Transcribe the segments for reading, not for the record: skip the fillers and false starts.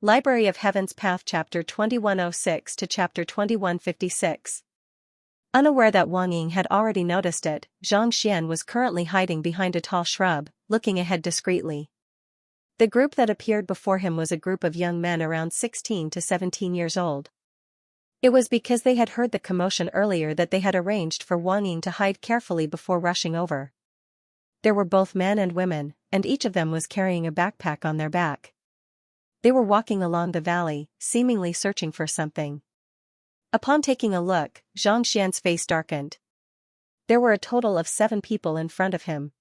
Library of Heaven's Path Chapter 2106 to Chapter 2156. Unaware that Wang Ying had already noticed it, Xianxia was currently hiding behind a tall shrub, looking ahead discreetly. The group that appeared before him was a group of young men around 16 to 17 years old. It was because they had heard the commotion earlier that they had arranged for Wang Ying to hide carefully before rushing over. There were both men and women, and each of them was carrying a backpack on their back. They were walking along the valley, seemingly searching for something. Upon taking a look, Xianxia's face darkened. There were a total of 7 people in front of him.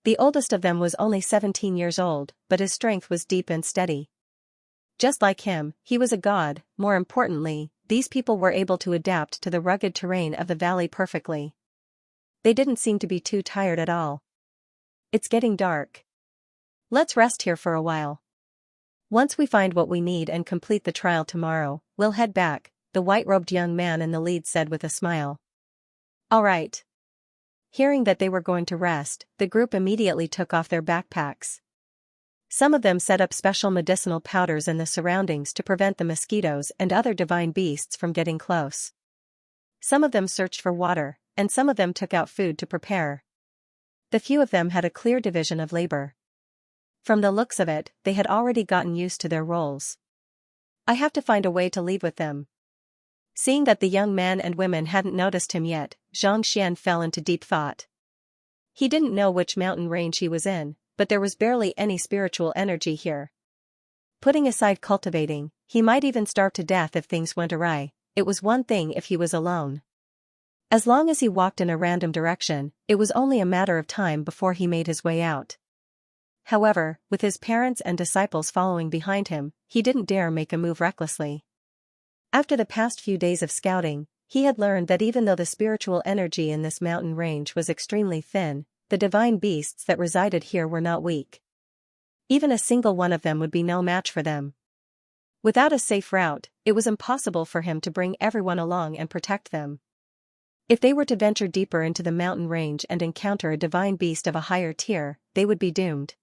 The oldest of them was only 17 years old, but his strength was deep and steady. Just like him, he was a god. More importantly, these people were able to adapt to the rugged terrain of the valley perfectly. They didn't seem to be too tired at all. It's getting dark. Let's rest here for a while. Once we find what we need and complete the trial tomorrow, we'll head back, the white-robed young man in the lead said with a smile. All right. Hearing that they were going to rest, the group immediately took off their backpacks. Some of them set up special medicinal powders in the surroundings to prevent the mosquitoes and other divine beasts from getting close. Some of them searched for water, and some of them took out food to prepare. The few of them had a clear division of labor. From the looks of it, they had already gotten used to their roles. I have to find a way to leave with them. Seeing that the young men and women hadn't noticed him yet, Xianxia fell into deep thought. He didn't know which mountain range he was in, but there was barely any spiritual energy here. Putting aside cultivating, he might even starve to death if things went awry. It was one thing if he was alone. As long as he walked in a random direction, it was only a matter of time before he made his way out. However, with his parents and disciples following behind him, he didn't dare make a move recklessly. After the past few days of scouting, he had learned that even though the spiritual energy in this mountain range was extremely thin, the divine beasts that resided here were not weak. Even a single one of them would be no match for them. Without a safe route, it was impossible for him to bring everyone along and protect them. If they were to venture deeper into the mountain range and encounter a divine beast of a higher tier, they would be doomed.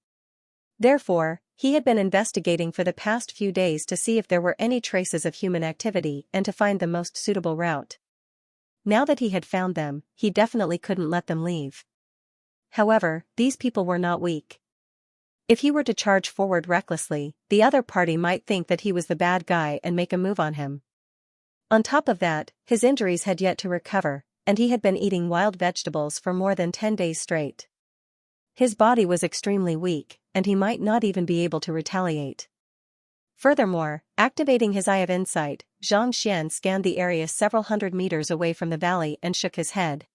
Therefore, he had been investigating for the past few days to see if there were any traces of human activity and to find the most suitable route. Now that he had found them, he definitely couldn't let them leave. However, these people were not weak. If he were to charge forward recklessly, the other party might think that he was the bad guy and make a move on him. On top of that, his injuries had yet to recover, and he had been eating wild vegetables for more than 10 days straight. His body was extremely weak, and he might not even be able to retaliate. Furthermore, activating his Eye of Insight, Xianxia scanned the area several hundred meters away from the valley and shook his head.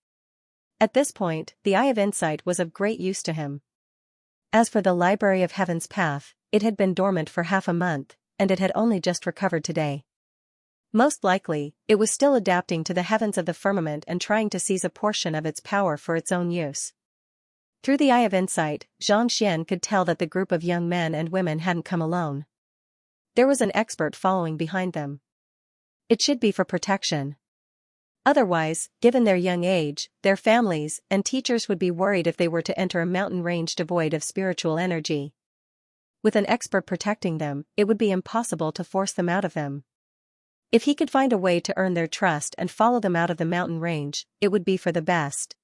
At this point, the Eye of Insight was of great use to him. As for the Library of Heaven's Path, it had been dormant for half a month, and it had only just recovered today. Most likely, it was still adapting to the heavens of the firmament and trying to seize a portion of its power for its own use. Through the Eye of Insight, Xianxia could tell that the group of young men and women hadn't come alone. There was an expert following behind them. It should be for protection. Otherwise, given their young age, their families and teachers would be worried if they were to enter a mountain range devoid of spiritual energy. With an expert protecting them, it would be impossible to force them out of them. If he could find a way to earn their trust and follow them out of the mountain range, it would be for the best.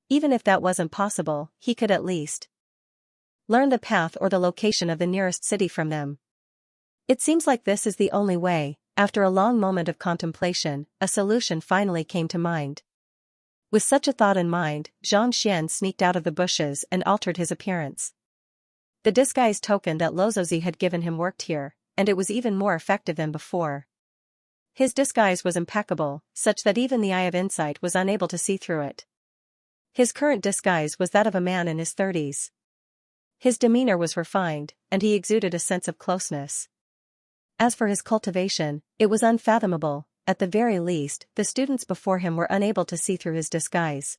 Even if that wasn't possible, he could at least learn the path or the location of the nearest city from them. It seems like this is the only way. After a long moment of contemplation, a solution finally came to mind. With such a thought in mind, Xianxia sneaked out of the bushes and altered his appearance. The disguise token that Lozozi had given him worked here, and it was even more effective than before. His disguise was impeccable, such that even the Eye of Insight was unable to see through it. His current disguise was that of a man in his 30s. His demeanor was refined, and he exuded a sense of closeness. As for his cultivation, it was unfathomable. At the very least, the students before him were unable to see through his disguise.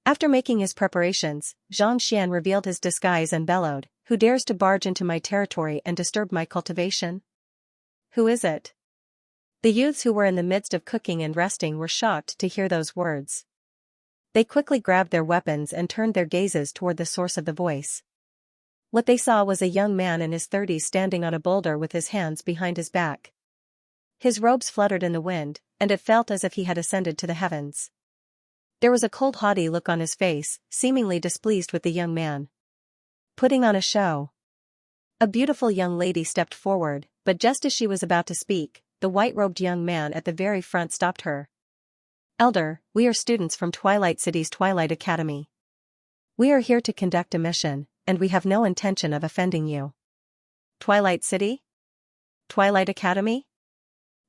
After making his preparations, Xianxia revealed his disguise and bellowed, "Who dares to barge into my territory and disturb my cultivation? Who is it?" The youths who were in the midst of cooking and resting were shocked to hear those words. They quickly grabbed their weapons and turned their gazes toward the source of the voice. What they saw was a young man in his 30s standing on a boulder with his hands behind his back. His robes fluttered in the wind, and it felt as if he had ascended to the heavens. There was a cold haughty look on his face, seemingly displeased with the young man. Putting on a show. A beautiful young lady stepped forward, but just as she was about to speak, the white-robed young man at the very front stopped her. "Elder, we are students from Twilight City's Twilight Academy. We are here to conduct a mission, and we have no intention of offending you." Twilight City? Twilight Academy?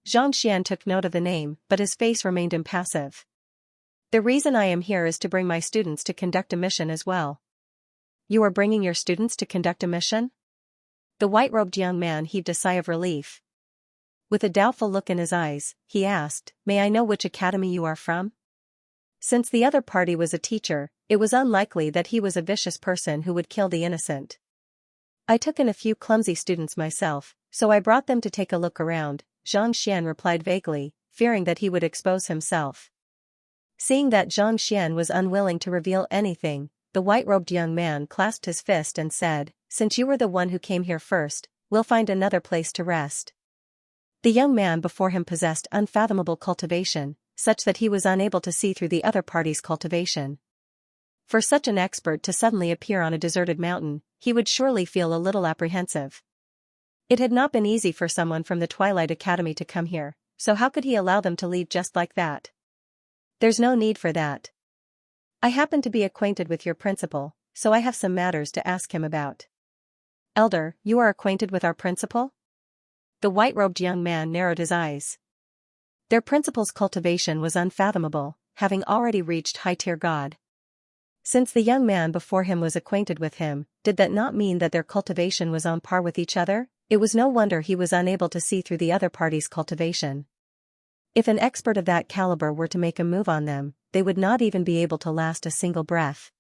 Xianxia took note of the name, but his face remained impassive. "The reason I am here is to bring my students to conduct a mission as well." "You are bringing your students to conduct a mission?" The white-robed young man heaved a sigh of relief. With a doubtful look in his eyes, he asked, "May I know which academy you are from?" Since the other party was a teacher, it was unlikely that he was a vicious person who would kill the innocent. "I took in a few clumsy students myself, so I brought them to take a look around," Xianxia replied vaguely, fearing that he would expose himself. Seeing that Xianxia was unwilling to reveal anything, the white-robed young man clasped his fist and said, "Since you were the one who came here first, we'll find another place to rest." The young man before him possessed unfathomable cultivation, such that he was unable to see through the other party's cultivation. For such an expert to suddenly appear on a deserted mountain, he would surely feel a little apprehensive. It had not been easy for someone from the Twilight Academy to come here, so how could he allow them to leave just like that? "There's no need for that. I happen to be acquainted with your principal, so I have some matters to ask him about." "Elder, you are acquainted with our principal?" The white-robed young man narrowed his eyes. Their principal's cultivation was unfathomable, having already reached high-tier god. Since the young man before him was acquainted with him, did that not mean that their cultivation was on par with each other? It was no wonder he was unable to see through the other party's cultivation. If an expert of that caliber were to make a move on them, they would not even be able to last a single breath.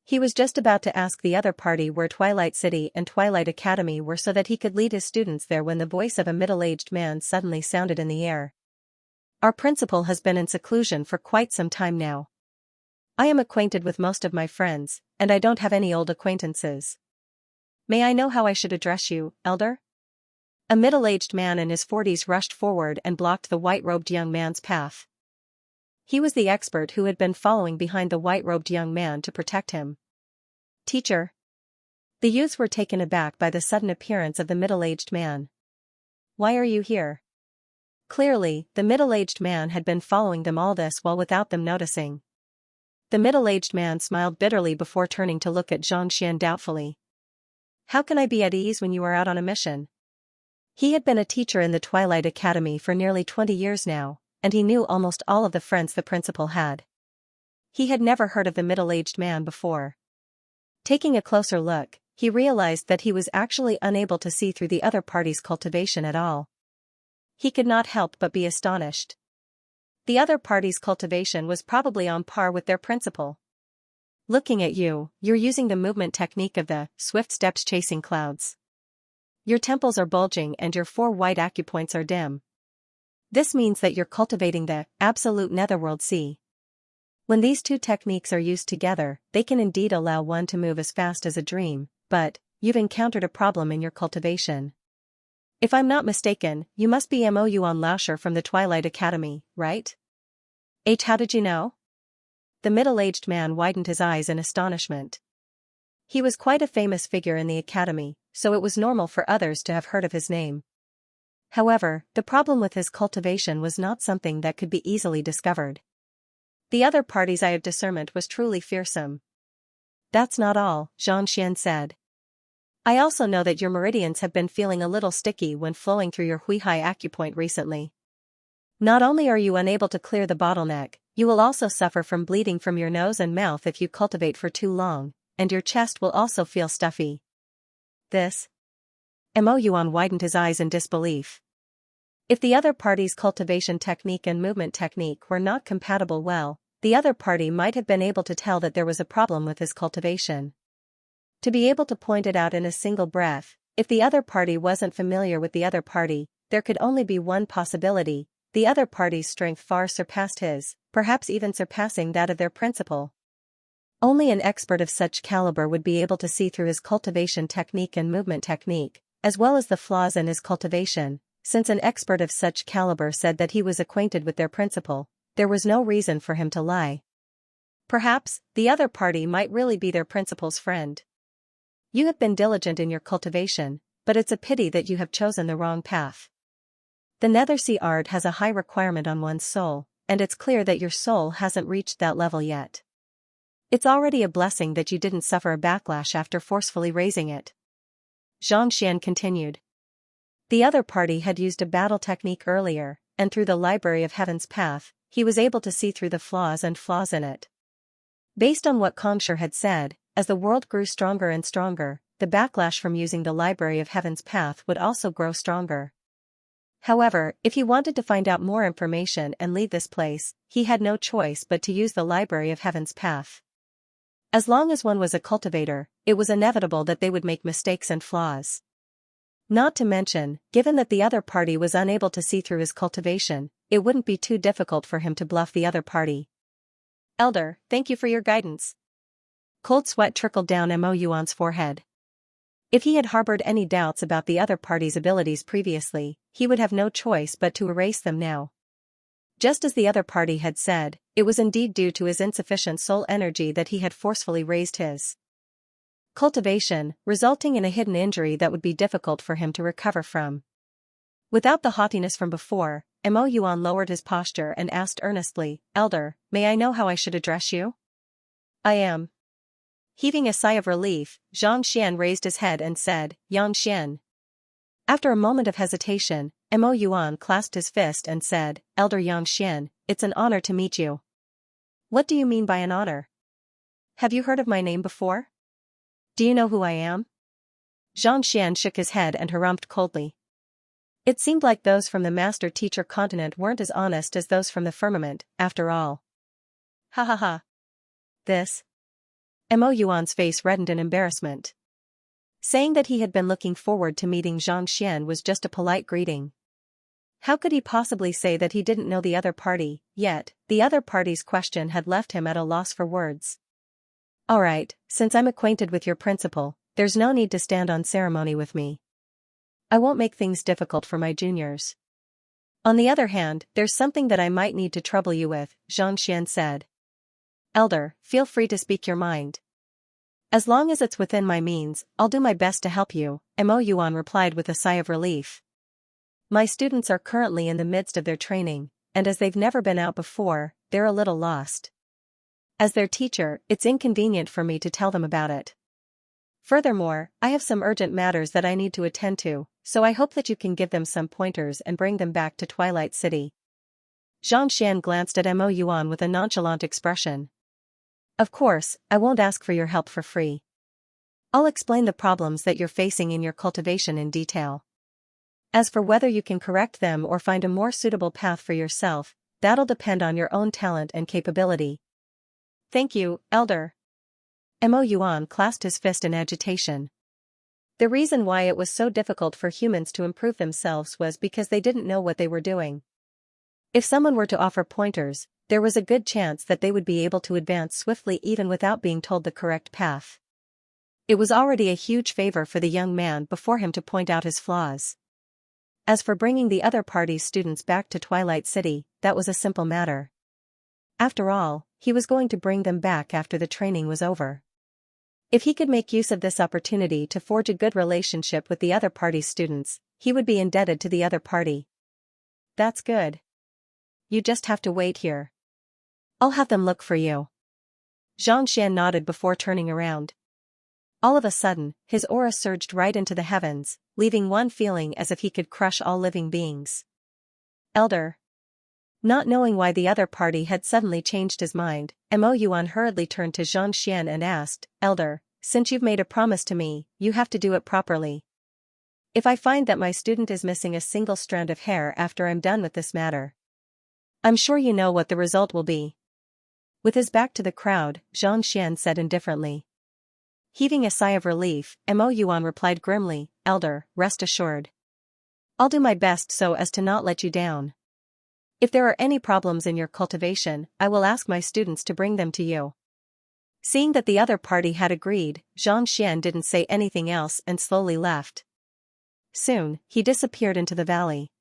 He was just about to ask the other party where Twilight City and Twilight Academy were so that he could lead his students there when the voice of a middle-aged man suddenly sounded in the air. "Our principal has been in seclusion for quite some time now. I am acquainted with most of my friends, and I don't have any old acquaintances. May I know how I should address you, Elder?" A middle-aged man in his 40s rushed forward and blocked the white-robed young man's path. He was the expert who had been following behind the white-robed young man to protect him. "Teacher." The youths were taken aback by the sudden appearance of the middle-aged man. "Why are you here?" Clearly, the middle-aged man had been following them all this while without them noticing. The middle-aged man smiled bitterly before turning to look at Xianxia doubtfully. "How can I be at ease when you are out on a mission?" He had been a teacher in the Twilight Academy for nearly 20 years now, and he knew almost all of the friends the principal had. He had never heard of the middle-aged man before. Taking a closer look, he realized that he was actually unable to see through the other party's cultivation at all. He could not help but be astonished. The other party's cultivation was probably on par with their principal. "Looking at you, you're using the movement technique of the swift steps chasing clouds. Your temples are bulging and your 4 white acupoints are dim. This means that you're cultivating the absolute netherworld sea. When these two techniques are used together, they can indeed allow one to move as fast as a dream, but you've encountered a problem in your cultivation. If I'm not mistaken, you must be Mo Yuan Lauscher from the Twilight Academy, right?" How did you know?" The middle-aged man widened his eyes in astonishment. He was quite a famous figure in the academy, so it was normal for others to have heard of his name. However, the problem with his cultivation was not something that could be easily discovered. "The other party's eye of discernment was truly fearsome." "That's not all," Xianxia said. "I also know that your meridians have been feeling a little sticky when flowing through your Huihai acupoint recently. Not only are you unable to clear the bottleneck, you will also suffer from bleeding from your nose and mouth if you cultivate for too long, and your chest will also feel stuffy." "This?" Mo Yuan widened his eyes in disbelief. If the other party's cultivation technique and movement technique were not compatible well, the other party might have been able to tell that there was a problem with his cultivation. To be able to point it out in a single breath, if the other party wasn't familiar with the other party, there could only be one possibility: the other party's strength far surpassed his, perhaps even surpassing that of their principal. Only an expert of such caliber would be able to see through his cultivation technique and movement technique, as well as the flaws in his cultivation. Since an expert of such caliber said that he was acquainted with their principal, there was no reason for him to lie. Perhaps, the other party might really be their principal's friend. You have been diligent in your cultivation, but it's a pity that you have chosen the wrong path. The Nethersea art has a high requirement on one's soul, and it's clear that your soul hasn't reached that level yet. It's already a blessing that you didn't suffer a backlash after forcefully raising it. Xianxia continued. The other party had used a battle technique earlier, and through the Library of Heaven's path, he was able to see through the flaws in it. Based on what Xianxia had said, as the world grew stronger and stronger, the backlash from using the Library of Heaven's path would also grow stronger. However, if he wanted to find out more information and leave this place, he had no choice but to use the Library of Heaven's path. As long as one was a cultivator, it was inevitable that they would make mistakes and flaws. Not to mention, given that the other party was unable to see through his cultivation, it wouldn't be too difficult for him to bluff the other party. Elder, thank you for your guidance. Cold sweat trickled down Mo Yuan's forehead. If he had harbored any doubts about the other party's abilities previously, he would have no choice but to erase them now. Just as the other party had said, it was indeed due to his insufficient soul energy that he had forcefully raised his cultivation, resulting in a hidden injury that would be difficult for him to recover from. Without the haughtiness from before, Mo Yuan lowered his posture and asked earnestly, Elder, may I know how I should address you? I am. Heaving a sigh of relief, Xianxia raised his head and said, Xianxia. After a moment of hesitation, Mo Yuan clasped his fist and said, Elder Xianxia, it's an honor to meet you. What do you mean by an honor? Have you heard of my name before? Do you know who I am? Xianxia shook his head and harumphed coldly. It seemed like those from the master-teacher continent weren't as honest as those from the firmament, after all. Ha ha ha. This? Mo Yuan's face reddened in embarrassment. Saying that he had been looking forward to meeting Xianxia was just a polite greeting. How could he possibly say that he didn't know the other party, yet, the other party's question had left him at a loss for words. Alright, since I'm acquainted with your principal, there's no need to stand on ceremony with me. I won't make things difficult for my juniors. On the other hand, there's something that I might need to trouble you with, Xianxia said. Elder, feel free to speak your mind. As long as it's within my means, I'll do my best to help you, Mo Yuan replied with a sigh of relief. My students are currently in the midst of their training, and as they've never been out before, they're a little lost. As their teacher, it's inconvenient for me to tell them about it. Furthermore, I have some urgent matters that I need to attend to, so I hope that you can give them some pointers and bring them back to Twilight City. Xianxia glanced at Mo Yuan with a nonchalant expression. Of course, I won't ask for your help for free. I'll explain the problems that you're facing in your cultivation in detail. As for whether you can correct them or find a more suitable path for yourself, that'll depend on your own talent and capability. Thank you, Elder. Mo Yuan clasped his fist in agitation. The reason why it was so difficult for humans to improve themselves was because they didn't know what they were doing. If someone were to offer pointers, there was a good chance that they would be able to advance swiftly even without being told the correct path. It was already a huge favor for the young man before him to point out his flaws. As for bringing the other party's students back to Twilight City, that was a simple matter. After all, he was going to bring them back after the training was over. If he could make use of this opportunity to forge a good relationship with the other party's students, he would be indebted to the other party. That's good. You just have to wait here. I'll have them look for you. Xianxia nodded before turning around. All of a sudden, his aura surged right into the heavens, leaving one feeling as if he could crush all living beings. Elder. Not knowing why the other party had suddenly changed his mind, Mo Yuan hurriedly turned to Xianxia and asked, Elder, since you've made a promise to me, you have to do it properly. If I find that my student is missing a single strand of hair after I'm done with this matter, I'm sure you know what the result will be. With his back to the crowd, Xianxia said indifferently. Heaving a sigh of relief, Mo Yuan replied grimly, Elder, rest assured. I'll do my best so as to not let you down. If there are any problems in your cultivation, I will ask my students to bring them to you. Seeing that the other party had agreed, Xianxia didn't say anything else and slowly left. Soon, he disappeared into the valley.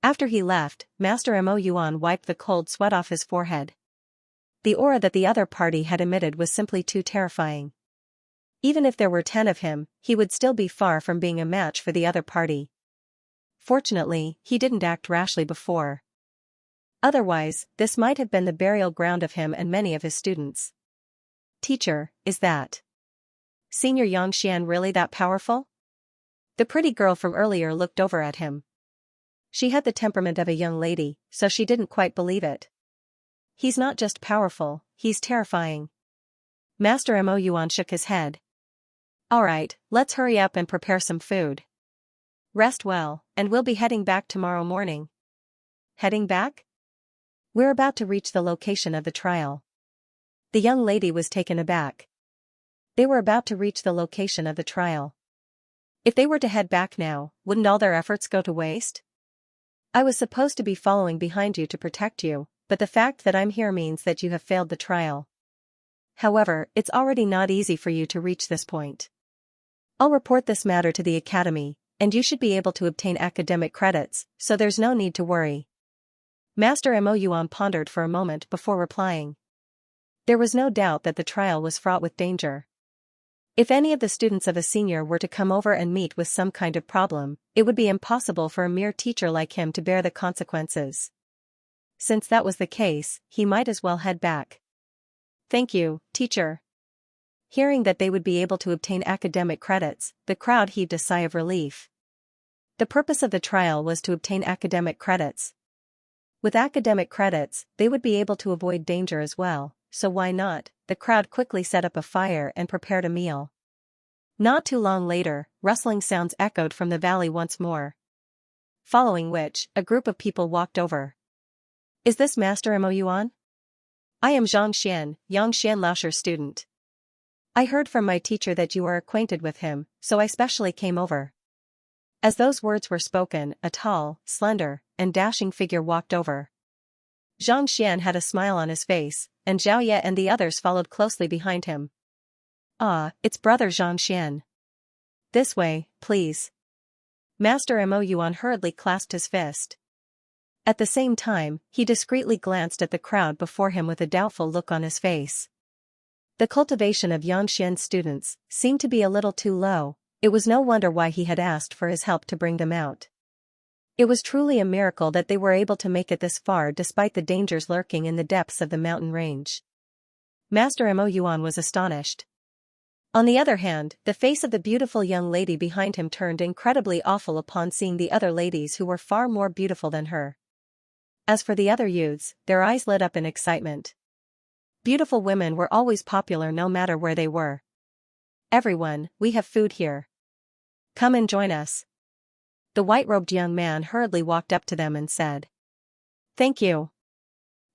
After he left, Master Mo Yuan wiped the cold sweat off his forehead. The aura that the other party had emitted was simply too terrifying. Even if there were 10 of him, he would still be far from being a match for the other party. Fortunately, he didn't act rashly before. Otherwise, this might have been the burial ground of him and many of his students. Teacher, is that Senior Xianxia really that powerful? The pretty girl from earlier looked over at him. She had the temperament of a young lady, so she didn't quite believe it. He's not just powerful, he's terrifying. Master Mo Yuan shook his head. Alright, let's hurry up and prepare some food. Rest well, and we'll be heading back tomorrow morning. Heading back? We're about to reach the location of the trial. The young lady was taken aback. They were about to reach the location of the trial. If they were to head back now, wouldn't all their efforts go to waste? I was supposed to be following behind you to protect you, but the fact that I'm here means that you have failed the trial. However, it's already not easy for you to reach this point. I'll report this matter to the academy, and you should be able to obtain academic credits, so there's no need to worry. Master Mo Yuan pondered for a moment before replying. There was no doubt that the trial was fraught with danger. If any of the students of a senior were to come over and meet with some kind of problem, it would be impossible for a mere teacher like him to bear the consequences. Since that was the case, he might as well head back. Thank you, teacher. Hearing that they would be able to obtain academic credits, the crowd heaved a sigh of relief. The purpose of the trial was to obtain academic credits. With academic credits, they would be able to avoid danger as well, so why not? The crowd quickly set up a fire and prepared a meal. Not too long later, rustling sounds echoed from the valley once more. Following which, a group of people walked over. Is this Master Mo Yuan? I am Xianxia, Xianxia Laosher's student. I heard from my teacher that you are acquainted with him, so I specially came over. As those words were spoken, a tall, slender, and dashing figure walked over. Xianxia had a smile on his face, and Xiaoye and the others followed closely behind him. Ah, it's brother Xianxia. This way, please. Master Mo Yuan hurriedly clasped his fist. At the same time, he discreetly glanced at the crowd before him with a doubtful look on his face. The cultivation of Xianxia's students seemed to be a little too low. It was no wonder why he had asked for his help to bring them out. It was truly a miracle that they were able to make it this far despite the dangers lurking in the depths of the mountain range. Master Mo Yuan was astonished. On the other hand, the face of the beautiful young lady behind him turned incredibly awful upon seeing the other ladies who were far more beautiful than her. As for the other youths, their eyes lit up in excitement. Beautiful women were always popular no matter where they were. Everyone, we have food here. Come and join us. The white-robed young man hurriedly walked up to them and said. Thank you.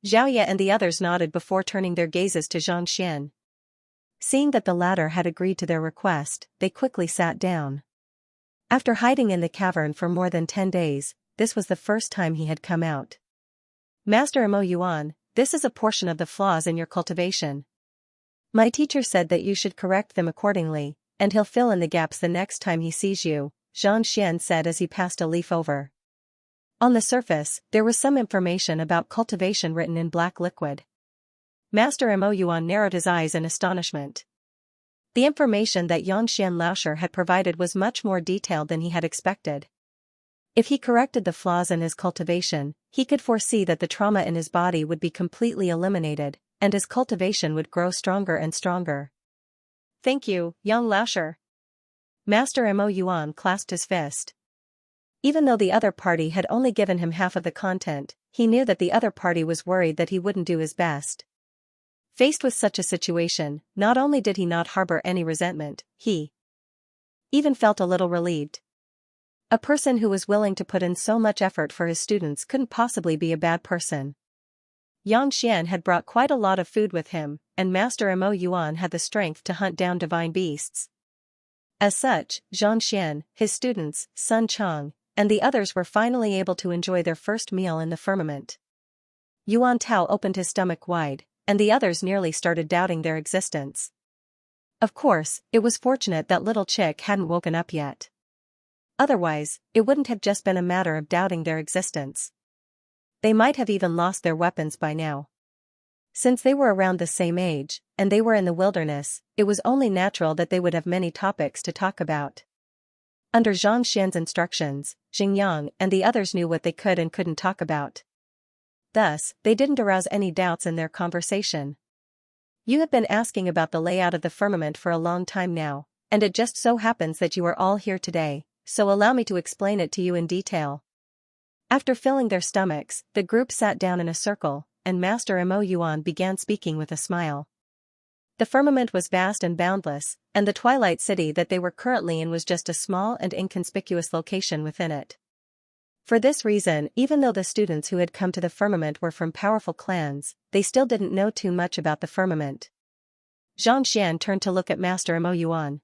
Xiaoye and the others nodded before turning their gazes to Xianxia. Seeing that the latter had agreed to their request, they quickly sat down. After hiding in the cavern for more than 10 days, this was the first time he had come out. Master Mo Yuan, this is a portion of the flaws in your cultivation. My teacher said that you should correct them accordingly, and he'll fill in the gaps the next time he sees you, Xianxia said as he passed a leaf over. On the surface, there was some information about cultivation written in black liquid. Master Mo Yuan narrowed his eyes in astonishment. The information that Xianxia Laosher had provided was much more detailed than he had expected. If he corrected the flaws in his cultivation, he could foresee that the trauma in his body would be completely eliminated, and his cultivation would grow stronger and stronger. Thank you, young Laosher. Master Mo Yuan clasped his fist. Even though the other party had only given him half of the content, he knew that the other party was worried that he wouldn't do his best. Faced with such a situation, not only did he not harbor any resentment, he even felt a little relieved. A person who was willing to put in so much effort for his students couldn't possibly be a bad person. Xianxia had brought quite a lot of food with him, and Master Mo Yuan had the strength to hunt down divine beasts. As such, Xianxia, his students, Sun Chang, and the others were finally able to enjoy their first meal in the firmament. Yuan Tao opened his stomach wide, and the others nearly started doubting their existence. Of course, it was fortunate that little chick hadn't woken up yet. Otherwise, it wouldn't have just been a matter of doubting their existence. They might have even lost their weapons by now. Since they were around the same age, and they were in the wilderness, it was only natural that they would have many topics to talk about. Under Xianxia's instructions, Xingyang and the others knew what they could and couldn't talk about. Thus, they didn't arouse any doubts in their conversation. You have been asking about the layout of the firmament for a long time now, and it just so happens that you are all here today, so allow me to explain it to you in detail. After filling their stomachs, the group sat down in a circle, and Master Mo Yuan began speaking with a smile. The firmament was vast and boundless, and the twilight city that they were currently in was just a small and inconspicuous location within it. For this reason, even though the students who had come to the firmament were from powerful clans, they still didn't know too much about the firmament. Xianxia turned to look at Master Mo Yuan.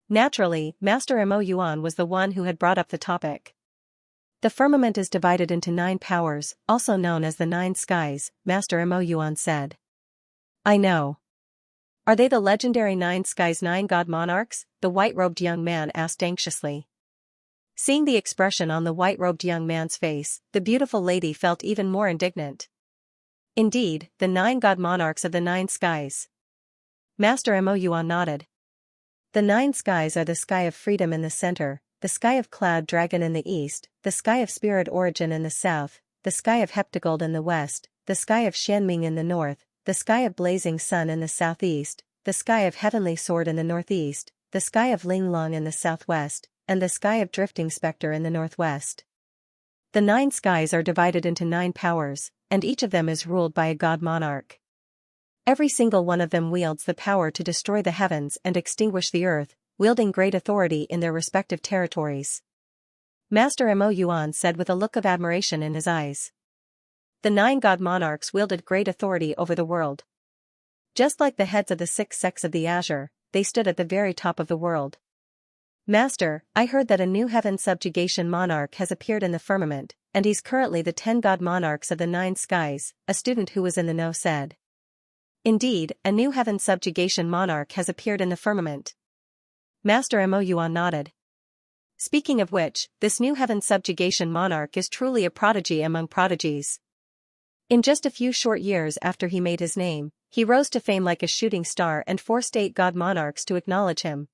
Naturally, Master Mo Yuan was the one who had brought up the topic. The firmament is divided into 9 powers, also known as the 9 skies, Master Mo Yuan said. I know. Are they the legendary 9 skies 9 god monarchs? The white-robed young man asked anxiously. Seeing the expression on the white-robed young man's face, the beautiful lady felt even more indignant. Indeed, the 9 god monarchs of the 9 skies. Master Mo Yuan nodded. The 9 skies are the sky of freedom in the center, the sky of cloud dragon in the east, the sky of spirit origin in the south, the sky of heptagold in the west, the sky of Xianming in the north, the sky of blazing sun in the southeast, the sky of heavenly sword in the northeast, the sky of Linglong in the southwest, and the sky of drifting spectre in the northwest. The 9 skies are divided into 9 powers, and each of them is ruled by a god monarch. Every single one of them wields the power to destroy the heavens and extinguish the earth, wielding great authority in their respective territories. Master Mo Yuan said with a look of admiration in his eyes. The 9 god monarchs wielded great authority over the world. Just like the heads of the 6 sects of the Azure, they stood at the very top of the world. Master, I heard that a new heaven subjugation monarch has appeared in the firmament, and he's currently the 10 god monarchs of the 9 skies, a student who was in the know said. Indeed, a new heaven subjugation monarch has appeared in the firmament. Master Mo Yuan nodded. Speaking of which, this new heaven subjugation monarch is truly a prodigy among prodigies. In just a few short years after he made his name, he rose to fame like a shooting star and forced 8 god monarchs to acknowledge him.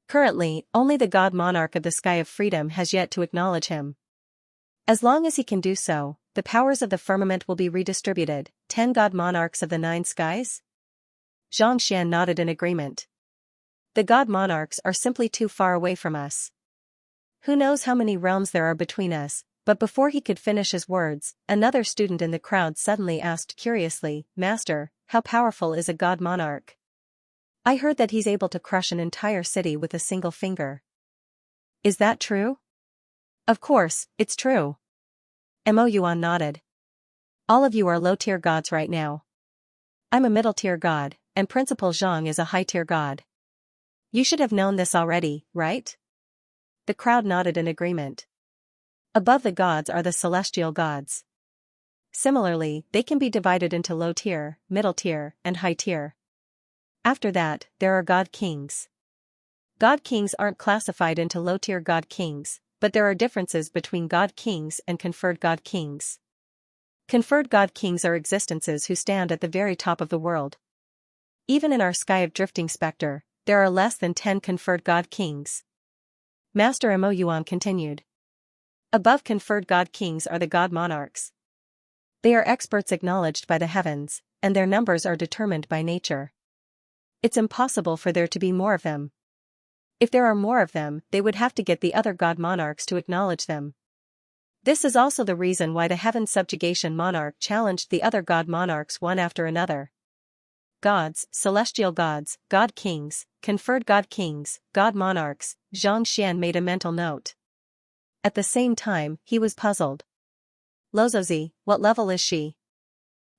Currently, only the god monarch of the Sky of Freedom has yet to acknowledge him. As long as he can do so, the powers of the firmament will be redistributed. 10 god monarchs of the 9 skies? Xianxia nodded in agreement. The god monarchs are simply too far away from us. Who knows how many realms there are between us? But before he could finish his words, another student in the crowd suddenly asked curiously, Master, how powerful is a god monarch? I heard that he's able to crush an entire city with a single finger. Is that true? Of course, it's true. Mo Yuan nodded. All of you are low-tier gods right now. I'm a middle-tier god, and Principal Zhang is a high-tier god. You should have known this already, right? The crowd nodded in agreement. Above the gods are the celestial gods. Similarly, they can be divided into low tier, middle tier, and high tier. After that, there are god kings. God kings aren't classified into low tier god kings, but there are differences between god kings and conferred god kings. Conferred god kings are existences who stand at the very top of the world. Even in our sky of drifting spectre, there are less than 10 conferred god kings. Master Mo Yuan continued. Above conferred god kings are the god monarchs. They are experts acknowledged by the heavens, and their numbers are determined by nature. It's impossible for there to be more of them. If there are more of them, they would have to get the other god monarchs to acknowledge them. This is also the reason why the heaven subjugation monarch challenged the other god monarchs one after another. Gods, celestial gods, god kings, conferred god kings, god monarchs, Xianxia made a mental note. At the same time, he was puzzled. Lozozi, what level is she?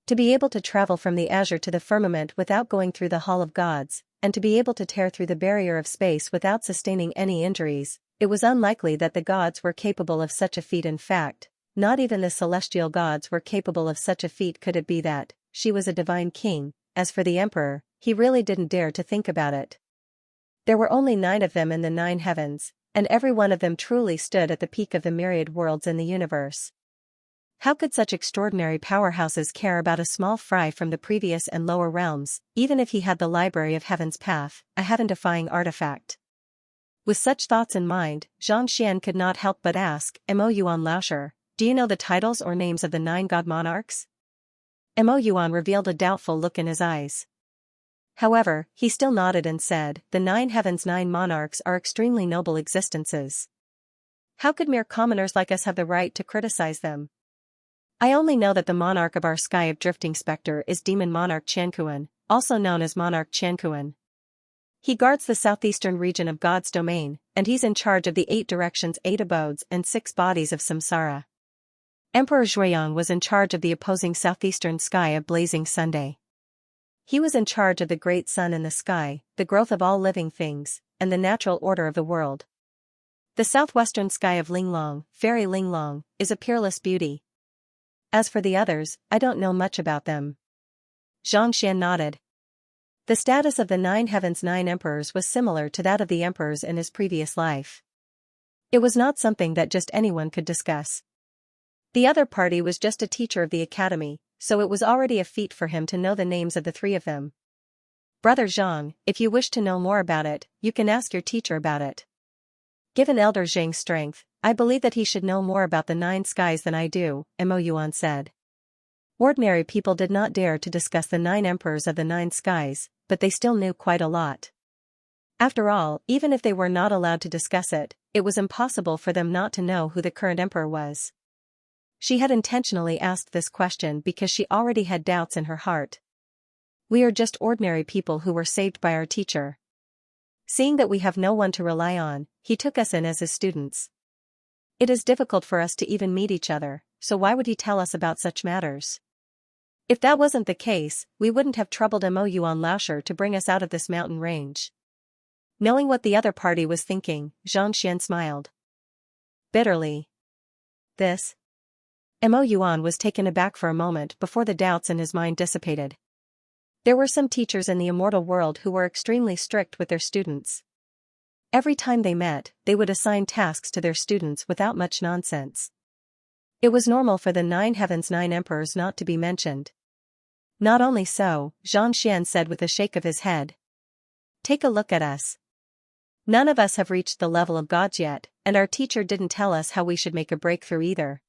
To be able to travel from the azure to the firmament without going through the hall of gods, and to be able to tear through the barrier of space without sustaining any injuries, it was unlikely that the gods were capable of such a feat. In fact, not even the celestial gods were capable of such a feat. Could it be that she was a divine king. As for the emperor, he really didn't dare to think about it. There were only 9 of them in the 9 heavens, and every one of them truly stood at the peak of the myriad worlds in the universe. How could such extraordinary powerhouses care about a small fry from the previous and lower realms, even if he had the Library of Heaven's Path, a heaven-defying artifact? With such thoughts in mind, Xianxia could not help but ask, Mo Yuan Laosher, do you know the titles or names of the 9 god monarchs? Mo Yuan revealed a doubtful look in his eyes. However, he still nodded and said, the 9 heavens' 9 monarchs are extremely noble existences. How could mere commoners like us have the right to criticize them? I only know that the monarch of our sky of drifting specter is Demon Monarch Qianquan, also known as Monarch Qianquan. He guards the southeastern region of God's domain, and he's in charge of the 8 directions, 8 abodes and 6 bodies of samsara. Emperor Zhuiyang was in charge of the opposing southeastern sky of blazing Sunday. He was in charge of the great sun in the sky, the growth of all living things, and the natural order of the world. The southwestern sky of Linglong, Fairy Linglong, is a peerless beauty. As for the others, I don't know much about them. Xianxia nodded. The status of the 9 heavens' 9 emperors was similar to that of the emperors in his previous life. It was not something that just anyone could discuss. The other party was just a teacher of the academy, so it was already a feat for him to know the names of the 3 of them. Brother Zhang, if you wish to know more about it, you can ask your teacher about it. Given Elder Zhang's strength, I believe that he should know more about the 9 skies than I do, Mo Yuan said. Ordinary people did not dare to discuss the 9 emperors of the 9 skies, but they still knew quite a lot. After all, even if they were not allowed to discuss it, it was impossible for them not to know who the current emperor was. She had intentionally asked this question because she already had doubts in her heart. We are just ordinary people who were saved by our teacher. Seeing that we have no one to rely on, he took us in as his students. It is difficult for us to even meet each other, so why would he tell us about such matters? If that wasn't the case, we wouldn't have troubled Mo Yuan Laosher to bring us out of this mountain range. Knowing what the other party was thinking, Xianxia smiled bitterly. Mo Yuan was taken aback for a moment before the doubts in his mind dissipated. There were some teachers in the immortal world who were extremely strict with their students. Every time they met, they would assign tasks to their students without much nonsense. It was normal for the 9 heavens' 9 emperors not to be mentioned. Not only so, Xianxia said with a shake of his head. Take a look at us. None of us have reached the level of gods yet, and our teacher didn't tell us how we should make a breakthrough either.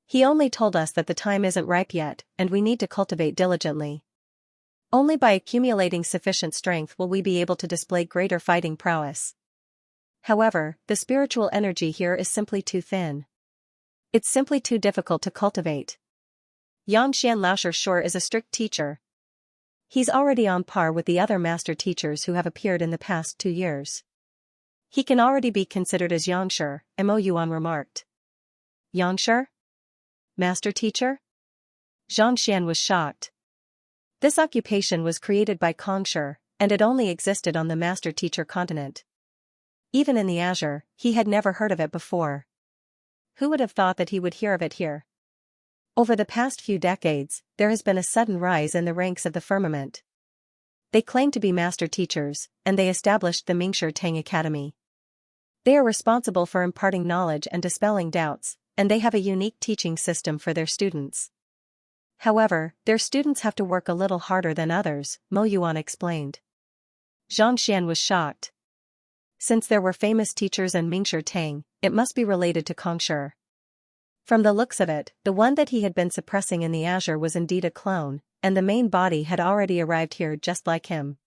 He only told us that the time isn't ripe yet, and we need to cultivate diligently. Only by accumulating sufficient strength will we be able to display greater fighting prowess. However, the spiritual energy here is simply too thin. It's simply too difficult to cultivate. Xianxia Laosher sure is a strict teacher. He's already on par with the other master teachers who have appeared in the past 2 years. He can already be considered as Yangshi, Mo Yuan remarked. Yangshi? Master teacher? Xianxia was shocked. This occupation was created by Kongshi, and it only existed on the master teacher continent. Even in the Azure, he had never heard of it before. Who would have thought that he would hear of it here? Over the past few decades, there has been a sudden rise in the ranks of the firmament. They claim to be master teachers, and they established the Mingshi Tang Academy. They are responsible for imparting knowledge and dispelling doubts, and they have a unique teaching system for their students. However, their students have to work a little harder than others, Mo Yuan explained. Xianxia was shocked. Since there were famous teachers in Mingshi Tang, it must be related to Kongshi. From the looks of it, the one that he had been suppressing in the Azure was indeed a clone, and the main body had already arrived here just like him.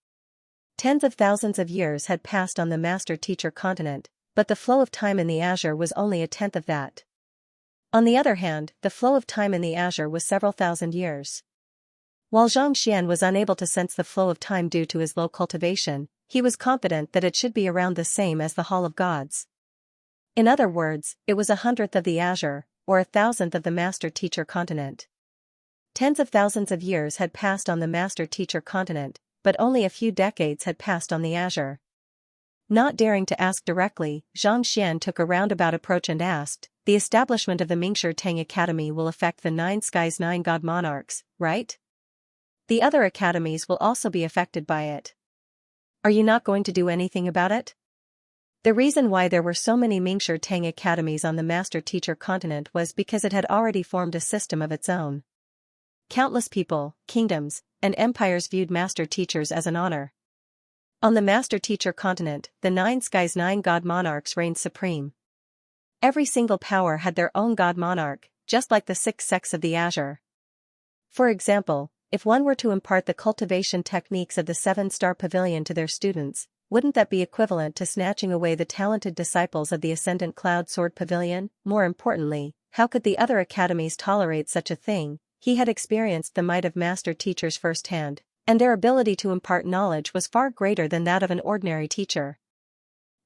Tens of thousands of years had passed on the master-teacher continent, but the flow of time in the Azure was only 1/10 of that. On the other hand, the flow of time in the Azure was several thousand years. While Xianxia was unable to sense the flow of time due to his low cultivation, he was confident that it should be around the same as the Hall of Gods. In other words, it was 1/100th of the Azure, or 1,000th of the master-teacher continent. Tens of thousands of years had passed on the master-teacher continent, but only a few decades had passed on the Azure. Not daring to ask directly, Xianxia took a roundabout approach and asked, the establishment of the Mingshi Tang Academy will affect the 9 skies' 9 god monarchs, right? The other academies will also be affected by it. Are you not going to do anything about it? The reason why there were so many Mingshi Tang academies on the master-teacher continent was because it had already formed a system of its own. Countless people, kingdoms, and empires viewed master-teachers as an honor. On the master-teacher continent, the 9 skies 9 god monarchs reigned supreme. Every single power had their own god monarch, just like the 6 sects of the Azure. For example, if one were to impart the cultivation techniques of the 7-star pavilion to their students, wouldn't that be equivalent to snatching away the talented disciples of the Ascendant Cloud Sword Pavilion? More importantly, how could the other academies tolerate such a thing? He had experienced the might of master teachers firsthand, and their ability to impart knowledge was far greater than that of an ordinary teacher.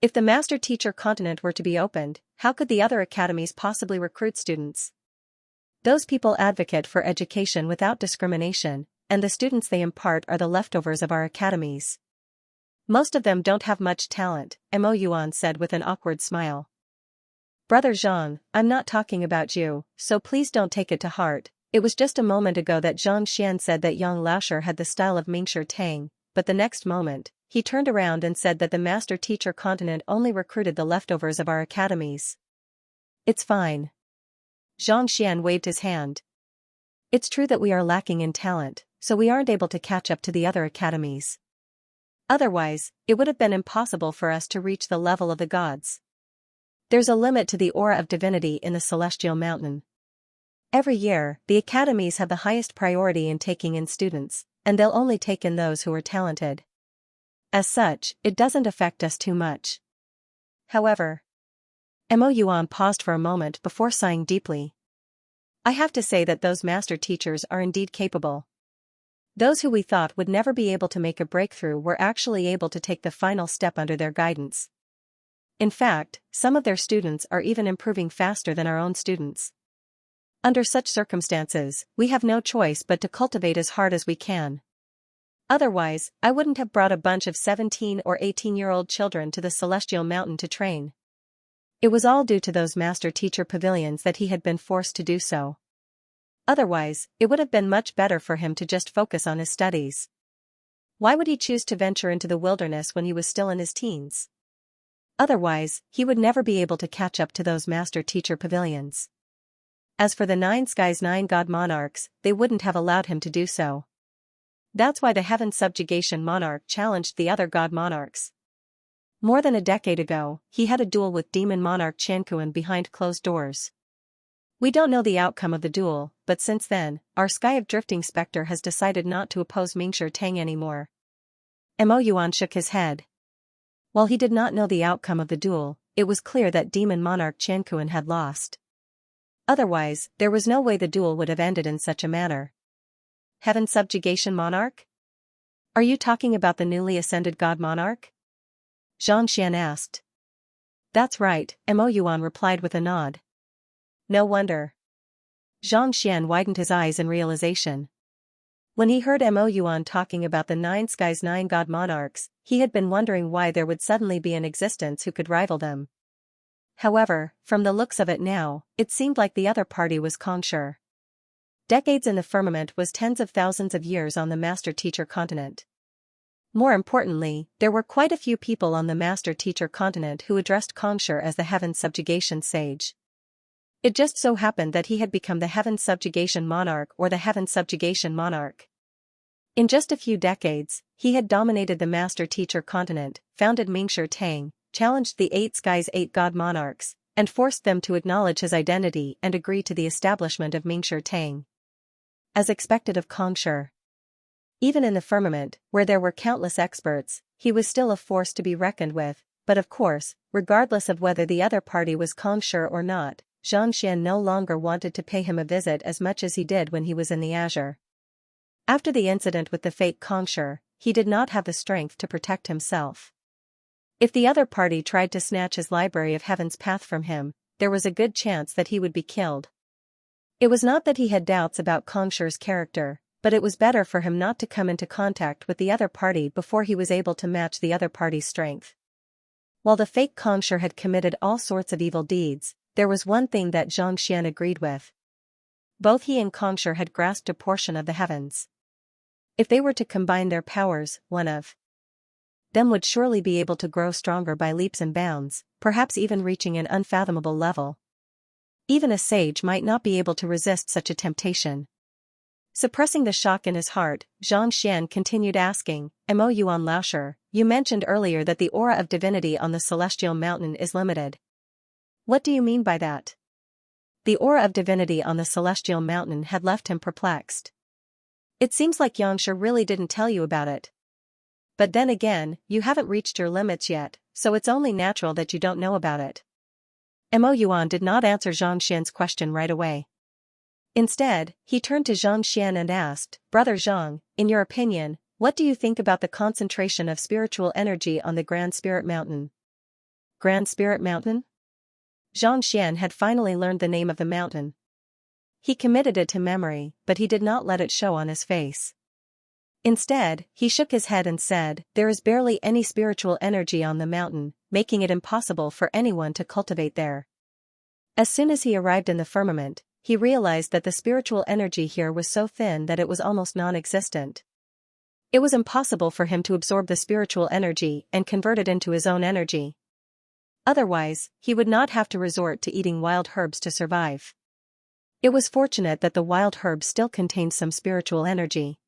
If the master teacher continent were to be opened, how could the other academies possibly recruit students? Those people advocate for education without discrimination, and the students they impart are the leftovers of our academies. Most of them don't have much talent, Mo Yuan said with an awkward smile. Brother Zhang, I'm not talking about you, so please don't take it to heart. It was just a moment ago that Zhang Xian said that Yang Laoshi had the style of Mingshi Tang, but the next moment, he turned around and said that the master teacher continent only recruited the leftovers of our academies. It's fine. Zhang Xian waved his hand. It's true that we are lacking in talent, so we aren't able to catch up to the other academies. Otherwise, it would have been impossible for us to reach the level of the gods. There's a limit to the aura of divinity in the celestial mountain. Every year, the academies have the highest priority in taking in students, and they'll only take in those who are talented. As such, it doesn't affect us too much. However, Mo Yuan paused for a moment before sighing deeply. I have to say that those master teachers are indeed capable. Those who we thought would never be able to make a breakthrough were actually able to take the final step under their guidance. In fact, some of their students are even improving faster than our own students. Under such circumstances, we have no choice but to cultivate as hard as we can. Otherwise, I wouldn't have brought a bunch of 17 or 18-year-old children to the Celestial Mountain to train. It was all due to those master-teacher pavilions that he had been forced to do so. Otherwise, it would have been much better for him to just focus on his studies. Why would he choose to venture into the wilderness when he was still in his teens? Otherwise, he would never be able to catch up to those master-teacher pavilions. As for the 9 skies 9 god monarchs, they wouldn't have allowed him to do so. That's why the Heaven Subjugation Monarch challenged the other god monarchs. More than a decade ago, he had a duel with Demon Monarch Qianxia behind closed doors. We don't know the outcome of the duel, but since then, our Sky of Drifting Spectre has decided not to oppose Mingshi Tang anymore. Mo Yuan shook his head. While he did not know the outcome of the duel, it was clear that Demon Monarch Qianxia had lost. Otherwise, there was no way the duel would have ended in such a manner. Heaven Subjugation Monarch? Are you talking about the newly ascended God Monarch? Xianxia asked. That's right, Mo Yuan replied with a nod. No wonder. Xianxia widened his eyes in realization. When he heard Mo Yuan talking about the 9 skies 9 god monarchs, he had been wondering why there would suddenly be an existence who could rival them. However, from the looks of it now, it seemed like the other party was Xianxia. Decades in the firmament was tens of thousands of years on the master-teacher continent. More importantly, there were quite a few people on the master-teacher continent who addressed Xianxia as the Heaven Subjugation Sage. It just so happened that he had become the Heaven Subjugation Monarch or the Heaven Subjugation Monarch. In just a few decades, he had dominated the master-teacher continent, founded Mingshi Tang, challenged the 8 skies 8 god monarchs, and forced them to acknowledge his identity and agree to the establishment of Mingshi Tang. As expected of Xianxia. Even in the firmament, where there were countless experts, he was still a force to be reckoned with, but of course, regardless of whether the other party was Xianxia or not, Xianxia no longer wanted to pay him a visit as much as he did when he was in the Azure. After the incident with the fake Xianxia, he did not have the strength to protect himself. If the other party tried to snatch his Library of Heaven's path from him, there was a good chance that he would be killed. It was not that he had doubts about Xianxia's character, but it was better for him not to come into contact with the other party before he was able to match the other party's strength. While the fake Xianxia had committed all sorts of evil deeds, there was one thing that Xianxia agreed with. Both he and Xianxia had grasped a portion of the heavens. If they were to combine their powers, one of them would surely be able to grow stronger by leaps and bounds, perhaps even reaching an unfathomable level. Even a sage might not be able to resist such a temptation. Suppressing the shock in his heart, Xianxia continued asking, "Mo Yuan Laosher, you mentioned earlier that the aura of divinity on the celestial mountain is limited. What do you mean by that?" The aura of divinity on the celestial mountain had left him perplexed. It seems like Xianxia really didn't tell you about it. But then again, you haven't reached your limits yet, so it's only natural that you don't know about it. Mo Yuan did not answer Zhangxian's question right away. Instead, he turned to Xianxian and asked, "Brother Zhang, in your opinion, what do you think about the concentration of spiritual energy on the Grand Spirit Mountain?" Grand Spirit Mountain? Xianxian had finally learned the name of the mountain. He committed it to memory, but he did not let it show on his face. Instead, he shook his head and said, "There is barely any spiritual energy on the mountain, making it impossible for anyone to cultivate there." As soon as he arrived in the firmament, he realized that the spiritual energy here was so thin that it was almost non-existent. It was impossible for him to absorb the spiritual energy and convert it into his own energy. Otherwise, he would not have to resort to eating wild herbs to survive. It was fortunate that the wild herbs still contained some spiritual energy.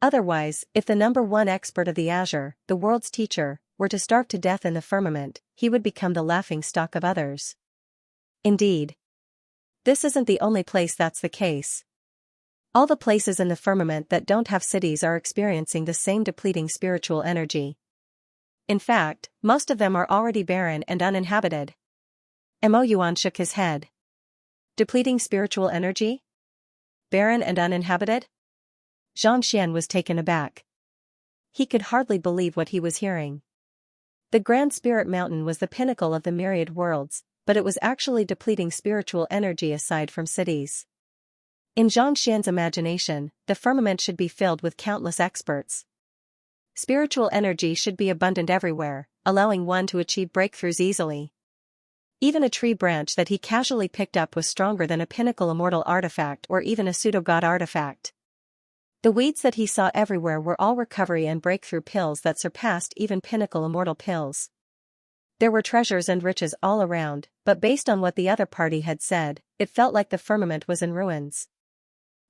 Otherwise, if the number one expert of the Azure, the world's teacher, were to starve to death in the firmament, he would become the laughingstock of others. Indeed, this isn't the only place that's the case. All the places in the firmament that don't have cities are experiencing the same depleting spiritual energy. In fact, most of them are already barren and uninhabited. Mo Yuan shook his head. Depleting spiritual energy? Barren and uninhabited? Zhangxian was taken aback. He could hardly believe what he was hearing. The Grand Spirit Mountain was the pinnacle of the myriad worlds, but it was actually depleting spiritual energy aside from cities. In Zhangxian's imagination, the firmament should be filled with countless experts. Spiritual energy should be abundant everywhere, allowing one to achieve breakthroughs easily. Even a tree branch that he casually picked up was stronger than a pinnacle immortal artifact or even a pseudo-god artifact. The weeds that he saw everywhere were all recovery and breakthrough pills that surpassed even pinnacle immortal pills. There were treasures and riches all around, but based on what the other party had said, it felt like the firmament was in ruins.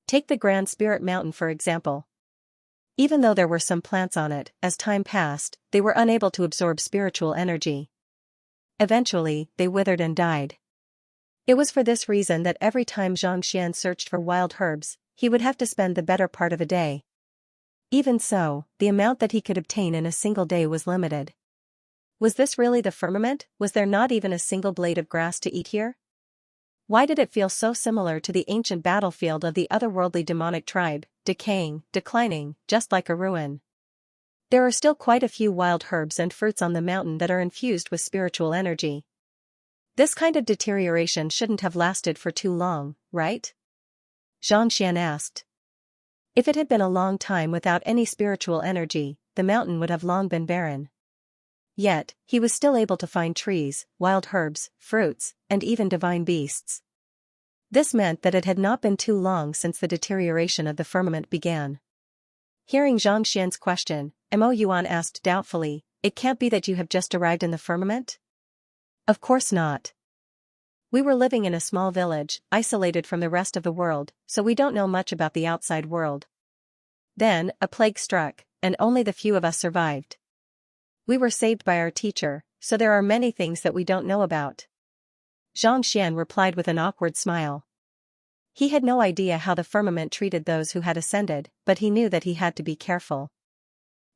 Take the Grand Spirit Mountain for example. Even though there were some plants on it, as time passed, they were unable to absorb spiritual energy. Eventually, they withered and died. It was for this reason that every time Zhangxian searched for wild herbs, he would have to spend the better part of a day. Even so, the amount that he could obtain in a single day was limited. Was this really the firmament? Was there not even a single blade of grass to eat here? Why did it feel so similar to the ancient battlefield of the otherworldly demonic tribe, decaying, declining, just like a ruin? There are still quite a few wild herbs and fruits on the mountain that are infused with spiritual energy. This kind of deterioration shouldn't have lasted for too long, right? Zhangxian asked. If it had been a long time without any spiritual energy, the mountain would have long been barren. Yet, he was still able to find trees, wild herbs, fruits, and even divine beasts. This meant that it had not been too long since the deterioration of the firmament began. Hearing Zhangxian's question, Mo Yuan asked doubtfully, "It can't be that you have just arrived in the firmament?" "Of course not. We were living in a small village, isolated from the rest of the world, so we don't know much about the outside world. Then, a plague struck, and only the few of us survived. We were saved by our teacher, so there are many things that we don't know about." Zhangxian replied with an awkward smile. He had no idea how the firmament treated those who had ascended, but he knew that he had to be careful.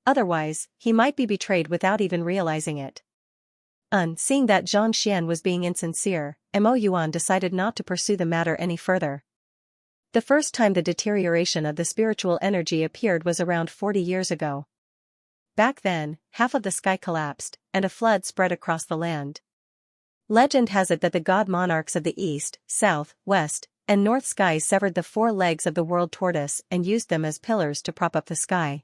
Otherwise, he might be betrayed without even realizing it. Seeing that Zhangxian was being insincere, Mo Yuan decided not to pursue the matter any further. The first time the deterioration of the spiritual energy appeared was around 40 years ago. Back then, half of the sky collapsed, and a flood spread across the land. Legend has it that the god monarchs of the east, south, west, and north skies severed the 4 legs of the world tortoise and used them as pillars to prop up the sky.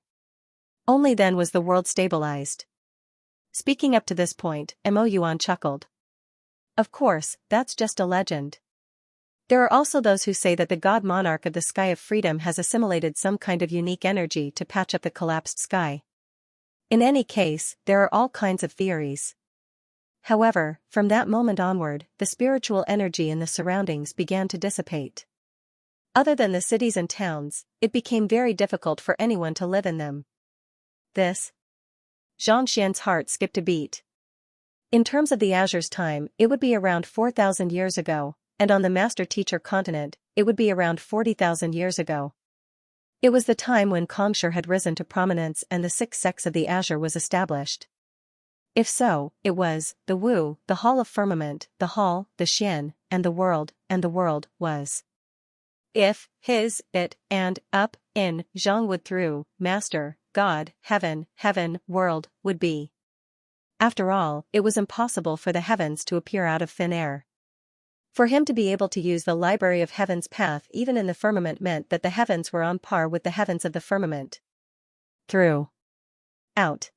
Only then was the world stabilized. Speaking up to this point, Mo Yuan chuckled. Of course, that's just a legend. There are also those who say that the god monarch of the sky of freedom has assimilated some kind of unique energy to patch up the collapsed sky. In any case, there are all kinds of theories. However, from that moment onward, the spiritual energy in the surroundings began to dissipate. Other than the cities and towns, it became very difficult for anyone to live in them. Xianxia's heart skipped a beat. In terms of the Azure's time, it would be around 4,000 years ago, and on the Master-Teacher continent, it would be around 40,000 years ago. It was the time when Kongshur had risen to prominence and the sixth sex of the Azure was established. If so, it was, the Wu, the Hall of Firmament, the Hall, the Xian, and the world was. If, his, it, and, up, in, Zhang would through, master, God, heaven, world, would be. After all, it was impossible for the heavens to appear out of thin air. For him to be able to use the library of heaven's path even in the firmament meant that the heavens were on par with the heavens of the firmament. Through. Out.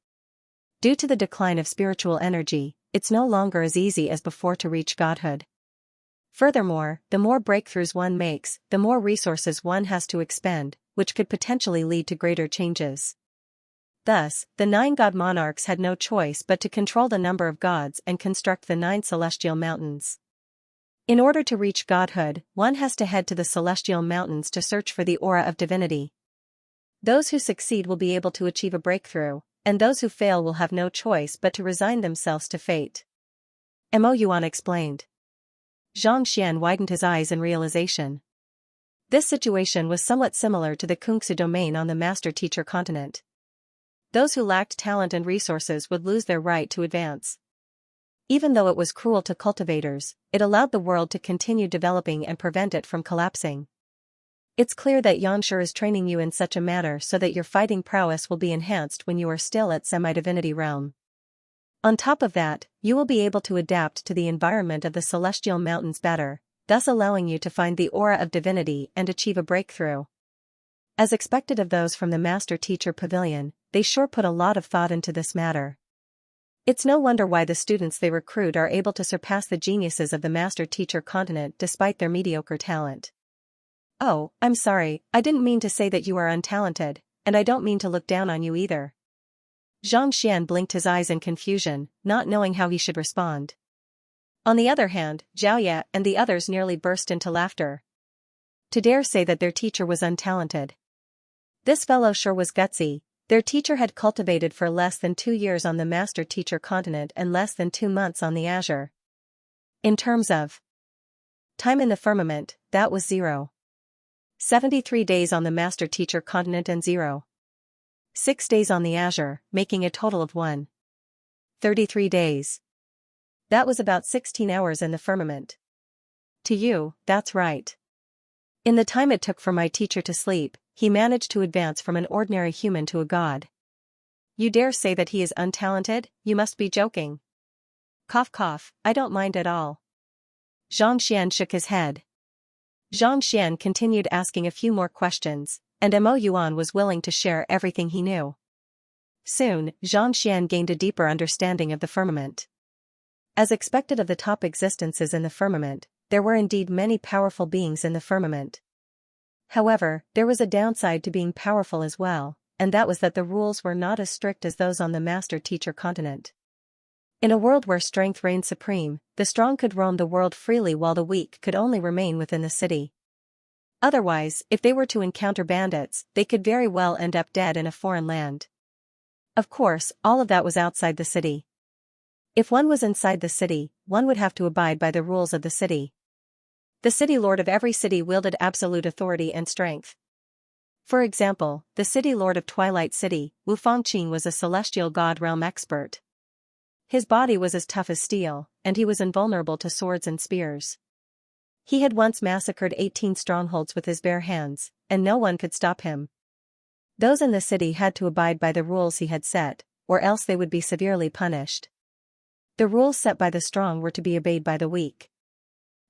Due to the decline of spiritual energy, it's no longer as easy as before to reach godhood. Furthermore, the more breakthroughs one makes, the more resources one has to expend, which could potentially lead to greater changes. Thus, the 9 god monarchs had no choice but to control the number of gods and construct the 9 celestial mountains. In order to reach godhood, one has to head to the celestial mountains to search for the aura of divinity. Those who succeed will be able to achieve a breakthrough, and those who fail will have no choice but to resign themselves to fate. Mo Yuan explained. Xianxia widened his eyes in realization. This situation was somewhat similar to the Kungsu domain on the Master-Teacher continent. Those who lacked talent and resources would lose their right to advance. Even though it was cruel to cultivators, it allowed the world to continue developing and prevent it from collapsing. It's clear that Yanshur is training you in such a manner so that your fighting prowess will be enhanced when you are still at semi-divinity realm. On top of that, you will be able to adapt to the environment of the celestial mountains better, thus allowing you to find the aura of divinity and achieve a breakthrough. As expected of those from the Master-Teacher Pavilion, they sure put a lot of thought into this matter. It's no wonder why the students they recruit are able to surpass the geniuses of the Master-Teacher continent despite their mediocre talent. Oh, I'm sorry, I didn't mean to say that you are untalented, and I don't mean to look down on you either. Xianxia blinked his eyes in confusion, not knowing how he should respond. On the other hand, Zhaoye and the others nearly burst into laughter. To dare say that their teacher was untalented. This fellow sure was gutsy. Their teacher had cultivated for less than 2 years on the Master-Teacher continent and less than 2 months on the Azure. In terms of time in the firmament, that was 0. 73 days on the Master-Teacher continent and 0. 6 days on the Azure, making a total of 33 days. That was about 16 hours in the firmament. To you, that's right. In the time it took for my teacher to sleep, he managed to advance from an ordinary human to a god. You dare say that he is untalented? You must be joking. Cough cough, I don't mind at all. Xianxia shook his head. Xianxia continued asking a few more questions, and Mo Yuan was willing to share everything he knew. Soon, Xianxia gained a deeper understanding of the firmament. As expected of the top existences in the firmament, there were indeed many powerful beings in the firmament. However, there was a downside to being powerful as well, and that was that the rules were not as strict as those on the Master-Teacher continent. In a world where strength reigned supreme, the strong could roam the world freely while the weak could only remain within the city. Otherwise, if they were to encounter bandits, they could very well end up dead in a foreign land. Of course, all of that was outside the city. If one was inside the city, one would have to abide by the rules of the city. The city lord of every city wielded absolute authority and strength. For example, the city lord of Twilight City, Wu Fangqing, was a celestial god realm expert. His body was as tough as steel, and he was invulnerable to swords and spears. He had once massacred 18 strongholds with his bare hands, and no one could stop him. Those in the city had to abide by the rules he had set, or else they would be severely punished. The rules set by the strong were to be obeyed by the weak.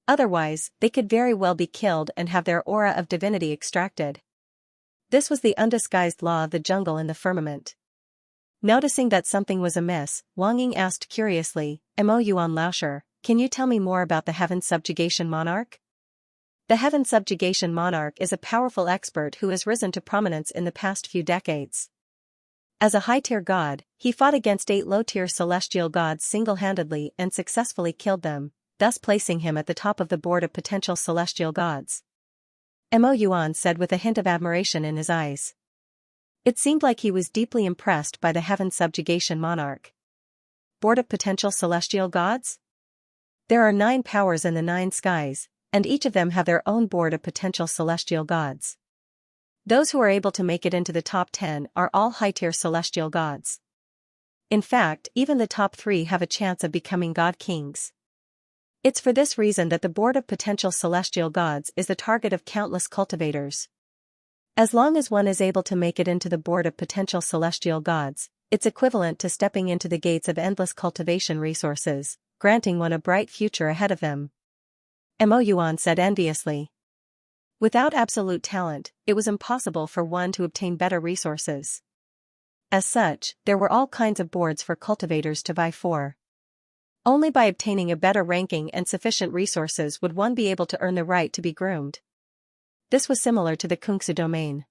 Otherwise, they could very well be killed and have their aura of divinity extracted. This was the undisguised law of the jungle in the firmament. Noticing that something was amiss, Wang Ying asked curiously, Mo Yuan Laosher, can you tell me more about the heaven subjugation monarch? The Heaven Subjugation Monarch is a powerful expert who has risen to prominence in the past few decades. As a high-tier god, he fought against 8 low-tier celestial gods single-handedly and successfully killed them, thus placing him at the top of the board of potential celestial gods. Mo Yuan said with a hint of admiration in his eyes. It seemed like he was deeply impressed by the Heaven Subjugation Monarch. Board of potential celestial gods? There are 9 powers in the 9 skies, and each of them have their own board of potential celestial gods. Those who are able to make it into the top 10 are all high-tier celestial gods. In fact, even the top 3 have a chance of becoming god kings. It's for this reason that the board of potential celestial gods is the target of countless cultivators. As long as one is able to make it into the board of potential celestial gods, it's equivalent to stepping into the gates of endless cultivation resources, granting one a bright future ahead of them. Mo Yuan said enviously. Without absolute talent, it was impossible for one to obtain better resources. As such, there were all kinds of boards for cultivators to vie for. Only by obtaining a better ranking and sufficient resources would one be able to earn the right to be groomed. This was similar to the Kungsu domain.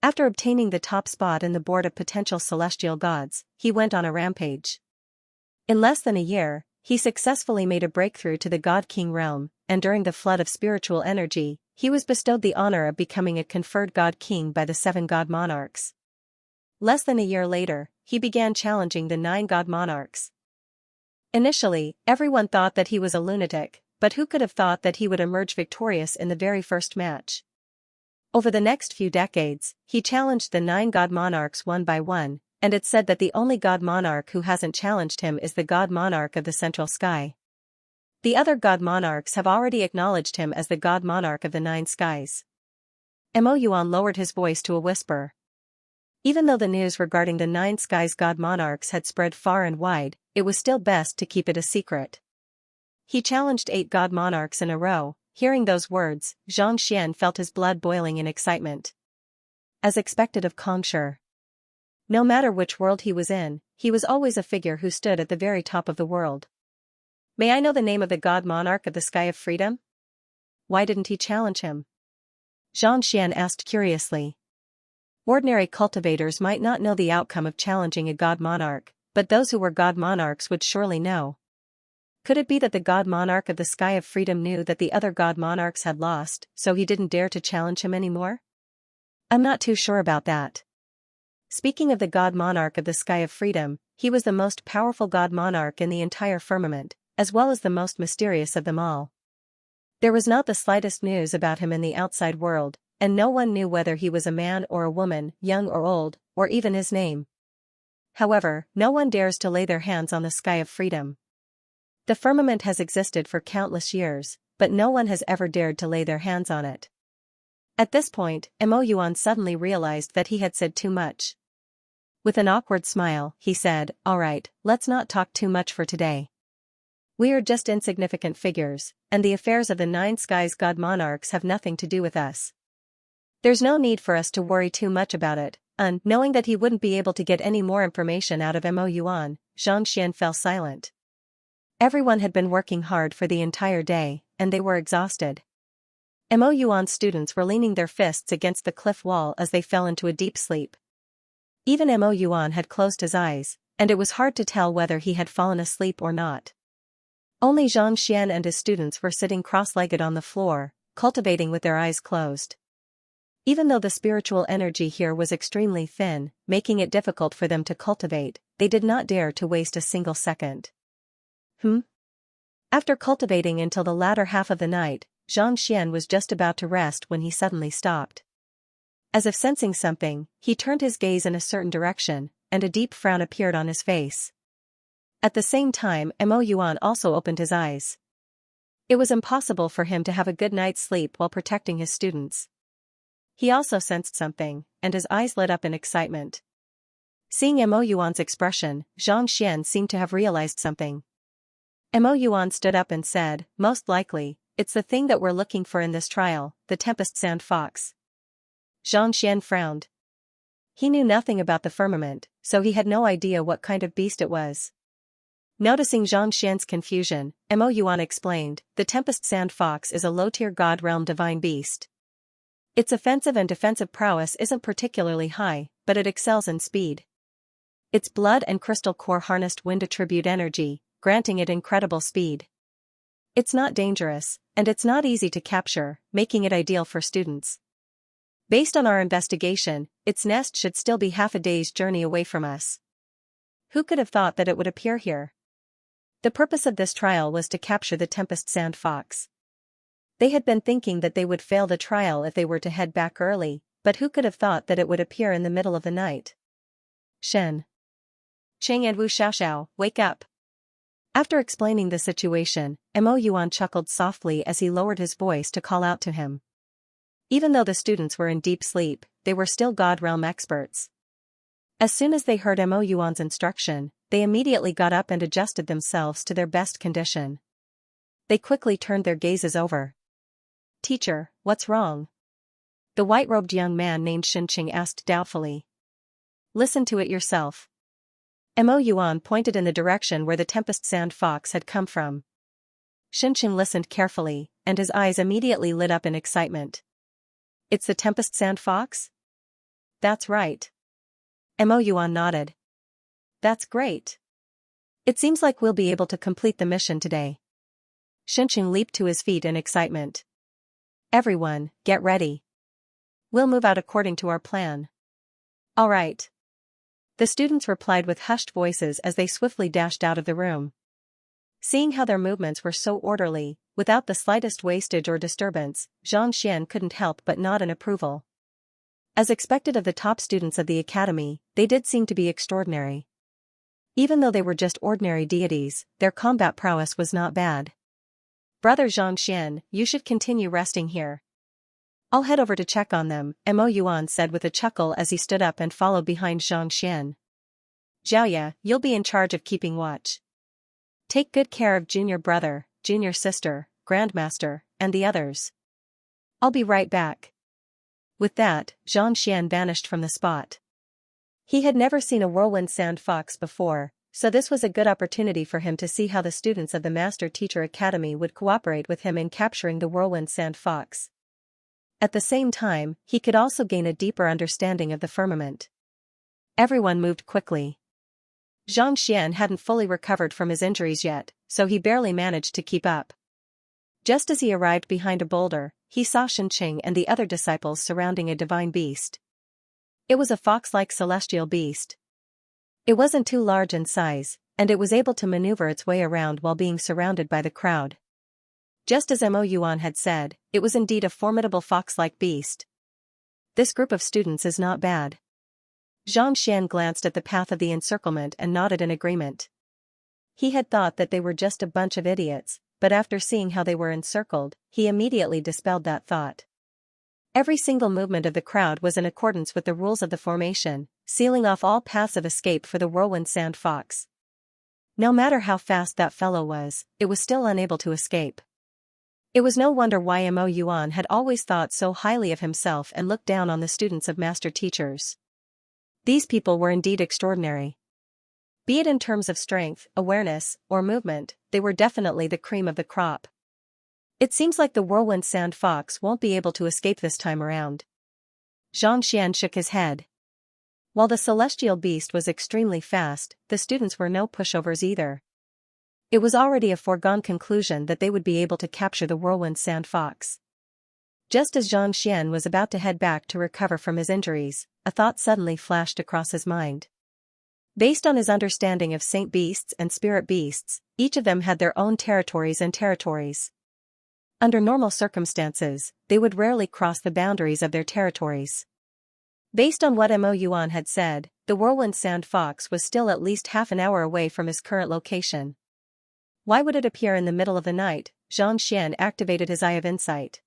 After obtaining the top spot in the board of potential celestial gods, he went on a rampage. In less than a year, he successfully made a breakthrough to the God King realm, and during the flood of spiritual energy, he was bestowed the honor of becoming a conferred God King by the 7 God Monarchs. Less than a year later, he began challenging the 9 God Monarchs. Initially, everyone thought that he was a lunatic, but who could have thought that he would emerge victorious in the very first match? Over the next few decades, he challenged the 9 God Monarchs one by one, and it's said that the only God Monarch who hasn't challenged him is the God Monarch of the Central Sky. The other God Monarchs have already acknowledged him as the God Monarch of the 9 skies. Mo Yuan lowered his voice to a whisper. Even though the news regarding the 9 skies God Monarchs had spread far and wide, it was still best to keep it a secret. He challenged 8 God Monarchs in a row. Hearing those words, Xianxia felt his blood boiling in excitement. As expected of Kongsher. No matter which world he was in, he was always a figure who stood at the very top of the world. May I know the name of the God Monarch of the Sky of Freedom? Why didn't he challenge him? Xianxia asked curiously. Ordinary cultivators might not know the outcome of challenging a God Monarch, but those who were God Monarchs would surely know. Could it be that the God Monarch of the Sky of Freedom knew that the other God Monarchs had lost, so he didn't dare to challenge him anymore? I'm not too sure about that. Speaking of the God Monarch of the Sky of Freedom, he was the most powerful God Monarch in the entire firmament, as well as the most mysterious of them all. There was not the slightest news about him in the outside world, and no one knew whether he was a man or a woman, young or old, or even his name. However, no one dares to lay their hands on the Sky of Freedom. The firmament has existed for countless years, but no one has ever dared to lay their hands on it. At this point, Mo Yuan suddenly realized that he had said too much. With an awkward smile, he said, "All right, let's not talk too much for today. We are just insignificant figures, and the affairs of the 9 skies God Monarchs have nothing to do with us. There's no need for us to worry too much about it." And, knowing that he wouldn't be able to get any more information out of Mo Yuan, Xianxia fell silent. Everyone had been working hard for the entire day, and they were exhausted. Mo Yuan's students were leaning their fists against the cliff wall as they fell into a deep sleep. Even Mo Yuan had closed his eyes, and it was hard to tell whether he had fallen asleep or not. Only Xianxia and his students were sitting cross-legged on the floor, cultivating with their eyes closed. Even though the spiritual energy here was extremely thin, making it difficult for them to cultivate, they did not dare to waste a single second. After cultivating until the latter half of the night, Xianxia was just about to rest when he suddenly stopped. As if sensing something, he turned his gaze in a certain direction, and a deep frown appeared on his face. At the same time, Mo Yuan also opened his eyes. It was impossible for him to have a good night's sleep while protecting his students. He also sensed something, and his eyes lit up in excitement. Seeing Mo Yuan's expression, Xianxia seemed to have realized something. Mo Yuan stood up and said, "Most likely, it's the thing that we're looking for in this trial, the Tempest Sand Fox." Xianxia frowned. He knew nothing about the firmament, so he had no idea what kind of beast it was. Noticing Xianxia's confusion, Mo Yuan explained, the Tempest Sand Fox is a low-tier god realm divine beast. Its offensive and defensive prowess isn't particularly high, but it excels in speed. Its blood and crystal core harnessed wind attribute energy, granting it incredible speed. It's not dangerous, and it's not easy to capture, making it ideal for students. Based on our investigation, its nest should still be half a day's journey away from us. Who could have thought that it would appear here? The purpose of this trial was to capture the Tempest Sand Fox. They had been thinking that they would fail the trial if they were to head back early, but who could have thought that it would appear in the middle of the night? Shen. Ching and Wu Xiaoxiao, wake up. After explaining the situation, Mo Yuan chuckled softly as he lowered his voice to call out to him. Even though the students were in deep sleep, they were still God realm experts. As soon as they heard Mo Yuan's instruction, they immediately got up and adjusted themselves to their best condition. They quickly turned their gazes over. Teacher, what's wrong? The white-robed young man named Xianxia asked doubtfully. Listen to it yourself. Mo Yuan pointed in the direction where the Tempest Sand Fox had come from. Xianxia listened carefully, and his eyes immediately lit up in excitement. It's the Tempest Sand Fox? That's right. Mo Yuan nodded. That's great. It seems like we'll be able to complete the mission today. Xianxia leaped to his feet in excitement. Everyone, get ready. We'll move out according to our plan. All right. The students replied with hushed voices as they swiftly dashed out of the room. Seeing how their movements were so orderly, without the slightest wastage or disturbance, Xianxia couldn't help but nod in approval. As expected of the top students of the academy, they did seem to be extraordinary. Even though they were just ordinary deities, their combat prowess was not bad. Brother Xianxia, you should continue resting here. I'll head over to check on them, Mo Yuan said with a chuckle as he stood up and followed behind Xianxia. Xiaoya, you'll be in charge of keeping watch. Take good care of junior brother, junior sister, grandmaster, and the others. I'll be right back. With that, Xianxia vanished from the spot. He had never seen a whirlwind sand fox before, so this was a good opportunity for him to see how the students of the Master Teacher Academy would cooperate with him in capturing the whirlwind sand fox. At the same time, he could also gain a deeper understanding of the firmament. Everyone moved quickly. Xianxia hadn't fully recovered from his injuries yet, so he barely managed to keep up. Just as he arrived behind a boulder, he saw Xianxia and the other disciples surrounding a divine beast. It was a fox-like celestial beast. It wasn't too large in size, and it was able to maneuver its way around while being surrounded by the crowd. Just as Mo Yuan had said, it was indeed a formidable fox-like beast. This group of students is not bad. Xianxia glanced at the path of the encirclement and nodded in agreement. He had thought that they were just a bunch of idiots, but after seeing how they were encircled, he immediately dispelled that thought. Every single movement of the crowd was in accordance with the rules of the formation, sealing off all paths of escape for the whirlwind sand fox. No matter how fast that fellow was, it was still unable to escape. It was no wonder why Mo Yuan had always thought so highly of himself and looked down on the students of master teachers. These people were indeed extraordinary. Be it in terms of strength, awareness, or movement, they were definitely the cream of the crop. It seems like the whirlwind sand fox won't be able to escape this time around. Xianxia shook his head. While the celestial beast was extremely fast, the students were no pushovers either. It was already a foregone conclusion that they would be able to capture the whirlwind sand fox. Just as Xianxia was about to head back to recover from his injuries, a thought suddenly flashed across his mind. Based on his understanding of saint beasts and spirit beasts, each of them had their own territories and territories. Under normal circumstances, they would rarely cross the boundaries of their territories. Based on what Mo Yuan had said, the whirlwind sand fox was still at least half an hour away from his current location. Why would it appear in the middle of the night? Xianxia activated his eye of insight.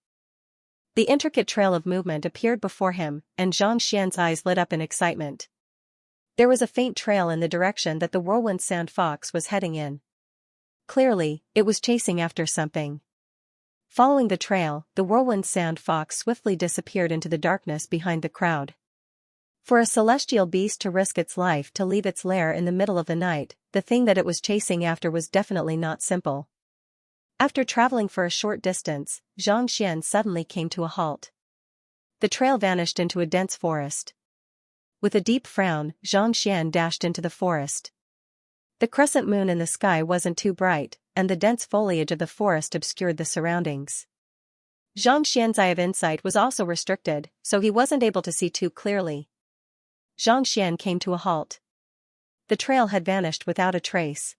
The intricate trail of movement appeared before him, and Xianxia's eyes lit up in excitement. There was a faint trail in the direction that the whirlwind sand fox was heading in. Clearly, it was chasing after something. Following the trail, the whirlwind sand fox swiftly disappeared into the darkness behind the crowd. For a celestial beast to risk its life to leave its lair in the middle of the night, the thing that it was chasing after was definitely not simple. After traveling for a short distance, Xianxia suddenly came to a halt. The trail vanished into a dense forest. With a deep frown, Xianxia dashed into the forest. The crescent moon in the sky wasn't too bright, and the dense foliage of the forest obscured the surroundings. Xianxia's eye of insight was also restricted, so he wasn't able to see too clearly. Xianxia came to a halt. The trail had vanished without a trace.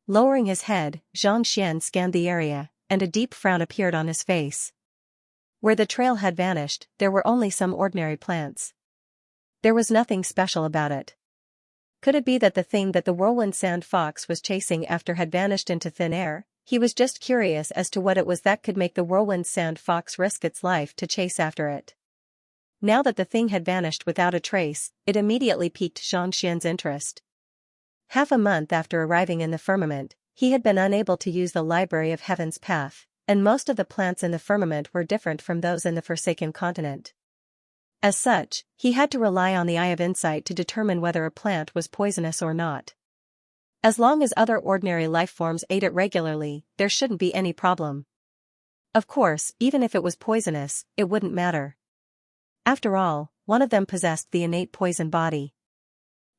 Lowering his head, Xianxia scanned the area, and a deep frown appeared on his face. Where the trail had vanished, there were only some ordinary plants. There was nothing special about it. Could it be that the thing that the whirlwind sand fox was chasing after had vanished into thin air? He was just curious as to what it was that could make the whirlwind sand fox risk its life to chase after it. Now that the thing had vanished without a trace, it immediately piqued Xianxia's interest. Half a month after arriving in the firmament, he had been unable to use the Library of Heaven's Path, and most of the plants in the firmament were different from those in the Forsaken Continent. As such, he had to rely on the eye of insight to determine whether a plant was poisonous or not. As long as other ordinary life forms ate it regularly, there shouldn't be any problem. Of course, even if it was poisonous, it wouldn't matter. After all, one of them possessed the innate poison body.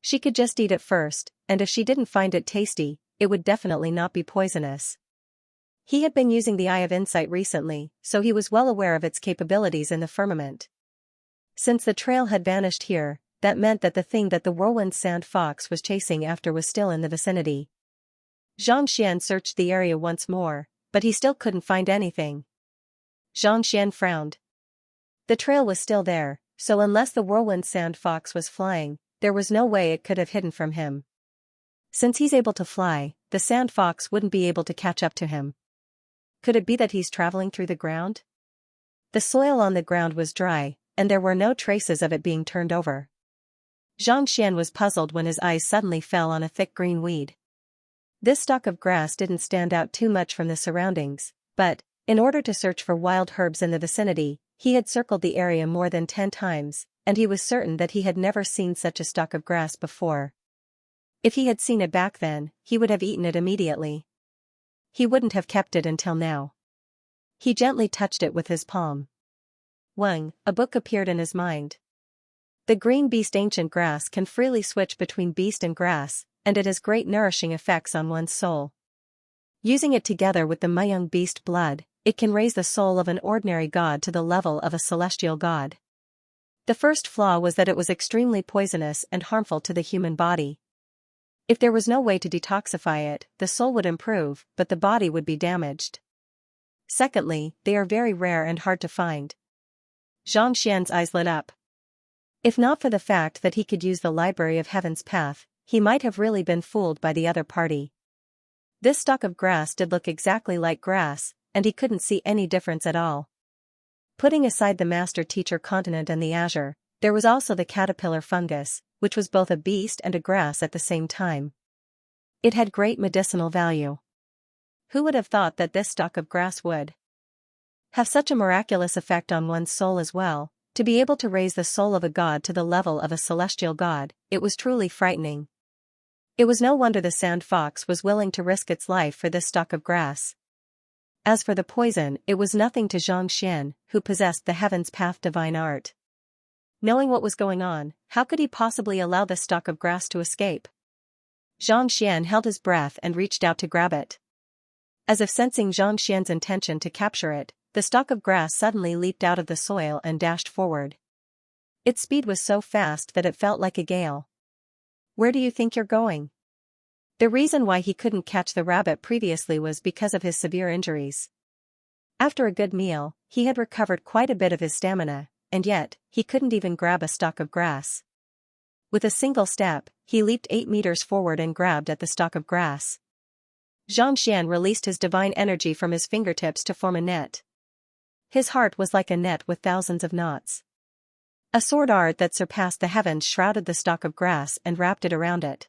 She could just eat it first, and if she didn't find it tasty, it would definitely not be poisonous. He had been using the eye of insight recently, so he was well aware of its capabilities in the firmament. Since the trail had vanished here, that meant that the thing that the whirlwind sand fox was chasing after was still in the vicinity. Xianxia searched the area once more, but he still couldn't find anything. Xianxia frowned. The trail was still there, so unless the whirlwind sand fox was flying, there was no way it could have hidden from him. Since he's able to fly, the sand fox wouldn't be able to catch up to him. Could it be that he's traveling through the ground? The soil on the ground was dry, and there were no traces of it being turned over. Xianxia was puzzled when his eyes suddenly fell on a thick green weed. This stalk of grass didn't stand out too much from the surroundings, but, in order to search for wild herbs in the vicinity, he had circled the area more than 10 times, and he was certain that he had never seen such a stalk of grass before. If he had seen it back then, he would have eaten it immediately. He wouldn't have kept it until now. He gently touched it with his palm. Wang, a book appeared in his mind. The green beast ancient grass can freely switch between beast and grass, and it has great nourishing effects on one's soul. Using it together with the Muyang beast blood, it can raise the soul of an ordinary god to the level of a celestial god. The first flaw was that it was extremely poisonous and harmful to the human body. If there was no way to detoxify it, the soul would improve, but the body would be damaged. Secondly, they are very rare and hard to find. Xianxia's eyes lit up. If not for the fact that he could use the Library of Heaven's Path, he might have really been fooled by the other party. This stalk of grass did look exactly like grass, and he couldn't see any difference at all. Putting aside the master-teacher continent and the azure, there was also the caterpillar fungus, which was both a beast and a grass at the same time. It had great medicinal value. Who would have thought that this stalk of grass would have such a miraculous effect on one's soul as well? To be able to raise the soul of a god to the level of a celestial god, it was truly frightening. It was no wonder the sand fox was willing to risk its life for this stalk of grass. As for the poison, it was nothing to Xianxia, who possessed the Heaven's Path divine art. Knowing what was going on, how could he possibly allow this stalk of grass to escape? Xianxia held his breath and reached out to grab it. As if sensing Xianxia's intention to capture it, the stalk of grass suddenly leaped out of the soil and dashed forward. Its speed was so fast that it felt like a gale. Where do you think you're going? The reason why he couldn't catch the rabbit previously was because of his severe injuries. After a good meal, he had recovered quite a bit of his stamina, and yet, he couldn't even grab a stalk of grass. With a single step, he leaped 8 meters forward and grabbed at the stalk of grass. Xianxia released his divine energy from his fingertips to form a net. His heart was like a net with thousands of knots. A sword art that surpassed the heavens shrouded the stalk of grass and wrapped it around it.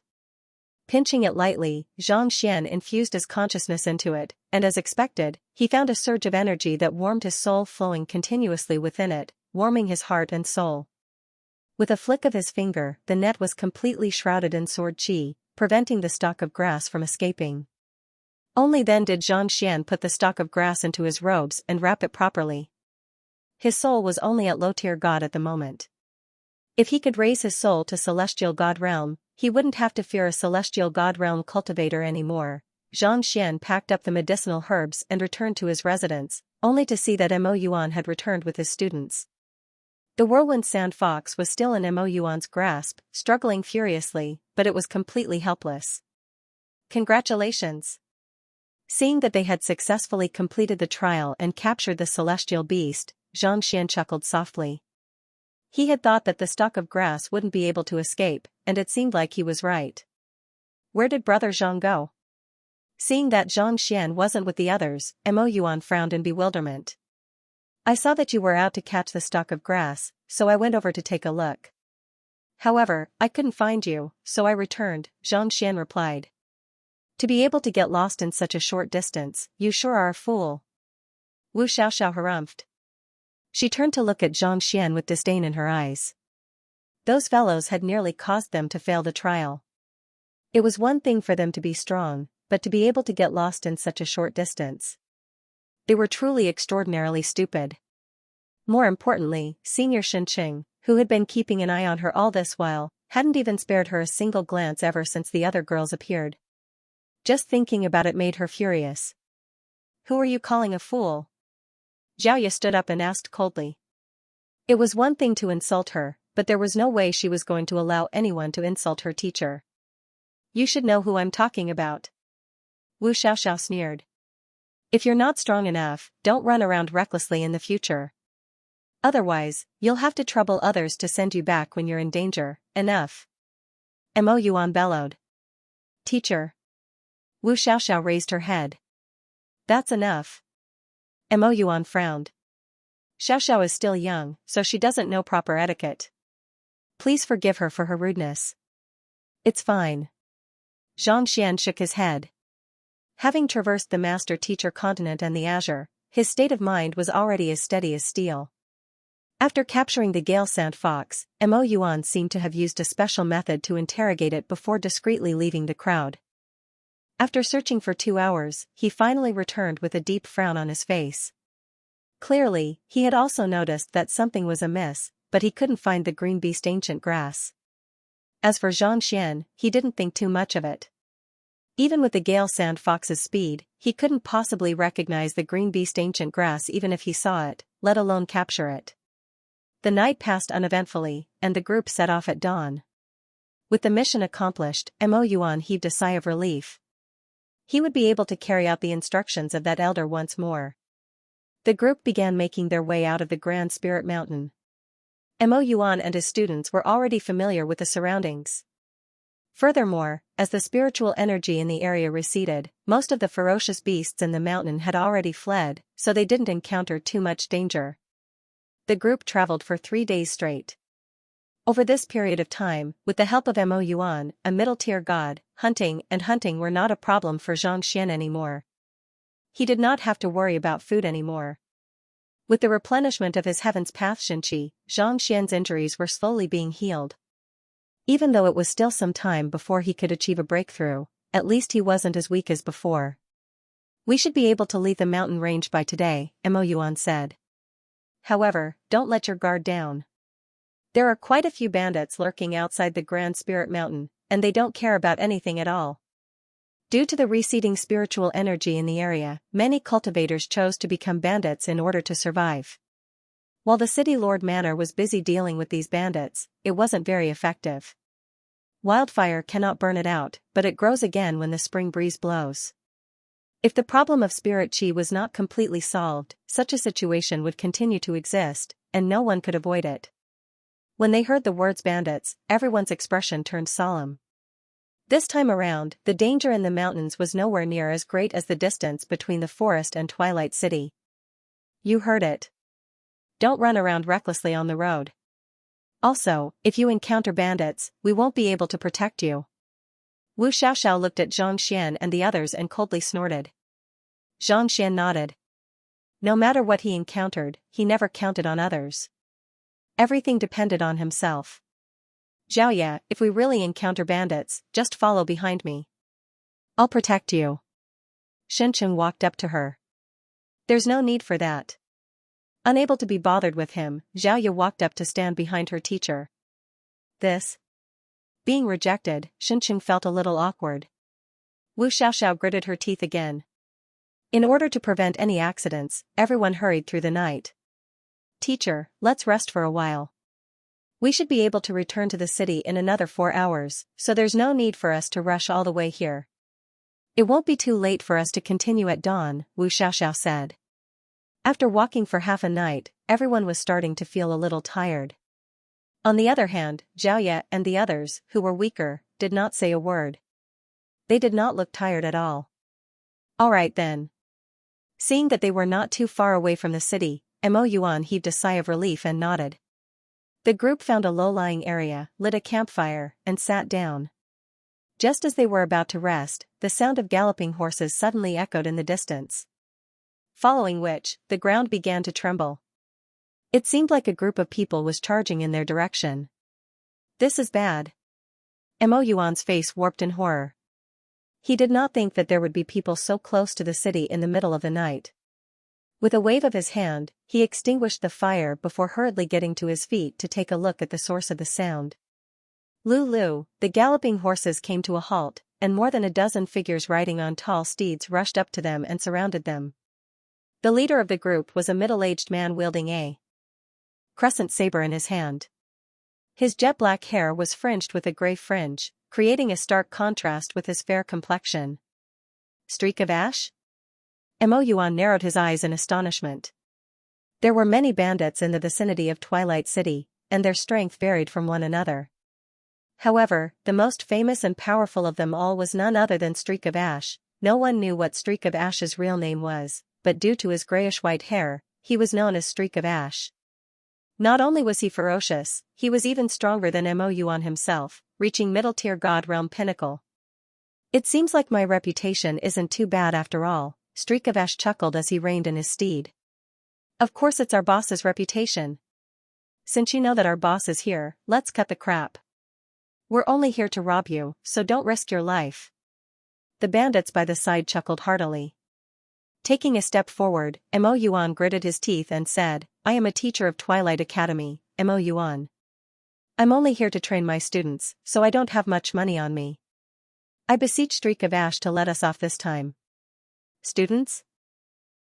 Pinching it lightly, Xianxia infused his consciousness into it, and as expected, he found a surge of energy that warmed his soul flowing continuously within it, warming his heart and soul. With a flick of his finger, the net was completely shrouded in sword qi, preventing the stalk of grass from escaping. Only then did Xianxia put the stalk of grass into his robes and wrap it properly. His soul was only at low-tier god at the moment. If he could raise his soul to celestial god realm, he wouldn't have to fear a celestial god realm cultivator anymore. Xianxia packed up the medicinal herbs and returned to his residence, only to see that Mo Yuan had returned with his students. The whirlwind sand fox was still in Mo Yuan's grasp, struggling furiously, but it was completely helpless. Congratulations! Seeing that they had successfully completed the trial and captured the celestial beast, Xianxia chuckled softly. He had thought that the stalk of grass wouldn't be able to escape, and it seemed like he was right. Where did Brother Zhang go? Seeing that Xianxia wasn't with the others, Mo Yuan frowned in bewilderment. I saw that you were out to catch the stalk of grass, so I went over to take a look. However, I couldn't find you, so I returned, Xianxia replied. To be able to get lost in such a short distance, you sure are a fool. Wu Xiaoxiao harumphed. She turned to look at Xianxia with disdain in her eyes. Those fellows had nearly caused them to fail the trial. It was one thing for them to be strong, but to be able to get lost in such a short distance. They were truly extraordinarily stupid. More importantly, Senior Shinqing, who had been keeping an eye on her all this while, hadn't even spared her a single glance ever since the other girls appeared. Just thinking about it made her furious. Who are you calling a fool? Xiaoya stood up and asked coldly. It was one thing to insult her, but there was no way she was going to allow anyone to insult her teacher. You should know who I'm talking about. Wu Xiaoxiao sneered. If you're not strong enough, don't run around recklessly in the future. Otherwise, you'll have to trouble others to send you back when you're in danger. Enough. Mo Yuan bellowed. Teacher. Wu Xiaoxiao raised her head. That's enough. Mo Yuan frowned. Xiaoxiao is still young, so she doesn't know proper etiquette. Please forgive her for her rudeness. It's fine. Xianxia shook his head. Having traversed the master-teacher continent and the azure, his state of mind was already as steady as steel. After capturing the Gale Sand Fox, Mo Yuan seemed to have used a special method to interrogate it before discreetly leaving the crowd. After searching for 2 hours, he finally returned with a deep frown on his face. Clearly, he had also noticed that something was amiss, but he couldn't find the green beast ancient grass. As for Xianxia, he didn't think too much of it. Even with the Gale Sand Fox's speed, he couldn't possibly recognize the green beast ancient grass even if he saw it, let alone capture it. The night passed uneventfully, and the group set off at dawn. With the mission accomplished, Mo Yuan heaved a sigh of relief. He would be able to carry out the instructions of that elder once more. The group began making their way out of the Grand Spirit Mountain. Mo Yuan and his students were already familiar with the surroundings. Furthermore, as the spiritual energy in the area receded, most of the ferocious beasts in the mountain had already fled, so they didn't encounter too much danger. The group traveled for 3 days straight. Over this period of time, with the help of Mo Yuan, a middle-tier god, hunting were not a problem for Xianxia anymore. He did not have to worry about food anymore. With the replenishment of his Heaven's Path Xinqi, Xianxia's injuries were slowly being healed. Even though it was still some time before he could achieve a breakthrough, at least he wasn't as weak as before. We should be able to leave the mountain range by today, Mo Yuan said. However, don't let your guard down. There are quite a few bandits lurking outside the Grand Spirit Mountain, and they don't care about anything at all. Due to the receding spiritual energy in the area, many cultivators chose to become bandits in order to survive. While the City Lord Manor was busy dealing with these bandits, it wasn't very effective. Wildfire cannot burn it out, but it grows again when the spring breeze blows. If the problem of spirit chi was not completely solved, such a situation would continue to exist, and no one could avoid it. When they heard the words bandits, everyone's expression turned solemn. This time around, the danger in the mountains was nowhere near as great as the distance between the forest and Twilight City. You heard it. Don't run around recklessly on the road. Also, if you encounter bandits, we won't be able to protect you. Wu Xiaoxiao looked at Xianxia and the others and coldly snorted. Xianxia nodded. No matter what he encountered, he never counted on others. Everything depended on himself. Xiaoya, if we really encounter bandits, just follow behind me. I'll protect you. Xianxia walked up to her. There's no need for that. Unable to be bothered with him, Xiaoya walked up to stand behind her teacher. This. Being rejected, Xianxia felt a little awkward. Wu Xiaoxiao gritted her teeth again. In order to prevent any accidents, everyone hurried through the night. Teacher, let's rest for a while. We should be able to return to the city in another 4 hours, so there's no need for us to rush all the way here. It won't be too late for us to continue at dawn, Wu Xiaoxiao said. After walking for half a night, everyone was starting to feel a little tired. On the other hand, Xiaoya and the others, who were weaker, did not say a word. They did not look tired at all. All right then. Seeing that they were not too far away from the city, Mo Yuan heaved a sigh of relief and nodded. The group found a low-lying area, lit a campfire, and sat down. Just as they were about to rest, the sound of galloping horses suddenly echoed in the distance. Following which, the ground began to tremble. It seemed like a group of people was charging in their direction. This is bad. Mo Yuan's face warped in horror. He did not think that there would be people so close to the city in the middle of the night. With a wave of his hand, he extinguished the fire before hurriedly getting to his feet to take a look at the source of the sound. Lulu, the galloping horses came to a halt, and more than a dozen figures riding on tall steeds rushed up to them and surrounded them. The leader of the group was a middle-aged man wielding a crescent saber in his hand. His jet-black hair was fringed with a gray fringe, creating a stark contrast with his fair complexion. Streak of ash? Mo Yuan narrowed his eyes in astonishment. There were many bandits in the vicinity of Twilight City, and their strength varied from one another. However, the most famous and powerful of them all was none other than Streak of Ash. No one knew what Streak of Ash's real name was, but due to his grayish-white hair, he was known as Streak of Ash. Not only was he ferocious, he was even stronger than Mo Yuan himself, reaching middle-tier God Realm pinnacle. It seems like my reputation isn't too bad after all, Streak of Ash chuckled as he reined in his steed. Of course it's our boss's reputation. Since you know that our boss is here, let's cut the crap. We're only here to rob you, so don't risk your life. The bandits by the side chuckled heartily. Taking a step forward, Mo Yuan gritted his teeth and said, I am a teacher of Twilight Academy, Mo Yuan. I'm only here to train my students, so I don't have much money on me. I beseech Streak of Ash to let us off this time. Students?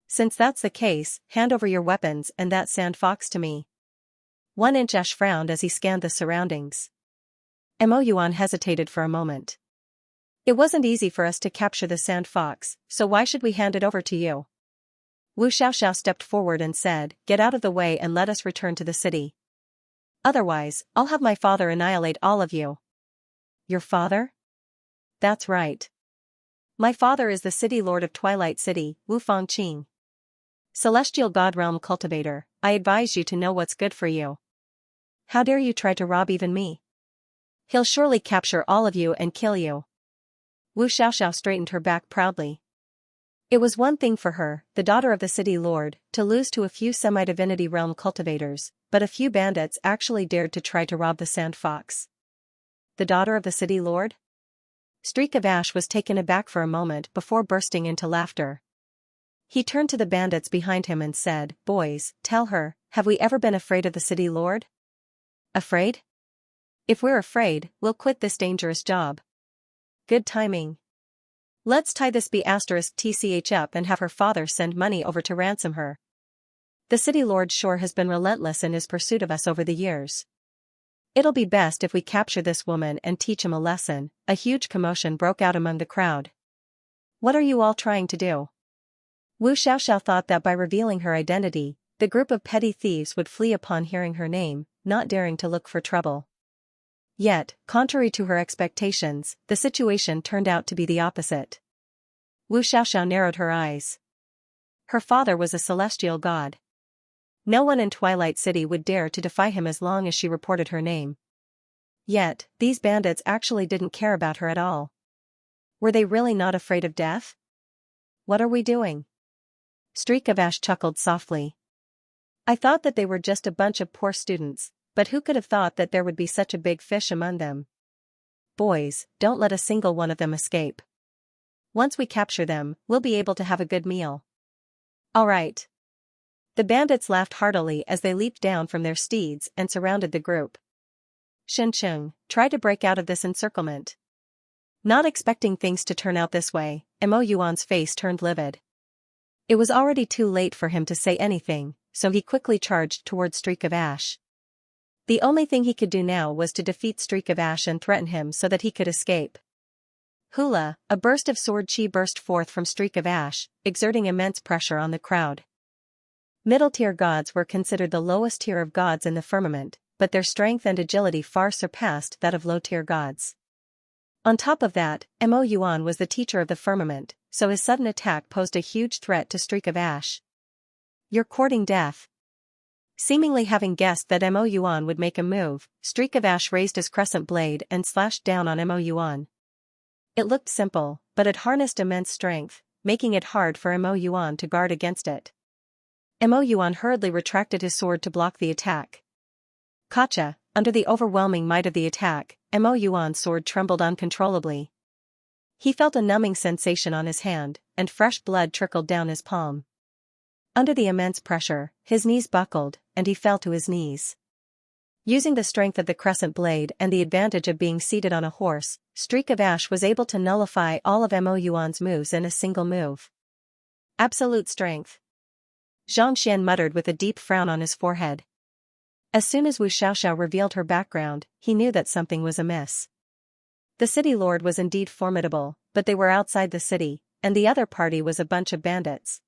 Since that's the case, hand over your weapons and that sand fox to me. 1-inch Ash frowned as he scanned the surroundings. Mo Yuan hesitated for a moment. It wasn't easy for us to capture the sand fox, so why should we hand it over to you? Wu Xiaoxiao stepped forward and said, Get out of the way and let us return to the city. Otherwise, I'll have my father annihilate all of you. Your father? That's right. My father is the city lord of Twilight City, Wu Fangqing. Celestial God Realm Cultivator, I advise you to know what's good for you. How dare you try to rob even me? He'll surely capture all of you and kill you. Wu Xiaoxiao straightened her back proudly. It was one thing for her, the daughter of the city lord, to lose to a few semi-divinity realm cultivators, but a few bandits actually dared to try to rob the sand fox. The daughter of the city lord? Streak of Ash was taken aback for a moment before bursting into laughter. He turned to the bandits behind him and said, Boys, tell her, have we ever been afraid of the city lord? Afraid? If we're afraid, we'll quit this dangerous job. Good timing. Let's tie this B*TCH up and have her father send money over to ransom her. The city lord sure has been relentless in his pursuit of us over the years. It'll be best if we capture this woman and teach him a lesson. A huge commotion broke out among the crowd. What are you all trying to do? Wu Xiaoxiao thought that by revealing her identity, the group of petty thieves would flee upon hearing her name, not daring to look for trouble. Yet, contrary to her expectations, the situation turned out to be the opposite. Wu Xiaoxiao narrowed her eyes. Her father was a celestial god. No one in Twilight City would dare to defy him as long as she reported her name. Yet, these bandits actually didn't care about her at all. Were they really not afraid of death? What are we doing? Streak of Ash chuckled softly. I thought that they were just a bunch of poor students, But who could have thought that there would be such a big fish among them? Boys, don't let a single one of them escape. Once we capture them, we'll be able to have a good meal. All right. The bandits laughed heartily as they leaped down from their steeds and surrounded the group. Xianxia, try to break out of this encirclement. Not expecting things to turn out this way, Mo Yuan's face turned livid. It was already too late for him to say anything, so he quickly charged toward Streak of Ash. The only thing he could do now was to defeat Streak of Ash and threaten him so that he could escape. Hula, a burst of sword chi burst forth from Streak of Ash, exerting immense pressure on the crowd. Middle-tier gods were considered the lowest tier of gods in the firmament, but their strength and agility far surpassed that of low-tier gods. On top of that, Mo Yuan was the teacher of the firmament, so his sudden attack posed a huge threat to Streak of Ash. You're courting death. Seemingly having guessed that Mo Yuan would make a move, Streak of Ash raised his crescent blade and slashed down on Mo Yuan. It looked simple, but it harnessed immense strength, making it hard for Mo Yuan to guard against it. Mo Yuan hurriedly retracted his sword to block the attack. Gotcha! Under the overwhelming might of the attack, Mo Yuan's sword trembled uncontrollably. He felt a numbing sensation on his hand, and fresh blood trickled down his palm. Under the immense pressure, his knees buckled, and he fell to his knees. Using the strength of the crescent blade and the advantage of being seated on a horse, Streak of Ash was able to nullify all of Mo Yuan's moves in a single move. Absolute strength. Xianxia muttered with a deep frown on his forehead. As soon as Wu Xiaoxiao revealed her background, he knew that something was amiss. The city lord was indeed formidable, but they were outside the city, and the other party was a bunch of bandits.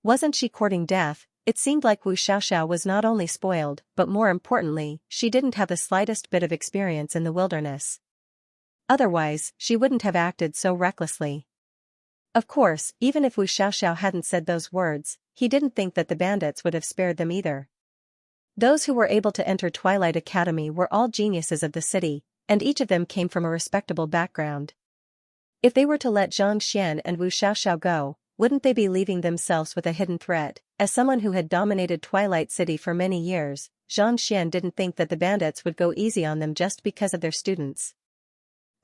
Wasn't she courting death? It seemed like Wu Xiaoxiao was not only spoiled, but more importantly, she didn't have the slightest bit of experience in the wilderness. Otherwise, she wouldn't have acted so recklessly. Of course, even if Wu Xiaoxiao hadn't said those words, he didn't think that the bandits would have spared them either. Those who were able to enter Twilight Academy were all geniuses of the city, and each of them came from a respectable background. If they were to let Xianxia and Wu Xiaoxiao go, wouldn't they be leaving themselves with a hidden threat? As someone who had dominated Twilight City for many years, Xianxia didn't think that the bandits would go easy on them just because of their students.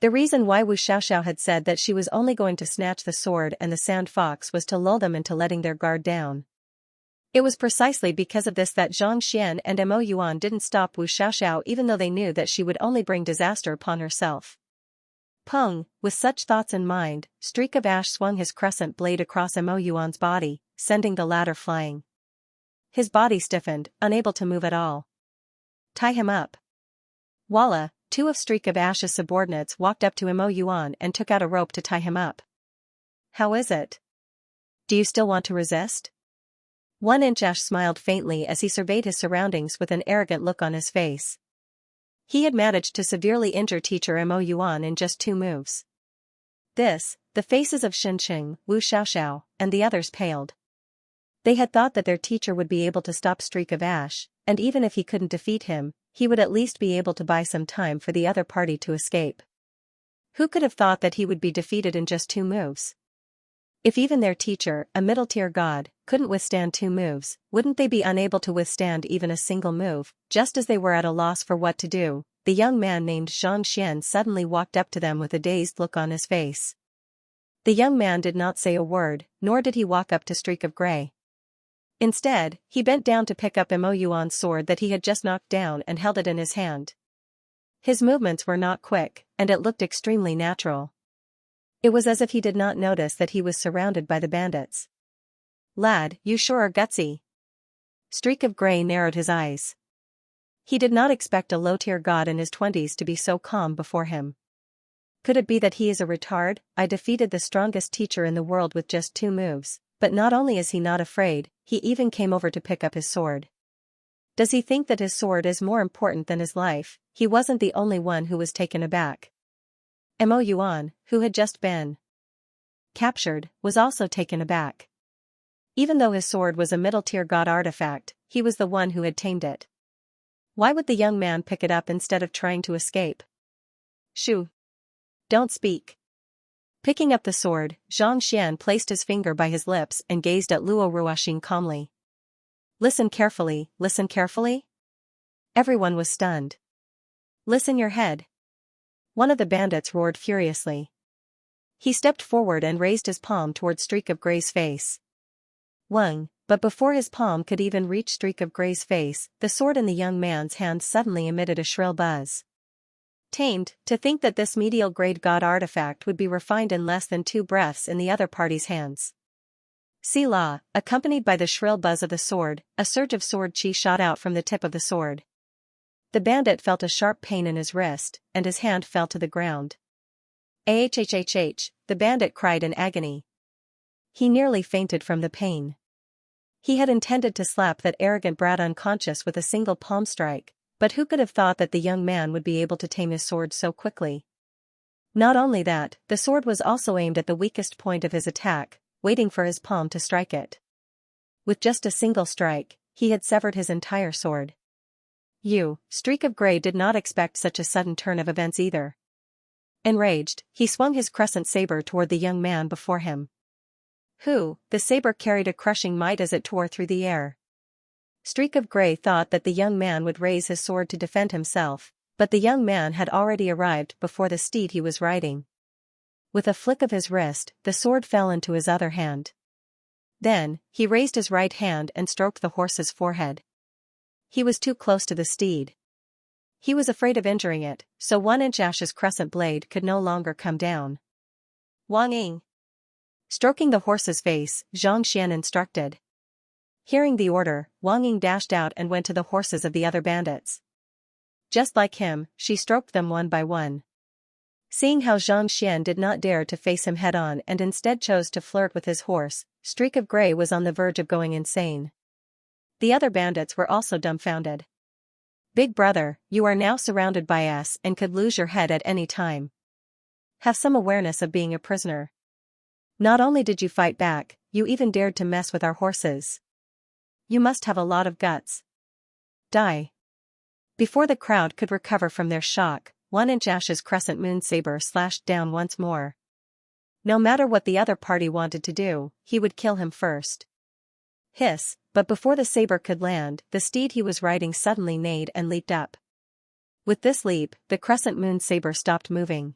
The reason why Wu Xiaoxiao had said that she was only going to snatch the sword and the sand fox was to lull them into letting their guard down. It was precisely because of this that Xianxia and Mo Yuan didn't stop Wu Xiaoxiao even though they knew that she would only bring disaster upon herself. Pung, with such thoughts in mind, Streak of Ash swung his crescent blade across Mo Yuan's body, sending the latter flying. His body stiffened, unable to move at all. Tie him up. Voila, two of Streak of Ash's subordinates walked up to Mo Yuan and took out a rope to tie him up. How is it? Do you still want to resist? 1-inch Ash smiled faintly as he surveyed his surroundings with an arrogant look on his face. He had managed to severely injure teacher Mo Yuan in just 2 moves. The faces of Xianxia, Wu Xiaoxiao, and the others paled. They had thought that their teacher would be able to stop Streak of Ash, and even if he couldn't defeat him, he would at least be able to buy some time for the other party to escape. Who could have thought that he would be defeated in just 2 moves? If even their teacher, a middle-tier god, couldn't withstand 2 moves, wouldn't they be unable to withstand even a single move? Just as they were at a loss for what to do, the young man named Xianxia suddenly walked up to them with a dazed look on his face. The young man did not say a word, nor did he walk up to Streak of Grey. Instead, he bent down to pick up Mo Yuan's sword that he had just knocked down and held it in his hand. His movements were not quick, and it looked extremely natural. It was as if he did not notice that he was surrounded by the bandits. Lad, you sure are gutsy. Streak of Grey narrowed his eyes. He did not expect a low-tier god in his 20s to be so calm before him. Could it be that he is a retard? I defeated the strongest teacher in the world with just 2 moves, but not only is he not afraid, he even came over to pick up his sword. Does he think that his sword is more important than his life? He wasn't the only one who was taken aback. Mo Yuan, who had just been captured, was also taken aback. Even though his sword was a middle-tier god artifact, he was the one who had tamed it. Why would the young man pick it up instead of trying to escape? Shoo! Don't speak. Picking up the sword, Xianxia placed his finger by his lips and gazed at Luo Ruoxin calmly. Listen carefully, listen carefully. Everyone was stunned. Listen your head. One of the bandits roared furiously. He stepped forward and raised his palm toward Streak of Gray's face. Wang, but before his palm could even reach Streak of Gray's face, the sword in the young man's hand suddenly emitted a shrill buzz. Tamed, to think that this medial-grade god artifact would be refined in less than 2 breaths in the other party's hands. Selah, accompanied by the shrill buzz of the sword, a surge of sword chi shot out from the tip of the sword. The bandit felt a sharp pain in his wrist, and his hand fell to the ground. Ahhhhh, the bandit cried in agony. He nearly fainted from the pain. He had intended to slap that arrogant brat unconscious with a single palm strike, but who could have thought that the young man would be able to tame his sword so quickly? Not only that, the sword was also aimed at the weakest point of his attack, waiting for his palm to strike it. With just a single strike, he had severed his entire sword. Streak of Gray did not expect such a sudden turn of events either. Enraged, he swung his crescent saber toward the young man before him. The saber carried a crushing might as it tore through the air. Streak of Gray thought that the young man would raise his sword to defend himself, but the young man had already arrived before the steed he was riding. With a flick of his wrist, the sword fell into his other hand. Then, he raised his right hand and stroked the horse's forehead. He was too close to the steed. He was afraid of injuring it, so 1-inch Ash's crescent blade could no longer come down. Wang Ying. Stroking the horse's face, Xianxia instructed. Hearing the order, Wang Ying dashed out and went to the horses of the other bandits. Just like him, she stroked them one by one. Seeing how Xianxia did not dare to face him head-on and instead chose to flirt with his horse, Streak of Gray was on the verge of going insane. The other bandits were also dumbfounded. Big brother, you are now surrounded by us and could lose your head at any time. Have some awareness of being a prisoner. Not only did you fight back, you even dared to mess with our horses. You must have a lot of guts. Die. Before the crowd could recover from their shock, 1-inch Ash's crescent moon saber slashed down once more. No matter what the other party wanted to do, he would kill him first. Hiss, but before the saber could land, the steed he was riding suddenly neighed and leaped up. With this leap, the crescent moon saber stopped moving.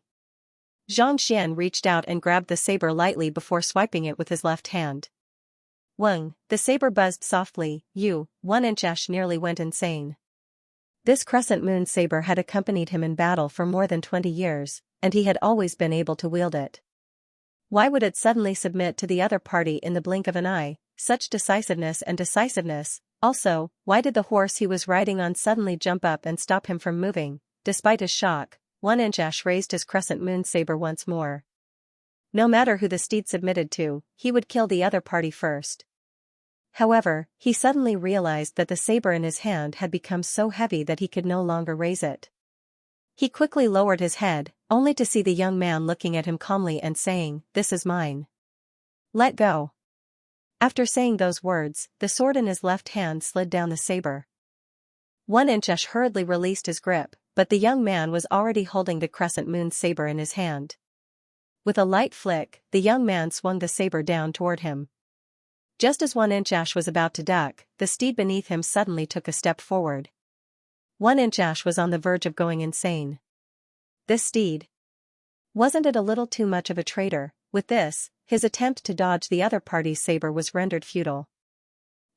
Xianxia reached out and grabbed the saber lightly before swiping it with his left hand. Wang, the saber buzzed softly. 1-inch Ash nearly went insane. This crescent moon saber had accompanied him in battle for more than 20 years, and he had always been able to wield it. Why would it suddenly submit to the other party in the blink of an eye? Such decisiveness. Also, why did the horse he was riding on suddenly jump up and stop him from moving? Despite his shock, 1-inch Ash raised his crescent moon saber once more. No matter who the steed submitted to, he would kill the other party first. However, he suddenly realized that the saber in his hand had become so heavy that he could no longer raise it. He quickly lowered his head, only to see the young man looking at him calmly and saying, "This is mine. Let go." After saying those words, the sword in his left hand slid down the saber. 1-inch Ash hurriedly released his grip, but the young man was already holding the crescent moon saber in his hand. With a light flick, the young man swung the saber down toward him. Just as 1-inch Ash was about to duck, the steed beneath him suddenly took a step forward. 1-inch Ash was on the verge of going insane. This steed. Wasn't it a little too much of a traitor? With this, his attempt to dodge the other party's saber was rendered futile.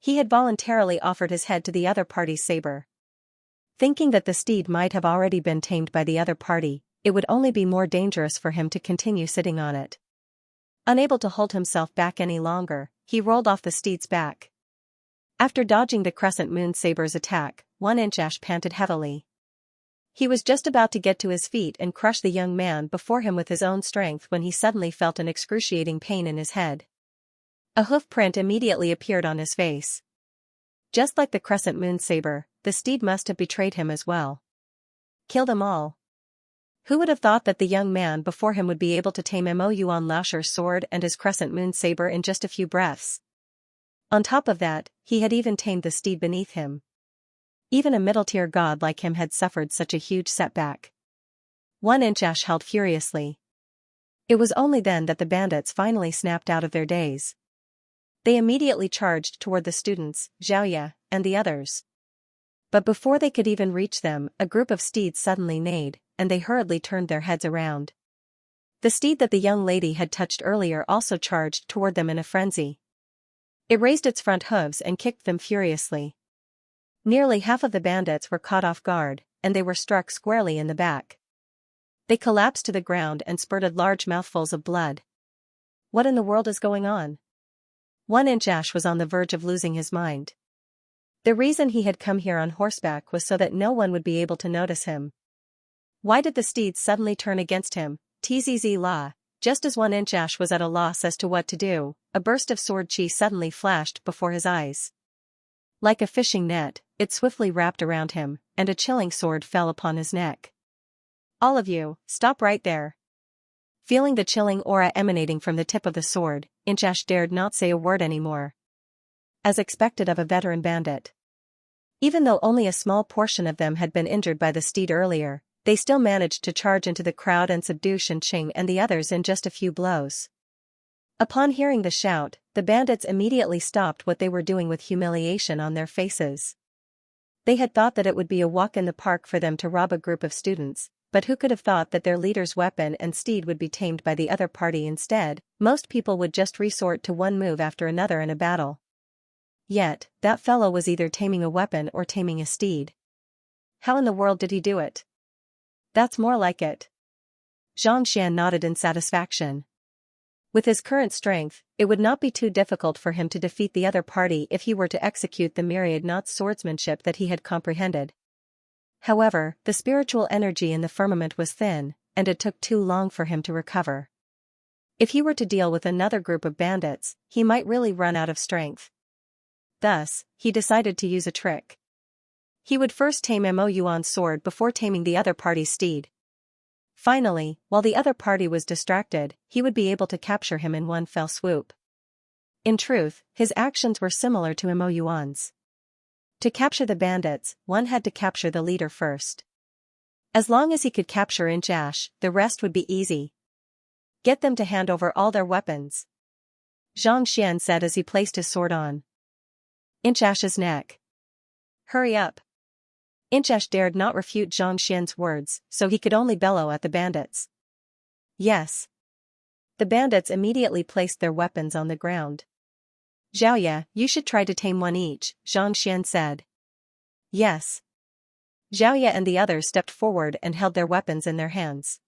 He had voluntarily offered his head to the other party's saber. Thinking that the steed might have already been tamed by the other party, it would only be more dangerous for him to continue sitting on it. Unable to hold himself back any longer, he rolled off the steed's back. After dodging the crescent moon saber's attack, 1-inch Ash panted heavily. He was just about to get to his feet and crush the young man before him with his own strength when he suddenly felt an excruciating pain in his head. A hoof print immediately appeared on his face. Just like the crescent moon saber, the steed must have betrayed him as well. Kill them all. Who would have thought that the young man before him would be able to tame Mo Yuan Laoshir's sword and his crescent moon saber in just a few breaths? On top of that, he had even tamed the steed beneath him. Even a middle-tier god like him had suffered such a huge setback. 1-inch Ash held furiously. It was only then that the bandits finally snapped out of their daze. They immediately charged toward the students, Xiaoya, and the others. But before they could even reach them, a group of steeds suddenly neighed, and they hurriedly turned their heads around. The steed that the young lady had touched earlier also charged toward them in a frenzy. It raised its front hooves and kicked them furiously. Nearly half of the bandits were caught off guard, and they were struck squarely in the back. They collapsed to the ground and spurted large mouthfuls of blood. What in the world is going on? One Xianxia was on the verge of losing his mind. The reason he had come here on horseback was so that no one would be able to notice him. Why did the steeds suddenly turn against him? Tzz la. Just as one Xianxia was at a loss as to what to do, a burst of sword chi suddenly flashed before his eyes. Like a fishing net, it swiftly wrapped around him, and a chilling sword fell upon his neck. All of you, stop right there. Feeling the chilling aura emanating from the tip of the sword, Xianxia dared not say a word anymore. As expected of a veteran bandit. Even though only a small portion of them had been injured by the steed earlier, they still managed to charge into the crowd and subdue Xianxia and the others in just a few blows. Upon hearing the shout, the bandits immediately stopped what they were doing with humiliation on their faces. They had thought that it would be a walk in the park for them to rob a group of students, but who could have thought that their leader's weapon and steed would be tamed by the other party instead? Most people would just resort to one move after another in a battle. Yet, that fellow was either taming a weapon or taming a steed. How in the world did he do it? That's more like it. Xianxia nodded in satisfaction. With his current strength, it would not be too difficult for him to defeat the other party if he were to execute the myriad knots swordsmanship that he had comprehended. However, the spiritual energy in the firmament was thin, and it took too long for him to recover. If he were to deal with another group of bandits, he might really run out of strength. Thus, he decided to use a trick. He would first tame Mo Yuan's sword before taming the other party's steed. Finally, while the other party was distracted, he would be able to capture him in one fell swoop. In truth, his actions were similar to Mo Yuan's. To capture the bandits, one had to capture the leader first. As long as he could capture Xianxia, the rest would be easy. Get them to hand over all their weapons. Xianxia said as he placed his sword on Xianxia's neck. Hurry up. Xianxia dared not refute Xianxia's words, so he could only bellow at the bandits. Yes. The bandits immediately placed their weapons on the ground. Xiaoya, you should try to tame one each, Xianxia said. Yes. Xiaoya and the others stepped forward and held their weapons in their hands.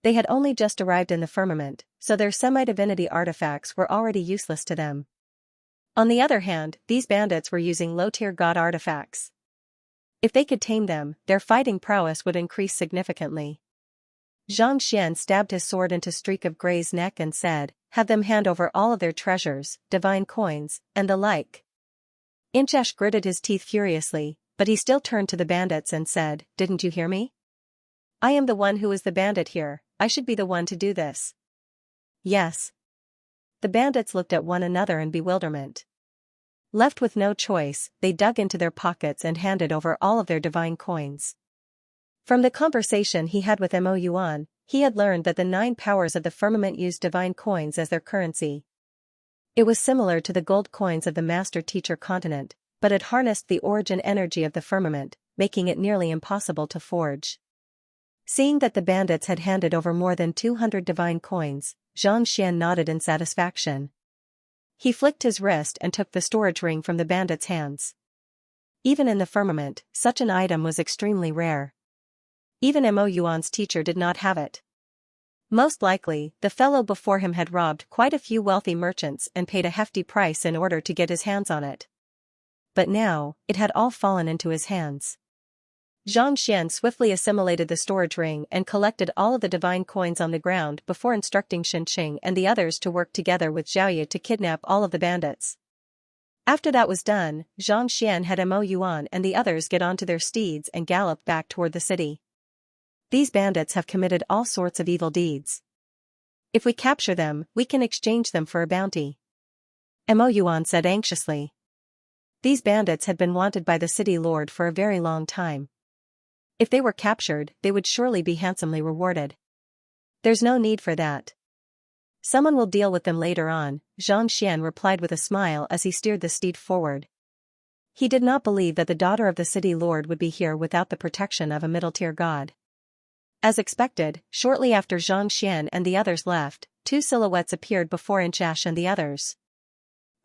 They had only just arrived in the firmament, so their semi-divinity artifacts were already useless to them. On the other hand, these bandits were using low-tier god artifacts. If they could tame them, their fighting prowess would increase significantly. Xianxia stabbed his sword into Streak of Grey's neck and said, have them hand over all of their treasures, divine coins, and the like. Xianxia gritted his teeth furiously, but he still turned to the bandits and said, didn't you hear me? I am the one who is the bandit here, I should be the one to do this. Yes. The bandits looked at one another in bewilderment. Left with no choice, they dug into their pockets and handed over all of their divine coins. From the conversation he had with Mo Yuan, he had learned that the 9 powers of the firmament used divine coins as their currency. It was similar to the gold coins of the Master Teacher continent, but it harnessed the origin energy of the firmament, making it nearly impossible to forge. Seeing that the bandits had handed over more than 200 divine coins, Xianxia nodded in satisfaction. He flicked his wrist and took the storage ring from the bandits' hands. Even in the firmament, such an item was extremely rare. Even Mo Yuan's teacher did not have it. Most likely, the fellow before him had robbed quite a few wealthy merchants and paid a hefty price in order to get his hands on it. But now, it had all fallen into his hands. Xianxia swiftly assimilated the storage ring and collected all of the divine coins on the ground before instructing Xianxia and the others to work together with Xiaoya to kidnap all of the bandits. After that was done, Xianxia had Mo Yuan and the others get onto their steeds and gallop back toward the city. These bandits have committed all sorts of evil deeds. If we capture them, we can exchange them for a bounty. Mo Yuan said anxiously. These bandits had been wanted by the city lord for a very long time. If they were captured, they would surely be handsomely rewarded. There's no need for that. Someone will deal with them later on, Xianxia replied with a smile as he steered the steed forward. He did not believe that the daughter of the city lord would be here without the protection of a middle-tier god. As expected, shortly after Xianxia and the others left, two silhouettes appeared before Xianxia and the others.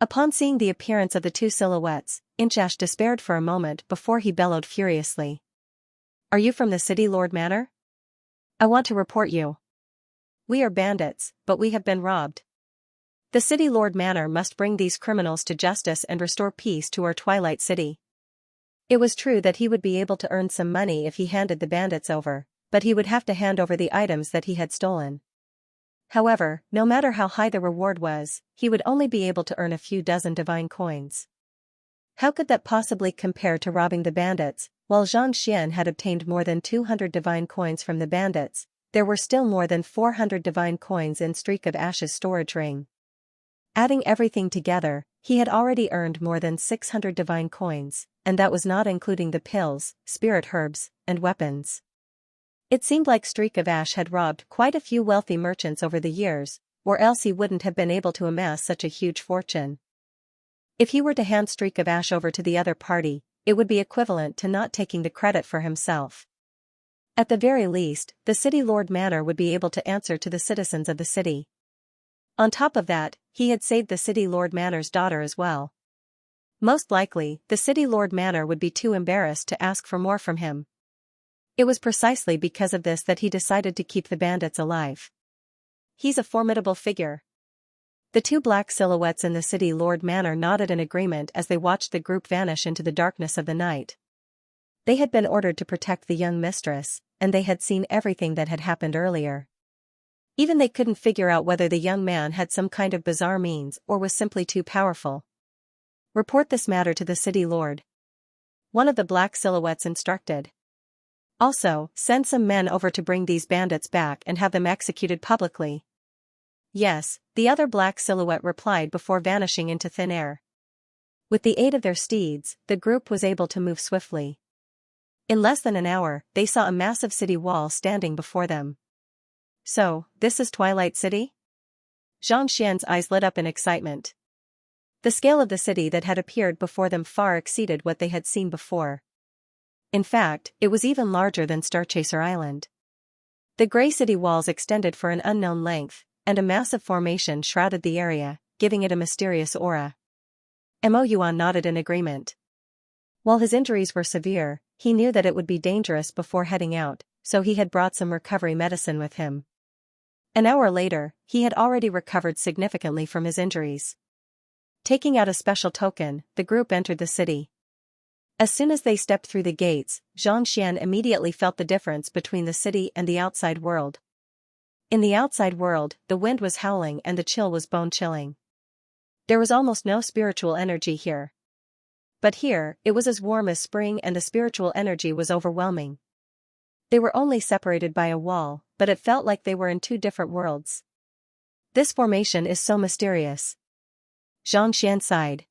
Upon seeing the appearance of the two silhouettes, Xianxia despaired for a moment before he bellowed furiously. "Are you from the city lord manor? I want to report you. We are bandits, but we have been robbed. The city lord manor must bring these criminals to justice and restore peace to our Twilight City." It was true that he would be able to earn some money if he handed the bandits over, but he would have to hand over the items that he had stolen. However, no matter how high the reward was, he would only be able to earn a few dozen divine coins. How could that possibly compare to robbing the bandits? While Xianxia had obtained more than 200 divine coins from the bandits, there were still more than 400 divine coins in Streak of Ash's storage ring. Adding everything together, he had already earned more than 600 divine coins, and that was not including the pills, spirit herbs, and weapons. It seemed like Streak of Ash had robbed quite a few wealthy merchants over the years, or else he wouldn't have been able to amass such a huge fortune. If he were to hand Streak of Ash over to the other party, it would be equivalent to not taking the credit for himself. At the very least, the city lord manor would be able to answer to the citizens of the city. On top of that, he had saved the city lord manor's daughter as well. Most likely, the city lord manor would be too embarrassed to ask for more from him. It was precisely because of this that he decided to keep the bandits alive. He's a formidable figure. The two black silhouettes in the city lord manor nodded in agreement as they watched the group vanish into the darkness of the night. They had been ordered to protect the young mistress, and they had seen everything that had happened earlier. Even they couldn't figure out whether the young man had some kind of bizarre means or was simply too powerful. "Report this matter to the city lord," one of the black silhouettes instructed. "Also, send some men over to bring these bandits back and have them executed publicly." "Yes," the other black silhouette replied before vanishing into thin air. With the aid of their steeds, the group was able to move swiftly. In less than an hour, they saw a massive city wall standing before them. "So, this is Twilight City?" Xianxia's eyes lit up in excitement. The scale of the city that had appeared before them far exceeded what they had seen before. In fact, it was even larger than Starchaser Island. The gray city walls extended for an unknown length, and a massive formation shrouded the area, giving it a mysterious aura. Mo Yuan nodded in agreement. While his injuries were severe, he knew that it would be dangerous before heading out, so he had brought some recovery medicine with him. An hour later, he had already recovered significantly from his injuries. Taking out a special token, the group entered the city. As soon as they stepped through the gates, Xianxia immediately felt the difference between the city and the outside world. In the outside world, the wind was howling and the chill was bone-chilling. There was almost no spiritual energy here. But here, it was as warm as spring and the spiritual energy was overwhelming. They were only separated by a wall, but it felt like they were in two different worlds. "This formation is so mysterious." Xianxia sighed.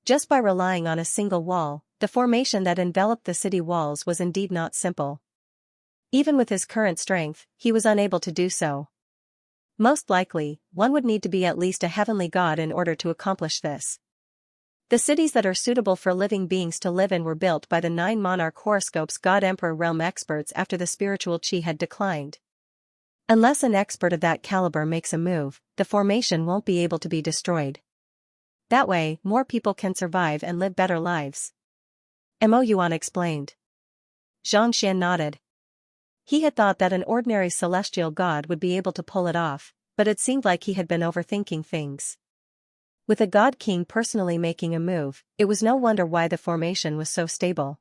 Just by relying on a single wall, the formation that enveloped the city walls was indeed not simple. Even with his current strength, he was unable to do so. Most likely, one would need to be at least a heavenly god in order to accomplish this. The cities that are suitable for living beings to live in were built by the 9 monarch horoscopes God-Emperor realm experts after the spiritual chi had declined. Unless an expert of that caliber makes a move, the formation won't be able to be destroyed. That way, more people can survive and live better lives. Mo Yuan explained. Xianxia nodded. He had thought that an ordinary celestial god would be able to pull it off, but it seemed like he had been overthinking things. With a god king personally making a move, it was no wonder why the formation was so stable.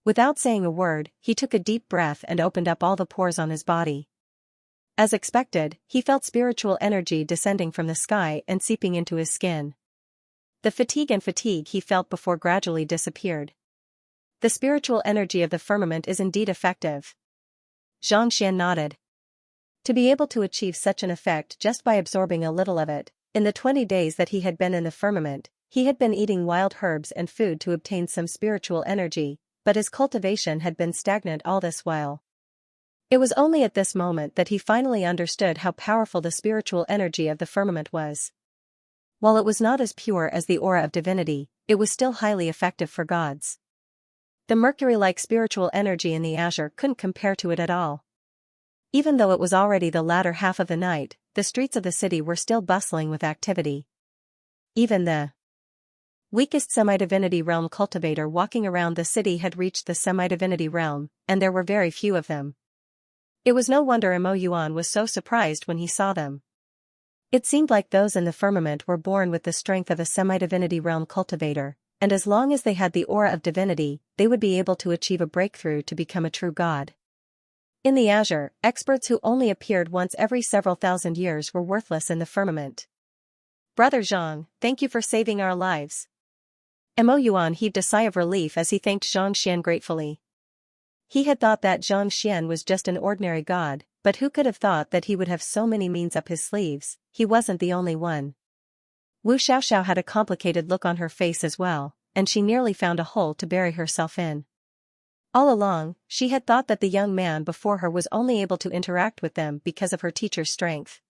Without saying a word, he took a deep breath and opened up all the pores on his body. As expected, he felt spiritual energy descending from the sky and seeping into his skin. The fatigue he felt before gradually disappeared. The spiritual energy of the firmament is indeed effective. Xianxia nodded. To be able to achieve such an effect just by absorbing a little of it, in the 20 days that he had been in the firmament, he had been eating wild herbs and food to obtain some spiritual energy, but his cultivation had been stagnant all this while. It was only at this moment that he finally understood how powerful the spiritual energy of the firmament was. While it was not as pure as the aura of divinity, it was still highly effective for gods. The mercury-like spiritual energy in the azure couldn't compare to it at all. Even though it was already the latter half of the night, the streets of the city were still bustling with activity. Even the weakest semi-divinity realm cultivator walking around the city had reached the semi-divinity realm, and there were very few of them. It was no wonder Mo Yuan was so surprised when he saw them. It seemed like those in the firmament were born with the strength of a semi-divinity realm cultivator, and as long as they had the aura of divinity, they would be able to achieve a breakthrough to become a true god. In the azure, experts who only appeared once every several thousand years were worthless in the firmament. Brother Zhang, thank you for saving our lives. Mo Yuan heaved a sigh of relief as he thanked Xianxia gratefully. He had thought that Xianxia was just an ordinary god, but who could have thought that he would have so many means up his sleeves? He wasn't the only one. Wu Xiaoxiao had a complicated look on her face as well, and she nearly found a hole to bury herself in. All along, she had thought that the young man before her was only able to interact with them because of her teacher's strength.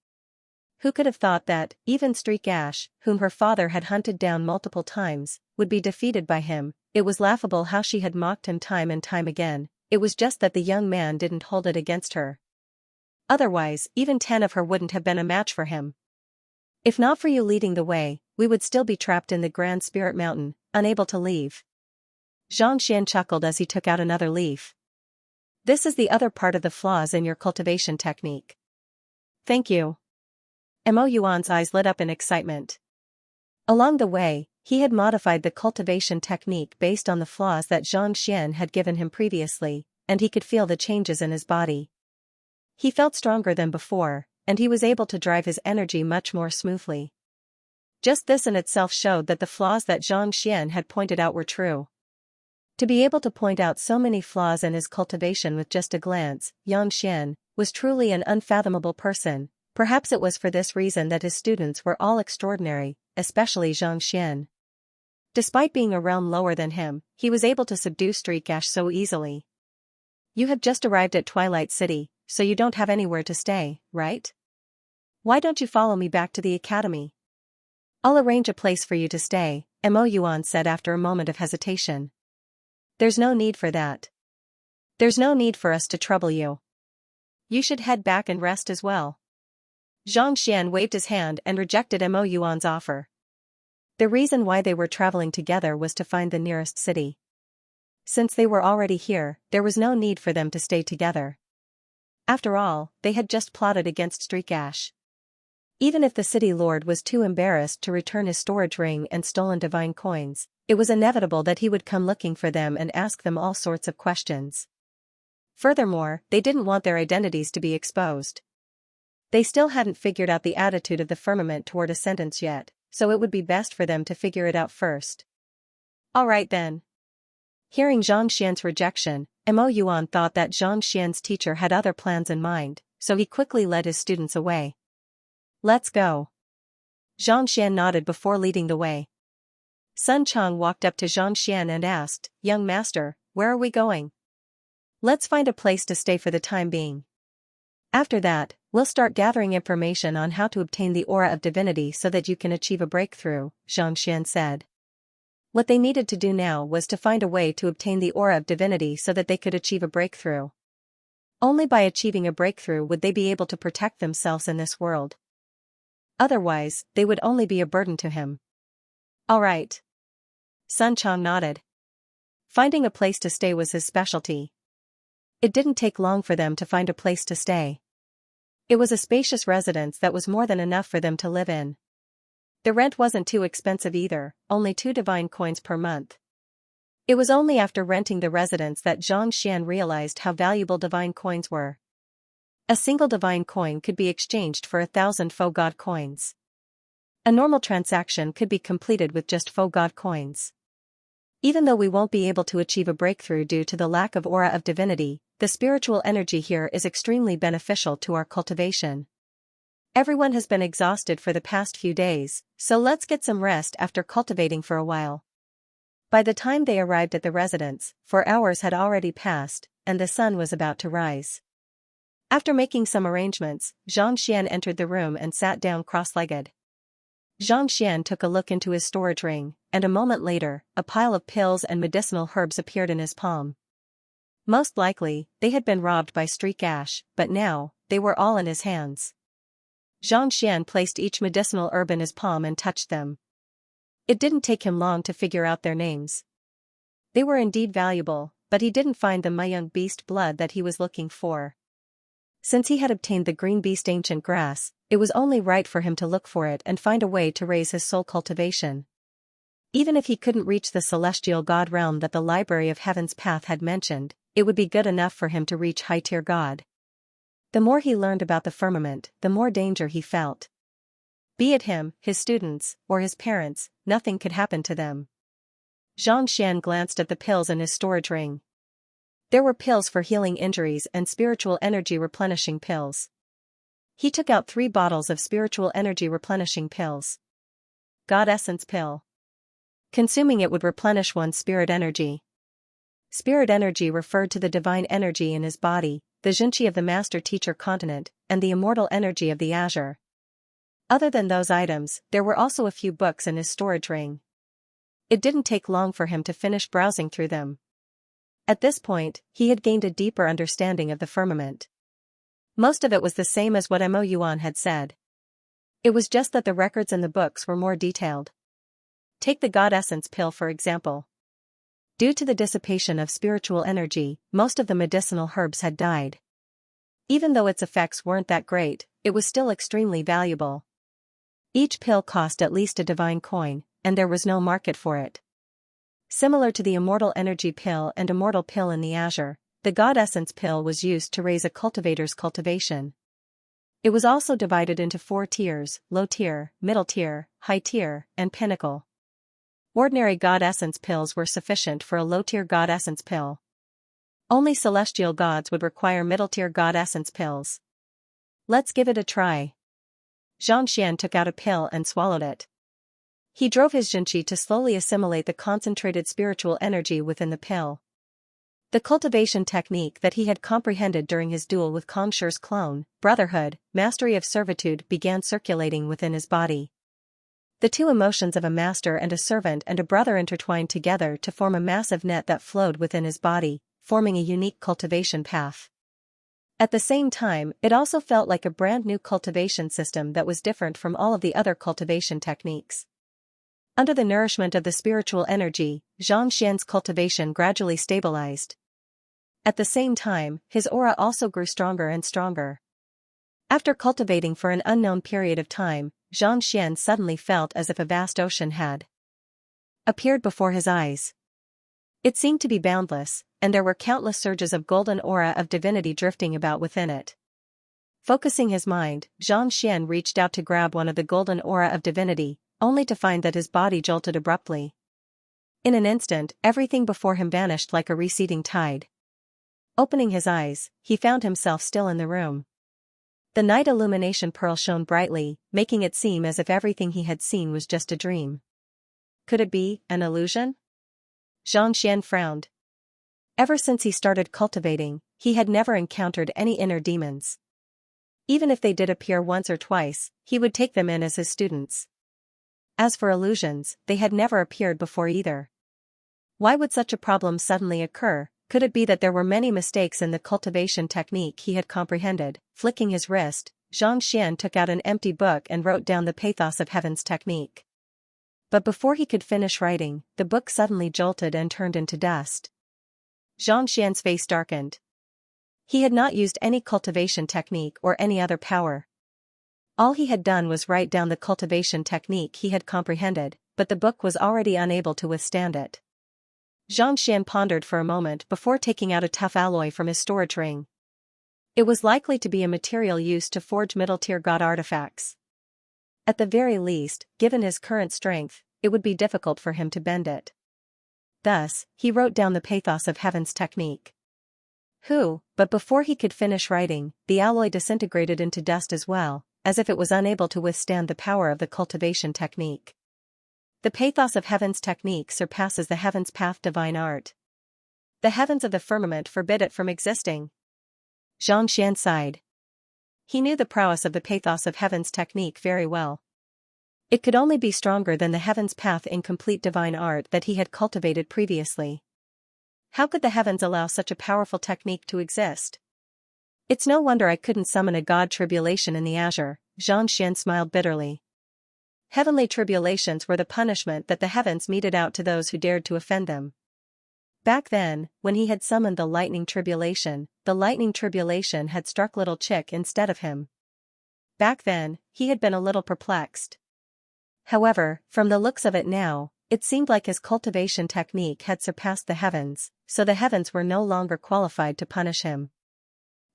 Who could have thought that, even Streak Ash, whom her father had hunted down multiple times, would be defeated by him? It was laughable how she had mocked him time and time again. It was just that the young man didn't hold it against her. Otherwise, even 10 of her wouldn't have been a match for him. If not for you leading the way, we would still be trapped in the Grand Spirit Mountain, unable to leave. Xianxia chuckled as he took out another leaf. This is the other part of the flaws in your cultivation technique. Thank you. Mo Yuan's eyes lit up in excitement. Along the way, he had modified the cultivation technique based on the flaws that Xianxia had given him previously, and he could feel the changes in his body. He felt stronger than before, and he was able to drive his energy much more smoothly. Just this in itself showed that the flaws that Xianxia had pointed out were true. To be able to point out so many flaws in his cultivation with just a glance, Xianxia was truly an unfathomable person. Perhaps it was for this reason that his students were all extraordinary, especially Xianxia. Despite being a realm lower than him, he was able to subdue Streak Ash so easily. You have just arrived at Twilight City, so you don't have anywhere to stay, right? Why don't you follow me back to the academy? I'll arrange a place for you to stay, Mo Yuan said after a moment of hesitation. There's no need for that. There's no need for us to trouble you. You should head back and rest as well. Xianxia waved his hand and rejected Mo Yuan's offer. The reason why they were traveling together was to find the nearest city. Since they were already here, there was no need for them to stay together. After all, they had just plotted against Streak Ash. Even if the city lord was too embarrassed to return his storage ring and stolen divine coins, it was inevitable that he would come looking for them and ask them all sorts of questions. Furthermore, they didn't want their identities to be exposed. They still hadn't figured out the attitude of the firmament toward ascendance yet, so it would be best for them to figure it out first. All right then. Hearing Xianxia's rejection, Mo Yuan thought that Xianxia's teacher had other plans in mind, so he quickly led his students away. Let's go. Xianxia nodded before leading the way. Sun Chang walked up to Xianxia and asked, Young master, where are we going? Let's find a place to stay for the time being. After that, we'll start gathering information on how to obtain the aura of divinity so that you can achieve a breakthrough, Xianxia said. What they needed to do now was to find a way to obtain the aura of divinity so that they could achieve a breakthrough. Only by achieving a breakthrough would they be able to protect themselves in this world. Otherwise, they would only be a burden to him. All right. Sun Chang nodded. Finding a place to stay was his specialty. It didn't take long for them to find a place to stay. It was a spacious residence that was more than enough for them to live in. The rent wasn't too expensive either, only 2 divine coins per month. It was only after renting the residence that Xianxia realized how valuable divine coins were. A single divine coin could be exchanged for 1,000 faux god coins. A normal transaction could be completed with just faux god coins. Even though we won't be able to achieve a breakthrough due to the lack of aura of divinity, the spiritual energy here is extremely beneficial to our cultivation. Everyone has been exhausted for the past few days, so let's get some rest after cultivating for a while. By the time they arrived at the residence, 4 hours had already passed, and the sun was about to rise. After making some arrangements, Xianxia entered the room and sat down cross-legged. Xianxia took a look into his storage ring, and a moment later, a pile of pills and medicinal herbs appeared in his palm. Most likely, they had been robbed by Streak Ash, but now, they were all in his hands. Xianxia placed each medicinal herb in his palm and touched them. It didn't take him long to figure out their names. They were indeed valuable, but he didn't find the Myung beast blood that he was looking for. Since he had obtained the green beast ancient grass, it was only right for him to look for it and find a way to raise his soul cultivation. Even if he couldn't reach the celestial god realm that the Library of Heaven's Path had mentioned, it would be good enough for him to reach high-tier god. The more he learned about the firmament, the more danger he felt. Be it him, his students, or his parents, nothing could happen to them. Xianxia glanced at the pills in his storage ring. There were pills for healing injuries and spiritual energy replenishing pills. He took out 3 bottles of spiritual energy replenishing pills. God Essence Pill. Consuming it would replenish one's spirit energy. Spirit energy referred to the divine energy in his body, the Xianxia of the Master Teacher continent, and the immortal energy of the Azure. Other than those items, there were also a few books in his storage ring. It didn't take long for him to finish browsing through them. At this point, he had gained a deeper understanding of the firmament. Most of it was the same as what Mo Yuan had said. It was just that the records in the books were more detailed. Take the God Essence Pill for example. Due to the dissipation of spiritual energy, most of the medicinal herbs had died. Even though its effects weren't that great, it was still extremely valuable. Each pill cost at least a divine coin, and there was no market for it. Similar to the Immortal Energy Pill and Immortal Pill in the Azure, the God Essence Pill was used to raise a cultivator's cultivation. It was also divided into 4 tiers: low tier, middle tier, high tier, and pinnacle. Ordinary God Essence Pills were sufficient for a low-tier God Essence Pill. Only celestial gods would require middle-tier God Essence Pills. Let's give it a try. Xianxia took out a pill and swallowed it. He drove his Xianxia to slowly assimilate the concentrated spiritual energy within the pill. The cultivation technique that he had comprehended during his duel with Kongshi's clone, brotherhood, mastery of servitude, began circulating within his body. The 2 emotions of a master and a servant and a brother intertwined together to form a massive net that flowed within his body, forming a unique cultivation path. At the same time, it also felt like a brand new cultivation system that was different from all of the other cultivation techniques. Under the nourishment of the spiritual energy, Xianxia's cultivation gradually stabilized. At the same time, his aura also grew stronger and stronger. After cultivating for an unknown period of time, Xianxia suddenly felt as if a vast ocean had appeared before his eyes. It seemed to be boundless, and there were countless surges of golden aura of divinity drifting about within it. Focusing his mind, Xianxia reached out to grab one of the golden aura of divinity, only to find that his body jolted abruptly. In an instant, everything before him vanished like a receding tide. Opening his eyes, he found himself still in the room. The night illumination pearl shone brightly, making it seem as if everything he had seen was just a dream. Could it be an illusion? Xianxia frowned. Ever since he started cultivating, he had never encountered any inner demons. Even if they did appear once or twice, he would take them in as his students. As for illusions, they had never appeared before either. Why would such a problem suddenly occur? Could it be that there were many mistakes in the cultivation technique he had comprehended? Flicking his wrist, Xianxia took out an empty book and wrote down the Pathos of Heaven's technique. But before he could finish writing, the book suddenly jolted and turned into dust. Xianxia's face darkened. He had not used any cultivation technique or any other power. All he had done was write down the cultivation technique he had comprehended, but the book was already unable to withstand it. Xianxia pondered for a moment before taking out a tough alloy from his storage ring. It was likely to be a material used to forge middle-tier god artifacts. At the very least, given his current strength, it would be difficult for him to bend it. Thus, he wrote down the Pathos of Heaven's technique. But before he could finish writing, the alloy disintegrated into dust as well, as if it was unable to withstand the power of the cultivation technique. The Pathos of Heaven's technique surpasses the Heaven's Path divine art. The heavens of the firmament forbid it from existing. Xianxia sighed. He knew the prowess of the Pathos of Heaven's technique very well. It could only be stronger than the heavens path in complete divine art that he had cultivated previously. How could the heavens allow such a powerful technique to exist? It's no wonder I couldn't summon a god tribulation in the azure, Xianxia smiled bitterly. Heavenly tribulations were the punishment that the heavens meted out to those who dared to offend them. Back then, when he had summoned the lightning tribulation had struck little Chick instead of him. Back then, he had been a little perplexed. However, from the looks of it now, it seemed like his cultivation technique had surpassed the heavens, so the heavens were no longer qualified to punish him.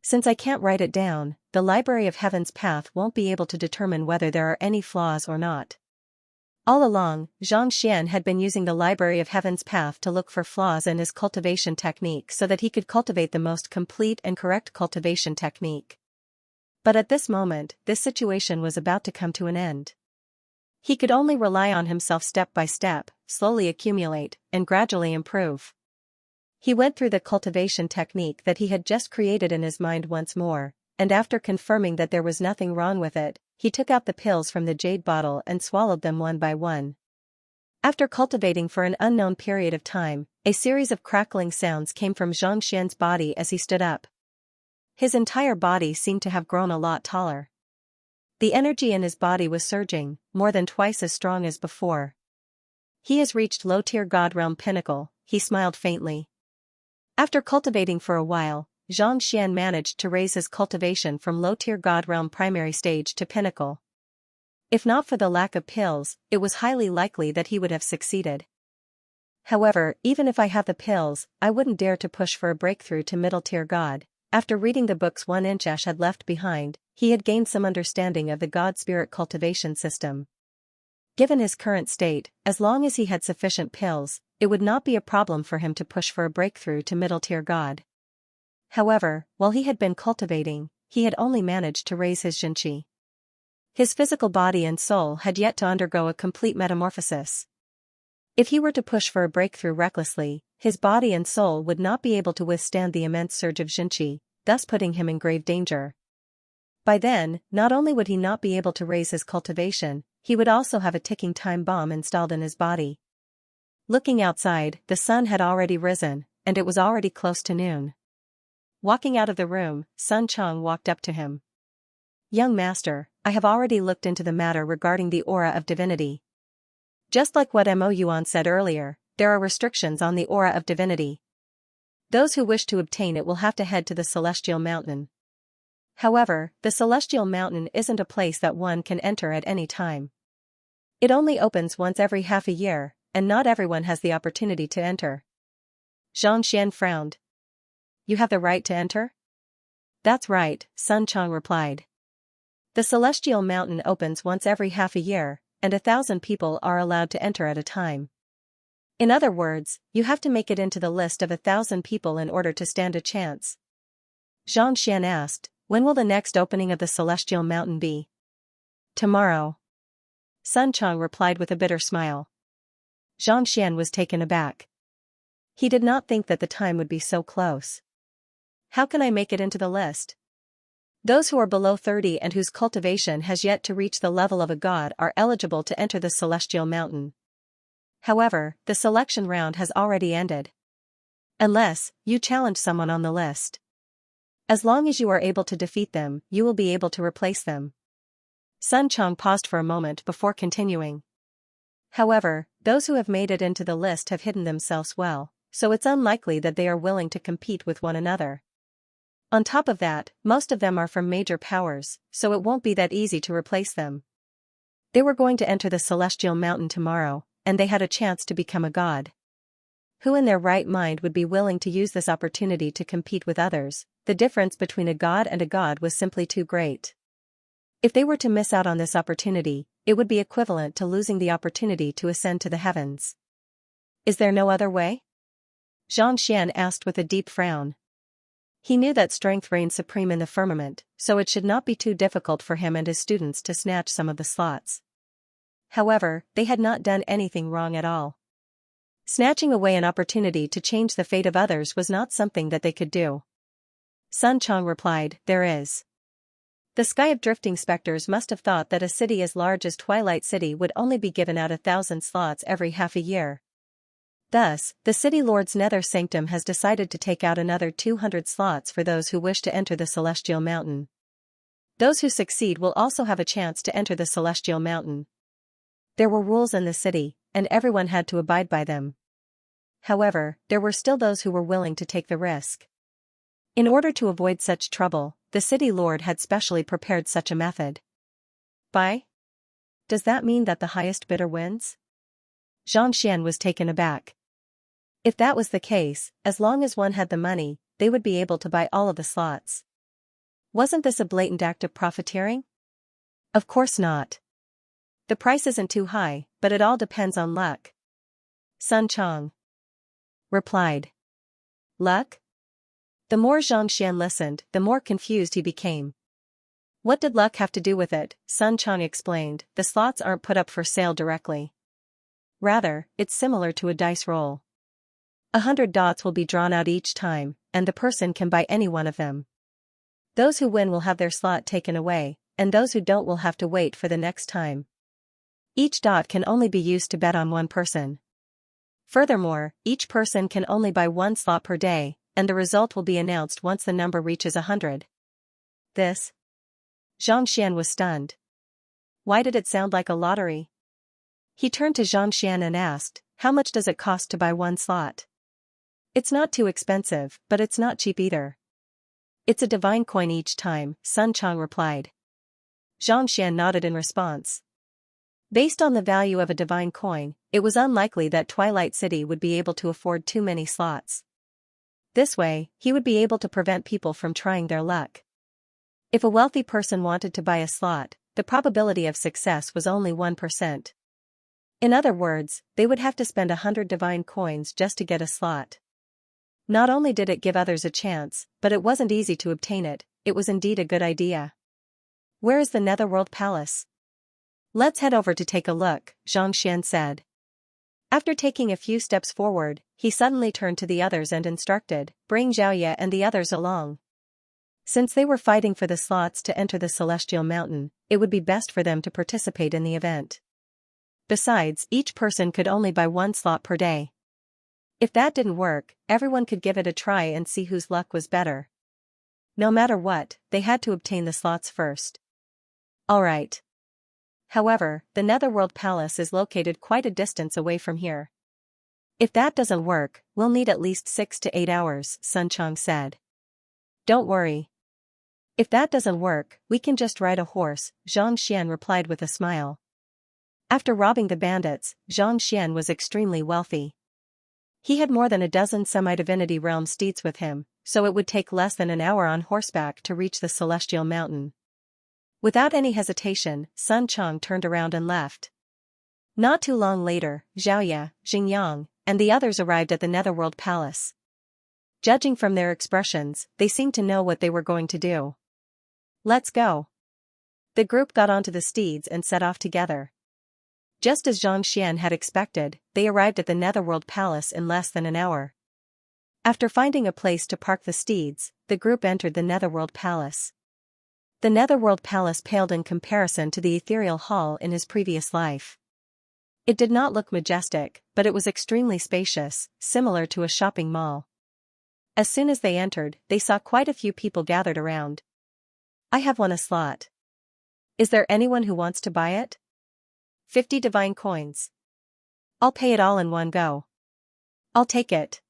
Since I can't write it down, the Library of Heaven's path won't be able to determine whether there are any flaws or not. All along, Xianxia had been using the Library of Heaven's path to look for flaws in his cultivation technique so that he could cultivate the most complete and correct cultivation technique. But at this moment, this situation was about to come to an end. He could only rely on himself step by step, slowly accumulate, and gradually improve. He went through the cultivation technique that he had just created in his mind once more, and after confirming that there was nothing wrong with it, he took out the pills from the jade bottle and swallowed them one by one. After cultivating for an unknown period of time, a series of crackling sounds came from Xianxia's body as he stood up. His entire body seemed to have grown a lot taller. The energy in his body was surging, more than twice as strong as before. He has reached low-tier God realm pinnacle, he smiled faintly. After cultivating for a while, Xianxia managed to raise his cultivation from low-tier God realm primary stage to pinnacle. If not for the lack of pills, it was highly likely that he would have succeeded. However, even if I have the pills, I wouldn't dare to push for a breakthrough to middle-tier God. After reading the books Xianxia had left behind, he had gained some understanding of the God-spirit cultivation system. Given his current state, as long as he had sufficient pills, it would not be a problem for him to push for a breakthrough to middle-tier God. However, while he had been cultivating, he had only managed to raise his Xianxia. His physical body and soul had yet to undergo a complete metamorphosis. If he were to push for a breakthrough recklessly, his body and soul would not be able to withstand the immense surge of Xianxia, thus putting him in grave danger. By then, not only would he not be able to raise his cultivation, he would also have a ticking time bomb installed in his body. Looking outside, the sun had already risen, and it was already close to noon. Walking out of the room, Sun Chang walked up to him. Young master, I have already looked into the matter regarding the aura of divinity. Just like what Mo Yuan said earlier, there are restrictions on the aura of divinity. Those who wish to obtain it will have to head to the Celestial Mountain. However, the Celestial Mountain isn't a place that one can enter at any time. It only opens once every half a year, and not everyone has the opportunity to enter. Xianxia frowned. You have the right to enter? That's right, Sun Chang replied. The Celestial Mountain opens once every half a year, and 1,000 people are allowed to enter at a time. In other words, you have to make it into the list of 1,000 people in order to stand a chance. Xianxia asked, when will the next opening of the Celestial Mountain be? Tomorrow. Sun Chang replied with a bitter smile. Xianxia was taken aback. He did not think that the time would be so close. How can I make it into the list? Those who are below 30 and whose cultivation has yet to reach the level of a god are eligible to enter the Celestial Mountain. However, the selection round has already ended. Unless you challenge someone on the list. As long as you are able to defeat them, you will be able to replace them. Sun Chang paused for a moment before continuing. However, those who have made it into the list have hidden themselves well, so it's unlikely that they are willing to compete with one another. On top of that, most of them are from major powers, so it won't be that easy to replace them. They were going to enter the Celestial Mountain tomorrow, and they had a chance to become a god. Who in their right mind would be willing to use this opportunity to compete with others? The difference between a god and a god was simply too great. If they were to miss out on this opportunity, it would be equivalent to losing the opportunity to ascend to the heavens. Is there no other way? Xianxia asked with a deep frown. He knew that strength reigned supreme in the firmament, so it should not be too difficult for him and his students to snatch some of the slots. However, they had not done anything wrong at all. Snatching away an opportunity to change the fate of others was not something that they could do. Sun Chang replied, there is. The sky of drifting specters must have thought that a city as large as Twilight City would only be given out 1,000 slots every half a year. Thus, the city lord's nether sanctum has decided to take out another 200 slots for those who wish to enter the Celestial Mountain. Those who succeed will also have a chance to enter the Celestial Mountain. There were rules in the city, and everyone had to abide by them. However, there were still those who were willing to take the risk. In order to avoid such trouble, the city lord had specially prepared such a method. Buy? Does that mean that the highest bidder wins? Xianxia was taken aback. If that was the case, as long as one had the money, they would be able to buy all of the slots. Wasn't this a blatant act of profiteering? Of course not. The price isn't too high, but it all depends on luck. Sun Chong replied. Luck? The more Xianxia listened, the more confused he became. What did luck have to do with it? Sun Chong explained. The slots aren't put up for sale directly. Rather, it's similar to a dice roll. 100 dots will be drawn out each time, and the person can buy any one of them. Those who win will have their slot taken away, and those who don't will have to wait for the next time. Each dot can only be used to bet on one person. Furthermore, each person can only buy one slot per day, and the result will be announced once the number reaches 100. This? Xianxia was stunned. Why did it sound like a lottery? He turned to Xianxia and asked, how much does it cost to buy one slot? It's not too expensive, but it's not cheap either. It's a divine coin each time, Sun Chong replied. Xianxia nodded in response. Based on the value of a divine coin, it was unlikely that Twilight City would be able to afford too many slots. This way, he would be able to prevent people from trying their luck. If a wealthy person wanted to buy a slot, the probability of success was only 1%. In other words, they would have to spend 100 divine coins just to get a slot. Not only did it give others a chance, but it wasn't easy to obtain it. It was indeed a good idea. Where is the Netherworld Palace? Let's head over to take a look, Xianxia said. After taking a few steps forward, he suddenly turned to the others and instructed, bring Xiaoya and the others along. Since they were fighting for the slots to enter the Celestial Mountain, it would be best for them to participate in the event. Besides, each person could only buy one slot per day. If that didn't work, everyone could give it a try and see whose luck was better. No matter what, they had to obtain the slots first. Alright. However, the Netherworld Palace is located quite a distance away from here. If that doesn't work, we'll need at least 6 to 8 hours, Sun Chong said. Don't worry. If that doesn't work, we can just ride a horse, Xianxia replied with a smile. After robbing the bandits, Xianxia was extremely wealthy. He had more than a dozen semi-divinity realm steeds with him, so it would take less than an hour on horseback to reach the Celestial Mountain. Without any hesitation, Sun Chong turned around and left. Not too long later, Xiaoya, Xingyang, and the others arrived at the Netherworld Palace. Judging from their expressions, they seemed to know what they were going to do. Let's go. The group got onto the steeds and set off together. Just as Xianxia had expected, they arrived at the Netherworld Palace in less than an hour. After finding a place to park the steeds, the group entered the Netherworld Palace. The Netherworld Palace paled in comparison to the ethereal hall in his previous life. It did not look majestic, but it was extremely spacious, similar to a shopping mall. As soon as they entered, they saw quite a few people gathered around. I have won a slot. Is there anyone who wants to buy it? 50 divine coins. I'll pay it all in one go. I'll take it.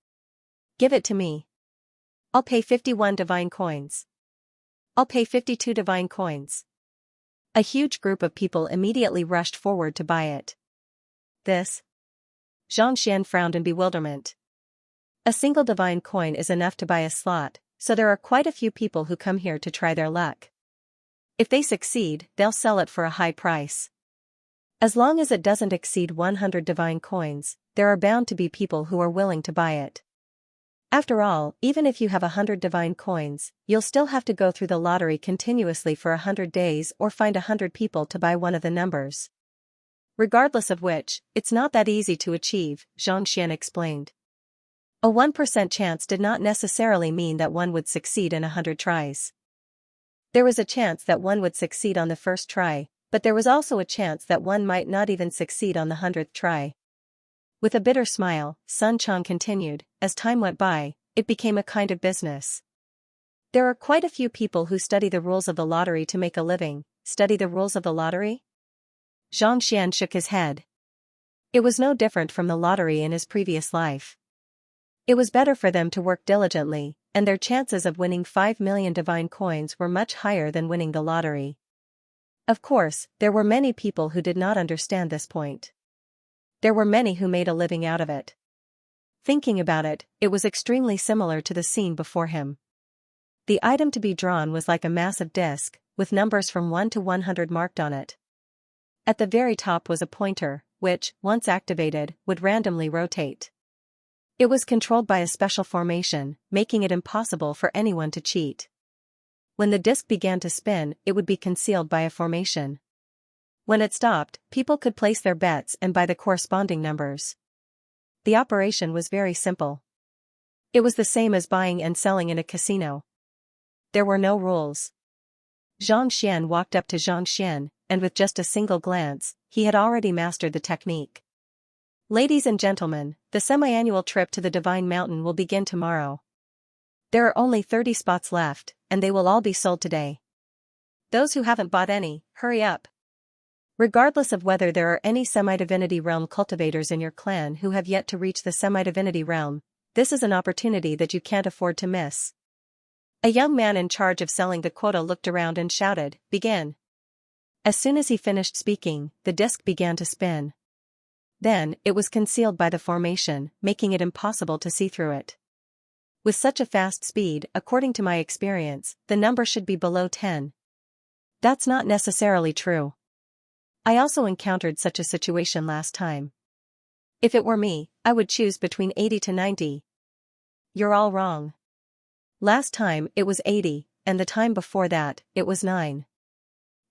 Give it to me. I'll pay 51 divine coins. I'll pay 52 divine coins. A huge group of people immediately rushed forward to buy it. This? Xianxia frowned in bewilderment. A single divine coin is enough to buy a slot, so there are quite a few people who come here to try their luck. If they succeed, they'll sell it for a high price. As long as it doesn't exceed 100 divine coins, there are bound to be people who are willing to buy it. After all, even if you have 100 divine coins, you'll still have to go through the lottery continuously for 100 days or find 100 people to buy one of the numbers. Regardless of which, it's not that easy to achieve, Xianxia explained. A 1% chance did not necessarily mean that one would succeed in 100 tries. There was a chance that one would succeed on the first try, but there was also a chance that one might not even succeed on the 100th try. With a bitter smile, Sun Chang continued, as time went by, it became a kind of business. There are quite a few people who study the rules of the lottery to make a living. Study the rules of the lottery? Xianxia shook his head. It was no different from the lottery in his previous life. It was better for them to work diligently, and their chances of winning 5 million divine coins were much higher than winning the lottery. Of course, there were many people who did not understand this point. There were many who made a living out of it. Thinking about it, it was extremely similar to the scene before him. The item to be drawn was like a massive disc, with numbers from 1 to 100 marked on it. At the very top was a pointer, which, once activated, would randomly rotate. It was controlled by a special formation, making it impossible for anyone to cheat. When the disc began to spin, it would be concealed by a formation. When it stopped, people could place their bets and buy the corresponding numbers. The operation was very simple. It was the same as buying and selling in a casino. There were no rules. Zhang Xian walked up to Zhang Xian, and with just a single glance, he had already mastered the technique. Ladies and gentlemen, the semi-annual trip to the Divine Mountain will begin tomorrow. There are only 30 spots left, and they will all be sold today. Those who haven't bought any, hurry up. Regardless of whether there are any semi-divinity realm cultivators in your clan who have yet to reach the semi-divinity realm, this is an opportunity that you can't afford to miss. A young man in charge of selling the quota looked around and shouted, "Begin." As soon as he finished speaking, the disc began to spin. Then, it was concealed by the formation, making it impossible to see through it. With such a fast speed, according to my experience, the number should be below 10. That's not necessarily true. I also encountered such a situation last time. If it were me, I would choose between 80 to 90. You're all wrong. Last time, it was 80, and the time before that, it was 9.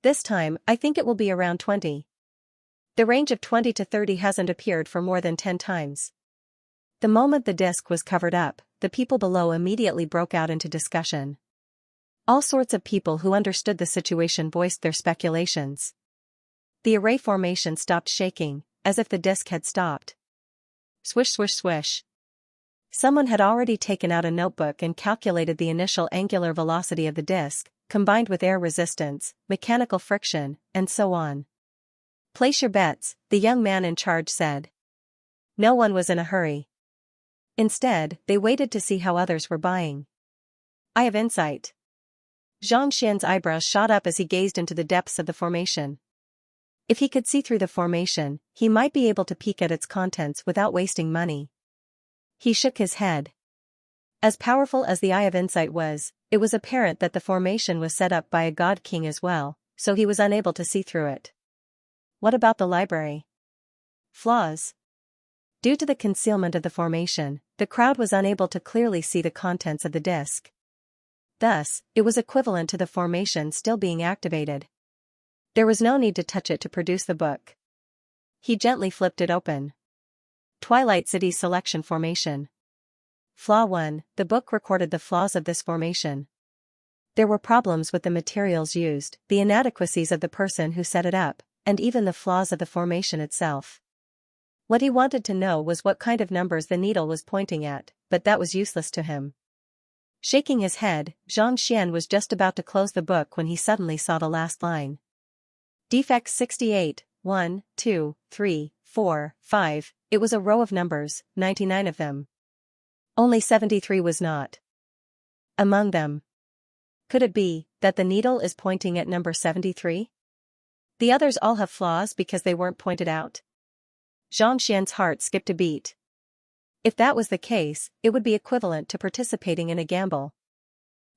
This time, I think it will be around 20. The range of 20 to 30 hasn't appeared for more than 10 times. The moment the disc was covered up, the people below immediately broke out into discussion. All sorts of people who understood the situation voiced their speculations. The array formation stopped shaking, as if the disc had stopped. Swish swish swish. Someone had already taken out a notebook and calculated the initial angular velocity of the disc, combined with air resistance, mechanical friction, and so on. "Place your bets," the young man in charge said. No one was in a hurry. Instead, they waited to see how others were buying. "I have insight." Zhang Xian's eyebrows shot up as he gazed into the depths of the formation. If he could see through the formation, he might be able to peek at its contents without wasting money. He shook his head. As powerful as the Eye of Insight was, it was apparent that the formation was set up by a god king as well, so he was unable to see through it. What about the library? Flaws. Due to the concealment of the formation, the crowd was unable to clearly see the contents of the disc. Thus, it was equivalent to the formation still being activated. There was no need to touch it to produce the book. He gently flipped it open. Twilight City's selection formation. Flaw 1, the book recorded the flaws of this formation. There were problems with the materials used, the inadequacies of the person who set it up, and even the flaws of the formation itself. What he wanted to know was what kind of numbers the needle was pointing at, but that was useless to him. Shaking his head, Zhang Xian was just about to close the book when he suddenly saw the last line. Defects 68, 1, 2, 3, 4, 5, it was a row of numbers, 99 of them. Only 73 was not among them. Could it be that the needle is pointing at number 73? The others all have flaws because they weren't pointed out. Zhang Xian's heart skipped a beat. If that was the case, it would be equivalent to participating in a gamble.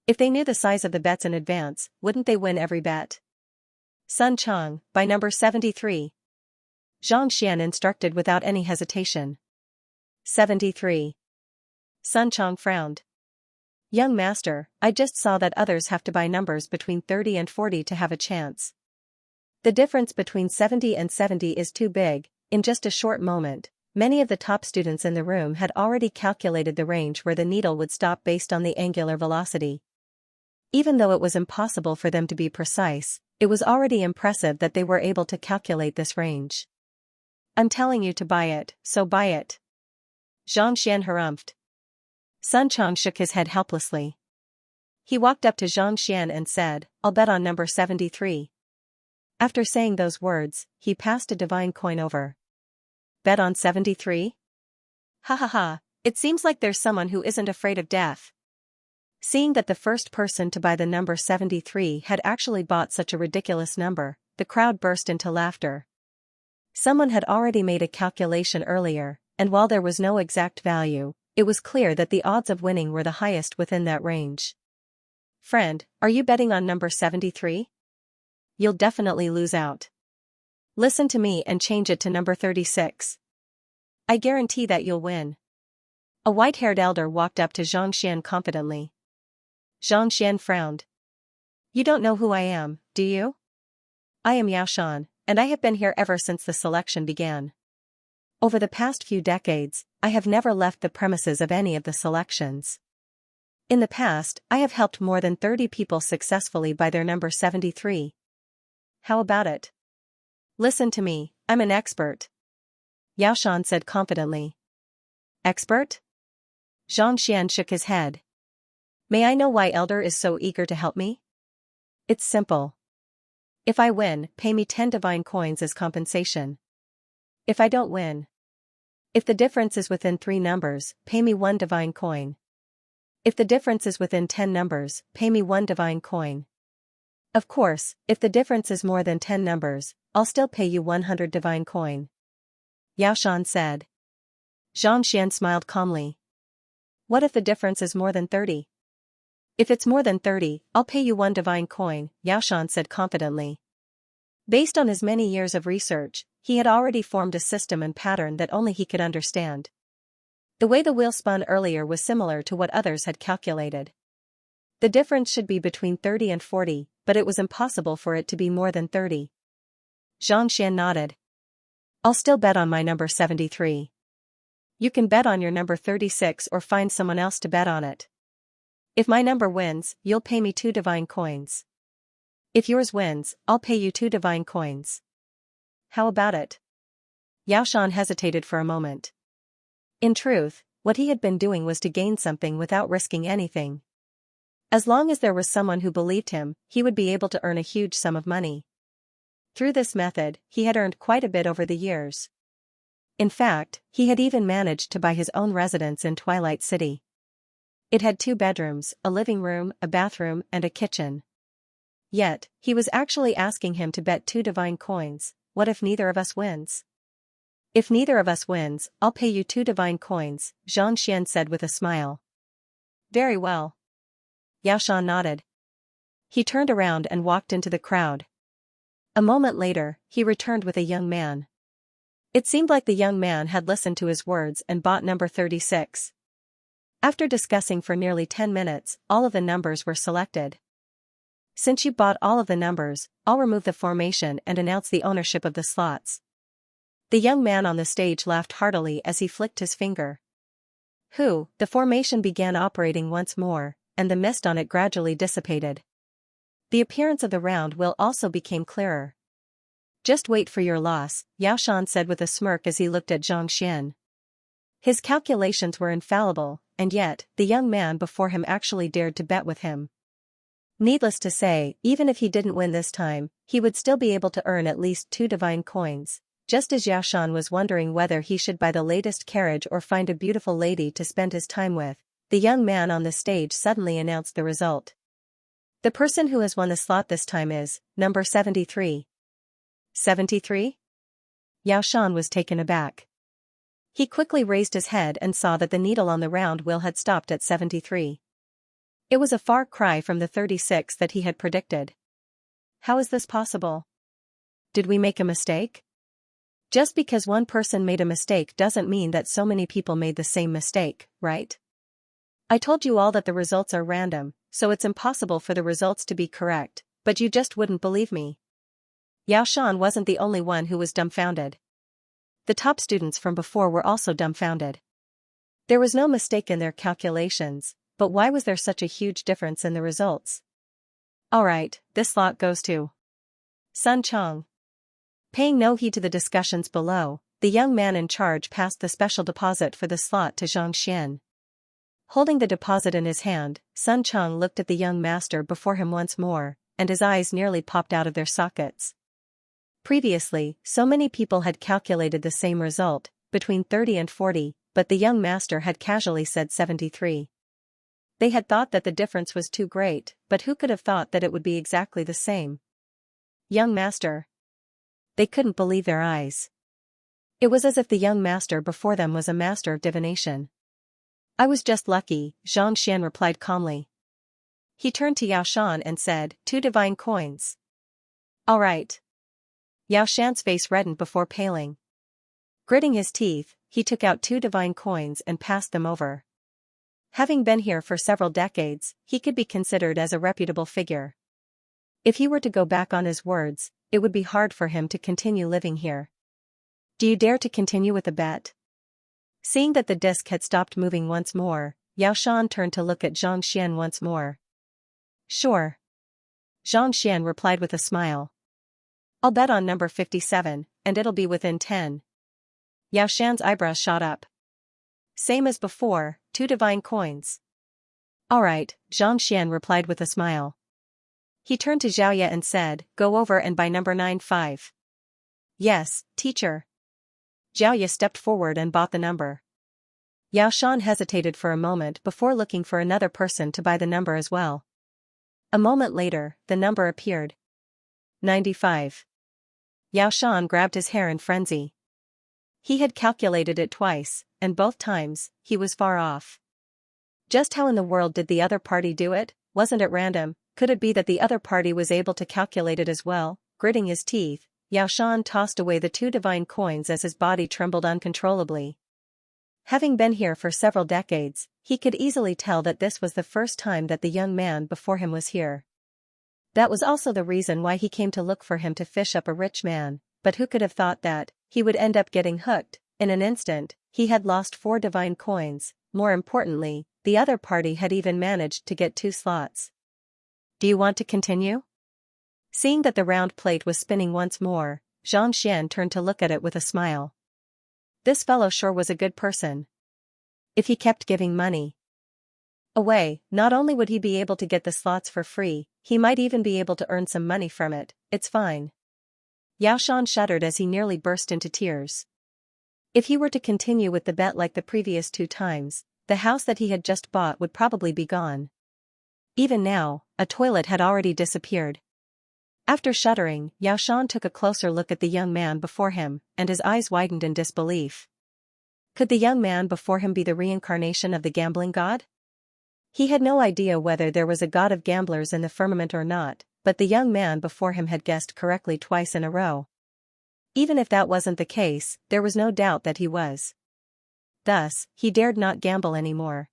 If they knew the size of the bets in advance, wouldn't they win every bet? Sun Chang, by number 73. Zhang Xian instructed without any hesitation. 73. Sun Chang frowned. Young master, I just saw that others have to buy numbers between 30 and 40 to have a chance. The difference between 70 and 70 is too big. In just a short moment, many of the top students in the room had already calculated the range where the needle would stop based on the angular velocity. Even though it was impossible for them to be precise, it was already impressive that they were able to calculate this range. I'm telling you to buy it, so buy it. Xianxia harumphed. Sun Chang shook his head helplessly. He walked up to Xianxia and said, I'll bet on number 73. After saying those words, he passed a divine coin over. Bet on 73? Ha ha ha, it seems like there's someone who isn't afraid of death. Seeing that the first person to buy the number 73 had actually bought such a ridiculous number, the crowd burst into laughter. Someone had already made a calculation earlier, and while there was no exact value, it was clear that the odds of winning were the highest within that range. Friend, are you betting on number 73? You'll definitely lose out. Listen to me and change it to number 36. I guarantee that you'll win. A white-haired elder walked up to Xianxia confidently. Xianxia frowned. You don't know who I am, do you? I am Yaoshan, and I have been here ever since the selection began. Over the past few decades, I have never left the premises of any of the selections. In the past, I have helped more than 30 people successfully buy their number 73. How about it? Listen to me, I'm an expert. Yaoshan said confidently. Expert? Xianxia shook his head. May I know why Elder is so eager to help me? It's simple. If I win, pay me 10 divine coins as compensation. If I don't win. If the difference is within 3 numbers, pay me 1 divine coin. If the difference is within 10 numbers, pay me 1 divine coin. Of course, if the difference is more than 10 numbers, I'll still pay you 100 divine coin. Yaoshan said. Xianxia smiled calmly. What if the difference is more than 30? If it's more than 30, I'll pay you 1 divine coin, Yaoshan said confidently. Based on his many years of research, he had already formed a system and pattern that only he could understand. The way the wheel spun earlier was similar to what others had calculated. The difference should be between 30 and 40, but it was impossible for it to be more than 30. Xianxia nodded. I'll still bet on my number 73. You can bet on your number 36 or find someone else to bet on it. If my number wins, you'll pay me 2 divine coins. If yours wins, I'll pay you 2 divine coins. How about it? Yaoshan hesitated for a moment. In truth, what he had been doing was to gain something without risking anything. As long as there was someone who believed him, he would be able to earn a huge sum of money. Through this method, he had earned quite a bit over the years. In fact, he had even managed to buy his own residence in Twilight City. It had 2 bedrooms, a living room, a bathroom, and a kitchen. Yet, he was actually asking him to bet 2 divine coins. What if neither of us wins? If neither of us wins, I'll pay you 2 divine coins, Xianxia said with a smile. Very well. Yaoshan nodded. He turned around and walked into the crowd. A moment later, he returned with a young man. It seemed like the young man had listened to his words and bought number 36. After discussing for nearly 10 minutes, all of the numbers were selected. Since you bought all of the numbers, I'll remove the formation and announce the ownership of the slots. The young man on the stage laughed heartily as he flicked his finger. The formation began operating once more, and the mist on it gradually dissipated. The appearance of the round wheel also became clearer. Just wait for your loss, Yaoshan said with a smirk as he looked at Xianxia. His calculations were infallible, and yet, the young man before him actually dared to bet with him. Needless to say, even if he didn't win this time, he would still be able to earn at least 2 divine coins. Just as Yaoshan was wondering whether he should buy the latest carriage or find a beautiful lady to spend his time with, the young man on the stage suddenly announced the result. The person who has won the slot this time is number 73. 73? Yaoshan was taken aback. He quickly raised his head and saw that the needle on the round wheel had stopped at 73. It was a far cry from the 36 that he had predicted. How is this possible? Did we make a mistake? Just because one person made a mistake doesn't mean that so many people made the same mistake, right? I told you all that the results are random, so it's impossible for the results to be correct, but you just wouldn't believe me. Yaoshan wasn't the only one who was dumbfounded. The top students from before were also dumbfounded. There was no mistake in their calculations, but why was there such a huge difference in the results? Alright, this slot goes to Sun Chong. Paying no heed to the discussions below, the young man in charge passed the special deposit for the slot to Xianxia. Holding the deposit in his hand, Sun Chong looked at the young master before him once more, and his eyes nearly popped out of their sockets. Previously, so many people had calculated the same result, between 30 and 40, but the young master had casually said 73. They had thought that the difference was too great, but who could have thought that it would be exactly the same? Young master. They couldn't believe their eyes. It was as if the young master before them was a master of divination. I was just lucky, Xianxia replied calmly. He turned to Yao Shan and said, 2 divine coins. All right. Yao Shan's face reddened before paling. Gritting his teeth, he took out 2 divine coins and passed them over. Having been here for several decades, he could be considered as a reputable figure. If he were to go back on his words, it would be hard for him to continue living here. Do you dare to continue with the bet? Seeing that the disc had stopped moving once more, Yao Shan turned to look at Xianxia once more. Sure. Xianxia replied with a smile. I'll bet on number 57, and it'll be within 10. Yao Shan's eyebrows shot up. Same as before, 2 divine coins. Alright, Xianxia replied with a smile. He turned to Xiaoya and said, go over and buy number 95. Yes, teacher. Xiaoya stepped forward and bought the number. Yao Shan hesitated for a moment before looking for another person to buy the number as well. A moment later, the number appeared. 95. Yao Shan grabbed his hair in frenzy. He had calculated it twice, and both times, he was far off. Just how in the world did the other party do it? Wasn't it random? Could it be that the other party was able to calculate it as well? Gritting his teeth, Yao Shan tossed away the 2 divine coins as his body trembled uncontrollably. Having been here for several decades, he could easily tell that this was the first time that the young man before him was here. That was also the reason why he came to look for him to fish up a rich man, but who could have thought that he would end up getting hooked? In an instant, he had lost 4 divine coins. More importantly, the other party had even managed to get 2 slots. Do you want to continue? Seeing that the round plate was spinning once more, Xianxia turned to look at it with a smile. This fellow sure was a good person. If he kept giving money away, not only would he be able to get the slots for free, he might even be able to earn some money from it. It's fine. Yao Shan shuddered as he nearly burst into tears. If he were to continue with the bet like the previous 2 times, the house that he had just bought would probably be gone. Even now, a toilet had already disappeared. After shuddering, Yao Shan took a closer look at the young man before him, and his eyes widened in disbelief. Could the young man before him be the reincarnation of the gambling god? He had no idea whether there was a god of gamblers in the firmament or not, but the young man before him had guessed correctly twice in a row. Even if that wasn't the case, there was no doubt that he was. Thus, he dared not gamble anymore.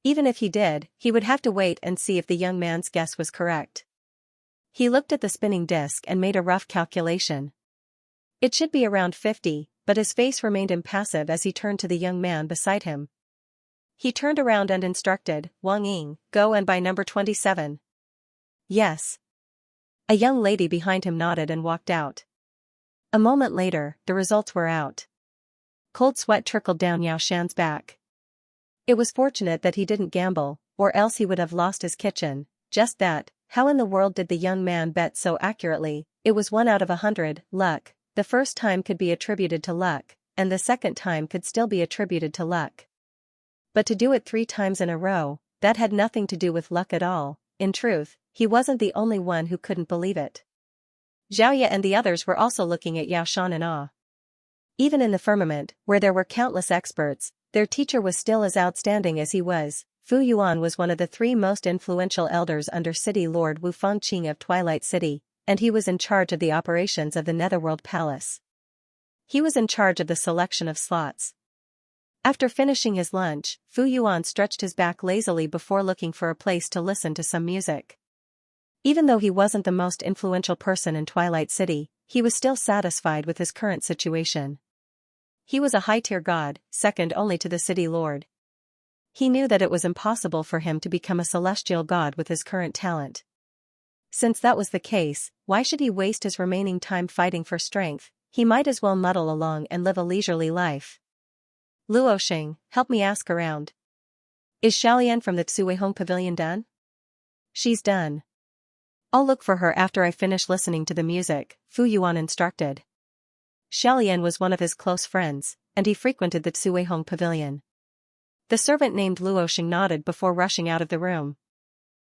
Even if he did, he would have to wait and see if the young man's guess was correct. He looked at the spinning disc and made a rough calculation. It should be around 50, but his face remained impassive as he turned to the young man beside him. He turned around and instructed, Wang Ying, go and buy number 27. Yes. A young lady behind him nodded and walked out. A moment later, the results were out. Cold sweat trickled down Yao Shan's back. It was fortunate that he didn't gamble, or else he would have lost his kitchen. Just that, how in the world did the young man bet so accurately? It was 1 out of 100, luck. The first time could be attributed to luck, and the second time could still be attributed to luck. But to do it 3 times in a row, that had nothing to do with luck at all. In truth, he wasn't the only one who couldn't believe it. Xiaoya and the others were also looking at Yao Shan in awe. Even in the firmament, where there were countless experts, their teacher was still as outstanding as he was. Fu Yuan was one of the 3 most influential elders under City Lord Wu Fengqing of Twilight City, and he was in charge of the operations of the Netherworld Palace. He was in charge of the selection of slots. After finishing his lunch, Fu Yuan stretched his back lazily before looking for a place to listen to some music. Even though he wasn't the most influential person in Twilight City, he was still satisfied with his current situation. He was a high-tier god, second only to the City Lord. He knew that it was impossible for him to become a celestial god with his current talent. Since that was the case, why should he waste his remaining time fighting for strength? He might as well muddle along and live a leisurely life. Luoxing, help me ask around. Is Xiaolian from the Tsuehong Pavilion done? She's done. I'll look for her after I finish listening to the music, Fu Yuan instructed. Xiaolian was one of his close friends, and he frequented the Tsuehong Pavilion. The servant named Luoxing nodded before rushing out of the room.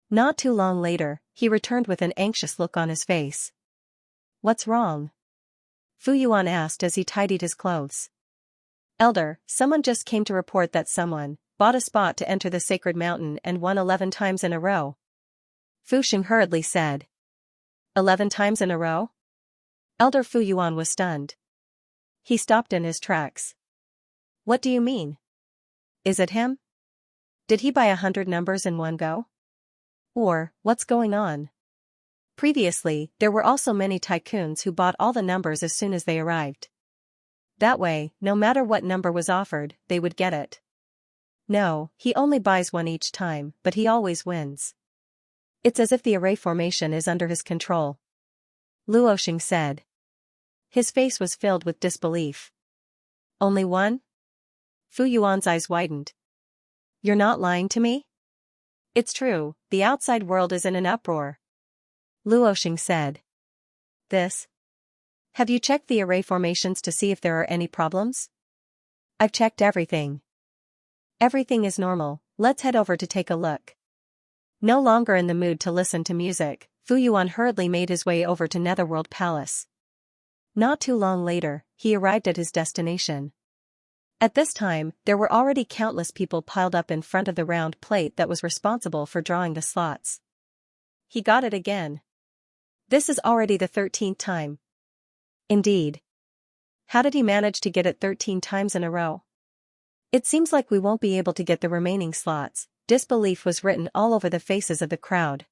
Not too long later, he returned with an anxious look on his face. What's wrong? Fu Yuan asked as he tidied his clothes. Elder, someone just came to report that someone bought a spot to enter the sacred mountain and won 11 times in a row. Fu Xing hurriedly said. 11 times in a row? Elder Fu Yuan was stunned. He stopped in his tracks. What do you mean? Is it him? Did he buy 100 numbers in one go? Or, what's going on? Previously, there were also many tycoons who bought all the numbers as soon as they arrived. That way, no matter what number was offered, they would get it. No, he only buys one each time, but he always wins. It's as if the array formation is under his control. Luoxing said. His face was filled with disbelief. Only one? Fu Yuan's eyes widened. You're not lying to me? It's true, the outside world is in an uproar. Luoxing said. This? Have you checked the array formations to see if there are any problems? I've checked everything. Everything is normal, let's head over to take a look. No longer in the mood to listen to music, Fu Yuan hurriedly made his way over to Netherworld Palace. Not too long later, he arrived at his destination. At this time, there were already countless people piled up in front of the round plate that was responsible for drawing the slots. He got it again. This is already the 13th time. Indeed. How did he manage to get it 13 times in a row? It seems like we won't be able to get the remaining slots. Disbelief was written all over the faces of the crowd.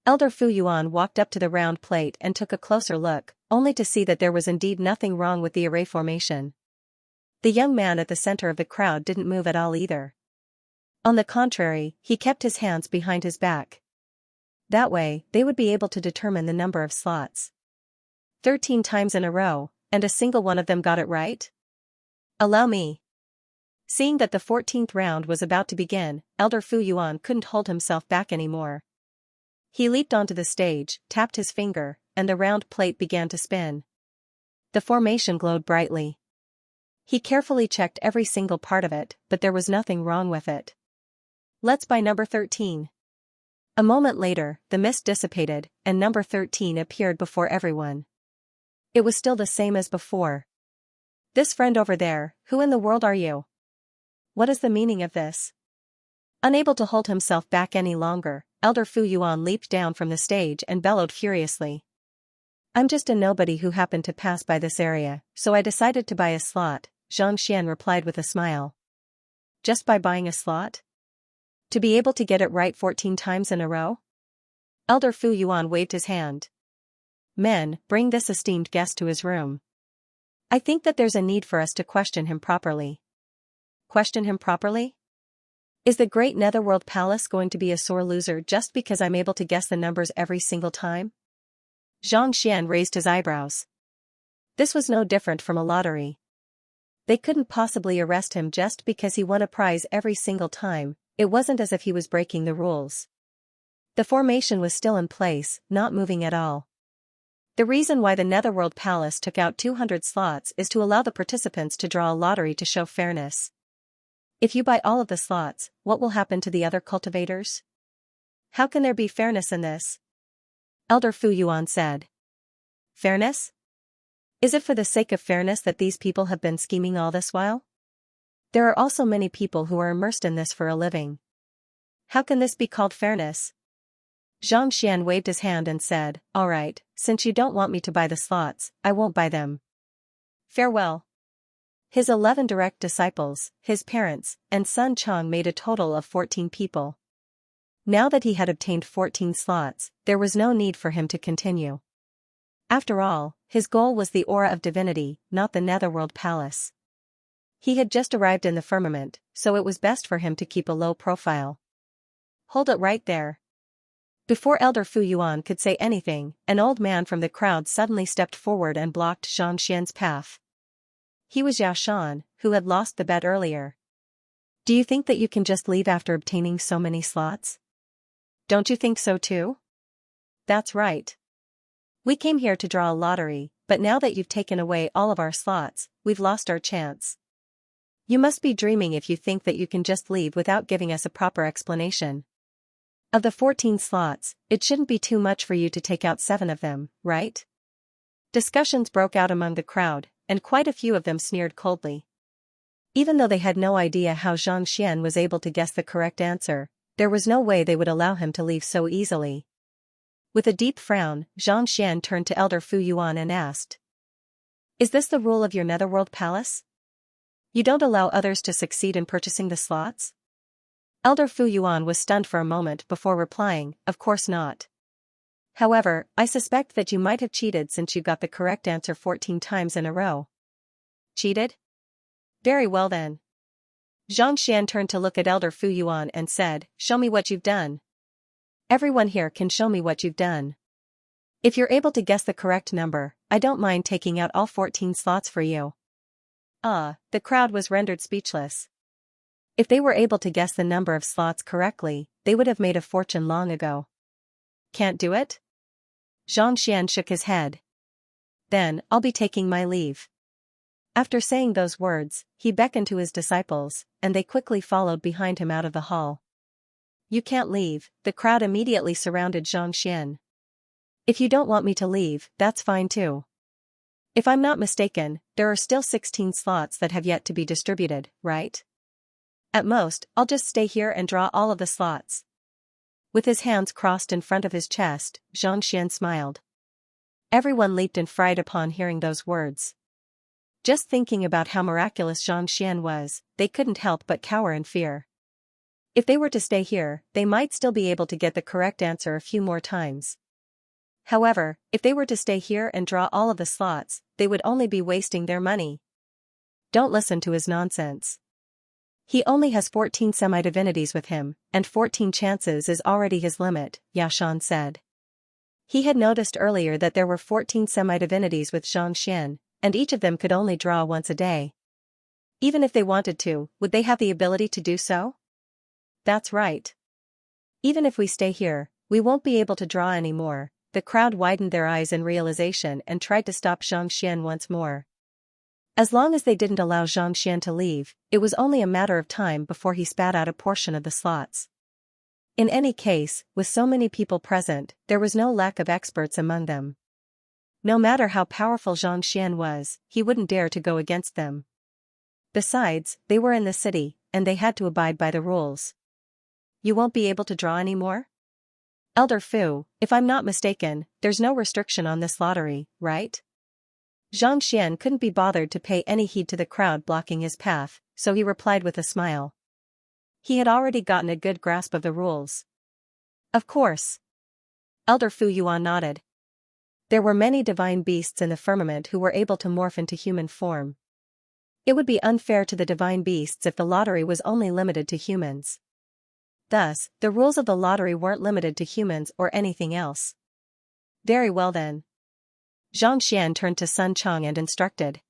Elder Fu Yuan walked up to the round plate and took a closer look, only to see that there was indeed nothing wrong with the array formation. The young man at the center of the crowd didn't move at all either. On the contrary, he kept his hands behind his back. That way, they would be able to determine the number of slots. 13 times in a row, and a single one of them got it right? Allow me. Seeing that the 14th round was about to begin, Elder Fu Yuan couldn't hold himself back anymore. He leaped onto the stage, tapped his finger, and the round plate began to spin. The formation glowed brightly. He carefully checked every single part of it, but there was nothing wrong with it. Let's buy number 13. A moment later, the mist dissipated, and number 13 appeared before everyone. It was still the same as before. This friend over there, who in the world are you? What is the meaning of this? Unable to hold himself back any longer, Elder Fu Yuan leaped down from the stage and bellowed furiously. I'm just a nobody who happened to pass by this area, so I decided to buy a slot, Xianxia replied with a smile. Just by buying a slot? To be able to get it right 14 times in a row? Elder Fu Yuan waved his hand. Men, bring this esteemed guest to his room. I think that there's a need for us to question him properly. Question him properly? Is the great Netherworld Palace going to be a sore loser just because I'm able to guess the numbers every single time? Xianxia raised his eyebrows. This was no different from a lottery. They couldn't possibly arrest him just because he won a prize every single time. It wasn't as if he was breaking the rules. The formation was still in place, not moving at all. The reason why the Netherworld Palace took out 200 slots is to allow the participants to draw a lottery to show fairness. If you buy all of the slots, what will happen to the other cultivators? How can there be fairness in this? Elder Fu Yuan said. Fairness? Is it for the sake of fairness that these people have been scheming all this while? There are also many people who are immersed in this for a living. How can this be called fairness? Xianxia waved his hand and said, all right, since you don't want me to buy the slots, I won't buy them. Farewell. His 11 direct disciples, his parents, and son Chang made a total of 14 people. Now that he had obtained 14 slots, there was no need for him to continue. After all, his goal was the aura of divinity, not the Netherworld Palace. He had just arrived in the firmament, so it was best for him to keep a low profile. Hold it right there. Before Elder Fu Yuan could say anything, an old man from the crowd suddenly stepped forward and blocked Xianxia's path. He was Yao Shan, who had lost the bet earlier. Do you think that you can just leave after obtaining so many slots? Don't you think so too? That's right. We came here to draw a lottery, but now that you've taken away all of our slots, we've lost our chance. You must be dreaming if you think that you can just leave without giving us a proper explanation. Of the 14 slots, it shouldn't be too much for you to take out 7 of them, right? Discussions broke out among the crowd, and quite a few of them sneered coldly. Even though they had no idea how Xianxia was able to guess the correct answer, there was no way they would allow him to leave so easily. With a deep frown, Xianxia turned to Elder Fu Yuan and asked, "Is this the rule of your netherworld palace? You don't allow others to succeed in purchasing the slots?" Elder Fu Yuan was stunned for a moment before replying, "Of course not. However, I suspect that you might have cheated since you got the correct answer 14 times in a row." Cheated? Very well then. Xianxian turned to look at Elder Fu Yuan and said, "Show me what you've done. Everyone here can show me what you've done. If you're able to guess the correct number, I don't mind taking out all 14 slots for you." The crowd was rendered speechless. If they were able to guess the number of slots correctly, they would have made a fortune long ago. Can't do it? Xianxian shook his head. Then, I'll be taking my leave. After saying those words, he beckoned to his disciples, and they quickly followed behind him out of the hall. You can't leave, the crowd immediately surrounded Xianxian. If you don't want me to leave, that's fine too. If I'm not mistaken, there are still 16 slots that have yet to be distributed, right? At most, I'll just stay here and draw all of the slots. With his hands crossed in front of his chest, Xianxian smiled. Everyone leaped in fright upon hearing those words. Just thinking about how miraculous Xianxian was, they couldn't help but cower in fear. If they were to stay here, they might still be able to get the correct answer a few more times. However, if they were to stay here and draw all of the slots, they would only be wasting their money. Don't listen to his nonsense. He only has 14 semi-divinities with him, and 14 chances is already his limit, Yao Shan said. He had noticed earlier that there were 14 semi-divinities with Xianxian, and each of them could only draw once a day. Even if they wanted to, would they have the ability to do so? That's right. Even if we stay here, we won't be able to draw anymore. The crowd widened their eyes in realization and tried to stop Xianxian once more. As long as they didn't allow Xianxian to leave, it was only a matter of time before he spat out a portion of the slots. In any case, with so many people present, there was no lack of experts among them. No matter how powerful Xianxian was, he wouldn't dare to go against them. Besides, they were in the city, and they had to abide by the rules. You won't be able to draw anymore? Elder Fu, if I'm not mistaken, there's no restriction on this lottery, right? Xianxian couldn't be bothered to pay any heed to the crowd blocking his path, so he replied with a smile. He had already gotten a good grasp of the rules. Of course. Elder Fu Yuan nodded. There were many divine beasts in the firmament who were able to morph into human form. It would be unfair to the divine beasts if the lottery was only limited to humans. Thus, the rules of the lottery weren't limited to humans or anything else. Very well then. Xianxian turned to Sun Chong and instructed.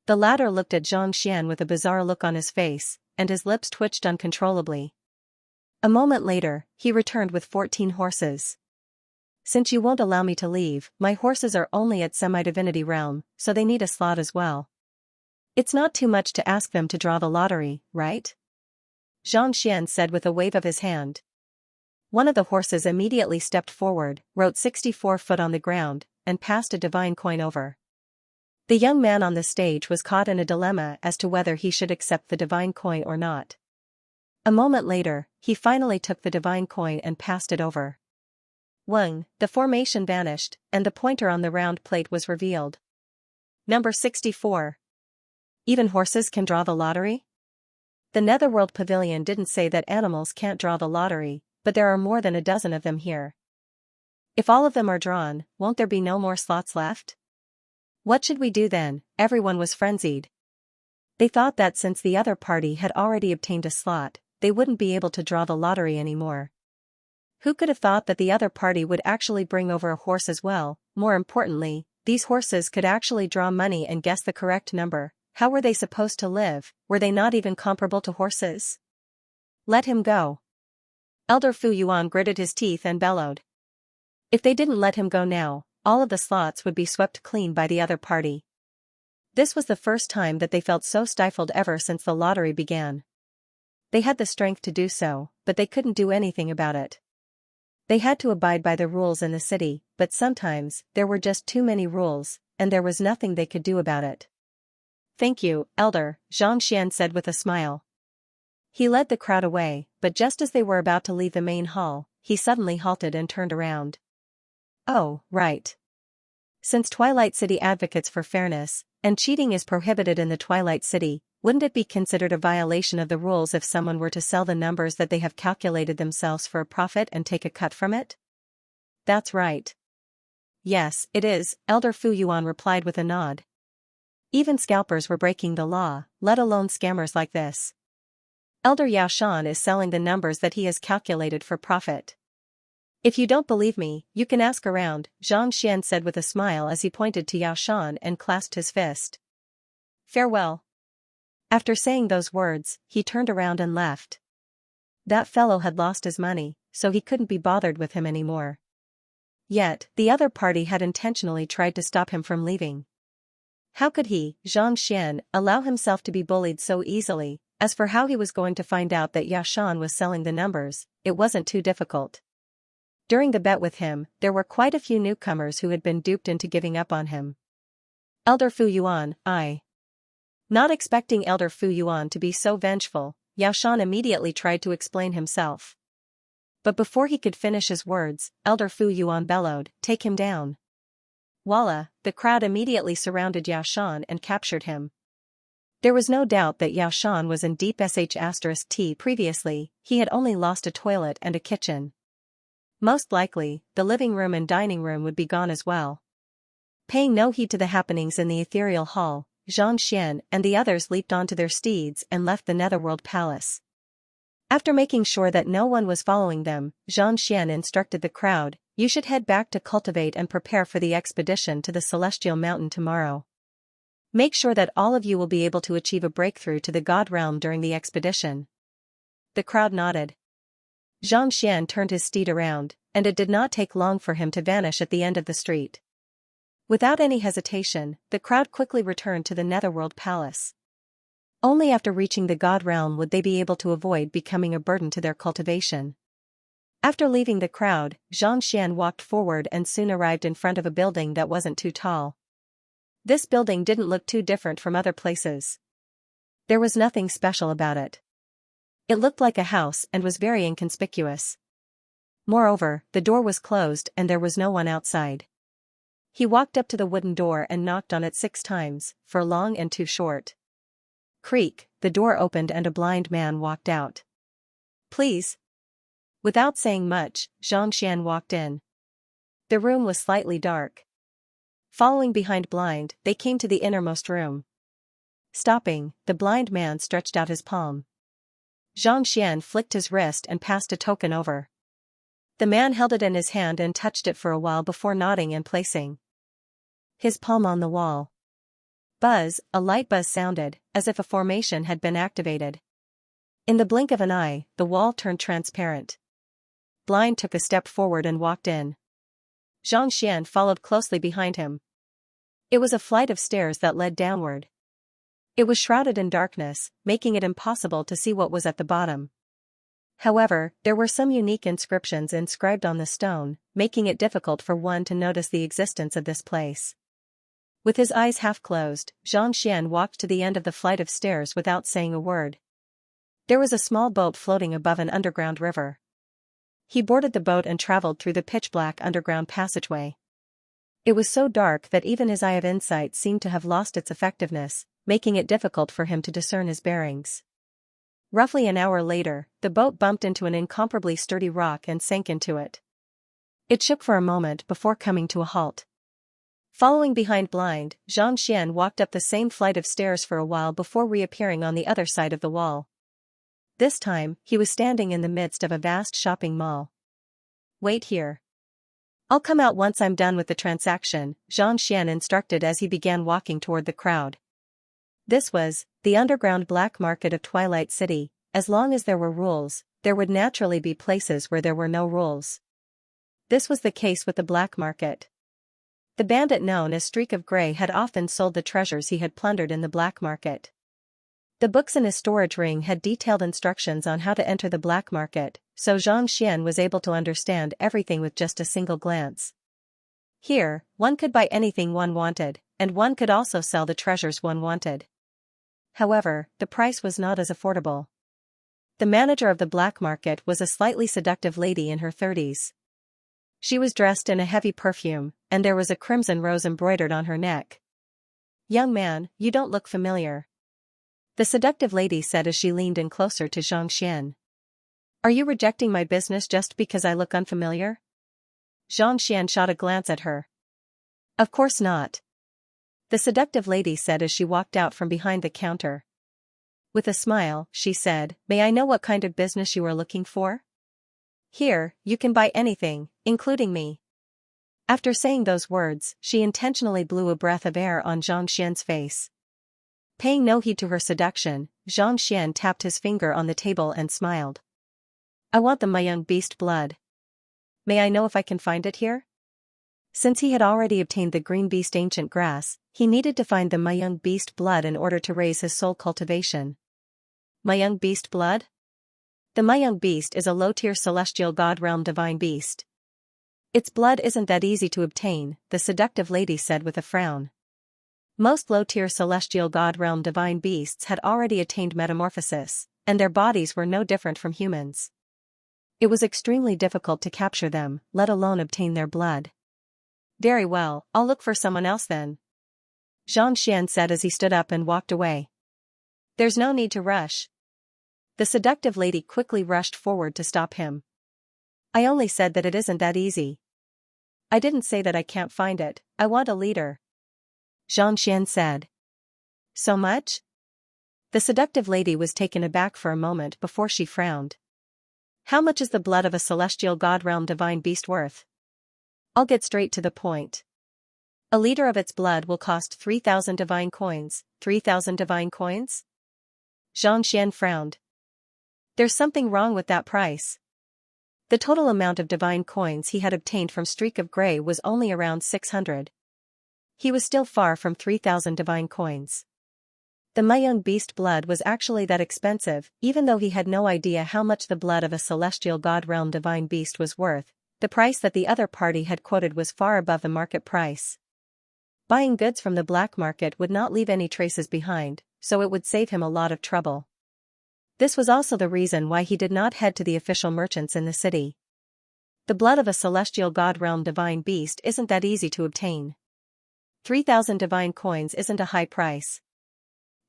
The latter looked at Xianxian with a bizarre look on his face, and his lips twitched uncontrollably. A moment later, he returned with 14 horses. Since you won't allow me to leave, my horses are only at semi-divinity realm, so they need a slot as well. It's not too much to ask them to draw the lottery, right? Xianxian said with a wave of his hand. One of the horses immediately stepped forward, wrote 64 foot on the ground, and passed a divine coin over. The young man on the stage was caught in a dilemma as to whether he should accept the divine coin or not. A moment later, he finally took the divine coin and passed it over. Wang, the formation vanished, and the pointer on the round plate was revealed. Number 64. Even horses can draw the lottery? The Netherworld Pavilion didn't say that animals can't draw the lottery, but there are more than a dozen of them here. If all of them are drawn, won't there be no more slots left? What should we do then? Everyone was frenzied. They thought that since the other party had already obtained a slot, they wouldn't be able to draw the lottery anymore. Who could have thought that the other party would actually bring over a horse as well? More importantly, these horses could actually draw money and guess the correct number. How were they supposed to live? Were they not even comparable to horses? Let him go. Elder Fu Yuan gritted his teeth and bellowed. If they didn't let him go now, all of the slots would be swept clean by the other party. This was the first time that they felt so stifled ever since the lottery began. They had the strength to do so, but they couldn't do anything about it. They had to abide by the rules in the city, but sometimes there were just too many rules, and there was nothing they could do about it. Thank you, Elder, Xianxia said with a smile. He led the crowd away, but just as they were about to leave the main hall, he suddenly halted and turned around. Oh, right. Since Twilight City advocates for fairness, and cheating is prohibited in the Twilight City, wouldn't it be considered a violation of the rules if someone were to sell the numbers that they have calculated themselves for a profit and take a cut from it? That's right. Yes, it is, Elder Fu Yuan replied with a nod. Even scalpers were breaking the law, let alone scammers like this. Elder Yao Shan is selling the numbers that he has calculated for profit. If you don't believe me, you can ask around, Zhang Xian said with a smile as he pointed to Yao Shan and clasped his fist. Farewell. After saying those words, he turned around and left. That fellow had lost his money, so he couldn't be bothered with him anymore. Yet, the other party had intentionally tried to stop him from leaving. How could he, Zhang Xian, allow himself to be bullied so easily? As for how he was going to find out that Yao Shan was selling the numbers, it wasn't too difficult. During the bet with him, there were quite a few newcomers who had been duped into giving up on him. Elder Fu Yuan, Not expecting Elder Fu Yuan to be so vengeful, Yao Shan immediately tried to explain himself. But before he could finish his words, Elder Fu Yuan bellowed, "Take him down." Voila, the crowd immediately surrounded Yao Shan and captured him. There was no doubt that Yao Shan was in deep sh*t previously, he had only lost a toilet and a kitchen. Most likely, the living room and dining room would be gone as well. Paying no heed to the happenings in the ethereal hall, Zhang Xian and the others leaped onto their steeds and left the Netherworld Palace. After making sure that no one was following them, Zhang Xian instructed the crowd, "You should head back to Cultivate and prepare for the expedition to the Celestial Mountain tomorrow. Make sure that all of you will be able to achieve a breakthrough to the God Realm during the expedition." The crowd nodded. Zhang Xian turned his steed around, and it did not take long for him to vanish at the end of the street. Without any hesitation, the crowd quickly returned to the Netherworld Palace. Only after reaching the God Realm would they be able to avoid becoming a burden to their cultivation. After leaving the crowd, Zhang Xian walked forward and soon arrived in front of a building that wasn't too tall. This building didn't look too different from other places. There was nothing special about it. It looked like a house and was very inconspicuous. Moreover, the door was closed and there was no one outside. He walked up to the wooden door and knocked on it 6 times, for long and too short. Creak, the door opened and a blind man walked out. "Please." Without saying much, Zhang Xian walked in. The room was slightly dark. Following behind blind, they came to the innermost room. Stopping, the blind man stretched out his palm. Zhang Xian flicked his wrist and passed a token over. The man held it in his hand and touched it for a while before nodding and placing his palm on the wall. Buzz, a light buzz sounded, as if a formation had been activated. In the blink of an eye, the wall turned transparent. Blind took a step forward and walked in. Zhang Xian followed closely behind him. It was a flight of stairs that led downward. It was shrouded in darkness, making it impossible to see what was at the bottom. However, there were some unique inscriptions inscribed on the stone, making it difficult for one to notice the existence of this place. With his eyes half closed, Zhang Xian walked to the end of the flight of stairs without saying a word. There was a small boat floating above an underground river. He boarded the boat and traveled through the pitch-black underground passageway. It was so dark that even his eye of insight seemed to have lost its effectiveness, making it difficult for him to discern his bearings. Roughly an hour later, the boat bumped into an incomparably sturdy rock and sank into it. It shook for a moment before coming to a halt. Following behind blind, Zhang Xian walked up the same flight of stairs for a while before reappearing on the other side of the wall. This time, he was standing in the midst of a vast shopping mall. wait here. I'll come out once I'm done with the transaction, Xianxia instructed as he began walking toward the crowd. This was the underground black market of Twilight City. As long as there were rules, there would naturally be places where there were no rules. This was the case with the black market. The bandit known as Streak of Grey had often sold the treasures he had plundered in the black market. The books in his storage ring had detailed instructions on how to enter the black market, so Xianxia was able to understand everything with just a single glance. Here, one could buy anything one wanted, and one could also sell the treasures one wanted. However, the price was not as affordable. The manager of the black market was a slightly seductive lady in her 30s. She was dressed in a heavy perfume, and there was a crimson rose embroidered on her neck. "Young man, you don't look familiar," the seductive lady said as she leaned in closer to Xianxia. "Are you rejecting my business just because I look unfamiliar?" Xianxia shot a glance at her. "Of course not," the seductive lady said as she walked out from behind the counter. With a smile, she said, "May I know what kind of business you are looking for? Here, you can buy anything, including me." After saying those words, she intentionally blew a breath of air on Xianxia's face. Paying no heed to her seduction, Xianxia tapped his finger on the table and smiled. "I want the Mayung beast blood. May I know if I can find it here?" Since he had already obtained the green beast ancient grass, he needed to find the Mayung beast blood in order to raise his soul cultivation. Mayung beast blood? The Mayung beast is a low-tier celestial god realm divine beast. Its blood isn't that easy to obtain, the seductive lady said with a frown. Most low-tier celestial god realm divine beasts had already attained metamorphosis, and their bodies were no different from humans. It was extremely difficult to capture them, let alone obtain their blood. "Very well, I'll look for someone else then," Xianxia said as he stood up and walked away. "There's no need to rush." The seductive lady quickly rushed forward to stop him. "I only said that it isn't that easy. I didn't say that I can't find it, I want a leader," Xianxia said. "So much?" The seductive lady was taken aback for a moment before she frowned. "How much is the blood of a celestial god realm divine beast worth? I'll get straight to the point. A liter of its blood will cost 3,000 divine coins. 3,000 divine coins? Xianxia frowned. There's something wrong with that price. The total amount of divine coins he had obtained from Streak of Grey was only around 600. He was still far from 3,000 divine coins. The Mayung beast blood was actually that expensive, even though he had no idea how much the blood of a celestial god realm divine beast was worth. The price that the other party had quoted was far above the market price. Buying goods from the black market would not leave any traces behind, so it would save him a lot of trouble. This was also the reason why he did not head to the official merchants in the city. The blood of a celestial god realm divine beast isn't that easy to obtain. 3,000 divine coins isn't a high price.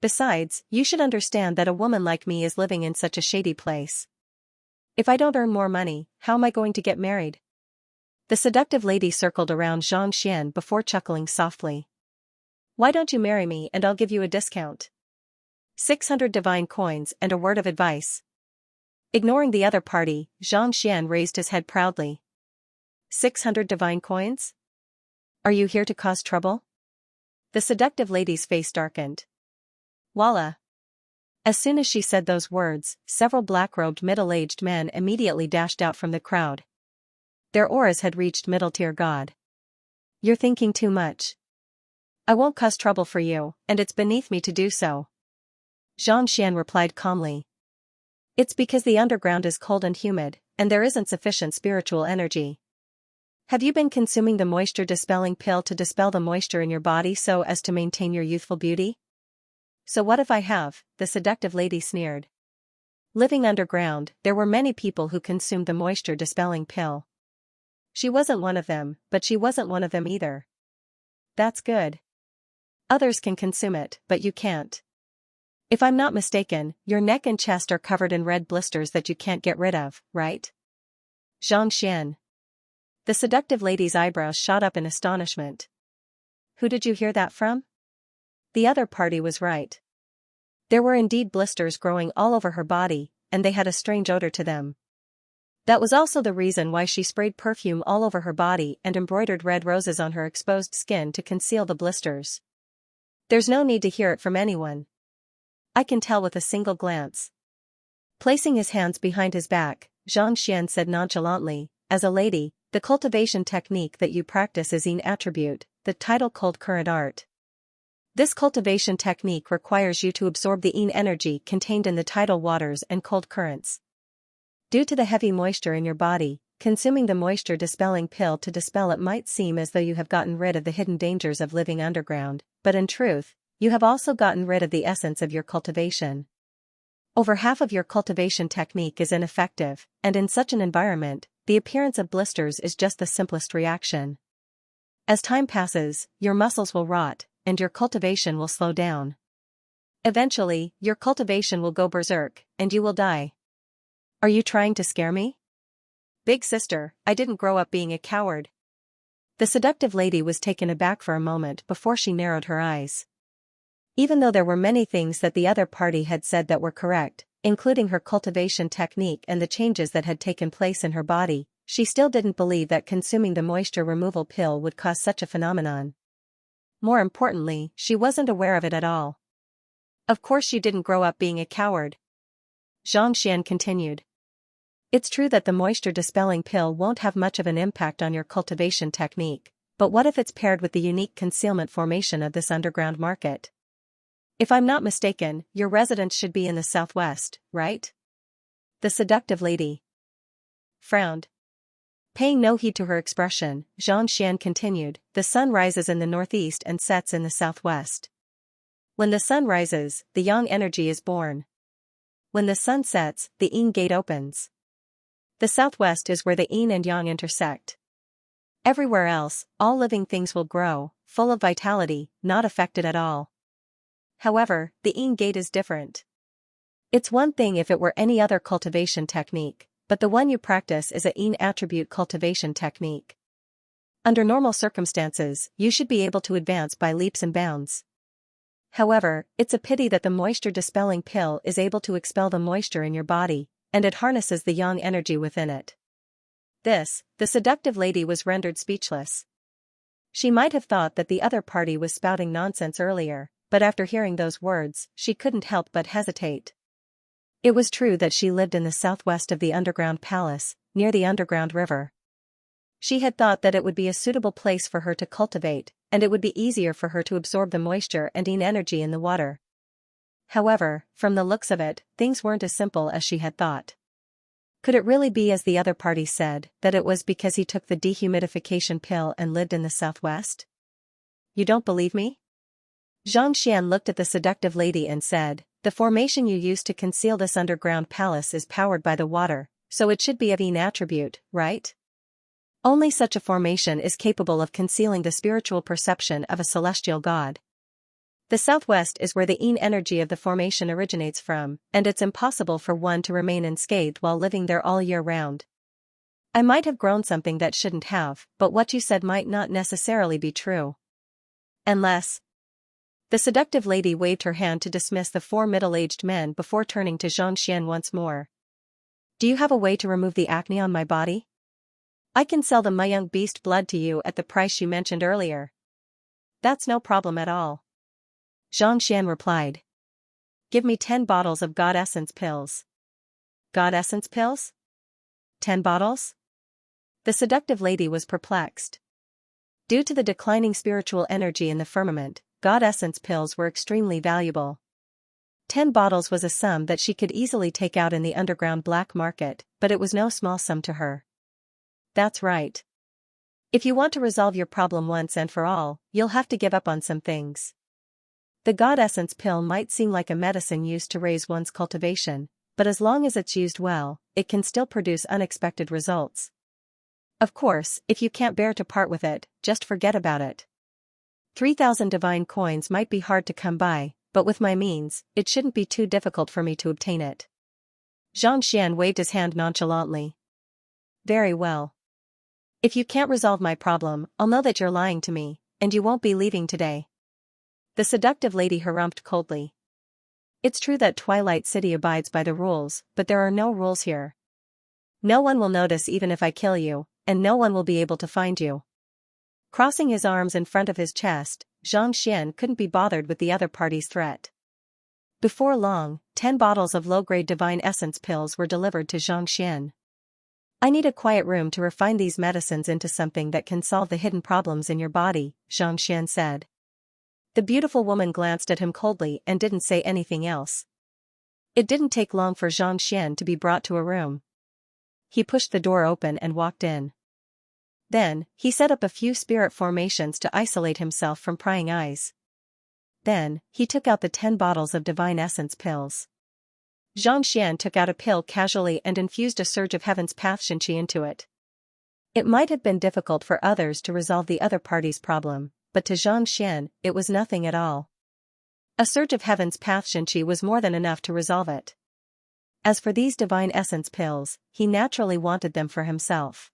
Besides, you should understand that a woman like me is living in such a shady place. If I don't earn more money, how am I going to get married? The seductive lady circled around Xianxia before chuckling softly. "Why don't you marry me and I'll give you a discount? 600 divine coins and a word of advice." Ignoring the other party, Xianxia raised his head proudly. 600 divine coins? Are you here to cause trouble? The seductive lady's face darkened. Voila! As soon as she said those words, several black-robed middle-aged men immediately dashed out from the crowd. Their auras had reached middle-tier god. "You're thinking too much. I won't cause trouble for you, and it's beneath me to do so," Xianxia replied calmly. "It's because the underground is cold and humid, and there isn't sufficient spiritual energy. Have you been consuming the moisture-dispelling pill to dispel the moisture in your body so as to maintain your youthful beauty?" "So what if I have?" the seductive lady sneered. Living underground, there were many people who consumed the moisture-dispelling pill. She wasn't one of them, but she wasn't one of them either. "That's good. Others can consume it, but you can't. If I'm not mistaken, your neck and chest are covered in red blisters that you can't get rid of, right?" Xianxia. The seductive lady's eyebrows shot up in astonishment. "Who did you hear that from?" The other party was right. There were indeed blisters growing all over her body, and they had a strange odor to them. That was also the reason why she sprayed perfume all over her body and embroidered red roses on her exposed skin to conceal the blisters. There's no need to hear it from anyone. I can tell with a single glance. Placing his hands behind his back, Xianxia said nonchalantly, as a lady, the cultivation technique that you practice is an attribute, the tidal cold current art. This cultivation technique requires you to absorb the yin energy contained in the tidal waters and cold currents. Due to the heavy moisture in your body, consuming the moisture-dispelling pill to dispel it might seem as though you have gotten rid of the hidden dangers of living underground, but in truth, you have also gotten rid of the essence of your cultivation. Over half of your cultivation technique is ineffective, and in such an environment, the appearance of blisters is just the simplest reaction. As time passes, your muscles will rot, and your cultivation will slow down. Eventually, your cultivation will go berserk, and you will die. Are you trying to scare me? Big sister, I didn't grow up being a coward. The seductive lady was taken aback for a moment before she narrowed her eyes. Even though there were many things that the other party had said that were correct, including her cultivation technique and the changes that had taken place in her body, she still didn't believe that consuming the moisture removal pill would cause such a phenomenon. More importantly, she wasn't aware of it at all. Of course she didn't grow up being a coward. Xianxia continued. It's true that the moisture-dispelling pill won't have much of an impact on your cultivation technique, but what if it's paired with the unique concealment formation of this underground market? If I'm not mistaken, your residence should be in the southwest, right? The seductive lady frowned. Paying no heed to her expression, Xianxia continued, the sun rises in the northeast and sets in the southwest. When the sun rises, the yang energy is born. When the sun sets, the yin gate opens. The southwest is where the yin and yang intersect. Everywhere else, all living things will grow, full of vitality, not affected at all. However, the yin gate is different. It's one thing if it were any other cultivation technique, but the one you practice is a yin attribute cultivation technique. Under normal circumstances, you should be able to advance by leaps and bounds. However, it's a pity that the moisture-dispelling pill is able to expel the moisture in your body, and it harnesses the yang energy within it. The seductive lady was rendered speechless. She might have thought that the other party was spouting nonsense earlier, but after hearing those words, she couldn't help but hesitate. It was true that she lived in the southwest of the underground palace, near the underground river. She had thought that it would be a suitable place for her to cultivate, and it would be easier for her to absorb the moisture and yin energy in the water. However, from the looks of it, things weren't as simple as she had thought. Could it really be as the other party said, that it was because he took the dehumidification pill and lived in the southwest? You don't believe me? Xianxia looked at the seductive lady and said, the formation you use to conceal this underground palace is powered by the water, so it should be of yin attribute, right? Only such a formation is capable of concealing the spiritual perception of a celestial god. The southwest is where the yin energy of the formation originates from, and it's impossible for one to remain unscathed while living there all year round. I might have grown something that shouldn't have, but what you said might not necessarily be true. Unless... The seductive lady waved her hand to dismiss the four middle-aged men before turning to Xianxia once more. Do you have a way to remove the acne on my body? I can sell the my young beast blood to you at the price you mentioned earlier. That's no problem at all. Xianxia replied. Give me 10 bottles of God Essence pills. God Essence pills? 10 bottles? The seductive lady was perplexed. Due to the declining spiritual energy in the firmament, God Essence pills were extremely valuable. 10 bottles was a sum that she could easily take out in the underground black market, but it was no small sum to her. That's right. If you want to resolve your problem once and for all, you'll have to give up on some things. The God Essence pill might seem like a medicine used to raise one's cultivation, but as long as it's used well, it can still produce unexpected results. Of course, if you can't bear to part with it, just forget about it. 3,000 divine coins might be hard to come by, but with my means, it shouldn't be too difficult for me to obtain it. Xianxia waved his hand nonchalantly. Very well. If you can't resolve my problem, I'll know that you're lying to me, and you won't be leaving today. The seductive lady harumphed coldly. It's true that Twilight City abides by the rules, but there are no rules here. No one will notice even if I kill you, and no one will be able to find you. Crossing his arms in front of his chest, Xianxia couldn't be bothered with the other party's threat. Before long, 10 bottles of low-grade divine essence pills were delivered to Xianxia. I need a quiet room to refine these medicines into something that can solve the hidden problems in your body, Xianxia said. The beautiful woman glanced at him coldly and didn't say anything else. It didn't take long for Xianxia to be brought to a room. He pushed the door open and walked in. Then, he set up a few spirit formations to isolate himself from prying eyes. Then, he took out the 10 bottles of divine essence pills. Xianxia took out a pill casually and infused a surge of heaven's path Xianxia into it. It might have been difficult for others to resolve the other party's problem, but to Xianxia, it was nothing at all. A surge of heaven's path Xianxia was more than enough to resolve it. As for these divine essence pills, he naturally wanted them for himself.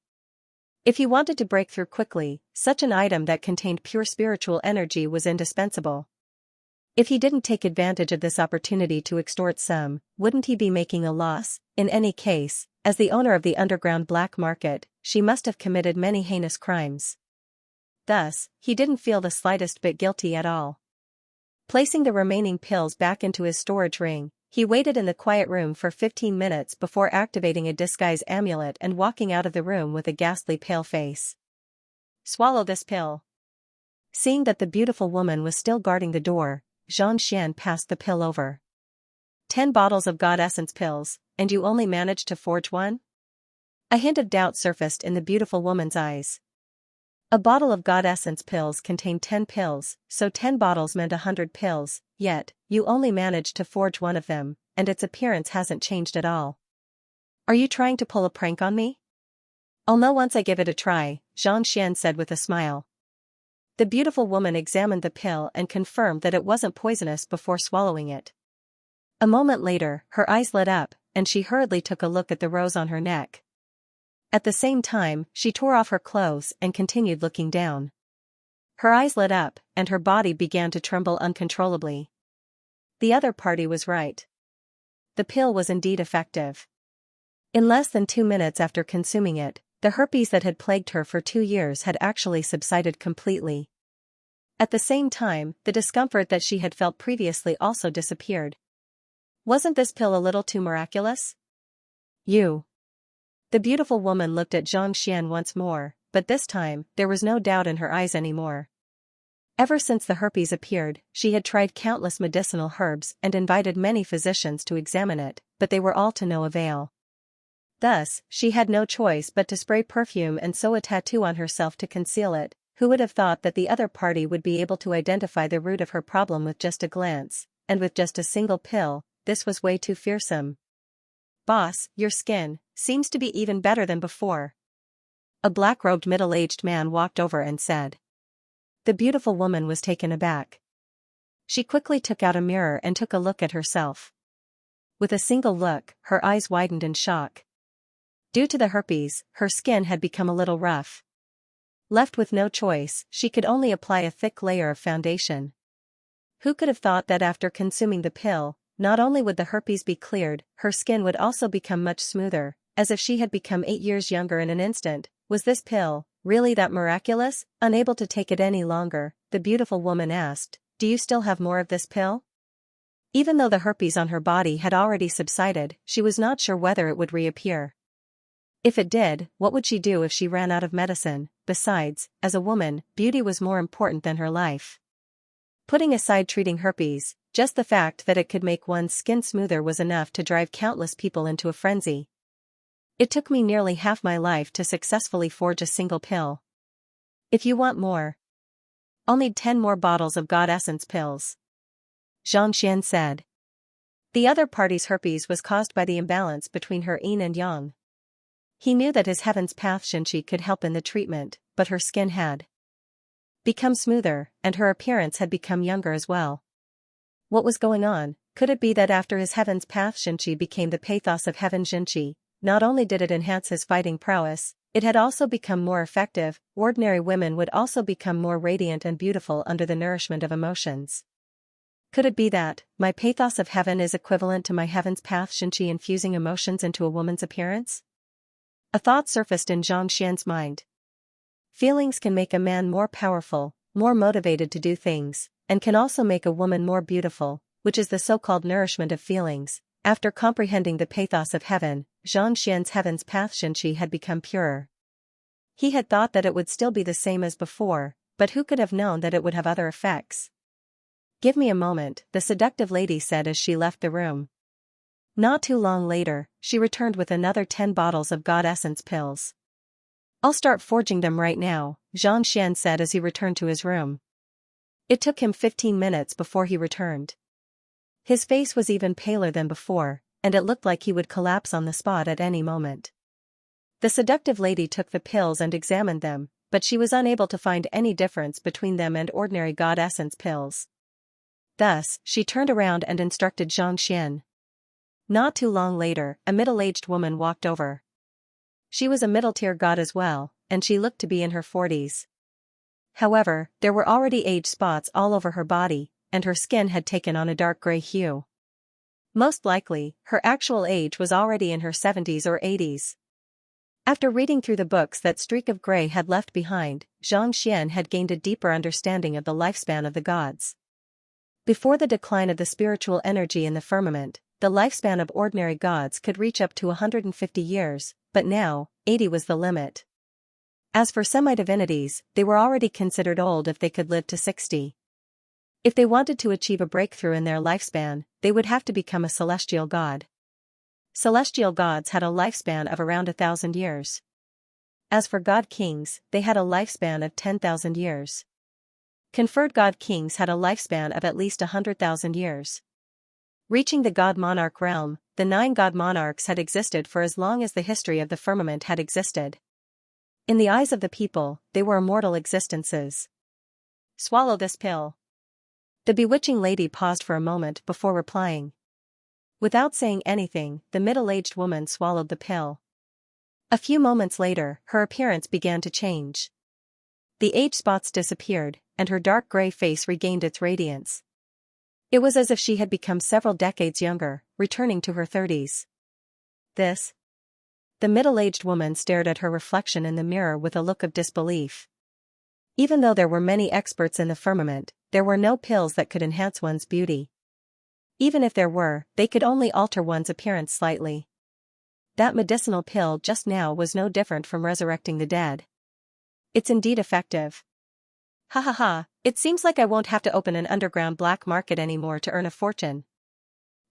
If he wanted to break through quickly, such an item that contained pure spiritual energy was indispensable. If he didn't take advantage of this opportunity to extort some, wouldn't he be making a loss? In any case, as the owner of the underground black market, she must have committed many heinous crimes. Thus, he didn't feel the slightest bit guilty at all. Placing the remaining pills back into his storage ring, he waited in the quiet room for 15 minutes before activating a disguise amulet and walking out of the room with a ghastly pale face. Swallow this pill. Seeing that the beautiful woman was still guarding the door, Xianxia passed the pill over. 10 bottles of God Essence pills, and you only managed to forge one? A hint of doubt surfaced in the beautiful woman's eyes. A bottle of God Essence pills contained 10 pills, so 10 bottles meant 100 pills, yet, you only managed to forge one of them, and its appearance hasn't changed at all. Are you trying to pull a prank on me? I'll know once I give it a try, Xianxia said with a smile. The beautiful woman examined the pill and confirmed that it wasn't poisonous before swallowing it. A moment later, her eyes lit up, and she hurriedly took a look at the rose on her neck. At the same time, she tore off her clothes and continued looking down. Her eyes lit up, and her body began to tremble uncontrollably. The other party was right. The pill was indeed effective. In less than 2 minutes after consuming it, the herpes that had plagued her for 2 years had actually subsided completely. At the same time, the discomfort that she had felt previously also disappeared. Wasn't this pill a little too miraculous? You. The beautiful woman looked at Xianxia once more, but this time, there was no doubt in her eyes anymore. Ever since the herpes appeared, she had tried countless medicinal herbs and invited many physicians to examine it, but they were all to no avail. Thus, she had no choice but to spray perfume and sew a tattoo on herself to conceal it. Who would have thought that the other party would be able to identify the root of her problem with just a glance, and with just a single pill? This was way too fearsome. Boss, your skin seems to be even better than before. A black-robed middle-aged man walked over and said. The beautiful woman was taken aback. She quickly took out a mirror and took a look at herself. With a single look, her eyes widened in shock. Due to the herpes, her skin had become a little rough. Left with no choice, she could only apply a thick layer of foundation. Who could have thought that after consuming the pill, not only would the herpes be cleared, her skin would also become much smoother, as if she had become 8 years younger in an instant. Was this pill really that miraculous? Unable to take it any longer, the beautiful woman asked, do you still have more of this pill? Even though the herpes on her body had already subsided, she was not sure whether it would reappear. If it did, what would she do if she ran out of medicine? Besides, as a woman, beauty was more important than her life. Putting aside treating herpes, just the fact that it could make one's skin smoother was enough to drive countless people into a frenzy. It took me nearly half my life to successfully forge a single pill. If you want more, I'll need 10 more bottles of God Essence pills. Xianxia said. The other party's herpes was caused by the imbalance between her yin and yang. He knew that his Heaven's Path Xianxia could help in the treatment, but her skin had become smoother, and her appearance had become younger as well. What was going on? Could it be that after his Heaven's Path Xianxia became the pathos of Heaven Xianxia, not only did it enhance his fighting prowess, it had also become more effective? Ordinary women would also become more radiant and beautiful under the nourishment of emotions. Could it be that my pathos of heaven is equivalent to my Heaven's Path Xianxia infusing emotions into a woman's appearance? A thought surfaced in Zhang Xian's mind. Feelings can make a man more powerful, more motivated to do things, and can also make a woman more beautiful, which is the so-called nourishment of feelings. After comprehending the pathos of heaven, Zhang Xian's heaven's path Xianxia had become purer. He had thought that it would still be the same as before, but who could have known that it would have other effects? "Give me a moment," the seductive lady said as she left the room. Not too long later, she returned with another 10 bottles of God Essence pills. "I'll start forging them right now," Zhang Xian said as he returned to his room. It took him 15 minutes before he returned. His face was even paler than before, and it looked like he would collapse on the spot at any moment. The seductive lady took the pills and examined them, but she was unable to find any difference between them and ordinary God Essence pills. Thus, she turned around and instructed Zhang Xian. Not too long later, a middle-aged woman walked over. She was a middle-tier god as well, and she looked to be in her 40s. However, there were already age spots all over her body, and her skin had taken on a dark gray hue. Most likely, her actual age was already in her 70s or 80s. After reading through the books that streak of gray had left behind, Zhang Xian had gained a deeper understanding of the lifespan of the gods. Before the decline of the spiritual energy in the firmament, the lifespan of ordinary gods could reach up to 150 years, but now, 80 was the limit. As for semi-divinities, they were already considered old if they could live to 60. If they wanted to achieve a breakthrough in their lifespan, they would have to become a celestial god. Celestial gods had a lifespan of around 1,000 years. As for god kings, they had a lifespan of 10,000 years. Conferred god kings had a lifespan of at least 100,000 years. Reaching the god monarch realm, the 9 god monarchs had existed for as long as the history of the firmament had existed. In the eyes of the people, they were immortal existences. "Swallow this pill." The bewitching lady paused for a moment before replying. Without saying anything, the middle-aged woman swallowed the pill. A few moments later, her appearance began to change. The age spots disappeared, and her dark gray face regained its radiance. It was as if she had become several decades younger, returning to her 30s. "This?" The middle-aged woman stared at her reflection in the mirror with a look of disbelief. Even though there were many experts in the firmament, there were no pills that could enhance one's beauty. Even if there were, they could only alter one's appearance slightly. That medicinal pill just now was no different from resurrecting the dead. "It's indeed effective. Ha ha ha, it seems like I won't have to open an underground black market anymore to earn a fortune."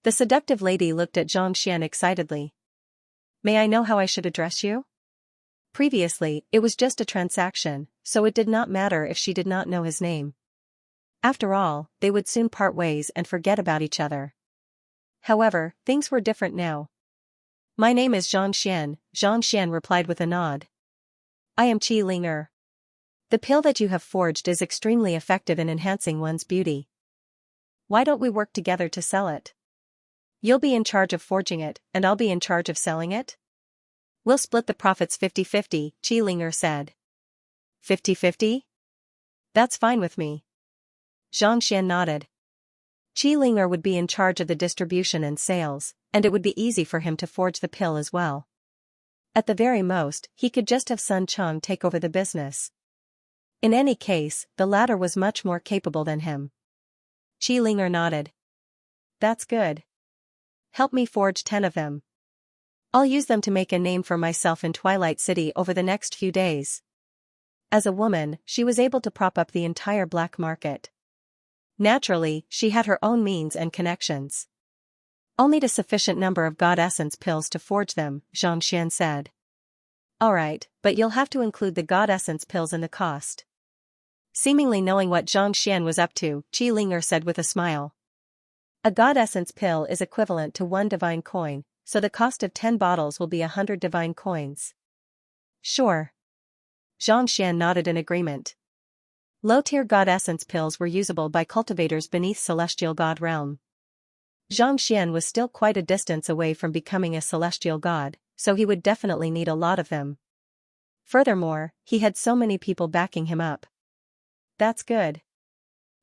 The seductive lady looked at Zhang Xian excitedly. "May I know how I should address you?" Previously, it was just a transaction, so it did not matter if she did not know his name. After all, they would soon part ways and forget about each other. However, things were different now. "My name is Zhang Xian replied with a nod. "I am Qi Linger. The pill that you have forged is extremely effective in enhancing one's beauty. Why don't we work together to sell it? You'll be in charge of forging it, and I'll be in charge of selling it? We'll split the profits 50-50, Qi Linger said. 50-50? That's fine with me." Zhang Xian nodded. Qi Linger would be in charge of the distribution and sales, and it would be easy for him to forge the pill as well. At the very most, he could just have Sun Cheng take over the business. In any case, the latter was much more capable than him. Qi Linger nodded. "That's good. Help me forge 10 of them. I'll use them to make a name for myself in Twilight City over the next few days." As a woman, she was able to prop up the entire black market. Naturally, she had her own means and connections. "I'll need a sufficient number of God Essence pills to forge them," Zhang Xian said. "Alright, but you'll have to include the God Essence pills in the cost." Seemingly knowing what Zhang Xian was up to, Qi Linger said with a smile. "A God Essence pill is equivalent to 1 divine coin, so the cost of 10 bottles will be 100 divine coins." "Sure." Zhang Xian nodded in agreement. Low-tier God Essence pills were usable by cultivators beneath Celestial God realm. Zhang Xian was still quite a distance away from becoming a celestial god, so he would definitely need a lot of them. Furthermore, he had so many people backing him up. "That's good.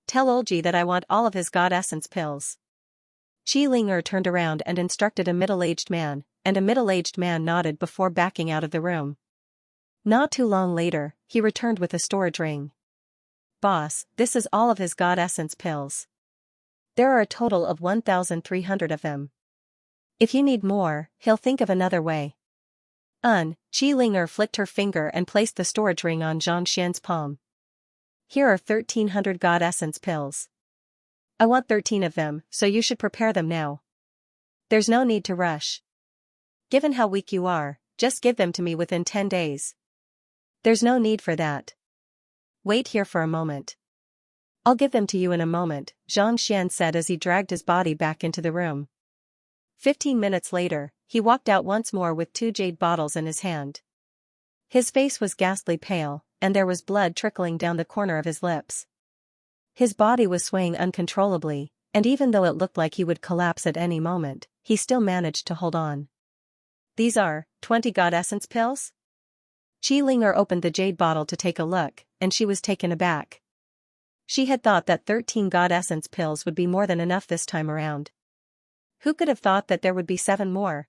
Tell Olji that I want all of his God Essence pills." Qi Ling'er turned around and instructed a middle-aged man, and a middle-aged man nodded before backing out of the room. Not too long later, he returned with a storage ring. Boss, this is all of his God Essence pills. There are a total of 1,300 of them. If you need more, he'll think of another way. Qi Ling'er flicked her finger and placed the storage ring on Xianxia's palm. Here are 1,300 God Essence pills. I want 13 of them, so you should prepare them now. There's no need to rush. Given how weak you are, just give them to me within 10 days. There's no need for that. Wait here for a moment. I'll give them to you in a moment, Xianxia said as he dragged his body back into the room. 15 minutes later, he walked out once more with 2 jade bottles in his hand. His face was ghastly pale, and there was blood trickling down the corner of his lips. His body was swaying uncontrollably, and even though it looked like he would collapse at any moment, he still managed to hold on. These are 20 God Essence pills? Qi Ling'er opened the jade bottle to take a look, and she was taken aback. She had thought that 13 God Essence pills would be more than enough this time around. Who could have thought that there would be 7 more?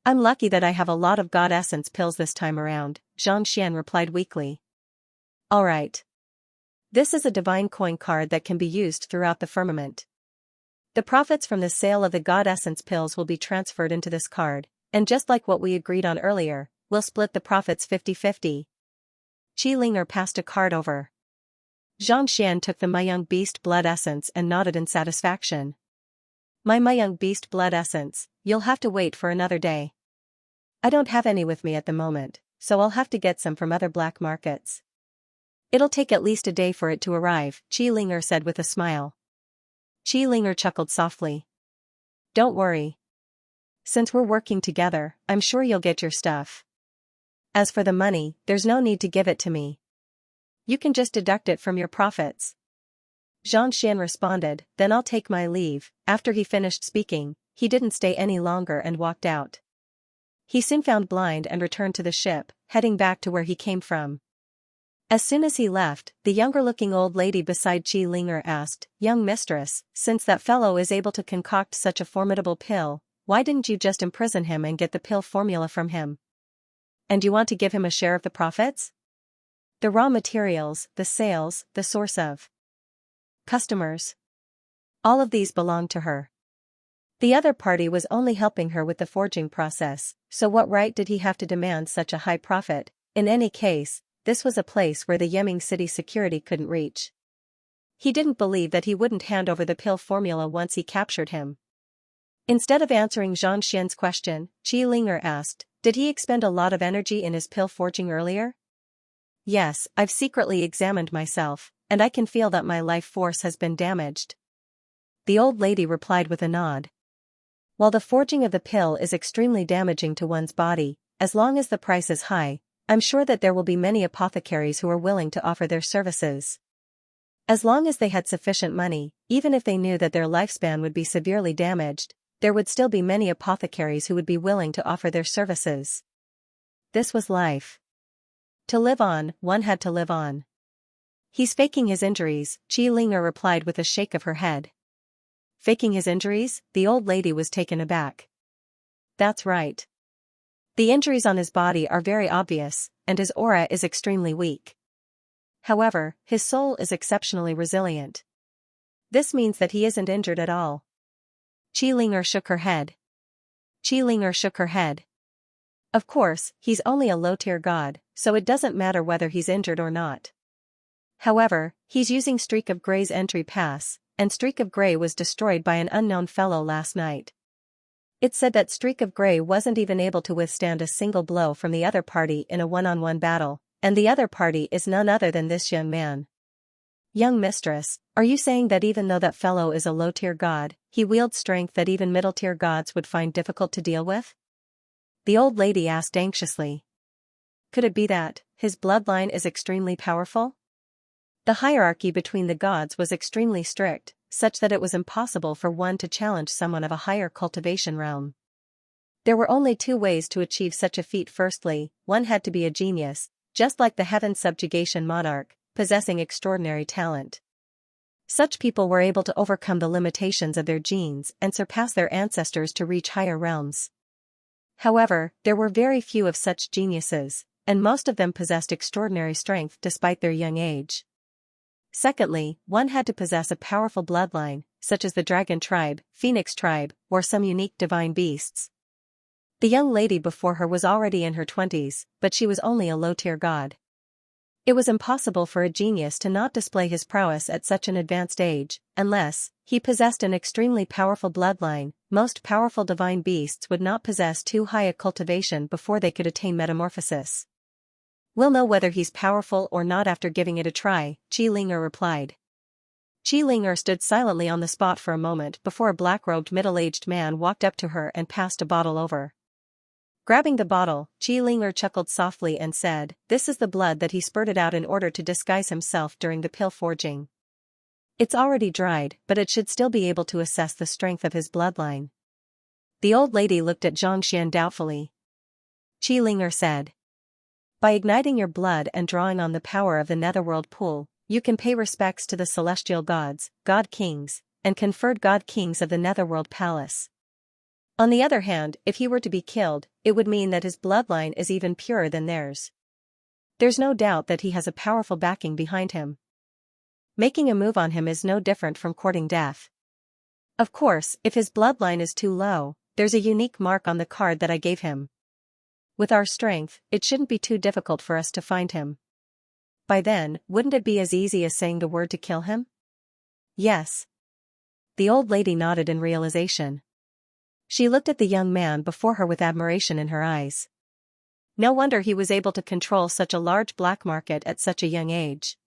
I'm lucky that I have a lot of God Essence pills this time around, Xianxia replied weakly. Alright. This is a divine coin card that can be used throughout the firmament. The profits from the sale of the God Essence pills will be transferred into this card, and just like what we agreed on earlier, we'll split the profits 50-50. Qi Ling'er passed a card over. Xianxian took the My Young Beast Blood Essence and nodded in satisfaction. My Young Beast Blood Essence, you'll have to wait for another day. I don't have any with me at the moment, so I'll have to get some from other black markets. It'll take at least a day for it to arrive, Qi Ling'er said with a smile. Qi Ling'er chuckled softly. Don't worry. Since we're working together, I'm sure you'll get your stuff. As for the money, there's no need to give it to me. You can just deduct it from your profits. Xianxian responded, then I'll take my leave. After he finished speaking, he didn't stay any longer and walked out. He soon found Blind and returned to the ship, heading back to where he came from. As soon as he left, the younger-looking old lady beside Qi Ling'er asked, Young mistress, since that fellow is able to concoct such a formidable pill, why didn't you just imprison him and get the pill formula from him? And you want to give him a share of the profits? The raw materials, the sales, the source of customers. All of these belong to her. The other party was only helping her with the forging process, so what right did he have to demand such a high profit? In any case, this was a place where the Yeming City security couldn't reach. He didn't believe that he wouldn't hand over the pill formula once he captured him. Instead of answering Xianxian's question, Qi Ling'er asked, did he expend a lot of energy in his pill forging earlier? Yes, I've secretly examined myself, and I can feel that my life force has been damaged. The old lady replied with a nod. While the forging of the pill is extremely damaging to one's body, as long as the price is high, I'm sure that there will be many apothecaries who are willing to offer their services. As long as they had sufficient money, even if they knew that their lifespan would be severely damaged, there would still be many apothecaries who would be willing to offer their services. This was life. To live on, one had to live on. He's faking his injuries, Qi Ling'er replied with a shake of her head. Faking his injuries? The old lady was taken aback. That's right. The injuries on his body are very obvious, and his aura is extremely weak. However, his soul is exceptionally resilient. This means that he isn't injured at all. Qi Ling'er shook her head. Qi Ling'er shook her head. Of course, he's only a low-tier god, so it doesn't matter whether he's injured or not. However, he's using Streak of Grey's entry pass, and Streak of Grey was destroyed by an unknown fellow last night. It's said that Streak of Grey wasn't even able to withstand a single blow from the other party in a one-on-one battle, and the other party is none other than this young man. Young mistress, are you saying that even though that fellow is a low-tier god, he wields strength that even middle-tier gods would find difficult to deal with? The old lady asked anxiously. Could it be that his bloodline is extremely powerful? The hierarchy between the gods was extremely strict, such that it was impossible for one to challenge someone of a higher cultivation realm. There were only 2 ways to achieve such a feat. Firstly, one had to be a genius, just like the heaven subjugation monarch, possessing extraordinary talent. Such people were able to overcome the limitations of their genes and surpass their ancestors to reach higher realms. However, there were very few of such geniuses, and most of them possessed extraordinary strength despite their young age. Secondly, one had to possess a powerful bloodline, such as the dragon tribe, phoenix tribe, or some unique divine beasts. The young lady before her was already in her 20s, but she was only a low-tier god. It was impossible for a genius to not display his prowess at such an advanced age, unless he possessed an extremely powerful bloodline. Most powerful divine beasts would not possess too high a cultivation before they could attain metamorphosis. "We'll know whether he's powerful or not after giving it a try," Xianxia replied. Xianxia stood silently on the spot for a moment before a black-robed middle-aged man walked up to her and passed a bottle over. Grabbing the bottle, Xianxia chuckled softly and said, "This is the blood that he spurted out in order to disguise himself during the pill forging. It's already dried, but it should still be able to assess the strength of his bloodline." The old lady looked at Xianxia doubtfully. Xianxia said, "By igniting your blood and drawing on the power of the netherworld pool, you can pay respects to the celestial gods, god-kings, and conferred god-kings of the netherworld palace. On the other hand, if he were to be killed, it would mean that his bloodline is even purer than theirs. There's no doubt that he has a powerful backing behind him. Making a move on him is no different from courting death. Of course, if his bloodline is too low, there's a unique mark on the card that I gave him. With our strength, it shouldn't be too difficult for us to find him. By then, wouldn't it be as easy as saying the word to kill him?" "Yes." The old lady nodded in realization. She looked at the young man before her with admiration in her eyes. No wonder he was able to control such a large black market at such a young age.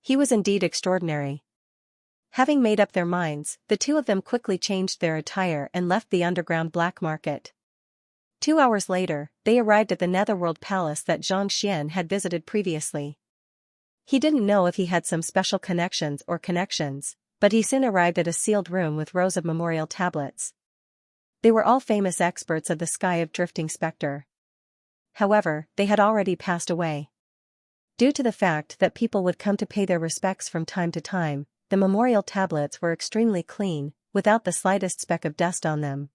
He was indeed extraordinary. Having made up their minds, the two of them quickly changed their attire and left the underground black market. 2 hours later, they arrived at the netherworld palace that Xianxia had visited previously. He didn't know if he had some special connections, but he soon arrived at a sealed room with rows of memorial tablets. They were all famous experts of the sky of drifting spectre. However, they had already passed away. Due to the fact that people would come to pay their respects from time to time, the memorial tablets were extremely clean, without the slightest speck of dust on them.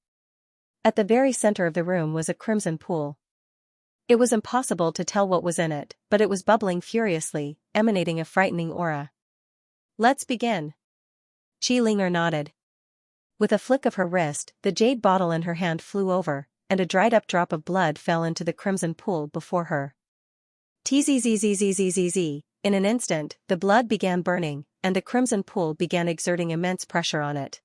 At the very center of the room was a crimson pool. It was impossible to tell what was in it, but it was bubbling furiously, emanating a frightening aura. "Let's begin." Xianxia nodded. With a flick of her wrist, the jade bottle in her hand flew over, and a dried-up drop of blood fell into the crimson pool before her. Tzzzzzzzzzz. In an instant, the blood began burning, and the crimson pool began exerting immense pressure on it.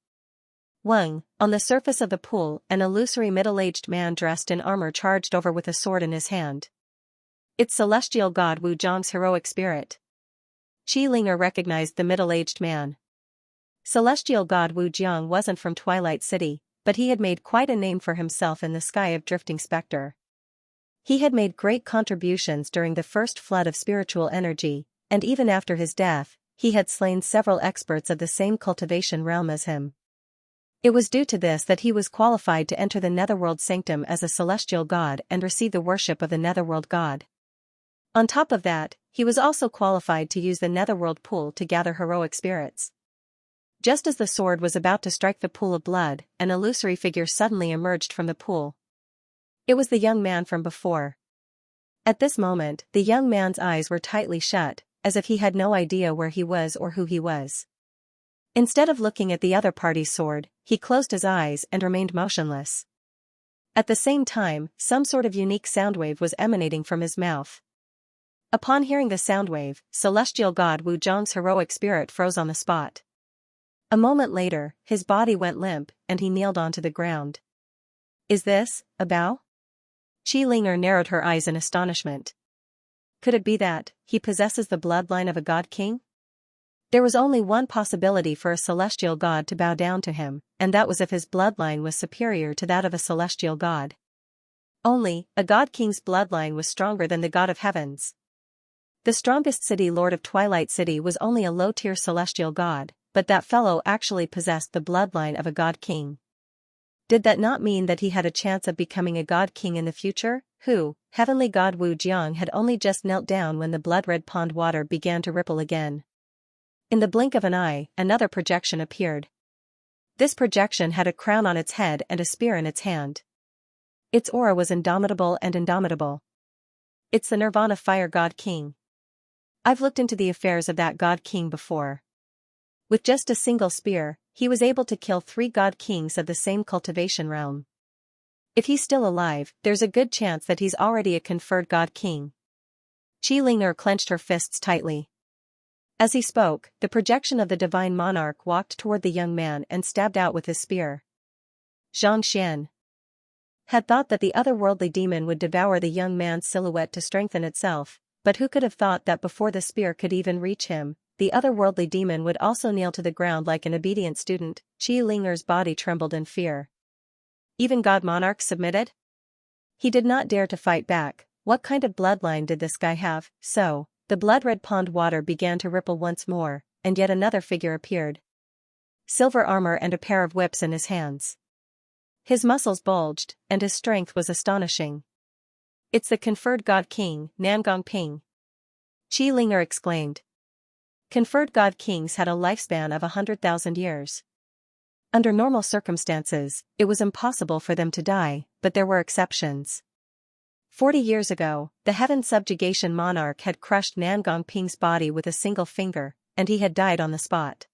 Wang, on the surface of the pool, an illusory middle-aged man dressed in armor charged over with a sword in his hand. "It's celestial god Wu Zhang's heroic spirit." Xianxia recognized the middle-aged man. Celestial god Wu Zhang wasn't from Twilight City, but he had made quite a name for himself in the sky of drifting spectre. He had made great contributions during the first flood of spiritual energy, and even after his death, he had slain several experts of the same cultivation realm as him. It was due to this that he was qualified to enter the netherworld sanctum as a celestial god and receive the worship of the netherworld god. On top of that, he was also qualified to use the netherworld pool to gather heroic spirits. Just as the sword was about to strike the pool of blood, an illusory figure suddenly emerged from the pool. It was the young man from before. At this moment, the young man's eyes were tightly shut, as if he had no idea where he was or who he was. Instead of looking at the other party's sword, he closed his eyes and remained motionless. At the same time, some sort of unique soundwave was emanating from his mouth. Upon hearing the soundwave, celestial god Wu Zhang's heroic spirit froze on the spot. A moment later, his body went limp, and he kneeled onto the ground. "Is this a bow?" Xianxia narrowed her eyes in astonishment. Could it be that he possesses the bloodline of a god-king? There was only one possibility for a celestial god to bow down to him, and that was if his bloodline was superior to that of a celestial god. Only, a god-king's bloodline was stronger than the god of heavens. The strongest city lord of Twilight City was only a low-tier celestial god, but that fellow actually possessed the bloodline of a god-king. Did that not mean that he had a chance of becoming a god-king in the future? Heavenly god Wu Zhang had only just knelt down when the blood-red pond water began to ripple again. In the blink of an eye, another projection appeared. This projection had a crown on its head and a spear in its hand. Its aura was indomitable and indomitable. It's the Nirvana Fire God King. I've looked into the affairs of that God King before. With just a single spear, he was able to kill 3 God Kings of the same cultivation realm. If he's still alive, there's a good chance that he's already a conferred God King. Qi Ling'er clenched her fists tightly. As he spoke, the projection of the divine monarch walked toward the young man and stabbed out with his spear. Xianxia had thought that the otherworldly demon would devour the young man's silhouette to strengthen itself, but who could have thought that before the spear could even reach him, the otherworldly demon would also kneel to the ground like an obedient student? Qi Ling'er's body trembled in fear. Even God monarchs submitted? He did not dare to fight back. What kind of bloodline did this guy have? So, the blood-red pond water began to ripple once more, and yet another figure appeared. Silver armor and a pair of whips in his hands. His muscles bulged, and his strength was astonishing. It's the conferred God King, Nangong Ping. Qi Ling'er exclaimed. Conferred God Kings had a lifespan of 100,000 years. Under normal circumstances, it was impossible for them to die, but there were exceptions. 40 years ago, the Heaven Subjugation Monarch had crushed Nangong Ping's body with a single finger, and he had died on the spot.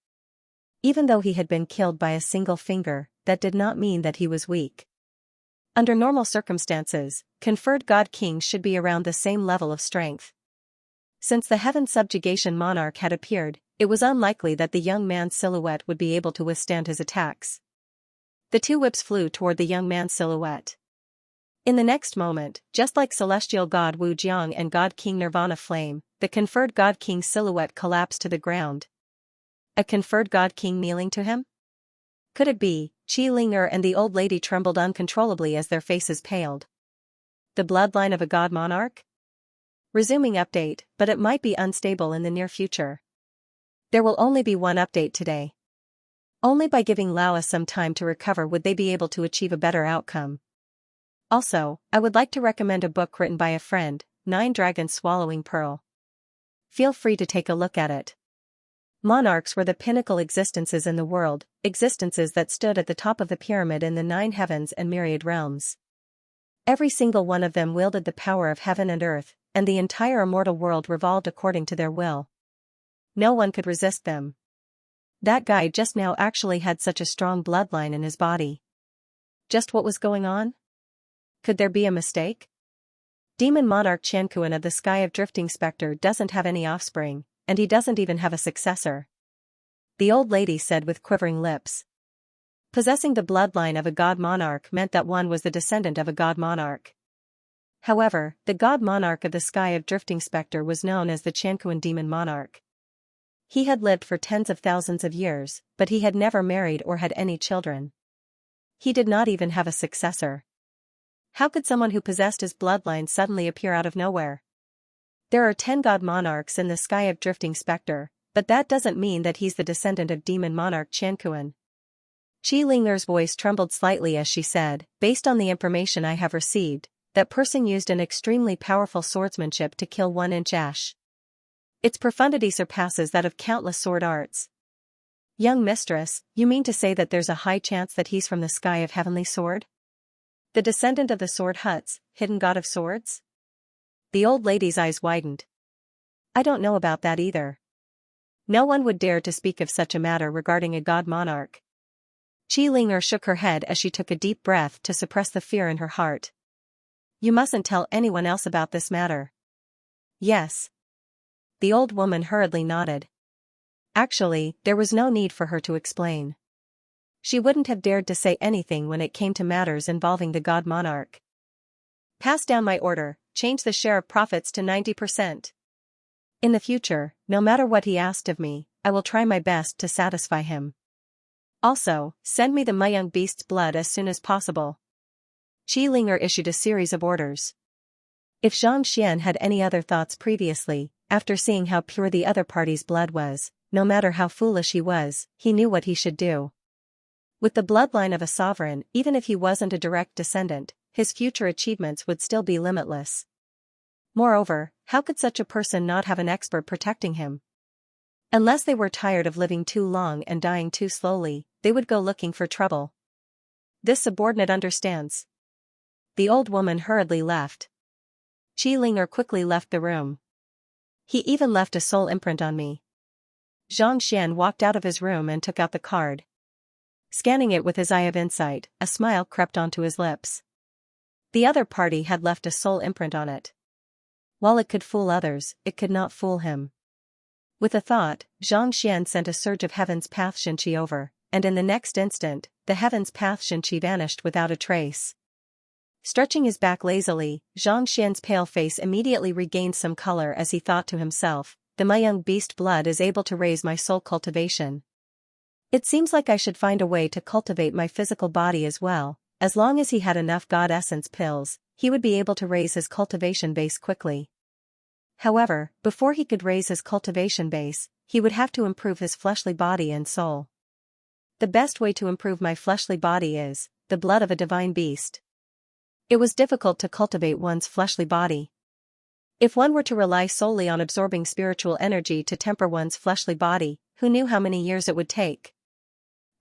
Even though he had been killed by a single finger, that did not mean that he was weak. Under normal circumstances, conferred God Kings should be around the same level of strength. Since the Heaven Subjugation Monarch had appeared, it was unlikely that the young man's silhouette would be able to withstand his attacks. The 2 whips flew toward the young man's silhouette. In the next moment, just like Celestial God Wu Jiang and God King Nirvana Flame, the conferred God King's silhouette collapsed to the ground. A conferred God King kneeling to him? Could it be? Qi Ling'er and the old lady trembled uncontrollably as their faces paled. The bloodline of a God monarch? Resuming update, but it might be unstable in the near future. There will only be one update today. Only by giving Laois some time to recover would they be able to achieve a better outcome. Also, I would like to recommend a book written by a friend, 9 Dragons Swallowing Pearl. Feel free to take a look at it. Monarchs were the pinnacle existences in the world, existences that stood at the top of the pyramid in the 9 heavens and myriad realms. Every single one of them wielded the power of heaven and earth, and the entire immortal world revolved according to their will. No one could resist them. That guy just now actually had such a strong bloodline in his body. Just what was going on? Could there be a mistake? Demon Monarch Qianxia of the Sky of Drifting Spectre doesn't have any offspring, and he doesn't even have a successor. The old lady said with quivering lips. Possessing the bloodline of a god monarch meant that one was the descendant of a god monarch. However, the god monarch of the Sky of Drifting Spectre was known as the Qianxian Demon Monarch. He had lived for tens of thousands of years, but he had never married or had any children. He did not even have a successor. How could someone who possessed his bloodline suddenly appear out of nowhere? There are 10 god monarchs in the Sky of Drifting Spectre, but that doesn't mean that he's the descendant of Demon Monarch Qianxian. Qi Ling'er's voice trembled slightly as she said, based on the information I have received, that person used an extremely powerful swordsmanship to kill 1-inch ash. Its profundity surpasses that of countless sword arts. Young mistress, you mean to say that there's a high chance that he's from the Sky of Heavenly Sword? The descendant of the Sword Huts, hidden god of swords? The old lady's eyes widened. I don't know about that either. No one would dare to speak of such a matter regarding a god monarch. Qi Ling'er shook her head as she took a deep breath to suppress the fear in her heart. You mustn't tell anyone else about this matter. Yes. The old woman hurriedly nodded. Actually, there was no need for her to explain. She wouldn't have dared to say anything when it came to matters involving the god monarch. Pass down my order, change the share of profits to 90%. In the future, no matter what he asked of me, I will try my best to satisfy him. Also, send me the Muyang beast's blood as soon as possible. Qi Ling'er issued a series of orders. If Xianxia had any other thoughts previously, after seeing how pure the other party's blood was, no matter how foolish he was, he knew what he should do. With the bloodline of a sovereign, even if he wasn't a direct descendant, his future achievements would still be limitless. Moreover, how could such a person not have an expert protecting him? Unless they were tired of living too long and dying too slowly, they would go looking for trouble. This subordinate understands. The old woman hurriedly left. Linger quickly left the room. He even left a soul imprint on me. Xianxia walked out of his room and took out the card. Scanning it with his eye of insight, a smile crept onto his lips. The other party had left a soul imprint on it. While it could fool others, it could not fool him. With a thought, Xianxia sent a surge of heaven's path Xianxia over, and in the next instant, the heaven's path Xianxia vanished without a trace. Stretching his back lazily, Xianxia's pale face immediately regained some color as he thought to himself, my young beast blood is able to raise my soul cultivation. It seems like I should find a way to cultivate my physical body as well. As long as he had enough God Essence pills, he would be able to raise his cultivation base quickly. However, before he could raise his cultivation base, he would have to improve his fleshly body and soul. The best way to improve my fleshly body is the blood of a divine beast. It was difficult to cultivate one's fleshly body. If one were to rely solely on absorbing spiritual energy to temper one's fleshly body, who knew how many years it would take?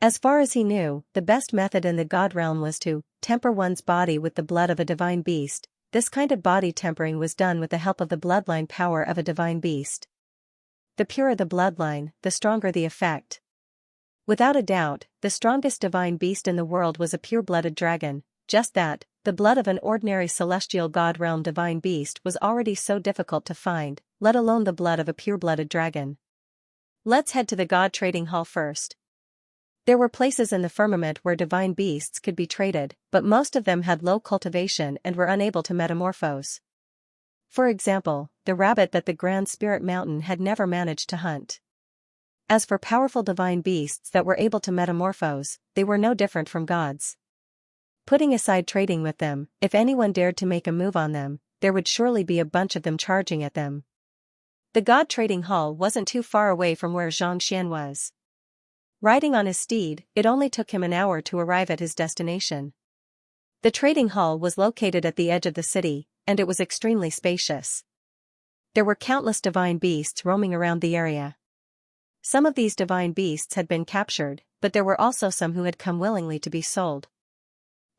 As far as he knew, the best method in the God realm was to temper one's body with the blood of a divine beast. This kind of body tempering was done with the help of the bloodline power of a divine beast. The purer the bloodline, the stronger the effect. Without a doubt, the strongest divine beast in the world was a pure-blooded dragon. Just that, the blood of an ordinary celestial God realm divine beast was already so difficult to find, let alone the blood of a pure-blooded dragon. Let's head to the God trading hall first. There were places in the firmament where divine beasts could be traded, but most of them had low cultivation and were unable to metamorphose. For example, the rabbit that the Grand Spirit Mountain had never managed to hunt. As for powerful divine beasts that were able to metamorphose, they were no different from gods. Putting aside trading with them, if anyone dared to make a move on them, there would surely be a bunch of them charging at them. The God trading hall wasn't too far away from where Xianxia was. Riding on his steed, it only took him an hour to arrive at his destination. The trading hall was located at the edge of the city, and it was extremely spacious. There were countless divine beasts roaming around the area. Some of these divine beasts had been captured, but there were also some who had come willingly to be sold.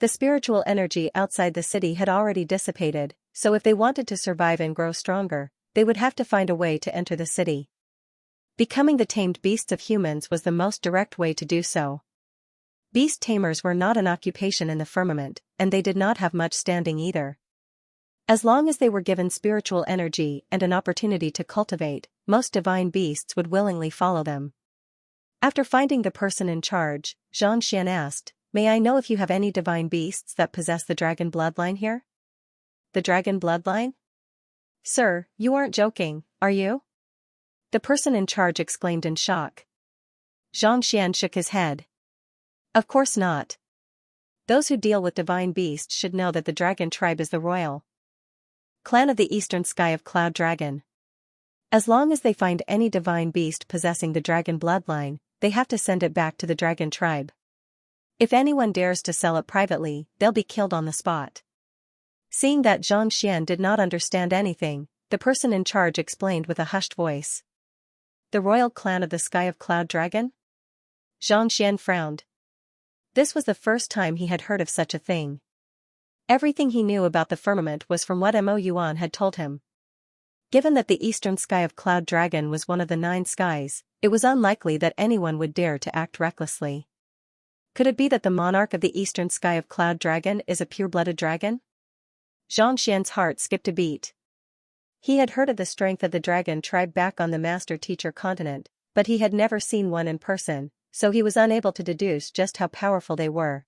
The spiritual energy outside the city had already dissipated, so if they wanted to survive and grow stronger, they would have to find a way to enter the city. Becoming the tamed beasts of humans was the most direct way to do so. Beast tamers were not an occupation in the firmament, and they did not have much standing either. As long as they were given spiritual energy and an opportunity to cultivate, most divine beasts would willingly follow them. After finding the person in charge, Xianxia asked, "May I know if you have any divine beasts that possess the dragon bloodline here?" "The dragon bloodline? Sir, you aren't joking, are you?" The person in charge exclaimed in shock. Xianxia shook his head. Of course not. Those who deal with divine beasts should know that the dragon tribe is the royal clan of the eastern sky of Cloud Dragon. As long as they find any divine beast possessing the dragon bloodline, they have to send it back to the dragon tribe. If anyone dares to sell it privately, they'll be killed on the spot. Seeing that Xianxia did not understand anything, the person in charge explained with a hushed voice. The royal clan of the sky of Cloud Dragon? Xianxia frowned. This was the first time he had heard of such a thing. Everything he knew about the firmament was from what Mo Yuan had told him. Given that the eastern sky of Cloud Dragon was one of the 9 skies, it was unlikely that anyone would dare to act recklessly. Could it be that the monarch of the eastern sky of Cloud Dragon is a pure-blooded dragon? Xianxia's heart skipped a beat. He had heard of the strength of the dragon tribe back on the Master-Teacher continent, but he had never seen one in person, so he was unable to deduce just how powerful they were.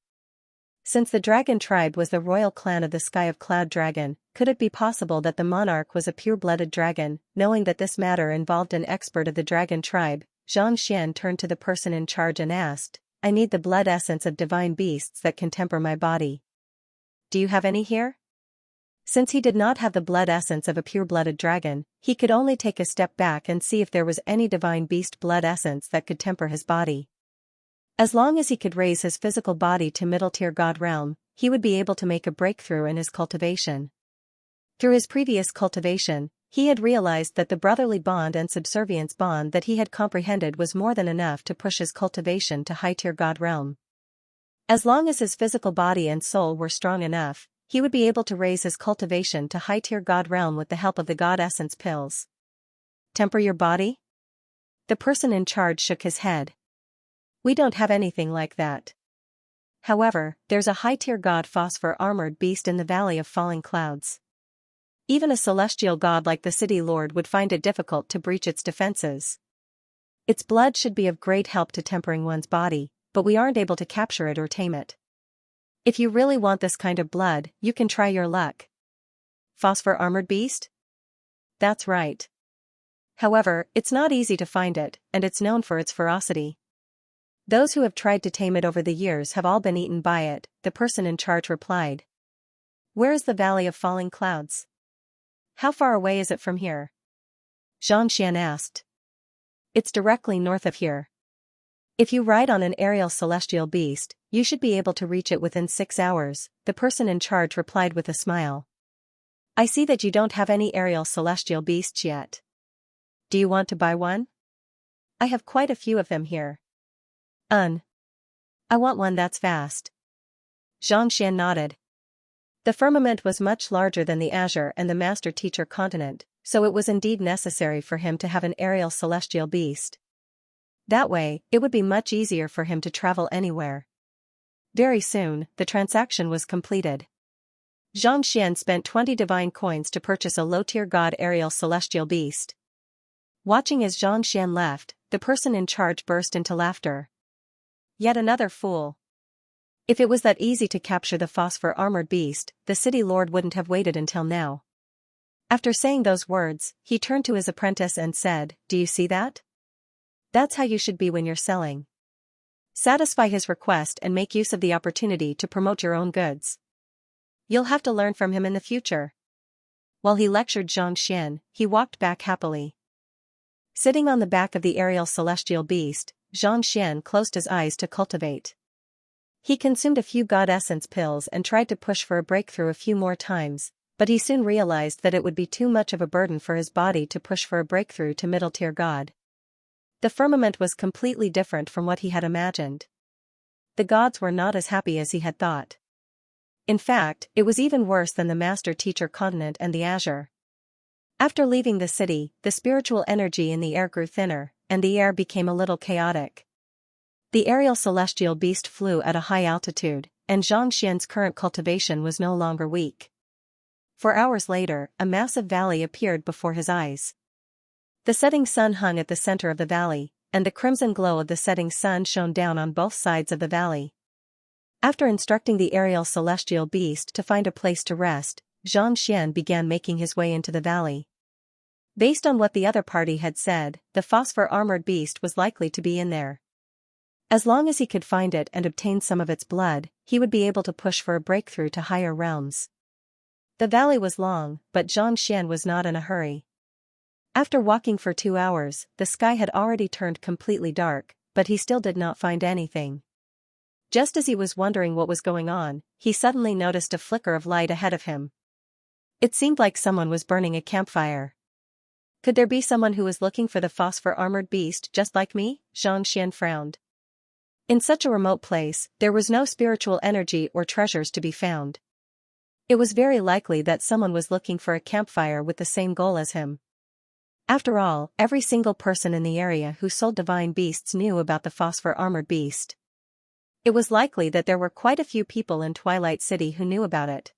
Since the dragon tribe was the royal clan of the sky of Cloud Dragon, could it be possible that the monarch was a pure-blooded dragon? Knowing that this matter involved an expert of the dragon tribe, Xianxia turned to the person in charge and asked, "I need the blood essence of divine beasts that can temper my body. Do you have any here?" Since he did not have the blood essence of a pure-blooded dragon, he could only take a step back and see if there was any divine beast blood essence that could temper his body. As long as he could raise his physical body to middle-tier God realm, he would be able to make a breakthrough in his cultivation. Through his previous cultivation, He had realized that the brotherly bond and subservience bond that he had comprehended was more than enough to push his cultivation to high-tier god realm. As long as his physical body and soul were strong enough, he would be able to raise his cultivation to high-tier god realm with the help of the god essence pills. Temper your body? The person in charge shook his head. We don't have anything like that. However, there's a high-tier god phosphor armored beast in the Valley of Falling Clouds. Even a celestial god like the City Lord would find it difficult to breach its defenses. Its blood should be of great help to tempering one's body, but we aren't able to capture it or tame it. If you really want this kind of blood, you can try your luck. Phosphor armored beast? That's right. However, it's not easy to find it, and it's known for its ferocity. Those who have tried to tame it over the years have all been eaten by it, the person in charge replied. Where is the Valley of Falling Clouds? How far away is it from here? Xianxia asked. It's directly north of here. If you ride on an aerial celestial beast, you should be able to reach it within 6 hours, the person in charge replied with a smile. I see that you don't have any aerial celestial beasts yet. Do you want to buy one? I have quite a few of them here. I want one that's fast. Xianxia nodded. The firmament was much larger than the Azure and the Master Teacher continent, so it was indeed necessary for him to have an aerial celestial beast. That way, it would be much easier for him to travel anywhere. Very soon, the transaction was completed. Xianxia spent 20 divine coins to purchase a low-tier god aerial celestial beast. Watching as Xianxia left, the person in charge burst into laughter. Yet another fool. If it was that easy to capture the phosphor armored beast, the City Lord wouldn't have waited until now. After saying those words, he turned to his apprentice and said, Do you see that? That's how you should be when you're selling. Satisfy his request and make use of the opportunity to promote your own goods. You'll have to learn from him in the future. While he lectured Xianxia, he walked back happily. Sitting on the back of the aerial celestial beast, Xianxia closed his eyes to cultivate. He consumed a few god essence pills and tried to push for a breakthrough a few more times, but he soon realized that it would be too much of a burden for his body to push for a breakthrough to middle-tier god. The firmament was completely different from what he had imagined. The gods were not as happy as he had thought. In fact, it was even worse than the Master Teacher continent and the Azure. After leaving the city, the spiritual energy in the air grew thinner, and the air became a little chaotic. The aerial celestial beast flew at a high altitude, and Xianxia's current cultivation was no longer weak. 4 hours later, a massive valley appeared before his eyes. The setting sun hung at the center of the valley, and the crimson glow of the setting sun shone down on both sides of the valley. After instructing the aerial celestial beast to find a place to rest, Xianxia began making his way into the valley. Based on what the other party had said, the phosphor armored beast was likely to be in there. As long as he could find it and obtain some of its blood, he would be able to push for a breakthrough to higher realms. The valley was long, but Xianxia was not in a hurry. After walking for 2 hours, the sky had already turned completely dark, but he still did not find anything. Just as he was wondering what was going on, he suddenly noticed a flicker of light ahead of him. It seemed like someone was burning a campfire. Could there be someone who was looking for the phosphor armored beast just like me? Xianxia frowned. In such a remote place, there was no spiritual energy or treasures to be found. It was very likely that someone was looking for a campfire with the same goal as him. After all, every single person in the area who sold divine beasts knew about the phosphor armored beast. It was likely that there were quite a few people in Twilight City who knew about it.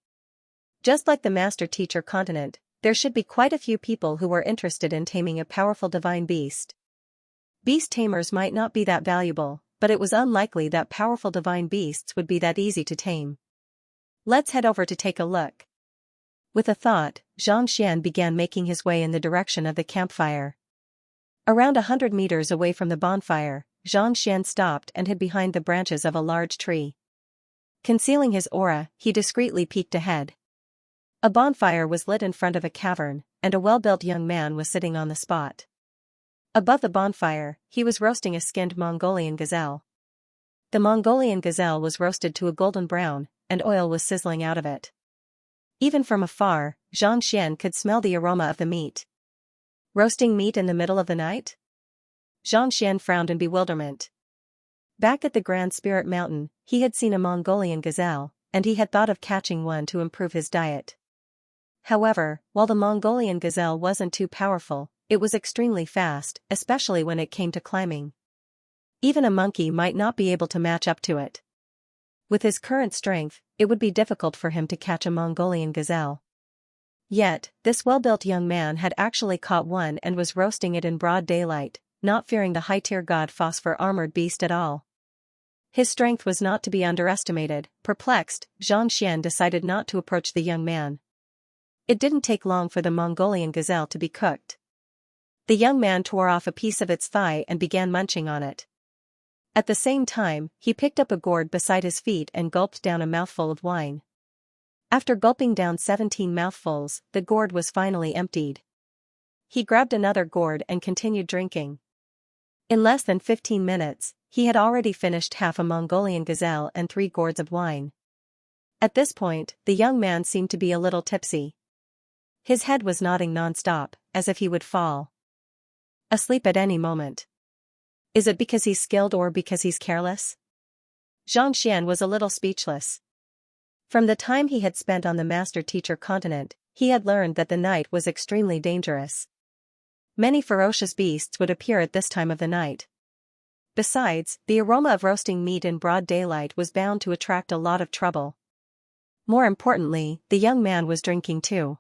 Just like the Master Teacher continent, there should be quite a few people who were interested in taming a powerful divine beast. Beast tamers might not be that valuable, but it was unlikely that powerful divine beasts would be that easy to tame. Let's head over to take a look. With a thought, Xianxia began making his way in the direction of the campfire. Around 100 meters away from the bonfire, Xianxia stopped and hid behind the branches of a large tree. Concealing his aura, he discreetly peeked ahead. A bonfire was lit in front of a cavern, and a well-built young man was sitting on the spot. Above the bonfire, he was roasting a skinned Mongolian gazelle. The Mongolian gazelle was roasted to a golden brown, and oil was sizzling out of it. Even from afar, Xianxia could smell the aroma of the meat. Roasting meat in the middle of the night? Xianxia frowned in bewilderment. Back at the Grand Spirit Mountain, he had seen a Mongolian gazelle, and he had thought of catching one to improve his diet. However, while the Mongolian gazelle wasn't too powerful, it was extremely fast, especially when it came to climbing. Even a monkey might not be able to match up to it. With his current strength, it would be difficult for him to catch a Mongolian gazelle. Yet, this well-built young man had actually caught one and was roasting it in broad daylight, not fearing the high-tier god phosphor-armored beast at all. His strength was not to be underestimated. Perplexed, Xianxia decided not to approach the young man. It didn't take long for the Mongolian gazelle to be cooked. The young man tore off a piece of its thigh and began munching on it. At the same time, he picked up a gourd beside his feet and gulped down a mouthful of wine. After gulping down 17 mouthfuls, the gourd was finally emptied. He grabbed another gourd and continued drinking. In less than 15 minutes, he had already finished half a Mongolian gazelle and 3 gourds of wine. At this point, the young man seemed to be a little tipsy. His head was nodding non-stop, as if he would fall asleep at any moment. Is it because he's skilled or because he's careless? Xianxia was a little speechless. From the time he had spent on the master-teacher continent, he had learned that the night was extremely dangerous. Many ferocious beasts would appear at this time of the night. Besides, the aroma of roasting meat in broad daylight was bound to attract a lot of trouble. More importantly, the young man was drinking too.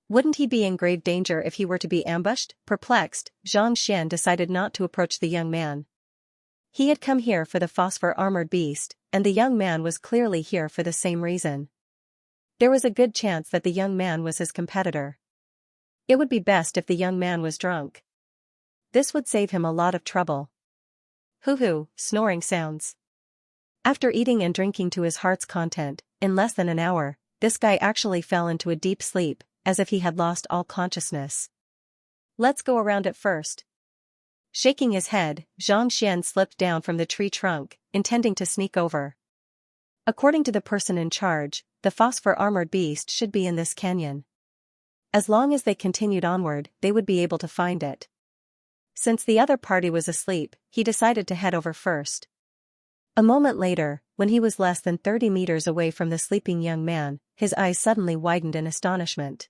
Wouldn't he be in grave danger if he were to be ambushed? Perplexed, Xianxia decided not to approach the young man. He had come here for the phosphor-armored beast, and the young man was clearly here for the same reason. There was a good chance that the young man was his competitor. It would be best if the young man was drunk. This would save him a lot of trouble. Hoo-hoo, snoring sounds. After eating and drinking to his heart's content, in less than an hour, this guy actually fell into a deep sleep, as if he had lost all consciousness. Let's go around it first. Shaking his head, Xianxia slipped down from the tree trunk, intending to sneak over. According to the person in charge, the phosphor-armored beast should be in this canyon. As long as they continued onward, they would be able to find it. Since the other party was asleep, he decided to head over first. A moment later, when he was less than 30 meters away from the sleeping young man, his eyes suddenly widened in astonishment.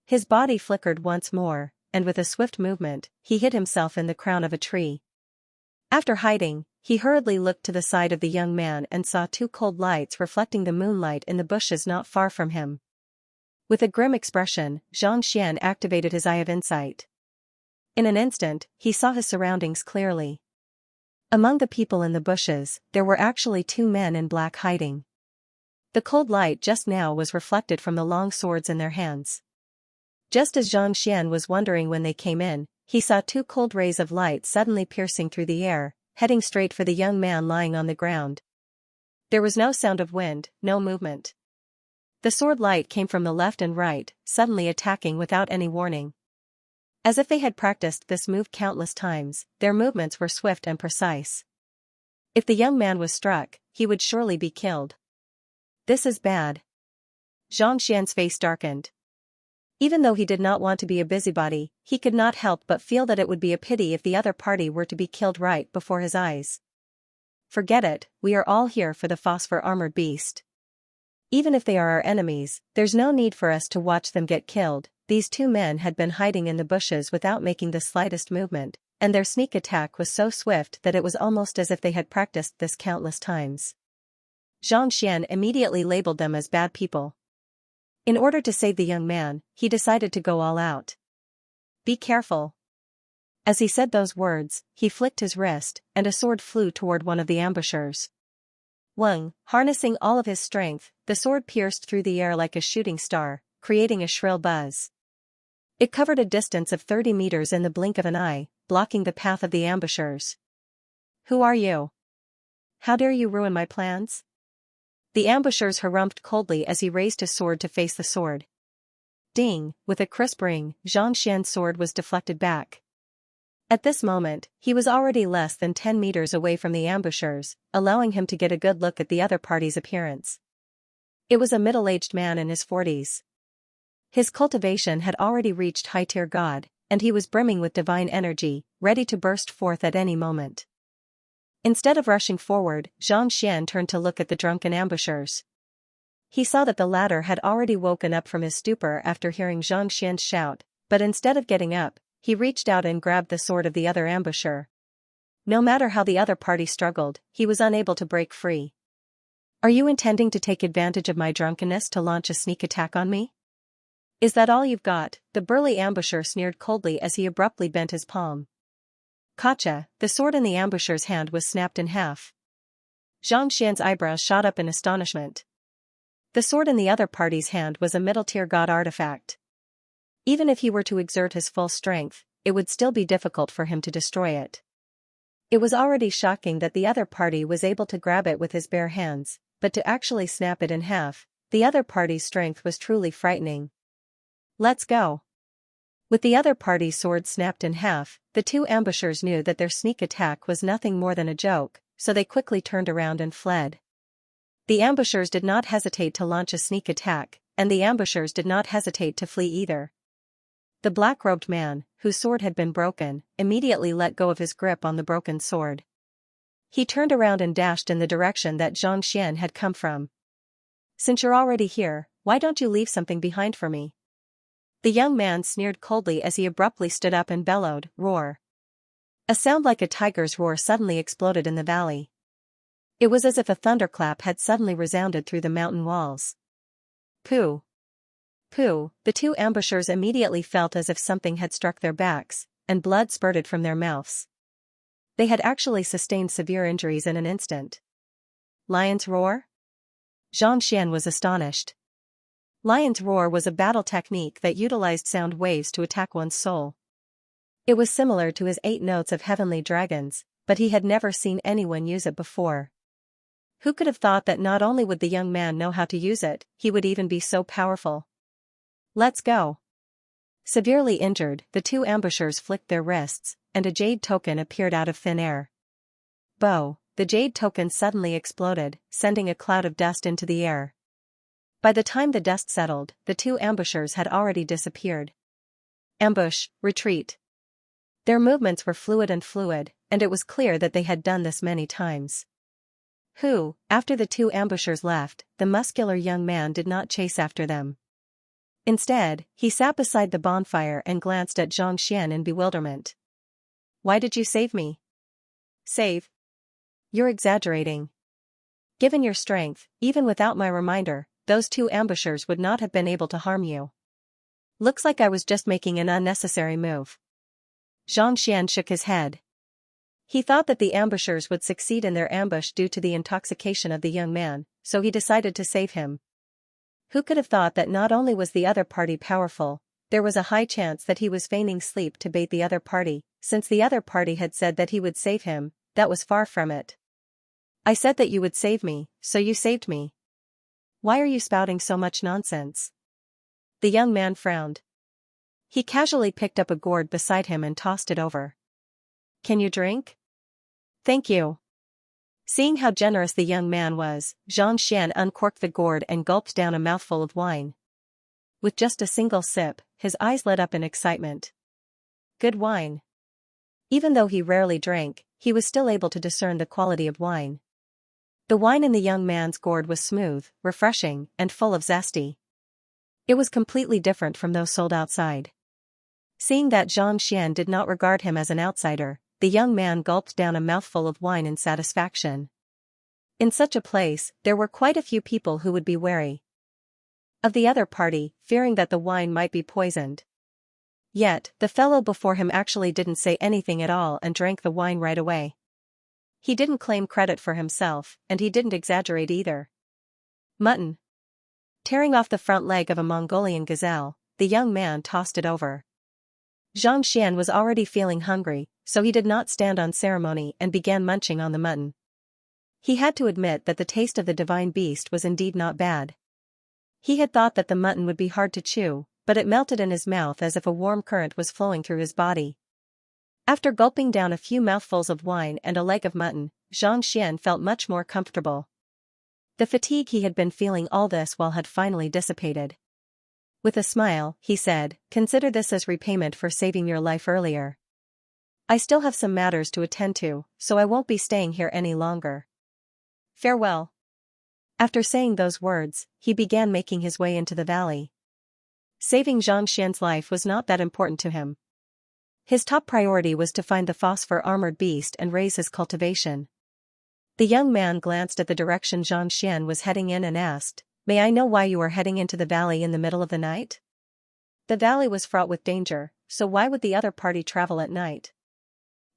His body flickered once more, and with a swift movement, he hid himself in the crown of a tree. After hiding, he hurriedly looked to the side of the young man and saw 2 cold lights reflecting the moonlight in the bushes not far from him. With a grim expression, Xianxia activated his eye of insight. In an instant, he saw his surroundings clearly. Among the people in the bushes, there were actually 2 men in black hiding. The cold light just now was reflected from the long swords in their hands. Just as Xianxia was wondering when they came in, he saw 2 cold rays of light suddenly piercing through the air, heading straight for the young man lying on the ground. There was no sound of wind, no movement. The sword light came from the left and right, suddenly attacking without any warning. As if they had practiced this move countless times, their movements were swift and precise. If the young man was struck, he would surely be killed. This is bad. Xianxia's face darkened. Even though he did not want to be a busybody, he could not help but feel that it would be a pity if the other party were to be killed right before his eyes. Forget it, we are all here for the phosphor-armored beast. Even if they are our enemies, there's no need for us to watch them get killed. These 2 men had been hiding in the bushes without making the slightest movement, and their sneak attack was so swift that it was almost as if they had practiced this countless times. Xianxia immediately labeled them as bad people. In order to save the young man, he decided to go all out. Be careful. As he said those words, he flicked his wrist, and a sword flew toward one of the ambushers. Wang, harnessing all of his strength, the sword pierced through the air like a shooting star, creating a shrill buzz. It covered a distance of 30 meters in the blink of an eye, blocking the path of the ambushers. Who are you? How dare you ruin my plans? The ambushers harumphed coldly as he raised his sword to face the sword. Ding, with a crisp ring, Xianxia's sword was deflected back. At this moment, he was already less than 10 meters away from the ambushers, allowing him to get a good look at the other party's appearance. It was a middle-aged man in his 40s. His cultivation had already reached high-tier god, and he was brimming with divine energy, ready to burst forth at any moment. Instead of rushing forward, Xianxia turned to look at the drunken ambushers. He saw that the latter had already woken up from his stupor after hearing Xianxia's shout, but instead of getting up, he reached out and grabbed the sword of the other ambusher. No matter how the other party struggled, he was unable to break free. "Are you intending to take advantage of my drunkenness to launch a sneak attack on me? Is that all you've got?" The burly ambusher sneered coldly as he abruptly bent his palm. Gotcha! The sword in the ambusher's hand was snapped in half. Xianxia's eyebrows shot up in astonishment. The sword in the other party's hand was a middle-tier god artifact. Even if he were to exert his full strength, it would still be difficult for him to destroy it. It was already shocking that the other party was able to grab it with his bare hands, but to actually snap it in half, the other party's strength was truly frightening. "Let's go." With the other party's sword snapped in half, the two ambushers knew that their sneak attack was nothing more than a joke, so they quickly turned around and fled. The ambushers did not hesitate to launch a sneak attack, and the ambushers did not hesitate to flee either. The black-robed man, whose sword had been broken, immediately let go of his grip on the broken sword. He turned around and dashed in the direction that Xianxia had come from. "Since you're already here, why don't you leave something behind for me?" The young man sneered coldly as he abruptly stood up and bellowed, "Roar!" A sound like a tiger's roar suddenly exploded in the valley. It was as if a thunderclap had suddenly resounded through the mountain walls. "Pooh! Pooh!" The two ambushers immediately felt as if something had struck their backs, and blood spurted from their mouths. They had actually sustained severe injuries in an instant. "Lion's roar?" Xianxia was astonished. Lion's roar was a battle technique that utilized sound waves to attack one's soul. It was similar to his 8 notes of heavenly dragons, but he had never seen anyone use it before. Who could have thought that not only would the young man know how to use it, he would even be so powerful? "Let's go." Severely injured, the two ambushers flicked their wrists, and a jade token appeared out of thin air. Bow! The jade token suddenly exploded, sending a cloud of dust into the air. By the time the dust settled, the two ambushers had already disappeared. Ambush, retreat. Their movements were fluid, and it was clear that they had done this many times. After the two ambushers left, the muscular young man did not chase after them. Instead, he sat beside the bonfire and glanced at Xianxia in bewilderment. "Why did you save me?" "Save? You're exaggerating. Given your strength, even without my reminder, those two ambushers would not have been able to harm you. Looks like I was just making an unnecessary move." Xianxia shook his head. He thought that the ambushers would succeed in their ambush due to the intoxication of the young man, so he decided to save him. Who could have thought that not only was the other party powerful, there was a high chance that he was feigning sleep to bait the other party, since the other party had said that he would save him. That was far from it. "I said that you would save me, so you saved me. Why are you spouting so much nonsense?" The young man frowned. He casually picked up a gourd beside him and tossed it over. "Can you drink?" "Thank you." Seeing how generous the young man was, Xianxia uncorked the gourd and gulped down a mouthful of wine. With just a single sip, his eyes lit up in excitement. Good wine. Even though he rarely drank, he was still able to discern the quality of wine. The wine in the young man's gourd was smooth, refreshing, and full of zesty. It was completely different from those sold outside. Seeing that Xianxia did not regard him as an outsider, the young man gulped down a mouthful of wine in satisfaction. In such a place, there were quite a few people who would be wary of the other party, fearing that the wine might be poisoned. Yet, the fellow before him actually didn't say anything at all and drank the wine right away. He didn't claim credit for himself, and he didn't exaggerate either. Mutton. Tearing off the front leg of a Mongolian gazelle, the young man tossed it over. Xianxia was already feeling hungry, so he did not stand on ceremony and began munching on the mutton. He had to admit that the taste of the divine beast was indeed not bad. He had thought that the mutton would be hard to chew, but it melted in his mouth as if a warm current was flowing through his body. After gulping down a few mouthfuls of wine and a leg of mutton, Xianxia felt much more comfortable. The fatigue he had been feeling all this while had finally dissipated. With a smile, he said, "Consider this as repayment for saving your life earlier. I still have some matters to attend to, so I won't be staying here any longer. Farewell." After saying those words, he began making his way into the valley. Saving Xianxian's life was not that important to him. His top priority was to find the phosphor-armored beast and raise his cultivation. The young man glanced at the direction Xianxian was heading in and asked, "May I know why you are heading into the valley in the middle of the night?" The valley was fraught with danger, so why would the other party travel at night?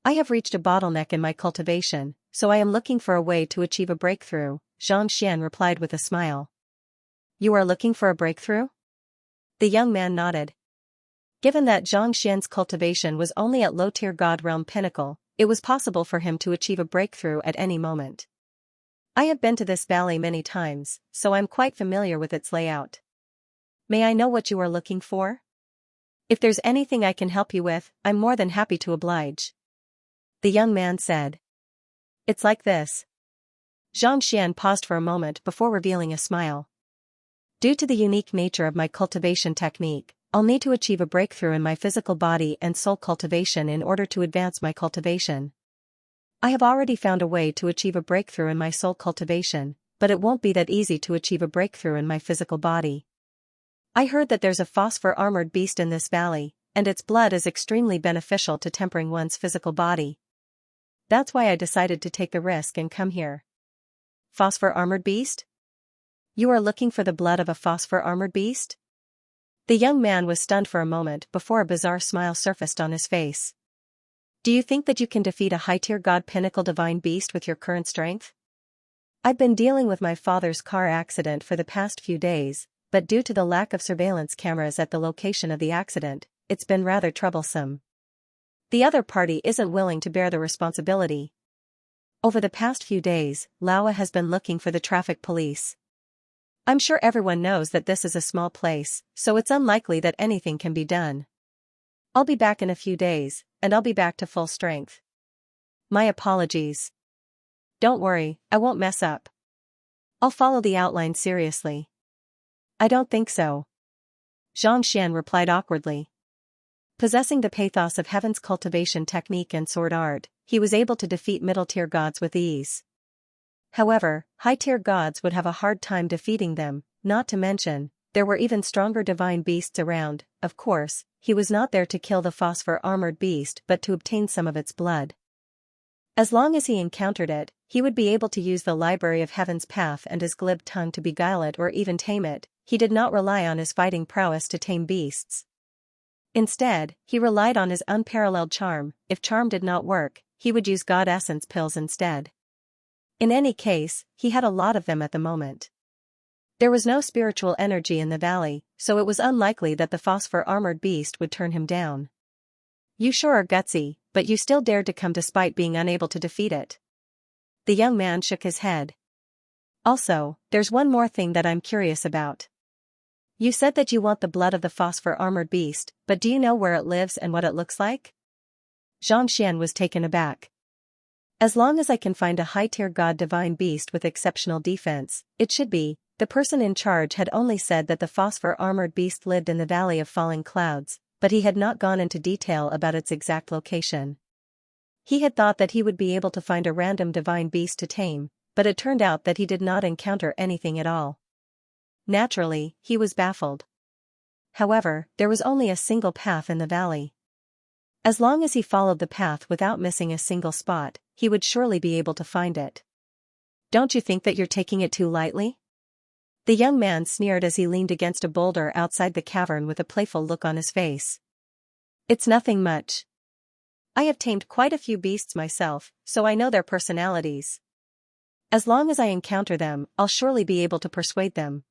"I have reached a bottleneck in my cultivation, so I am looking for a way to achieve a breakthrough," Xianxian replied with a smile. "You are looking for a breakthrough?" The young man nodded. Given that Xianxian's cultivation was only at low-tier God realm pinnacle, it was possible for him to achieve a breakthrough at any moment. "I have been to this valley many times, so I'm quite familiar with its layout. May I know what you are looking for? If there's anything I can help you with, I'm more than happy to oblige," the young man said. "It's like this." Xianxian paused for a moment before revealing a smile. "Due to the unique nature of my cultivation technique, I'll need to achieve a breakthrough in my physical body and soul cultivation in order to advance my cultivation. I have already found a way to achieve a breakthrough in my soul cultivation, but it won't be that easy to achieve a breakthrough in my physical body. I heard that there's a phosphor-armored beast in this valley, and its blood is extremely beneficial to tempering one's physical body. That's why I decided to take the risk and come here." "Phosphor-armored beast? You are looking for the blood of a phosphor-armored beast?" The young man was stunned for a moment before a bizarre smile surfaced on his face. "Do you think that you can defeat a high-tier god pinnacle divine beast with your current strength? I've been dealing with my father's car accident for the past few days, but due to the lack of surveillance cameras at the location of the accident, it's been rather troublesome. The other party isn't willing to bear the responsibility. Over the past few days, Laowa has been looking for the traffic police. I'm sure everyone knows that this is a small place, so it's unlikely that anything can be done. I'll be back in a few days, and I'll be back to full strength. My apologies. Don't worry, I won't mess up. I'll follow the outline seriously." "I don't think so," Xianxian replied awkwardly. Possessing the pathos of heaven's cultivation technique and sword art, he was able to defeat middle-tier gods with ease. However, high-tier gods would have a hard time defeating them, not to mention, there were even stronger divine beasts around. Of course, he was not there to kill the phosphor-armored beast but to obtain some of its blood. As long as he encountered it, he would be able to use the library of Heaven's Path and his glib tongue to beguile it or even tame it. He did not rely on his fighting prowess to tame beasts. Instead, he relied on his unparalleled charm. If charm did not work, he would use God Essence pills instead. In any case, he had a lot of them at the moment. There was no spiritual energy in the valley, so it was unlikely that the phosphor-armored beast would turn him down. "You sure are gutsy, but you still dared to come despite being unable to defeat it." The young man shook his head. "Also, there's one more thing that I'm curious about. You said that you want the blood of the phosphor-armored beast, but do you know where it lives and what it looks like?" Xianxian was taken aback. "As long as I can find a high-tier god divine beast with exceptional defense, it should be." The person in charge had only said that the phosphor-armored beast lived in the Valley of Falling Clouds, but he had not gone into detail about its exact location. He had thought that he would be able to find a random divine beast to tame, but it turned out that he did not encounter anything at all. Naturally, he was baffled. However, there was only a single path in the valley. As long as he followed the path without missing a single spot, he would surely be able to find it. "Don't you think that you're taking it too lightly?" The young man sneered as he leaned against a boulder outside the cavern with a playful look on his face. "It's nothing much. I have tamed quite a few beasts myself, so I know their personalities. As long as I encounter them, I'll surely be able to persuade them."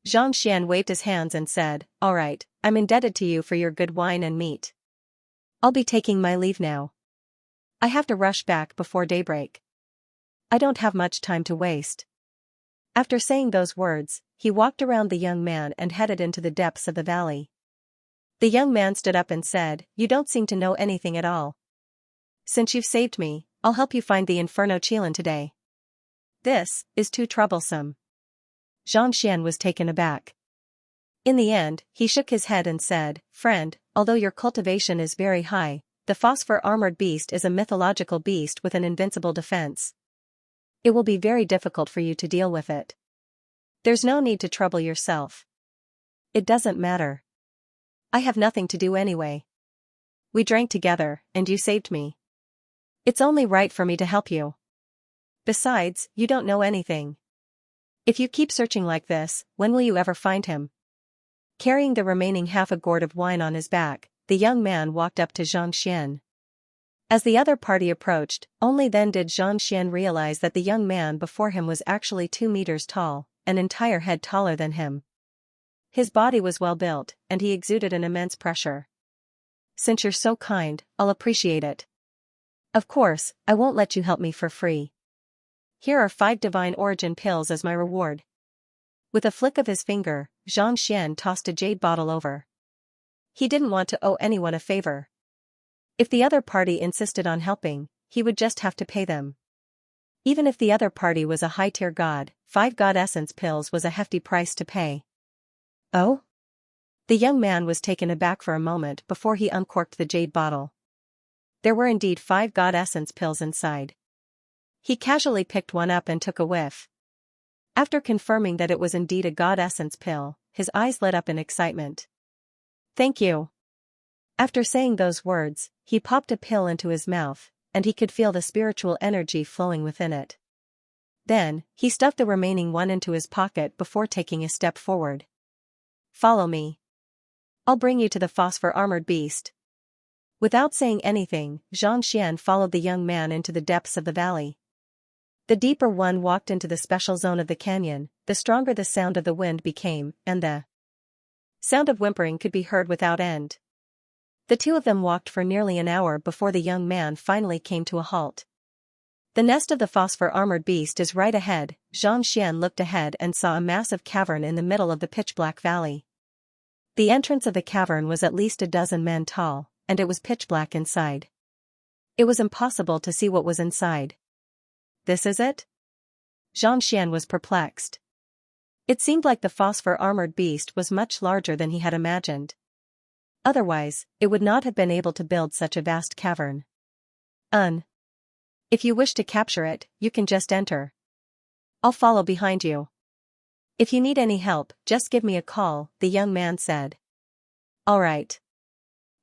Xianxian waved his hands and said, "All right, I'm indebted to you for your good wine and meat. I'll be taking my leave now. I have to rush back before daybreak. I don't have much time to waste." After saying those words, he walked around the young man and headed into the depths of the valley. The young man stood up and said, "You don't seem to know anything at all. Since you've saved me, I'll help you find the Inferno Qilin today." This is too troublesome. Xianxia was taken aback. In the end, he shook his head and said, "Friend, although your cultivation is very high, the phosphor-armored beast is a mythological beast with an invincible defense. It will be very difficult for you to deal with it. There's no need to trouble yourself. It doesn't matter. I have nothing to do anyway. We drank together, and you saved me. It's only right for me to help you. Besides, you don't know anything. If you keep searching like this, when will you ever find him?" Carrying the remaining half a gourd of wine on his back, the young man walked up to Xianxia. As the other party approached, only then did Xianxia realize that the young man before him was actually 2 meters tall, an entire head taller than him. His body was well built, and he exuded an immense pressure. "Since you're so kind, I'll appreciate it. Of course, I won't let you help me for free. Here are 5 divine origin pills as my reward." With a flick of his finger, Xianxia tossed a jade bottle over. He didn't want to owe anyone a favor. If the other party insisted on helping, he would just have to pay them. Even if the other party was a high-tier god, 5 god essence pills was a hefty price to pay. Oh? The young man was taken aback for a moment before he uncorked the jade bottle. There were indeed 5 god essence pills inside. He casually picked one up and took a whiff. After confirming that it was indeed a god essence pill, his eyes lit up in excitement. "Thank you." After saying those words, he popped a pill into his mouth, and he could feel the spiritual energy flowing within it. Then, he stuffed the remaining one into his pocket before taking a step forward. "Follow me. I'll bring you to the phosphor-armored beast." Without saying anything, Xianxia followed the young man into the depths of the valley. The deeper one walked into the special zone of the canyon, the stronger the sound of the wind became, and the sound of whimpering could be heard without end. The two of them walked for nearly an hour before the young man finally came to a halt. "The nest of the phosphor-armored beast is right ahead." Xianxia looked ahead and saw a massive cavern in the middle of the pitch-black valley. The entrance of the cavern was at least a dozen men tall, and it was pitch-black inside. It was impossible to see what was inside. "This is it?" Xianxia was perplexed. It seemed like the phosphor-armored beast was much larger than he had imagined. Otherwise, it would not have been able to build such a vast cavern. If you wish to capture it, you can just enter. I'll follow behind you. If you need any help, just give me a call," the young man said. "All right."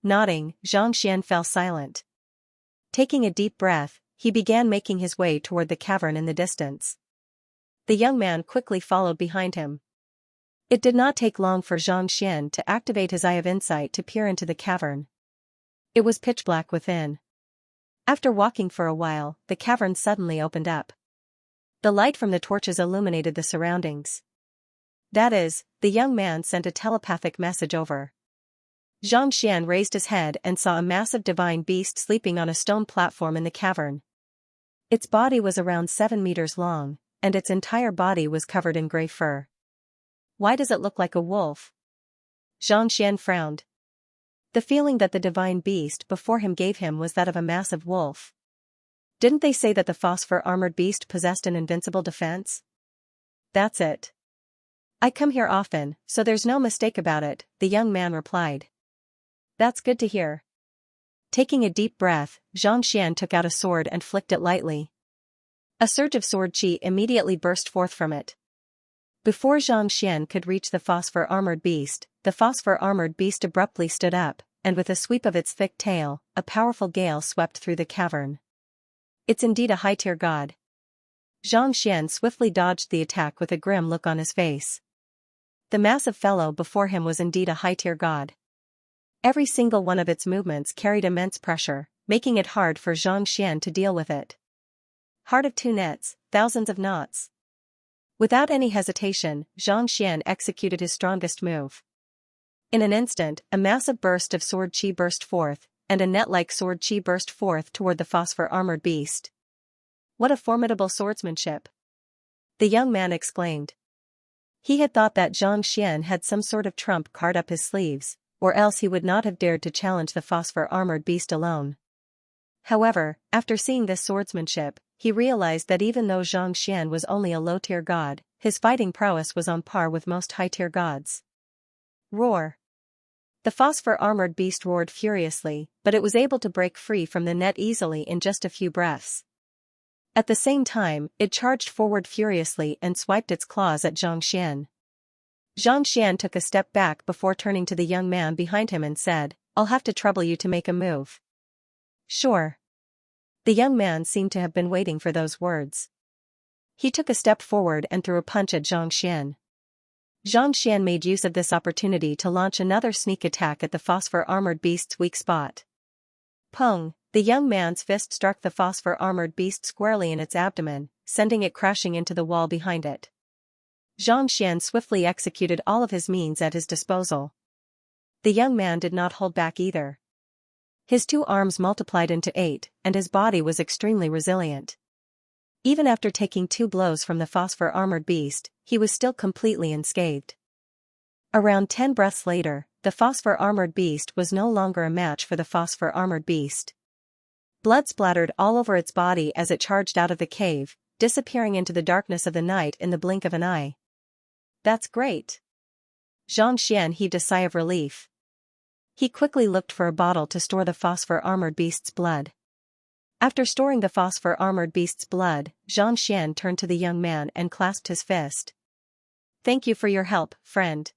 Nodding, Xianxia fell silent. Taking a deep breath, he began making his way toward the cavern in the distance. The young man quickly followed behind him. It did not take long for Xianxia to activate his eye of insight to peer into the cavern. It was pitch black within. After walking for a while, the cavern suddenly opened up. The light from the torches illuminated the surroundings. "That is," the young man sent a telepathic message over. Xianxia raised his head and saw a massive divine beast sleeping on a stone platform in the cavern. Its body was around 7 meters long, and its entire body was covered in gray fur. "Why does it look like a wolf?" Xianxia frowned. The feeling that the divine beast before him gave him was that of a massive wolf. Didn't they say that the phosphor-armored beast possessed an invincible defense? "That's it. I come here often, so there's no mistake about it," the young man replied. "That's good to hear." Taking a deep breath, Xianxia took out a sword and flicked it lightly. A surge of sword chi immediately burst forth from it. Before Xianxia could reach the phosphor-armored beast, the phosphor-armored beast abruptly stood up, and with a sweep of its thick tail, a powerful gale swept through the cavern. "It's indeed a high-tier god." Xianxia swiftly dodged the attack with a grim look on his face. The massive fellow before him was indeed a high-tier god. Every single one of its movements carried immense pressure, making it hard for Xianxia to deal with it. Heart of 2 nets, thousands of knots. Without any hesitation, Xianxia executed his strongest move. In an instant, a massive burst of sword chi burst forth, and a net-like sword chi burst forth toward the phosphor-armored beast. "What a formidable swordsmanship!" the young man exclaimed. He had thought that Xianxia had some sort of trump card up his sleeves, or else he would not have dared to challenge the phosphor-armored beast alone. However, after seeing this swordsmanship, he realized that even though Xianxia was only a low-tier god, his fighting prowess was on par with most high-tier gods. Roar! The phosphor-armored beast roared furiously, but it was able to break free from the net easily in just a few breaths. At the same time, it charged forward furiously and swiped its claws at Xianxia. Xianxia took a step back before turning to the young man behind him and said, "I'll have to trouble you to make a move." "Sure." The young man seemed to have been waiting for those words. He took a step forward and threw a punch at Xianxia. Xianxia made use of this opportunity to launch another sneak attack at the phosphor-armored beast's weak spot. Pung! The young man's fist struck the phosphor-armored beast squarely in its abdomen, sending it crashing into the wall behind it. Xianxia swiftly executed all of his means at his disposal. The young man did not hold back either. His 2 arms multiplied into 8, and his body was extremely resilient. Even after taking 2 blows from the phosphor-armored beast, he was still completely unscathed. Around 10 breaths later, the phosphor-armored beast was no longer a match for the phosphor-armored beast. Blood splattered all over its body as it charged out of the cave, disappearing into the darkness of the night in the blink of an eye. "That's great." Xianxia heaved a sigh of relief. He quickly looked for a bottle to store the phosphor-armored beast's blood. After storing the phosphor-armored beast's blood, Xianxia turned to the young man and clasped his fist. "Thank you for your help, friend.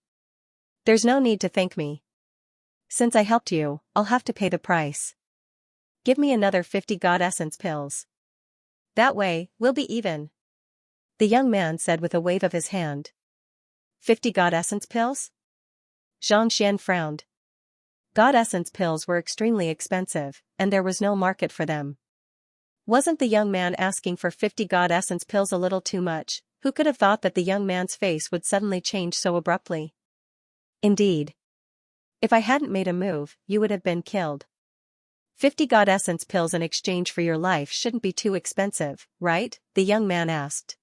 There's no need to thank me. Since I helped you, I'll have to pay the price. Give me another 50 God Essence pills. That way, we'll be even," the young man said with a wave of his hand. 50 God Essence pills? Xianxia frowned. God Essence pills were extremely expensive, and there was no market for them. Wasn't the young man asking for 50 God Essence pills a little too much? Who could have thought that the young man's face would suddenly change so abruptly? Indeed. If I hadn't made a move, you would have been killed. 50 God Essence pills in exchange for your life shouldn't be too expensive, right? The young man asked.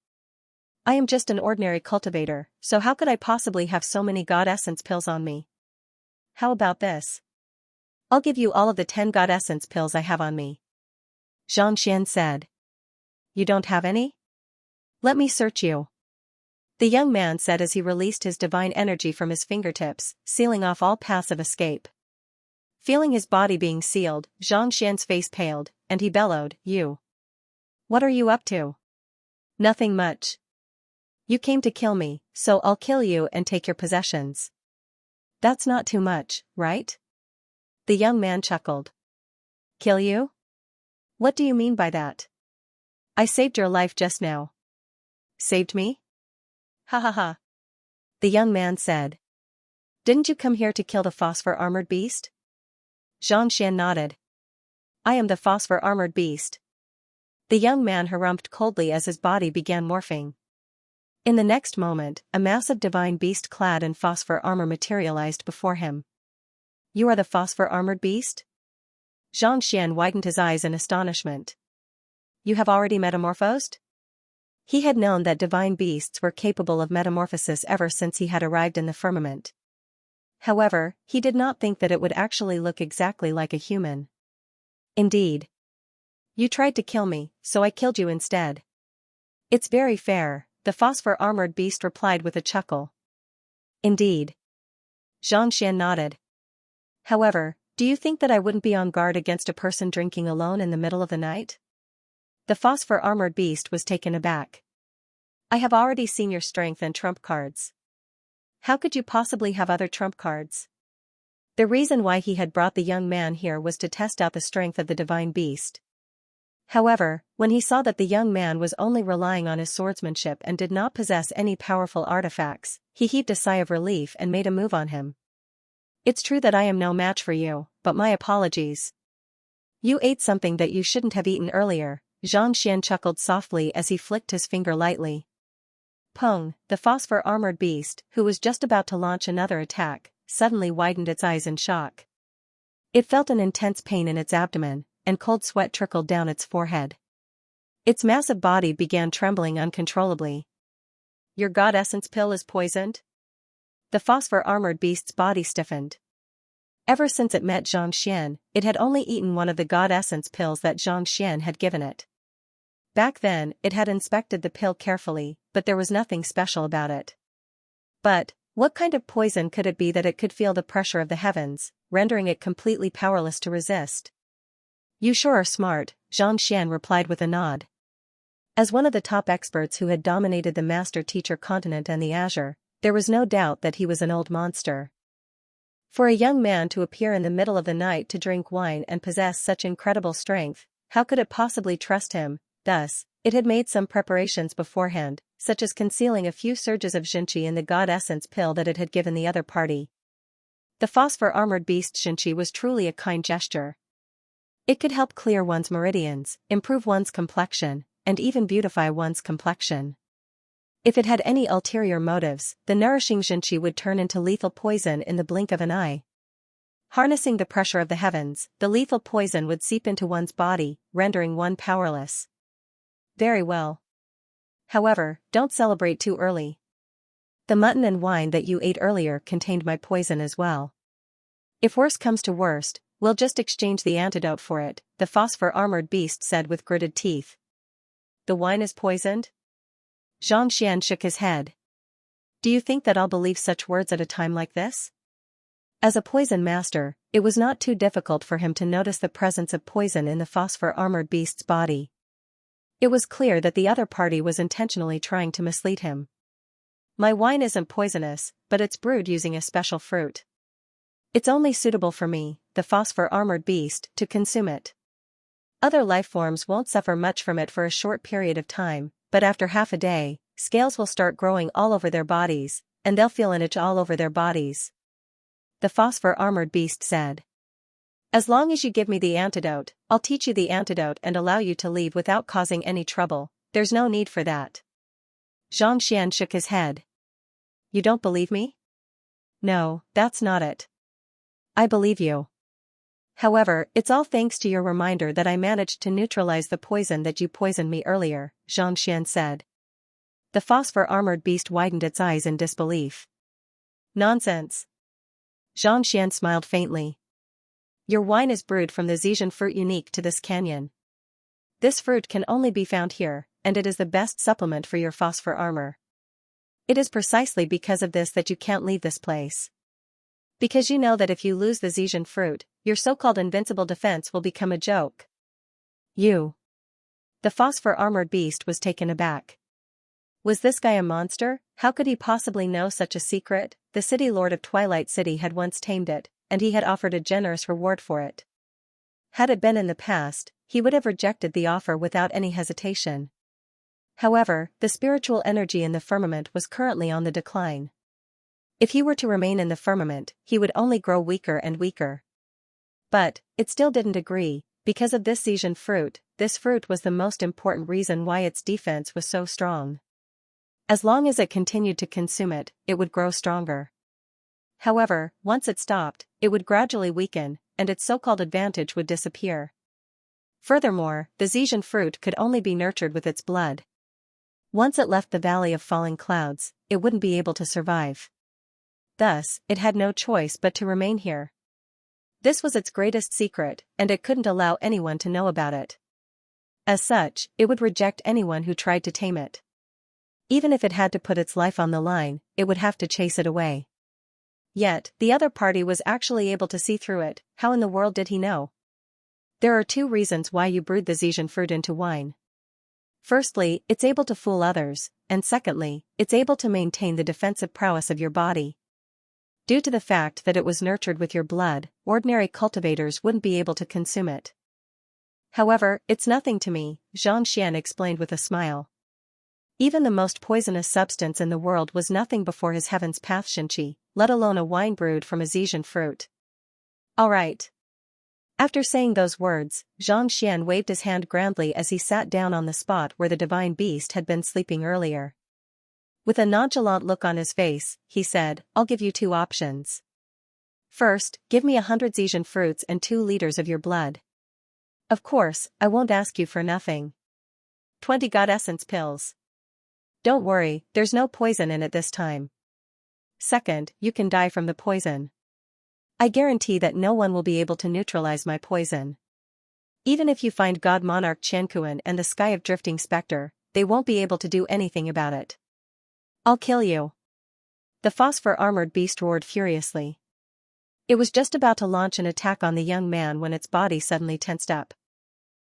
I am just an ordinary cultivator, so how could I possibly have so many God Essence pills on me? How about this? I'll give you all of the 10 God Essence pills I have on me. Xianxia said. You don't have any? Let me search you. The young man said as he released his divine energy from his fingertips, sealing off all paths of escape. Feeling his body being sealed, Xianxia's face paled, and he bellowed, You. What are you up to? Nothing much. You came to kill me, so I'll kill you and take your possessions. That's not too much, right? The young man chuckled. Kill you? What do you mean by that? I saved your life just now. Saved me? Ha ha ha. The young man said. Didn't you come here to kill the phosphor-armored beast? Xianxia nodded. I am the phosphor-armored beast. The young man harumphed coldly as his body began morphing. In the next moment, a massive divine beast clad in phosphor armor materialized before him. You are the phosphor-armored beast? Xianxia widened his eyes in astonishment. You have already metamorphosed? He had known that divine beasts were capable of metamorphosis ever since he had arrived in the firmament. However, he did not think that it would actually look exactly like a human. Indeed. You tried to kill me, so I killed you instead. It's very fair, the phosphor-armored beast replied with a chuckle. Indeed. Xianxia nodded. However, do you think that I wouldn't be on guard against a person drinking alone in the middle of the night? The phosphor-armored beast was taken aback. I have already seen your strength and trump cards. How could you possibly have other trump cards? The reason why he had brought the young man here was to test out the strength of the divine beast. However, when he saw that the young man was only relying on his swordsmanship and did not possess any powerful artifacts, he heaved a sigh of relief and made a move on him. It's true that I am no match for you, but my apologies. You ate something that you shouldn't have eaten earlier, Xianxia chuckled softly as he flicked his finger lightly. Pung, the phosphor-armored beast, who was just about to launch another attack, suddenly widened its eyes in shock. It felt an intense pain in its abdomen, and cold sweat trickled down its forehead. Its massive body began trembling uncontrollably. Your God Essence pill is poisoned? The phosphor-armored beast's body stiffened. Ever since it met Xianxia, it had only eaten one of the God Essence pills that Xianxia had given it. Back then, it had inspected the pill carefully, but there was nothing special about it. But, what kind of poison could it be that it could feel the pressure of the heavens, rendering it completely powerless to resist? You sure are smart, Xianxia replied with a nod. As one of the top experts who had dominated the master-teacher continent and the Azure, there was no doubt that he was an old monster. For a young man to appear in the middle of the night to drink wine and possess such incredible strength, how could it possibly trust him? Thus, it had made some preparations beforehand, such as concealing a few surges of Xianxia in the god essence pill that it had given the other party. The phosphor-armored beast Xianxia was truly a kind gesture. It could help clear one's meridians, improve one's complexion, and even beautify one's complexion. If it had any ulterior motives, the nourishing Xianxia would turn into lethal poison in the blink of an eye. Harnessing the pressure of the heavens, the lethal poison would seep into one's body, rendering one powerless. Very well. However, don't celebrate too early. The mutton and wine that you ate earlier contained my poison as well. If worst comes to worst, we'll just exchange the antidote for it, the phosphor-armored beast said with gritted teeth. The wine is poisoned? Xianxia shook his head. Do you think that I'll believe such words at a time like this? As a poison master, it was not too difficult for him to notice the presence of poison in the phosphor-armored beast's body. It was clear that the other party was intentionally trying to mislead him. My wine isn't poisonous, but it's brewed using a special fruit. It's only suitable for me, the phosphor-armored beast, to consume it. Other life forms won't suffer much from it for a short period of time, but after half a day, scales will start growing all over their bodies, and they'll feel an itch all over their bodies. The phosphor-armored beast said. As long as you give me the antidote, I'll teach you the antidote and allow you to leave without causing any trouble. There's no need for that. Xianxia shook his head. You don't believe me? No, that's not it. I believe you. However, it's all thanks to your reminder that I managed to neutralize the poison that you poisoned me earlier, Xianxia said. The phosphor-armored beast widened its eyes in disbelief. Nonsense. Xianxia smiled faintly. Your wine is brewed from the Xian fruit unique to this canyon. This fruit can only be found here, and it is the best supplement for your phosphor armor. It is precisely because of this that you can't leave this place. Because you know that if you lose the Xian fruit, your so-called invincible defense will become a joke. You. The phosphor-armored beast was taken aback. Was this guy a monster? How could he possibly know such a secret? The city lord of Twilight City had once tamed it, and he had offered a generous reward for it. Had it been in the past, he would have rejected the offer without any hesitation. However, the spiritual energy in the firmament was currently on the decline. If he were to remain in the firmament, he would only grow weaker and weaker. But, it still didn't agree, because of this Xian fruit. This fruit was the most important reason why its defense was so strong. As long as it continued to consume it, it would grow stronger. However, once it stopped, it would gradually weaken, and its so-called advantage would disappear. Furthermore, the Xian fruit could only be nurtured with its blood. Once it left the Valley of Falling Clouds, it wouldn't be able to survive. Thus, it had no choice but to remain here. This was its greatest secret, and it couldn't allow anyone to know about it. As such, it would reject anyone who tried to tame it. Even if it had to put its life on the line, it would have to chase it away. Yet, the other party was actually able to see through it. How in the world did he know? There are two reasons why you brewed the Xian fruit into wine. Firstly, it's able to fool others, and secondly, it's able to maintain the defensive prowess of your body. Due to the fact that it was nurtured with your blood, ordinary cultivators wouldn't be able to consume it. However, it's nothing to me, Xianxia explained with a smile. Even the most poisonous substance in the world was nothing before his heaven's path Xianxia, let alone a wine brewed from a Xian fruit. All right. After saying those words, Xianxia waved his hand grandly as he sat down on the spot where the divine beast had been sleeping earlier. With a nonchalant look on his face, he said, I'll give you two options. First, give me 100 Xian fruits and 2 liters of your blood. Of course, I won't ask you for nothing. 20 god essence pills. Don't worry, there's no poison in it this time. Second, you can die from the poison. I guarantee that no one will be able to neutralize my poison. Even if you find God Monarch Qianquan and the Sky of Drifting Spectre, they won't be able to do anything about it. I'll kill you. The phosphor-armored beast roared furiously. It was just about to launch an attack on the young man when its body suddenly tensed up.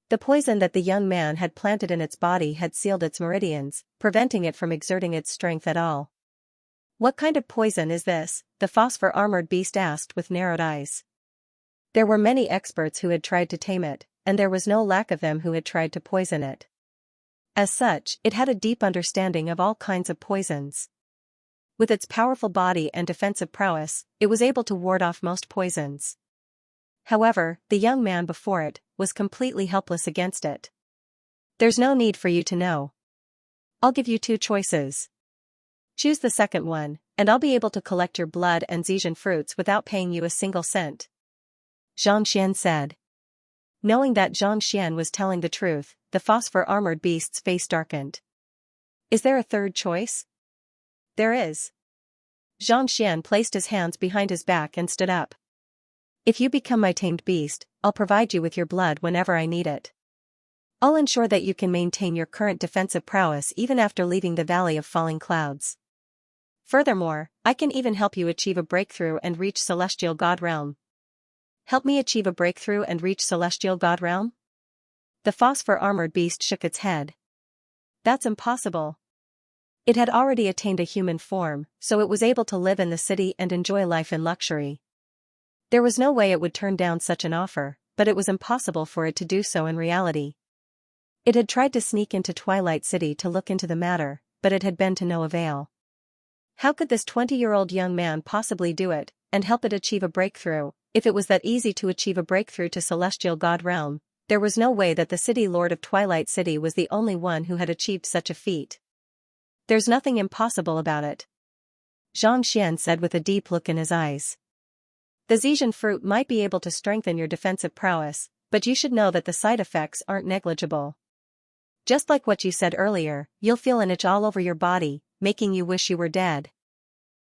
The poison that the young man had planted in its body had sealed its meridians, preventing it from exerting its strength at all. What kind of poison is this? The phosphor-armored beast asked with narrowed eyes. There were many experts who had tried to tame it, and there was no lack of them who had tried to poison it. As such, it had a deep understanding of all kinds of poisons. With its powerful body and defensive prowess, it was able to ward off most poisons. However, the young man before it was completely helpless against it. There's no need for you to know. I'll give you two choices. Choose the second one, and I'll be able to collect your blood and Xianxia fruits without paying you a single cent. Xianxia said. Knowing that Xianxia was telling the truth, the phosphor-armored beast's face darkened. Is there a third choice? There is. Xianxia placed his hands behind his back and stood up. If you become my tamed beast, I'll provide you with your blood whenever I need it. I'll ensure that you can maintain your current defensive prowess even after leaving the Valley of Falling Clouds. Furthermore, I can even help you achieve a breakthrough and reach Celestial God Realm. Help me achieve a breakthrough and reach Celestial God Realm? The phosphor-armored beast shook its head. That's impossible. It had already attained a human form, so it was able to live in the city and enjoy life in luxury. There was no way it would turn down such an offer, but it was impossible for it to do so in reality. It had tried to sneak into Twilight City to look into the matter, but it had been to no avail. How could this 20-year-old young man possibly do it, and help it achieve a breakthrough? If it was that easy to achieve a breakthrough to Celestial God Realm, there was no way that the City Lord of Twilight City was the only one who had achieved such a feat. There's nothing impossible about it. Xianxia said with a deep look in his eyes. The Xianxia fruit might be able to strengthen your defensive prowess, but you should know that the side effects aren't negligible. Just like what you said earlier, you'll feel an itch all over your body, making you wish you were dead.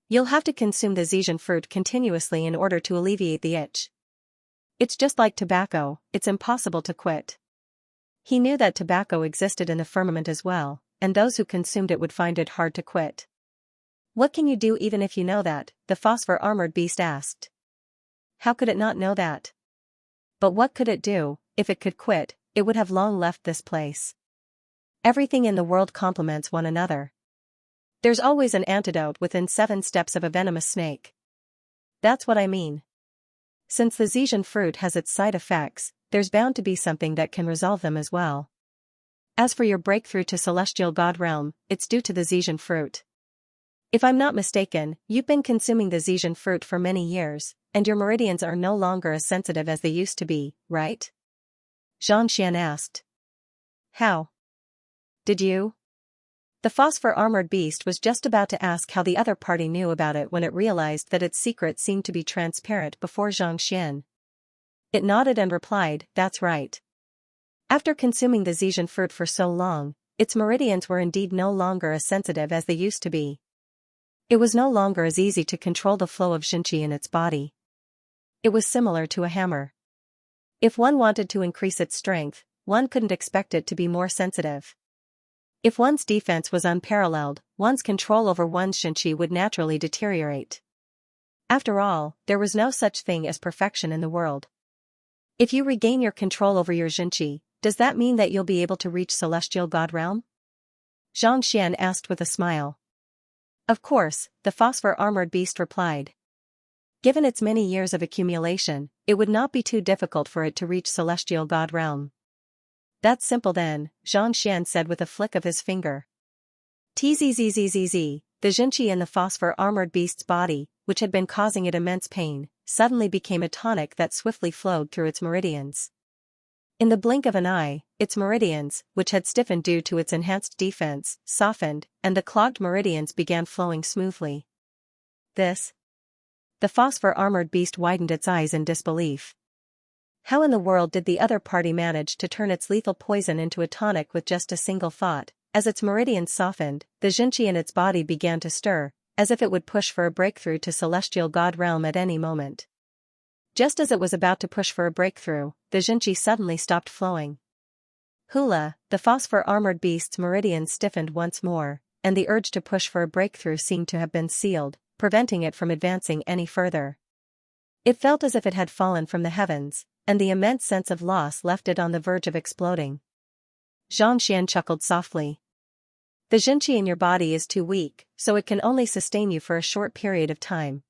You'll have to consume the Xianxia fruit continuously in order to alleviate the itch. It's just like tobacco, it's impossible to quit. He knew that tobacco existed in the firmament as well, and those who consumed it would find it hard to quit. What can you do even if you know that? The phosphor-armored beast asked. How could it not know that? But what could it do? If it could quit, it would have long left this place. Everything in the world complements one another. There's always an antidote within 7 steps of a venomous snake. That's what I mean. Since the Xianxia fruit has its side effects, there's bound to be something that can resolve them as well. As for your breakthrough to Celestial God Realm, it's due to the Xianxia fruit. If I'm not mistaken, you've been consuming the Xianxia fruit for many years, and your meridians are no longer as sensitive as they used to be, right? Xianxia asked. How? Did you? The phosphor-armored beast was just about to ask how the other party knew about it when it realized that its secret seemed to be transparent before Xianxia. It nodded and replied, that's right. After consuming the Xianxia fruit for so long, its meridians were indeed no longer as sensitive as they used to be. It was no longer as easy to control the flow of Xianxia in its body. It was similar to a hammer. If one wanted to increase its strength, one couldn't expect it to be more sensitive. If one's defense was unparalleled, one's control over one's Xianxia would naturally deteriorate. After all, there was no such thing as perfection in the world. If you regain your control over your Xianxia, does that mean that you'll be able to reach Celestial God Realm? Xianxia asked with a smile. Of course, the phosphor-armored beast replied. Given its many years of accumulation, it would not be too difficult for it to reach Celestial God Realm. That's simple then, Xianxia said with a flick of his finger. Tzzzzzz, the Xianxia in the phosphor-armored beast's body, which had been causing it immense pain, suddenly became a tonic that swiftly flowed through its meridians. In the blink of an eye, its meridians, which had stiffened due to its enhanced defense, softened, and the clogged meridians began flowing smoothly. This? The phosphor-armored beast widened its eyes in disbelief. How in the world did the other party manage to turn its lethal poison into a tonic with just a single thought? As its meridians softened, the Xianxia in its body began to stir, as if it would push for a breakthrough to Celestial God Realm at any moment. Just as it was about to push for a breakthrough, the Xianxia suddenly stopped flowing. Hula, the phosphor-armored beast's meridians stiffened once more, and the urge to push for a breakthrough seemed to have been sealed, preventing it from advancing any further. It felt as if it had fallen from the heavens, and the immense sense of loss left it on the verge of exploding. Xianxia chuckled softly. The Xianxia in your body is too weak, so it can only sustain you for a short period of time.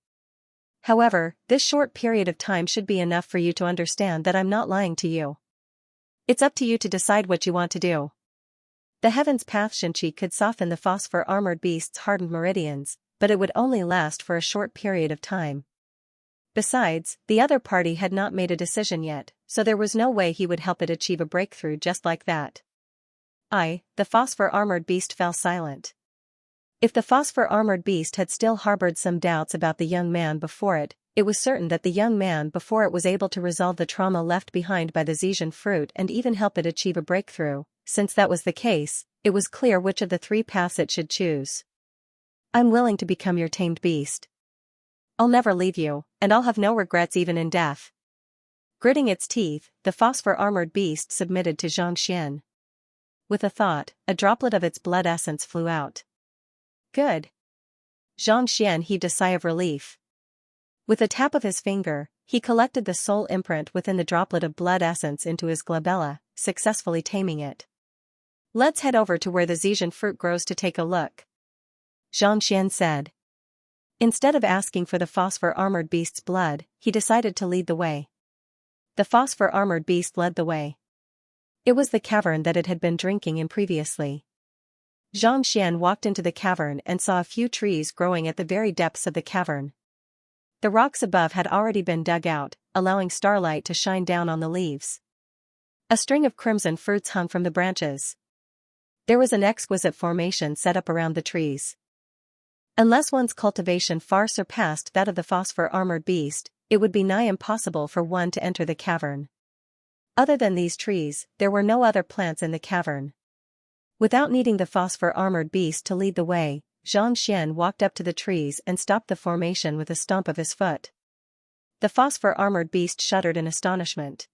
However, this short period of time should be enough for you to understand that I'm not lying to you. It's up to you to decide what you want to do. The Heaven's Path Xianxia could soften the phosphor-armored beast's hardened meridians, but it would only last for a short period of time. Besides, the other party had not made a decision yet, so there was no way he would help it achieve a breakthrough just like that. The phosphor-armored beast fell silent. If the phosphor-armored beast had still harbored some doubts about the young man before it, it was certain that the young man before it was able to resolve the trauma left behind by the Xian fruit and even help it achieve a breakthrough. Since that was the case, it was clear which of the three paths it should choose. I'm willing to become your tamed beast. I'll never leave you, and I'll have no regrets even in death. Gritting its teeth, the phosphor-armored beast submitted to Xianxia. With a thought, a droplet of its blood essence flew out. Good. Xianxia heaved a sigh of relief. With a tap of his finger, he collected the soul imprint within the droplet of blood essence into his glabella, successfully taming it. Let's head over to where the Xian fruit grows to take a look, Xianxia said. Instead of asking for the phosphor-armored beast's blood, he decided to lead the way. The phosphor-armored beast led the way. It was the cavern that it had been drinking in previously. Xianxia walked into the cavern and saw a few trees growing at the very depths of the cavern. The rocks above had already been dug out, allowing starlight to shine down on the leaves. A string of crimson fruits hung from the branches. There was an exquisite formation set up around the trees. Unless one's cultivation far surpassed that of the phosphor-armored beast, it would be nigh impossible for one to enter the cavern. Other than these trees, there were no other plants in the cavern. Without needing the phosphor-armored beast to lead the way, Xianxia walked up to the trees and stopped the formation with a stomp of his foot. The phosphor-armored beast shuddered in astonishment.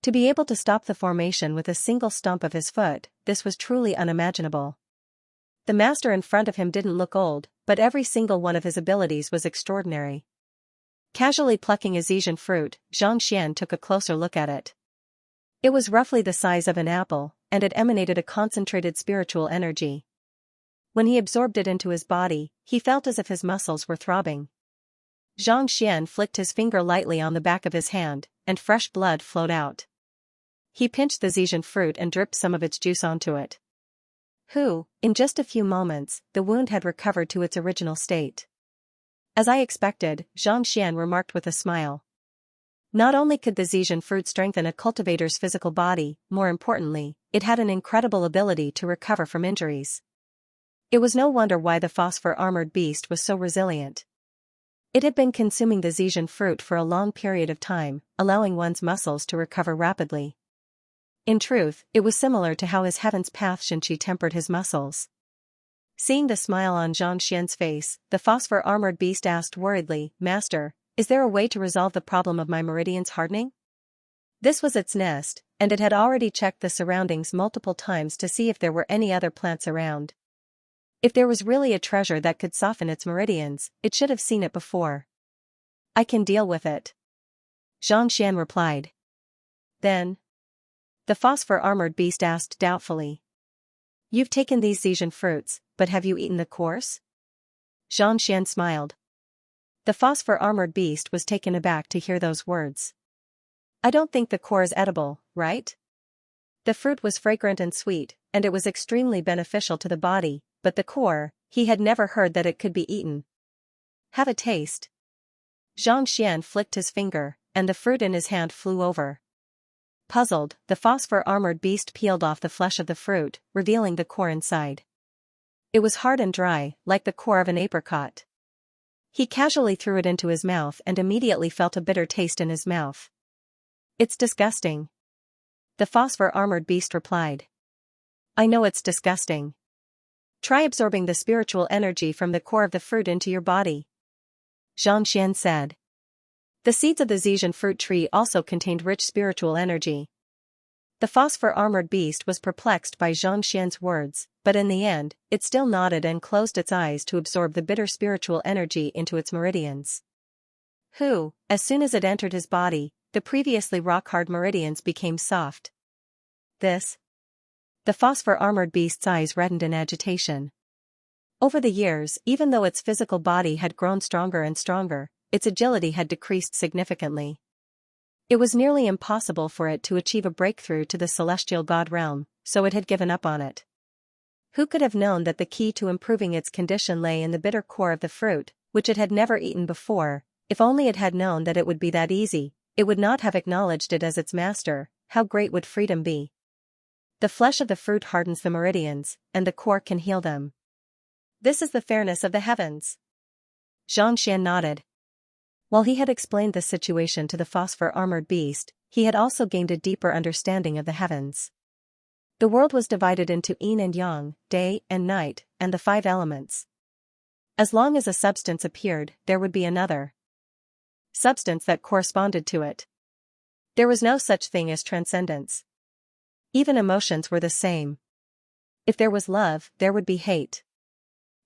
To be able to stop the formation with a single stomp of his foot, this was truly unimaginable. The master in front of him didn't look old, but every single one of his abilities was extraordinary. Casually plucking a Xian fruit, Xianxia took a closer look at it. It was roughly the size of an apple, and it emanated a concentrated spiritual energy. When he absorbed it into his body, he felt as if his muscles were throbbing. Xianxia flicked his finger lightly on the back of his hand, and fresh blood flowed out. He pinched the Xian fruit and dripped some of its juice onto it. In just a few moments, the wound had recovered to its original state. As I expected, Xianxia remarked with a smile. Not only could the Xian fruit strengthen a cultivator's physical body, more importantly, it had an incredible ability to recover from injuries. It was no wonder why the phosphor-armored beast was so resilient. It had been consuming the Xian fruit for a long period of time, allowing one's muscles to recover rapidly. In truth, it was similar to how his Heaven's Path Xianxia tempered his muscles. Seeing the smile on Xianxia's face, the phosphor-armored beast asked worriedly, Master, is there a way to resolve the problem of my meridians hardening? This was its nest, and it had already checked the surroundings multiple times to see if there were any other plants around. If there was really a treasure that could soften its meridians, it should have seen it before. I can deal with it, Xianxia replied. Then? The phosphor-armored beast asked doubtfully. You've taken these Xian fruits, but have you eaten the cores? Xianxia smiled. The phosphor-armored beast was taken aback to hear those words. I don't think the core is edible, right? The fruit was fragrant and sweet, and it was extremely beneficial to the body, but the core, he had never heard that it could be eaten. Have a taste. Xianxia flicked his finger, and the fruit in his hand flew over. Puzzled, the phosphor-armored beast peeled off the flesh of the fruit, revealing the core inside. It was hard and dry, like the core of an apricot. He casually threw it into his mouth and immediately felt a bitter taste in his mouth. It's disgusting, the phosphor-armored beast replied. I know it's disgusting. Try absorbing the spiritual energy from the core of the fruit into your body, Xianxia said. The seeds of the Xian fruit tree also contained rich spiritual energy. The phosphor-armored beast was perplexed by Xianxia's words, but in the end, it still nodded and closed its eyes to absorb the bitter spiritual energy into its meridians. As soon as it entered his body, the previously rock-hard meridians became soft. The phosphor-armored beast's eyes reddened in agitation. Over the years, even though its physical body had grown stronger and stronger, its agility had decreased significantly. It was nearly impossible for it to achieve a breakthrough to the celestial god realm, so it had given up on it. Who could have known that the key to improving its condition lay in the bitter core of the fruit, which it had never eaten before? If only it had known that it would be that easy, it would not have acknowledged it as its master. How great would freedom be? The flesh of the fruit hardens the meridians, and the core can heal them. This is the fairness of the heavens. Xianxia nodded. While he had explained the situation to the phosphor-armored beast, he had also gained a deeper understanding of the heavens. The world was divided into yin and yang, day and night, and the 5 elements. As long as a substance appeared, there would be another substance that corresponded to it. There was no such thing as transcendence. Even emotions were the same. If there was love, there would be hate.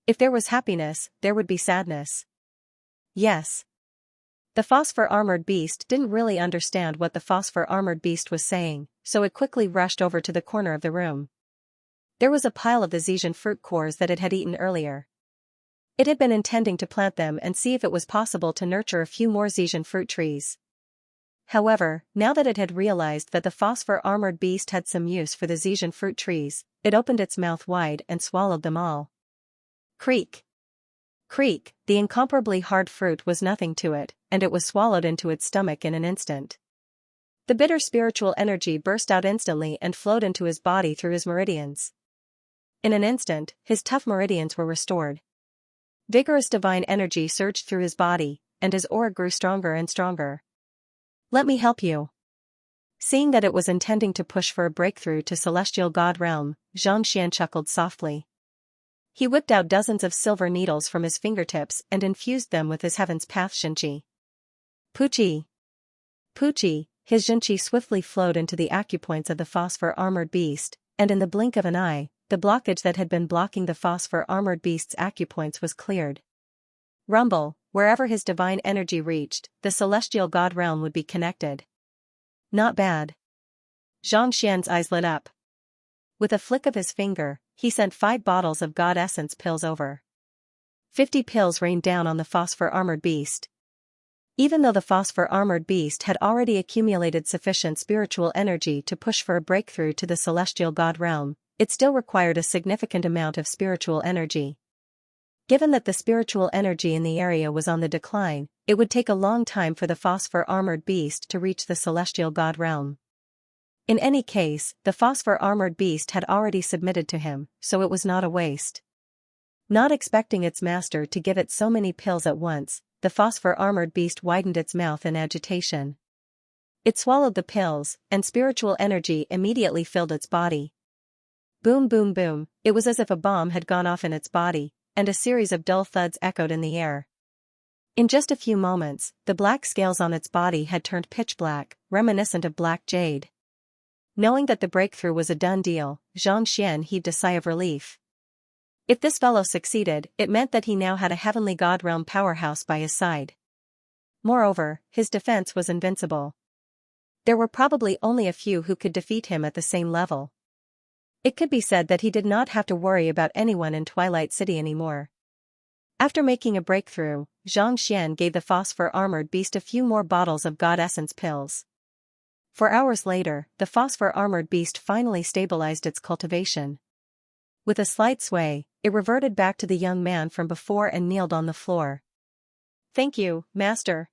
If there was happiness, there would be sadness. Yes. The phosphor-armored beast didn't really understand what the phosphor-armored beast was saying, so it quickly rushed over to the corner of the room. There was a pile of the Xian fruit cores that it had eaten earlier. It had been intending to plant them and see if it was possible to nurture a few more Xian fruit trees. However, now that it had realized that the phosphor-armored beast had some use for the Xian fruit trees, it opened its mouth wide and swallowed them all. Creak! Creak! The incomparably hard fruit was nothing to it, and it was swallowed into its stomach in an instant. The bitter spiritual energy burst out instantly and flowed into his body through his meridians. In an instant, his tough meridians were restored. Vigorous divine energy surged through his body, and his aura grew stronger and stronger. Let me help you. Seeing that it was intending to push for a breakthrough to celestial god realm, Xianxia chuckled softly. He whipped out dozens of silver needles from his fingertips and infused them with his heaven's path Xianxia. Puchi! Puchi! His Xianxia swiftly flowed into the acupoints of the phosphor-armored beast, and in the blink of an eye, the blockage that had been blocking the phosphor-armored beast's acupoints was cleared. Rumble, wherever his divine energy reached, the celestial god realm would be connected. Not bad. Xianxian's eyes lit up. With a flick of his finger, he sent 5 bottles of god essence pills over. 50 pills rained down on the phosphor-armored beast. Even though the phosphor-armored beast had already accumulated sufficient spiritual energy to push for a breakthrough to the celestial god realm, it still required a significant amount of spiritual energy. Given that the spiritual energy in the area was on the decline, it would take a long time for the phosphor-armored beast to reach the celestial god realm. In any case, the phosphor-armored beast had already submitted to him, so it was not a waste. Not expecting its master to give it so many pills at once, the phosphor-armored beast widened its mouth in agitation. It swallowed the pills, and spiritual energy immediately filled its body. Boom boom boom, it was as if a bomb had gone off in its body, and a series of dull thuds echoed in the air. In just a few moments, the black scales on its body had turned pitch black, reminiscent of black jade. Knowing that the breakthrough was a done deal, Xianxia heaved a sigh of relief. If this fellow succeeded, it meant that he now had a heavenly god realm powerhouse by his side. Moreover, his defense was invincible. There were probably only a few who could defeat him at the same level. It could be said that he did not have to worry about anyone in Twilight City anymore. After making a breakthrough, Xianxia gave the phosphor-armored beast a few more bottles of god essence pills. 4 hours later, the phosphor-armored beast finally stabilized its cultivation. With a slight sway, it reverted back to the young man from before and kneeled on the floor. Thank you, master.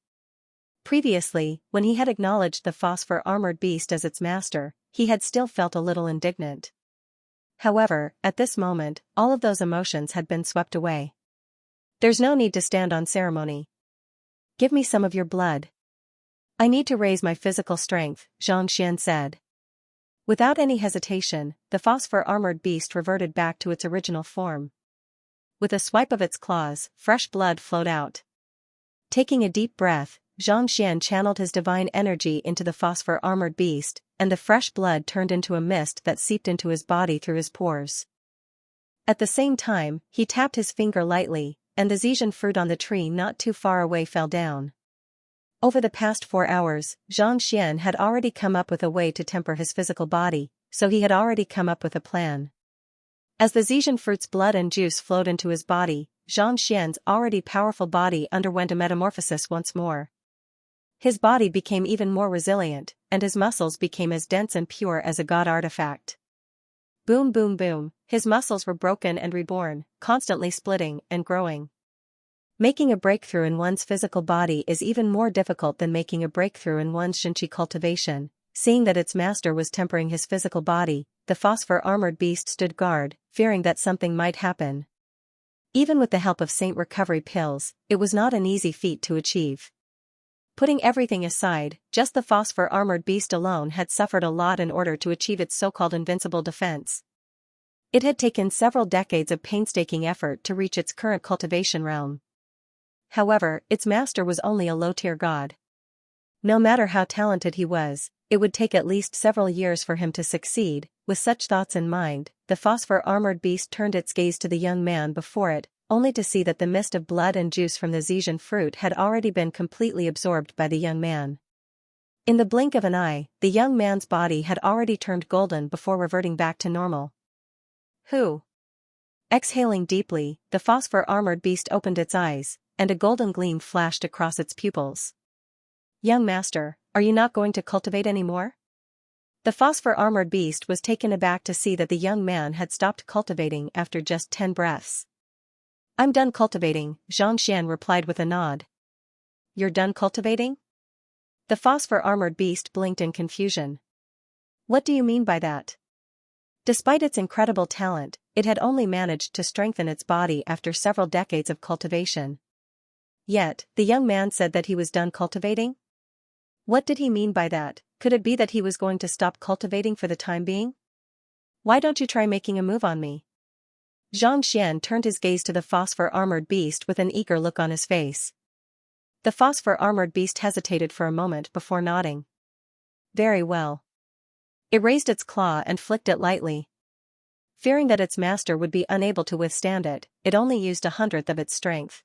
Previously, when he had acknowledged the phosphor-armored beast as its master, he had still felt a little indignant. However, at this moment, all of those emotions had been swept away. There's no need to stand on ceremony. Give me some of your blood. I need to raise my physical strength, Xianxia said. Without any hesitation, the phosphor-armored beast reverted back to its original form. With a swipe of its claws, fresh blood flowed out. Taking a deep breath, Xianxia channeled his divine energy into the phosphor-armored beast, and the fresh blood turned into a mist that seeped into his body through his pores. At the same time, he tapped his finger lightly, and the Xian fruit on the tree not too far away fell down. Over the past 4 hours, Xianxia had already come up with a way to temper his physical body, so he had already come up with a plan. As the Xian fruit's blood and juice flowed into his body, Xianxia's already powerful body underwent a metamorphosis once more. His body became even more resilient, and his muscles became as dense and pure as a god artifact. Boom boom boom, his muscles were broken and reborn, constantly splitting and growing. Making a breakthrough in one's physical body is even more difficult than making a breakthrough in one's Xianxia cultivation. Seeing that its master was tempering his physical body, the phosphor-armored beast stood guard, fearing that something might happen. Even with the help of saint recovery pills, it was not an easy feat to achieve. Putting everything aside, just the phosphor-armored beast alone had suffered a lot in order to achieve its so-called invincible defense. It had taken several decades of painstaking effort to reach its current cultivation realm. However, its master was only a low-tier god. No matter how talented he was, it would take at least several years for him to succeed. With such thoughts in mind, the phosphor-armored beast turned its gaze to the young man before it, only to see that the mist of blood and juice from the Xian fruit had already been completely absorbed by the young man. In the blink of an eye, the young man's body had already turned golden before reverting back to normal. Who? Exhaling deeply, the phosphor-armored beast opened its eyes, and a golden gleam flashed across its pupils. Young master, are you not going to cultivate anymore? The phosphor-armored beast was taken aback to see that the young man had stopped cultivating after just 10 breaths. I'm done cultivating, Xianxia replied with a nod. You're done cultivating? The phosphor-armored beast blinked in confusion. What do you mean by that? Despite its incredible talent, it had only managed to strengthen its body after several decades of cultivation. Yet, the young man said that he was done cultivating? What did he mean by that? Could it be that he was going to stop cultivating for the time being? Why don't you try making a move on me? Xianxia turned his gaze to the phosphor-armored beast with an eager look on his face. The phosphor-armored beast hesitated for a moment before nodding. Very well. It raised its claw and flicked it lightly. Fearing that its master would be unable to withstand it, it only used 1/100th of its strength.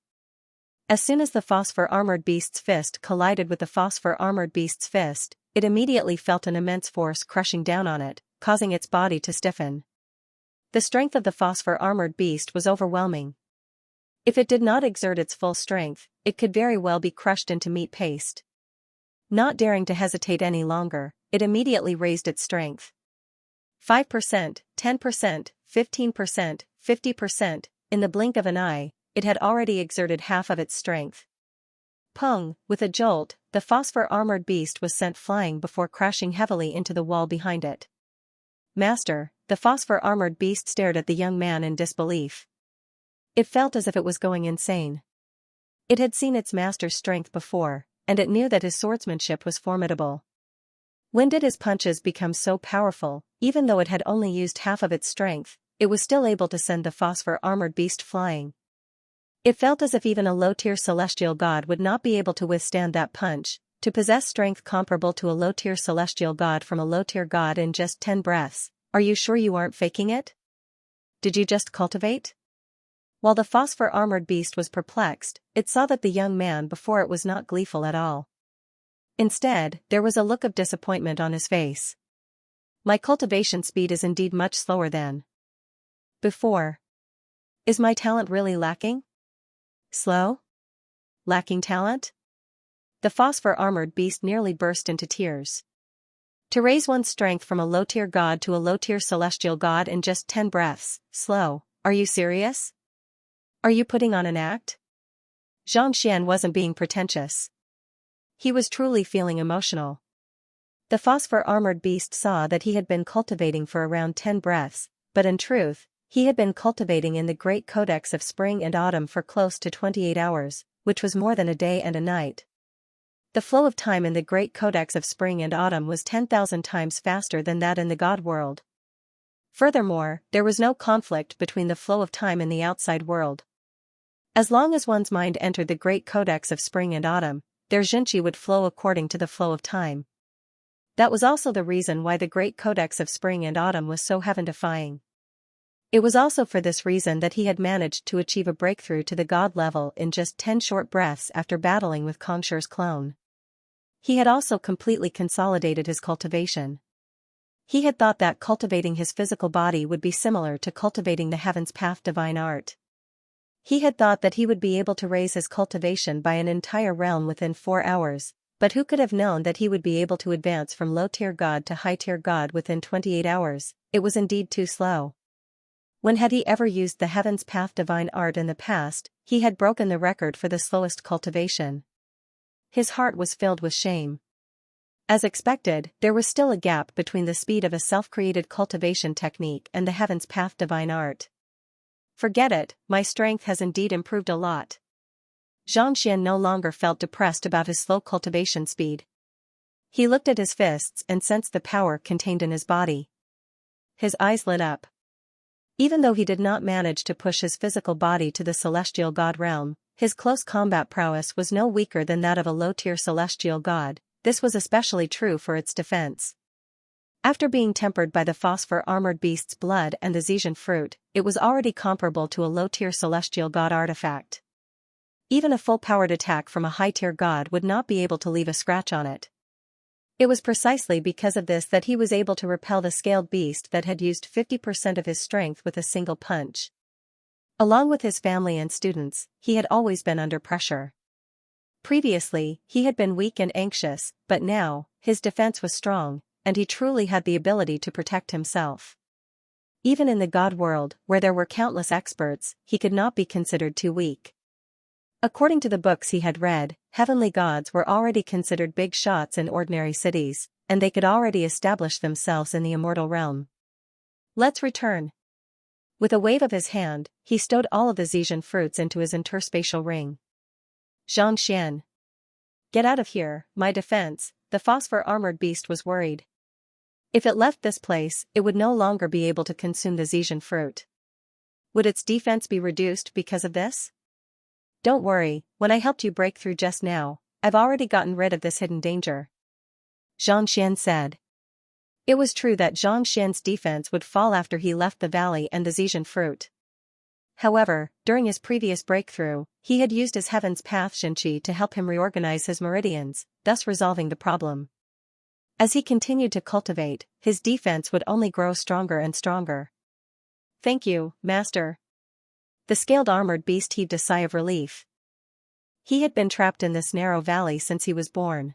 As soon as the phosphor-armored beast's fist collided with the phosphor-armored beast's fist, it immediately felt an immense force crushing down on it, causing its body to stiffen. The strength of the phosphor-armored beast was overwhelming. If it did not exert its full strength, it could very well be crushed into meat paste. Not daring to hesitate any longer, it immediately raised its strength. 5%, 10%, 15%, 50%, in the blink of an eye, it had already exerted half of its strength. Pung, with a jolt, the phosphor-armored beast was sent flying before crashing heavily into the wall behind it. Master, the phosphor-armored beast stared at the young man in disbelief. It felt as if it was going insane. It had seen its master's strength before, and it knew that his swordsmanship was formidable. When did his punches become so powerful? Even though it had only used half of its strength, it was still able to send the phosphor-armored beast flying. It felt as if even a low-tier celestial god would not be able to withstand that punch. To possess strength comparable to a low-tier celestial god from a low-tier god in just 10 breaths, are you sure you aren't faking it? Did you just cultivate? While the phosphor-armored beast was perplexed, it saw that the young man before it was not gleeful at all. Instead, there was a look of disappointment on his face. My cultivation speed is indeed much slower than before. Is my talent really lacking? Slow? Lacking talent? The phosphor-armored beast nearly burst into tears. To raise one's strength from a low-tier god to a low-tier celestial god in just 10 breaths, slow, are you serious? Are you putting on an act? Xianxia wasn't being pretentious. He was truly feeling emotional. The phosphor-armored beast saw that he had been cultivating for around 10 breaths, but in truth, he had been cultivating in the Great Codex of Spring and Autumn for close to 28 hours, which was more than a day and a night. The flow of time in the Great Codex of Spring and Autumn was 10,000 times faster than that in the God world. Furthermore, there was no conflict between the flow of time in the outside world. As long as one's mind entered the Great Codex of Spring and Autumn, their Xianxia would flow according to the flow of time. That was also the reason why the great codex of spring and autumn was so heaven-defying. It was also for this reason that he had managed to achieve a breakthrough to the god level in just 10 short breaths after battling with Kongshi's clone. He had also completely consolidated his cultivation. He had thought that cultivating his physical body would be similar to cultivating the heaven's path divine art. He had thought that he would be able to raise his cultivation by an entire realm within 4 hours, but who could have known that he would be able to advance from low-tier god to high-tier god within 28 hours, it was indeed too slow. When had he ever used the heaven's path divine art in the past, he had broken the record for the slowest cultivation. His heart was filled with shame. As expected, there was still a gap between the speed of a self-created cultivation technique and the heaven's path divine art. Forget it, my strength has indeed improved a lot. Xianxia no longer felt depressed about his slow cultivation speed. He looked at his fists and sensed the power contained in his body. His eyes lit up. Even though he did not manage to push his physical body to the celestial god realm, his close combat prowess was no weaker than that of a low-tier celestial god. This was especially true for its defense. After being tempered by the phosphor-armored beast's blood and the Xian fruit, it was already comparable to a low-tier celestial god artifact. Even a full-powered attack from a high-tier god would not be able to leave a scratch on it. It was precisely because of this that he was able to repel the scaled beast that had used 50% of his strength with a single punch. Along with his family and students, he had always been under pressure. Previously, he had been weak and anxious, but now, his defense was strong, and he truly had the ability to protect himself. Even in the god world, where there were countless experts, he could not be considered too weak. According to the books he had read, heavenly gods were already considered big shots in ordinary cities, and they could already establish themselves in the immortal realm. Let's return. With a wave of his hand, he stowed all of the Xian fruits into his interspatial ring. Xianxia. Get out of here, my defense, the phosphor-armored beast was worried. If it left this place, it would no longer be able to consume the Xian fruit. Would its defense be reduced because of this? Don't worry, when I helped you break through just now, I've already gotten rid of this hidden danger. Xianxia said. It was true that Xianxia's defense would fall after he left the valley and the Xian fruit. However, during his previous breakthrough, he had used his Heaven's Path Xianxia to help him reorganize his meridians, thus resolving the problem. As he continued to cultivate, his defense would only grow stronger and stronger. Thank you, Master. The scaled armored beast heaved a sigh of relief. He had been trapped in this narrow valley since he was born.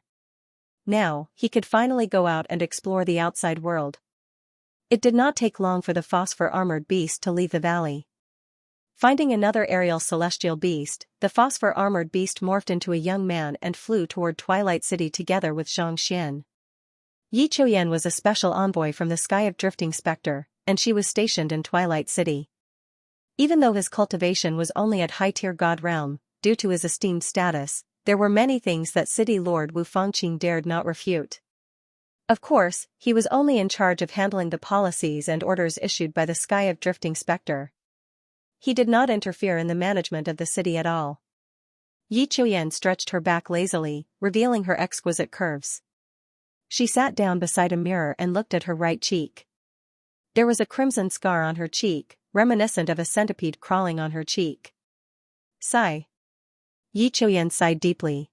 Now, he could finally go out and explore the outside world. It did not take long for the phosphor-armored beast to leave the valley. Finding another aerial celestial beast, the phosphor-armored beast morphed into a young man and flew toward Twilight City together with Xianxia. Yi Chuyan was a special envoy from the Sky of Drifting Spectre, and she was stationed in Twilight City. Even though his cultivation was only at high-tier god realm, due to his esteemed status, there were many things that City Lord Wu Fangqing dared not refute. Of course, he was only in charge of handling the policies and orders issued by the Sky of Drifting Spectre. He did not interfere in the management of the city at all. Yi Chuyan stretched her back lazily, revealing her exquisite curves. She sat down beside a mirror and looked at her right cheek. There was a crimson scar on her cheek, reminiscent of a centipede crawling on her cheek. Sigh. Yi Chuyan sighed deeply.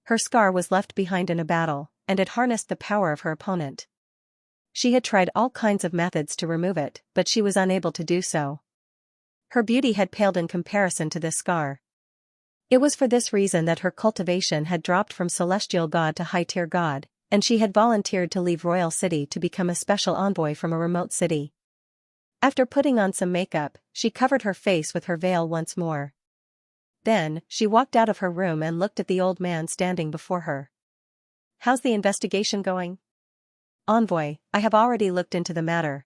Her scar was left behind in a battle, and it harnessed the power of her opponent. She had tried all kinds of methods to remove it, but she was unable to do so. Her beauty had paled in comparison to this scar. It was for this reason that her cultivation had dropped from celestial god to high-tier god, and she had volunteered to leave Royal City to become a special envoy from a remote city. After putting on some makeup, she covered her face with her veil once more. Then, she walked out of her room and looked at the old man standing before her. How's the investigation going? Envoy, I have already looked into the matter.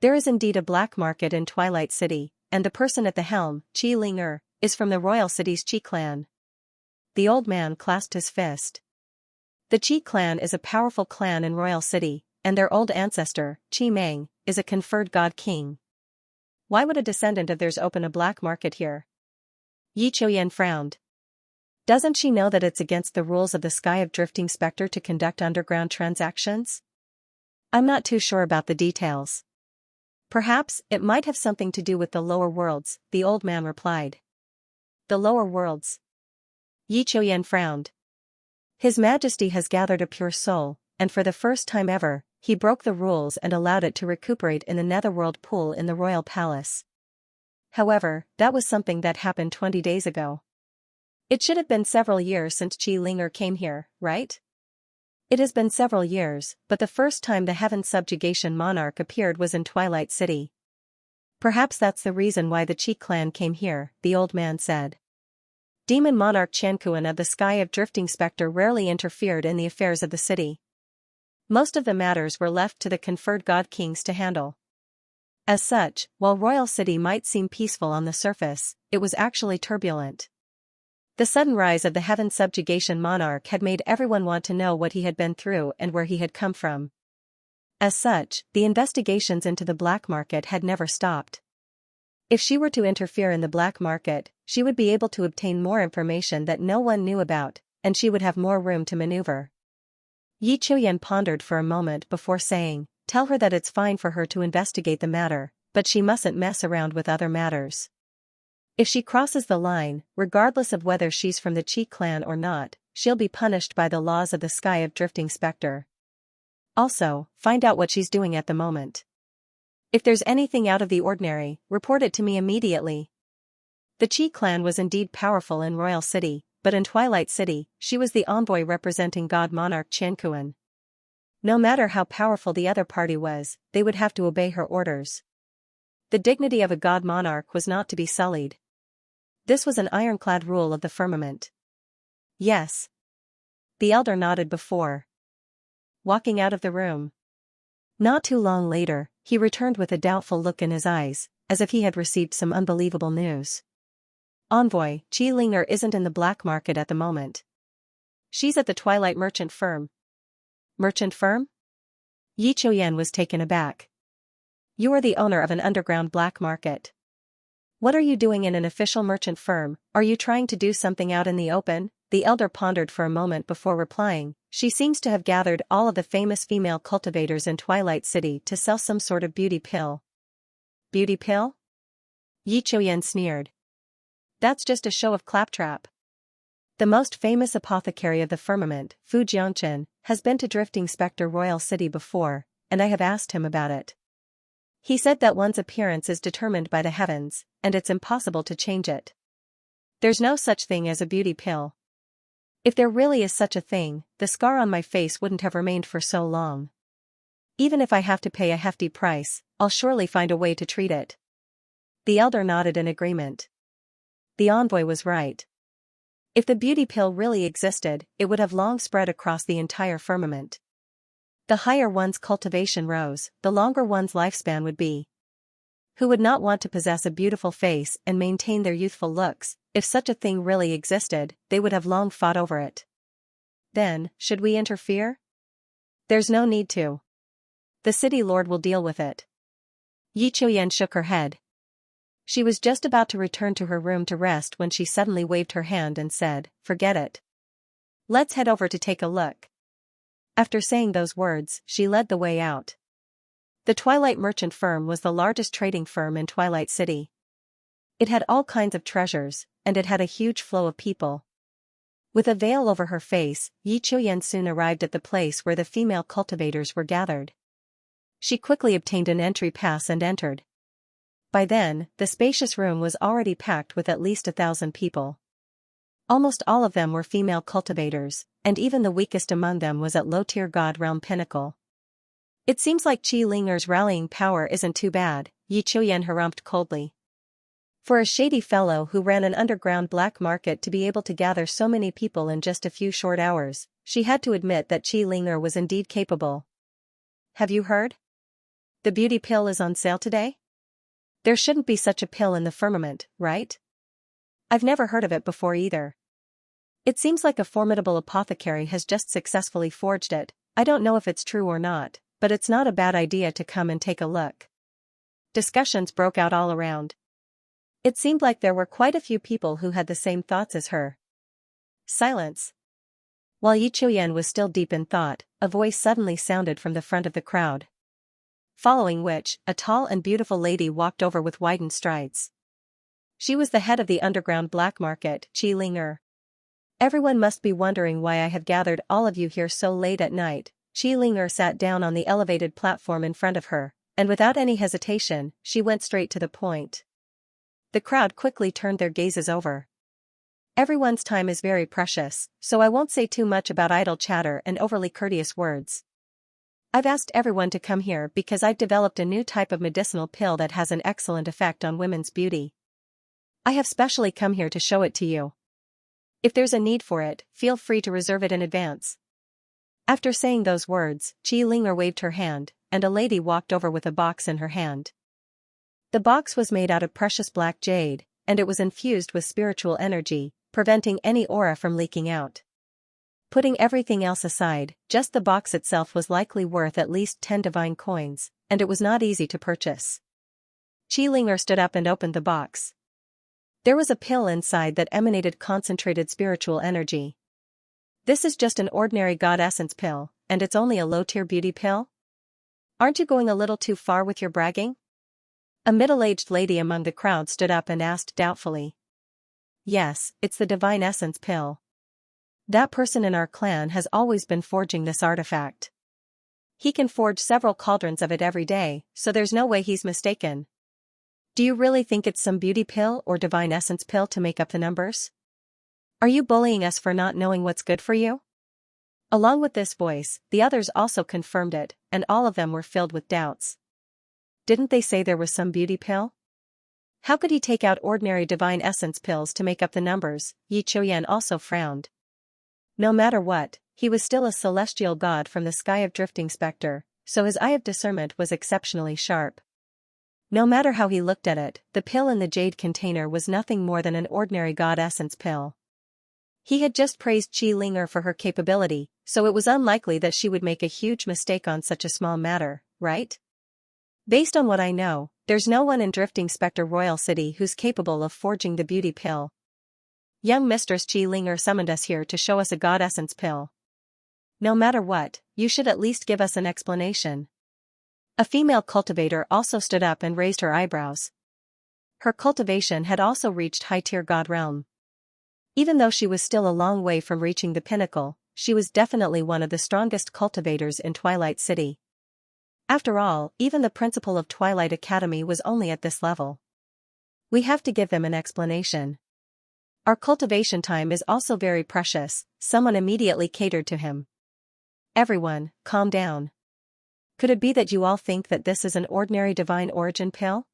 There is indeed a black market in Twilight City, and the person at the helm, Qi Linger, is from the Royal City's Qi clan. The old man clasped his fist. The Qi clan is a powerful clan in Royal City, and their old ancestor, Qi Meng, is a conferred god king. Why would a descendant of theirs open a black market here? Yi Chuyan frowned. Doesn't she know that it's against the rules of the Sky of Drifting Spectre to conduct underground transactions? I'm not too sure about the details. Perhaps it might have something to do with the lower worlds, the old man replied. The lower worlds? Yi Chuyan frowned. His Majesty has gathered a pure soul, and for the first time ever, he broke the rules and allowed it to recuperate in the netherworld pool in the royal palace. However, that was something that happened 20 days ago. It should have been several years since Qi Linger came here, right? It has been several years, but the first time the Heaven Subjugation Monarch appeared was in Twilight City. Perhaps that's the reason why the Qi clan came here, the old man said. Demon Monarch Qianquan of the Sky of Drifting Spectre rarely interfered in the affairs of the city. Most of the matters were left to the conferred God Kings to handle. As such, while Royal City might seem peaceful on the surface, it was actually turbulent. The sudden rise of the Heaven Subjugation Monarch had made everyone want to know what he had been through and where he had come from. As such, the investigations into the black market had never stopped. If she were to interfere in the black market, she would be able to obtain more information that no one knew about, and she would have more room to maneuver. Yi Chuyan pondered for a moment before saying, "Tell her that it's fine for her to investigate the matter, but she mustn't mess around with other matters. If she crosses the line, regardless of whether she's from the Qi clan or not, she'll be punished by the laws of the Sky of Drifting Spectre. Also, find out what she's doing at the moment. If there's anything out of the ordinary, report it to me immediately." The Qi clan was indeed powerful in Royal City, but in Twilight City, she was the envoy representing God Monarch Qianquan. No matter how powerful the other party was, they would have to obey her orders. The dignity of a God Monarch was not to be sullied. This was an ironclad rule of the firmament. Yes. The elder nodded before walking out of the room. Not too long later, he returned with a doubtful look in his eyes, as if he had received some unbelievable news. Envoy, Qi Linger isn't in the black market at the moment. She's at the Twilight Merchant Firm. Merchant Firm? Yi Chuyan was taken aback. You are the owner of an underground black market. What are you doing in an official merchant firm? Are you trying to do something out in the open? The elder pondered for a moment before replying. She seems to have gathered all of the famous female cultivators in Twilight City to sell some sort of beauty pill. Beauty pill? Yi Chuyan sneered. That's just a show of claptrap. The most famous apothecary of the firmament, Fu Jiangchen, has been to Drifting Spectre Royal City before, and I have asked him about it. He said that one's appearance is determined by the heavens, and it's impossible to change it. There's no such thing as a beauty pill. If there really is such a thing, the scar on my face wouldn't have remained for so long. Even if I have to pay a hefty price, I'll surely find a way to treat it. The elder nodded in agreement. The envoy was right. If the beauty pill really existed, it would have long spread across the entire firmament. The higher one's cultivation rose, the longer one's lifespan would be. Who would not want to possess a beautiful face and maintain their youthful looks? If such a thing really existed, they would have long fought over it. Then, should we interfere? There's no need to. The city lord will deal with it. Yi Chuyan shook her head. She was just about to return to her room to rest when she suddenly waved her hand and said, "Forget it. Let's head over to take a look." After saying those words, she led the way out. The Twilight Merchant Firm was the largest trading firm in Twilight City. It had all kinds of treasures, and it had a huge flow of people. With a veil over her face, Yi Chuyan soon arrived at the place where the female cultivators were gathered. She quickly obtained an entry pass and entered. By then, the spacious room was already packed with at least 1,000 people. Almost all of them were female cultivators, and even the weakest among them was at low-tier God realm pinnacle. It seems like Qi Linger's rallying power isn't too bad, Yi Chuyan harumphed coldly. For a shady fellow who ran an underground black market to be able to gather so many people in just a few short hours, she had to admit that Qi Linger was indeed capable. Have you heard? The beauty pill is on sale today? There shouldn't be such a pill in the firmament, right? I've never heard of it before either. It seems like a formidable apothecary has just successfully forged it. I don't know if it's true or not, but it's not a bad idea to come and take a look. Discussions broke out all around. It seemed like there were quite a few people who had the same thoughts as her. Silence. While Yi Chuyan was still deep in thought, a voice suddenly sounded from the front of the crowd. Following which, a tall and beautiful lady walked over with widened strides. She was the head of the underground black market, Qi Linger. Everyone must be wondering why I have gathered all of you here so late at night. Qi Linger sat down on the elevated platform in front of her, and without any hesitation, she went straight to the point. The crowd quickly turned their gazes over. Everyone's time is very precious, so I won't say too much about idle chatter and overly courteous words. I've asked everyone to come here because I've developed a new type of medicinal pill that has an excellent effect on women's beauty. I have specially come here to show it to you. If there's a need for it, feel free to reserve it in advance. After saying those words, Qi Linger waved her hand, and a lady walked over with a box in her hand. The box was made out of precious black jade, and it was infused with spiritual energy, preventing any aura from leaking out. Putting everything else aside, just the box itself was likely worth at least 10 divine coins, and it was not easy to purchase. Qi Linger stood up and opened the box. There was a pill inside that emanated concentrated spiritual energy. This is just an ordinary god essence pill, and it's only a low-tier beauty pill? Aren't you going a little too far with your bragging? A middle-aged lady among the crowd stood up and asked doubtfully. Yes, it's the divine essence pill. That person in our clan has always been forging this artifact. He can forge several cauldrons of it every day, so there's no way he's mistaken. Do you really think it's some beauty pill or divine essence pill to make up the numbers? Are you bullying us for not knowing what's good for you? Along with this voice, the others also confirmed it, and all of them were filled with doubts. Didn't they say there was some beauty pill? How could he take out ordinary divine essence pills to make up the numbers? Yi Chuyan also frowned. No matter what, he was still a celestial god from the sky of drifting spectre, so his eye of discernment was exceptionally sharp. No matter how he looked at it, the pill in the jade container was nothing more than an ordinary god essence pill. He had just praised Qi Linger for her capability, so it was unlikely that she would make a huge mistake on such a small matter, right? Based on what I know, there's no one in Drifting Spectre Royal City who's capable of forging the beauty pill. Young Mistress Qi Linger summoned us here to show us a god essence pill. No matter what, you should at least give us an explanation. A female cultivator also stood up and raised her eyebrows. Her cultivation had also reached high-tier god realm. Even though she was still a long way from reaching the pinnacle, she was definitely one of the strongest cultivators in Twilight City. After all, even the principal of Twilight Academy was only at this level. We have to give them an explanation. Our cultivation time is also very precious, someone immediately catered to him. Everyone, calm down. Could it be that you all think that this is an ordinary divine origin pill?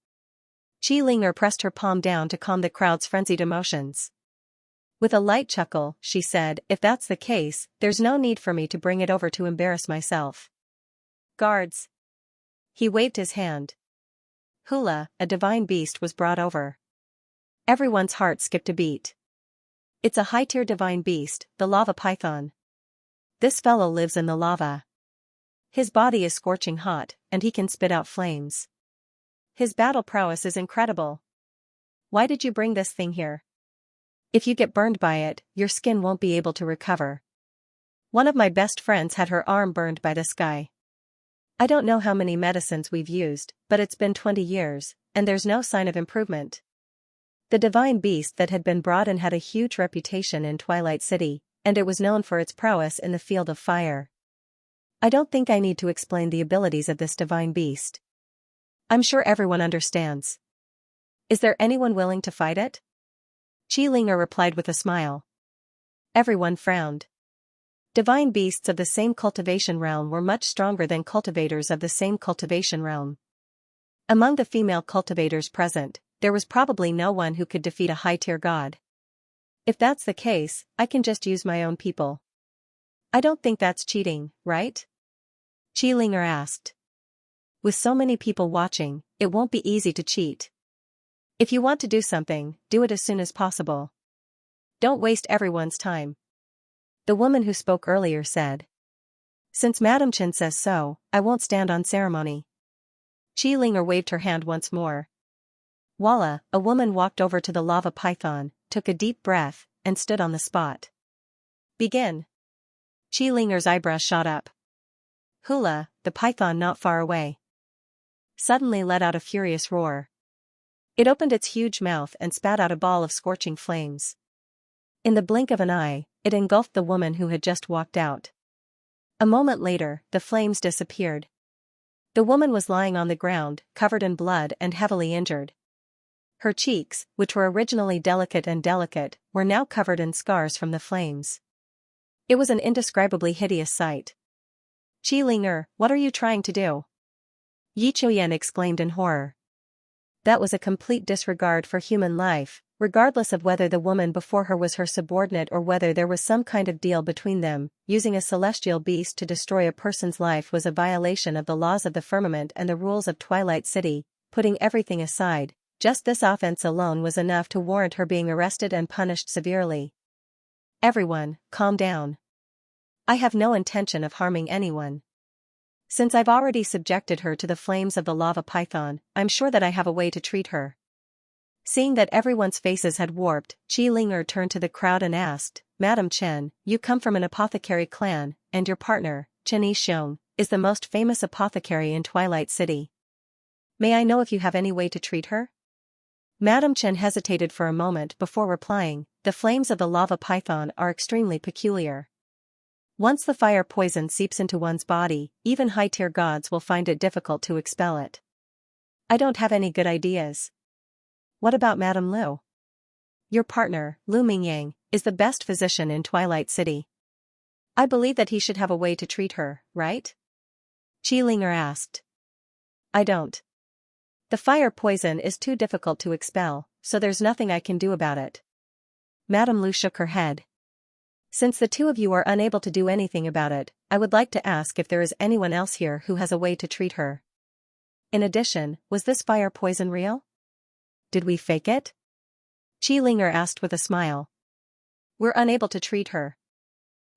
Qi Linger pressed her palm down to calm the crowd's frenzied emotions. With a light chuckle, she said, if that's the case, there's no need for me to bring it over to embarrass myself. Guards. He waved his hand. Hula, a divine beast, was brought over. Everyone's heart skipped a beat. It's a high-tier divine beast, the lava python. This fellow lives in the lava. His body is scorching hot, and he can spit out flames. His battle prowess is incredible. Why did you bring this thing here? If you get burned by it, your skin won't be able to recover. One of my best friends had her arm burned by this guy. I don't know how many medicines we've used, but it's been 20 years, and there's no sign of improvement. The divine beast that had been brought in had a huge reputation in Twilight City, and it was known for its prowess in the field of fire. I don't think I need to explain the abilities of this divine beast. I'm sure everyone understands. Is there anyone willing to fight it? Qi Linger replied with a smile. Everyone frowned. Divine beasts of the same cultivation realm were much stronger than cultivators of the same cultivation realm. Among the female cultivators present, there was probably no one who could defeat a high-tier god. If that's the case, I can just use my own people. I don't think that's cheating, right? Qi Linger asked. With so many people watching, it won't be easy to cheat. If you want to do something, do it as soon as possible. Don't waste everyone's time. The woman who spoke earlier said. Since Madame Chen says so, I won't stand on ceremony. Qi Linger waved her hand once more. Voila, a woman walked over to the lava python, took a deep breath, and stood on the spot. Begin. Qi Linger's eyebrows shot up. Hula, the python not far away, suddenly let out a furious roar. It opened its huge mouth and spat out a ball of scorching flames. In the blink of an eye, it engulfed the woman who had just walked out. A moment later, the flames disappeared. The woman was lying on the ground, covered in blood and heavily injured. Her cheeks, which were originally delicate, were now covered in scars from the flames. It was an indescribably hideous sight. Qi Linger, what are you trying to do? Yi Chuyan exclaimed in horror. That was a complete disregard for human life, regardless of whether the woman before her was her subordinate or whether there was some kind of deal between them. Using a celestial beast to destroy a person's life was a violation of the laws of the firmament and the rules of Twilight City. Putting everything aside, just this offense alone was enough to warrant her being arrested and punished severely. Everyone, calm down. I have no intention of harming anyone. Since I've already subjected her to the flames of the lava python, I'm sure that I have a way to treat her. Seeing that everyone's faces had warped, Qi Linger turned to the crowd and asked, Madam Chen, you come from an apothecary clan, and your partner, Chen Yixiong, is the most famous apothecary in Twilight City. May I know if you have any way to treat her? Madam Chen hesitated for a moment before replying, the flames of the lava python are extremely peculiar. Once the fire poison seeps into one's body, even high-tier gods will find it difficult to expel it. I don't have any good ideas. What about Madame Liu? Your partner, Lu Mingyang, is the best physician in Twilight City. I believe that he should have a way to treat her, right? Qi Linger asked. I don't. The fire poison is too difficult to expel, so there's nothing I can do about it. Madame Liu shook her head. Since the two of you are unable to do anything about it, I would like to ask if there is anyone else here who has a way to treat her. In addition, was this fire poison real? Did we fake it? Qi Linger asked with a smile. We're unable to treat her.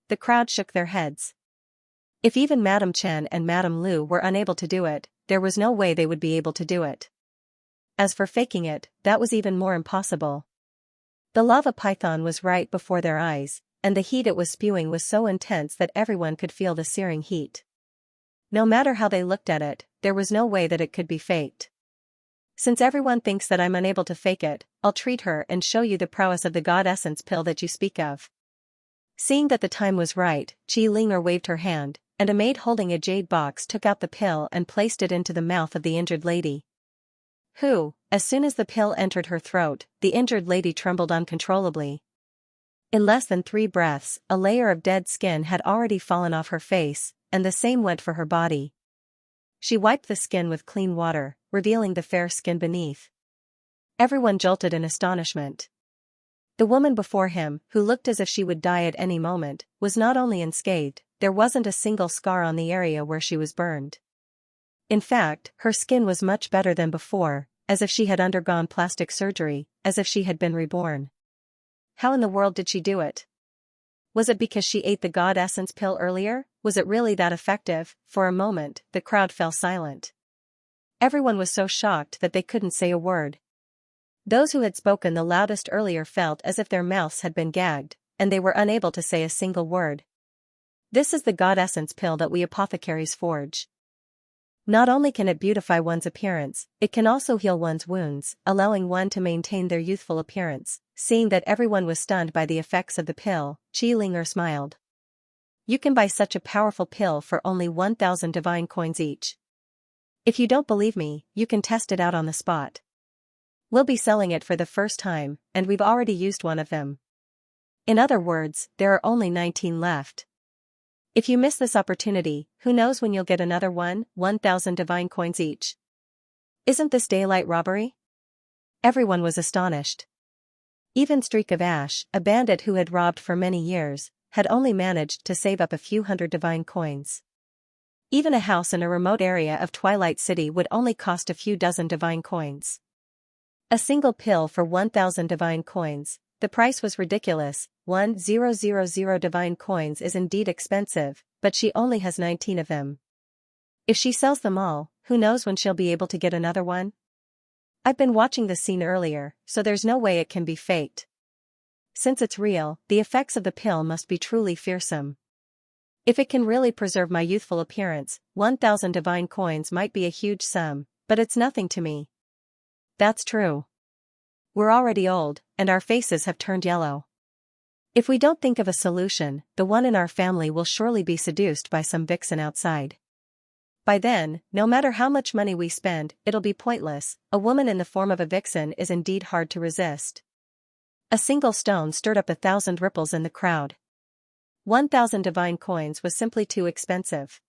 The crowd shook their heads. If even Madame Chen and Madame Liu were unable to do it, there was no way they would be able to do it. As for faking it, that was even more impossible. The lava python was right before their eyes, and the heat it was spewing was so intense that everyone could feel the searing heat. No matter how they looked at it, there was no way that it could be faked. Since everyone thinks that I'm unable to fake it, I'll treat her and show you the prowess of the god essence pill that you speak of. Seeing that the time was right, Qi Linger waved her hand, and a maid holding a jade box took out the pill and placed it into the mouth of the injured lady. As soon as the pill entered her throat, the injured lady trembled uncontrollably. In less than 3 breaths, a layer of dead skin had already fallen off her face, and the same went for her body. She wiped the skin with clean water, revealing the fair skin beneath. Everyone jolted in astonishment. The woman before him, who looked as if she would die at any moment, was not only unscathed, there wasn't a single scar on the area where she was burned. In fact, her skin was much better than before, as if she had undergone plastic surgery, as if she had been reborn. How in the world did she do it? Was it because she ate the god essence pill earlier? Was it really that effective? For a moment, the crowd fell silent. Everyone was so shocked that they couldn't say a word. Those who had spoken the loudest earlier felt as if their mouths had been gagged, and they were unable to say a single word. This is the god essence pill that we apothecaries forge. Not only can it beautify one's appearance, it can also heal one's wounds, allowing one to maintain their youthful appearance. Seeing that everyone was stunned by the effects of the pill, Qi Linger smiled. You can buy such a powerful pill for only 1,000 divine coins each. If you don't believe me, you can test it out on the spot. We'll be selling it for the first time, and we've already used one of them. In other words, there are only 19 left. If you miss this opportunity, who knows when you'll get another one, 1,000 divine coins each. Isn't this daylight robbery? Everyone was astonished. Even Streak of Ash, a bandit who had robbed for many years, had only managed to save up a few hundred divine coins. Even a house in a remote area of Twilight City would only cost a few dozen divine coins. A single pill for 1,000 divine coins, the price was ridiculous. 1,000 divine coins is indeed expensive, but she only has 19 of them. If she sells them all, who knows when she'll be able to get another one? I've been watching the scene earlier, so there's no way it can be faked. Since it's real, the effects of the pill must be truly fearsome. If it can really preserve my youthful appearance, 1,000 divine coins might be a huge sum, but it's nothing to me. That's true. We're already old, and our faces have turned yellow. If we don't think of a solution, the one in our family will surely be seduced by some vixen outside. By then, no matter how much money we spend, it'll be pointless. A woman in the form of a vixen is indeed hard to resist. A single stone stirred up 1,000 ripples in the crowd. 1,000 divine coins was simply too expensive.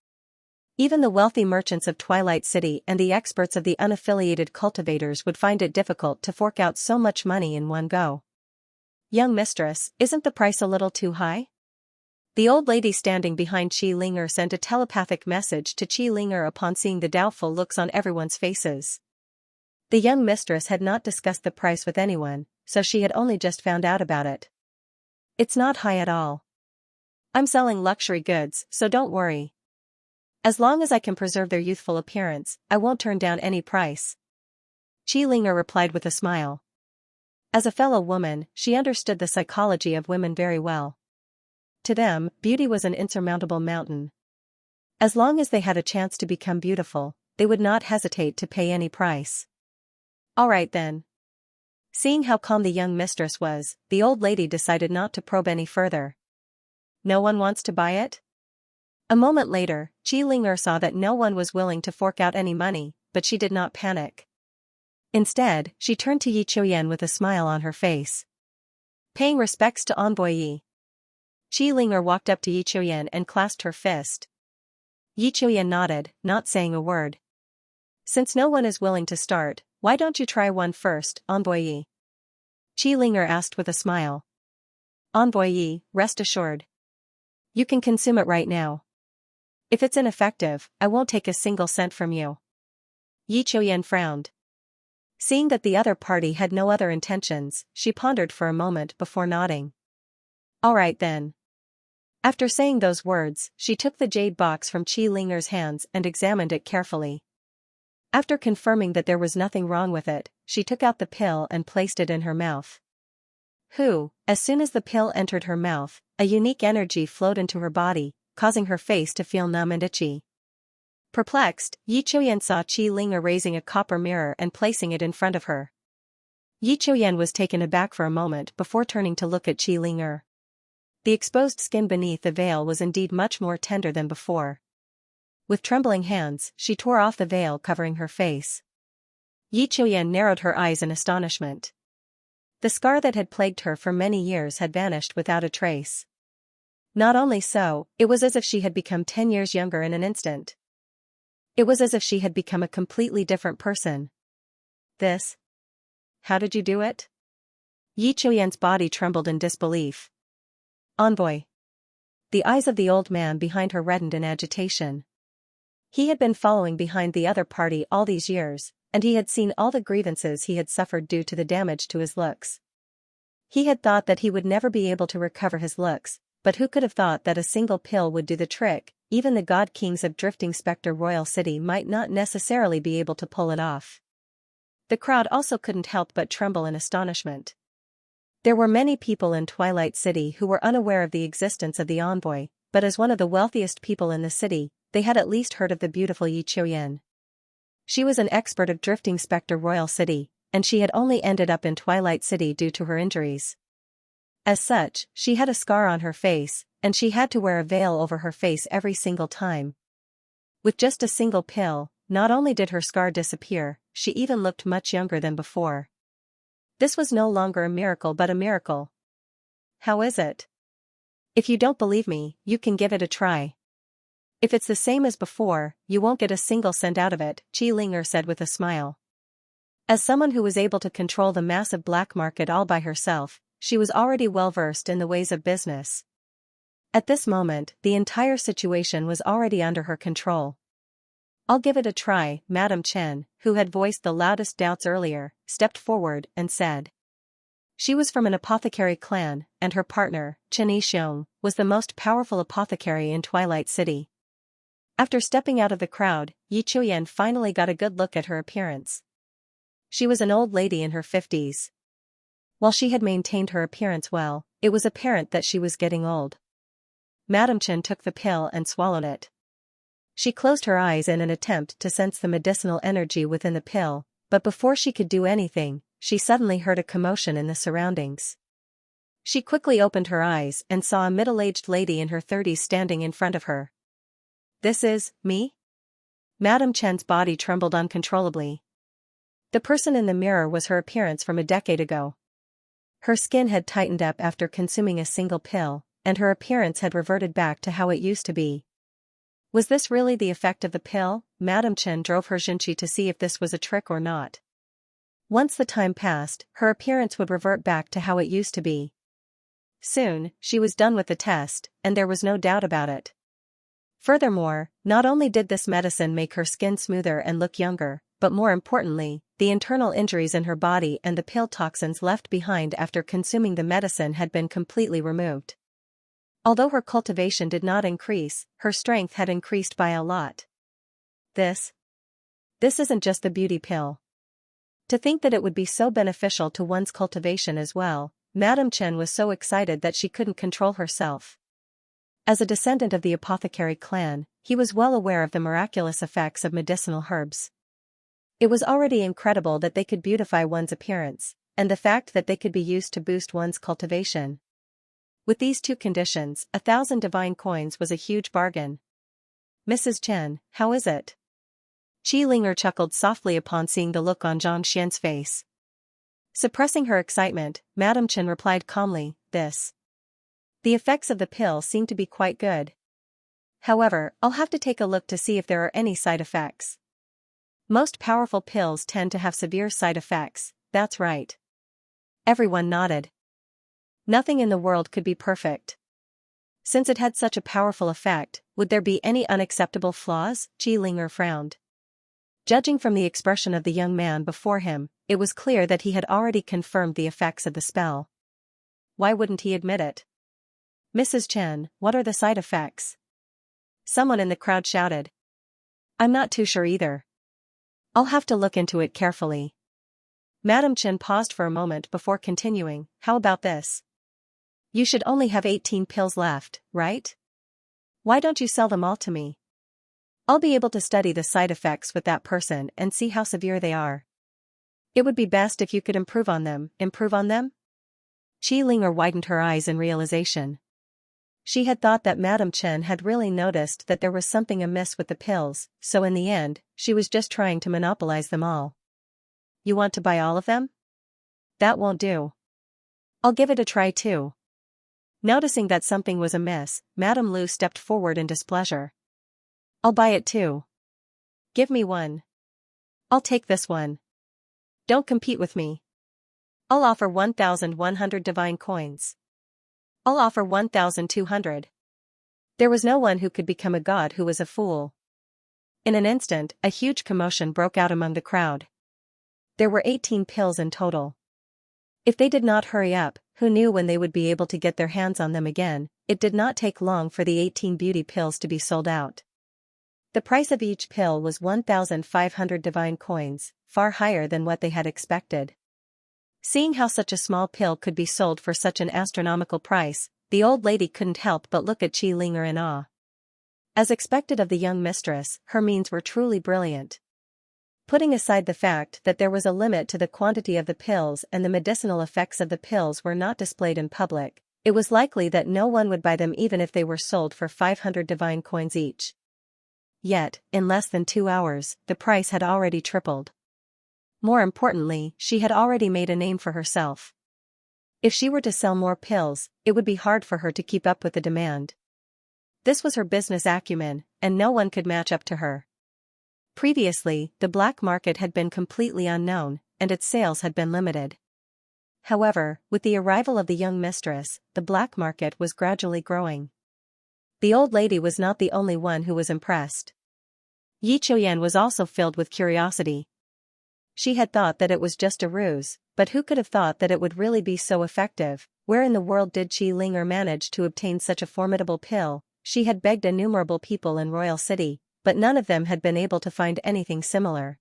Even the wealthy merchants of Twilight City and the experts of the unaffiliated cultivators would find it difficult to fork out so much money in one go. Young mistress, isn't the price a little too high? The old lady standing behind Qi Linger sent a telepathic message to Qi Linger upon seeing the doubtful looks on everyone's faces. The young mistress had not discussed the price with anyone, so she had only just found out about it. It's not high at all. I'm selling luxury goods, so don't worry. As long as I can preserve their youthful appearance, I won't turn down any price. Qi Linger replied with a smile. As a fellow woman, she understood the psychology of women very well. To them, beauty was an insurmountable mountain. As long as they had a chance to become beautiful, they would not hesitate to pay any price. All right then. Seeing how calm the young mistress was, the old lady decided not to probe any further. No one wants to buy it? A moment later, Qi Linger saw that no one was willing to fork out any money, but she did not panic. Instead, she turned to Yi Chuyen with a smile on her face. Paying respects to Envoy Yi. Qi Linger walked up to Yi Chuyen and clasped her fist. Yi Chuyen nodded, not saying a word. Since no one is willing to start, why don't you try one first, Envoy Yi? Qi Linger asked with a smile. Envoy Yi, rest assured. You can consume it right now. If it's ineffective, I won't take a single cent from you. Yi Chuyen frowned. Seeing that the other party had no other intentions, she pondered for a moment before nodding. All right then. After saying those words, she took the jade box from Qi Linger's hands and examined it carefully. After confirming that there was nothing wrong with it, she took out the pill and placed it in her mouth. As soon as the pill entered her mouth, a unique energy flowed into her body, causing her face to feel numb and itchy. Perplexed, Yi Chuyen saw Qi Linger raising a copper mirror and placing it in front of her. Yi Chuyen was taken aback for a moment before turning to look at Qi Linger. The exposed skin beneath the veil was indeed much more tender than before. With trembling hands, she tore off the veil covering her face. Yi Chuyen narrowed her eyes in astonishment. The scar that had plagued her for many years had vanished without a trace. Not only so, it was as if she had become 10 years younger in an instant. It was as if she had become a completely different person. How did you do it? Yi Chuyen's body trembled in disbelief. Envoy. The eyes of the old man behind her reddened in agitation. He had been following behind the other party all these years, and he had seen all the grievances he had suffered due to the damage to his looks. He had thought that he would never be able to recover his looks, but who could have thought that a single pill would do the trick? Even the god kings of Drifting Spectre Royal City might not necessarily be able to pull it off. The crowd also couldn't help but tremble in astonishment. There were many people in Twilight City who were unaware of the existence of the envoy, but as one of the wealthiest people in the city, they had at least heard of the beautiful Yi Chuyen. She was an expert of Drifting Spectre Royal City, and she had only ended up in Twilight City due to her injuries. As such, she had a scar on her face, and she had to wear a veil over her face every single time. With just a single pill, not only did her scar disappear, she even looked much younger than before. This was no longer a miracle but a miracle. How is it? If you don't believe me, you can give it a try. If it's the same as before, you won't get a single cent out of it, Qi Linger said with a smile. As someone who was able to control the massive black market all by herself, she was already well versed in the ways of business. At this moment, the entire situation was already under her control. I'll give it a try, Madame Chen, who had voiced the loudest doubts earlier, stepped forward and said. She was from an apothecary clan, and her partner, Chen Yixiong, was the most powerful apothecary in Twilight City. After stepping out of the crowd, Yi Chuyen finally got a good look at her appearance. She was an old lady in her 50s. While she had maintained her appearance well, it was apparent that she was getting old. Madame Chen took the pill and swallowed it. She closed her eyes in an attempt to sense the medicinal energy within the pill, but before she could do anything, she suddenly heard a commotion in the surroundings. She quickly opened her eyes and saw a middle-aged lady in her 30s standing in front of her. "This is me?" Madame Chen's body trembled uncontrollably. The person in the mirror was her appearance from a decade ago. Her skin had tightened up after consuming a single pill, and her appearance had reverted back to how it used to be. Was this really the effect of the pill? Madame Chen drove her Xianxia to see if this was a trick or not. Once the time passed, her appearance would revert back to how it used to be. Soon, she was done with the test, and there was no doubt about it. Furthermore, not only did this medicine make her skin smoother and look younger, but more importantly, the internal injuries in her body and the pill toxins left behind after consuming the medicine had been completely removed. Although her cultivation did not increase, her strength had increased by a lot. This isn't just the beauty pill. To think that it would be so beneficial to one's cultivation as well, Madame Chen was so excited that she couldn't control herself. As a descendant of the apothecary clan, he was well aware of the miraculous effects of medicinal herbs. It was already incredible that they could beautify one's appearance, and the fact that they could be used to boost one's cultivation. With these two conditions, 1,000 divine coins was a huge bargain. "Mrs. Chen, how is it?" Qi Linger chuckled softly upon seeing the look on Xianxia's face. Suppressing her excitement, Madame Chen replied calmly, The effects of the pill seem to be quite good. However, I'll have to take a look to see if there are any side effects. Most powerful pills tend to have severe side effects, that's right." Everyone nodded. Nothing in the world could be perfect. Since it had such a powerful effect, would there be any unacceptable flaws? Qi Linger frowned. Judging from the expression of the young man before him, it was clear that he had already confirmed the effects of the spell. Why wouldn't he admit it? "Mrs. Chen, what are the side effects?" Someone in the crowd shouted. "I'm not too sure either. I'll have to look into it carefully." Madame Chen paused for a moment before continuing, "How about this? You should only have 18 pills left, right? Why don't you sell them all to me? I'll be able to study the side effects with that person and see how severe they are. It would be best if you could improve on them." Improve on them? Qi Linger widened her eyes in realization. She had thought that Madame Chen had really noticed that there was something amiss with the pills, so in the end, she was just trying to monopolize them all. "You want to buy all of them? That won't do. I'll give it a try too." Noticing that something was amiss, Madame Lu stepped forward in displeasure. "I'll buy it too. Give me one. I'll take this one. Don't compete with me. I'll offer 1,100 divine coins. I'll offer 1,200. There was no one who could become a god who was a fool. In an instant, a huge commotion broke out among the crowd. There were 18 pills in total. If they did not hurry up, who knew when they would be able to get their hands on them again? It did not take long for the 18 beauty pills to be sold out. The price of each pill was 1,500 divine coins, far higher than what they had expected. Seeing how such a small pill could be sold for such an astronomical price, the old lady couldn't help but look at Qi Linger in awe. As expected of the young mistress, her means were truly brilliant. Putting aside the fact that there was a limit to the quantity of the pills and the medicinal effects of the pills were not displayed in public, it was likely that no one would buy them even if they were sold for 500 divine coins each. Yet, in less than 2 hours, the price had already tripled. More importantly, she had already made a name for herself. If she were to sell more pills, it would be hard for her to keep up with the demand. This was her business acumen, and no one could match up to her. Previously, the black market had been completely unknown, and its sales had been limited. However, with the arrival of the young mistress, the black market was gradually growing. The old lady was not the only one who was impressed. Yi Chuyan was also filled with curiosity. She had thought that it was just a ruse, but who could have thought that it would really be so effective? Where in the world did Qi Linger manage to obtain such a formidable pill? She had begged innumerable people in Royal City, but none of them had been able to find anything similar.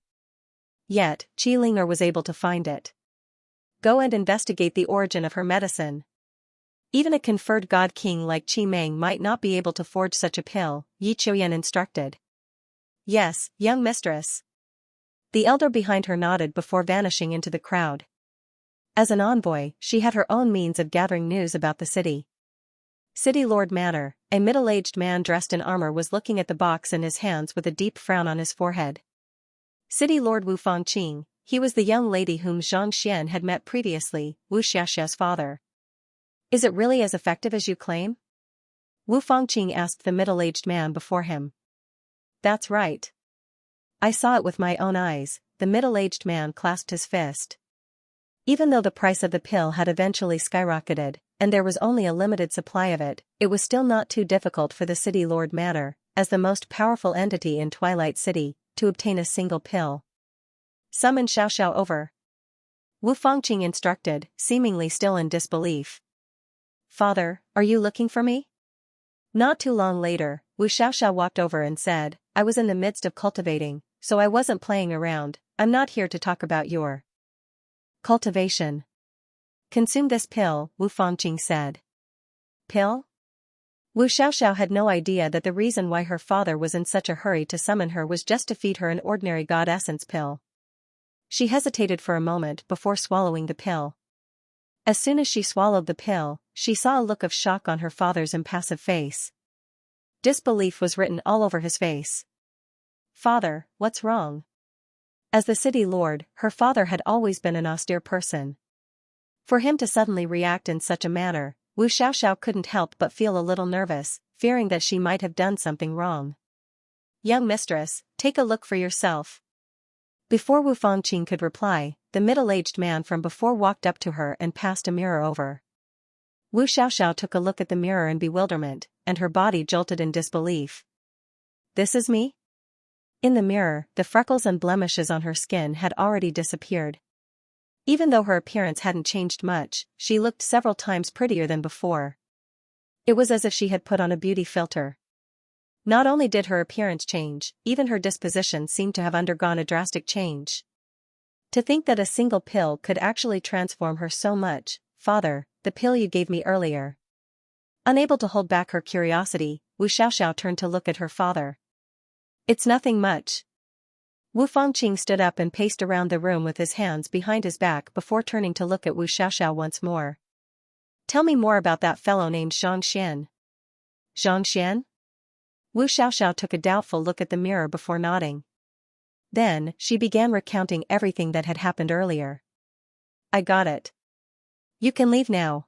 Yet, Qi Linger was able to find it. Go and investigate the origin of her medicine. Even a conferred god king like Qi Meng might not be able to forge such a pill, Yi Chuyan instructed. Yes, young mistress. The elder behind her nodded before vanishing into the crowd. As an envoy, she had her own means of gathering news about the city. City Lord Manor, a middle-aged man dressed in armor was looking at the box in his hands with a deep frown on his forehead. City Lord Wu Fangqing, he was the young lady whom Xianxia had met previously, Wu Xiaoxia's father. Is it really as effective as you claim? Wu Fangqing asked the middle-aged man before him. That's right. I saw it with my own eyes, the middle-aged man clasped his fist. Even though the price of the pill had eventually skyrocketed, and there was only a limited supply of it, it was still not too difficult for the City Lord Manor, as the most powerful entity in Twilight City, to obtain a single pill. Summon Xiao over. Wu Fangqing instructed, seemingly still in disbelief. Father, are you looking for me? Not too long later, Wu Xiao walked over and said, I was in the midst of cultivating, so I wasn't playing around. I'm not here to talk about your cultivation. Consume this pill, Wu Fangqing said. Pill? Wu Xiao had no idea that the reason why her father was in such a hurry to summon her was just to feed her an ordinary god essence pill. She hesitated for a moment before swallowing the pill. As soon as she swallowed the pill, she saw a look of shock on her father's impassive face. Disbelief was written all over his face. Father, what's wrong? As the city lord, her father had always been an austere person. For him to suddenly react in such a manner, Wu Xiao couldn't help but feel a little nervous, fearing that she might have done something wrong. Young mistress, take a look for yourself. Before Wu Fangqing could reply, the middle-aged man from before walked up to her and passed a mirror over. Wu Xiao took a look at the mirror in bewilderment, and her body jolted in disbelief. This is me? In the mirror, the freckles and blemishes on her skin had already disappeared. Even though her appearance hadn't changed much, she looked several times prettier than before. It was as if she had put on a beauty filter. Not only did her appearance change, even her disposition seemed to have undergone a drastic change. To think that a single pill could actually transform her so much. Father, the pill you gave me earlier. Unable to hold back her curiosity, Wu Xiao turned to look at her father. It's nothing much. Wu Fangqing stood up and paced around the room with his hands behind his back before turning to look at Wu Xiao once more. Tell me more about that fellow named Xianxia. Xianxia? Wu Xiao took a doubtful look at the mirror before nodding. Then, she began recounting everything that had happened earlier. I got it. You can leave now.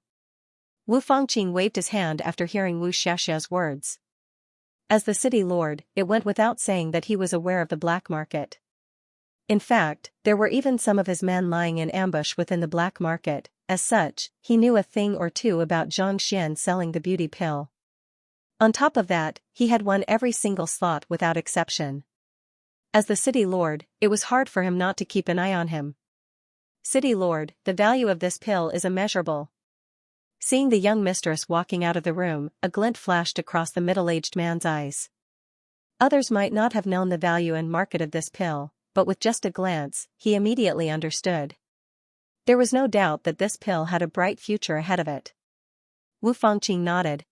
Wu Fangqing waved his hand after hearing Wu Xiaoxia's words. As the city lord, it went without saying that he was aware of the black market. In fact, there were even some of his men lying in ambush within the black market. As such, he knew a thing or two about Xianxia selling the beauty pill. On top of that, he had won every single slot without exception. As the city lord, it was hard for him not to keep an eye on him. City lord, the value of this pill is immeasurable. Seeing the young mistress walking out of the room, a glint flashed across the middle-aged man's eyes. Others might not have known the value and market of this pill, but with just a glance, he immediately understood. There was no doubt that this pill had a bright future ahead of it. Wu Fangqing nodded.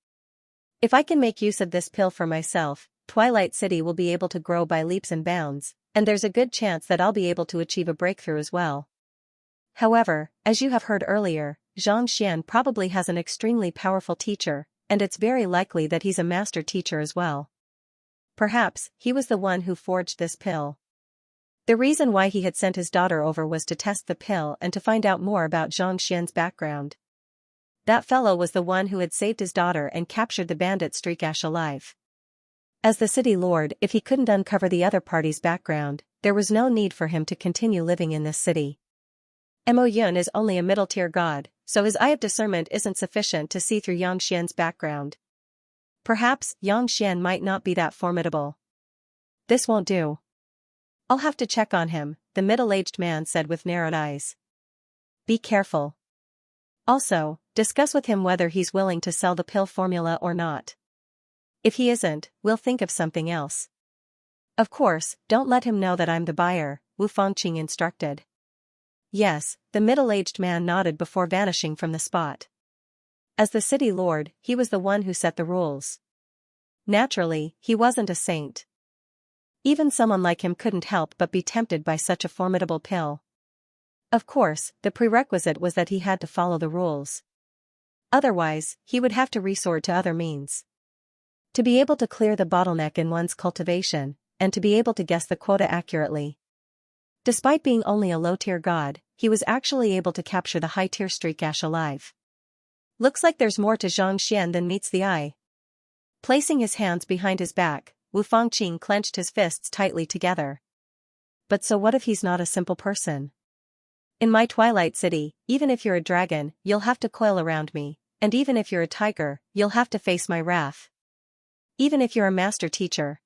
If I can make use of this pill for myself, Twilight City will be able to grow by leaps and bounds, and there's a good chance that I'll be able to achieve a breakthrough as well. However, as you have heard earlier, Xianxia probably has an extremely powerful teacher, and it's very likely that he's a master teacher as well. Perhaps, he was the one who forged this pill. The reason why he had sent his daughter over was to test the pill and to find out more about Xianxia's background. That fellow was the one who had saved his daughter and captured the bandit Streakash alive. As the city lord, if he couldn't uncover the other party's background, there was no need for him to continue living in this city. Mo Yun is only a middle-tier god, so his eye of discernment isn't sufficient to see through Xianxia's background. Perhaps Xianxia might not be that formidable. This won't do. I'll have to check on him, the middle-aged man said with narrowed eyes. Be careful. Also, discuss with him whether he's willing to sell the pill formula or not. If he isn't, we'll think of something else. Of course, don't let him know that I'm the buyer, Wu Fangqing instructed. Yes, the middle-aged man nodded before vanishing from the spot. As the city lord, he was the one who set the rules. Naturally, he wasn't a saint. Even someone like him couldn't help but be tempted by such a formidable pill. Of course, the prerequisite was that he had to follow the rules. Otherwise, he would have to resort to other means. To be able to clear the bottleneck in one's cultivation, and to be able to guess the quota accurately. Despite being only a low-tier god, he was actually able to capture the high-tier streakash alive. Looks like there's more to Xianxia than meets the eye. Placing his hands behind his back, Wu Fangqing clenched his fists tightly together. But so what if he's not a simple person? In my Twilight City, even if you're a dragon, you'll have to coil around me, and even if you're a tiger, you'll have to face my wrath. Even if you're a master teacher.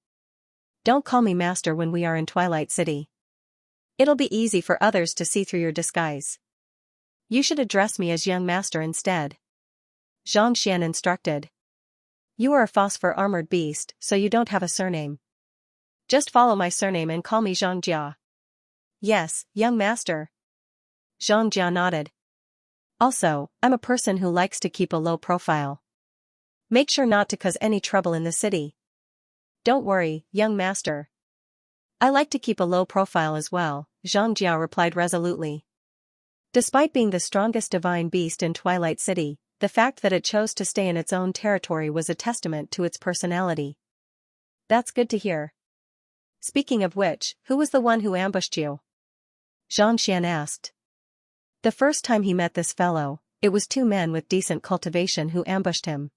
Don't call me master when we are in Twilight City. It'll be easy for others to see through your disguise. You should address me as young master instead. Xianxia instructed. You are a phosphor-armored beast, so you don't have a surname. Just follow my surname and call me Xianxia. Yes, young master. Xianxia nodded. Also, I'm a person who likes to keep a low profile. Make sure not to cause any trouble in the city. Don't worry, young master. I like to keep a low profile as well, Xianxia replied resolutely. Despite being the strongest divine beast in Twilight City, the fact that it chose to stay in its own territory was a testament to its personality. That's good to hear. Speaking of which, who was the one who ambushed you? Xianxia asked. The first time he met this fellow, it was two men with decent cultivation who ambushed him.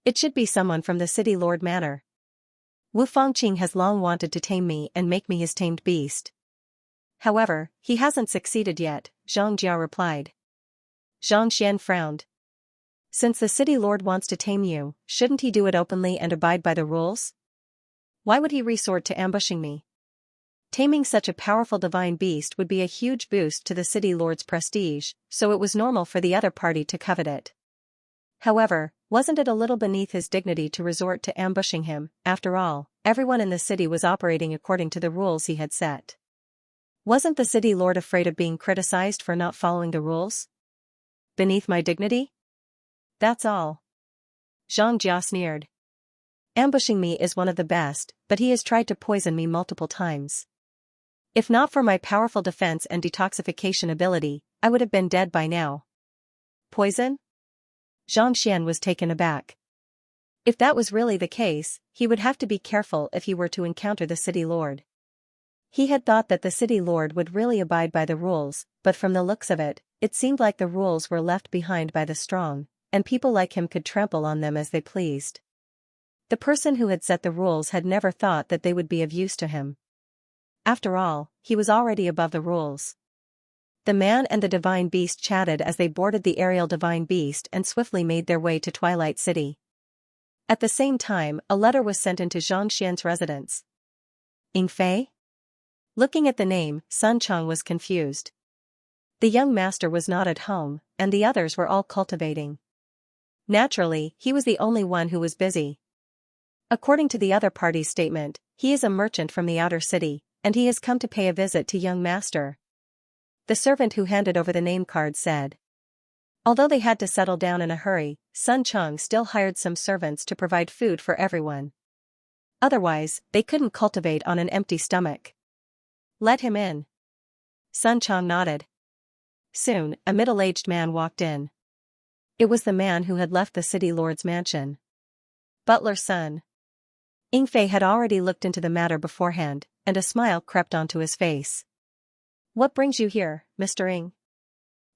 It should be someone from the City Lord Manor. Wu Fangqing has long wanted to tame me and make me his tamed beast. However, he hasn't succeeded yet, Xianxia replied. Xianxia frowned. Since the City Lord wants to tame you, shouldn't he do it openly and abide by the rules? Why would he resort to ambushing me? Taming such a powerful divine beast would be a huge boost to the City Lord's prestige, so it was normal for the other party to covet it. However, wasn't it a little beneath his dignity to resort to ambushing him? After all, everyone in the city was operating according to the rules he had set. Wasn't the City Lord afraid of being criticized for not following the rules? Beneath my dignity? That's all. Xianxia sneered. Ambushing me is one of the best, but he has tried to poison me multiple times. If not for my powerful defense and detoxification ability, I would have been dead by now. Poison? Xianxia was taken aback. If that was really the case, he would have to be careful if he were to encounter the City Lord. He had thought that the City Lord would really abide by the rules, but from the looks of it, it seemed like the rules were left behind by the strong, and people like him could trample on them as they pleased. The person who had set the rules had never thought that they would be of use to him. After all, he was already above the rules. The man and the divine beast chatted as they boarded the aerial divine beast and swiftly made their way to Twilight City. At the same time, a letter was sent into Xianxia's residence. Yingfei? Looking at the name, Sun Chang was confused. The young master was not at home, and the others were all cultivating. Naturally, he was the only one who was busy. According to the other party's statement, he is a merchant from the outer city, and he has come to pay a visit to young master. The servant who handed over the name card said. Although they had to settle down in a hurry, Sun Chang still hired some servants to provide food for everyone. Otherwise, they couldn't cultivate on an empty stomach. Let him in. Sun Chang nodded. Soon, a middle-aged man walked in. It was the man who had left the City Lord's mansion. Butler's son. Yingfei had already looked into the matter beforehand, and a smile crept onto his face. What brings you here, Mr. Ying?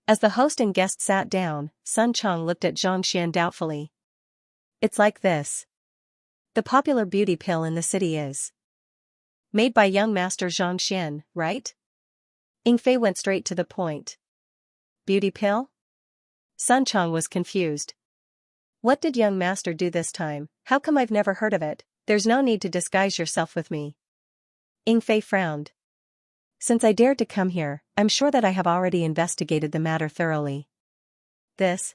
As the host and guest sat down, Sun Chang looked at Xianxia doubtfully. It's like this. The popular beauty pill in the city is made by young master Xianxia, right? Yingfei went straight to the point. Beauty pill? Sun Chang was confused. What did young master do this time? How come I've never heard of it? There's no need to disguise yourself with me. Yingfei frowned. Since I dared to come here, I'm sure that I have already investigated the matter thoroughly. This?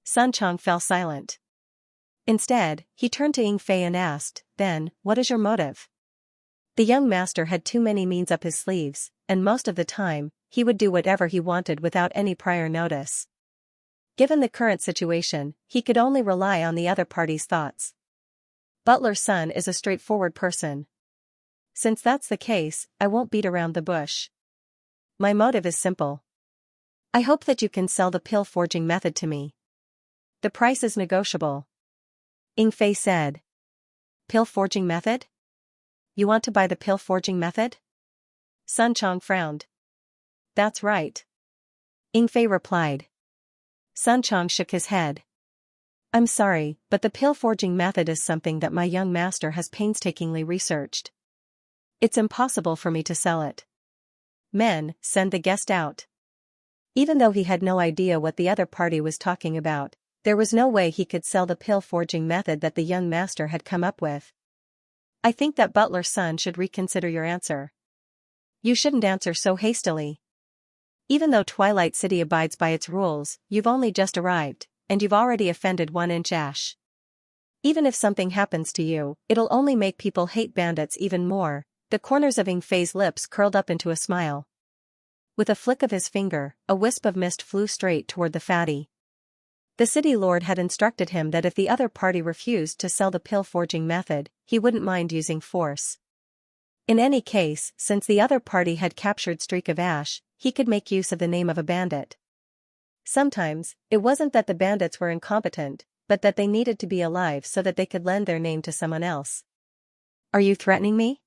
Sun Chang fell silent. Instead, he turned to Yingfei and asked, then, what is your motive? The young master had too many means up his sleeves, and most of the time, he would do whatever he wanted without any prior notice. Given the current situation, he could only rely on the other party's thoughts. Butler's son is a straightforward person. Since that's the case, I won't beat around the bush. My motive is simple. I hope that you can sell the pill forging method to me. The price is negotiable. Ying Fei said. Pill forging method? You want to buy the pill forging method? Sun Chong frowned. That's right. Ying Fei replied. Sun Chong shook his head. I'm sorry, but the pill forging method is something that my young master has painstakingly researched. It's impossible for me to sell it. Men, send the guest out. Even though he had no idea what the other party was talking about, there was no way he could sell the pill forging method that the young master had come up with. I think that Butler's son should reconsider your answer. You shouldn't answer so hastily. Even though Twilight City abides by its rules, you've only just arrived, and you've already offended 1-inch Ash. Even if something happens to you, it'll only make people hate bandits even more. The corners of Ying Fei's lips curled up into a smile. With a flick of his finger, a wisp of mist flew straight toward the fatty. The city lord had instructed him that if the other party refused to sell the pill forging method, he wouldn't mind using force. In any case, since the other party had captured Streak of Ash, he could make use of the name of a bandit. Sometimes, it wasn't that the bandits were incompetent, but that they needed to be alive so that they could lend their name to someone else. Are you threatening me?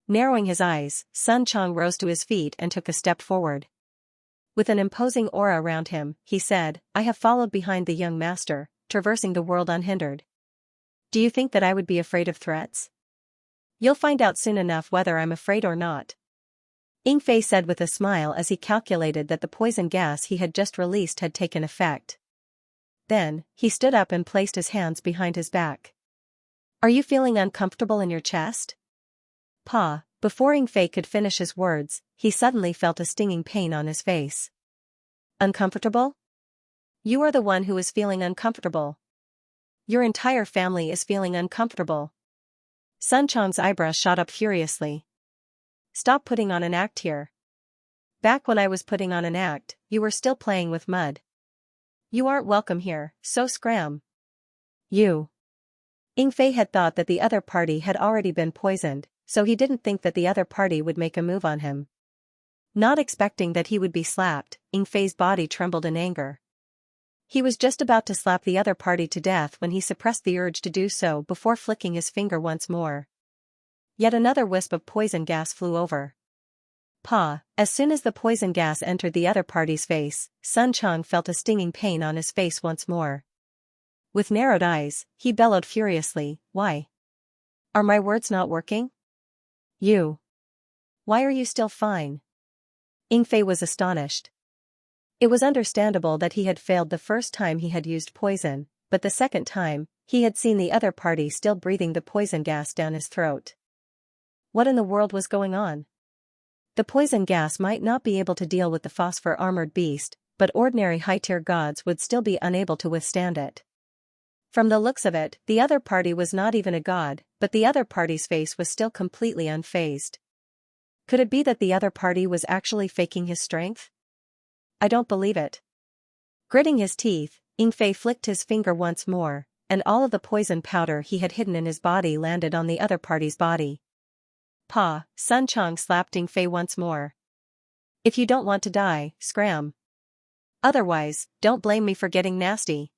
Narrowing his eyes, Sun Chong rose to his feet and took a step forward. With an imposing aura around him, he said, I have followed behind the young master, traversing the world unhindered. Do you think that I would be afraid of threats? You'll find out soon enough whether I'm afraid or not. Ying Fei said with a smile as he calculated that the poison gas he had just released had taken effect. Then, he stood up and placed his hands behind his back. Are you feeling uncomfortable in your chest? Pa, before Ying Fei could finish his words, he suddenly felt a stinging pain on his face. Uncomfortable? You are the one who is feeling uncomfortable. Your entire family is feeling uncomfortable. Sun Chong's eyebrows shot up furiously. Stop putting on an act here. Back when I was putting on an act, you were still playing with mud. You aren't welcome here, so scram. You. Ying Fei had thought that the other party had already been poisoned, so he didn't think that the other party would make a move on him. Not expecting that he would be slapped, Ying Fei's body trembled in anger. He was just about to slap the other party to death when he suppressed the urge to do so before flicking his finger once more. Yet another wisp of poison gas flew over. Pa, as soon as the poison gas entered the other party's face, Sun Chong felt a stinging pain on his face once more. With narrowed eyes, he bellowed furiously, Why? Are my words not working? You. Why are you still fine? Ying Fei was astonished. It was understandable that he had failed the first time he had used poison, but the second time, he had seen the other party still breathing the poison gas down his throat. What in the world was going on? The poison gas might not be able to deal with the phosphor-armored beast, but ordinary high-tier gods would still be unable to withstand it. From the looks of it, the other party was not even a god, but the other party's face was still completely unfazed. Could it be that the other party was actually faking his strength? I don't believe it. Gritting his teeth, Ying Fei flicked his finger once more, and all of the poison powder he had hidden in his body landed on the other party's body. Pa, Sun Chong slapped Ying Fei once more. If you don't want to die, scram. Otherwise, don't blame me for getting nasty.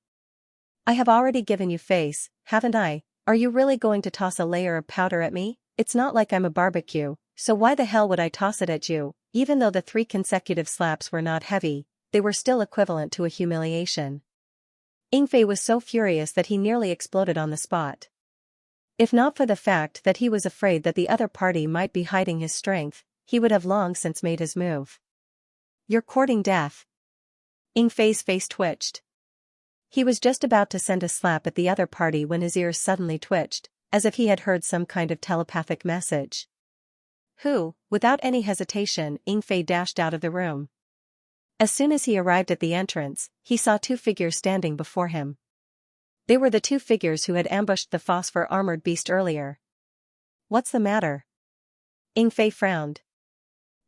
I have already given you face, haven't I? Are you really going to toss a layer of powder at me? It's not like I'm a barbecue, so why the hell would I toss it at you? Even though the 3 consecutive slaps were not heavy, they were still equivalent to a humiliation. Ying Fei was so furious that he nearly exploded on the spot. If not for the fact that he was afraid that the other party might be hiding his strength, he would have long since made his move. You're courting death. Ying Fei's face twitched. He was just about to send a slap at the other party when his ears suddenly twitched, as if he had heard some kind of telepathic message. Without any hesitation, Ying Fei dashed out of the room. As soon as he arrived at the entrance, he saw 2 figures standing before him. They were the 2 figures who had ambushed the phosphor-armored beast earlier. What's the matter? Ying Fei frowned.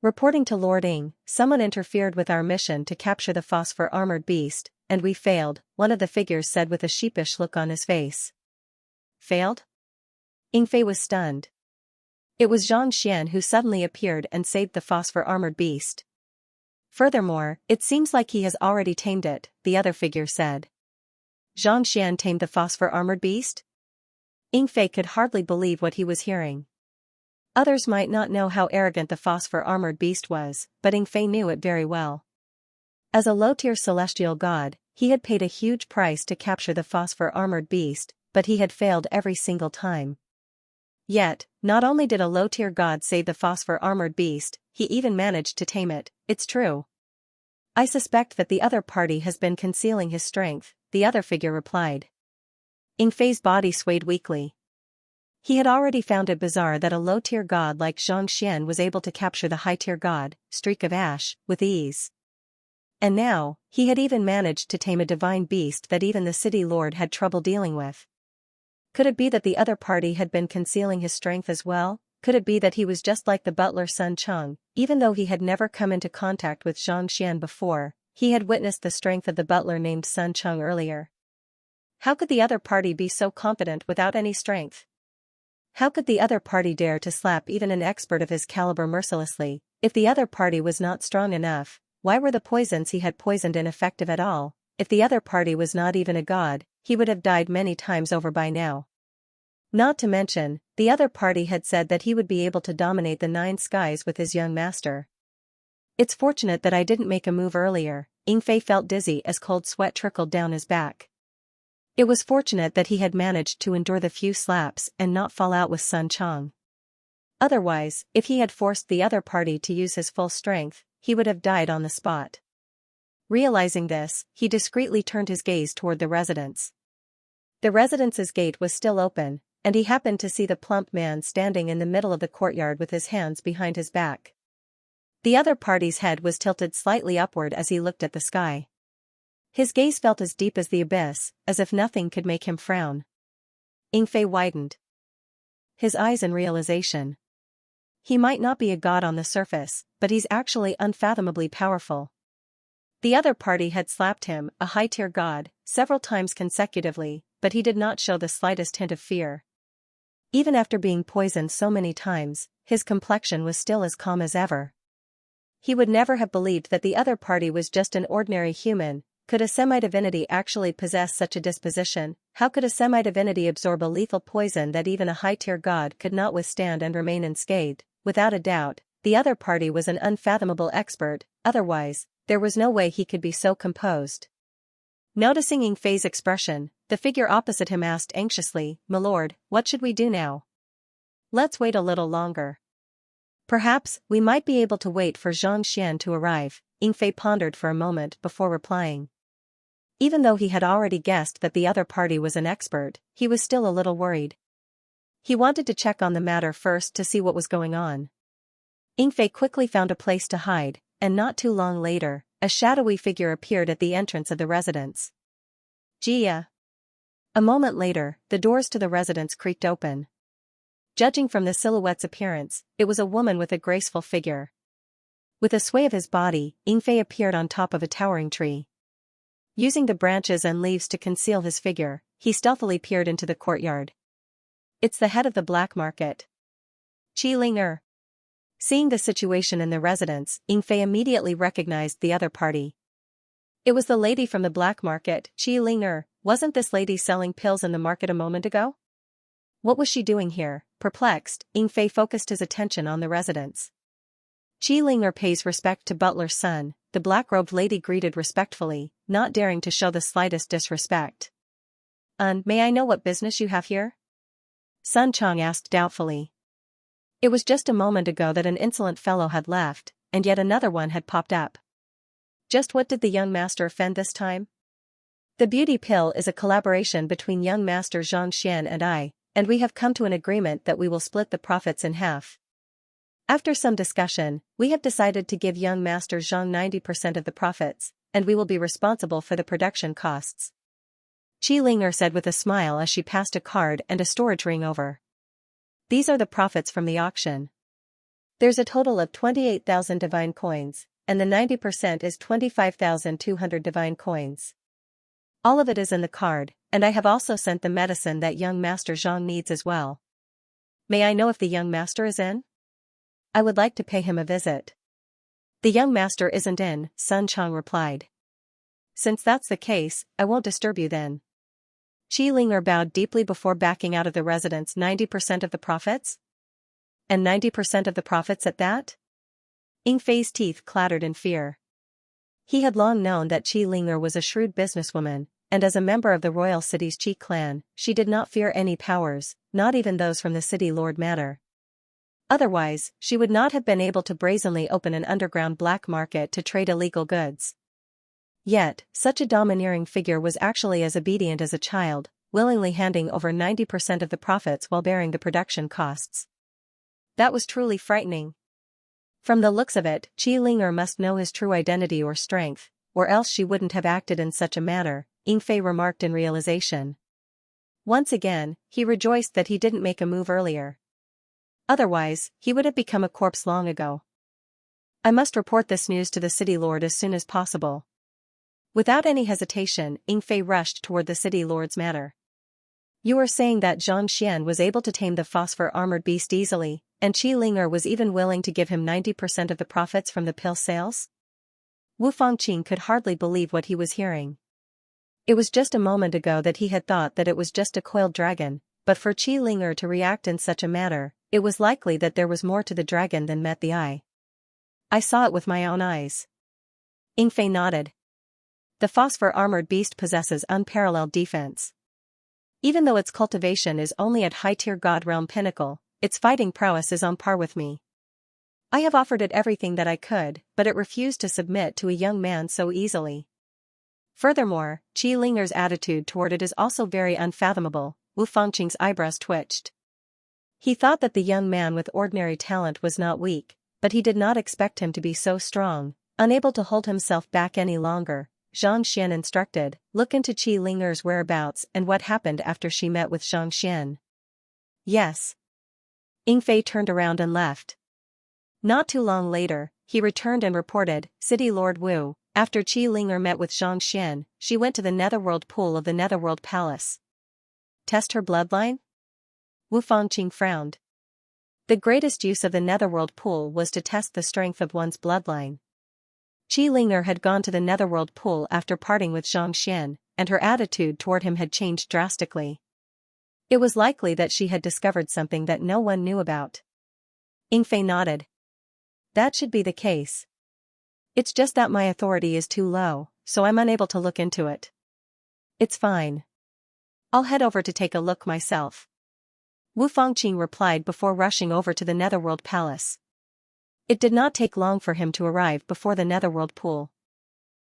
Reporting to Lord Ing, someone interfered with our mission to capture the phosphor-armored beast, and we failed, one of the figures said with a sheepish look on his face. Failed? Yingfei was stunned. It was Xianxia who suddenly appeared and saved the phosphor-armored beast. Furthermore, it seems like he has already tamed it, the other figure said. Xianxia tamed the phosphor-armored beast? Yingfei could hardly believe what he was hearing. Others might not know how arrogant the phosphor-armored beast was, but Yingfei knew it very well. As a low-tier celestial god, he had paid a huge price to capture the phosphor-armored beast, but he had failed every single time. Yet, not only did a low-tier god save the phosphor-armored beast, he even managed to tame it. It's true. I suspect that the other party has been concealing his strength, the other figure replied. Yingfei's body swayed weakly. He had already found it bizarre that a low-tier god like Xianxia was able to capture the high-tier god, Streak of Ash, with ease. And now, he had even managed to tame a divine beast that even the city lord had trouble dealing with. Could it be that the other party had been concealing his strength as well? Could it be that he was just like the butler Sun Cheng, even though he had never come into contact with Xianxia before, he had witnessed the strength of the butler named Sun Cheng earlier. How could the other party be so confident without any strength? How could the other party dare to slap even an expert of his caliber mercilessly? If the other party was not strong enough, why were the poisons he had poisoned ineffective at all? If the other party was not even a god, he would have died many times over by now. Not to mention, the other party had said that he would be able to dominate the 9 skies with his young master. It's fortunate that I didn't make a move earlier. Yingfei felt dizzy as cold sweat trickled down his back. It was fortunate that he had managed to endure the few slaps and not fall out with Sun Cheng. Otherwise, if he had forced the other party to use his full strength, he would have died on the spot. Realizing this, he discreetly turned his gaze toward the residence. The residence's gate was still open, and he happened to see the plump man standing in the middle of the courtyard with his hands behind his back. The other party's head was tilted slightly upward as he looked at the sky. His gaze felt as deep as the abyss, as if nothing could make him frown. Yingfei widened his eyes in realization. He might not be a god on the surface, but he's actually unfathomably powerful. The other party had slapped him, a high-tier god, several times consecutively, but he did not show the slightest hint of fear. Even after being poisoned so many times, his complexion was still as calm as ever. He would never have believed that the other party was just an ordinary human. Could a semi-divinity actually possess such a disposition? How could a semi-divinity absorb a lethal poison that even a high-tier god could not withstand and remain unscathed? Without a doubt, the other party was an unfathomable expert, otherwise, there was no way he could be so composed. Noticing Yingfei's expression, the figure opposite him asked anxiously, "My lord, what should we do now?" "Let's wait a little longer. Perhaps, we might be able to wait for Xianxia to arrive." Yingfei pondered for a moment before replying. Even though he had already guessed that the other party was an expert, he was still a little worried. He wanted to check on the matter first to see what was going on. Yingfei quickly found a place to hide, and not too long later, a shadowy figure appeared at the entrance of the residence. Jia. A moment later, the doors to the residence creaked open. Judging from the silhouette's appearance, it was a woman with a graceful figure. With a sway of his body, Yingfei appeared on top of a towering tree. Using the branches and leaves to conceal his figure, he stealthily peered into the courtyard. "It's the head of the black market. Qi Linger." Seeing the situation in the residence, Yingfei immediately recognized the other party. It was the lady from the black market, Qi Linger. Wasn't this lady selling pills in the market a moment ago? What was she doing here? Perplexed, Yingfei focused his attention on the residence. Qi Linger pays respect to Butler's son, the black-robed lady greeted respectfully, not daring to show the slightest disrespect. May I know what business you have here?" Sun Cheng asked doubtfully. It was just a moment ago that an insolent fellow had left, and yet another one had popped up. Just what did the young master offend this time? "The beauty pill is a collaboration between young master Xianxia and I, and we have come to an agreement that we will split the profits in half. After some discussion, we have decided to give young master Zhang 90% of the profits, and we will be responsible for the production costs." Qi Linger said with a smile as she passed a card and a storage ring over. "These are the profits from the auction." There's a total of 28,000 divine coins, and the 90% is 25,200 divine coins. All of it is in the card, and I have also sent the medicine that young Master Zhang needs as well. May I know if the young master is in? I would like to pay him a visit. The young master isn't in, Sun Chang replied. Since that's the case, I won't disturb you then. Qi Ling'er bowed deeply before backing out of the residence. 90% of the profits? And 90% of the profits at that? Ying Fei's teeth clattered in fear. He had long known that Qi Ling'er was a shrewd businesswoman, and as a member of the royal city's Qi clan, she did not fear any powers, not even those from the city lord matter. Otherwise, she would not have been able to brazenly open an underground black market to trade illegal goods. Yet, such a domineering figure was actually as obedient as a child, willingly handing over 90% of the profits while bearing the production costs. That was truly frightening. From the looks of it, Qi Ling'er must know his true identity or strength, or else she wouldn't have acted in such a manner, Ying Fei remarked in realization. Once again, he rejoiced that he didn't make a move earlier. Otherwise, he would have become a corpse long ago. I must report this news to the city lord as soon as possible. Without any hesitation, Ying Fei rushed toward the city lord's manor. You are saying that Xianxia was able to tame the phosphor-armored beast easily, and Qi Ling'er was even willing to give him 90% of the profits from the pill sales? Wu Fangqing could hardly believe what he was hearing. It was just a moment ago that he had thought that it was just a coiled dragon, but for Qi Ling'er to react in such a manner, it was likely that there was more to the dragon than met the eye. I saw it with my own eyes. Ying Fei nodded. The phosphor-armored beast possesses unparalleled defense. Even though its cultivation is only at high-tier God realm pinnacle, its fighting prowess is on par with me. I have offered it everything that I could, but it refused to submit to a young man so easily. Furthermore, Qi Ling'er's attitude toward it is also very unfathomable. Wu Fangqing's eyebrows twitched. He thought that the young man with ordinary talent was not weak, but he did not expect him to be so strong. Unable to hold himself back any longer, Xianxia instructed, look into Qi Ling'er's whereabouts and what happened after she met with Xianxia. Yes. Ying Fei turned around and left. Not too long later, he returned and reported, City Lord Wu, after Qi Ling'er met with Xianxia, she went to the Netherworld pool of the Netherworld Palace. Test her bloodline? Wu Fangqing frowned. The greatest use of the Netherworld pool was to test the strength of one's bloodline. Qi Ling'er had gone to the Netherworld pool after parting with Xianxia, and her attitude toward him had changed drastically. It was likely that she had discovered something that no one knew about. Ying Fei nodded. That should be the case. It's just that my authority is too low, so I'm unable to look into it. It's fine. I'll head over to take a look myself. Wu Fangqing replied before rushing over to the Netherworld Palace. It did not take long for him to arrive before the Netherworld pool.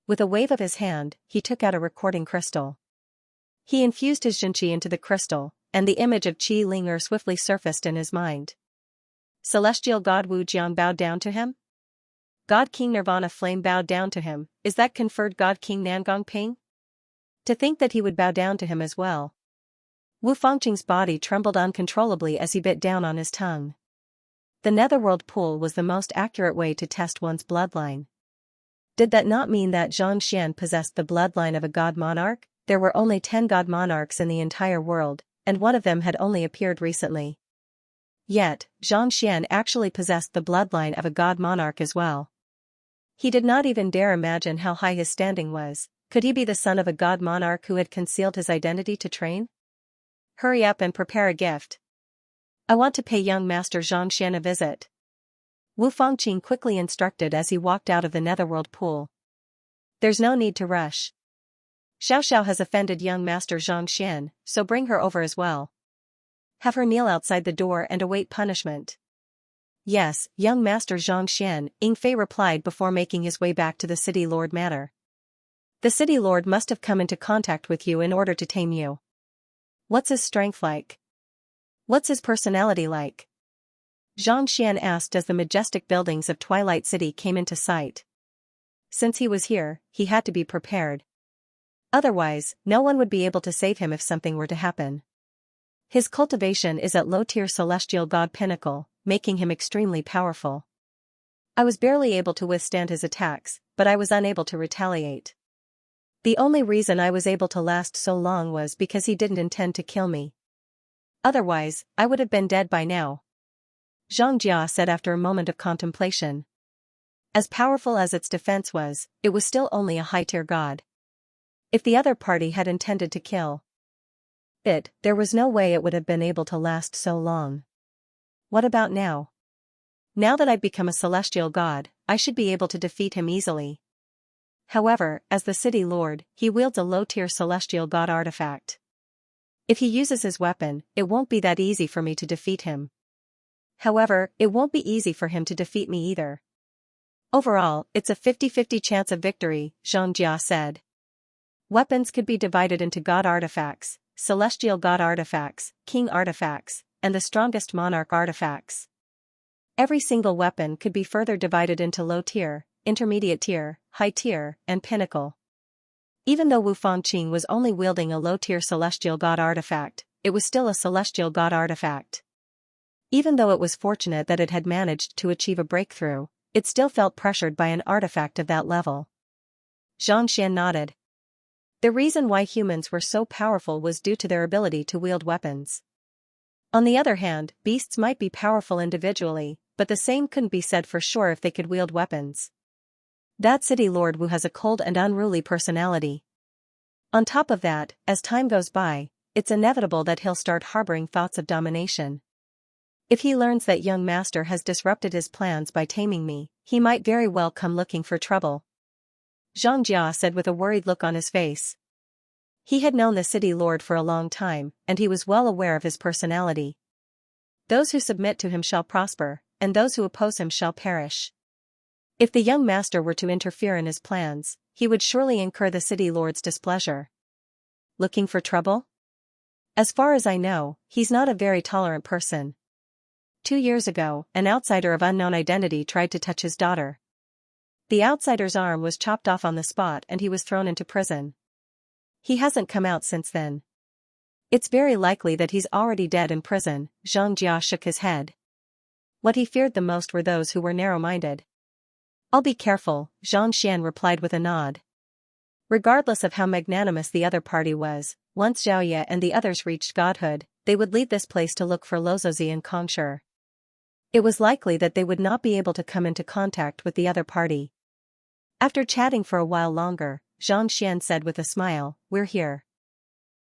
With a wave of his hand, he took out a recording crystal. He infused his Xianxia into the crystal, and the image of Qi Ling'er swiftly surfaced in his mind. Celestial God Wu Jiang bowed down to him? God King Nirvana Flame bowed down to him, is that conferred God King Nangong Ping? To think that he would bow down to him as well. Wu Fangqing's body trembled uncontrollably as he bit down on his tongue. The Netherworld pool was the most accurate way to test one's bloodline. Did that not mean that Xianxia possessed the bloodline of a god monarch? There were only 10 god monarchs in the entire world, and one of them had only appeared recently. Yet, Xianxia actually possessed the bloodline of a god monarch as well. He did not even dare imagine how high his standing was. Could he be the son of a god monarch who had concealed his identity to train? Hurry up and prepare a gift. I want to pay young Master Xianxia a visit. Wu Fangqing quickly instructed as he walked out of the Netherworld pool. There's no need to rush. Xiao Xiao has offended young Master Xianxia, so bring her over as well. Have her kneel outside the door and await punishment. Yes, young Master Xianxia, Ying Fei replied before making his way back to the City Lord manor. The City Lord must have come into contact with you in order to tame you. What's his strength like? What's his personality like? Xianxia asked as the majestic buildings of Twilight City came into sight. Since he was here, he had to be prepared. Otherwise, no one would be able to save him if something were to happen. His cultivation is at low-tier celestial god pinnacle, making him extremely powerful. I was barely able to withstand his attacks, but I was unable to retaliate. The only reason I was able to last so long was because he didn't intend to kill me. Otherwise, I would have been dead by now. Xianxia said after a moment of contemplation. As powerful as its defense was, it was still only a high-tier god. If the other party had intended to kill it, there was no way it would have been able to last so long. What about now? Now that I've become a celestial god, I should be able to defeat him easily. However, as the city lord, he wields a low-tier celestial god artifact. If he uses his weapon, it won't be that easy for me to defeat him. However, it won't be easy for him to defeat me either. Overall, it's a 50-50 chance of victory, Xianxia said. Weapons could be divided into god artifacts, celestial god artifacts, king artifacts, and the strongest monarch artifacts. Every single weapon could be further divided into low tier, intermediate tier, high tier, and pinnacle. Even though Wu Fangqing was only wielding a low-tier celestial god artifact, it was still a celestial god artifact. Even though it was fortunate that it had managed to achieve a breakthrough, it still felt pressured by an artifact of that level. Xianxia nodded. The reason why humans were so powerful was due to their ability to wield weapons. On the other hand, beasts might be powerful individually, but the same couldn't be said for sure if they could wield weapons. That city lord Wu has a cold and unruly personality. On top of that, as time goes by, it's inevitable that he'll start harboring thoughts of domination. If he learns that young master has disrupted his plans by taming me, he might very well come looking for trouble. Xianxia said with a worried look on his face. He had known the city lord for a long time, and he was well aware of his personality. Those who submit to him shall prosper, and those who oppose him shall perish. If the young master were to interfere in his plans, he would surely incur the city lord's displeasure. Looking for trouble? As far as I know, he's not a very tolerant person. 2 years ago, an outsider of unknown identity tried to touch his daughter. The outsider's arm was chopped off on the spot and he was thrown into prison. He hasn't come out since then. It's very likely that he's already dead in prison. Xianxia shook his head. What he feared the most were those who were narrow-minded. I'll be careful, Zhang Xian replied with a nod. Regardless of how magnanimous the other party was, once Xiaoye and the others reached godhood, they would leave this place to look for Luozi and Kongshi. It was likely that they would not be able to come into contact with the other party. After chatting for a while longer, Zhang Xian said with a smile, "We're here.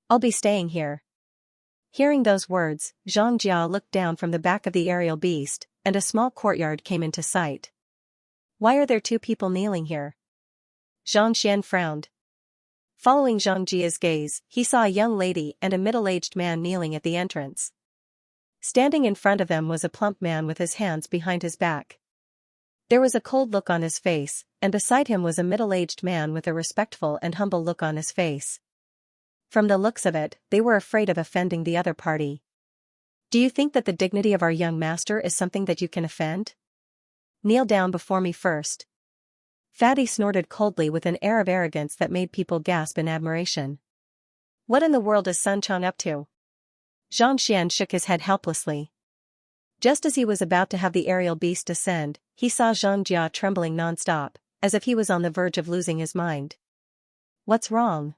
I'll be staying here." Hearing those words, Zhang Jia looked down from the back of the aerial beast, and a small courtyard came into sight. Why are there 2 people kneeling here? Zhang Xian frowned. Following Zhang Jia's gaze, he saw a young lady and a middle-aged man kneeling at the entrance. Standing in front of them was a plump man with his hands behind his back. There was a cold look on his face, and beside him was a middle-aged man with a respectful and humble look on his face. From the looks of it, they were afraid of offending the other party. Do you think that the dignity of our young master is something that you can offend? Kneel down before me first. Fatty snorted coldly with an air of arrogance that made people gasp in admiration. What in the world is Sun Chang up to? Zhang Xian shook his head helplessly. Just as he was about to have the aerial beast descend, he saw Zhang Jia trembling non-stop, as if he was on the verge of losing his mind. What's wrong?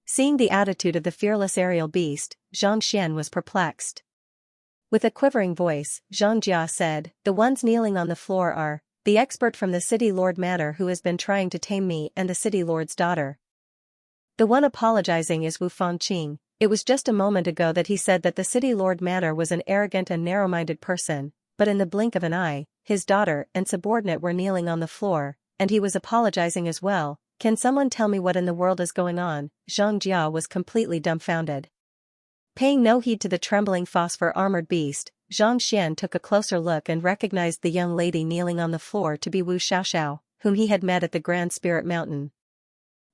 Seeing the attitude of the fearless aerial beast, Zhang Xian was perplexed. With a quivering voice, Zhang Jia said, "The ones kneeling on the floor are the expert from the City Lord Manor who has been trying to tame me and the City Lord's daughter. The one apologizing is Wu Fangqing. It was just a moment ago that he said that the City Lord Manor was an arrogant and narrow-minded person, but in the blink of an eye, his daughter and subordinate were kneeling on the floor, and he was apologizing as well. Can someone tell me what in the world is going on?" Zhang Jia was completely dumbfounded. Paying no heed to the trembling phosphor-armored beast, Zhang Xian took a closer look and recognized the young lady kneeling on the floor to be Wu Xiaoxiao, whom he had met at the Grand Spirit Mountain.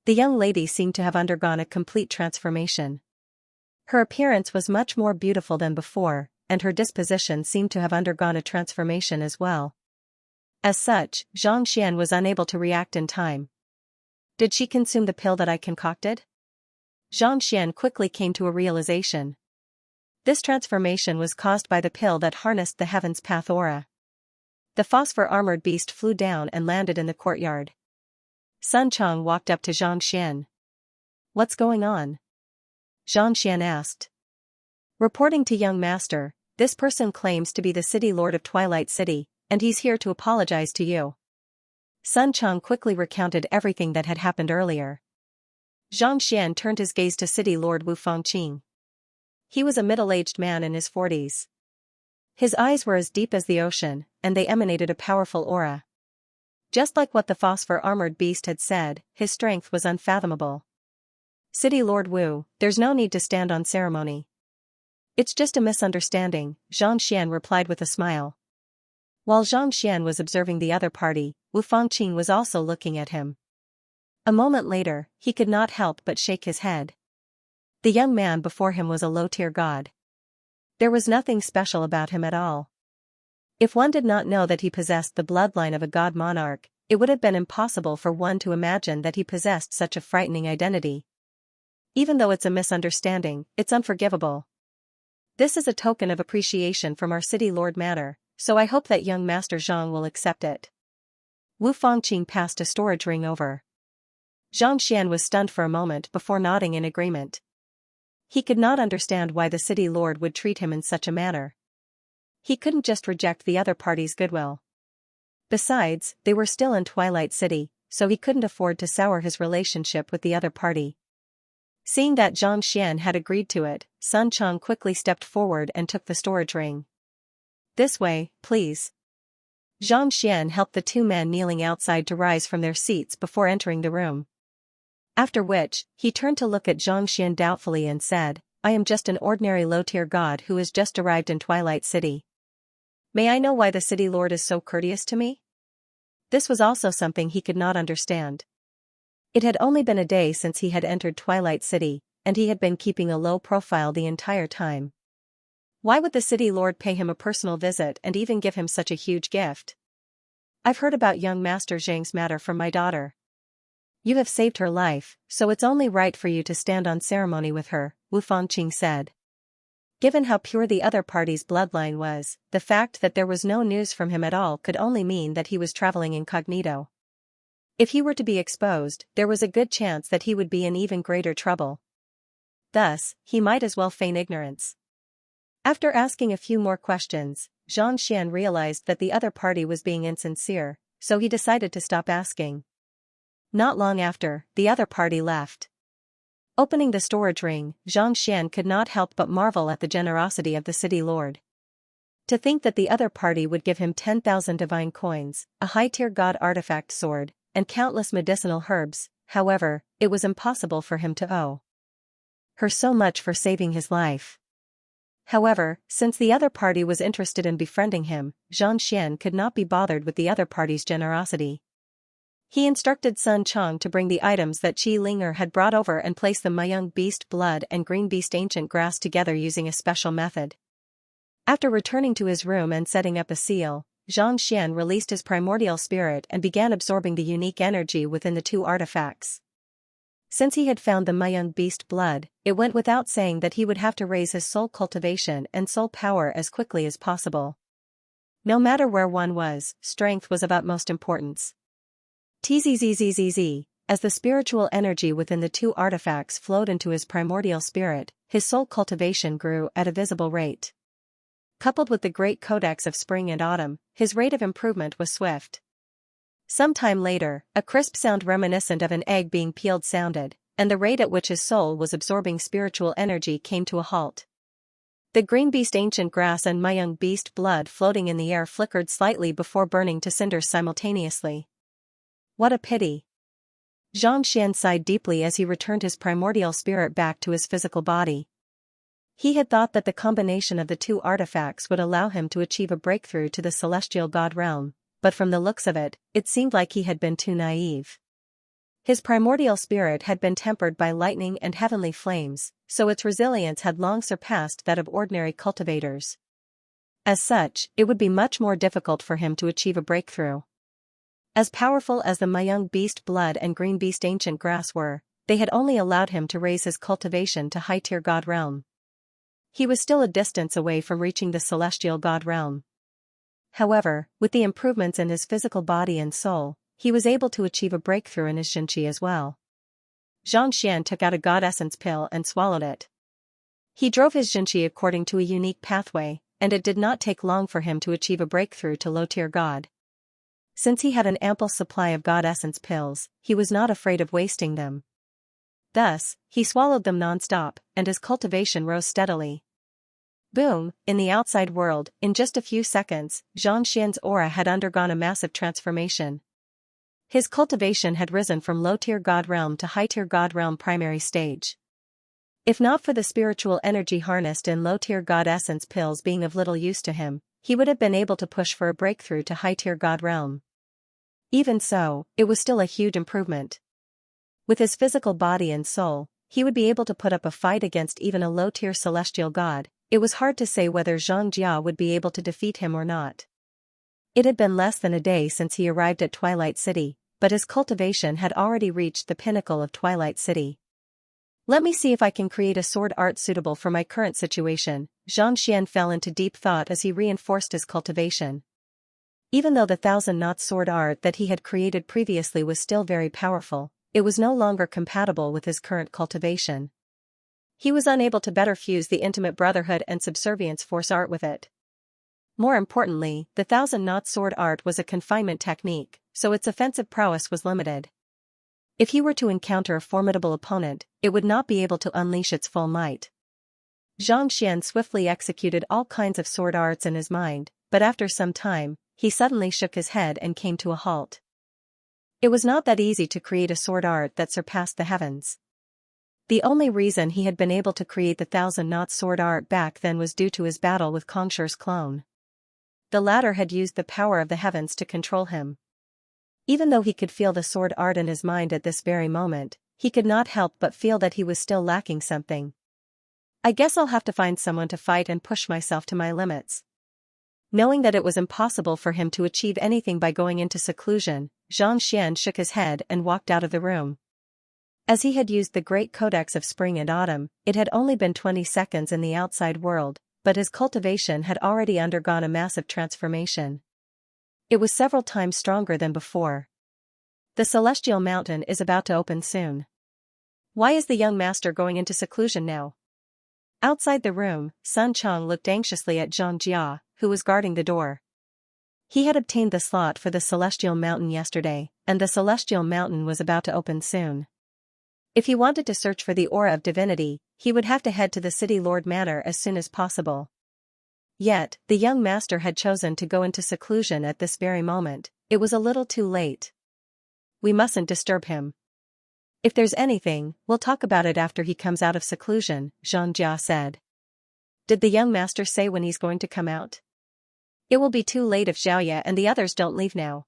The young lady seemed to have undergone a complete transformation. Her appearance was much more beautiful than before, and her disposition seemed to have undergone a transformation as well. As such, Zhang Xian was unable to react in time. Did she consume the pill that I concocted? Zhang Xian quickly came to a realization. This transformation was caused by the pill that harnessed the Heaven's Path aura. The phosphor-armored beast flew down and landed in the courtyard. Sun Chang walked up to Xianxia. "What's going on?" Xianxia asked. "Reporting to young master, this person claims to be the city lord of Twilight City, and he's here to apologize to you." Sun Chang quickly recounted everything that had happened earlier. Xianxia turned his gaze to City Lord Wu Fangqing. He was a middle-aged man in his 40s. His eyes were as deep as the ocean, and they emanated a powerful aura. Just like what the phosphor-armored beast had said, his strength was unfathomable. "City Lord Wu, there's no need to stand on ceremony. It's just a misunderstanding," Xianxia replied with a smile. While Xianxia was observing the other party, Wu Fangqing was also looking at him. A moment later, he could not help but shake his head. The young man before him was a low-tier god. There was nothing special about him at all. If one did not know that he possessed the bloodline of a god monarch, it would have been impossible for one to imagine that he possessed such a frightening identity. Even though it's a misunderstanding, it's unforgivable. This is a token of appreciation from our city lord manor, so I hope that young Master Zhang will accept it. Wu Fangqing passed a storage ring over. Xianxia was stunned for a moment before nodding in agreement. He could not understand why the city lord would treat him in such a manner. He couldn't just reject the other party's goodwill. Besides, they were still in Twilight City, so he couldn't afford to sour his relationship with the other party. Seeing that Xianxia had agreed to it, Sun Chang quickly stepped forward and took the storage ring. "This way, please." Xianxia helped the two men kneeling outside to rise from their seats before entering the room. After which, he turned to look at Xianxia doubtfully and said, "I am just an ordinary low-tier god who has just arrived in Twilight City. May I know why the city lord is so courteous to me?" This was also something he could not understand. It had only been a day since he had entered Twilight City, and he had been keeping a low profile the entire time. Why would the city lord pay him a personal visit and even give him such a huge gift? "I've heard about young Master Zhang's matter from my daughter. You have saved her life, so it's only right for you to stand on ceremony with her," Wu Fangqing said. Given how pure the other party's bloodline was, the fact that there was no news from him at all could only mean that he was traveling incognito. If he were to be exposed, there was a good chance that he would be in even greater trouble. Thus, he might as well feign ignorance. After asking a few more questions, Xianxia realized that the other party was being insincere, so he decided to stop asking. Not long after, the other party left. Opening the storage ring, Xianxia could not help but marvel at the generosity of the city lord. To think that the other party would give him 10,000 divine coins, a high-tier god artifact sword, and countless medicinal herbs, however, it was impossible for him to owe her so much for saving his life. However, since the other party was interested in befriending him, Xianxia could not be bothered with the other party's generosity. He instructed Sun Chang to bring the items that Qi Linger had brought over and place the Mayung beast blood and green beast ancient grass together using a special method. After returning to his room and setting up a seal, Xianxia released his primordial spirit and began absorbing the unique energy within the two artifacts. Since he had found the Mayung beast blood, it went without saying that he would have to raise his soul cultivation and soul power as quickly as possible. No matter where one was, strength was of utmost importance. Tzzzzzz, as the spiritual energy within the two artifacts flowed into his primordial spirit, his soul cultivation grew at a visible rate. Coupled with the great codex of spring and autumn, his rate of improvement was swift. Some time later, a crisp sound reminiscent of an egg being peeled sounded, and the rate at which his soul was absorbing spiritual energy came to a halt. The green beast ancient grass and Mayung beast blood floating in the air flickered slightly before burning to cinders simultaneously. What a pity. Xianxia sighed deeply as he returned his primordial spirit back to his physical body. He had thought that the combination of the two artifacts would allow him to achieve a breakthrough to the celestial god realm, but from the looks of it, it seemed like he had been too naive. His primordial spirit had been tempered by lightning and heavenly flames, so its resilience had long surpassed that of ordinary cultivators. As such, it would be much more difficult for him to achieve a breakthrough. As powerful as the Mayung beast blood and green beast ancient grass were, they had only allowed him to raise his cultivation to high-tier god realm. He was still a distance away from reaching the celestial god realm. However, with the improvements in his physical body and soul, he was able to achieve a breakthrough in his Xianxia as well. Xianxia took out a god essence pill and swallowed it. He drove his Xianxia according to a unique pathway, and it did not take long for him to achieve a breakthrough to low-tier god. Since he had an ample supply of god essence pills, he was not afraid of wasting them. Thus, he swallowed them non-stop, and his cultivation rose steadily. Boom, in the outside world, in just a few seconds, Xianxia's aura had undergone a massive transformation. His cultivation had risen from low-tier god realm to high-tier god realm primary stage. If not for the spiritual energy harnessed in low-tier god essence pills being of little use to him, he would have been able to push for a breakthrough to high-tier god realm. Even so, it was still a huge improvement. With his physical body and soul, he would be able to put up a fight against even a low-tier celestial god. It was hard to say whether Xianxia would be able to defeat him or not. It had been less than a day since he arrived at Twilight City, but his cultivation had already reached the pinnacle of Twilight City. Let me see if I can create a sword art suitable for my current situation. Xianxia fell into deep thought as he reinforced his cultivation. Even though the 1,000-knot sword art that he had created previously was still very powerful, it was no longer compatible with his current cultivation. He was unable to better fuse the intimate brotherhood and subservience force art with it. More importantly, the 1,000-knot sword art was a confinement technique, so its offensive prowess was limited. If he were to encounter a formidable opponent, it would not be able to unleash its full might. Xianxia swiftly executed all kinds of sword arts in his mind, but after some time, he suddenly shook his head and came to a halt. It was not that easy to create a sword art that surpassed the heavens. The only reason he had been able to create the 1,000-knot sword art back then was due to his battle with Kongshir's clone. The latter had used the power of the heavens to control him. Even though he could feel the sword art in his mind at this very moment, he could not help but feel that he was still lacking something. I guess I'll have to find someone to fight and push myself to my limits. Knowing that it was impossible for him to achieve anything by going into seclusion, Xianxia shook his head and walked out of the room. As he had used the great codex of spring and autumn, it had only been 20 seconds in the outside world, but his cultivation had already undergone a massive transformation. It was several times stronger than before. The celestial mountain is about to open soon. Why is the young master going into seclusion now? Outside the room, Sun Chang looked anxiously at Xianxia, who was guarding the door. He had obtained the slot for the celestial mountain yesterday, and the celestial mountain was about to open soon. If he wanted to search for the aura of divinity, he would have to head to the City Lord Manor as soon as possible. Yet, the young master had chosen to go into seclusion at this very moment. It was a little too late. We mustn't disturb him. If there's anything, we'll talk about it after he comes out of seclusion, Xianxia said. Did the young master say when he's going to come out? It will be too late if Xiaoya and the others don't leave now.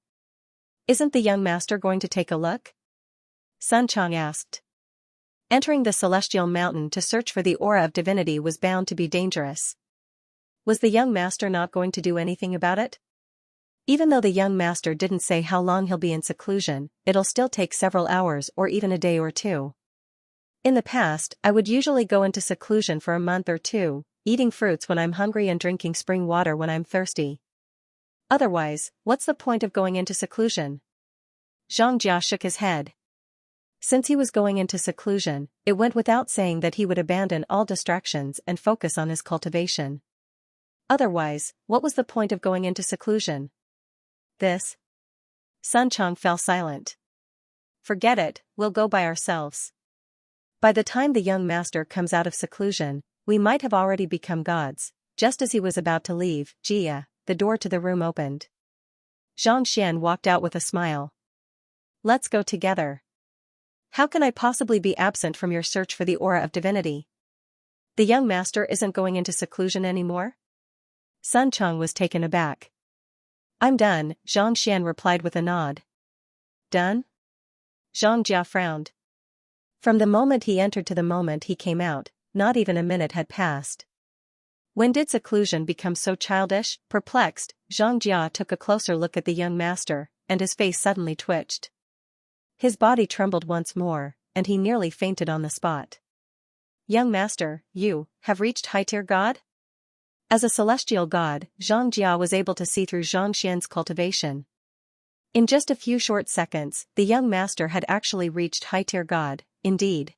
Isn't the young master going to take a look? Sun Chang asked. Entering the celestial mountain to search for the aura of divinity was bound to be dangerous. Was the young master not going to do anything about it? Even though the young master didn't say how long he'll be in seclusion, it'll still take several hours or even a day or two. In the past, I would usually go into seclusion for a month or two, eating fruits when I'm hungry and drinking spring water when I'm thirsty. Otherwise, what's the point of going into seclusion? Xianxia shook his head. Since he was going into seclusion, it went without saying that he would abandon all distractions and focus on his cultivation. Otherwise, what was the point of going into seclusion? This? Sun Chang fell silent. Forget it, we'll go by ourselves. By the time the young master comes out of seclusion, we might have already become gods. Just as he was about to leave, Jia, the door to the room opened. Xianxia walked out with a smile. Let's go together. How can I possibly be absent from your search for the aura of divinity? The young master isn't going into seclusion anymore? Sun Chang was taken aback. I'm done, Xianxia replied with a nod. Done? Xianxia frowned. From the moment he entered to the moment he came out, not even a minute had passed. When did seclusion become so childish? Perplexed, Xianxia took a closer look at the young master, and his face suddenly twitched. His body trembled once more, and he nearly fainted on the spot. Young master, you have reached high-tier god? As a celestial god, Xianxia was able to see through Xianxian's cultivation. In just a few short seconds, the young master had actually reached high-tier god, indeed.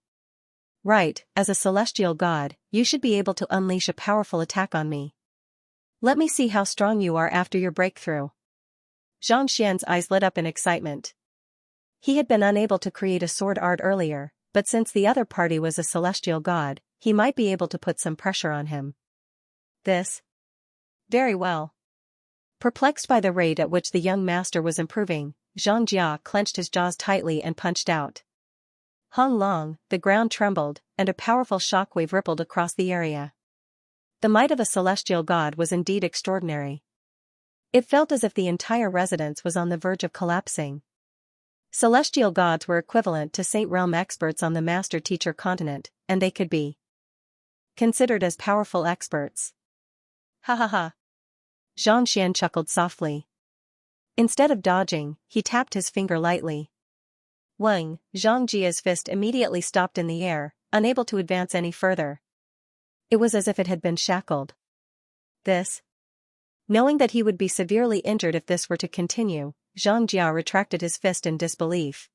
Right, as a celestial god, you should be able to unleash a powerful attack on me. Let me see how strong you are after your breakthrough. Xianxian's eyes lit up in excitement. He had been unable to create a sword art earlier, but since the other party was a celestial god, he might be able to put some pressure on him. This? Very well. Perplexed by the rate at which the young master was improving, Xianxia clenched his jaws tightly and punched out. Hung long, the ground trembled, and a powerful shockwave rippled across the area. The might of a celestial god was indeed extraordinary. It felt as if the entire residence was on the verge of collapsing. Celestial gods were equivalent to Saint Realm experts on the Master-Teacher continent, and they could be considered as powerful experts. Ha ha ha. Xianxian chuckled softly. Instead of dodging, he tapped his finger lightly. Wang, Xiangjia's fist immediately stopped in the air, unable to advance any further. It was as if it had been shackled. This? Knowing that he would be severely injured if this were to continue, Xianxia retracted his fist in disbelief.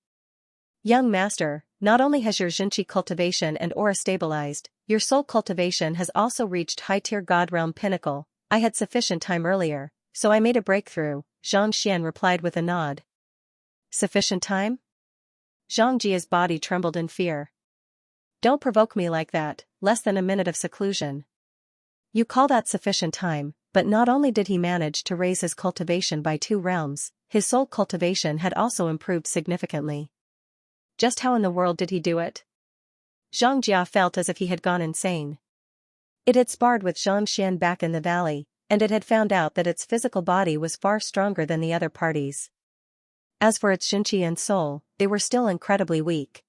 Young master, not only has your Xinqi cultivation and aura stabilized, your soul cultivation has also reached high-tier god realm pinnacle. I had sufficient time earlier, so I made a breakthrough, Xianxian replied with a nod. Sufficient time? Xiangjia's body trembled in fear. Don't provoke me like that, less than a minute of seclusion. You call that sufficient time, but not only did he manage to raise his cultivation by 2 realms, his soul cultivation had also improved significantly. Just how in the world did he do it? Xianxia felt as if he had gone insane. It had sparred with Xianxian back in the valley, and it had found out that its physical body was far stronger than the other parties. As for its Xinqi and soul, they were still incredibly weak.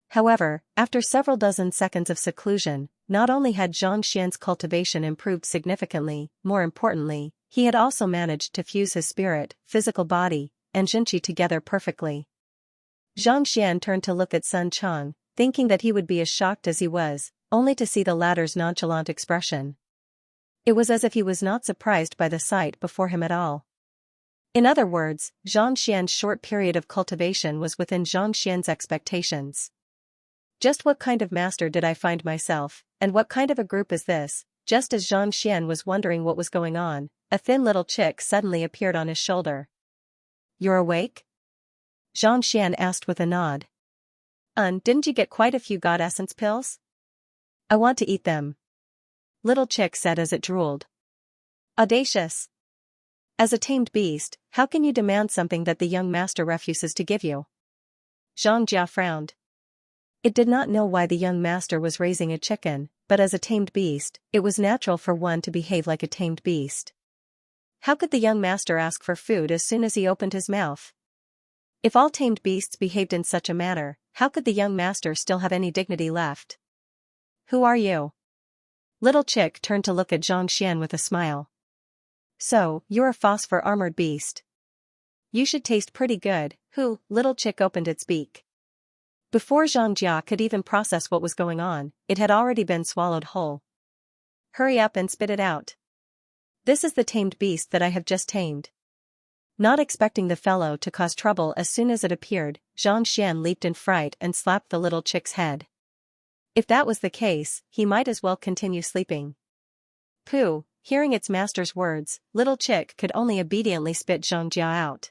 However, after several dozen seconds of seclusion, not only had Xianxian's cultivation improved significantly, more importantly, he had also managed to fuse his spirit, physical body, and Xinqi together perfectly. Xianxian turned to look at Sun Chang, thinking that he would be as shocked as he was, only to see the latter's nonchalant expression. It was as if he was not surprised by the sight before him at all. In other words, Xianxian's short period of cultivation was within Xianxian's expectations. Just what kind of master did I find myself, and what kind of a group is this? Just as Xianxian was wondering what was going on, a thin little chick suddenly appeared on his shoulder. You're awake? Xianxian asked with a nod. Didn't you get quite a few god essence pills? I want to eat them. Little chick said as it drooled. Audacious. As a tamed beast, how can you demand something that the young master refuses to give you? Xianxia frowned. It did not know why the young master was raising a chicken, but as a tamed beast, it was natural for one to behave like a tamed beast. How could the young master ask for food as soon as he opened his mouth? If all tamed beasts behaved in such a manner, how could the young master still have any dignity left? Who are you? Little chick turned to look at Xianxian with a smile. So, you're a phosphor-armored beast. You should taste pretty good. Who? Little chick opened its beak. Before Xianxia could even process what was going on, it had already been swallowed whole. Hurry up and spit it out. This is the tamed beast that I have just tamed. Not expecting the fellow to cause trouble as soon as it appeared, Xianxian leaped in fright and slapped the little chick's head. If that was the case, he might as well continue sleeping. Pooh, hearing its master's words, little chick could only obediently spit Xianxia out.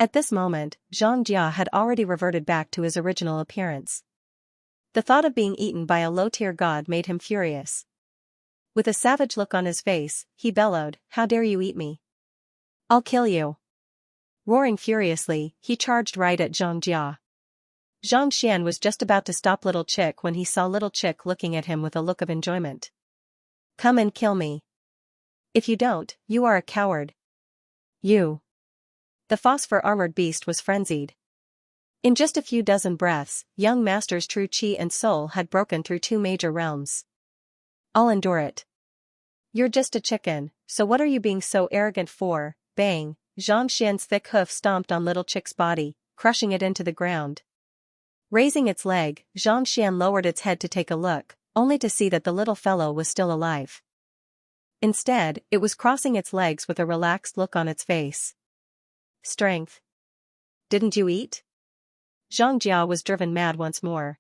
At this moment, Xianxia had already reverted back to his original appearance. The thought of being eaten by a low-tier god made him furious. With a savage look on his face, he bellowed, "How dare you eat me? I'll kill you." Roaring furiously, he charged right at Xianxia. Xianxian was just about to stop Little Chick when he saw Little Chick looking at him with a look of enjoyment. Come and kill me. If you don't, you are a coward. You. The phosphor-armored beast was frenzied. In just a few dozen breaths, young master's true chi and soul had broken through 2 major realms. I'll endure it. You're just a chicken, so what are you being so arrogant for? Bang, Xianxian's thick hoof stomped on Little Chick's body, crushing it into the ground. Raising its leg, Xianxia lowered its head to take a look, only to see that the little fellow was still alive. Instead, it was crossing its legs with a relaxed look on its face. Strength. Didn't you eat? Xianxia was driven mad once more.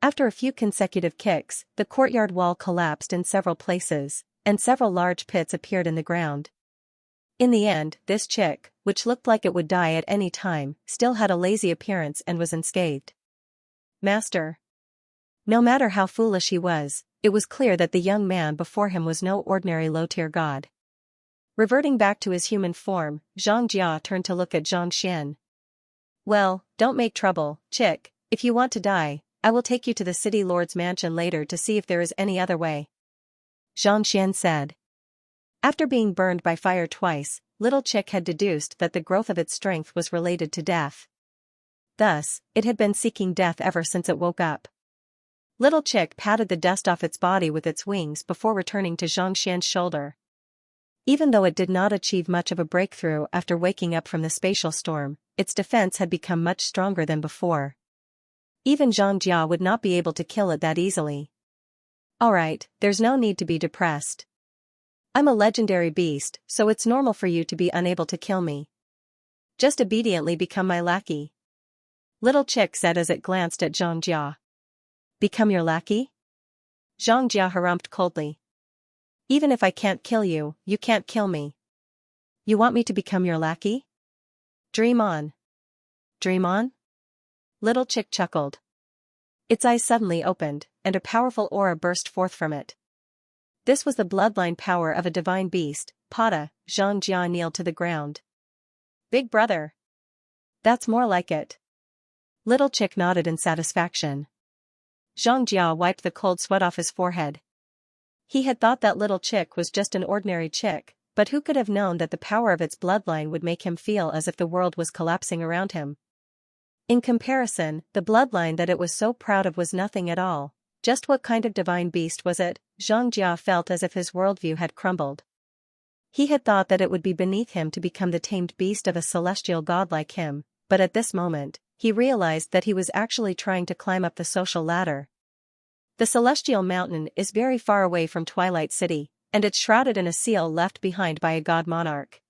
After a few consecutive kicks, the courtyard wall collapsed in several places, and several large pits appeared in the ground. In the end, this chick, which looked like it would die at any time, still had a lazy appearance and was unscathed. Master. No matter how foolish he was, it was clear that the young man before him was no ordinary low-tier god. Reverting back to his human form, Xianxia turned to look at Xianxian. Well, don't make trouble, chick. If you want to die, I will take you to the city lord's mansion later to see if there is any other way. Xianxian said. After being burned by fire twice, little chick had deduced that the growth of its strength was related to death. Thus, it had been seeking death ever since it woke up. Little chick patted the dust off its body with its wings before returning to Xianxian's shoulder. Even though it did not achieve much of a breakthrough after waking up from the spatial storm, its defense had become much stronger than before. Even Xianxia would not be able to kill it that easily. Alright, there's no need to be depressed. I'm a legendary beast, so it's normal for you to be unable to kill me. Just obediently become my lackey. Little chick said as it glanced at Xianxia. Become your lackey? Xianxia harumphed coldly. Even if I can't kill you, you can't kill me. You want me to become your lackey? Dream on. Dream on? Little chick chuckled. Its eyes suddenly opened, and a powerful aura burst forth from it. This was the bloodline power of a divine beast. Pada. Xianxia kneeled to the ground. Big brother. That's more like it. Little chick nodded in satisfaction. Xianxia wiped the cold sweat off his forehead. He had thought that little chick was just an ordinary chick, but who could have known that the power of its bloodline would make him feel as if the world was collapsing around him? In comparison, the bloodline that it was so proud of was nothing at all. Just what kind of divine beast was it? Xianxia felt as if his worldview had crumbled. He had thought that it would be beneath him to become the tamed beast of a celestial god like him, but at this moment, he realized that he was actually trying to climb up the social ladder. The celestial mountain is very far away from Twilight City, and it's shrouded in a seal left behind by a god monarch.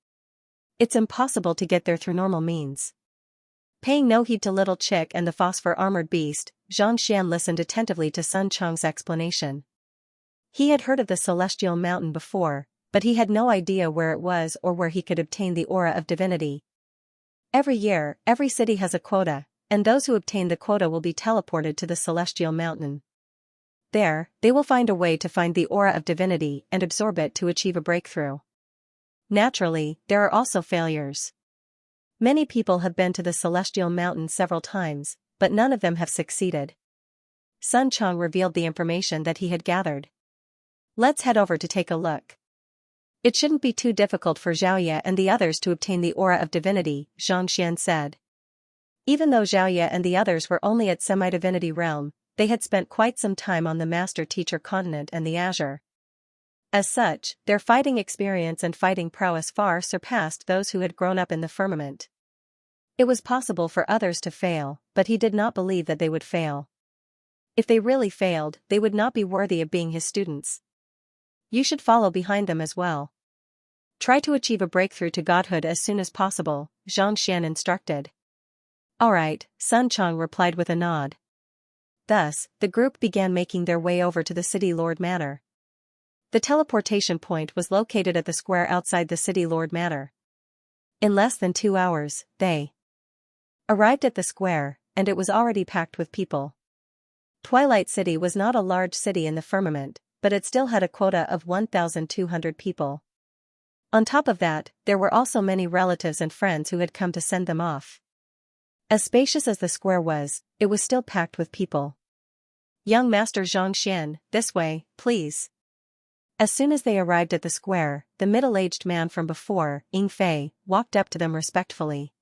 It's impossible to get there through normal means. Paying no heed to little chick and the phosphor-armored beast, Xianxian listened attentively to Sun Chang's explanation. He had heard of the celestial mountain before, but he had no idea where it was or where he could obtain the aura of divinity. Every year, every city has a quota, and those who obtain the quota will be teleported to the celestial mountain. There, they will find a way to find the aura of divinity and absorb it to achieve a breakthrough. Naturally, there are also failures. Many people have been to the celestial mountain several times, but none of them have succeeded. Sun Chang revealed the information that he had gathered. Let's head over to take a look. It shouldn't be too difficult for Xiaoye and the others to obtain the aura of divinity, Xianxian said. Even though Xiaoye and the others were only at semi-divinity realm, they had spent quite some time on the Master-Teacher continent and the Azure. As such, their fighting experience and fighting prowess far surpassed those who had grown up in the firmament. It was possible for others to fail, but he did not believe that they would fail. If they really failed, they would not be worthy of being his students. You should follow behind them as well. Try to achieve a breakthrough to godhood as soon as possible, Xianxian instructed. Alright, Sun Chang replied with a nod. Thus, the group began making their way over to the City Lord Manor. The teleportation point was located at the square outside the City Lord Manor. In less than 2 hours, they arrived at the square, and it was already packed with people. Twilight City was not a large city in the firmament, but it still had a quota of 1,200 people. On top of that, there were also many relatives and friends who had come to send them off. As spacious as the square was, it was still packed with people. Young Master Xianxian, this way, please. As soon as they arrived at the square, the middle-aged man from before, Ying Fei, walked up to them respectfully.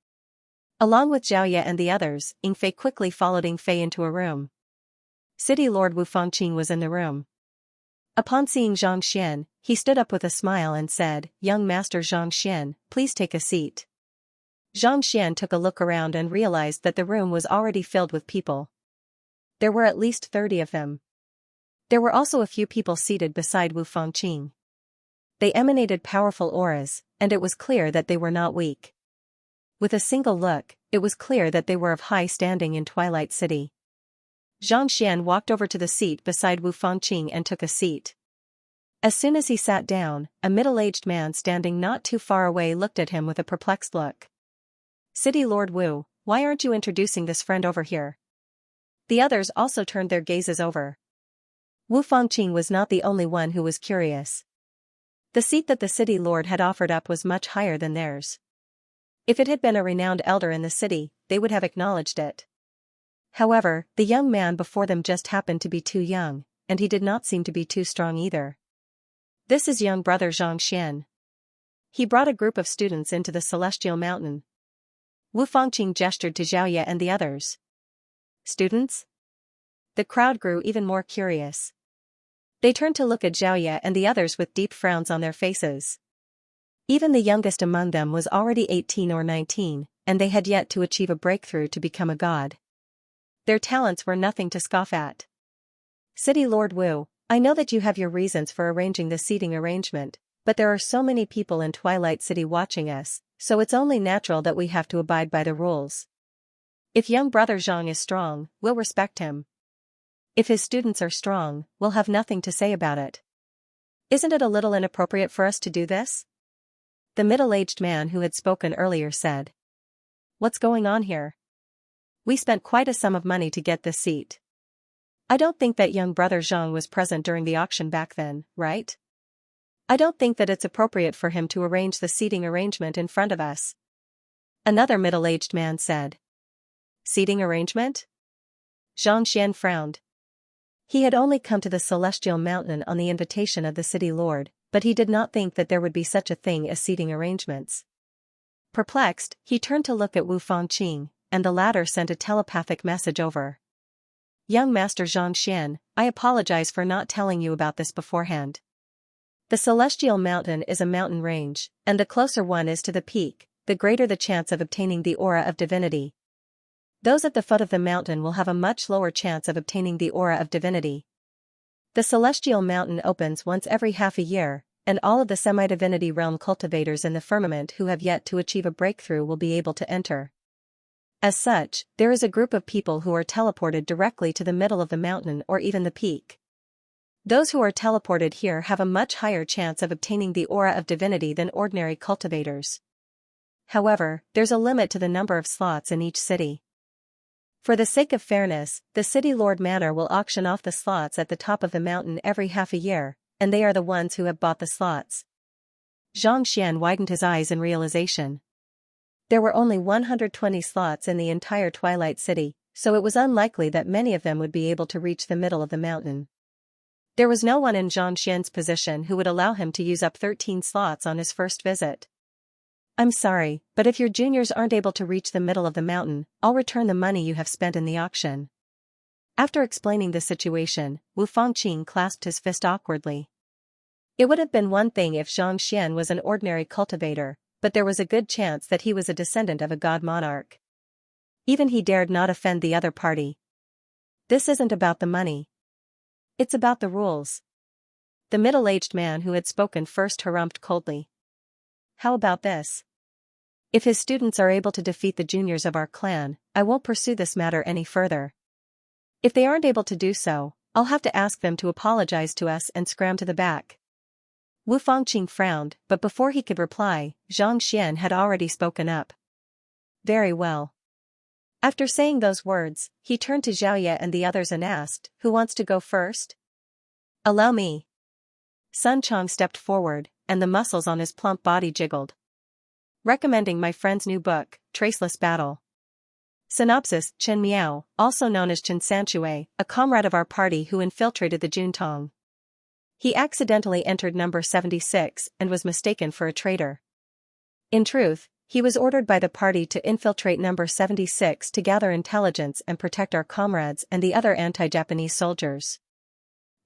Along with Xiaoye and the others, Ying Fei quickly followed Ying Fei into a room. City Lord Wu Fangqing was in the room. Upon seeing Xianxian, he stood up with a smile and said, "Young Master Xianxian, please take a seat." Xianxia took a look around and realized that the room was already filled with people. There were at least 30 of them. There were also a few people seated beside Wu Fangqing. They emanated powerful auras, and it was clear that they were not weak. With a single look, it was clear that they were of high standing in Twilight City. Xianxia walked over to the seat beside Wu Fangqing and took a seat. As soon as he sat down, a middle-aged man standing not too far away looked at him with a perplexed look. "City Lord Wu, why aren't you introducing this friend over here?" The others also turned their gazes over. Wu Fangqing was not the only one who was curious. The seat that the city lord had offered up was much higher than theirs. If it had been a renowned elder in the city, they would have acknowledged it. However, the young man before them just happened to be too young, and he did not seem to be too strong either. "This is young brother Xianxia. He brought a group of students into the Celestial Mountain." Wu Fangqing gestured to Xiaoye and the others. "Students?" The crowd grew even more curious. They turned to look at Xiaoye and the others with deep frowns on their faces. Even the youngest among them was already 18 or 19, and they had yet to achieve a breakthrough to become a god. Their talents were nothing to scoff at. "City Lord Wu, I know that you have your reasons for arranging the seating arrangement, but there are so many people in Twilight City watching us, so it's only natural that we have to abide by the rules. If young brother Zhang is strong, we'll respect him. If his students are strong, we'll have nothing to say about it. Isn't it a little inappropriate for us to do this?" The middle-aged man who had spoken earlier said. "What's going on here? We spent quite a sum of money to get this seat. I don't think that young brother Zhang was present during the auction back then, right? I don't think that it's appropriate for him to arrange the seating arrangement in front of us." Another middle-aged man said. "Seating arrangement?" Xianxia frowned. He had only come to the Celestial Mountain on the invitation of the city lord, but he did not think that there would be such a thing as seating arrangements. Perplexed, he turned to look at Wu Fangqing, and the latter sent a telepathic message over. "Young Master Xianxia, I apologize for not telling you about this beforehand. The Celestial Mountain is a mountain range, and the closer one is to the peak, the greater the chance of obtaining the aura of divinity. Those at the foot of the mountain will have a much lower chance of obtaining the aura of divinity. The Celestial Mountain opens once every half a year, and all of the semi-divinity realm cultivators in the firmament who have yet to achieve a breakthrough will be able to enter. As such, there is a group of people who are teleported directly to the middle of the mountain or even the peak. Those who are teleported here have a much higher chance of obtaining the aura of divinity than ordinary cultivators. However, there's a limit to the number of slots in each city. For the sake of fairness, the City Lord Manor will auction off the slots at the top of the mountain every half a year, and they are the ones who have bought the slots." Xianxia widened his eyes in realization. There were only 120 slots in the entire Twilight City, so it was unlikely that many of them would be able to reach the middle of the mountain. There was no one in Xianxia's position who would allow him to use up 13 slots on his first visit. "I'm sorry, but if your juniors aren't able to reach the middle of the mountain, I'll return the money you have spent in the auction." After explaining the situation, Wu Fangqing clasped his fist awkwardly. It would have been one thing if Xianxia was an ordinary cultivator, but there was a good chance that he was a descendant of a god monarch. Even he dared not offend the other party. "This isn't about the money. It's about the rules." The middle-aged man who had spoken first harumphed coldly. "How about this? If his students are able to defeat the juniors of our clan, I won't pursue this matter any further. If they aren't able to do so, I'll have to ask them to apologize to us and scram to the back." Wu Fangqing frowned, but before he could reply, Xianxia had already spoken up. "Very well." After saying those words, he turned to Xiaoye and the others and asked, "Who wants to go first?" "Allow me." Sun Chong stepped forward, and the muscles on his plump body jiggled. Recommending my friend's new book, Traceless Battle. Synopsis: Chen Miao, also known as Chen Sanchue, a comrade of our party who infiltrated the Juntong. He accidentally entered number 76 and was mistaken for a traitor. In truth, he was ordered by the party to infiltrate number 76 to gather intelligence and protect our comrades and the other anti-Japanese soldiers.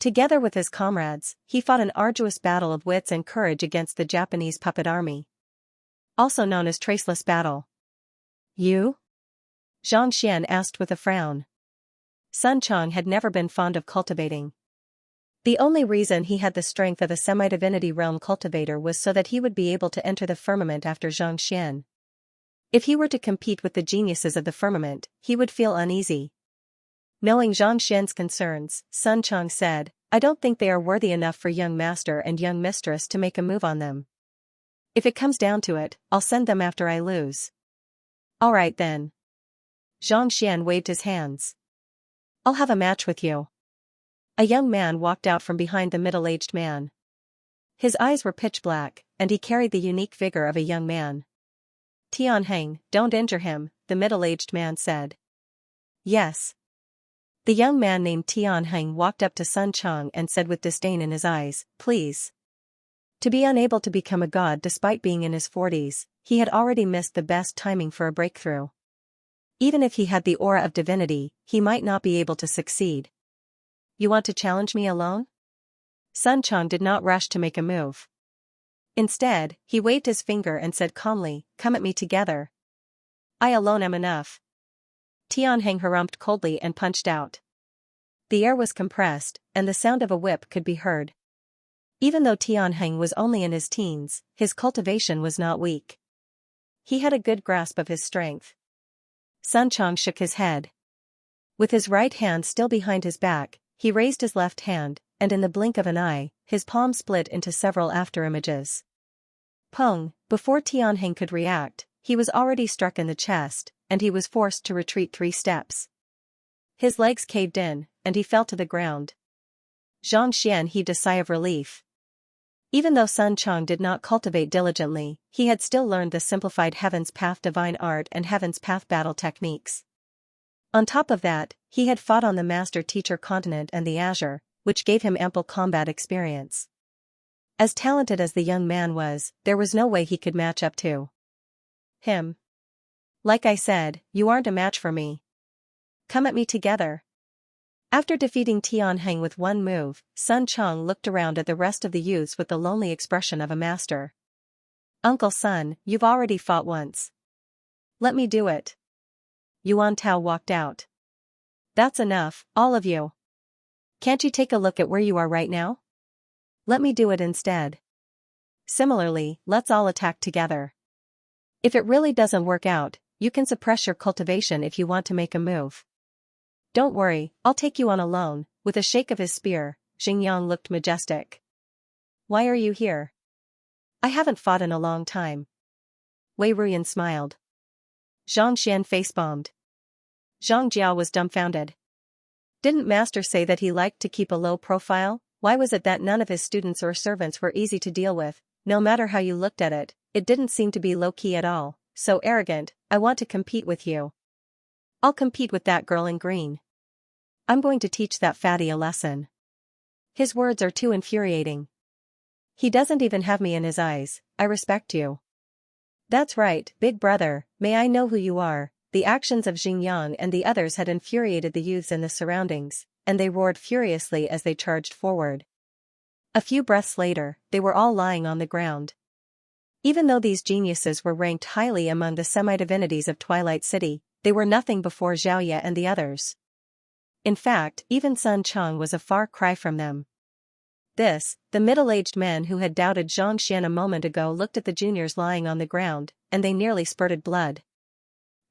Together with his comrades, he fought an arduous battle of wits and courage against the Japanese puppet army. Also known as Traceless Battle. You? Xianxia asked with a frown. Sun Chang had never been fond of cultivating. The only reason he had the strength of a semi-divinity realm cultivator was so that he would be able to enter the firmament after Xianxia. If he were to compete with the geniuses of the firmament, he would feel uneasy. Knowing Xianxia's concerns, Sun Chang said, I don't think they are worthy enough for young master and young mistress to make a move on them. If it comes down to it, I'll send them after I lose. All right then. Xianxia waved his hands. I'll have a match with you. A young man walked out from behind the middle-aged man. His eyes were pitch black, and he carried the unique vigor of a young man. Tianheng, don't injure him, the middle-aged man said. Yes. The young man named Tianheng walked up to Sun Chang and said with disdain in his eyes, please. To be unable to become a god despite being in his 40s, he had already missed the best timing for a breakthrough. Even if he had the aura of divinity, he might not be able to succeed. You want to challenge me alone? Sun Chang did not rush to make a move. Instead, he waved his finger and said calmly, come at me together. I alone am enough. Tianheng harumphed coldly and punched out. The air was compressed, and the sound of a whip could be heard. Even though Tianheng was only in his teens, his cultivation was not weak. He had a good grasp of his strength. Sun Chang shook his head. With his right hand still behind his back, he raised his left hand, and in the blink of an eye, his palm split into several afterimages. Pung, before Tianheng could react, he was already struck in the chest, and he was forced to retreat 3 steps. His legs caved in, and he fell to the ground. Xianxia heaved a sigh of relief. Even though Sun Chang did not cultivate diligently, he had still learned the simplified Heaven's Path divine art and Heaven's Path battle techniques. On top of that, he had fought on the Master-Teacher continent and the Azure, which gave him ample combat experience. As talented as the young man was, there was no way he could match up to him. Like I said, you aren't a match for me. Come at me together. After defeating Tianheng with one move, Sun Chang looked around at the rest of the youths with the lonely expression of a master. Uncle Sun, you've already fought once. Let me do it. Yuan Tao walked out. That's enough, all of you. Can't you take a look at where you are right now? Let me do it instead. Similarly, let's all attack together. If it really doesn't work out, you can suppress your cultivation if you want to make a move. Don't worry, I'll take you on alone. With a shake of his spear, Xingyang looked majestic. Why are you here? I haven't fought in a long time. Wei Ruyan smiled. Zhang Xian face-bombed. Zhang Jiao was dumbfounded. Didn't Master say that he liked to keep a low profile? Why was it that none of his students or servants were easy to deal with? No matter how you looked at it, it didn't seem to be low-key at all. So arrogant, I want to compete with you. I'll compete with that girl in green. I'm going to teach that fatty a lesson. His words are too infuriating. He doesn't even have me in his eyes. I respect you. That's right, big brother, may I know who you are? The actions of Xingyang and the others had infuriated the youths in the surroundings, and they roared furiously as they charged forward. A few breaths later, they were all lying on the ground. Even though these geniuses were ranked highly among the semi-divinities of Twilight City, they were nothing before Xiaoya and the others. In fact, even Sun Chang was a far cry from them. The middle-aged man who had doubted Xianxia a moment ago looked at the juniors lying on the ground, and they nearly spurted blood.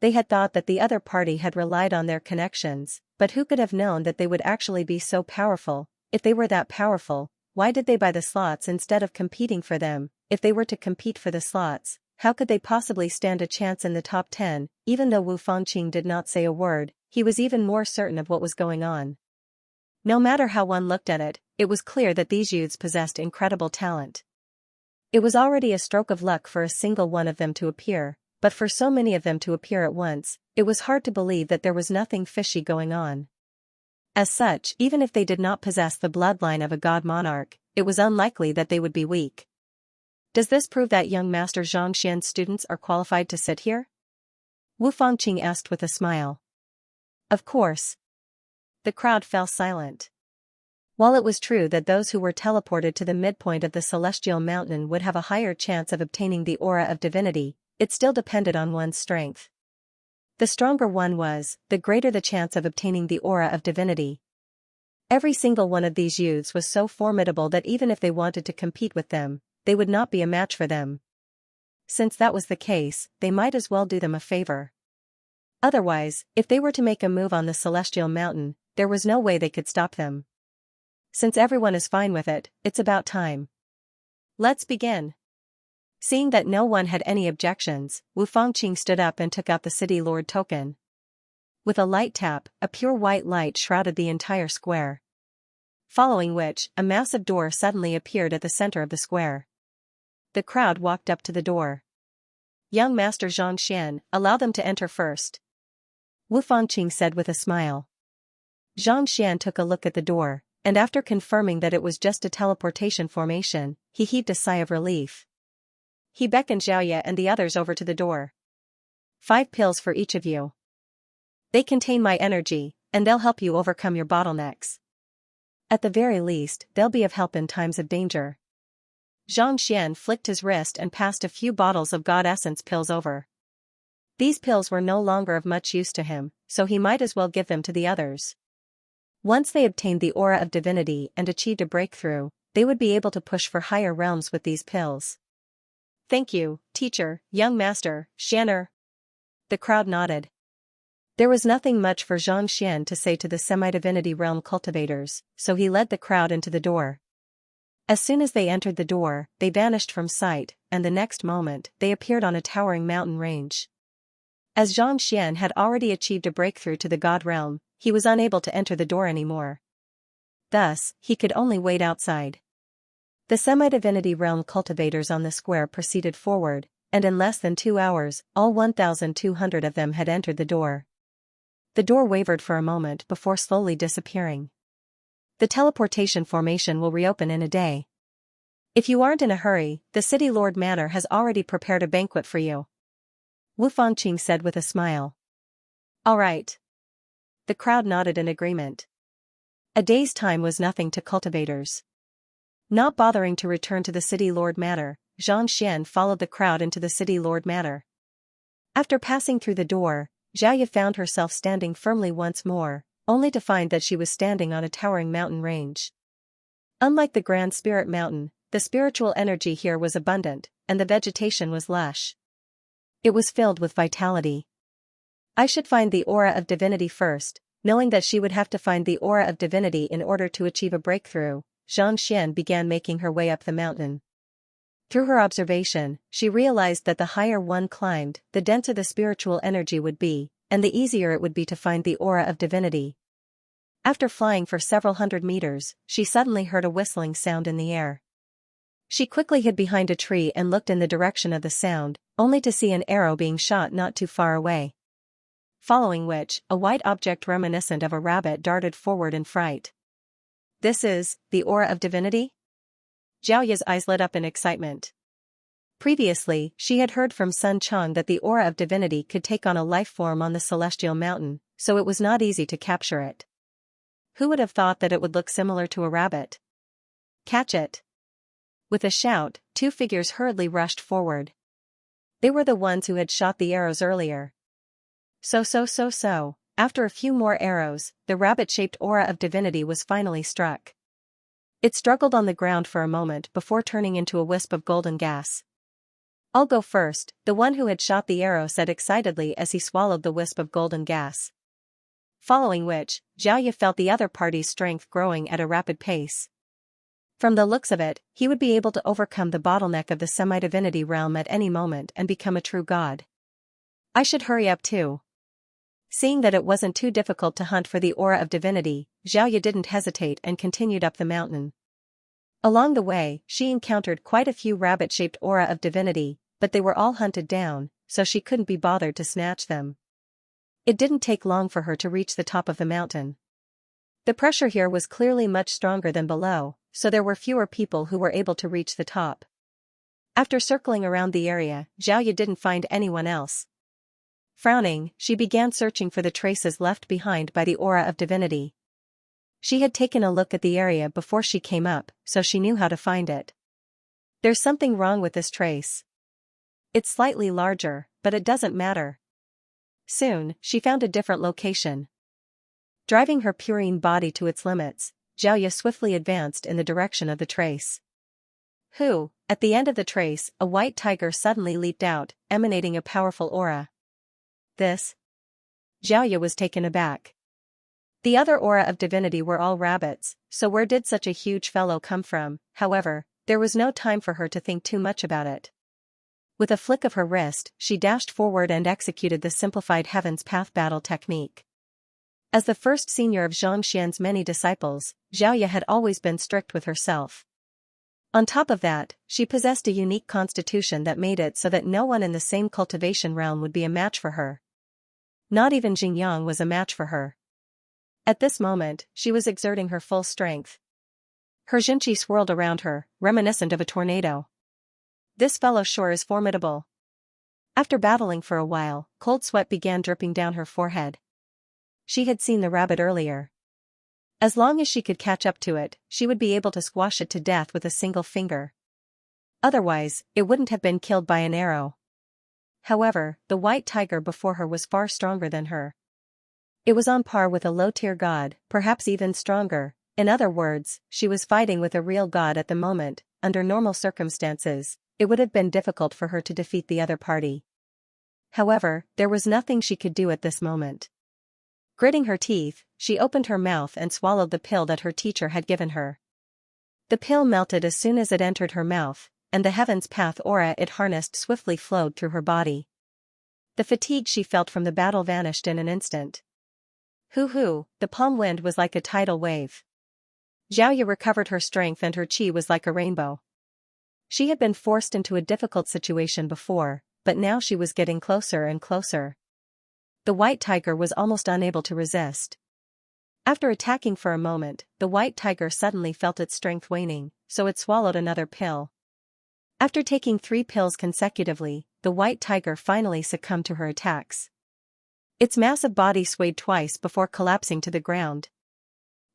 They had thought that the other party had relied on their connections, but who could have known that they would actually be so powerful? If they were that powerful, why did they buy the slots instead of competing for them? If they were to compete for the slots, how could they possibly stand a chance in the top 10? Even though Wu Fangqing did not say a word, he was even more certain of what was going on. No matter how one looked at it, it was clear that these youths possessed incredible talent. It was already a stroke of luck for a single one of them to appear, but for so many of them to appear at once, it was hard to believe that there was nothing fishy going on. As such, even if they did not possess the bloodline of a god monarch, it was unlikely that they would be weak. Does this prove that young Master Zhangxian's students are qualified to sit here? Wu Fangqing asked with a smile. Of course. The crowd fell silent. While it was true that those who were teleported to the midpoint of the celestial mountain would have a higher chance of obtaining the aura of divinity, it still depended on one's strength. The stronger one was, the greater the chance of obtaining the aura of divinity. Every single one of these youths was so formidable that even if they wanted to compete with them, they would not be a match for them. Since that was the case, they might as well do them a favor. Otherwise, if they were to make a move on the celestial mountain, there was no way they could stop them. Since everyone is fine with it, it's about time. Let's begin. Seeing that no one had any objections, Wu Fangqing stood up and took out the city lord token. With a light tap, a pure white light shrouded the entire square. Following which, a massive door suddenly appeared at the center of the square. The crowd walked up to the door. "Young Master Xianxia, allow them to enter first," Wu Fangqing said with a smile. Xianxia took a look at the door, and after confirming that it was just a teleportation formation, he heaved a sigh of relief. He beckoned Xiaoya and the others over to the door. 5 pills for each of you. They contain my energy, and they'll help you overcome your bottlenecks. At the very least, they'll be of help in times of danger. Xianxia flicked his wrist and passed a few bottles of God Essence pills over. These pills were no longer of much use to him, so he might as well give them to the others. Once they obtained the aura of divinity and achieved a breakthrough, they would be able to push for higher realms with these pills. "Thank you, teacher, young master, Xianer." The crowd nodded. There was nothing much for Xianxia to say to the semi-divinity realm cultivators, so he led the crowd into the door. As soon as they entered the door, they vanished from sight, and the next moment, they appeared on a towering mountain range. As Xianxia had already achieved a breakthrough to the god realm, he was unable to enter the door anymore. Thus, he could only wait outside. The semi-divinity realm cultivators on the square proceeded forward, and in less than 2 hours, all 1,200 of them had entered the door. The door wavered for a moment before slowly disappearing. The teleportation formation will reopen in a day. If you aren't in a hurry, the City Lord Manor has already prepared a banquet for you, Wu Fangqing said with a smile. All right. The crowd nodded in agreement. A day's time was nothing to cultivators. Not bothering to return to the City Lord Manor, Xianxia followed the crowd into the City Lord Manor. After passing through the door, Xiaoya found herself standing firmly once more, only to find that she was standing on a towering mountain range. Unlike the Grand Spirit Mountain, the spiritual energy here was abundant, and the vegetation was lush. It was filled with vitality. I should find the aura of divinity first, knowing that she would have to find the aura of divinity in order to achieve a breakthrough. Xianxia began making her way up the mountain. Through her observation, she realized that the higher one climbed, the denser the spiritual energy would be, and the easier it would be to find the aura of divinity. After flying for several hundred meters, she suddenly heard a whistling sound in the air. She quickly hid behind a tree and looked in the direction of the sound, only to see an arrow being shot not too far away. Following which, a white object reminiscent of a rabbit darted forward in fright. This is the aura of divinity? Zhaoya's eyes lit up in excitement. Previously, she had heard from Sun Chang that the aura of divinity could take on a life form on the celestial mountain, so it was not easy to capture it. Who would have thought that it would look similar to a rabbit? Catch it! With a shout, 2 figures hurriedly rushed forward. They were the ones who had shot the arrows earlier. So, after a few more arrows, the rabbit-shaped aura of divinity was finally struck. It struggled on the ground for a moment before turning into a wisp of golden gas. I'll go first, the one who had shot the arrow said excitedly as he swallowed the wisp of golden gas. Following which, Xiaoya felt the other party's strength growing at a rapid pace. From the looks of it, he would be able to overcome the bottleneck of the semi-divinity realm at any moment and become a true god. I should hurry up too. Seeing that it wasn't too difficult to hunt for the aura of divinity, Xiaoya didn't hesitate and continued up the mountain. Along the way, she encountered quite a few rabbit-shaped aura of divinity, but they were all hunted down, so she couldn't be bothered to snatch them. It didn't take long for her to reach the top of the mountain. The pressure here was clearly much stronger than below, so there were fewer people who were able to reach the top. After circling around the area, Xiaoya didn't find anyone else. Frowning, she began searching for the traces left behind by the aura of divinity. She had taken a look at the area before she came up, so she knew how to find it. There's something wrong with this trace. It's slightly larger, but it doesn't matter. Soon, she found a different location. Driving her purine body to its limits, Xiaoya swiftly advanced in the direction of the trace. At the end of the trace, a white tiger suddenly leaped out, emanating a powerful aura. This? Xiaoya was taken aback. The other aura of divinity were all rabbits, so where did such a huge fellow come from? However, there was no time for her to think too much about it. With a flick of her wrist, she dashed forward and executed the simplified Heaven's Path battle technique. As the first senior of Xianxia's many disciples, Xiaoya had always been strict with herself. On top of that, she possessed a unique constitution that made it so that no one in the same cultivation realm would be a match for her. Not even Xingyang was a match for her. At this moment, she was exerting her full strength. Her Jinqi swirled around her, reminiscent of a tornado. This fellow sure is formidable. After battling for a while, cold sweat began dripping down her forehead. She had seen the rabbit earlier. As long as she could catch up to it, she would be able to squash it to death with a single finger. Otherwise, it wouldn't have been killed by an arrow. However, the white tiger before her was far stronger than her. It was on par with a low-tier god, perhaps even stronger. In other words, she was fighting with a real god at the moment. Under normal circumstances, it would have been difficult for her to defeat the other party. However, there was nothing she could do at this moment. Gritting her teeth, she opened her mouth and swallowed the pill that her teacher had given her. The pill melted as soon as it entered her mouth, and the Heaven's Path aura it harnessed swiftly flowed through her body. The fatigue she felt from the battle vanished in an instant. The palm wind was like a tidal wave. Xiaoya recovered her strength and her qi was like a rainbow. She had been forced into a difficult situation before, but now she was getting closer and closer. The white tiger was almost unable to resist. After attacking for a moment, the white tiger suddenly felt its strength waning, so it swallowed another pill. After taking 3 pills consecutively, the white tiger finally succumbed to her attacks. Its massive body swayed twice before collapsing to the ground.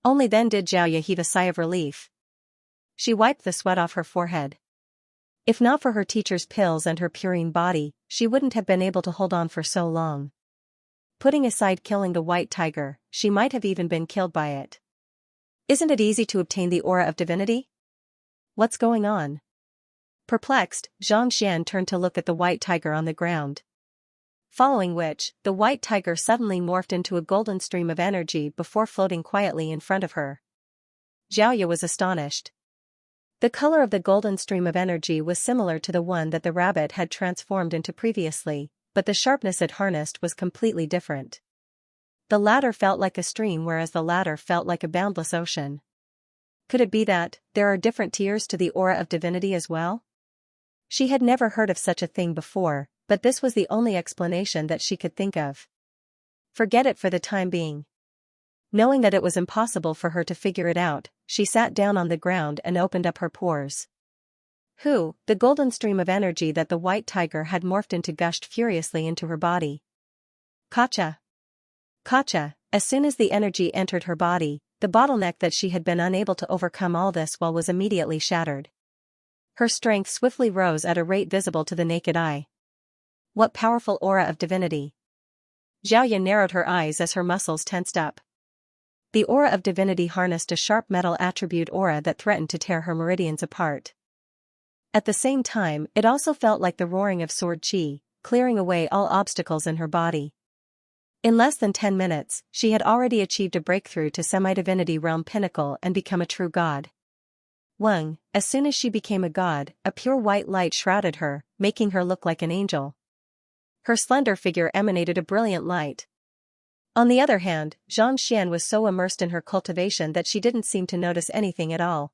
Only then did Xiaoya heave a sigh of relief. She wiped the sweat off her forehead. If not for her teacher's pills and her purine body, she wouldn't have been able to hold on for so long. Putting aside killing the white tiger, she might have even been killed by it. Isn't it easy to obtain the aura of divinity? What's going on? Perplexed, Xianxia turned to look at the white tiger on the ground. Following which, the white tiger suddenly morphed into a golden stream of energy before floating quietly in front of her. Xiaoya was astonished. The color of the golden stream of energy was similar to the one that the rabbit had transformed into previously, but the sharpness it harnessed was completely different. The latter felt like a stream whereas the latter felt like a boundless ocean. Could it be that there are different tiers to the aura of divinity as well? She had never heard of such a thing before, but this was the only explanation that she could think of. Forget it for the time being. Knowing that it was impossible for her to figure it out, she sat down on the ground and opened up her pores. The golden stream of energy that the white tiger had morphed into gushed furiously into her body. Kacha! Kacha! As soon as the energy entered her body, the bottleneck that she had been unable to overcome all this while was immediately shattered. Her strength swiftly rose at a rate visible to the naked eye. What powerful aura of divinity! Xiaoya narrowed her eyes as her muscles tensed up. The aura of divinity harnessed a sharp metal attribute aura that threatened to tear her meridians apart. At the same time, it also felt like the roaring of sword qi, clearing away all obstacles in her body. In less than 10 minutes, she had already achieved a breakthrough to semi-divinity realm pinnacle and become a true god. As soon as she became a god, a pure white light shrouded her, making her look like an angel. Her slender figure emanated a brilliant light. On the other hand, Xianxia was so immersed in her cultivation that she didn't seem to notice anything at all.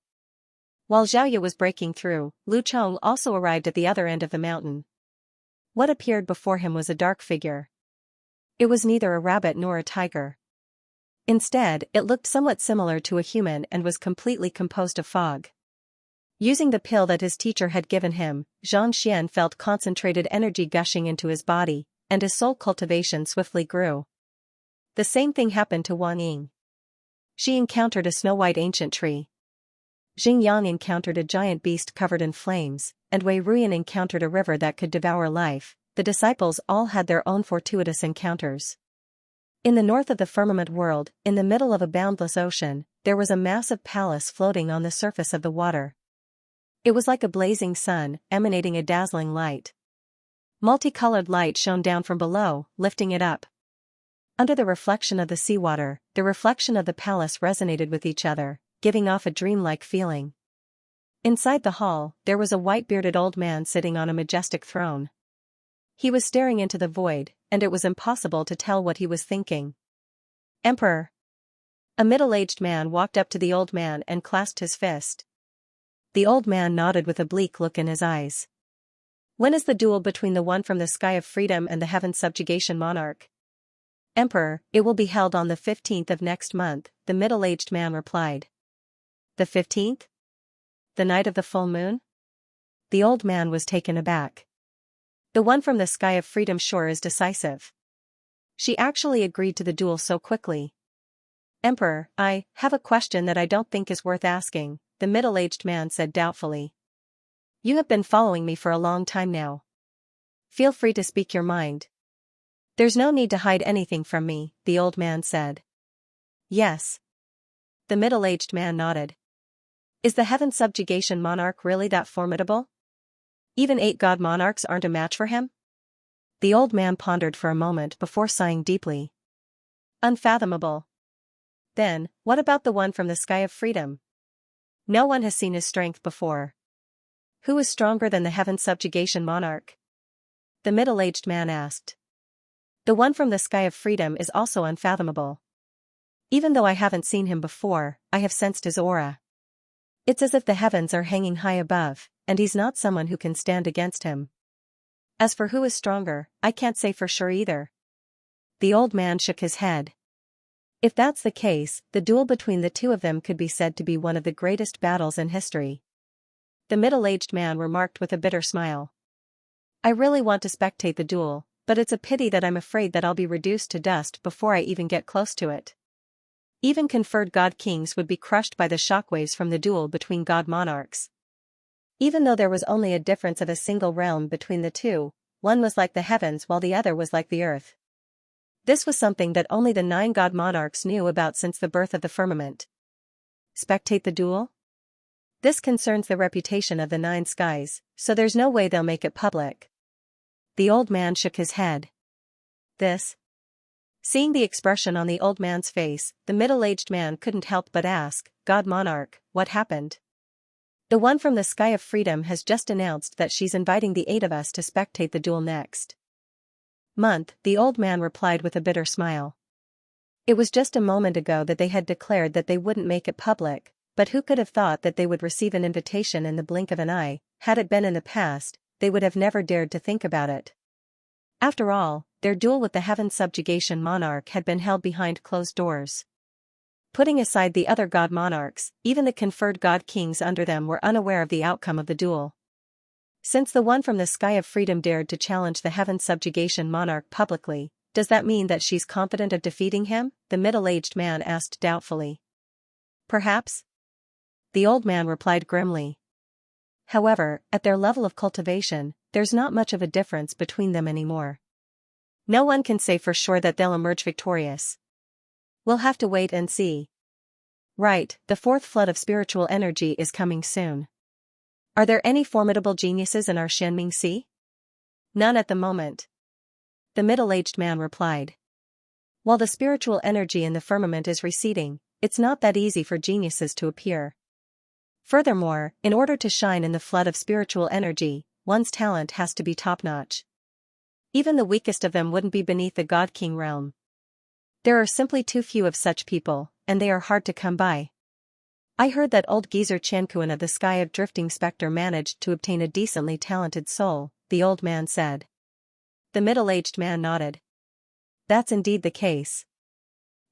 While Xiaoya was breaking through, Lu Chong also arrived at the other end of the mountain. What appeared before him was a dark figure. It was neither a rabbit nor a tiger. Instead, it looked somewhat similar to a human and was completely composed of fog. Using the pill that his teacher had given him, Xianxia felt concentrated energy gushing into his body, and his soul cultivation swiftly grew. The same thing happened to Wang Ying. She encountered a snow-white ancient tree. Xingyang encountered a giant beast covered in flames, and Wei Ruyan encountered a river that could devour life, the disciples all had their own fortuitous encounters. In the north of the firmament world, in the middle of a boundless ocean, there was a massive palace floating on the surface of the water. It was like a blazing sun, emanating a dazzling light. Multicolored light shone down from below, lifting it up. Under the reflection of the seawater, the reflection of the palace resonated with each other, giving off a dreamlike feeling. Inside the hall, there was a white-bearded old man sitting on a majestic throne. He was staring into the void, and it was impossible to tell what he was thinking. "Emperor!" A middle-aged man walked up to the old man and clasped his fist. The old man nodded with a bleak look in his eyes. "When is the duel between the one from the sky of freedom and the heaven subjugation monarch?" "Emperor, it will be held on the 15th of next month," the middle-aged man replied. "The 15th? The night of the full moon?" The old man was taken aback. "The one from the sky of freedom sure is decisive." She actually agreed to the duel so quickly. "Emperor, I have a question that I don't think is worth asking," the middle-aged man said doubtfully. "You have been following me for a long time now. Feel free to speak your mind." "There's no need to hide anything from me," the old man said. "Yes." The middle-aged man nodded. "Is the heaven subjugation monarch really that formidable? Even 8 god monarchs aren't a match for him?" The old man pondered for a moment before sighing deeply. "Unfathomable." "Then, what about the one from the sky of freedom? No one has seen his strength before." "Who is stronger than the heaven subjugation monarch?" the middle-aged man asked. "The one from the sky of freedom is also unfathomable. Even though I haven't seen him before, I have sensed his aura. It's as if the heavens are hanging high above, and he's not someone who can stand against him. As for who is stronger, I can't say for sure either." The old man shook his head. "If that's the case, the duel between the two of them could be said to be one of the greatest battles in history." The middle-aged man remarked with a bitter smile. "I really want to spectate the duel, but it's a pity that I'm afraid that I'll be reduced to dust before I even get close to it. Even conferred god kings would be crushed by the shockwaves from the duel between god monarchs. Even though there was only a difference of a single realm between the two, one was like the heavens while the other was like the earth. This was something that only the 9 god monarchs knew about since the birth of the firmament." "Spectate the duel?" "This concerns the reputation of the 9 skies, so there's no way they'll make it public." The old man shook his head. "This?" Seeing the expression on the old man's face, the middle-aged man couldn't help but ask, "God monarch, what happened?" "The one from the sky of freedom has just announced that she's inviting the 8 of us to spectate the duel next month," the old man replied with a bitter smile. It was just a moment ago that they had declared that they wouldn't make it public, but who could have thought that they would receive an invitation in the blink of an eye? Had it been in the past, they would have never dared to think about it. After all, their duel with the heaven subjugation monarch had been held behind closed doors. Putting aside the other god monarchs, even the conferred god kings under them were unaware of the outcome of the duel. Since the one from the sky of freedom dared to challenge the heaven subjugation monarch publicly, does that mean that she's confident of defeating him? The middle-aged man asked doubtfully. "Perhaps?" the old man replied grimly. "However, at their level of cultivation, there's not much of a difference between them anymore. No one can say for sure that they'll emerge victorious. We'll have to wait and see." "Right, the 4th flood of spiritual energy is coming soon. Are there any formidable geniuses in our Xianming Sea?" "None at the moment," the middle-aged man replied. "While the spiritual energy in the firmament is receding, it's not that easy for geniuses to appear. Furthermore, in order to shine in the flood of spiritual energy, one's talent has to be top-notch. Even the weakest of them wouldn't be beneath the God King realm. There are simply too few of such people, and they are hard to come by. I heard that old geezer Xianxia of the Sky of Drifting Spectre managed to obtain a decently talented soul," the old man said. The middle-aged man nodded. "That's indeed the case.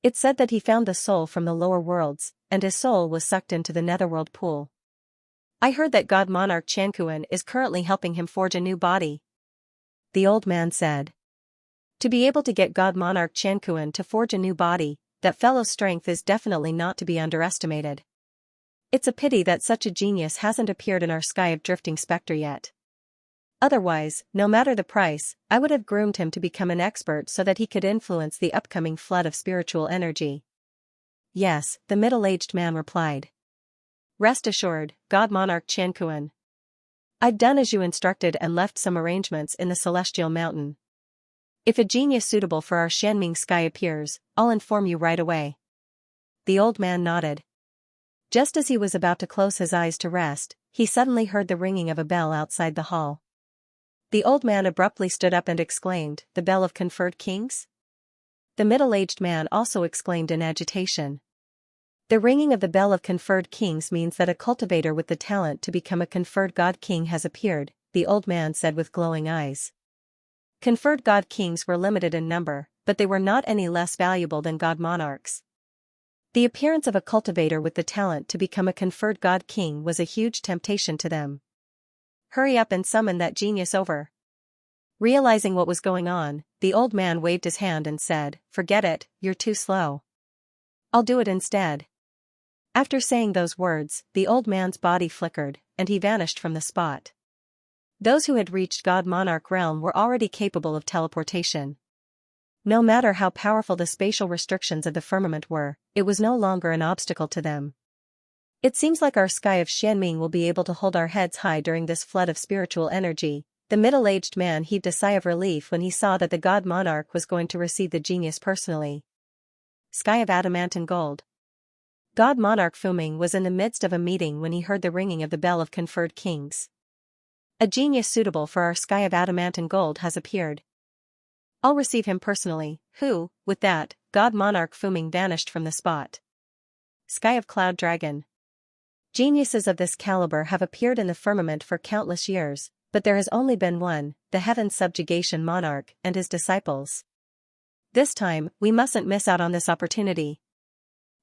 It said that he found the soul from the lower worlds, and his soul was sucked into the netherworld pool. I heard that god monarch Xianxia is currently helping him forge a new body," the old man said. "To be able to get god monarch Xianxia to forge a new body, that fellow's strength is definitely not to be underestimated. It's a pity that such a genius hasn't appeared in our Sky of Drifting Spectre yet." Otherwise, no matter the price, I would have groomed him to become an expert so that he could influence the upcoming flood of spiritual energy. Yes, the middle-aged man replied. Rest assured, God Monarch Qianquan. I've done as you instructed and left some arrangements in the celestial mountain. If a genius suitable for our Xianming sky appears, I'll inform you right away. The old man nodded. Just as he was about to close his eyes to rest, he suddenly heard the ringing of a bell outside the hall. The old man abruptly stood up and exclaimed, "The bell of conferred kings?" The middle-aged man also exclaimed in agitation. The ringing of the bell of conferred kings means that a cultivator with the talent to become a conferred god king has appeared, the old man said with glowing eyes. Conferred god kings were limited in number, but they were not any less valuable than god monarchs. The appearance of a cultivator with the talent to become a conferred god king was a huge temptation to them. Hurry up and summon that genius over. Realizing what was going on, the old man waved his hand and said, "Forget it, you're too slow. I'll do it instead." After saying those words, the old man's body flickered, and he vanished from the spot. Those who had reached God Monarch realm were already capable of teleportation. No matter how powerful the spatial restrictions of the firmament were, it was no longer an obstacle to them. It seems like our sky of Xianming will be able to hold our heads high during this flood of spiritual energy. The middle-aged man heaved a sigh of relief when he saw that the God Monarch was going to receive the genius personally. Sky of adamant and gold. God Monarch Fuming was in the midst of a meeting when he heard the ringing of the bell of conferred kings. A genius suitable for our sky of adamant and gold has appeared. I'll receive him personally. With that, God Monarch Fuming vanished from the spot. Sky of cloud dragon. Geniuses of this caliber have appeared in the firmament for countless years, but there has only been one, the heaven subjugation monarch and his disciples. This time, we mustn't miss out on this opportunity.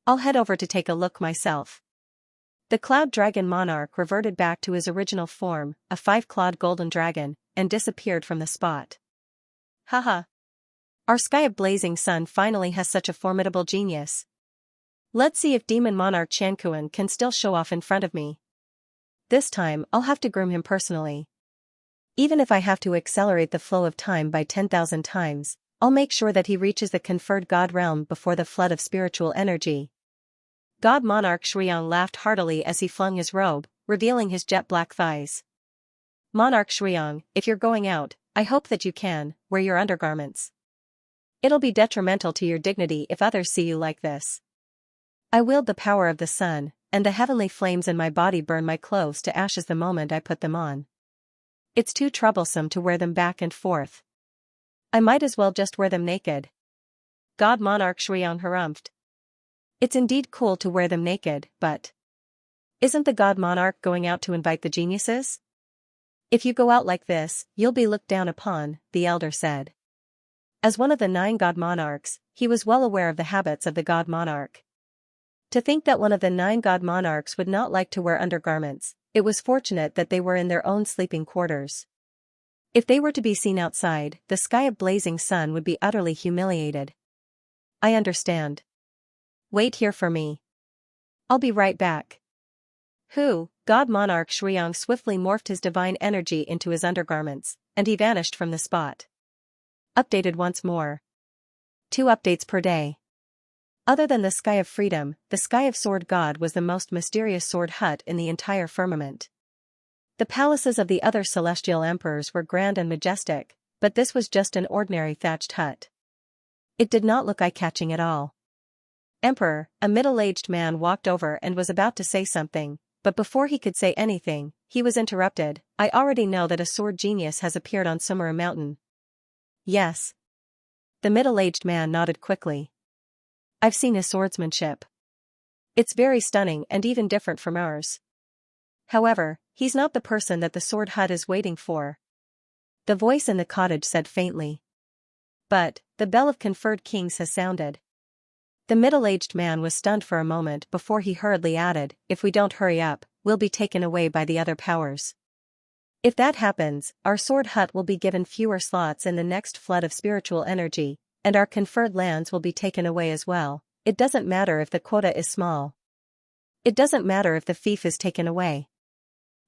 I'll head over to take a look myself. The cloud dragon monarch reverted back to his original form, a 5-clawed golden dragon, and disappeared from the spot. Haha. Our sky of blazing sun finally has such a formidable genius. Let's see if Demon Monarch Qianquan can still show off in front of me. This time, I'll have to groom him personally. Even if I have to accelerate the flow of time by 10,000 times, I'll make sure that he reaches the conferred god realm before the flood of spiritual energy. God Monarch Shriang laughed heartily as he flung his robe, revealing his jet-black thighs. Monarch Shriang, if you're going out, I hope that you can wear your undergarments. It'll be detrimental to your dignity if others see you like this. I wield the power of the sun, and the heavenly flames in my body burn my clothes to ashes the moment I put them on. It's too troublesome to wear them back and forth. I might as well just wear them naked. God Monarch Shriang harumphed. It's indeed cool to wear them naked, but isn't the God Monarch going out to invite the geniuses? If you go out like this, you'll be looked down upon, the elder said. As one of the 9 God Monarchs, he was well aware of the habits of the God Monarch. To think that one of the 9 God Monarchs would not like to wear undergarments, it was fortunate that they were in their own sleeping quarters. If they were to be seen outside, the sky of blazing sun would be utterly humiliated. I understand. Wait here for me. I'll be right back. God Monarch Shriang swiftly morphed his divine energy into his undergarments, and he vanished from the spot. Updated once more. 2 updates per day. Other than the Sky of Freedom, the Sky of Sword God was the most mysterious sword hut in the entire firmament. The palaces of the other celestial emperors were grand and majestic, but this was just an ordinary thatched hut. It did not look eye-catching at all. Emperor, a middle-aged man walked over and was about to say something, but before he could say anything, he was interrupted. I already know that a sword genius has appeared on Sumera Mountain. Yes. The middle-aged man nodded quickly. I've seen his swordsmanship. It's very stunning and even different from ours. However, he's not the person that the sword hut is waiting for. The voice in the cottage said faintly. But, the bell of conferred kings has sounded. The middle-aged man was stunned for a moment before he hurriedly added, if we don't hurry up, we'll be taken away by the other powers. If that happens, our sword hut will be given fewer slots in the next flood of spiritual energy, and our conferred lands will be taken away as well. It doesn't matter if the quota is small. It doesn't matter if the fief is taken away.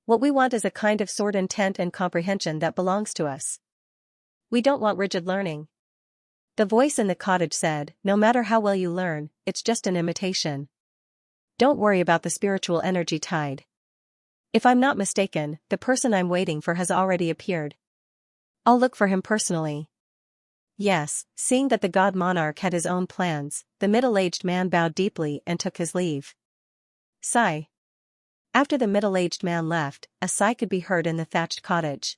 What we want is a kind of sort intent and comprehension that belongs to us. We don't want rigid learning. The voice in the cottage said, no matter how well you learn, it's just an imitation. Don't worry about the spiritual energy tide. If I'm not mistaken, the person I'm waiting for has already appeared. I'll look for him personally. Yes, seeing that the god monarch had his own plans, the middle-aged man bowed deeply and took his leave. Sigh. After the middle-aged man left, a sigh could be heard in the thatched cottage.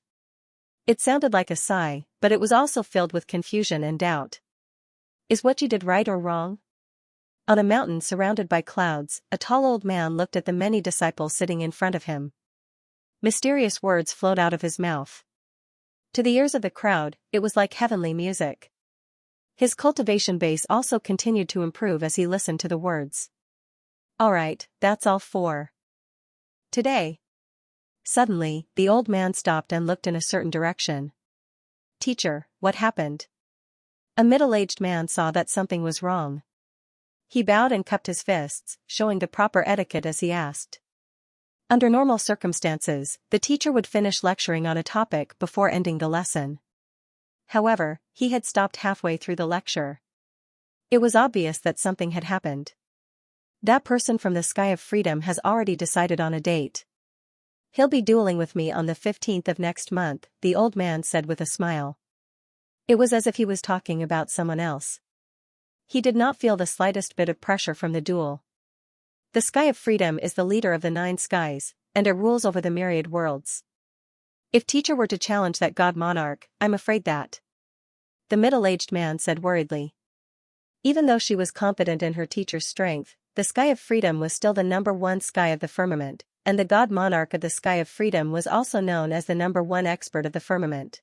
It sounded like a sigh, but it was also filled with confusion and doubt. Is what you did right or wrong? On a mountain surrounded by clouds, a tall old man looked at the many disciples sitting in front of him. Mysterious words flowed out of his mouth. To the ears of the crowd, it was like heavenly music. His cultivation base also continued to improve as he listened to the words. All right, that's all for today. Suddenly, the old man stopped and looked in a certain direction. Teacher, what happened? A middle-aged man saw that something was wrong. He bowed and cupped his fists, showing the proper etiquette as he asked. Under normal circumstances, the teacher would finish lecturing on a topic before ending the lesson. However, he had stopped halfway through the lecture. It was obvious that something had happened. That person from the sky of freedom has already decided on a date. He'll be dueling with me on the 15th of next month, the old man said with a smile. It was as if he was talking about someone else. He did not feel the slightest bit of pressure from the duel. The sky of freedom is the leader of the 9 skies, and it rules over the myriad worlds. If teacher were to challenge that god monarch, I'm afraid that. The middle-aged man said worriedly. Even though she was confident in her teacher's strength, the sky of freedom was still the #1 sky of the firmament, and the god monarch of the sky of freedom was also known as the #1 expert of the firmament.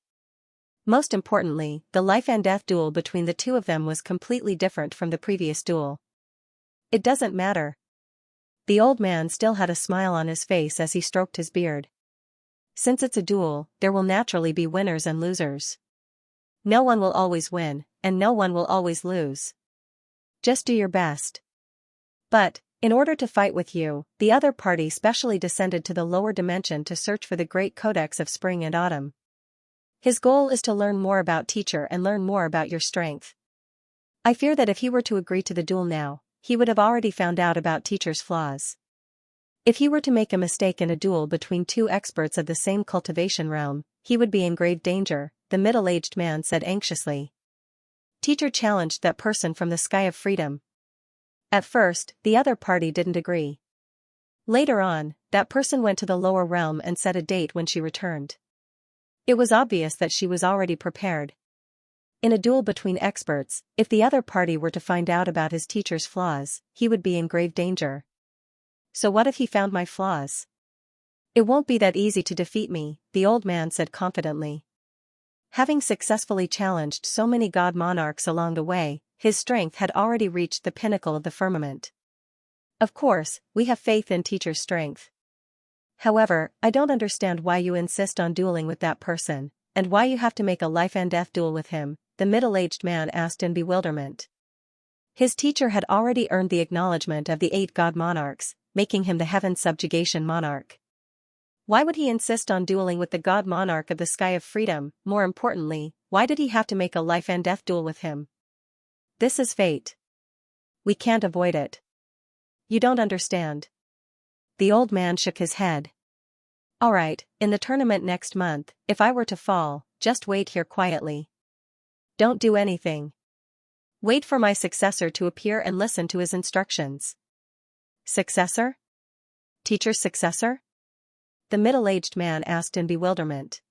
Most importantly, the life and death duel between the two of them was completely different from the previous duel. It doesn't matter. The old man still had a smile on his face as he stroked his beard. Since it's a duel, there will naturally be winners and losers. No one will always win, and no one will always lose. Just do your best. But, in order to fight with you, the other party specially descended to the lower dimension to search for the great codex of spring and autumn. His goal is to learn more about teacher and learn more about your strength. I fear that if he were to agree to the duel now, he would have already found out about teacher's flaws. If he were to make a mistake in a duel between 2 experts of the same cultivation realm, he would be in grave danger, the middle-aged man said anxiously. Teacher challenged that person from the sky of freedom. At first, the other party didn't agree. Later on, that person went to the lower realm and set a date when she returned. It was obvious that she was already prepared. In a duel between experts, if the other party were to find out about his teacher's flaws, he would be in grave danger. So what if he found my flaws? It won't be that easy to defeat me, the old man said confidently. Having successfully challenged so many god monarchs along the way, his strength had already reached the pinnacle of the firmament. Of course, we have faith in teacher's strength. However, I don't understand why you insist on dueling with that person, and why you have to make a life and death duel with him, the middle-aged man asked in bewilderment. His teacher had already earned the acknowledgement of the 8 god monarchs, making him the heaven subjugation monarch. Why would he insist on dueling with the god monarch of the sky of freedom? More importantly, why did he have to make a life and death duel with him? This is fate. We can't avoid it. You don't understand. The old man shook his head. All right, in the tournament next month, if I were to fall, just wait here quietly. Don't do anything. Wait for my successor to appear and listen to his instructions. Successor? Teacher's successor? The middle-aged man asked in bewilderment.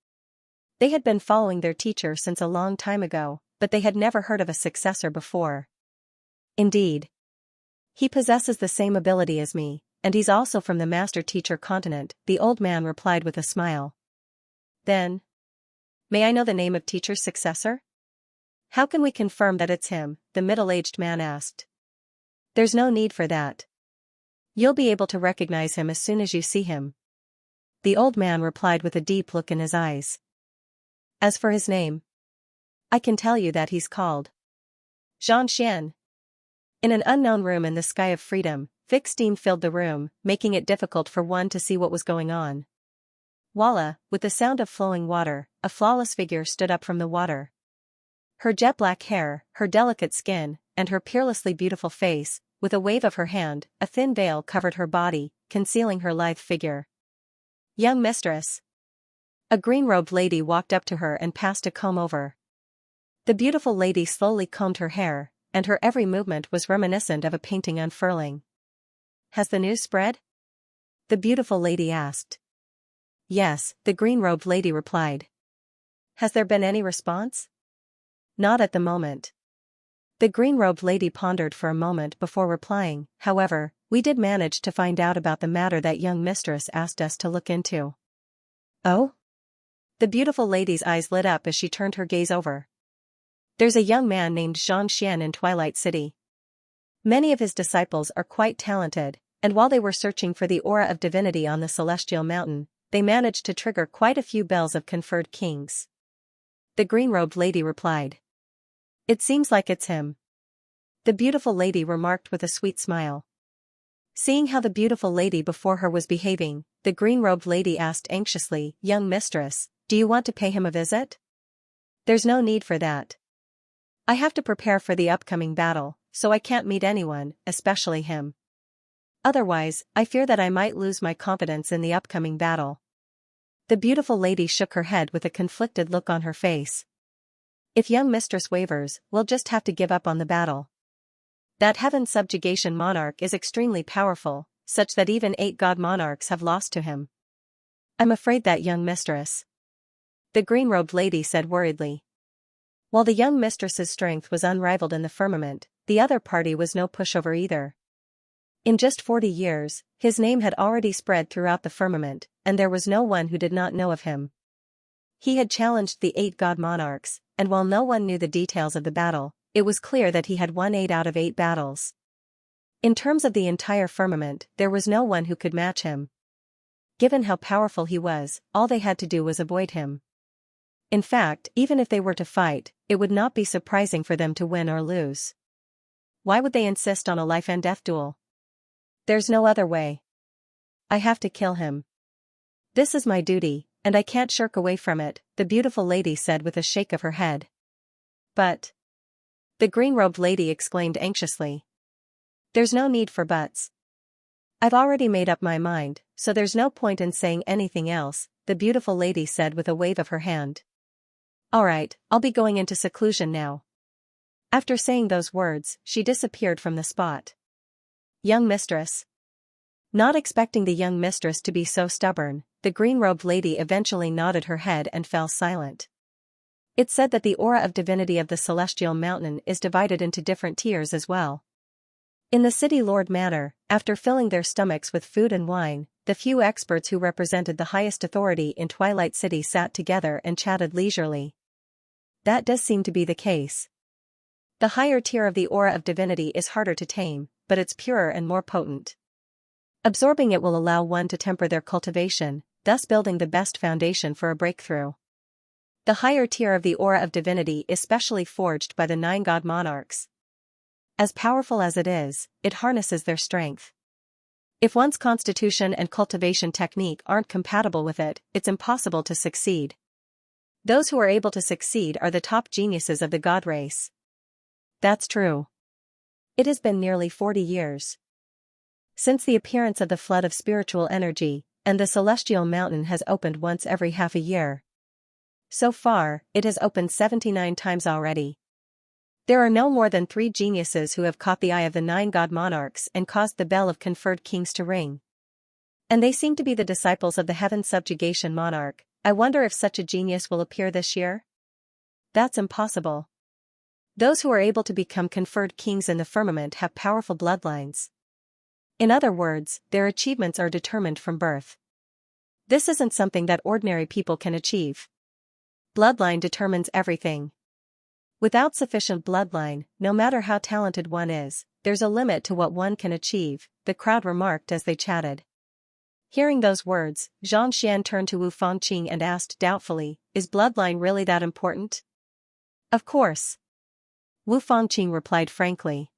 They had been following their teacher since a long time ago, but they had never heard of a successor before. Indeed. He possesses the same ability as me, and he's also from the master-teacher continent, the old man replied with a smile. Then, may I know the name of teacher's successor? How can we confirm that it's him? The middle-aged man asked. There's no need for that. You'll be able to recognize him as soon as you see him. The old man replied with a deep look in his eyes. As for his name, I can tell you that he's called Xianxia. In an unknown room in the sky of freedom, thick steam filled the room, making it difficult for one to see what was going on. Voila, with the sound of flowing water, a flawless figure stood up from the water. Her jet black hair, her delicate skin, and her peerlessly beautiful face, with a wave of her hand, a thin veil covered her body, concealing her lithe figure. Young mistress. A green-robed lady walked up to her and passed a comb over. The beautiful lady slowly combed her hair, and her every movement was reminiscent of a painting unfurling. Has the news spread? The beautiful lady asked. Yes, the green-robed lady replied. Has there been any response? Not at the moment. The green-robed lady pondered for a moment before replying. However, we did manage to find out about the matter that young mistress asked us to look into. Oh? The beautiful lady's eyes lit up as she turned her gaze over. There's a young man named Xianxia in Twilight City. Many of his disciples are quite talented, and while they were searching for the aura of divinity on the celestial mountain, they managed to trigger quite a few bells of conferred kings. The green-robed lady replied. It seems like it's him. The beautiful lady remarked with a sweet smile. Seeing how the beautiful lady before her was behaving, the green-robed lady asked anxiously, Young mistress, do you want to pay him a visit? There's no need for that. I have to prepare for the upcoming battle, so I can't meet anyone, especially him. Otherwise, I fear that I might lose my confidence in the upcoming battle. The beautiful lady shook her head with a conflicted look on her face. If young mistress wavers, we'll just have to give up on the battle. That heaven subjugation monarch is extremely powerful, such that even 8 god monarchs have lost to him. I'm afraid that young mistress. The green-robed lady said worriedly. While the young mistress's strength was unrivaled in the firmament, the other party was no pushover either. In just 40 years, his name had already spread throughout the firmament, and there was no one who did not know of him. He had challenged the 8 god monarchs, and while no one knew the details of the battle, it was clear that he had won 8 out of 8 battles. In terms of the entire firmament, there was no one who could match him. Given how powerful he was, all they had to do was avoid him. In fact, even if they were to fight, it would not be surprising for them to win or lose. Why would they insist on a life-and-death duel? There's no other way. I have to kill him. This is my duty, and I can't shirk away from it, the beautiful lady said with a shake of her head. But... the green-robed lady exclaimed anxiously. There's no need for buts. I've already made up my mind, so there's no point in saying anything else, the beautiful lady said with a wave of her hand. Alright, I'll be going into seclusion now. After saying those words, she disappeared from the spot. Young mistress. Not expecting the young mistress to be so stubborn, the green-robed lady eventually nodded her head and fell silent. It's said that the aura of divinity of the celestial mountain is divided into different tiers as well. In the City Lord Manor, after filling their stomachs with food and wine, the few experts who represented the highest authority in Twilight City sat together and chatted leisurely. That does seem to be the case. The higher tier of the aura of divinity is harder to tame, but it's purer and more potent. Absorbing it will allow one to temper their cultivation, thus building the best foundation for a breakthrough. The higher tier of the aura of divinity is specially forged by the 9 god monarchs. As powerful as it is, it harnesses their strength. If one's constitution and cultivation technique aren't compatible with it, it's impossible to succeed. Those who are able to succeed are the top geniuses of the god race. That's true. It has been nearly 40 years since the appearance of the flood of spiritual energy, and the celestial mountain has opened once every half a year. So far, it has opened 79 times already. There are no more than 3 geniuses who have caught the eye of the 9 god monarchs and caused the bell of conferred kings to ring. And they seem to be the disciples of the heaven subjugation monarch. I wonder if such a genius will appear this year? That's impossible. Those who are able to become conferred kings in the firmament have powerful bloodlines. In other words, their achievements are determined from birth. This isn't something that ordinary people can achieve. Bloodline determines everything. Without sufficient bloodline, no matter how talented one is, there's a limit to what one can achieve, the crowd remarked as they chatted. Hearing those words, Xianxia turned to Wu Fangqing and asked doubtfully, is bloodline really that important? Of course. Wu Fangqing replied frankly.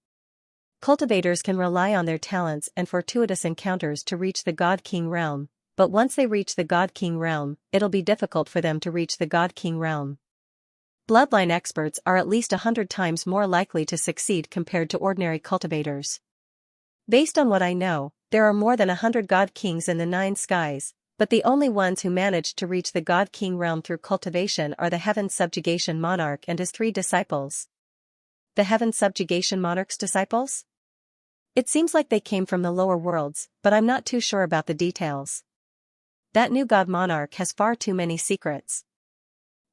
Cultivators can rely on their talents and fortuitous encounters to reach the God King realm, but once they reach the God King realm, it'll be difficult for them to reach the God King realm. Bloodline experts are at least 100 times more likely to succeed compared to ordinary cultivators. Based on what I know, there are more than 100 God Kings in the 9 skies, but the only ones who managed to reach the God King realm through cultivation are the Heaven Subjugation Monarch and his 3 disciples. The Heaven Subjugation Monarch's disciples? It seems like they came from the lower worlds, but I'm not too sure about the details. That new God Monarch has far too many secrets.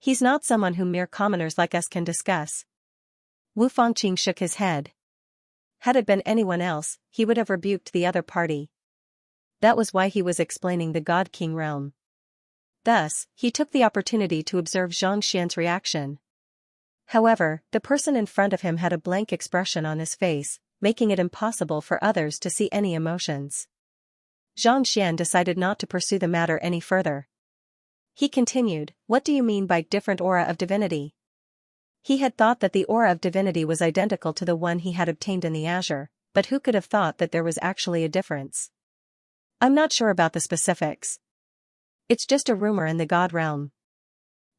He's not someone whom mere commoners like us can discuss. Wu Fangqing shook his head. Had it been anyone else, he would have rebuked the other party. That was why he was explaining the God King realm. Thus, he took the opportunity to observe Xianxia's reaction. However, the person in front of him had a blank expression on his face, making it impossible for others to see any emotions. Xianxia decided not to pursue the matter any further. He continued, "What do you mean by different aura of divinity?" He had thought that the aura of divinity was identical to the one he had obtained in the Azure, but who could have thought that there was actually a difference? I'm not sure about the specifics. It's just a rumor in the God realm.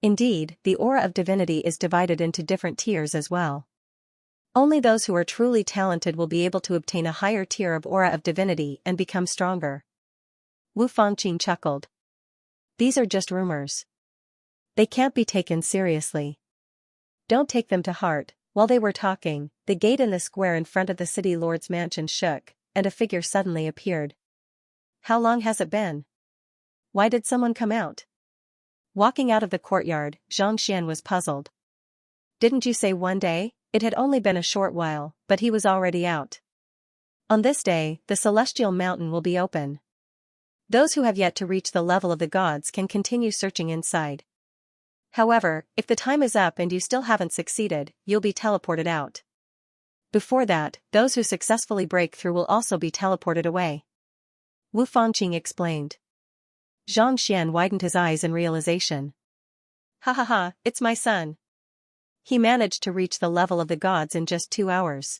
Indeed, the aura of divinity is divided into different tiers as well. Only those who are truly talented will be able to obtain a higher tier of aura of divinity and become stronger. Wu Fangqing chuckled. These are just rumors. They can't be taken seriously. Don't take them to heart. While they were talking, the gate in the square in front of the city lord's mansion shook, and a figure suddenly appeared. How long has it been? Why did someone come out? Walking out of the courtyard, Xianxia was puzzled. Didn't you say one day? It had only been a short while, but he was already out. On this day, the celestial mountain will be open. Those who have yet to reach the level of the gods can continue searching inside. However, if the time is up and you still haven't succeeded, you'll be teleported out. Before that, those who successfully break through will also be teleported away. Wu Fangqing explained. Xianxia widened his eyes in realization. Ha ha ha, it's my son. He managed to reach the level of the gods in just 2 hours.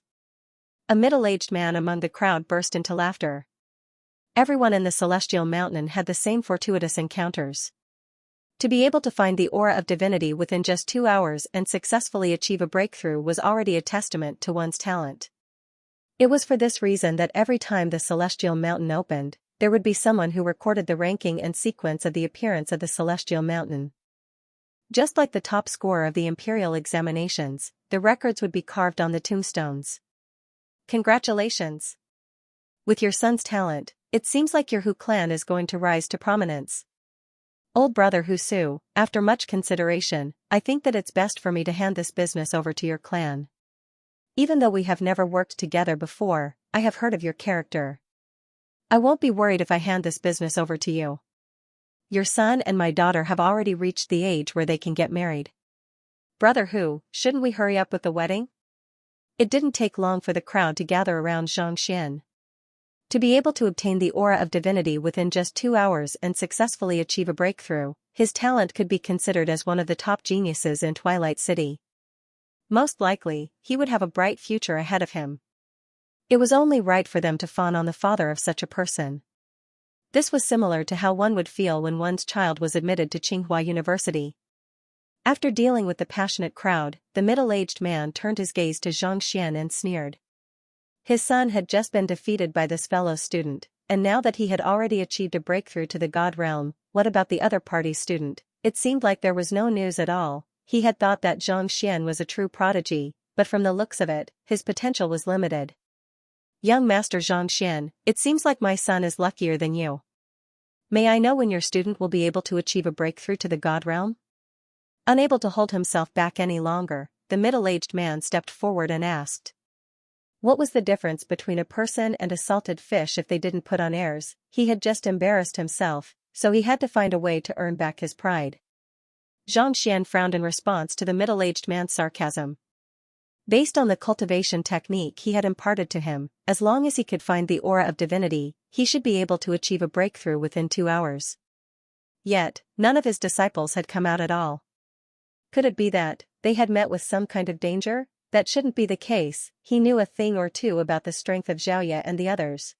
A middle-aged man among the crowd burst into laughter. Everyone in the celestial mountain had the same fortuitous encounters. To be able to find the aura of divinity within just 2 hours and successfully achieve a breakthrough was already a testament to one's talent. It was for this reason that every time the celestial mountain opened, there would be someone who recorded the ranking and sequence of the appearance of the celestial mountain. Just like the top scorer of the imperial examinations, the records would be carved on the tombstones. Congratulations! With your son's talent, it seems like your Hu clan is going to rise to prominence. Old brother Hu Su, after much consideration, I think that it's best for me to hand this business over to your clan. Even though we have never worked together before, I have heard of your character. I won't be worried if I hand this business over to you. Your son and my daughter have already reached the age where they can get married. Brother Hu, shouldn't we hurry up with the wedding? It didn't take long for the crowd to gather around Xianxia. To be able to obtain the aura of divinity within just 2 hours and successfully achieve a breakthrough, his talent could be considered as one of the top geniuses in Twilight City. Most likely, he would have a bright future ahead of him. It was only right for them to fawn on the father of such a person. This was similar to how one would feel when one's child was admitted to Tsinghua University. After dealing with the passionate crowd, the middle-aged man turned his gaze to Xianxia and sneered. His son had just been defeated by this fellow student, and now that he had already achieved a breakthrough to the God realm, what about the other party's student? It seemed like there was no news at all. He had thought that Xianxia was a true prodigy, but from the looks of it, his potential was limited. Young Master Xianxia, it seems like my son is luckier than you. May I know when your student will be able to achieve a breakthrough to the God realm? Unable to hold himself back any longer, the middle-aged man stepped forward and asked. What was the difference between a person and a salted fish if they didn't put on airs? He had just embarrassed himself, so he had to find a way to earn back his pride. Xianxia frowned in response to the middle-aged man's sarcasm. Based on the cultivation technique he had imparted to him, as long as he could find the aura of divinity, he should be able to achieve a breakthrough within 2 hours. Yet, none of his disciples had come out at all. Could it be that they had met with some kind of danger? That shouldn't be the case. He knew a thing or two about the strength of Xiaoya and the others.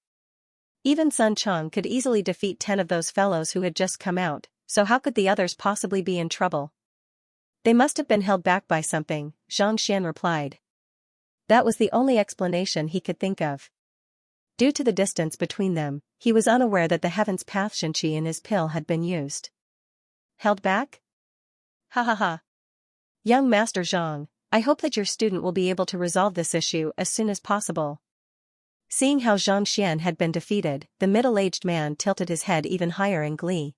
Even Sun Chang could easily defeat 10 of those fellows who had just come out, so how could the others possibly be in trouble? They must have been held back by something, Xianxia replied. That was the only explanation he could think of. Due to the distance between them, he was unaware that the Heaven's Path Xianxia in his pill had been used. Held back? Ha ha ha. Young Master Zhang, I hope that your student will be able to resolve this issue as soon as possible. Seeing how Zhang Xian had been defeated, the middle-aged man tilted his head even higher in glee.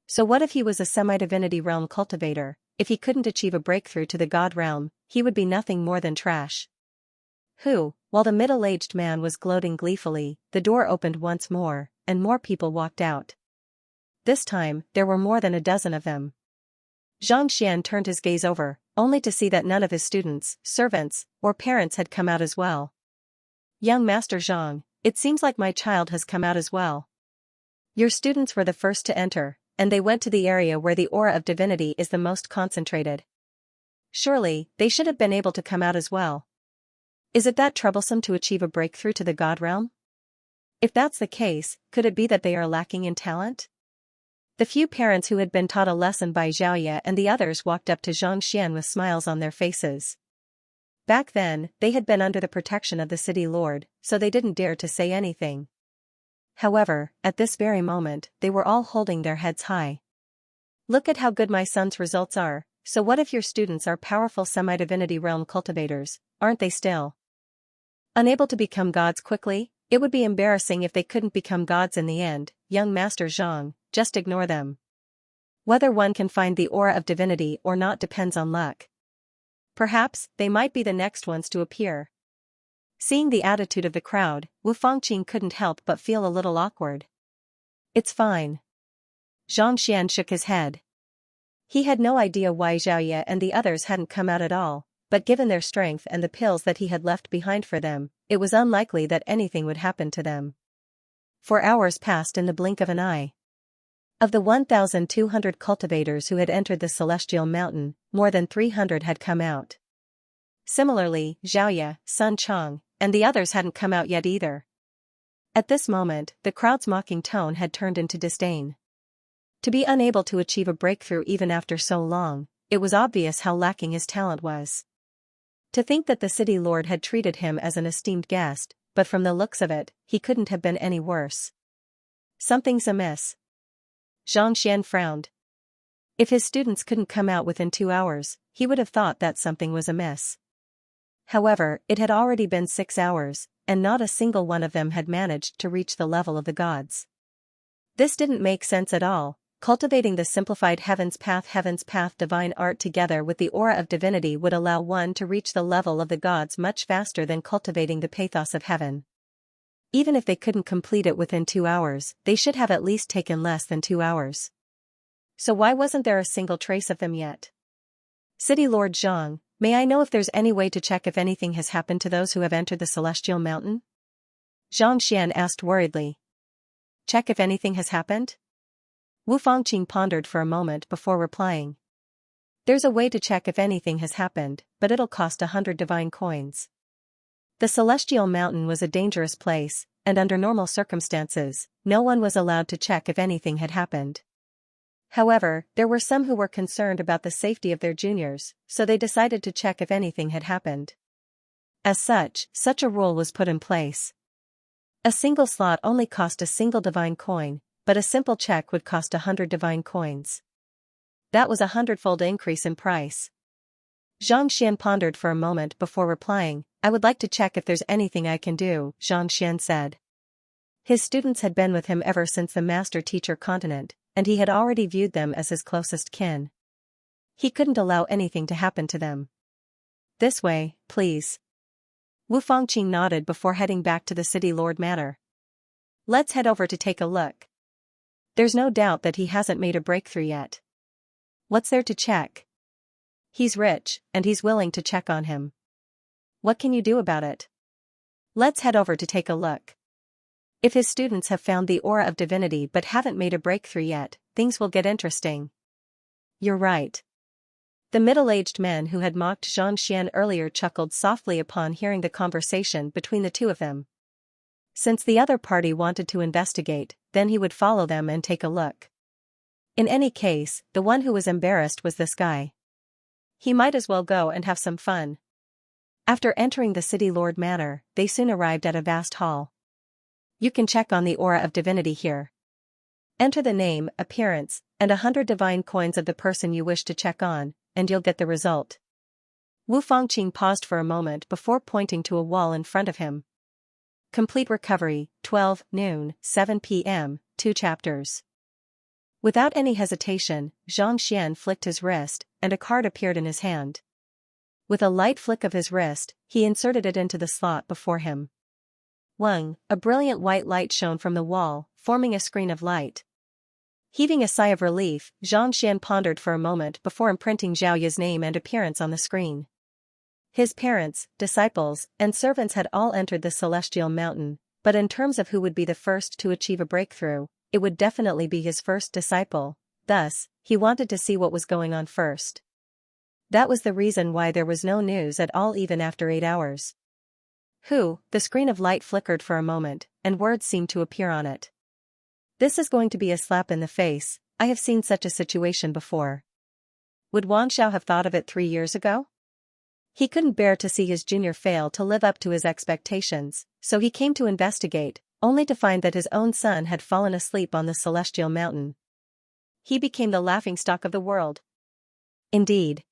So what if he was a semi-divinity realm cultivator? If he couldn't achieve a breakthrough to the god realm, he would be nothing more than trash. While the middle-aged man was gloating gleefully, the door opened once more, and more people walked out. This time, there were more than a dozen of them. Zhang Xian turned his gaze over, only to see that none of his students, servants, or parents had come out as well. Young Master Zhang, it seems like my child has come out as well. Your students were the first to enter, and they went to the area where the aura of divinity is the most concentrated. Surely, they should have been able to come out as well. Is it that troublesome to achieve a breakthrough to the god realm? If that's the case, could it be that they are lacking in talent? The few parents who had been taught a lesson by Xiaoya and the others walked up to Zhang Xian with smiles on their faces. Back then, they had been under the protection of the city lord, so they didn't dare to say anything. However, at this very moment, they were all holding their heads high. Look at how good my son's results are. So what if your students are powerful semi-divinity realm cultivators, aren't they still unable to become gods quickly? It would be embarrassing if they couldn't become gods in the end, young Master Zhang, just ignore them. Whether one can find the aura of divinity or not depends on luck. Perhaps, they might be the next ones to appear. Seeing the attitude of the crowd, Wu Fangqing couldn't help but feel a little awkward. It's fine. Zhang Xian shook his head. He had no idea why Xiaoya and the others hadn't come out at all, but given their strength and the pills that he had left behind for them, it was unlikely that anything would happen to them. 4 hours passed in the blink of an eye. Of the 1,200 cultivators who had entered the Celestial Mountain, more than 300 had come out. Similarly, Xiaoya, Sun Chang, and the others hadn't come out yet either. At this moment, the crowd's mocking tone had turned into disdain. To be unable to achieve a breakthrough even after so long, it was obvious how lacking his talent was. To think that the city lord had treated him as an esteemed guest, but from the looks of it, he couldn't have been any worse. Something's amiss. Zhang Xian frowned. If his students couldn't come out within 2 hours, he would have thought that something was amiss. However, it had already been 6 hours, and not a single one of them had managed to reach the level of the gods. This didn't make sense at all. Cultivating the simplified Heaven's Path divine art together with the aura of divinity would allow one to reach the level of the gods much faster than cultivating the pathos of heaven. Even if they couldn't complete it within 2 hours, they should have at least taken less than 2 hours. So why wasn't there a single trace of them yet? City Lord Zhang, may I know if there's any way to check if anything has happened to those who have entered the Celestial Mountain? Zhang Xian asked worriedly. Check if anything has happened? Wu Fangqing pondered for a moment before replying. There's a way to check if anything has happened, but it'll cost 100 divine coins. The Celestial Mountain was a dangerous place, and under normal circumstances, no one was allowed to check if anything had happened. However, there were some who were concerned about the safety of their juniors, so they decided to check if anything had happened. As such a rule was put in place. A single slot only cost a single divine coin, but a simple check would cost 100 divine coins. That was a 100-fold increase in price. Zhang Xian pondered for a moment before replying, I would like to check if there's anything I can do, Zhang Xian said. His students had been with him ever since the master-teacher continent, and he had already viewed them as his closest kin. He couldn't allow anything to happen to them. This way, please. Wu Fangqing nodded before heading back to the city lord manor. Let's head over to take a look. There's no doubt that he hasn't made a breakthrough yet. What's there to check? He's rich, and he's willing to check on him. What can you do about it? Let's head over to take a look. If his students have found the aura of divinity but haven't made a breakthrough yet, things will get interesting. You're right. The middle-aged man who had mocked Zhang Xian earlier chuckled softly upon hearing the conversation between the two of them. Since the other party wanted to investigate, then he would follow them and take a look. In any case, the one who was embarrassed was this guy. He might as well go and have some fun. After entering the city lord manor, they soon arrived at a vast hall. You can check on the aura of divinity here. Enter the name, appearance, and 100 divine coins of the person you wish to check on, and you'll get the result. Wu Fangqing paused for a moment before pointing to a wall in front of him. Complete recovery, 12 noon, 7 p.m., 2 chapters. Without any hesitation, Xianxia flicked his wrist, and a card appeared in his hand. With a light flick of his wrist, he inserted it into the slot before him. Wang, a brilliant white light shone from the wall, forming a screen of light. Heaving a sigh of relief, Xianxia pondered for a moment before imprinting Zhao Ye's name and appearance on the screen. His parents, disciples, and servants had all entered the celestial mountain, but in terms of who would be the first to achieve a breakthrough, it would definitely be his first disciple. Thus, he wanted to see what was going on first. That was the reason why there was no news at all even after 8 hours. The screen of light flickered for a moment, and words seemed to appear on it. This is going to be a slap in the face. I have seen such a situation before. Would Wang Xiao have thought of it 3 years ago? He couldn't bear to see his junior fail to live up to his expectations, so he came to investigate, only to find that his own son had fallen asleep on the celestial mountain. He became the laughingstock of the world. Indeed.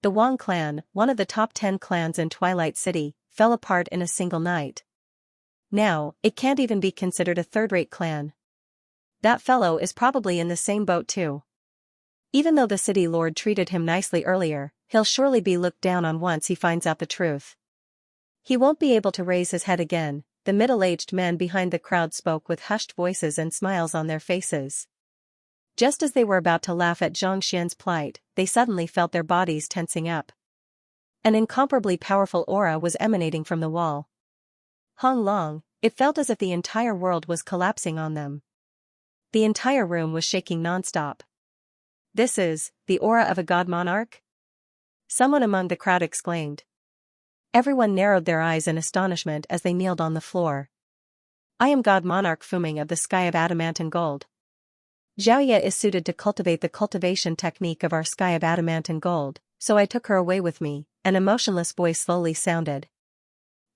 The Wang clan, one of the top 10 clans in Twilight City, fell apart in a single night. Now, it can't even be considered a third-rate clan. That fellow is probably in the same boat too. Even though the city lord treated him nicely earlier, he'll surely be looked down on once he finds out the truth. He won't be able to raise his head again. The middle-aged men behind the crowd spoke with hushed voices and smiles on their faces. Just as they were about to laugh at Zhangxian's plight, they suddenly felt their bodies tensing up. An incomparably powerful aura was emanating from the wall. Hong Long, it felt as if the entire world was collapsing on them. The entire room was shaking non-stop. This is the aura of a god monarch? Someone among the crowd exclaimed. Everyone narrowed their eyes in astonishment as they kneeled on the floor. I am God Monarch Fuming of the sky of adamant and gold. Xiaoye is suited to cultivate the cultivation technique of our sky of adamant and gold, so I took her away with me, an emotionless voice slowly sounded.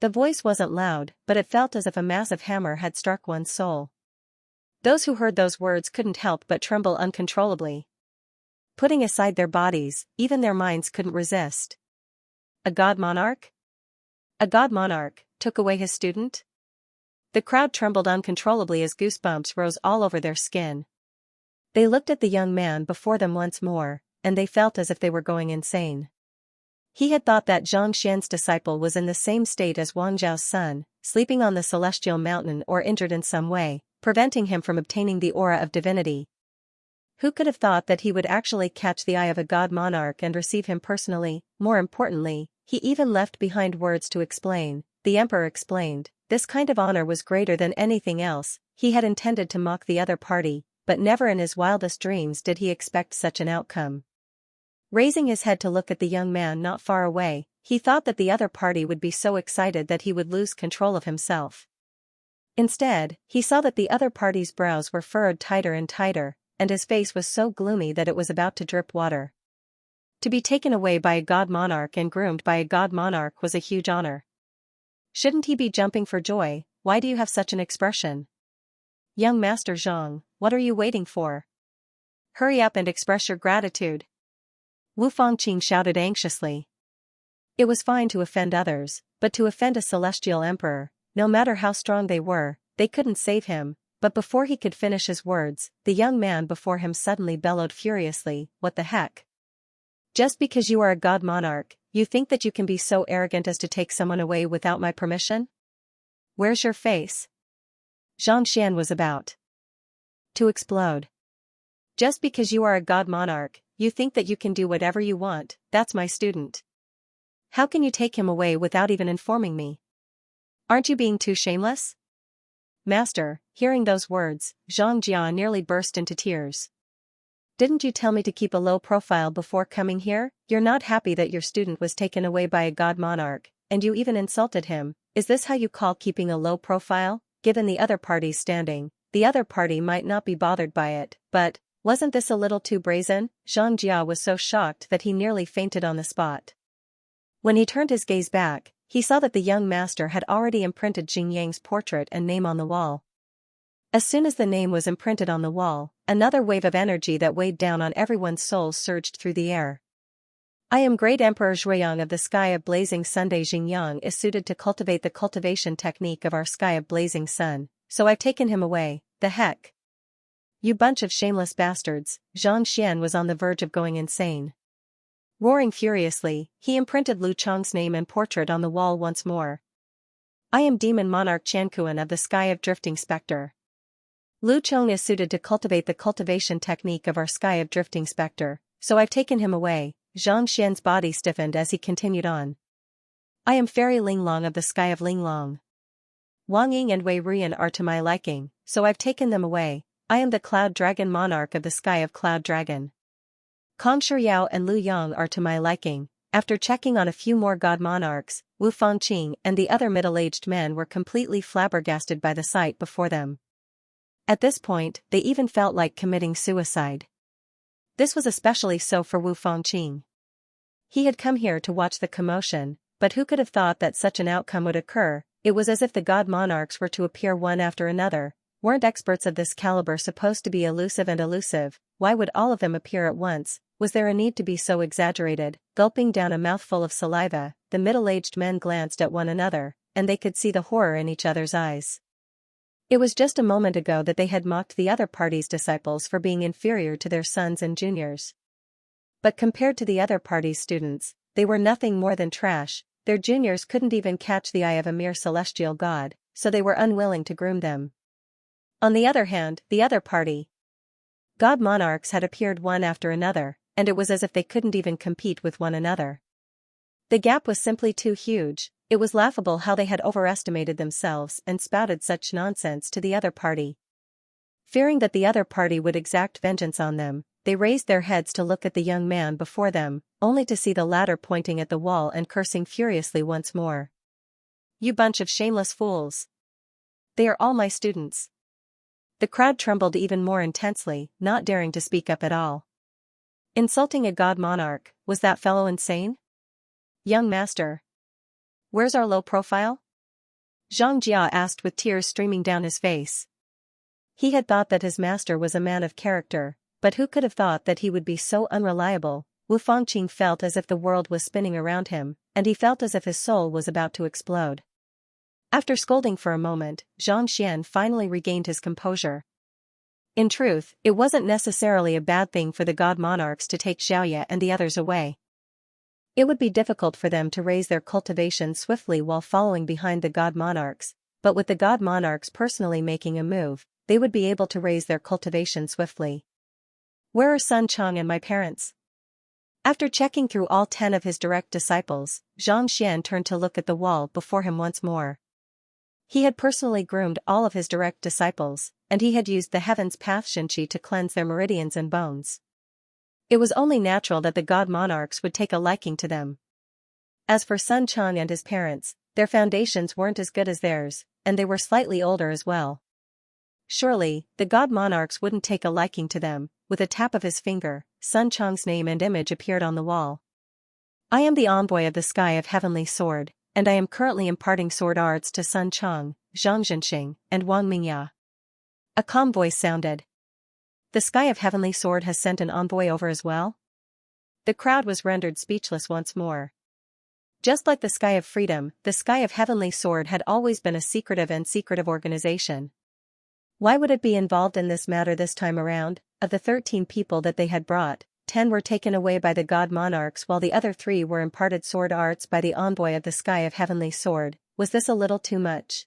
The voice wasn't loud, but it felt as if a massive hammer had struck one's soul. Those who heard those words couldn't help but tremble uncontrollably. Putting aside their bodies, even their minds couldn't resist. A god monarch? A god monarch took away his student? The crowd trembled uncontrollably as goosebumps rose all over their skin. They looked at the young man before them once more, and they felt as if they were going insane. He had thought that Zhangxian's disciple was in the same state as Wang Zhao's son, sleeping on the celestial mountain or injured in some way, preventing him from obtaining the aura of divinity. Who could have thought that he would actually catch the eye of a god monarch and receive him personally? More importantly, he even left behind words to explain. The emperor explained, this kind of honor was greater than anything else. He had intended to mock the other party, but never in his wildest dreams did he expect such an outcome. Raising his head to look at the young man not far away, he thought that the other party would be so excited that he would lose control of himself. Instead, he saw that the other party's brows were furrowed tighter and tighter, and his face was so gloomy that it was about to drip water. To be taken away by a god monarch and groomed by a god monarch was a huge honor. Shouldn't he be jumping for joy? Why do you have such an expression? Young Master Zhang, what are you waiting for? Hurry up and express your gratitude. Wu Fangqing shouted anxiously. It was fine to offend others, but to offend a celestial emperor, no matter how strong they were, they couldn't save him. But before he could finish his words, the young man before him suddenly bellowed furiously, what the heck? Just because you are a god monarch, you think that you can be so arrogant as to take someone away without my permission? Where's your face? Zhangxian was about to explode. Just because you are a god monarch, you think that you can do whatever you want. That's my student. How can you take him away without even informing me? Aren't you being too shameless? Master, hearing those words, Zhang Jia nearly burst into tears. Didn't you tell me to keep a low profile before coming here? You're not happy that your student was taken away by a god monarch, and you even insulted him. is this how you call keeping a low profile? Given the other party's standing, the other party might not be bothered by it, but wasn't this a little too brazen? Xianxia was so shocked that he nearly fainted on the spot. When he turned his gaze back, he saw that the young master had already imprinted Jing Yang's portrait and name on the wall. As soon as the name was imprinted on the wall, another wave of energy that weighed down on everyone's souls surged through the air. I am Great Emperor Zhuiyang of the Sky of Blazing Sunday. Xingyang is suited to cultivate the cultivation technique of our Sky of Blazing Sun, so I've taken him away. The heck? You bunch of shameless bastards. Zhang Xian was on the verge of going insane. Roaring furiously, he imprinted Lu Chong's name and portrait on the wall once more. I am Demon Monarch Qianquan of the Sky of Drifting Spectre. Lu Chong is suited to cultivate the cultivation technique of our Sky of Drifting Spectre, so I've taken him away. Zhang Xian's body stiffened as he continued on. I am Fairy Linglong of the Sky of Linglong. Wang Ying and Wei Rian are to my liking, so I've taken them away. I am the Cloud Dragon Monarch of the Sky of Cloud Dragon. Kong Shiyao and Lu Yang are to my liking. After checking on a few more god monarchs, Wu Fangqing and the other middle-aged men were completely flabbergasted by the sight before them. At this point, they even felt like committing suicide. This was especially so for Wu Fangqing. He had come here to watch the commotion, but who could have thought that such an outcome would occur? It was as if the god monarchs were to appear one after another. Weren't experts of this caliber supposed to be elusive and elusive? Why would all of them appear at once? Was there a need to be so exaggerated? Gulping down a mouthful of saliva, the middle-aged men glanced at one another, and they could see the horror in each other's eyes. It was just a moment ago that they had mocked the other party's disciples for being inferior to their sons and juniors. But compared to the other party's students, they were nothing more than trash. Their juniors couldn't even catch the eye of a mere celestial god, so they were unwilling to groom them. On the other hand, the other party, god monarchs, had appeared one after another, and it was as if they couldn't even compete with one another. The gap was simply too huge. It was laughable how they had overestimated themselves and spouted such nonsense to the other party. Fearing that the other party would exact vengeance on them, they raised their heads to look at the young man before them, only to see the latter pointing at the wall and cursing furiously once more. You bunch of shameless fools. They are all my students. The crowd trembled even more intensely, not daring to speak up at all. Insulting a god monarch, was that fellow insane? Young master. Where's our low profile? Zhang Jia asked with tears streaming down his face. He had thought that his master was a man of character, but who could have thought that he would be so unreliable? Wu Fangqing felt as if the world was spinning around him, and he felt as if his soul was about to explode. After scolding for a moment, Zhang Xian finally regained his composure. In truth, it wasn't necessarily a bad thing for the god monarchs to take Xiaoya and the others away. It would be difficult for them to raise their cultivation swiftly while following behind the god monarchs, but with the god monarchs personally making a move, they would be able to raise their cultivation swiftly. Where are Sun Chang and my parents? After checking through all 10 of his direct disciples, Zhang Xian turned to look at the wall before him once more. He had personally groomed all of his direct disciples, and he had used the Heaven's Path Xianxia to cleanse their meridians and bones. It was only natural that the god monarchs would take a liking to them. As for Sun Chang and his parents, their foundations weren't as good as theirs, and they were slightly older as well. Surely, the god monarchs wouldn't take a liking to them. With a tap of his finger, Sun Chang's name and image appeared on the wall. I am the envoy of the Sky of Heavenly Sword, and I am currently imparting sword arts to Sun Chang, Zhang Zhenxing, and Wang Mingya. A calm voice sounded. The Sky of Heavenly Sword has sent an envoy over as well? The crowd was rendered speechless once more. Just like the Sky of Freedom, the Sky of Heavenly Sword had always been a secretive organization. Why would it be involved in this matter this time around? Of the 13 people that they had brought, 10 were taken away by the god monarchs while the other 3 were imparted sword arts by the envoy of the Sky of Heavenly Sword. Was this a little too much?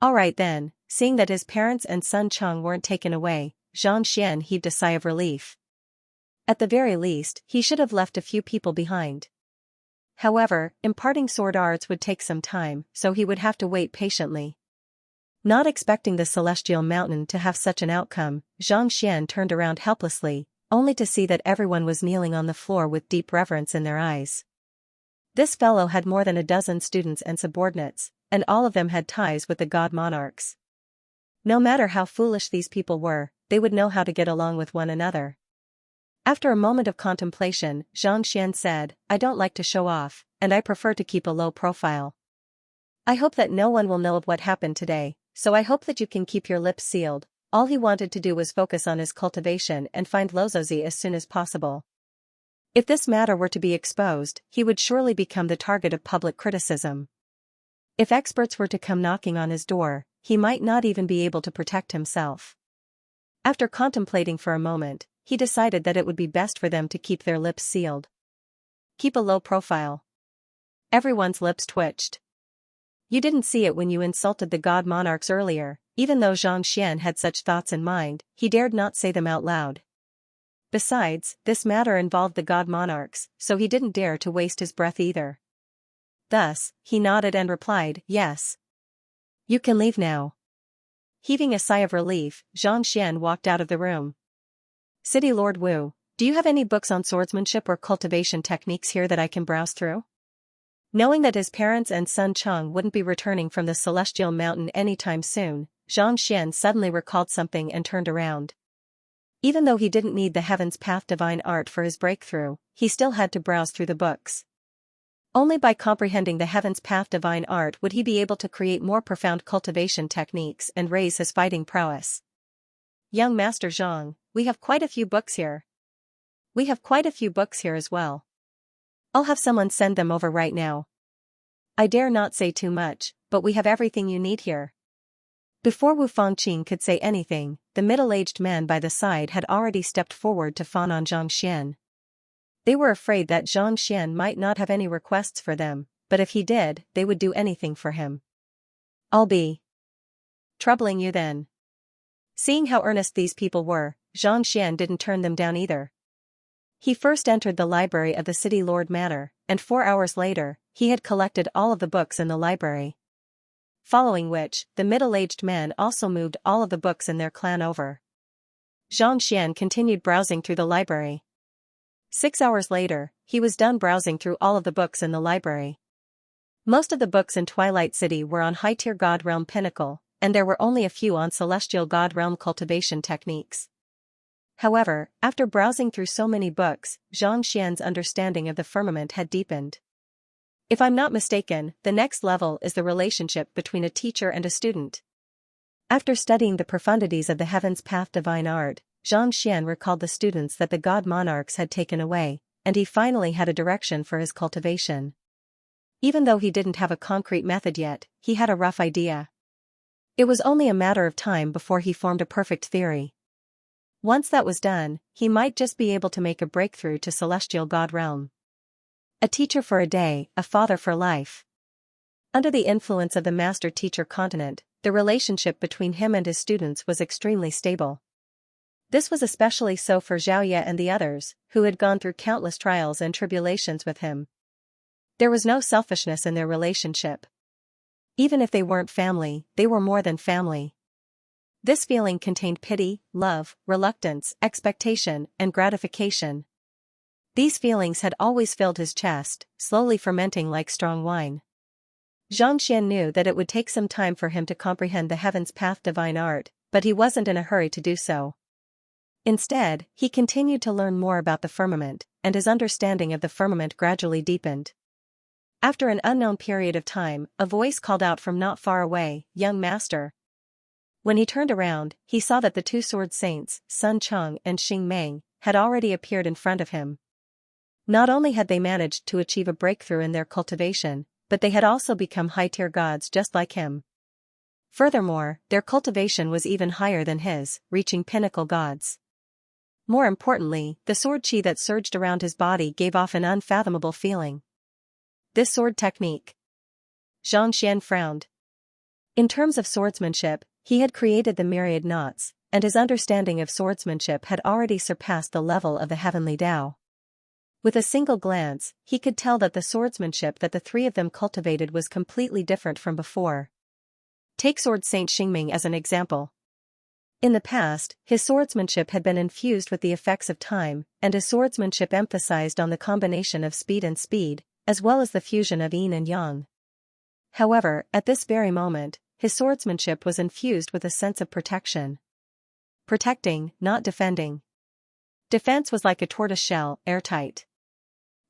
Alright then, seeing that his parents and Sun Chang weren't taken away, Zhang Xian heaved a sigh of relief. At the very least, he should have left a few people behind. However, imparting sword arts would take some time, so he would have to wait patiently. Not expecting the celestial mountain to have such an outcome, Zhang Xian turned around helplessly, only to see that everyone was kneeling on the floor with deep reverence in their eyes. This fellow had more than a dozen students and subordinates, and all of them had ties with the god monarchs. No matter how foolish these people were, they would know how to get along with one another. After a moment of contemplation, Xianxia said, "I don't like to show off, and I prefer to keep a low profile. I hope that no one will know of what happened today, so I hope that you can keep your lips sealed." All he wanted to do was focus on his cultivation and find Lozozi as soon as possible. If this matter were to be exposed, he would surely become the target of public criticism. If experts were to come knocking on his door, he might not even be able to protect himself. After contemplating for a moment, he decided that it would be best for them to keep their lips sealed. Keep a low profile. Everyone's lips twitched. You didn't see it when you insulted the god monarchs earlier. Even though Xianxia had such thoughts in mind, he dared not say them out loud. Besides, this matter involved the god monarchs, so he didn't dare to waste his breath either. Thus, he nodded and replied, "Yes. You can leave now." Heaving a sigh of relief, Xianxia walked out of the room. "City Lord Wu, do you have any books on swordsmanship or cultivation techniques here that I can browse through?" Knowing that his parents and son Cheng wouldn't be returning from the Celestial Mountain anytime soon, Xianxia suddenly recalled something and turned around. Even though he didn't need the Heaven's Path Divine Art for his breakthrough, he still had to browse through the books. Only by comprehending the Heaven's Path Divine Art would he be able to create more profound cultivation techniques and raise his fighting prowess. "Young Master Zhang, we have quite a few books here." "We have quite a few books here as well. I'll have someone send them over right now." "I dare not say too much, but we have everything you need here." Before Wu Fangqing could say anything, the middle-aged man by the side had already stepped forward to fawn on Xianxia. They were afraid that Xianxia might not have any requests for them, but if he did, they would do anything for him. "I'll be troubling you then." Seeing how earnest these people were, Xianxia didn't turn them down either. He first entered the library of the City Lord Manor, and 4 hours later, he had collected all of the books in the library. Following which, the middle-aged man also moved all of the books in their clan over. Xianxia continued browsing through the library. 6 hours later, he was done browsing through all of the books in the library. Most of the books in Twilight City were on high-tier God Realm Pinnacle, and there were only a few on Celestial God Realm cultivation techniques. However, after browsing through so many books, Xianxia's understanding of the firmament had deepened. If I'm not mistaken, the next level is the relationship between a teacher and a student. After studying the profundities of the Heaven's Path Divine Art, Xianxia recalled the students that the god monarchs had taken away, and he finally had a direction for his cultivation. Even though he didn't have a concrete method yet, he had a rough idea. It was only a matter of time before he formed a perfect theory. Once that was done, he might just be able to make a breakthrough to Celestial God Realm. A teacher for a day, a father for life. Under the influence of the master-teacher continent, the relationship between him and his students was extremely stable. This was especially so for Xiaoye and the others, who had gone through countless trials and tribulations with him. There was no selfishness in their relationship. Even if they weren't family, they were more than family. This feeling contained pity, love, reluctance, expectation, and gratification. These feelings had always filled his chest, slowly fermenting like strong wine. Xianxia knew that it would take some time for him to comprehend the Heaven's Path Divine Art, but he wasn't in a hurry to do so. Instead, he continued to learn more about the firmament, and his understanding of the firmament gradually deepened. After an unknown period of time, a voice called out from not far away, "Young Master." When he turned around, he saw that the two sword saints, Sun Cheng and Xing Meng, had already appeared in front of him. Not only had they managed to achieve a breakthrough in their cultivation, but they had also become high-tier gods just like him. Furthermore, their cultivation was even higher than his, reaching pinnacle gods. More importantly, the sword chi that surged around his body gave off an unfathomable feeling. This sword technique. Xianxia frowned. In terms of swordsmanship, he had created the myriad knots, and his understanding of swordsmanship had already surpassed the level of the heavenly Tao. With a single glance, he could tell that the swordsmanship that the three of them cultivated was completely different from before. Take Sword Saint Xingming as an example. In the past, his swordsmanship had been infused with the effects of time, and his swordsmanship emphasized on the combination of speed, as well as the fusion of yin and yang. However, at this very moment, his swordsmanship was infused with a sense of protection. Protecting, not defending. Defense was like a tortoise shell, airtight.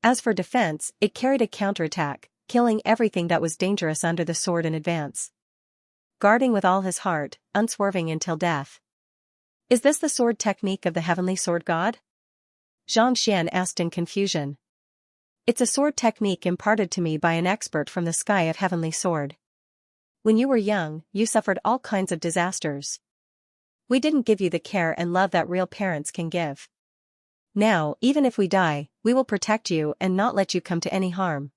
As for defense, it carried a counterattack, killing everything that was dangerous under the sword in advance. Guarding with all his heart, unswerving until death. Is this the sword technique of the heavenly sword god? Xianxia asked in confusion. It's a sword technique imparted to me by an expert from the sky of heavenly sword. When you were young, you suffered all kinds of disasters. We didn't give you the care and love that real parents can give. Now, even if we die, we will protect you and not let you come to any harm.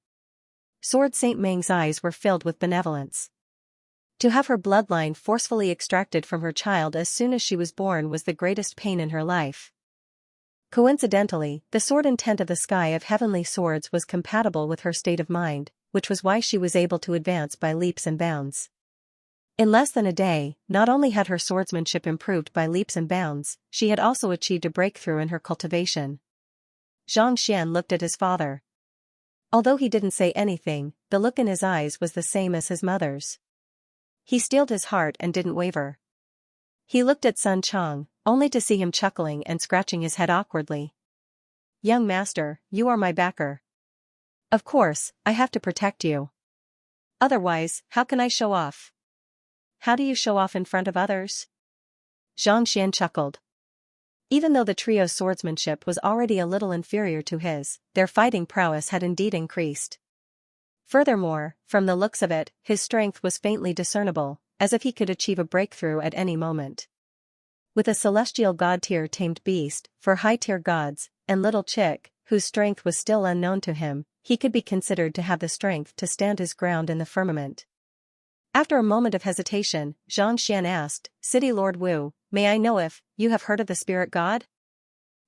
Sword Saint Meng's eyes were filled with benevolence. To have her bloodline forcefully extracted from her child as soon as she was born was the greatest pain in her life. Coincidentally, the sword intent of the sky of heavenly swords was compatible with her state of mind, which was why she was able to advance by leaps and bounds. In less than a day, not only had her swordsmanship improved by leaps and bounds, she had also achieved a breakthrough in her cultivation. Xianxia looked at his father. Although he didn't say anything, the look in his eyes was the same as his mother's. He steeled his heart and didn't waver. He looked at Sun Chong, only to see him chuckling and scratching his head awkwardly. Young master, you are my backer. Of course, I have to protect you. Otherwise, how can I show off? How do you show off in front of others? Xianxia chuckled. Even though the trio's swordsmanship was already a little inferior to his, their fighting prowess had indeed increased. Furthermore, from the looks of it, his strength was faintly discernible, as if he could achieve a breakthrough at any moment. With a celestial god-tier tamed beast, for high-tier gods, and little chick, whose strength was still unknown to him, he could be considered to have the strength to stand his ground in the firmament. After a moment of hesitation, Xianxia asked, City Lord Wu, may I know if you have heard of the spirit god?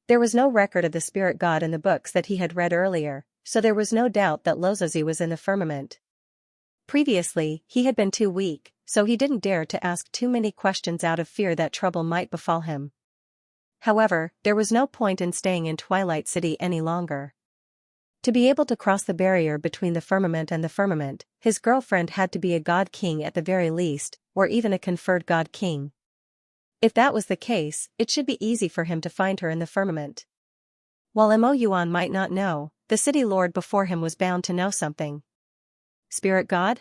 There was no record of the spirit god in the books that he had read earlier, so there was no doubt that Lozozi was in the firmament. Previously, he had been too weak, so he didn't dare to ask too many questions out of fear that trouble might befall him. However, there was no point in staying in Twilight City any longer. To be able to cross the barrier between the firmament and the firmament, his girlfriend had to be a god king at the very least, or even a conferred god king. If that was the case, it should be easy for him to find her in the firmament. While Mo Yuan might not know, the city lord before him was bound to know something. Spirit god?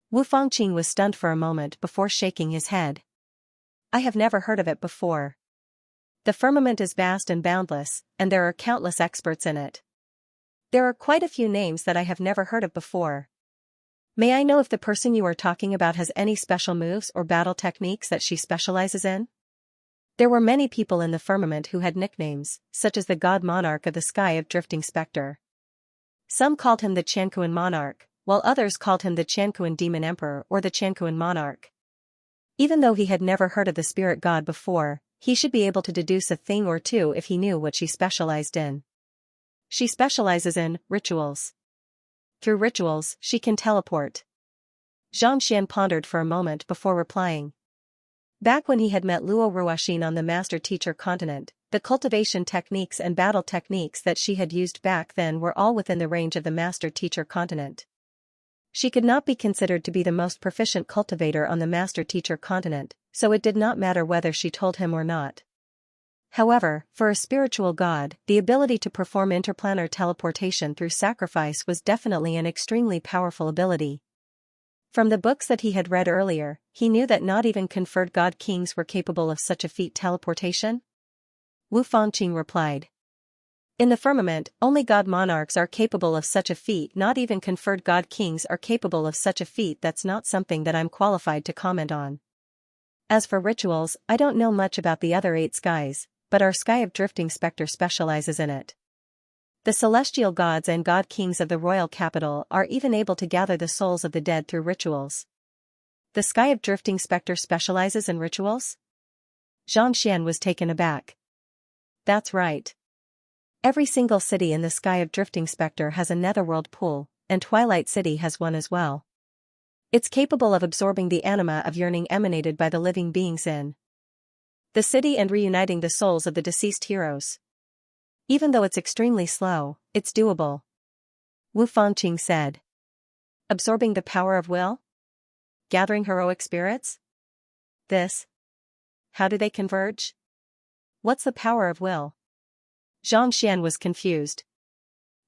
Wu Fangqing was stunned for a moment before shaking his head. I have never heard of it before. The firmament is vast and boundless, and there are countless experts in it. There are quite a few names that I have never heard of before. May I know if the person you are talking about has any special moves or battle techniques that she specializes in? There were many people in the firmament who had nicknames, such as the god monarch of the sky of drifting spectre. Some called him the Qianquan monarch, while others called him the Qianquan demon emperor or the Qianquan monarch. Even though he had never heard of the spirit god before, he should be able to deduce a thing or two if he knew what she specialized in. She specializes in rituals. Through rituals, she can teleport. Xianxia pondered for a moment before replying. Back when he had met Luo Ruoxin on the Master Teacher continent, the cultivation techniques and battle techniques that she had used back then were all within the range of the Master Teacher continent. She could not be considered to be the most proficient cultivator on the Master Teacher continent, so it did not matter whether she told him or not. However, for a spiritual god, the ability to perform interplanar teleportation through sacrifice was definitely an extremely powerful ability. From the books that he had read earlier, he knew that not even conferred god kings were capable of such a feat. Teleportation? Wu Fangqing replied. In the firmament, only god monarchs are capable of such a feat. Not even conferred god kings are capable of such a feat. That's not something that I'm qualified to comment on. As for rituals, I don't know much about the other 8 skies, but our sky of drifting spectre specializes in it. The celestial gods and god kings of the royal capital are even able to gather the souls of the dead through rituals. The sky of drifting spectre specializes in rituals? Xianxia was taken aback. That's right. Every single city in the sky of drifting spectre has a netherworld pool, and Twilight City has one as well. It's capable of absorbing the anima of yearning emanated by the living beings in the city and reuniting the souls of the deceased heroes. Even though it's extremely slow, it's doable. Wu Fangqing said. Absorbing the power of will? Gathering heroic spirits? This? How do they converge? What's the power of will? Xianxia was confused.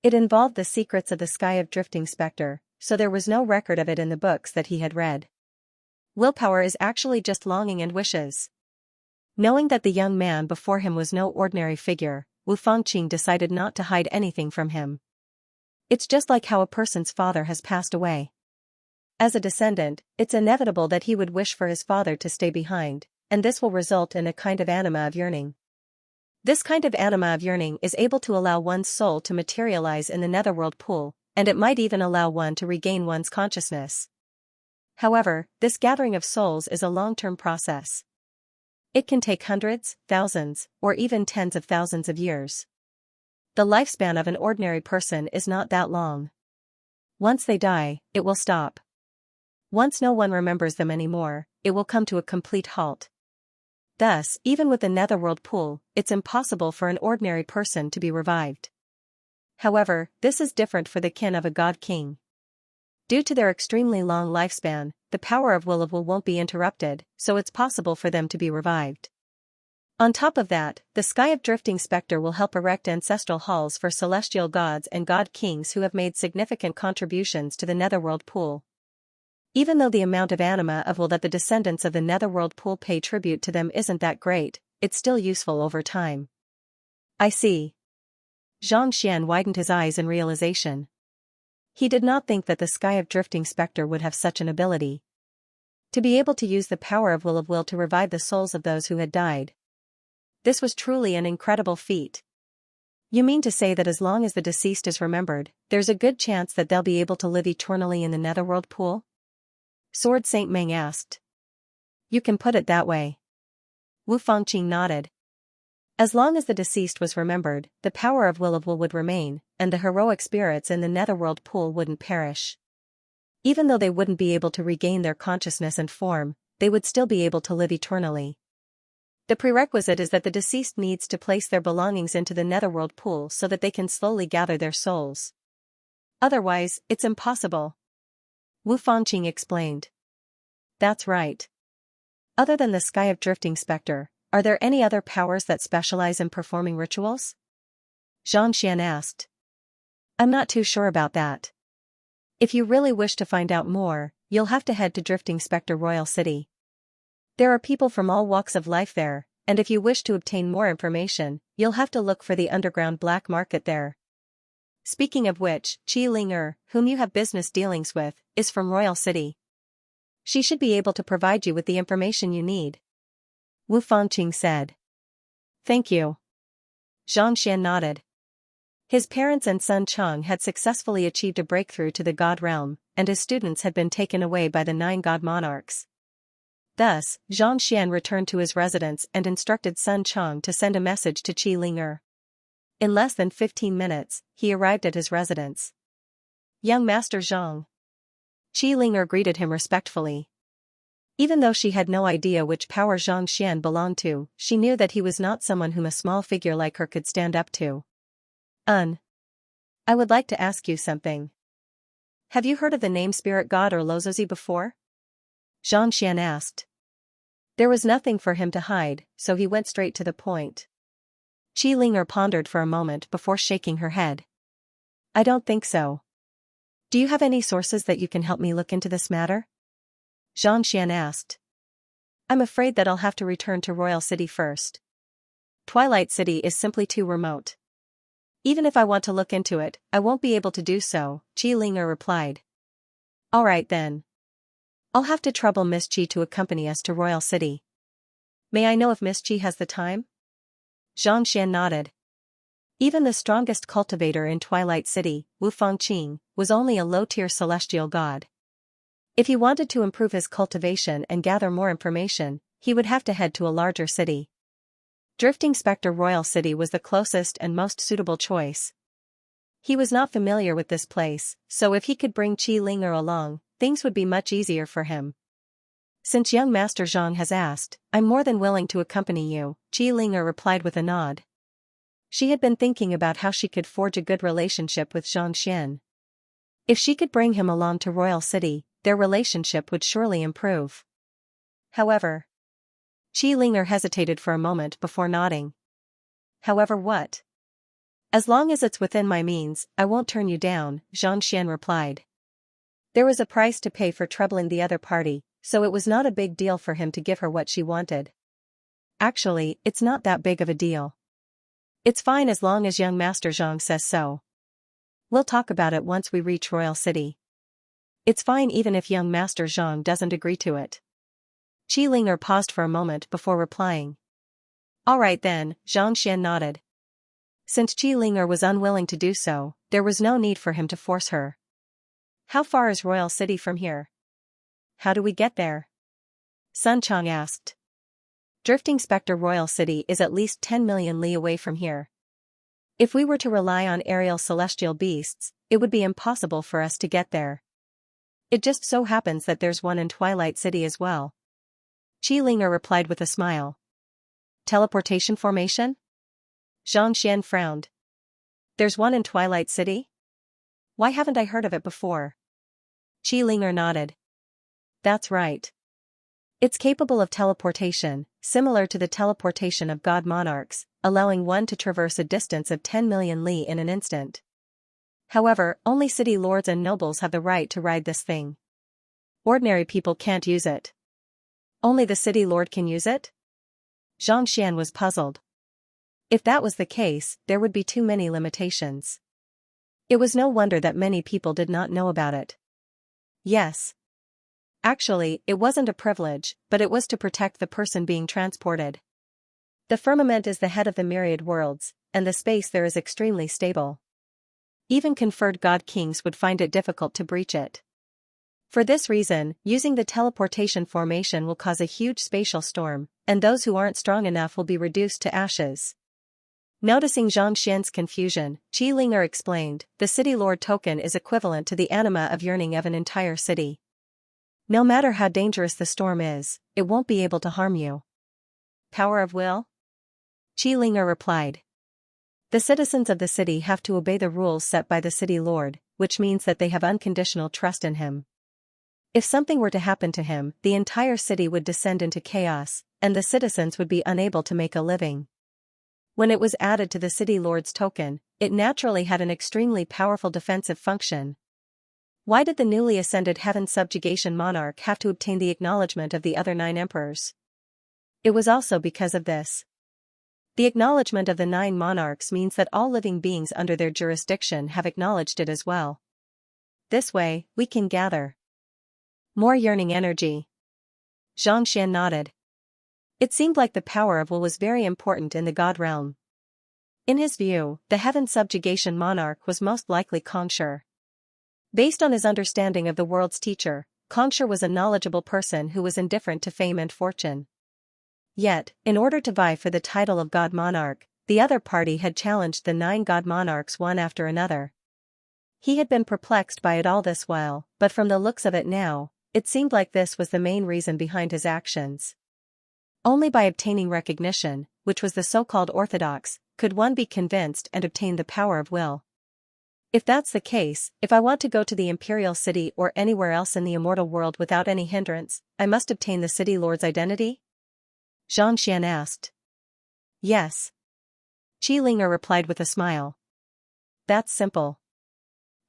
It involved the secrets of the sky of drifting specter, so there was no record of it in the books that he had read. Willpower is actually just longing and wishes. Knowing that the young man before him was no ordinary figure, Wu Fangqing decided not to hide anything from him. It's just like how a person's father has passed away. As a descendant, it's inevitable that he would wish for his father to stay behind, and this will result in a kind of anima of yearning. This kind of anima of yearning is able to allow one's soul to materialize in the netherworld pool, and it might even allow one to regain one's consciousness. However, this gathering of souls is a long-term process. It can take hundreds, thousands, or even tens of thousands of years. The lifespan of an ordinary person is not that long. Once they die, it will stop. Once no one remembers them anymore, it will come to a complete halt. Thus, even with the netherworld pool, it's impossible for an ordinary person to be revived. However, this is different for the kin of a god king. Due to their extremely long lifespan, the power of will won't be interrupted, so it's possible for them to be revived. On top of that, the sky of drifting specter will help erect ancestral halls for celestial gods and god kings who have made significant contributions to the netherworld pool. Even though the amount of anima of will that the descendants of the netherworld pool pay tribute to them isn't that great, it's still useful over time. I see. Xianxia widened his eyes in realization. He did not think that the sky of drifting specter would have such an ability. To be able to use the power of will to revive the souls of those who had died. This was truly an incredible feat. You mean to say that as long as the deceased is remembered, there's a good chance that they'll be able to live eternally in the netherworld pool? Sword Saint Meng asked. You can put it that way. Wu Fangqing nodded. As long as the deceased was remembered, the power of will would remain, and the heroic spirits in the netherworld pool wouldn't perish. Even though they wouldn't be able to regain their consciousness and form, they would still be able to live eternally. The prerequisite is that the deceased needs to place their belongings into the netherworld pool so that they can slowly gather their souls. Otherwise, it's impossible. Wu Fangqing explained. That's right. Other than the sky of drifting specter, are there any other powers that specialize in performing rituals? Xianxia asked. I'm not too sure about that. If you really wish to find out more, you'll have to head to Drifting Spectre Royal City. There are people from all walks of life there, and if you wish to obtain more information, you'll have to look for the underground black market there. Speaking of which, Qi Ling, whom you have business dealings with, is from Royal City. She should be able to provide you with the information you need. Wu Fangqing said. Thank you. Xianxia nodded. His parents and son Cheng had successfully achieved a breakthrough to the god realm, and his students had been taken away by the 9 god monarchs. Thus, Xianxia returned to his residence and instructed son Cheng to send a message to Qi Ling. In less than 15 minutes, he arrived at his residence. Young Master Zhang. Qi Ling greeted him respectfully. Even though she had no idea which power Xianxia belonged to, she knew that he was not someone whom a small figure like her could stand up to. I would like to ask you something. Have you heard of the name Spirit God or Lozozi before? Xianxia asked. There was nothing for him to hide, so he went straight to the point. Qi Ling pondered for a moment before shaking her head. I don't think so. Do you have any sources that you can help me look into this matter? Xianxia asked. I'm afraid that I'll have to return to Royal City first. Twilight City is simply too remote. Even if I want to look into it, I won't be able to do so, Qi Ling replied. Alright then. I'll have to trouble Miss Qi to accompany us to Royal City. May I know if Miss Qi has the time? Xianxia nodded. Even the strongest cultivator in Twilight City, Wu Fangqing, was only a low-tier celestial god. If he wanted to improve his cultivation and gather more information, he would have to head to a larger city. Drifting Spectre Royal City was the closest and most suitable choice. He was not familiar with this place, so if he could bring Qi Ling along, things would be much easier for him. Since young Master Zhang has asked, I'm more than willing to accompany you, Qi Ling replied with a nod. She had been thinking about how she could forge a good relationship with Xianxia. If she could bring him along to Royal City, their relationship would surely improve. However, Xianxia hesitated for a moment before nodding. However what? As long as it's within my means, I won't turn you down, Xianxia replied. There was a price to pay for troubling the other party, so it was not a big deal for him to give her what she wanted. Actually, it's not that big of a deal. It's fine as long as young Master Zhang says so. We'll talk about it once we reach Royal City. It's fine even if young Master Zhang doesn't agree to it. Xianxia paused for a moment before replying. All right then, Xianxia nodded. Since Xianxia was unwilling to do so, there was no need for him to force her. How far is Royal City from here? How do we get there? Sun Chang asked. Drifting Spectre Royal City is at least 10 million li away from here. If we were to rely on aerial celestial beasts, it would be impossible for us to get there. It just so happens that there's one in Twilight City as well. Xianxia replied with a smile. Teleportation formation? Xianxia frowned. There's one in Twilight City? Why haven't I heard of it before? Xianxia nodded. That's right. It's capable of teleportation, similar to the teleportation of god monarchs, allowing one to traverse a distance of 10 million li in an instant. However, only city lords and nobles have the right to ride this thing. Ordinary people can't use it. Only the city lord can use it? Xianxia was puzzled. If that was the case, there would be too many limitations. It was no wonder that many people did not know about it. Yes. Actually, it wasn't a privilege, but it was to protect the person being transported. The firmament is the head of the myriad worlds, and the space there is extremely stable. Even conferred god kings would find it difficult to breach it. For this reason, using the teleportation formation will cause a huge spatial storm, and those who aren't strong enough will be reduced to ashes. Noticing Xianxia's confusion, Xianxia explained, the City Lord token is equivalent to the anima of yearning of an entire city. No matter how dangerous the storm is, it won't be able to harm you. Power of will? Xianxia replied. The citizens of the city have to obey the rules set by the City Lord, which means that they have unconditional trust in him. If something were to happen to him, the entire city would descend into chaos, and the citizens would be unable to make a living. When it was added to the City Lord's token, it naturally had an extremely powerful defensive function. Why did the newly ascended heaven subjugation monarch have to obtain the acknowledgement of the other 9 emperors? It was also because of this. The acknowledgement of the 9 monarchs means that all living beings under their jurisdiction have acknowledged it as well. This way, we can gather more yearning energy. Xianxia nodded. It seemed like the power of will was very important in the god realm. In his view, the heaven subjugation monarch was most likely Xianxia. Based on his understanding of the world's teacher, Xianxia was a knowledgeable person who was indifferent to fame and fortune. Yet, in order to vie for the title of god monarch, the other party had challenged the 9 god monarchs one after another. He had been perplexed by it all this while, but from the looks of it now, it seemed like this was the main reason behind his actions. Only by obtaining recognition, which was the so-called orthodox, could one be convinced and obtain the power of will. If that's the case, if I want to go to the Imperial City or anywhere else in the immortal world without any hindrance, I must obtain the City Lord's identity? Xianxia asked. Yes. Xianxia replied with a smile. That's simple.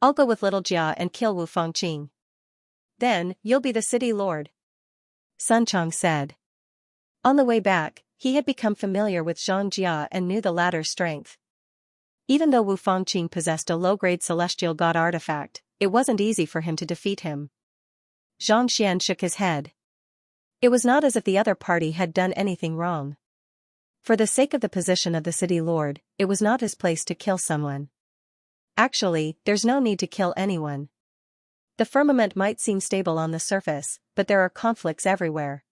I'll go with Little Jia and kill Wu Fangqing. Then, you'll be the City Lord. Sun Chang said. On the way back, he had become familiar with Zhang Jia and knew the latter's strength. Even though Wu Fangqing possessed a low-grade celestial god artifact, it wasn't easy for him to defeat him. Xianxia shook his head. It was not as if the other party had done anything wrong. For the sake of the position of the City Lord, it was not his place to kill someone. Actually, there's no need to kill anyone. The firmament might seem stable on the surface, but there are conflicts everywhere.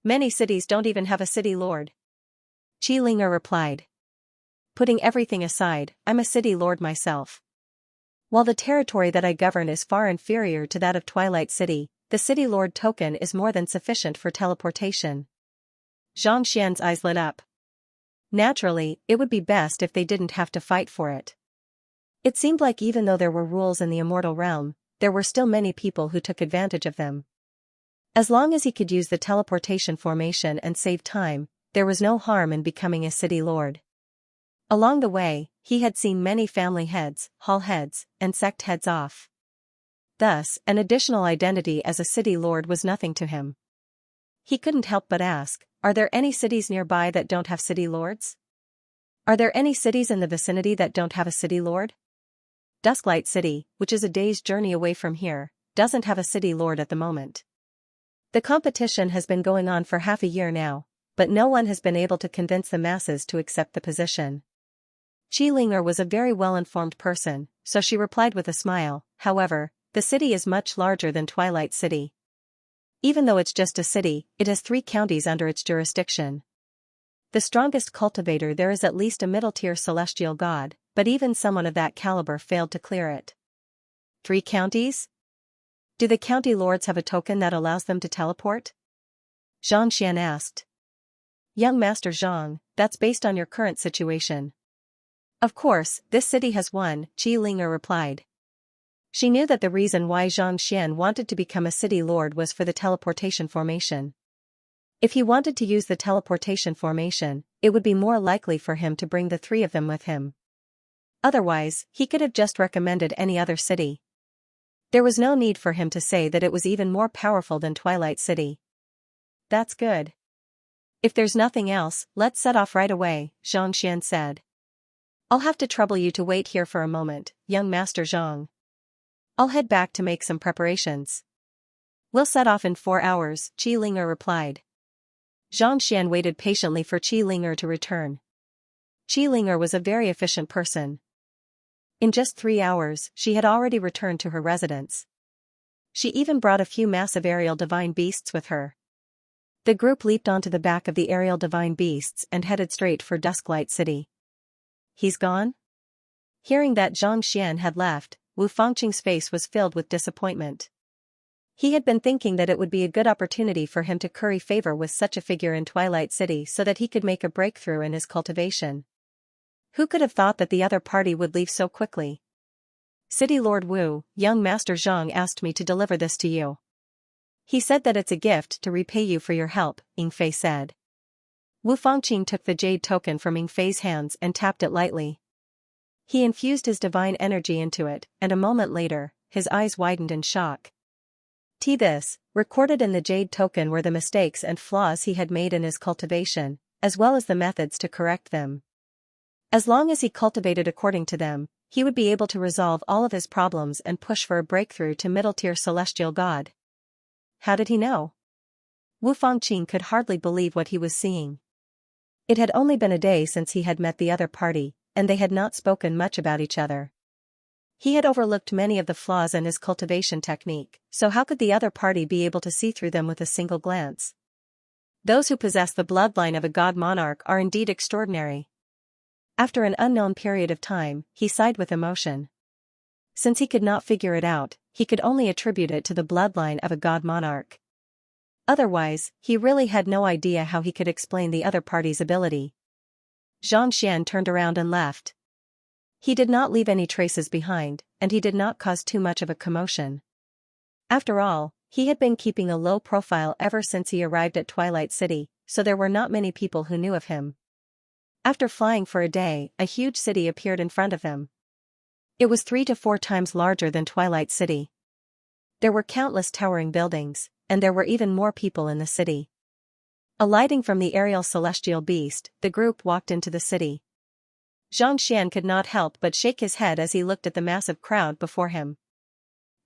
Many cities don't even have a City Lord. Xianxia replied. Putting everything aside, I'm a City Lord myself. While the territory that I govern is far inferior to that of Twilight City, the City Lord token is more than sufficient for teleportation. Xianxia's eyes lit up. Naturally, it would be best if they didn't have to fight for it. It seemed like even though there were rules in the immortal realm, there were still many people who took advantage of them. As long as he could use the teleportation formation and save time, there was no harm in becoming a city lord. Along the way, he had seen many family heads, hall heads, and sect heads off. Thus, an additional identity as a city lord was nothing to him. He couldn't help but ask, are there any cities nearby that don't have city lords? Are there any cities in the vicinity that don't have a city lord? Dusklight City, which is a day's journey away from here, doesn't have a city lord at the moment. The competition has been going on for half a year now, but no one has been able to convince the masses to accept the position. Qilinger was a very well-informed person, so she replied with a smile. However, the city is much larger than Twilight City. Even though it's just a city, it has 3 counties under its jurisdiction. The strongest cultivator there is at least a middle-tier celestial god, but even someone of that caliber failed to clear it. 3 counties? Do the county lords have a token that allows them to teleport? Xianxia asked. Young Master Zhang, that's based on your current situation. Of course, this city has one, Qilinger replied. She knew that the reason why Zhang Xian wanted to become a city lord was for the teleportation formation. If he wanted to use the teleportation formation, it would be more likely for him to bring the 3 of them with him. Otherwise, he could have just recommended any other city. There was no need for him to say that it was even more powerful than Twilight City. That's good. If there's nothing else, let's set off right away, Zhang Xian said. I'll have to trouble you to wait here for a moment, young Master Zhang. I'll head back to make some preparations. We'll set off in 4 hours, Qilinger replied. Zhang Xian waited patiently for Qilinger to return. Qilinger was a very efficient person. In just 3 hours, she had already returned to her residence. She even brought a few massive aerial divine beasts with her. The group leaped onto the back of the aerial divine beasts and headed straight for Dusklight City. He's gone? Hearing that Zhang Xian had left, Wu Fangqing's face was filled with disappointment. He had been thinking that it would be a good opportunity for him to curry favor with such a figure in Twilight City so that he could make a breakthrough in his cultivation. Who could have thought that the other party would leave so quickly? City Lord Wu, young Master Zhang asked me to deliver this to you. He said that it's a gift to repay you for your help, Yingfei said. Wu Fangqing took the jade token from Yingfei's hands and tapped it lightly. He infused his divine energy into it, and a moment later, his eyes widened in shock. This, recorded in the jade token were the mistakes and flaws he had made in his cultivation, as well as the methods to correct them. As long as he cultivated according to them, he would be able to resolve all of his problems and push for a breakthrough to middle-tier celestial god. How did he know? Wu Fangqing could hardly believe what he was seeing. It had only been a day since he had met the other party, and they had not spoken much about each other. He had overlooked many of the flaws in his cultivation technique, so how could the other party be able to see through them with a single glance? Those who possess the bloodline of a god monarch are indeed extraordinary. After an unknown period of time, he sighed with emotion. Since he could not figure it out, he could only attribute it to the bloodline of a god monarch. Otherwise, he really had no idea how he could explain the other party's ability. Zhang Xian turned around and left. He did not leave any traces behind, and he did not cause too much of a commotion. After all, he had been keeping a low profile ever since he arrived at Twilight City, so there were not many people who knew of him. After flying for a day, a huge city appeared in front of him. It was 3 to 4 times larger than Twilight City. There were countless towering buildings, and there were even more people in the city. Alighting from the aerial celestial beast, the group walked into the city. Zhang Xian could not help but shake his head as he looked at the massive crowd before him.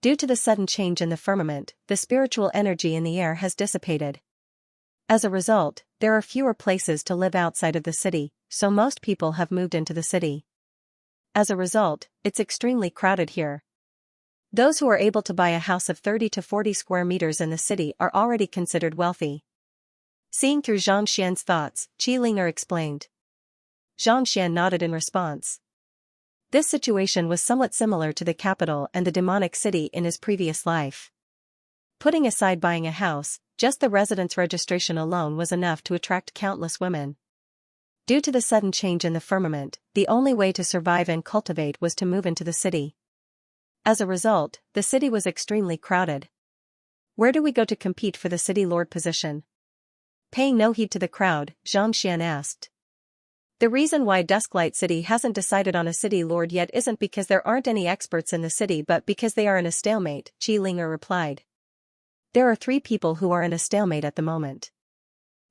Due to the sudden change in the firmament, the spiritual energy in the air has dissipated. As a result, there are fewer places to live outside of the city, so most people have moved into the city. As a result, it's extremely crowded here. Those who are able to buy a house of 30 to 40 square meters in the city are already considered wealthy. Seeing through Zhang Xian's thoughts, Qilinger explained. Zhang Xian nodded in response. This situation was somewhat similar to the capital and the demonic city in his previous life. Putting aside buying a house, just the residence registration alone was enough to attract countless women. Due to the sudden change in the firmament, the only way to survive and cultivate was to move into the city. As a result, the city was extremely crowded. Where do we go to compete for the city lord position? Paying no heed to the crowd, Xianxia asked. The reason why Dusklight City hasn't decided on a city lord yet isn't because there aren't any experts in the city but because they are in a stalemate, Xianxia replied. There are 3 people who are in a stalemate at the moment.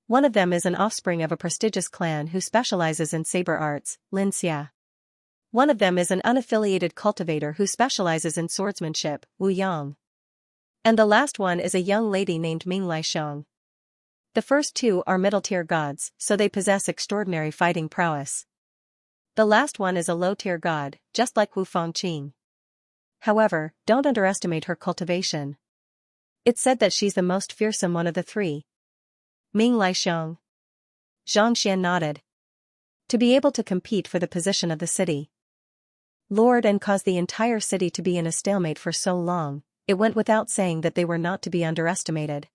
One of them is an offspring of a prestigious clan who specializes in saber arts, Xianxia. One of them is an unaffiliated cultivator who specializes in swordsmanship, Wu Yang. And the last one is a young lady named Ming Laixiang. The first 2 are middle-tier gods, so they possess extraordinary fighting prowess. The last one is a low-tier god, just like Wu Fangqing. However, don't underestimate her cultivation. It's said that she's the most fearsome one of the 3. Ming Laixiang. Xianxia nodded. To be able to compete for the position of the city lord and cause the entire city to be in a stalemate for so long, it went without saying that they were not to be underestimated.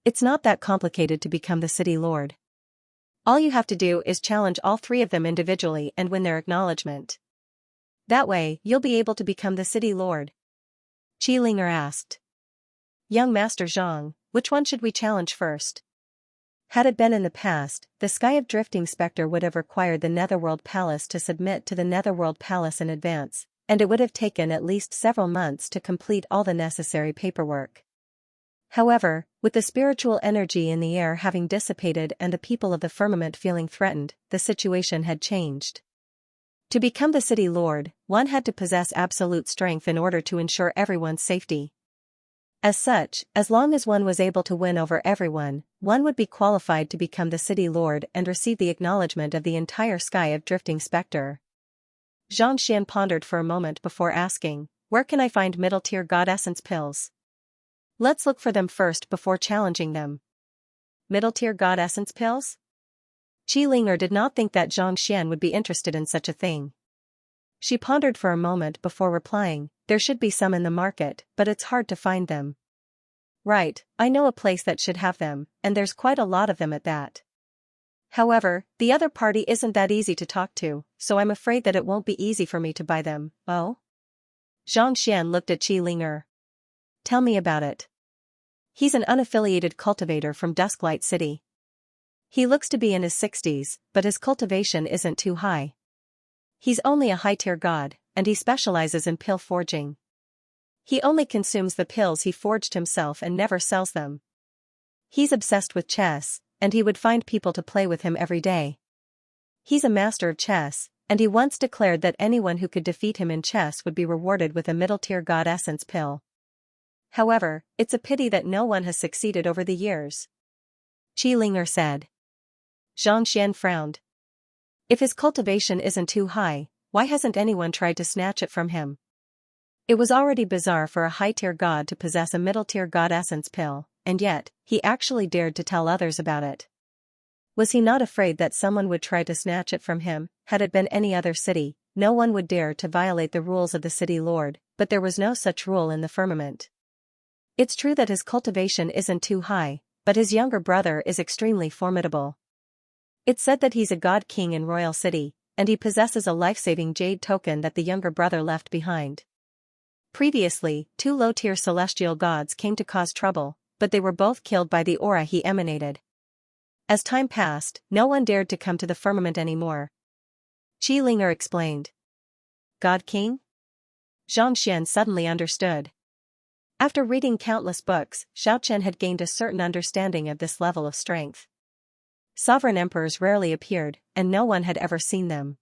It's not that complicated to become the city lord. All you have to do is challenge all 3 of them individually and win their acknowledgement. That way, you'll be able to become the city lord. Xianxia asked. Young Master Zhang, which one should we challenge first? Had it been in the past, the Sky of Drifting Spectre would have required the Netherworld Palace to submit to the Netherworld Palace in advance, and it would have taken at least several months to complete all the necessary paperwork. However, with the spiritual energy in the air having dissipated and the people of the firmament feeling threatened, the situation had changed. To become the city lord, one had to possess absolute strength in order to ensure everyone's safety. As such, as long as one was able to win over everyone, one would be qualified to become the city lord and receive the acknowledgement of the entire Sky of Drifting Spectre. Xianxia pondered for a moment before asking, where can I find middle-tier god essence pills? Let's look for them first before challenging them. Middle-tier god essence pills? Xianxia did not think that Xianxia would be interested in such a thing. She pondered for a moment before replying, there should be some in the market, but it's hard to find them. Right, I know a place that should have them, and there's quite a lot of them at that. However, the other party isn't that easy to talk to, so I'm afraid that it won't be easy for me to buy them. Oh? Xianxia looked at Xianxia. Tell me about it. He's an unaffiliated cultivator from Dusklight City. He looks to be in his 60s, but his cultivation isn't too high. He's only a high-tier god, and he specializes in pill forging. He only consumes the pills he forged himself and never sells them. He's obsessed with chess, and he would find people to play with him every day. He's a master of chess, and he once declared that anyone who could defeat him in chess would be rewarded with a middle-tier god essence pill. However, it's a pity that no one has succeeded over the years. Xianxia said. Xianxia frowned. If his cultivation isn't too high, why hasn't anyone tried to snatch it from him? It was already bizarre for a high-tier god to possess a middle-tier god essence pill, and yet, he actually dared to tell others about it. Was he not afraid that someone would try to snatch it from him? Had it been any other city, no one would dare to violate the rules of the city lord, but there was no such rule in the firmament. It's true that his cultivation isn't too high, but his younger brother is extremely formidable. It's said that he's a god king in Royal City, and he possesses a life-saving jade token that the younger brother left behind. Previously, 2 low-tier celestial gods came to cause trouble, but they were both killed by the aura he emanated. As time passed, no one dared to come to the firmament anymore. Xianxia explained. God King? Xianxia suddenly understood. After reading countless books, Xiaochen had gained a certain understanding of this level of strength. Sovereign emperors rarely appeared, and no one had ever seen them.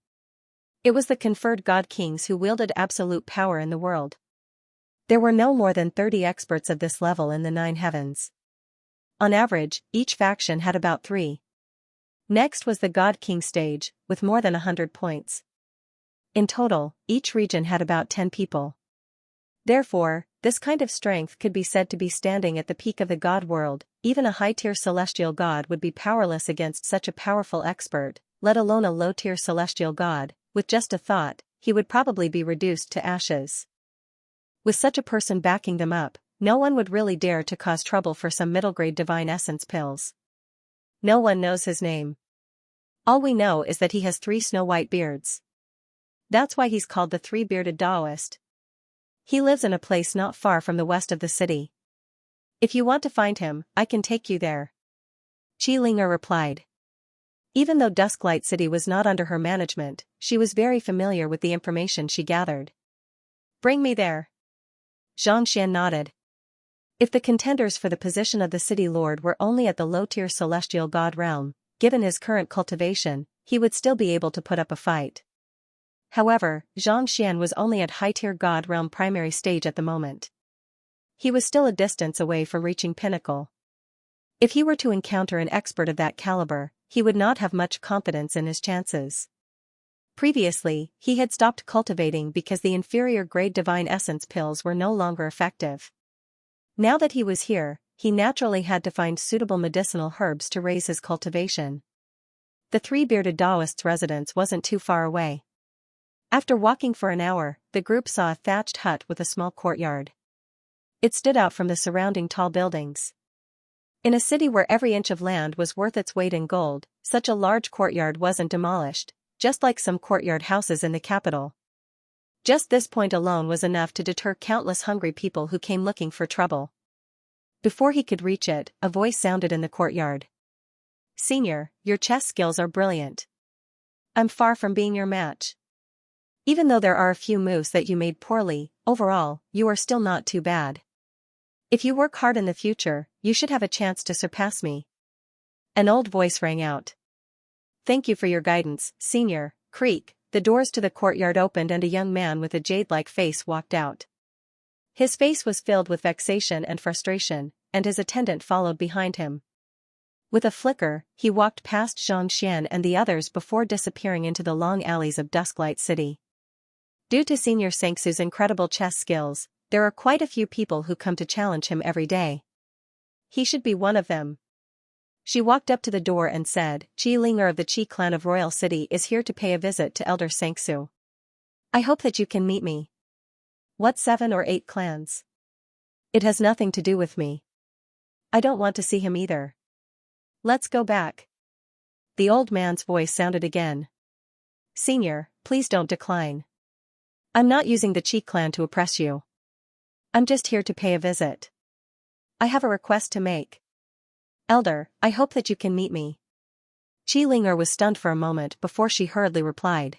It was the conferred god kings who wielded absolute power in the world. There were no more than 30 experts of this level in the 9 heavens. On average, each faction had about 3. Next was the God King stage, with more than 100 points. In total, each region had about 10 people. Therefore, this kind of strength could be said to be standing at the peak of the god world. Even a high-tier celestial god would be powerless against such a powerful expert, let alone a low-tier celestial god. With just a thought, he would probably be reduced to ashes. With such a person backing them up, no one would really dare to cause trouble for some middle-grade divine essence pills. No one knows his name. All we know is that he has 3 snow-white beards. That's why he's called the three-bearded Taoist. He lives in a place not far from the west of the city. If you want to find him, I can take you there. Xianxia replied. Even though Dusklight City was not under her management, she was very familiar with the information she gathered. Bring me there. Xianxia nodded. If the contenders for the position of the city lord were only at the low-tier celestial god realm, given his current cultivation, he would still be able to put up a fight. However, Xianxia was only at high-tier god realm primary stage at the moment. He was still a distance away from reaching pinnacle. If he were to encounter an expert of that caliber, he would not have much confidence in his chances. Previously, he had stopped cultivating because the inferior-grade divine essence pills were no longer effective. Now that he was here, he naturally had to find suitable medicinal herbs to raise his cultivation. The three-bearded Taoist's residence wasn't too far away. After walking for an hour, the group saw a thatched hut with a small courtyard. It stood out from the surrounding tall buildings. In a city where every inch of land was worth its weight in gold, such a large courtyard wasn't demolished, just like some courtyard houses in the capital. Just this point alone was enough to deter countless hungry people who came looking for trouble. Before he could reach it, a voice sounded in the courtyard. Senior, your chess skills are brilliant. I'm far from being your match. Even though there are a few moves that you made poorly, overall, you are still not too bad. If you work hard in the future, you should have a chance to surpass me. An old voice rang out. Thank you for your guidance, Senior. Creak, the doors to the courtyard opened and a young man with a jade-like face walked out. His face was filled with vexation and frustration, and his attendant followed behind him. With a flicker, he walked past Xianxia and the others before disappearing into the long alleys of Dusklight City. Due to Senior Xianxia's incredible chess skills, there are quite a few people who come to challenge him every day. He should be one of them. She walked up to the door and said, Xianxia of the Qi clan of Royal City is here to pay a visit to Elder Xianxia. I hope that you can meet me. What 7 or 8 clans? It has nothing to do with me. I don't want to see him either. Let's go back. The old man's voice sounded again. Senior, please don't decline. I'm not using the Qi clan to oppress you. I'm just here to pay a visit. I have a request to make. Elder, I hope that you can meet me. Xianxia was stunned for a moment before she hurriedly replied.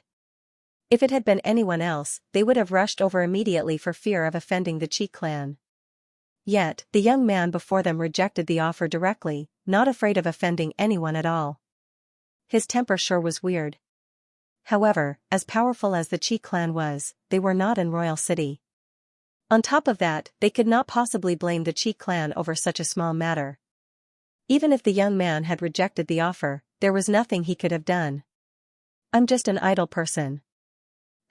If it had been anyone else, they would have rushed over immediately for fear of offending the Qi clan. Yet, the young man before them rejected the offer directly, not afraid of offending anyone at all. His temper sure was weird. However, as powerful as the Qi clan was, they were not in Royal City. On top of that, they could not possibly blame the Qi clan over such a small matter. Even if the young man had rejected the offer, there was nothing he could have done. I'm just an idle person.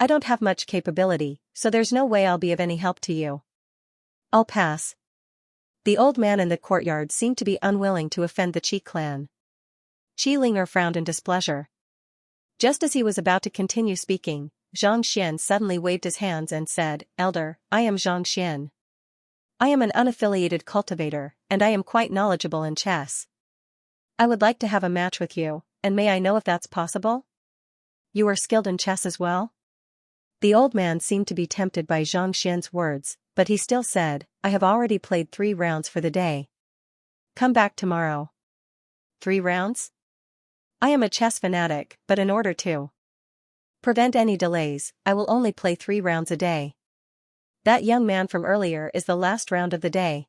I don't have much capability, so there's no way I'll be of any help to you. I'll pass. The old man in the courtyard seemed to be unwilling to offend the Qi clan. Xianxia frowned in displeasure. Just as he was about to continue speaking, Xianxia suddenly waved his hands and said, Elder, I am Xianxia. I am an unaffiliated cultivator, and I am quite knowledgeable in chess. I would like to have a match with you, and may I know if that's possible? You are skilled in chess as well? The old man seemed to be tempted by Xianxia's words, but he still said, I have already played 3 rounds for the day. Come back tomorrow. 3 rounds? I am a chess fanatic, but in order to prevent any delays, I will only play 3 rounds a day. That young man from earlier is the last round of the day.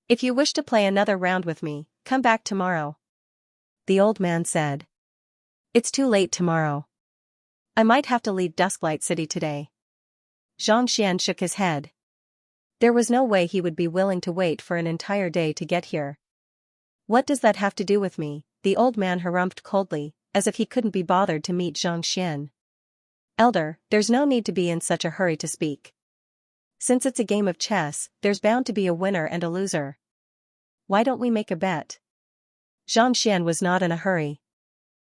If you wish to play another round with me, come back tomorrow. The old man said. It's too late tomorrow. I might have to leave Dusklight City today. Xianxia shook his head. There was no way he would be willing to wait for an entire day to get here. What does that have to do with me? The old man harumphed coldly, as if he couldn't be bothered to meet Xianxia. Elder, there's no need to be in such a hurry to speak. Since it's a game of chess, there's bound to be a winner and a loser. Why don't we make a bet? Xianxia was not in a hurry.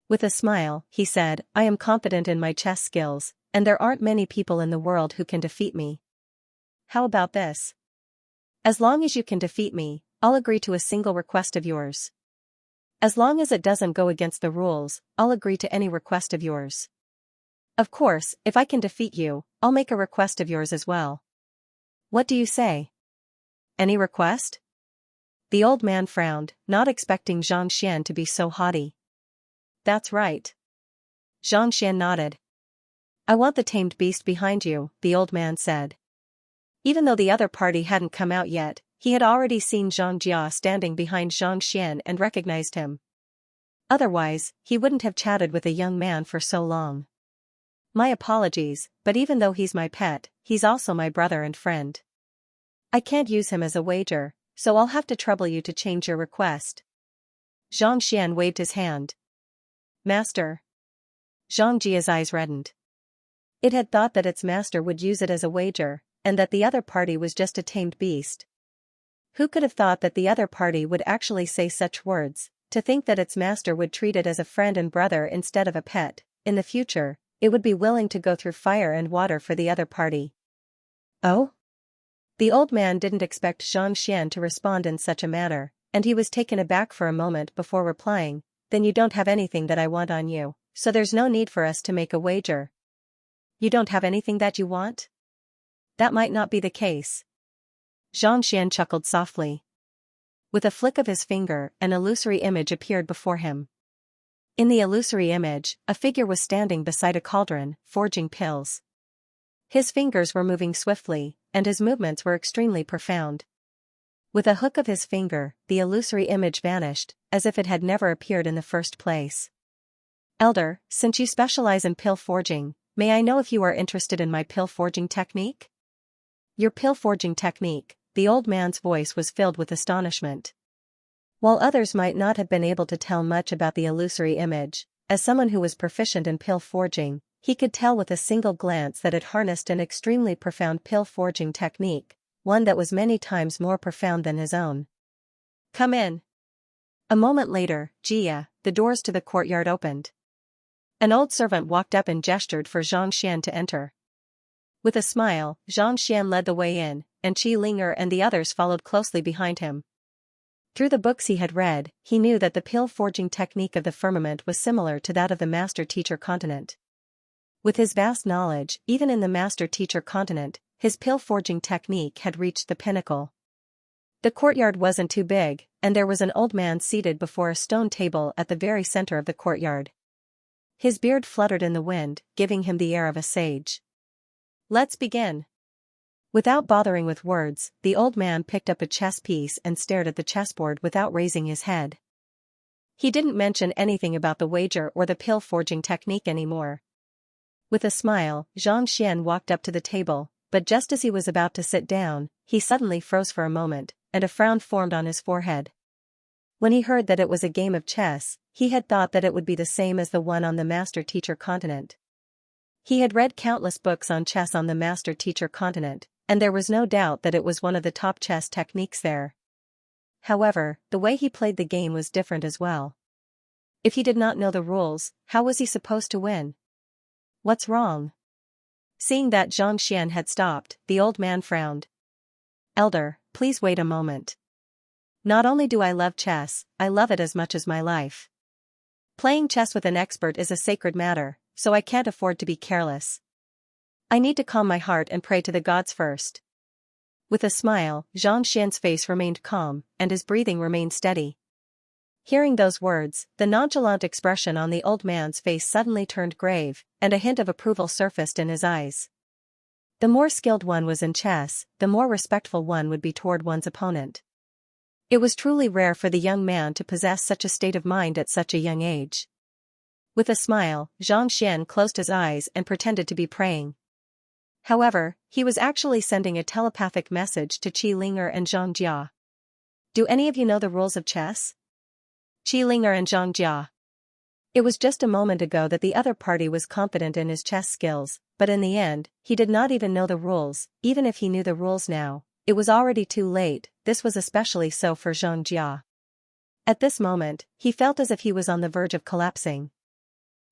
With a smile, he said, I am confident in my chess skills, and there aren't many people in the world who can defeat me. How about this? As long as you can defeat me, I'll agree to a single request of yours. As long as it doesn't go against the rules, I'll agree to any request of yours. Of course, if I can defeat you, I'll make a request of yours as well. What do you say? Any request? The old man frowned, not expecting Xianxia to be so haughty. That's right. Xianxia nodded. I want the tamed beast behind you, the old man said. Even though the other party hadn't come out yet, he had already seen Xianxia standing behind Xianxia and recognized him. Otherwise, he wouldn't have chatted with a young man for so long. My apologies, but even though he's my pet, he's also my brother and friend. I can't use him as a wager, so I'll have to trouble you to change your request. Xianxia waved his hand. Master. Xiangjia's eyes reddened. It had thought that its master would use it as a wager, and that the other party was just a tamed beast. Who could have thought that the other party would actually say such words? To think that its master would treat it as a friend and brother instead of a pet. In the future, it would be willing to go through fire and water for the other party. Oh? The old man didn't expect Xianxia to respond in such a manner, and he was taken aback for a moment before replying, then you don't have anything that I want on you, so there's no need for us to make a wager. You don't have anything that you want? That might not be the case. Xianxia chuckled softly. With a flick of his finger, an illusory image appeared before him. In the illusory image, a figure was standing beside a cauldron, forging pills. His fingers were moving swiftly, and his movements were extremely profound. With a hook of his finger, the illusory image vanished, as if it had never appeared in the first place. Elder, since you specialize in pill forging, may I know if you are interested in my pill forging technique? Your pill forging technique, the old man's voice was filled with astonishment. While others might not have been able to tell much about the illusory image, as someone who was proficient in pill forging, he could tell with a single glance that it harnessed an extremely profound pill forging technique, one that was many times more profound than his own. Come in. A moment later, Jia, the doors to the courtyard opened. An old servant walked up and gestured for Xianxia to enter. With a smile, Xianxia led the way in, and Qi Linger and the others followed closely behind him. Through the books he had read, he knew that the pill forging technique of the firmament was similar to that of the master-teacher continent. With his vast knowledge, even in the master-teacher continent, his pill forging technique had reached the pinnacle. The courtyard wasn't too big, and there was an old man seated before a stone table at the very center of the courtyard. His beard fluttered in the wind, giving him the air of a sage. Let's begin. Without bothering with words, the old man picked up a chess piece and stared at the chessboard without raising his head. He didn't mention anything about the wager or the pill forging technique anymore. With a smile, Xianxia walked up to the table, but just as he was about to sit down, he suddenly froze for a moment, and a frown formed on his forehead. When he heard that it was a game of chess, he had thought that it would be the same as the one on the master-teacher continent. He had read countless books on chess on the master-teacher continent, and there was no doubt that it was one of the top chess techniques there. However, the way he played the game was different as well. If he did not know the rules, how was he supposed to win? What's wrong? Seeing that Xianxia had stopped, the old man frowned. Elder, please wait a moment. Not only do I love chess, I love it as much as my life. Playing chess with an expert is a sacred matter, so I can't afford to be careless. I need to calm my heart and pray to the gods first. With a smile, Xianxia's face remained calm, and his breathing remained steady. Hearing those words, the nonchalant expression on the old man's face suddenly turned grave, and a hint of approval surfaced in his eyes. The more skilled one was in chess, the more respectful one would be toward one's opponent. It was truly rare for the young man to possess such a state of mind at such a young age. With a smile, Xianxia closed his eyes and pretended to be praying. However, he was actually sending a telepathic message to Qi Linger and Xianxia. Do any of you know the rules of chess? Qi Linger and Xianxia. It was just a moment ago that the other party was confident in his chess skills, but in the end, he did not even know the rules. Even if he knew the rules now, it was already too late. This was especially so for Xianxia. At this moment, he felt as if he was on the verge of collapsing.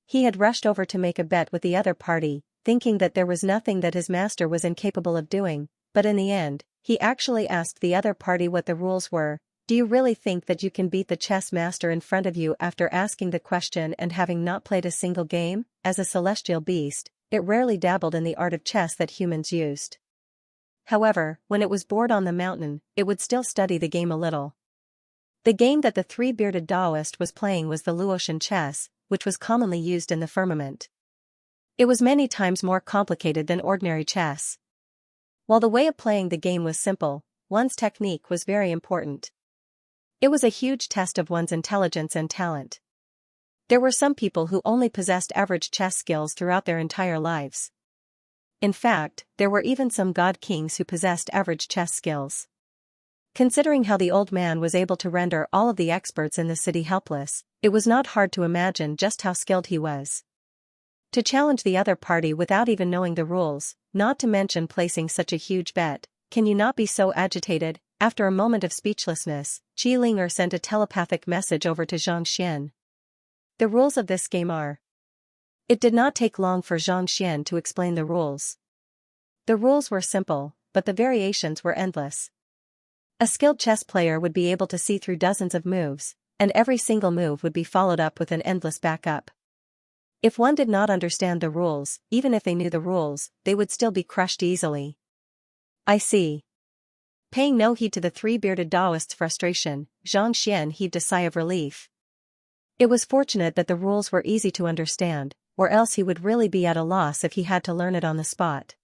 He had rushed over to make a bet with the other party, thinking that there was nothing that his master was incapable of doing, but in the end, he actually asked the other party what the rules were. Do you really think that you can beat the chess master in front of you after asking the question and having not played a single game? As a celestial beast, it rarely dabbled in the art of chess that humans used. However, when it was bored on the mountain, it would still study the game a little. The game that the three-bearded Taoist was playing was the Luotian chess, which was commonly used in the firmament. It was many times more complicated than ordinary chess. While the way of playing the game was simple, one's technique was very important. It was a huge test of one's intelligence and talent. There were some people who only possessed average chess skills throughout their entire lives. In fact, there were even some god kings who possessed average chess skills. Considering how the old man was able to render all of the experts in the city helpless, it was not hard to imagine just how skilled he was. To challenge the other party without even knowing the rules, not to mention placing such a huge bet, can you not be so agitated? After a moment of speechlessness, Qi Linger sent a telepathic message over to Xianxia. The rules of this game are. It did not take long for Xianxia to explain the rules. The rules were simple, but the variations were endless. A skilled chess player would be able to see through dozens of moves, and every single move would be followed up with an endless backup. If one did not understand the rules, even if they knew the rules, they would still be crushed easily. I see. Paying no heed to the three-bearded Taoist's frustration, Xianxia heaved a sigh of relief. It was fortunate that the rules were easy to understand, or else he would really be at a loss if he had to learn it on the spot.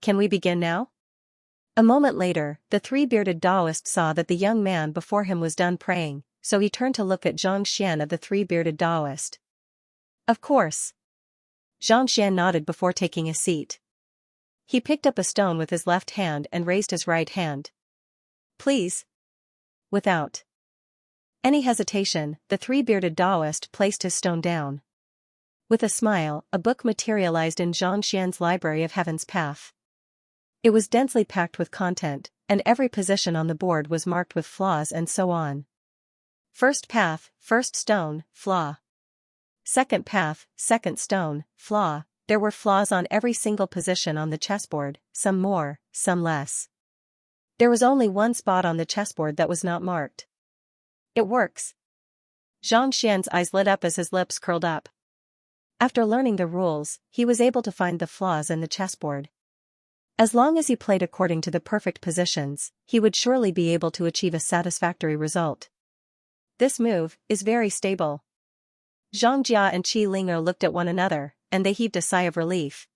Can we begin now? A moment later, the three-bearded Taoist saw that the young man before him was done praying, so he turned to look at Xianxia of the three-bearded Taoist. Of course. Xianxia nodded before taking a seat. He picked up a stone with his left hand and raised his right hand. Please. Without any hesitation, the three-bearded Taoist placed his stone down. With a smile, a book materialized in Xianxia's library of Heaven's Path. It was densely packed with content, and every position on the board was marked with flaws and so on. First path, first stone, flaw. Second path, second stone, flaw. There were flaws on every single position on the chessboard, some more, some less. There was only one spot on the chessboard that was not marked. It works. Xianxia's eyes lit up as his lips curled up. After learning the rules, he was able to find the flaws in the chessboard. As long as he played according to the perfect positions, he would surely be able to achieve a satisfactory result. This move is very stable. Xianxia and Qi Linger looked at one another, and they heaved a sigh of relief.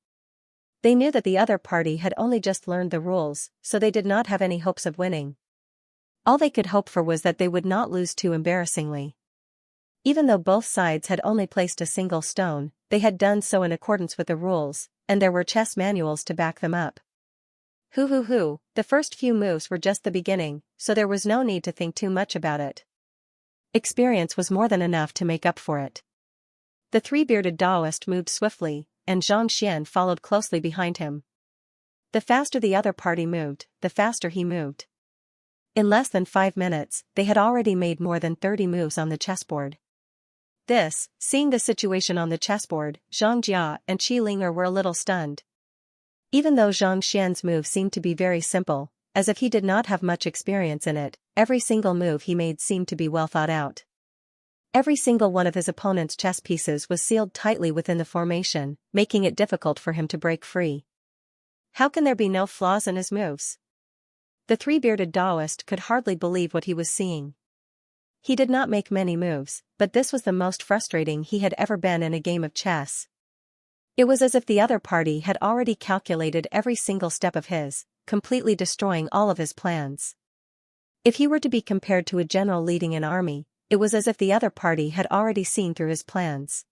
They knew that the other party had only just learned the rules, so they did not have any hopes of winning. All they could hope for was that they would not lose too embarrassingly. Even though both sides had only placed a single stone, they had done so in accordance with the rules, and there were chess manuals to back them up. The first few moves were just the beginning, so there was no need to think too much about it. Experience was more than enough to make up for it. The three-bearded Taoist moved swiftly, and Xianxia followed closely behind him. The faster the other party moved, the faster he moved. In less than 5 minutes, they had already made more than 30 moves on the chessboard. Seeing the situation on the chessboard, Xianxia and Qi Linger were a little stunned. Even though Xianxia's move seemed to be very simple, as if he did not have much experience in it, every single move he made seemed to be well thought out. Every single one of his opponent's chess pieces was sealed tightly within the formation, making it difficult for him to break free. How can there be no flaws in his moves? The three-bearded Taoist could hardly believe what he was seeing. He did not make many moves, but this was the most frustrating he had ever been in a game of chess. It was as if the other party had already calculated every single step of his, completely destroying all of his plans. If he were to be compared to a general leading an army, it was as if the other party had already seen through his plans.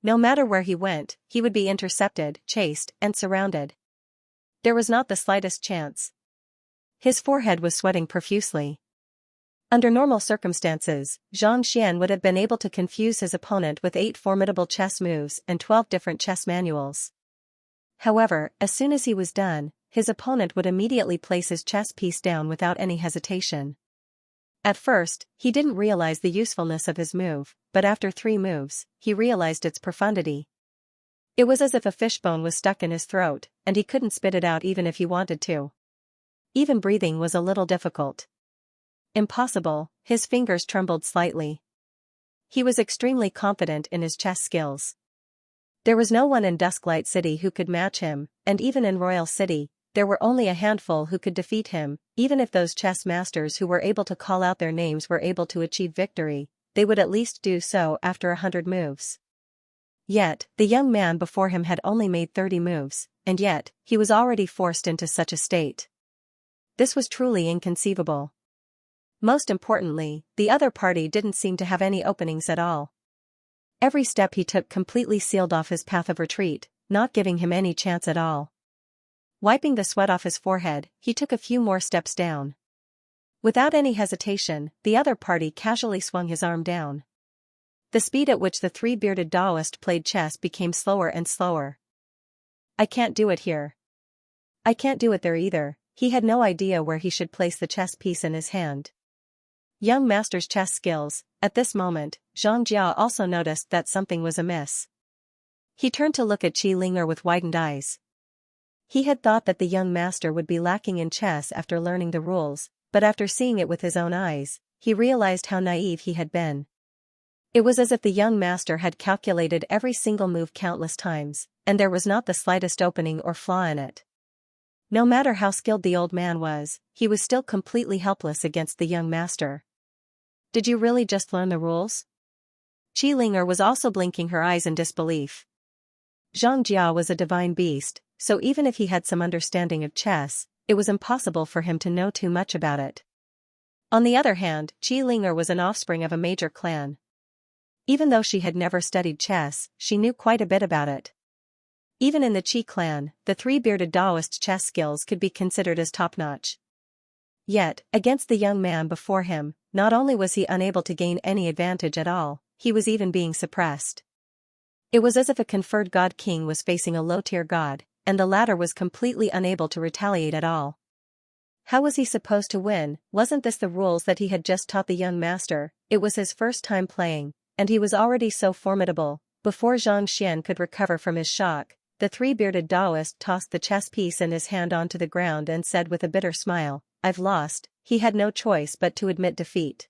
No matter where he went, he would be intercepted, chased, and surrounded. There was not the slightest chance. His forehead was sweating profusely. Under normal circumstances, Xianxia would have been able to confuse his opponent with 8 formidable chess moves and 12 different chess manuals. However, as soon as he was done, his opponent would immediately place his chess piece down without any hesitation. At first, he didn't realize the usefulness of his move, but after 3 moves, he realized its profundity. It was as if a fishbone was stuck in his throat, and he couldn't spit it out even if he wanted to. Even breathing was a little difficult. Impossible, his fingers trembled slightly. He was extremely confident in his chess skills. There was no one in Dusklight City who could match him, and even in Royal City, there were only a handful who could defeat him. Even if those chess masters who were able to call out their names were able to achieve victory, they would at least do so after 100 moves. Yet, the young man before him had only made 30 moves, and yet, he was already forced into such a state. This was truly inconceivable. Most importantly, the other party didn't seem to have any openings at all. Every step he took completely sealed off his path of retreat, not giving him any chance at all. Wiping the sweat off his forehead, he took a few more steps down. Without any hesitation, the other party casually swung his arm down. The speed at which the three-bearded Taoist played chess became slower and slower. I can't do it here. I can't do it there either. He had no idea where he should place the chess piece in his hand. Young master's chess skills. At this moment, Xianxia also noticed that something was amiss. He turned to look at Qi Linger with widened eyes. He had thought that the young master would be lacking in chess after learning the rules, but after seeing it with his own eyes, he realized how naive he had been. It was as if the young master had calculated every single move countless times, and there was not the slightest opening or flaw in it. No matter how skilled the old man was, he was still completely helpless against the young master. Did you really just learn the rules? Qi Linger was also blinking her eyes in disbelief. Zhang Jia was a divine beast, so even if he had some understanding of chess, it was impossible for him to know too much about it. On the other hand, Qi Linger was an offspring of a major clan. Even though she had never studied chess, she knew quite a bit about it. Even in the Qi clan, the three-bearded Taoist chess skills could be considered as top-notch. Yet, against the young man before him, not only was he unable to gain any advantage at all, he was even being suppressed. It was as if a conferred god king was facing a low-tier god, and the latter was completely unable to retaliate at all. How was he supposed to win? Wasn't this the rules that he had just taught the young master? It was his first time playing, and he was already so formidable. Before Zhang Xian could recover from his shock, the three-bearded Taoist tossed the chess piece in his hand onto the ground and said with a bitter smile, "I've lost." He had no choice but to admit defeat.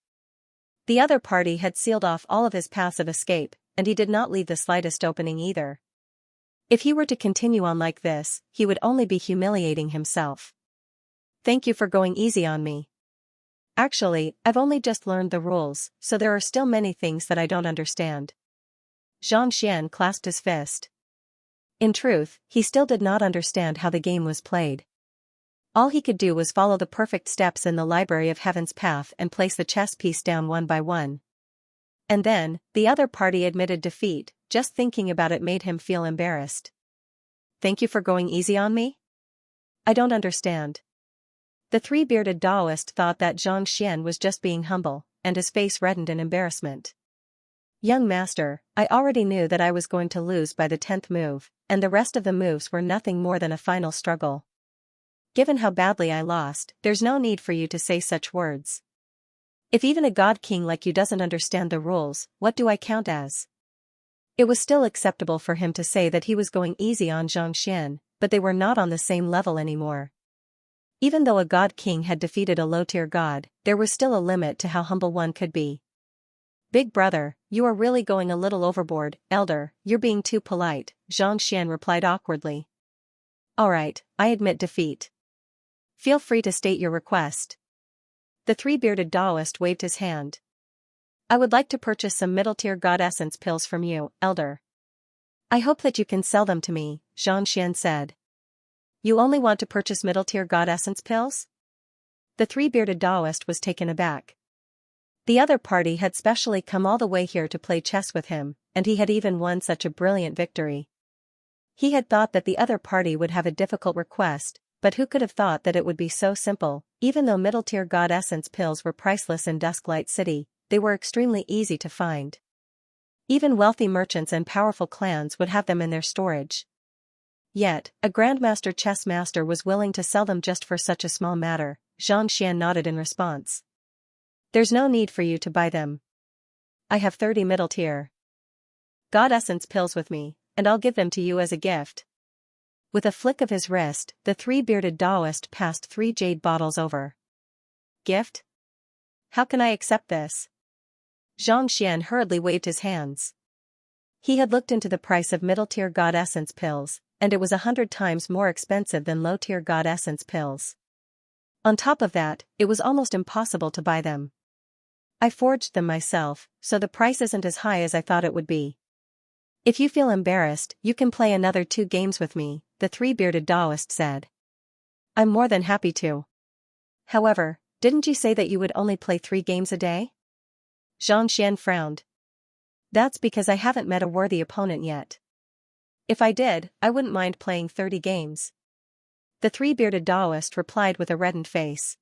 The other party had sealed off all of his paths of escape, and he did not leave the slightest opening either. If he were to continue on like this, he would only be humiliating himself. Thank you for going easy on me. Actually, I've only just learned the rules, so there are still many things that I don't understand. Zhang Xian clasped his fist. In truth, he still did not understand how the game was played. All he could do was follow the perfect steps in the Library of Heaven's path and place the chess piece down one by one. And then, the other party admitted defeat. Just thinking about it made him feel embarrassed. Thank you for going easy on me? I don't understand. The three-bearded Taoist thought that Zhang Xian was just being humble, and his face reddened in embarrassment. Young master, I already knew that I was going to lose by the 10th move, and the rest of the moves were nothing more than a final struggle. Given how badly I lost, there's no need for you to say such words. If even a god king like you doesn't understand the rules, what do I count as? It was still acceptable for him to say that he was going easy on Zhang Xian, but they were not on the same level anymore. Even though a god king had defeated a low-tier god, there was still a limit to how humble one could be. Big brother, you are really going a little overboard. Elder, you're being too polite, Zhang Xian replied awkwardly. Alright, I admit defeat. Feel free to state your request. The three-bearded Taoist waved his hand. I would like to purchase some middle-tier god essence pills from you, Elder. I hope that you can sell them to me, Zhang Xian said. You only want to purchase middle-tier god essence pills? The three-bearded Taoist was taken aback. The other party had specially come all the way here to play chess with him, and he had even won such a brilliant victory. He had thought that the other party would have a difficult request, but who could have thought that it would be so simple? Even though middle-tier god essence pills were priceless in Dusklight City, they were extremely easy to find. Even wealthy merchants and powerful clans would have them in their storage. Yet, a grandmaster chess master was willing to sell them just for such a small matter. Zhang Xian nodded in response. There's no need for you to buy them. I have 30 middle-tier god essence pills with me, and I'll give them to you as a gift. With a flick of his wrist, the three-bearded Taoist passed 3 jade bottles over. Gift? How can I accept this? Xianxia hurriedly waved his hands. He had looked into the price of middle-tier god essence pills, and it was 100 times more expensive than low-tier god essence pills. On top of that, it was almost impossible to buy them. I forged them myself, so the price isn't as high as I thought it would be. If you feel embarrassed, you can play another 2 games with me, the three-bearded Taoist said. I'm more than happy to. However, didn't you say that you would only play 3 games a day? Xianxia frowned. That's because I haven't met a worthy opponent yet. If I did, I wouldn't mind playing 30 games. The three-bearded Taoist replied with a reddened face.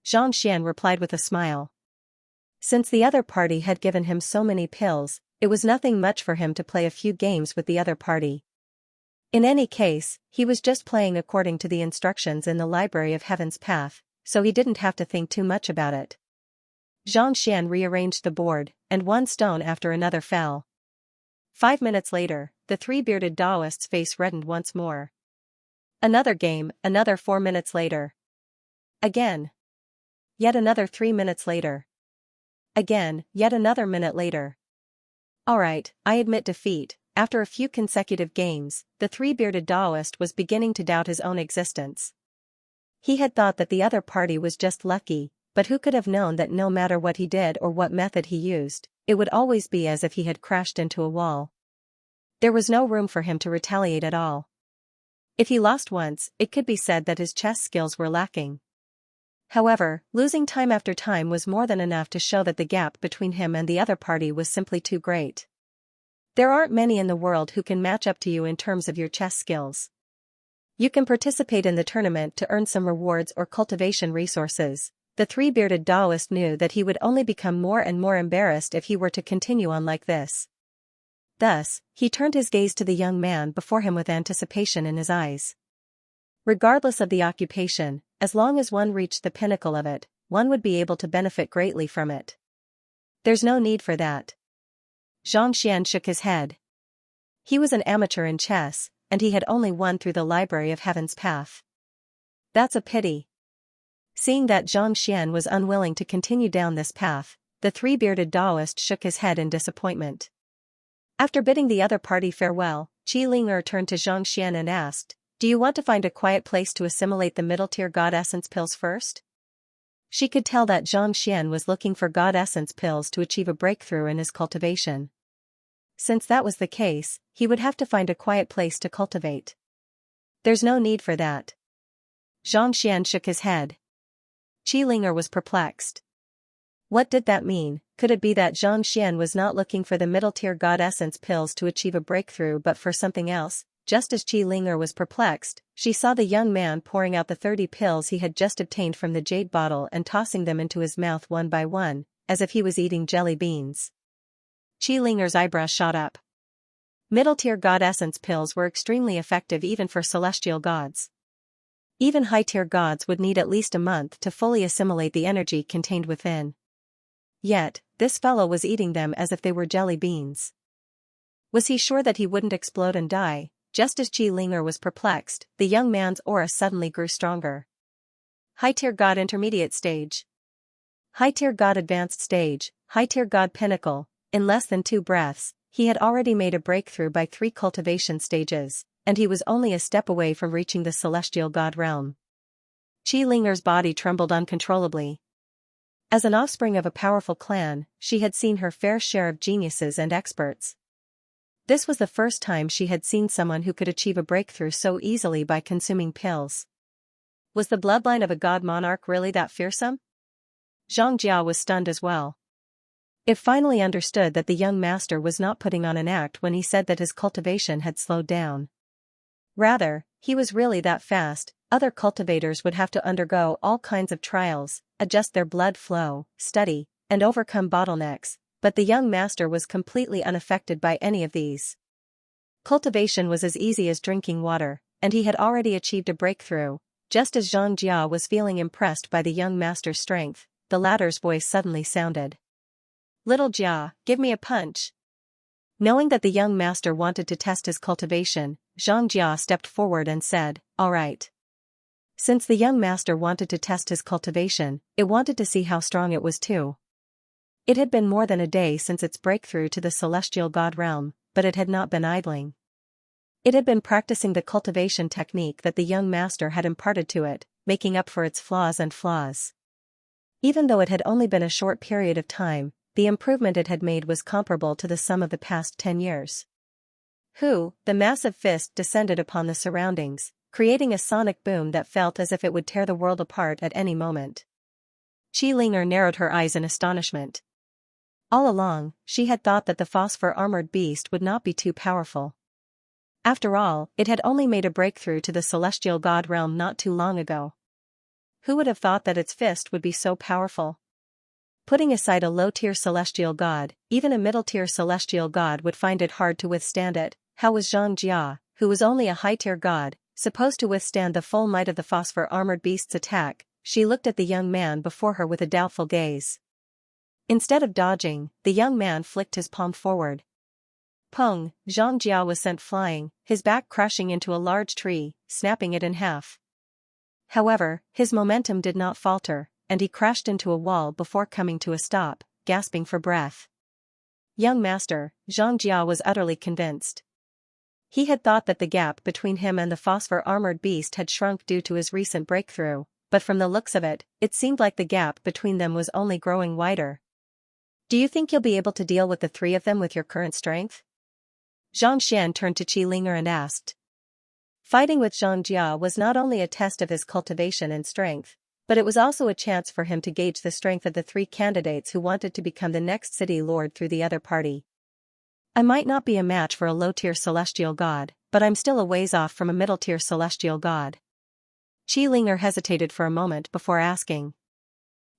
Xianxia replied with a smile. Since the other party had given him so many pills, it was nothing much for him to play a few games with the other party. In any case, he was just playing according to the instructions in the Library of Heaven's Path, so he didn't have to think too much about it. Xianxia rearranged the board, and one stone after another fell. 5 minutes later, the three-bearded Taoist's face reddened once more. Another game, another 4 minutes later. Again. Yet another 3 minutes later. Again, yet another minute later. Alright, I admit defeat. After a few consecutive games, the three-bearded Taoist was beginning to doubt his own existence. He had thought that the other party was just lucky, but who could have known that no matter what he did or what method he used, it would always be as if he had crashed into a wall. There was no room for him to retaliate at all. If he lost once, it could be said that his chess skills were lacking. However, losing time after time was more than enough to show that the gap between him and the other party was simply too great. There aren't many in the world who can match up to you in terms of your chess skills. You can participate in the tournament to earn some rewards or cultivation resources. The three-bearded Taoist knew that he would only become more and more embarrassed if he were to continue on like this. Thus, he turned his gaze to the young man before him with anticipation in his eyes. Regardless of the occupation, as long as one reached the pinnacle of it, one would be able to benefit greatly from it. There's no need for that. Xianxia shook his head. He was an amateur in chess, and he had only won through the Library of Heaven's Path. That's a pity. Seeing that Xianxia was unwilling to continue down this path, the three-bearded Taoist shook his head in disappointment. After bidding the other party farewell, Qiling turned to Xianxia and asked, "Do you want to find a quiet place to assimilate the middle-tier god essence pills first?" She could tell that Xianxia was looking for god essence pills to achieve a breakthrough in his cultivation. Since that was the case, he would have to find a quiet place to cultivate. There's no need for that. Xianxia shook his head. Qiling was perplexed. What did that mean? Could it be that Xianxia was not looking for the middle-tier god essence pills to achieve a breakthrough but for something else? Just as Qiling was perplexed, she saw the young man pouring out the 30 pills he had just obtained from the jade bottle and tossing them into his mouth one by one, as if he was eating jelly beans. Qiling's eyebrows shot up. Middle-tier god essence pills were extremely effective even for celestial gods. Even high-tier gods would need at least a month to fully assimilate the energy contained within. Yet, this fellow was eating them as if they were jelly beans. Was he sure that he wouldn't explode and die? Just as Qiling was perplexed, the young man's aura suddenly grew stronger. High-tier god intermediate stage. High-tier god advanced stage, high-tier god pinnacle. In less than 2 breaths, he had already made a breakthrough by 3 cultivation stages, and he was only a step away from reaching the celestial god realm. Qiling's body trembled uncontrollably. As an offspring of a powerful clan, she had seen her fair share of geniuses and experts. This was the first time she had seen someone who could achieve a breakthrough so easily by consuming pills. Was the bloodline of a god monarch really that fearsome? Xianxia was stunned as well. It finally understood that the young master was not putting on an act when he said that his cultivation had slowed down. Rather, he was really that fast. Other cultivators would have to undergo all kinds of trials, adjust their blood flow, study, and overcome bottlenecks, but the young master was completely unaffected by any of these. Cultivation was as easy as drinking water, and he had already achieved a breakthrough. Just as Xianxia was feeling impressed by the young master's strength, the latter's voice suddenly sounded. "Little Jia, give me a punch." Knowing that the young master wanted to test his cultivation, Xianxia stepped forward and said, "All right." Since the young master wanted to test his cultivation, it wanted to see how strong it was too. It had been more than a day since its breakthrough to the celestial god realm, but it had not been idling. It had been practicing the cultivation technique that the young master had imparted to it, making up for its flaws. Even though it had only been a short period of time, the improvement it had made was comparable to the sum of the past 10 years. The massive fist descended upon the surroundings, creating a sonic boom that felt as if it would tear the world apart at any moment. Xianxia narrowed her eyes in astonishment. All along, she had thought that the phosphor-armored beast would not be too powerful. After all, it had only made a breakthrough to the celestial god realm not too long ago. Who would have thought that its fist would be so powerful? Putting aside a low-tier celestial god, even a middle-tier celestial god would find it hard to withstand it. How was Xianxia, who was only a high-tier god, supposed to withstand the full might of the phosphor-armored beast's attack? She looked at the young man before her with a doubtful gaze. Instead of dodging, the young man flicked his palm forward. Pong! Xianxia was sent flying, his back crashing into a large tree, snapping it in half. However, his momentum did not falter, and he crashed into a wall before coming to a stop, gasping for breath. Young master, Xianxia was utterly convinced. He had thought that the gap between him and the phosphor-armored beast had shrunk due to his recent breakthrough, but from the looks of it, it seemed like the gap between them was only growing wider. Do you think you'll be able to deal with the three of them with your current strength? Xianxia turned to Xianxia and asked. Fighting with Xianxia was not only a test of his cultivation and strength, but it was also a chance for him to gauge the strength of the three candidates who wanted to become the next city lord through the other party. I might not be a match for a low-tier celestial god, but I'm still a ways off from a middle-tier celestial god. Xianxia hesitated for a moment before asking.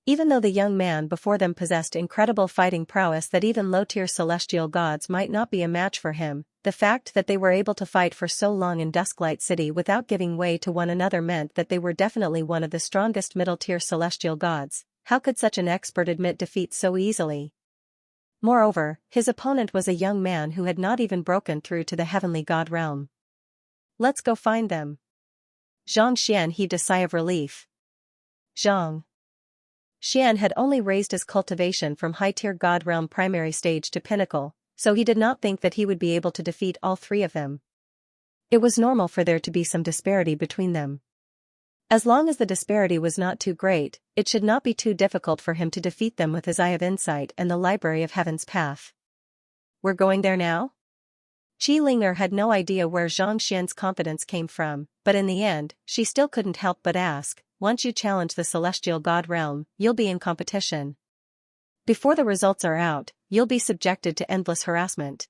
Even though the young man before them possessed incredible fighting prowess that even low-tier celestial gods might not be a match for him, the fact that they were able to fight for so long in Dusklight City without giving way to one another meant that they were definitely one of the strongest middle-tier celestial gods. How could such an expert admit defeat so easily? Moreover, his opponent was a young man who had not even broken through to the heavenly god realm. Let's go find them. Xianxia heaved a sigh of relief. Xian had only raised his cultivation from high-tier god realm primary stage to pinnacle, so he did not think that he would be able to defeat all three of them. It was normal for there to be some disparity between them. As long as the disparity was not too great, it should not be too difficult for him to defeat them with his Eye of Insight and the Library of Heaven's Path. We're going there now? Xianxia had no idea where Xianxia's confidence came from, but in the end, she still couldn't help but ask, once you challenge the celestial god realm, you'll be in competition. Before the results are out, you'll be subjected to endless harassment.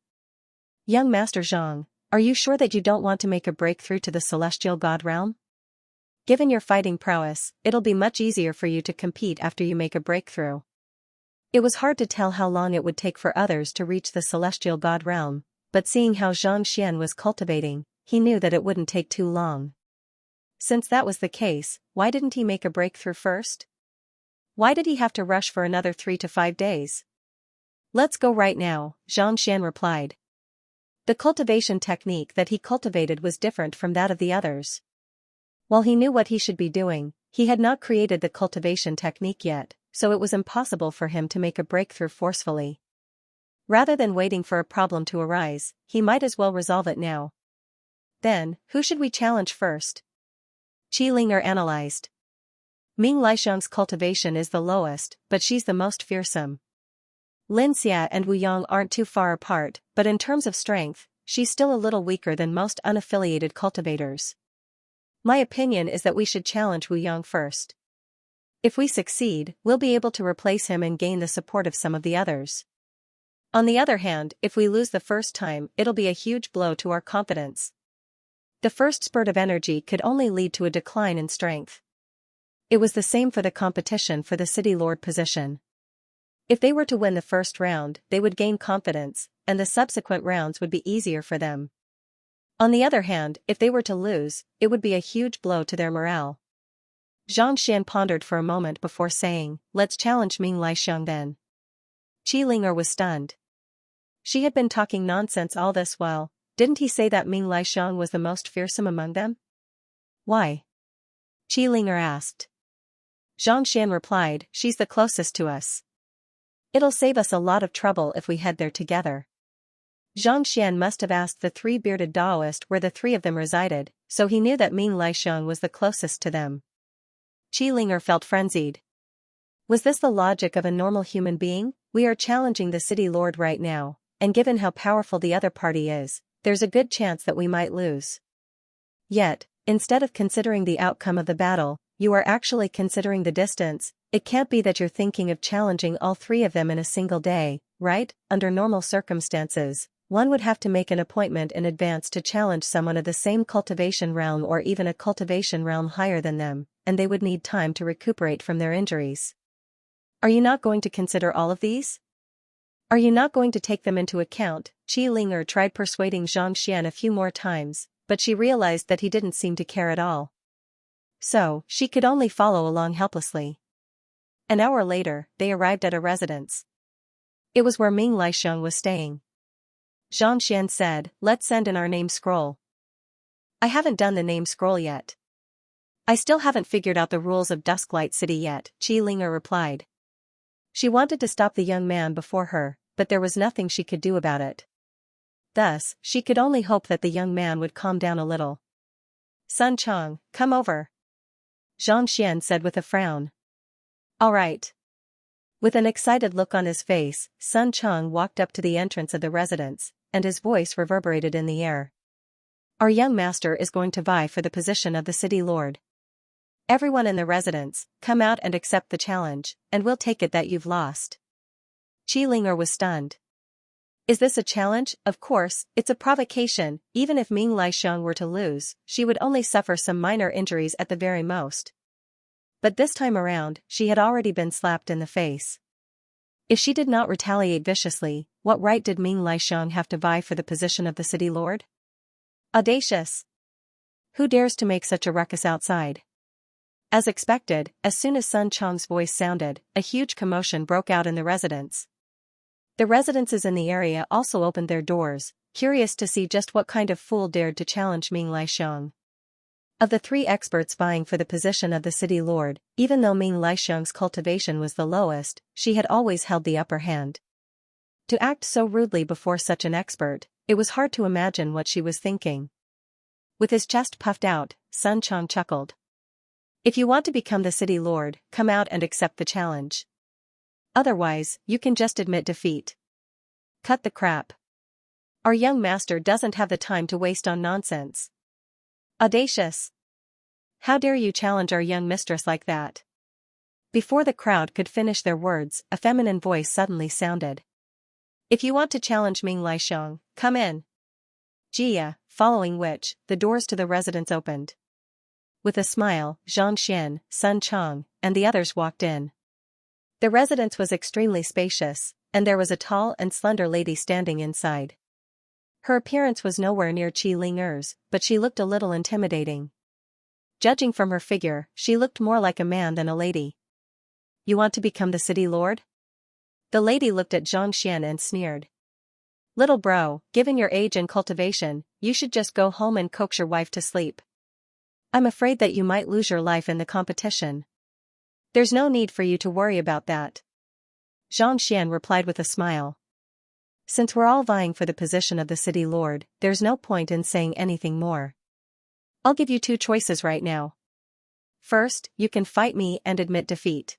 Young Master Xiang, are you sure that you don't want to make a breakthrough to the celestial god realm? Given your fighting prowess, it'll be much easier for you to compete after you make a breakthrough. It was hard to tell how long it would take for others to reach the celestial god realm, but seeing how Xianxia was cultivating, he knew that it wouldn't take too long. Since that was the case, why didn't he make a breakthrough first? Why did he have to rush for another 3 to 5 days? Let's go right now, Xianxia replied. The cultivation technique that he cultivated was different from that of the others. While he knew what he should be doing, he had not created the cultivation technique yet, so it was impossible for him to make a breakthrough forcefully. Rather than waiting for a problem to arise, he might as well resolve it now. Then, who should we challenge first? Xianxia analyzed. Ming Laixiang's cultivation is the lowest, but she's the most fearsome. Linxia and Wu Yang aren't too far apart, but in terms of strength, she's still a little weaker than most unaffiliated cultivators. My opinion is that we should challenge Wu Yang first. If we succeed, we'll be able to replace him and gain the support of some of the others. On the other hand, if we lose the first time, it'll be a huge blow to our confidence. The first spurt of energy could only lead to a decline in strength. It was the same for the competition for the City Lord position. If they were to win the first round, they would gain confidence, and the subsequent rounds would be easier for them. On the other hand, if they were to lose, it would be a huge blow to their morale. Xianxia pondered for a moment before saying, let's challenge Ming Laixiang then. Xianxia was stunned. She had been talking nonsense all this while. Didn't he say that Ming Laixiang was the most fearsome among them? Why? Qi Linger asked. Xianxia replied, she's the closest to us. It'll save us a lot of trouble if we head there together. Xianxia must have asked the three bearded Taoist where the three of them resided, so he knew that Ming Laixiong was the closest to them. Qi Linger felt frenzied. Was this the logic of a normal human being? We are challenging the city lord right now, and given how powerful the other party is, there's a good chance that we might lose. Yet, instead of considering the outcome of the battle, you are actually considering the distance. It can't be that you're thinking of challenging all three of them in a single day, right? Under normal circumstances, one would have to make an appointment in advance to challenge someone of the same cultivation realm or even a cultivation realm higher than them, and they would need time to recuperate from their injuries. Are you not going to consider all of these? Are you not going to take them into account? Qi Linger tried persuading Xianxia a few more times, but she realized that he didn't seem to care at all. So, she could only follow along helplessly. An hour later, they arrived at a residence. It was where Ming Laixiong was staying. Xianxia said, let's send in our name scroll. I haven't done the name scroll yet. I still haven't figured out the rules of Dusklight City yet, Qi Linger replied. She wanted to stop the young man before her, but there was nothing she could do about it. Thus, she could only hope that the young man would calm down a little. Sun Chong, come over. Xianxia said with a frown. All right. With an excited look on his face, Sun Chong walked up to the entrance of the residence, and his voice reverberated in the air. Our young master is going to vie for the position of the city lord. Everyone in the residence, come out and accept the challenge, and we'll take it that you've lost. Qi Linger was stunned. Is this a challenge? Of course, it's a provocation. Even if Ming Laixiong were to lose, she would only suffer some minor injuries at the very most. But this time around, she had already been slapped in the face. If she did not retaliate viciously, what right did Ming Laixiong have to vie for the position of the city lord? Audacious! Who dares to make such a ruckus outside? As expected, as soon as Sun Chong's voice sounded, a huge commotion broke out in the residence. The residences in the area also opened their doors, curious to see just what kind of fool dared to challenge Ming Laixiong. Of the three experts vying for the position of the city lord, even though Ming Laixiong's cultivation was the lowest, she had always held the upper hand. To act so rudely before such an expert, it was hard to imagine what she was thinking. With his chest puffed out, Sun Chong chuckled. If you want to become the city lord, come out and accept the challenge. Otherwise, you can just admit defeat. Cut the crap. Our young master doesn't have the time to waste on nonsense. Audacious! How dare you challenge our young mistress like that? Before the crowd could finish their words, a feminine voice suddenly sounded. If you want to challenge Ming Laixiong, come in. Jia, following which, the doors to the residence opened. With a smile, Xianxia, Sun Chong, and the others walked in. The residence was extremely spacious, and there was a tall and slender lady standing inside. Her appearance was nowhere near Qi Linger's, but she looked a little intimidating. Judging from her figure, she looked more like a man than a lady. You want to become the city lord? The lady looked at Xianxia and sneered. Little bro, given your age and cultivation, you should just go home and coax your wife to sleep. I'm afraid that you might lose your life in the competition. There's no need for you to worry about that. Xianxia replied with a smile. Since we're all vying for the position of the city lord, there's no point in saying anything more. I'll give you two choices right now. First, you can fight me and admit defeat.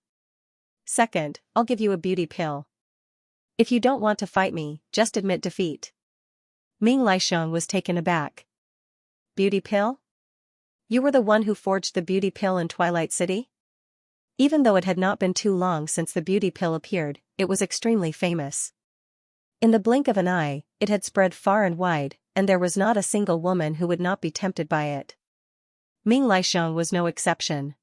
Second, I'll give you a beauty pill. If you don't want to fight me, just admit defeat. Ming Laixiong was taken aback. Beauty pill? You were the one who forged the beauty pill in Twilight City? Even though it had not been too long since the beauty pill appeared, it was extremely famous. In the blink of an eye, it had spread far and wide, and there was not a single woman who would not be tempted by it. Ming Laixiong was no exception.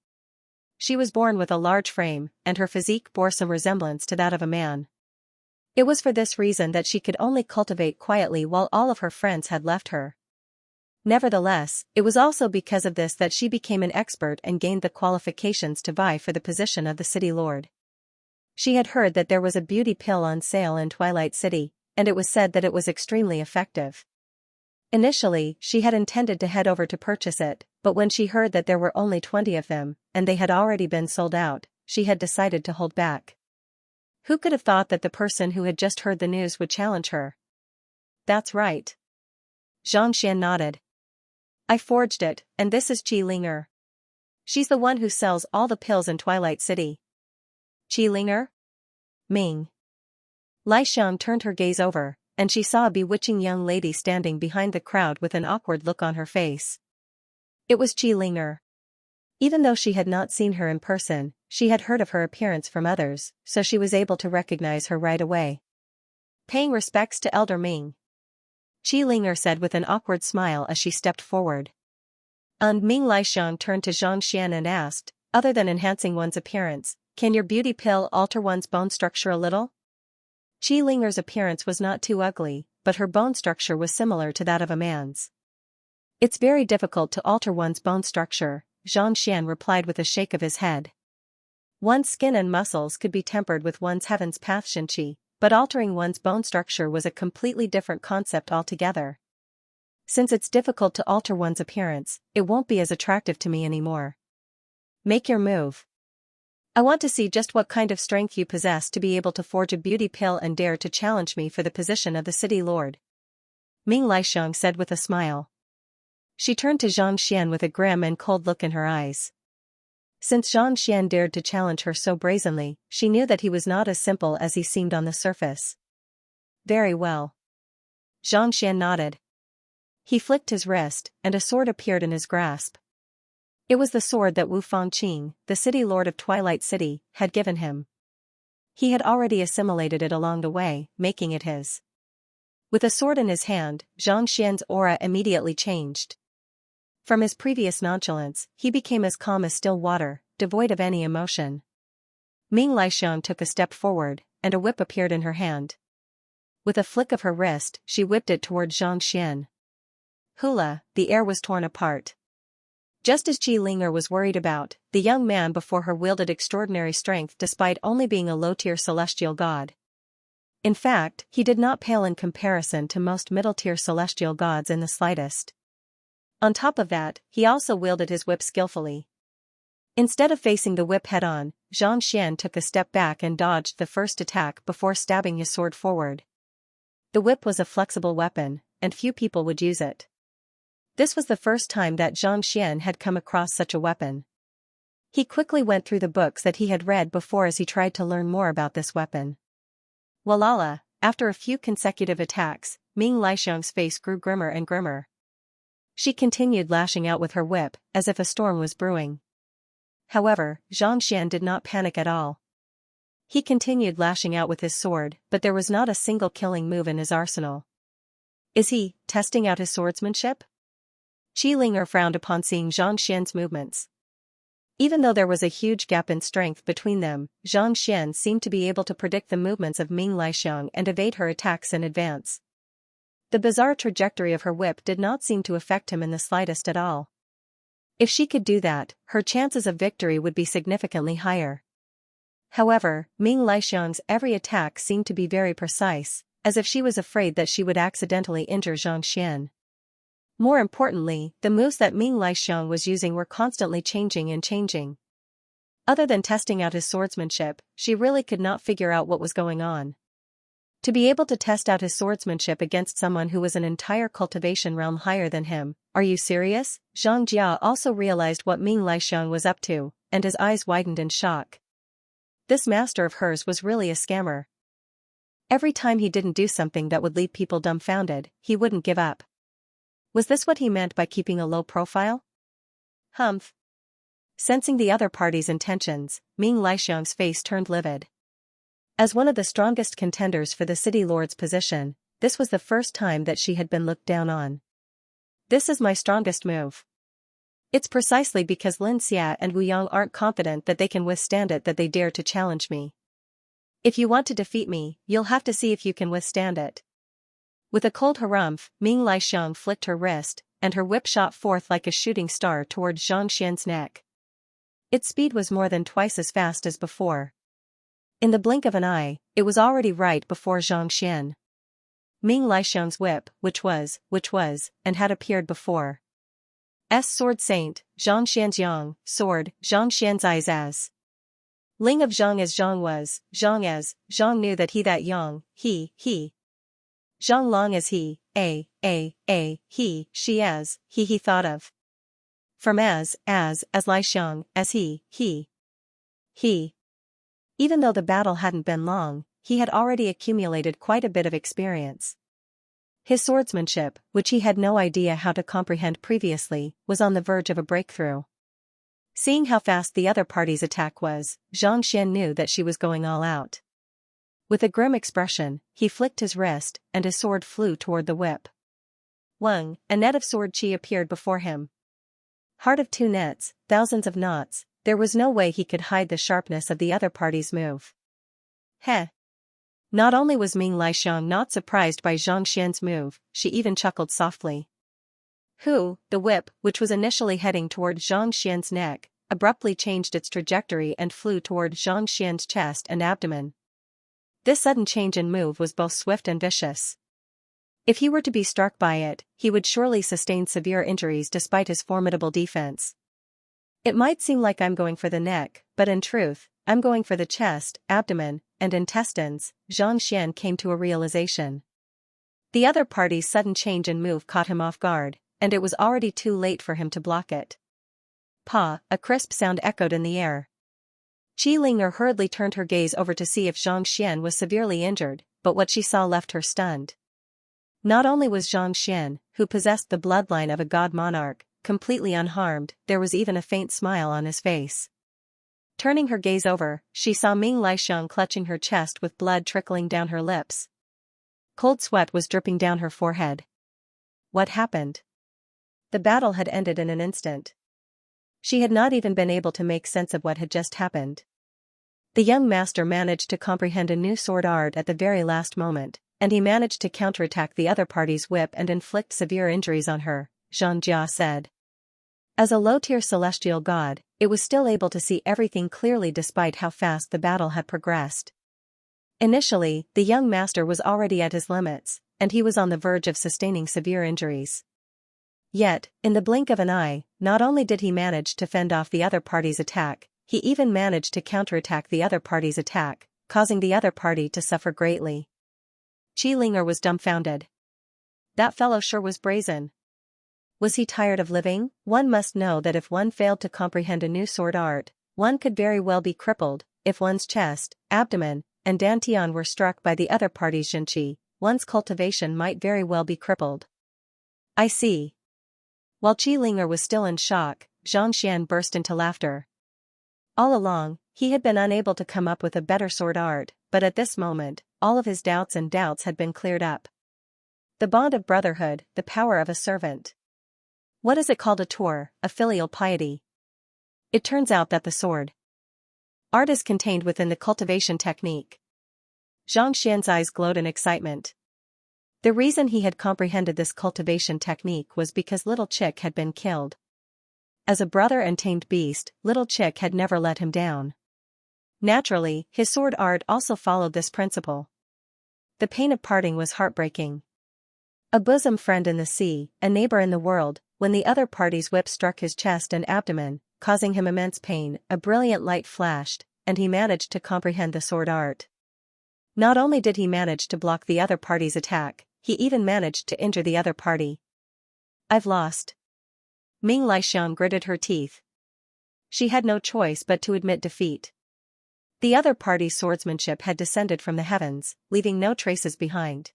She was born with a large frame, and her physique bore some resemblance to that of a man. It was for this reason that she could only cultivate quietly while all of her friends had left her. Nevertheless, it was also because of this that she became an expert and gained the qualifications to vie for the position of the city lord. She had heard that there was a beauty pill on sale in Twilight City, and it was said that it was extremely effective. Initially, she had intended to head over to purchase it, but when she heard that there were only 20 of them, and they had already been sold out, she had decided to hold back. Who could have thought that the person who had just heard the news would challenge her? That's right. Xianxia nodded. I forged it, and this is Qi Linger. She's the one who sells all the pills in Twilight City. Qi Linger? Ming. Lai Xiang turned her gaze over, and she saw a bewitching young lady standing behind the crowd with an awkward look on her face. It was Qi Linger. Even though she had not seen her in person, she had heard of her appearance from others, so she was able to recognize her right away. Paying respects to Elder Ming, Qi Linger said with an awkward smile as she stepped forward. And Ming Laixiang turned to Xianxia and asked, other than enhancing one's appearance, can your beauty pill alter one's bone structure a little? Qi Linger's appearance was not too ugly, but her bone structure was similar to that of a man's. It's very difficult to alter one's bone structure, Xianxian replied with a shake of his head. One's skin and muscles could be tempered with one's heaven's path Xinqi, but altering one's bone structure was a completely different concept altogether. Since it's difficult to alter one's appearance, it won't be as attractive to me anymore. Make your move. I want to see just what kind of strength you possess to be able to forge a beauty pill and dare to challenge me for the position of the city lord. Ming Laixiang said with a smile. She turned to Zhang Xian with a grim and cold look in her eyes. Since Zhang Xian dared to challenge her so brazenly, she knew that he was not as simple as he seemed on the surface. Very well. Zhang Xian nodded. He flicked his wrist, and a sword appeared in his grasp. It was the sword that Wu Fangqing, the city lord of Twilight City, had given him. He had already assimilated it along the way, making it his. With a sword in his hand, Zhang Xian's aura immediately changed. From his previous nonchalance, he became as calm as still water, devoid of any emotion. Ming Laixiang took a step forward, and a whip appeared in her hand. With a flick of her wrist, she whipped it toward Zhang Xian. Hula, the air was torn apart. Just as Qi Linger was worried about, the young man before her wielded extraordinary strength despite only being a low-tier celestial god. In fact, he did not pale in comparison to most middle-tier celestial gods in the slightest. On top of that, he also wielded his whip skillfully. Instead of facing the whip head-on, Zhang Xian took a step back and dodged the first attack before stabbing his sword forward. The whip was a flexible weapon, and few people would use it. This was the first time that Zhang Xian had come across such a weapon. He quickly went through the books that he had read before as he tried to learn more about this weapon. Walala, after a few consecutive attacks, Ming Laixiang's face grew grimmer and grimmer. She continued lashing out with her whip, as if a storm was brewing. However, Zhang Xian did not panic at all. He continued lashing out with his sword, but there was not a single killing move in his arsenal. Is he testing out his swordsmanship? Qi Linger frowned upon seeing Zhang Xian's movements. Even though there was a huge gap in strength between them, Zhang Xian seemed to be able to predict the movements of Ming Laixiang and evade her attacks in advance. The bizarre trajectory of her whip did not seem to affect him in the slightest at all. If she could do that, her chances of victory would be significantly higher. However, Ming Laixiang's every attack seemed to be very precise, as if she was afraid that she would accidentally injure Zhang Xian. More importantly, the moves that Ming Laixiang was using were constantly changing and changing. Other than testing out his swordsmanship, she really could not figure out what was going on. To be able to test out his swordsmanship against someone who was an entire cultivation realm higher than him, are you serious? Zhang Jia also realized what Ming Laixiang was up to, and his eyes widened in shock. This master of hers was really a scammer. Every time he didn't do something that would leave people dumbfounded, he wouldn't give up. Was this what he meant by keeping a low profile? Humph. Sensing the other party's intentions, Ming Laixiang's face turned livid. As one of the strongest contenders for the city lord's position, this was the first time that she had been looked down on. This is my strongest move. It's precisely because Lin Xia and Wu Yang aren't confident that they can withstand it that they dare to challenge me. If you want to defeat me, you'll have to see if you can withstand it. With a cold harumph, Ming Laixiang flicked her wrist, and her whip shot forth like a shooting star toward Zhang Xian's neck. Its speed was more than twice as fast as before. In the blink of an eye, it was already right before Zhang Xian. Ming Laixiang's whip, which was, and had appeared before. S sword saint, Zhang Xianxiang, sword, Zhang Xianzai's as. Ling of Zhang as Zhang was, Zhang as, Zhang knew that yang, he. Zhang long as he, he, she as, he thought of. From as Lai Xiang, as he. Even though the battle hadn't been long, he had already accumulated quite a bit of experience. His swordsmanship, which he had no idea how to comprehend previously, was on the verge of a breakthrough. Seeing how fast the other party's attack was, Zhang Xian knew that she was going all out. With a grim expression, he flicked his wrist, and his sword flew toward the whip. Wang, a net of sword chi appeared before him. Heart of two nets, thousands of knots, there was no way he could hide the sharpness of the other party's move. Heh! Not only was Ming Laixiang not surprised by Zhang Xian's move, she even chuckled softly. The whip, which was initially heading toward Zhang Xian's neck, abruptly changed its trajectory and flew toward Zhang Xian's chest and abdomen. This sudden change in move was both swift and vicious. If he were to be struck by it, he would surely sustain severe injuries despite his formidable defense. It might seem like I'm going for the neck, but in truth, I'm going for the chest, abdomen, and intestines, Zhang Xian came to a realization. The other party's sudden change in move caught him off guard, and it was already too late for him to block it. Pa, a crisp sound echoed in the air. Qi Ling'er hurriedly turned her gaze over to see if Zhang Xian was severely injured, but what she saw left her stunned. Not only was Zhang Xian, who possessed the bloodline of a god monarch, completely unharmed, there was even a faint smile on his face. Turning her gaze over, she saw Ming Laixiang clutching her chest with blood trickling down her lips. Cold sweat was dripping down her forehead. What happened? The battle had ended in an instant. She had not even been able to make sense of what had just happened. The young master managed to comprehend a new sword art at the very last moment, and he managed to counterattack the other party's whip and inflict severe injuries on her, Xianxia said. As a low-tier celestial god, it was still able to see everything clearly despite how fast the battle had progressed. Initially, the young master was already at his limits, and he was on the verge of sustaining severe injuries. Yet, in the blink of an eye, not only did he manage to fend off the other party's attack, he even managed to counterattack the other party's attack, causing the other party to suffer greatly. Qi Ling'er was dumbfounded. That fellow sure was brazen. Was he tired of living? One must know that if one failed to comprehend a new sword art, one could very well be crippled. If one's chest, abdomen, and dantian were struck by the other party's Xianxia, one's cultivation might very well be crippled. I see. While Qi Ling'er was still in shock, Zhang Xian burst into laughter. All along, he had been unable to come up with a better sword art, but at this moment, all of his doubts had been cleared up. The bond of brotherhood, the power of a servant. What is it called? A tour, a filial piety. It turns out that the sword art is contained within the cultivation technique. Zhang Xian's eyes glowed in excitement. The reason he had comprehended this cultivation technique was because Little Chick had been killed. As a brother and tamed beast, Little Chick had never let him down. Naturally, his sword art also followed this principle. The pain of parting was heartbreaking. A bosom friend in the sea, a neighbor in the world, when the other party's whip struck his chest and abdomen, causing him immense pain, a brilliant light flashed, and he managed to comprehend the sword art. Not only did he manage to block the other party's attack, he even managed to injure the other party. I've lost. Ming Laixiang gritted her teeth. She had no choice but to admit defeat. The other party's swordsmanship had descended from the heavens, leaving no traces behind.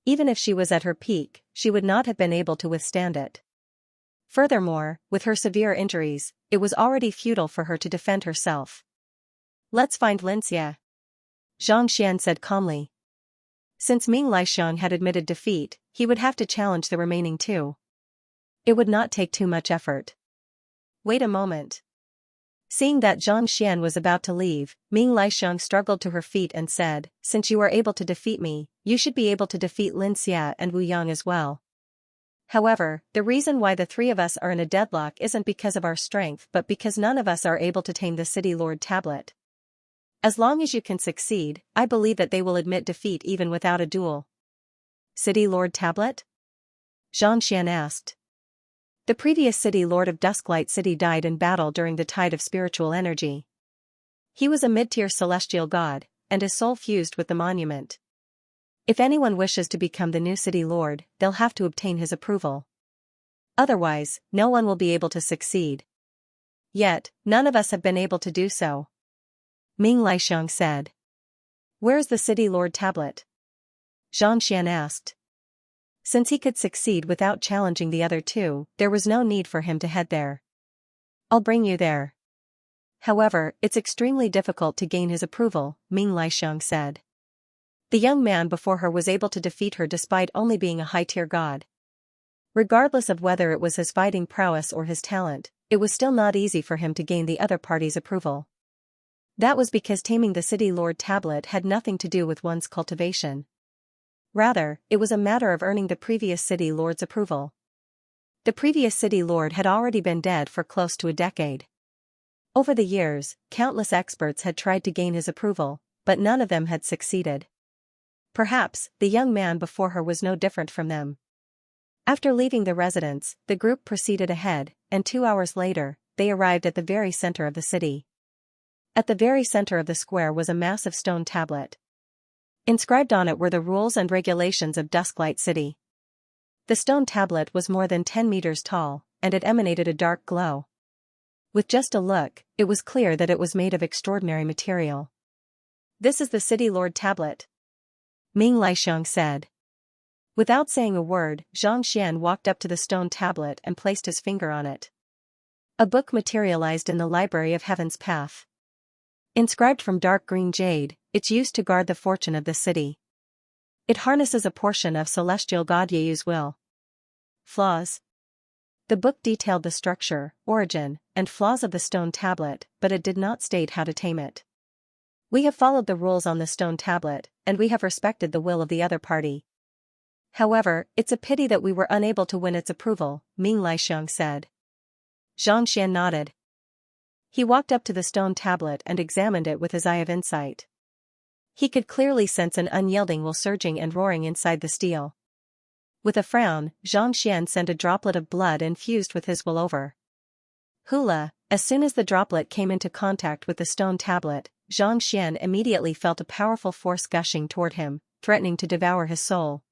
Even if she was at her peak, she would not have been able to withstand it. Furthermore, with her severe injuries, it was already futile for her to defend herself. Let's find Xianxia, Zhang Xian said calmly. Since Ming Laixiang had admitted defeat, he would have to challenge the remaining two. It would not take too much effort. Wait a moment. Seeing that Zhang Xian was about to leave, Ming Laixiang struggled to her feet and said, since you are able to defeat me, you should be able to defeat Xianxia and Wu Yang as well. However, the reason why the three of us are in a deadlock isn't because of our strength but because none of us are able to tame the City Lord tablet. As long as you can succeed, I believe that they will admit defeat even without a duel. City Lord tablet? Zhang Xian asked. The previous city lord of Dusklight City died in battle during the tide of spiritual energy. He was a mid-tier celestial god, and his soul fused with the monument. If anyone wishes to become the new city lord, they'll have to obtain his approval. Otherwise, no one will be able to succeed. Yet, none of us have been able to do so. Ming Laixiang said. Where's the city lord tablet? Xianxia asked. Since he could succeed without challenging the other two, there was no need for him to head there. I'll bring you there. However, it's extremely difficult to gain his approval, Ming Laixiang said. The young man before her was able to defeat her despite only being a high-tier god. Regardless of whether it was his fighting prowess or his talent, it was still not easy for him to gain the other party's approval. That was because taming the city lord tablet had nothing to do with one's cultivation. Rather, it was a matter of earning the previous city lord's approval. The previous city lord had already been dead for close to a decade. Over the years, countless experts had tried to gain his approval, but none of them had succeeded. Perhaps, the young man before her was no different from them. After leaving the residence, the group proceeded ahead, and 2 hours later, they arrived at the very center of the city. At the very center of the square was a massive stone tablet. Inscribed on it were the rules and regulations of Dusklight City. The stone tablet was more than 10 meters tall, and it emanated a dark glow. With just a look, it was clear that it was made of extraordinary material. This is the city lord tablet, Ming Laixiang said. Without saying a word, Xianxia walked up to the stone tablet and placed his finger on it. A book materialized in the Library of Heaven's Path. Inscribed from dark green jade, it's used to guard the fortune of the city. It harnesses a portion of celestial god Yeyu's will. Flaws. The book detailed the structure, origin, and flaws of the stone tablet, but it did not state how to tame it. We have followed the rules on the stone tablet, and we have respected the will of the other party. However, it's a pity that we were unable to win its approval, Ming Laixiang said. Xianxia nodded. He walked up to the stone tablet and examined it with his eye of insight. He could clearly sense an unyielding will surging and roaring inside the steel. With a frown, Xianxia sent a droplet of blood and fused with his will over. Hula, as soon as the droplet came into contact with the stone tablet, Xianxia immediately felt a powerful force gushing toward him, threatening to devour his soul.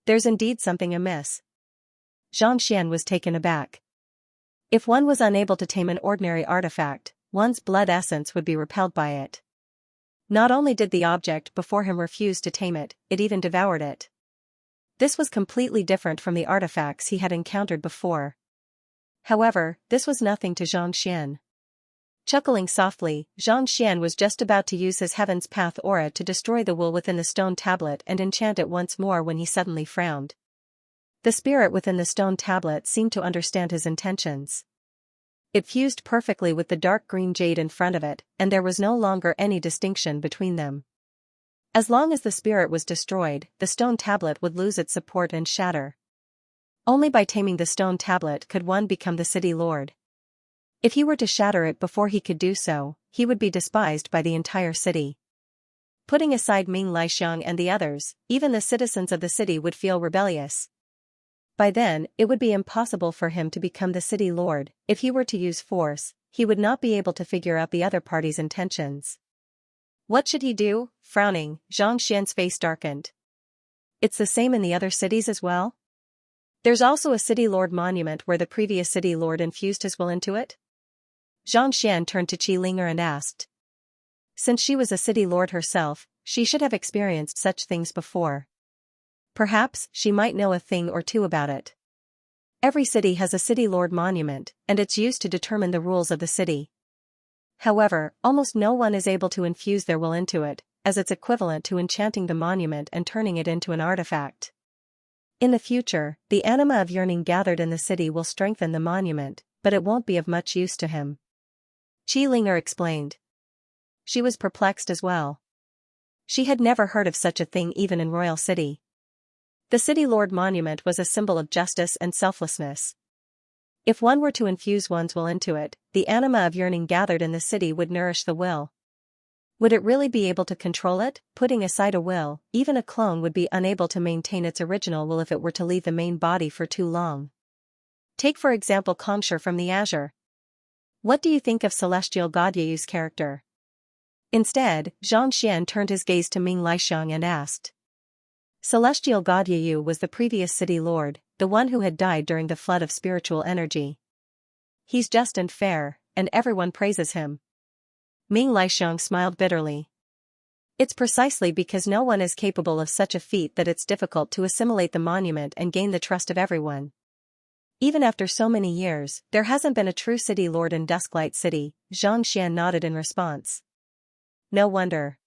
There's indeed something amiss. Xianxia was taken aback. If one was unable to tame an ordinary artifact, one's blood essence would be repelled by it. Not only did the object before him refuse to tame it, it even devoured it. This was completely different from the artifacts he had encountered before. However, this was nothing to Xianxia. Chuckling softly, Xianxia was just about to use his Heaven's Path aura to destroy the will within the stone tablet and enchant it once more when he suddenly frowned. The spirit within the stone tablet seemed to understand his intentions. It fused perfectly with the dark green jade in front of it, and there was no longer any distinction between them. As long as the spirit was destroyed, the stone tablet would lose its support and shatter. Only by taming the stone tablet could one become the city lord. If he were to shatter it before he could do so, he would be despised by the entire city. Putting aside Ming Laixiang and the others, even the citizens of the city would feel rebellious. By then, it would be impossible for him to become the city lord. If he were to use force, he would not be able to figure out the other party's intentions. What should he do? Frowning, Xianxia's face darkened. It's the same in the other cities as well? There's also a city lord monument where the previous city lord infused his will into it? Xianxia turned to Qi Linger and asked. Since she was a city lord herself, she should have experienced such things before. Perhaps she might know a thing or two about it. Every city has a city lord monument, and it's used to determine the rules of the city. However, almost no one is able to infuse their will into it, as it's equivalent to enchanting the monument and turning it into an artifact. In the future, the anima of yearning gathered in the city will strengthen the monument, but it won't be of much use to him. Qi Linger explained. She was perplexed as well. She had never heard of such a thing even in Royal City. The City Lord Monument was a symbol of justice and selflessness. If one were to infuse one's will into it, the anima of yearning gathered in the city would nourish the will. Would it really be able to control it? Putting aside a will, even a clone would be unable to maintain its original will if it were to leave the main body for too long. Take for example Kongshur from the Azure. What do you think of Celestial God Yeyu's character? Instead, Xianxia turned his gaze to Ming Laixiang and asked. Celestial God Yeyu was the previous city lord, the one who had died during the flood of spiritual energy. He's just and fair, and everyone praises him. Ming Laixiang smiled bitterly. It's precisely because no one is capable of such a feat that it's difficult to assimilate the monument and gain the trust of everyone. Even after so many years, there hasn't been a true city lord in Dusklight City, Xianxia nodded in response. No wonder.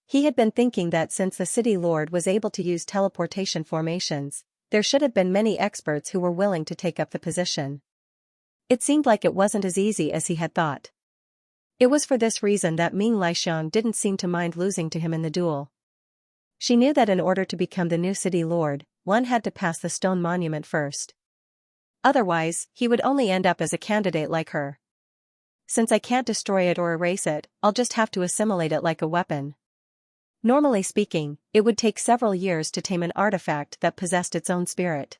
He had been thinking that since the city lord was able to use teleportation formations, there should have been many experts who were willing to take up the position. It seemed like it wasn't as easy as he had thought. It was for this reason that Ming Laixiang didn't seem to mind losing to him in the duel. She knew that in order to become the new city lord, one had to pass the stone monument first. Otherwise, he would only end up as a candidate like her. Since I can't destroy it or erase it, I'll just have to assimilate it like a weapon. Normally speaking, it would take several years to tame an artifact that possessed its own spirit.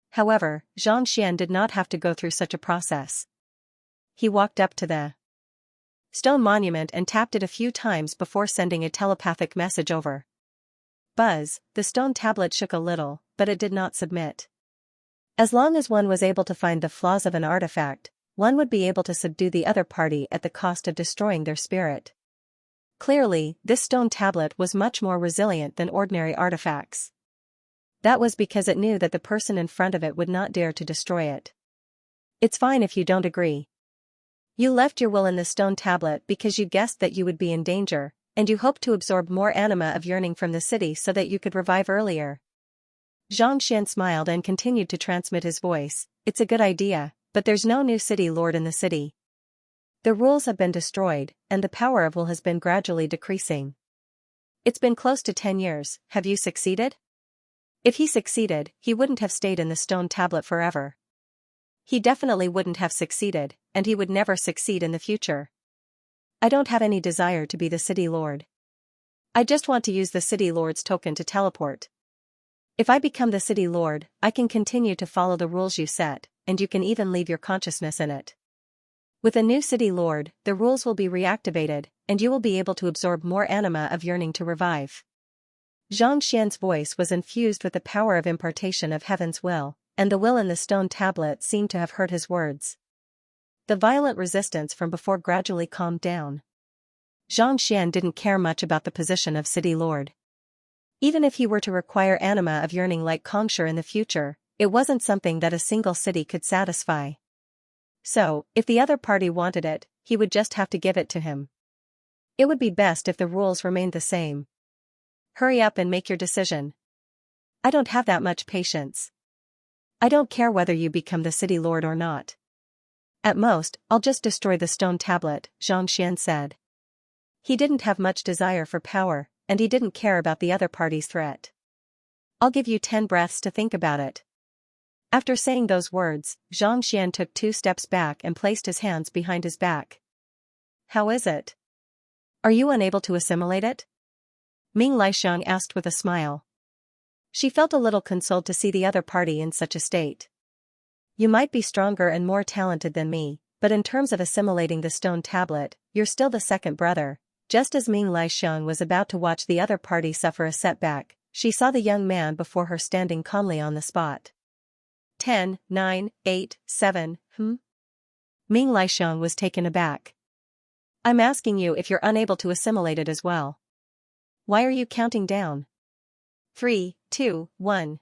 However, Xianxia did not have to go through such a process. He walked up to the stone monument and tapped it a few times before sending a telepathic message over. Buzz, the stone tablet shook a little, but it did not submit. As long as one was able to find the flaws of an artifact, one would be able to subdue the other party at the cost of destroying their spirit. Clearly, this stone tablet was much more resilient than ordinary artifacts. That was because it knew that the person in front of it would not dare to destroy it. It's fine if you don't agree. You left your will in the stone tablet because you guessed that you would be in danger, and you hoped to absorb more anima of yearning from the city so that you could revive earlier. Xianxia smiled and continued to transmit his voice. It's a good idea, but there's no new city lord in the city. The rules have been destroyed, and the power of will has been gradually decreasing. It's been close to 10 years, have you succeeded? If he succeeded, he wouldn't have stayed in the stone tablet forever. He definitely wouldn't have succeeded, and he would never succeed in the future. I don't have any desire to be the city lord. I just want to use the city lord's token to teleport. If I become the city lord, I can continue to follow the rules you set, and you can even leave your consciousness in it. With a new city lord, the rules will be reactivated, and you will be able to absorb more anima of yearning to revive. Xianxia's voice was infused with the power of impartation of heaven's will, and the will in the stone tablet seemed to have heard his words. The violent resistance from before gradually calmed down. Xianxia didn't care much about the position of city lord. Even if he were to require anima of yearning like Kongshur in the future, it wasn't something that a single city could satisfy. So, if the other party wanted it, he would just have to give it to him. It would be best if the rules remained the same. Hurry up and make your decision. I don't have that much patience. I don't care whether you become the city lord or not. At most, I'll just destroy the stone tablet, Xianxia said. He didn't have much desire for power, and he didn't care about the other party's threat. I'll give you 10 breaths to think about it. After saying those words, Xianxia took 2 steps back and placed his hands behind his back. How is it? Are you unable to assimilate it? Ming Laixiang asked with a smile. She felt a little consoled to see the other party in such a state. You might be stronger and more talented than me, but in terms of assimilating the stone tablet, you're still the second brother. Just as Ming Laixiang was about to watch the other party suffer a setback, she saw the young man before her standing calmly on the spot. 10, 9, 8, 7, Ming Laixiang was taken aback. I'm asking you if you're unable to assimilate it as well. Why are you counting down? 3, 2, 1.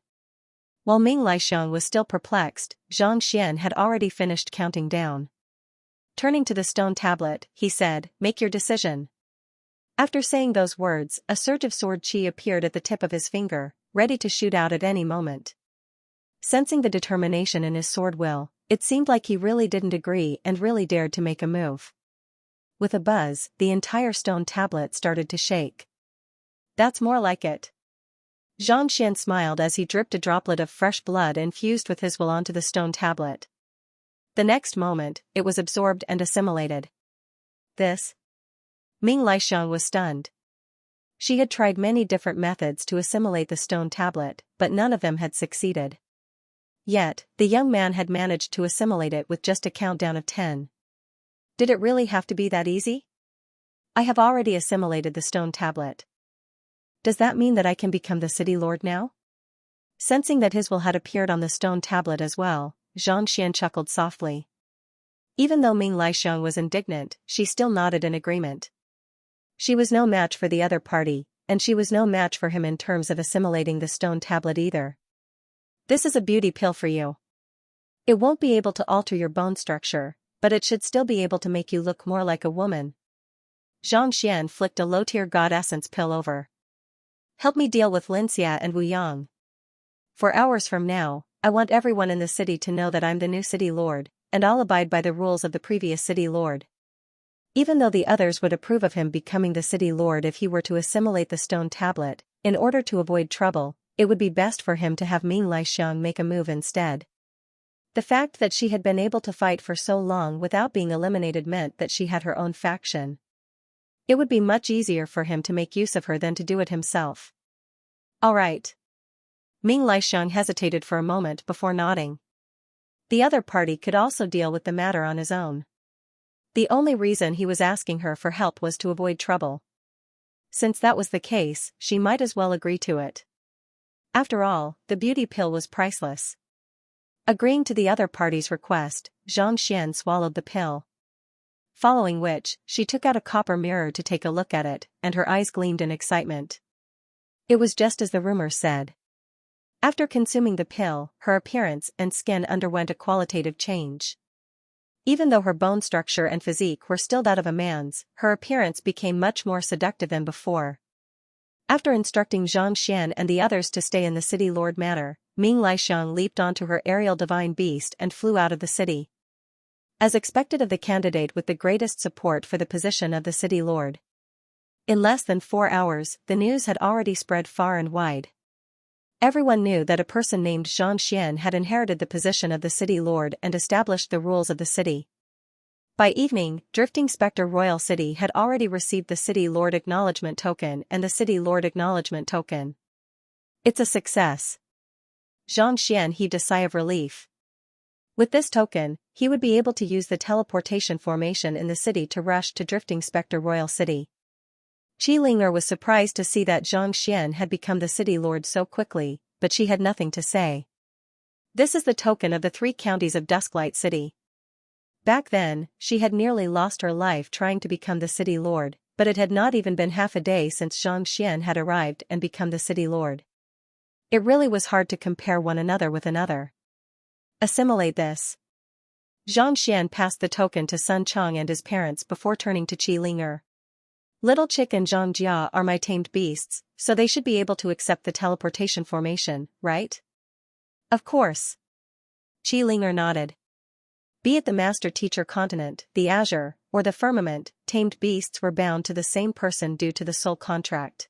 While Ming Laixiang was still perplexed, Xianxia had already finished counting down. Turning to the stone tablet, he said, "Make your decision." After saying those words, a surge of sword chi appeared at the tip of his finger, ready to shoot out at any moment. Sensing the determination in his sword will, it seemed like he really didn't agree and really dared to make a move. With a buzz, the entire stone tablet started to shake. That's more like it. Xianxia smiled as he dripped a droplet of fresh blood infused with his will onto the stone tablet. The next moment, it was absorbed and assimilated. This? Ming Laixiang was stunned. She had tried many different methods to assimilate the stone tablet, but none of them had succeeded. Yet, the young man had managed to assimilate it with just a countdown of 10. Did it really have to be that easy? I have already assimilated the stone tablet. Does that mean that I can become the city lord now? Sensing that his will had appeared on the stone tablet as well, Xianxia chuckled softly. Even though Ming Laixiang was indignant, she still nodded in agreement. She was no match for the other party, and she was no match for him in terms of assimilating the stone tablet either. This is a beauty pill for you. It won't be able to alter your bone structure, but it should still be able to make you look more like a woman. Xianxia flicked a low-tier god essence pill over. Help me deal with Xianxia and Wu Yang. For hours from now, I want everyone in the city to know that I'm the new city lord, and I'll abide by the rules of the previous city lord. Even though the others would approve of him becoming the city lord if he were to assimilate the stone tablet, in order to avoid trouble, it would be best for him to have Ming Laixiang make a move instead. The fact that she had been able to fight for so long without being eliminated meant that she had her own faction. It would be much easier for him to make use of her than to do it himself. All right. Ming Laixiang hesitated for a moment before nodding. The other party could also deal with the matter on his own. The only reason he was asking her for help was to avoid trouble. Since that was the case, she might as well agree to it. After all, the beauty pill was priceless. Agreeing to the other party's request, Xianxia swallowed the pill. Following which, she took out a copper mirror to take a look at it, and her eyes gleamed in excitement. It was just as the rumors said. After consuming the pill, her appearance and skin underwent a qualitative change. Even though her bone structure and physique were still that of a man's, her appearance became much more seductive than before. After instructing Xianxia and the others to stay in the city lord manor, Ming Laixiang leaped onto her aerial divine beast and flew out of the city. As expected of the candidate with the greatest support for the position of the city lord. In less than 4 hours, the news had already spread far and wide. Everyone knew that a person named Xianxia had inherited the position of the city lord and established the rules of the city. By evening, Drifting Spectre Royal City had already received the City Lord Acknowledgement Token and the City Lord Acknowledgement Token. It's a success. Xianxia heaved a sigh of relief. With this token, he would be able to use the teleportation formation in the city to rush to Drifting Spectre Royal City. Qi Linger was surprised to see that Xianxia had become the city lord so quickly, but she had nothing to say. This is the token of the 3 counties of Dusklight City. Back then, she had nearly lost her life trying to become the city lord, but it had not even been half a day since Xianxia had arrived and become the city lord. It really was hard to compare one another with another. Assimilate this. Xianxia passed the token to Sun Chang and his parents before turning to Qi Linger. Little Chick and Zhangjia are my tamed beasts, so they should be able to accept the teleportation formation, right? Of course. Qi Linger nodded. Be it the Master Teacher Continent, the Azure, or the Firmament, tamed beasts were bound to the same person due to the soul contract.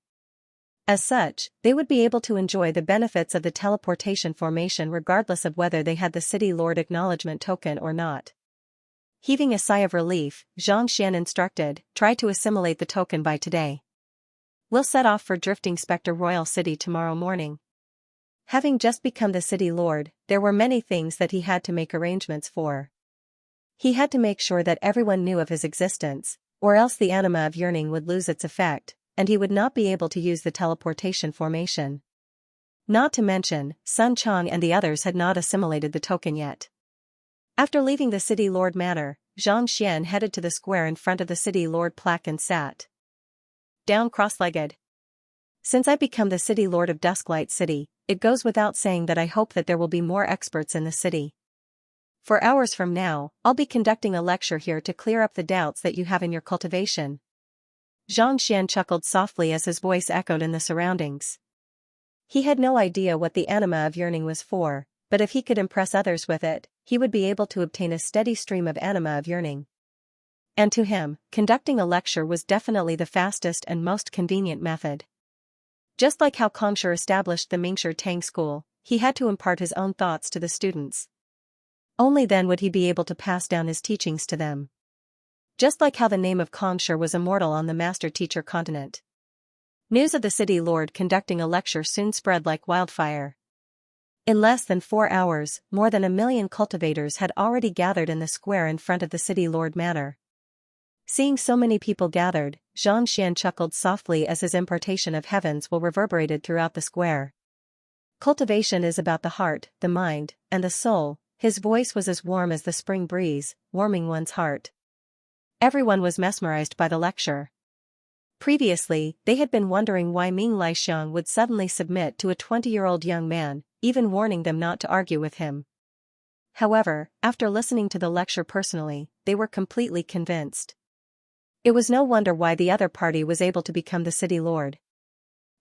As such, they would be able to enjoy the benefits of the teleportation formation regardless of whether they had the City Lord Acknowledgement Token or not. Heaving a sigh of relief, Xianxia instructed, try to assimilate the token by today. We'll set off for Drifting Spectre Royal City tomorrow morning. Having just become the city lord, there were many things that he had to make arrangements for. He had to make sure that everyone knew of his existence, or else the anima of yearning would lose its effect, and he would not be able to use the teleportation formation. Not to mention, Sun Chang and the others had not assimilated the token yet. After leaving the City Lord Manor, Xianxia headed to the square in front of the City Lord plaque and sat down cross-legged. Since I become the City Lord of Dusklight City, it goes without saying that I hope that there will be more experts in the city. For hours from now, I'll be conducting a lecture here to clear up the doubts that you have in your cultivation. Xianxia chuckled softly as his voice echoed in the surroundings. He had no idea what the anima of yearning was for, but if he could impress others with it, he would be able to obtain a steady stream of anima of yearning. And to him, conducting a lecture was definitely the fastest and most convenient method. Just like how Kongsher established the Mingshi Tang School, he had to impart his own thoughts to the students. Only then would he be able to pass down his teachings to them. Just like how the name of Kongsher was immortal on the Master Teacher Continent. News of the City Lord conducting a lecture soon spread like wildfire. In less than 4 hours, more than 1 million cultivators had already gathered in the square in front of the city lord manor. Seeing so many people gathered, Xianxia chuckled softly as his impartation of heaven's will reverberated throughout the square. Cultivation is about the heart, the mind, and the soul. His voice was as warm as the spring breeze, warming one's heart. Everyone was mesmerized by the lecture. Previously, they had been wondering why Ming Laixiang would suddenly submit to a 20-year-old young man, even warning them not to argue with him. However, after listening to the lecture personally, they were completely convinced. It was no wonder why the other party was able to become the city lord.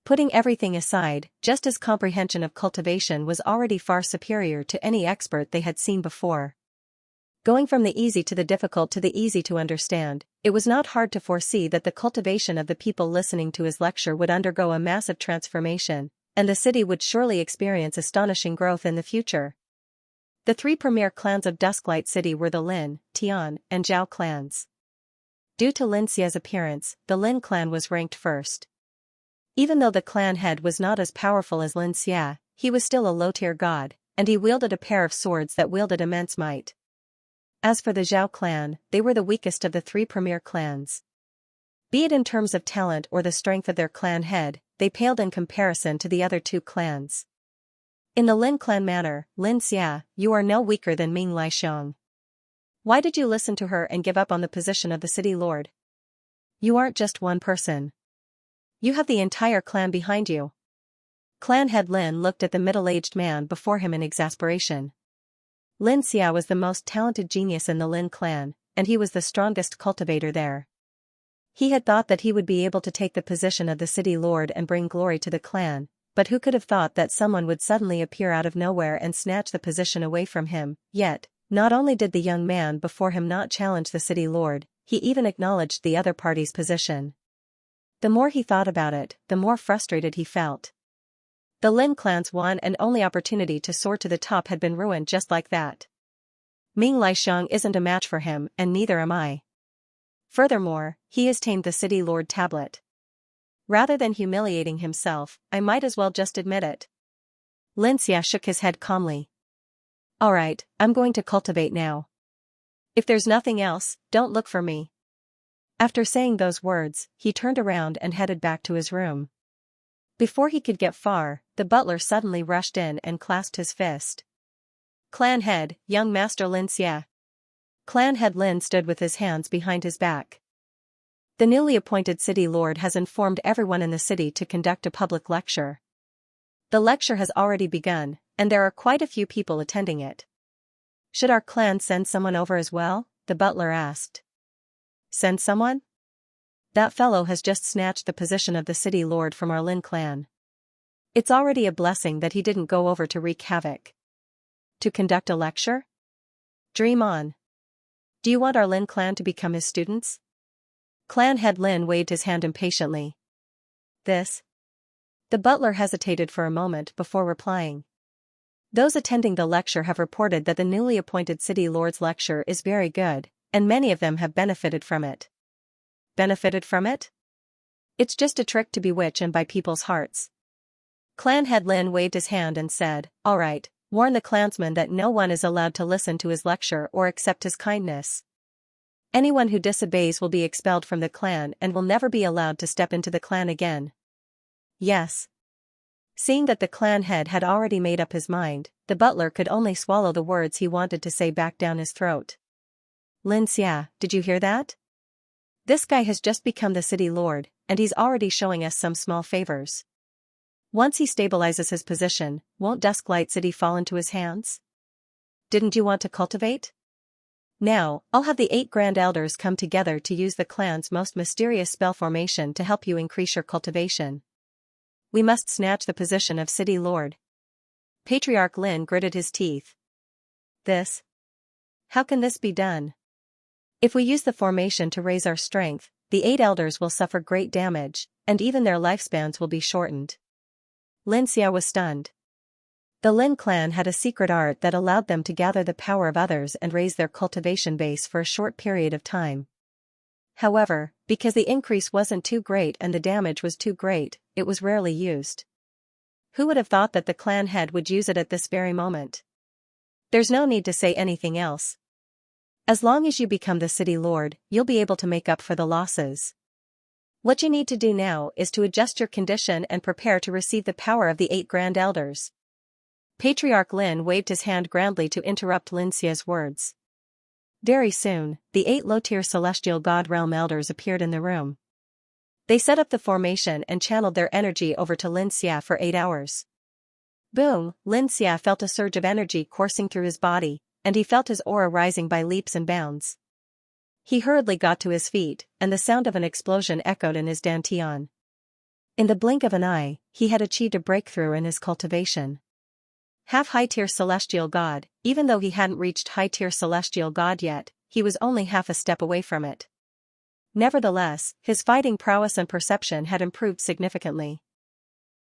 Putting everything aside, just his comprehension of cultivation was already far superior to any expert they had seen before. Going from the easy to the difficult to the easy to understand, it was not hard to foresee that the cultivation of the people listening to his lecture would undergo a massive transformation, and the city would surely experience astonishing growth in the future. The 3 premier clans of Dusklight City were the Lin, Tian, and Zhao clans. Due to Linxia's appearance, the Lin clan was ranked first. Even though the clan head was not as powerful as Linxia, he was still a low-tier god, and he wielded a pair of swords that wielded immense might. As for the Zhao clan, they were the weakest of the 3 premier clans. Be it in terms of talent or the strength of their clan head, they paled in comparison to the other 2 clans. In the Lin clan manner, Linxia, you are no weaker than Ming Laixiang. Why did you listen to her and give up on the position of the city lord? You aren't just one person. You have the entire clan behind you. Clan head Lin looked at the middle-aged man before him in exasperation. Lin Xia was the most talented genius in the Lin clan, and he was the strongest cultivator there. He had thought that he would be able to take the position of the city lord and bring glory to the clan, but who could have thought that someone would suddenly appear out of nowhere and snatch the position away from him? Yet, not only did the young man before him not challenge the city lord, he even acknowledged the other party's position. The more he thought about it, the more frustrated he felt. The Lin clan's one and only opportunity to soar to the top had been ruined just like that. Ming Laixiang isn't a match for him, and neither am I. Furthermore, he has tamed the city lord tablet. Rather than humiliating himself, I might as well just admit it. Lin Xia shook his head calmly. Alright, I'm going to cultivate now. If there's nothing else, don't look for me. After saying those words, he turned around and headed back to his room. Before he could get far, the butler suddenly rushed in and clasped his fist. Clan head, young master Lin Xia. Clan head Lin stood with his hands behind his back. The newly appointed city lord has informed everyone in the city to conduct a public lecture. The lecture has already begun, and there are quite a few people attending it. Should our clan send someone over as well? The butler asked. Send someone? That fellow has just snatched the position of the city lord from our Lin clan. It's already a blessing that he didn't go over to wreak havoc. To conduct a lecture? Dream on. Do you want our Lin clan to become his students? Clan head Lin waved his hand impatiently. This? The butler hesitated for a moment before replying. Those attending the lecture have reported that the newly appointed city lord's lecture is very good, and many of them have benefited from it. Benefited from it? It's just a trick to bewitch and buy people's hearts. Clan head Lin waved his hand and said, All right, warn the clansmen that no one is allowed to listen to his lecture or accept his kindness. Anyone who disobeys will be expelled from the clan and will never be allowed to step into the clan again. Yes. Seeing that the clan head had already made up his mind, the butler could only swallow the words he wanted to say back down his throat. Lin Xia, did you hear that? This guy has just become the city lord, and he's already showing us some small favors. Once he stabilizes his position, won't Dusklight City fall into his hands? Didn't you want to cultivate? Now, I'll have the 8 Grand Elders come together to use the clan's most mysterious spell formation to help you increase your cultivation. We must snatch the position of City Lord. Patriarch Lin gritted his teeth. This? How can this be done? If we use the formation to raise our strength, the 8 elders will suffer great damage, and even their lifespans will be shortened. Lin Xia was stunned. The Lin clan had a secret art that allowed them to gather the power of others and raise their cultivation base for a short period of time. However, because the increase wasn't too great and the damage was too great, it was rarely used. Who would have thought that the clan head would use it at this very moment? There's no need to say anything else. As long as you become the city lord, you'll be able to make up for the losses. What you need to do now is to adjust your condition and prepare to receive the power of the 8 Grand Elders. Patriarch Lin waved his hand grandly to interrupt Xia's words. Very soon, the 8 low-tier celestial god realm elders appeared in the room. They set up the formation and channeled their energy over to Xia for 8 hours. Boom, Xia felt a surge of energy coursing through his body, and he felt his aura rising by leaps and bounds. He hurriedly got to his feet, and the sound of an explosion echoed in his dantian. In the blink of an eye, he had achieved a breakthrough in his cultivation. Half high-tier celestial god, even though he hadn't reached high-tier celestial god yet, he was only half a step away from it. Nevertheless, his fighting prowess and perception had improved significantly.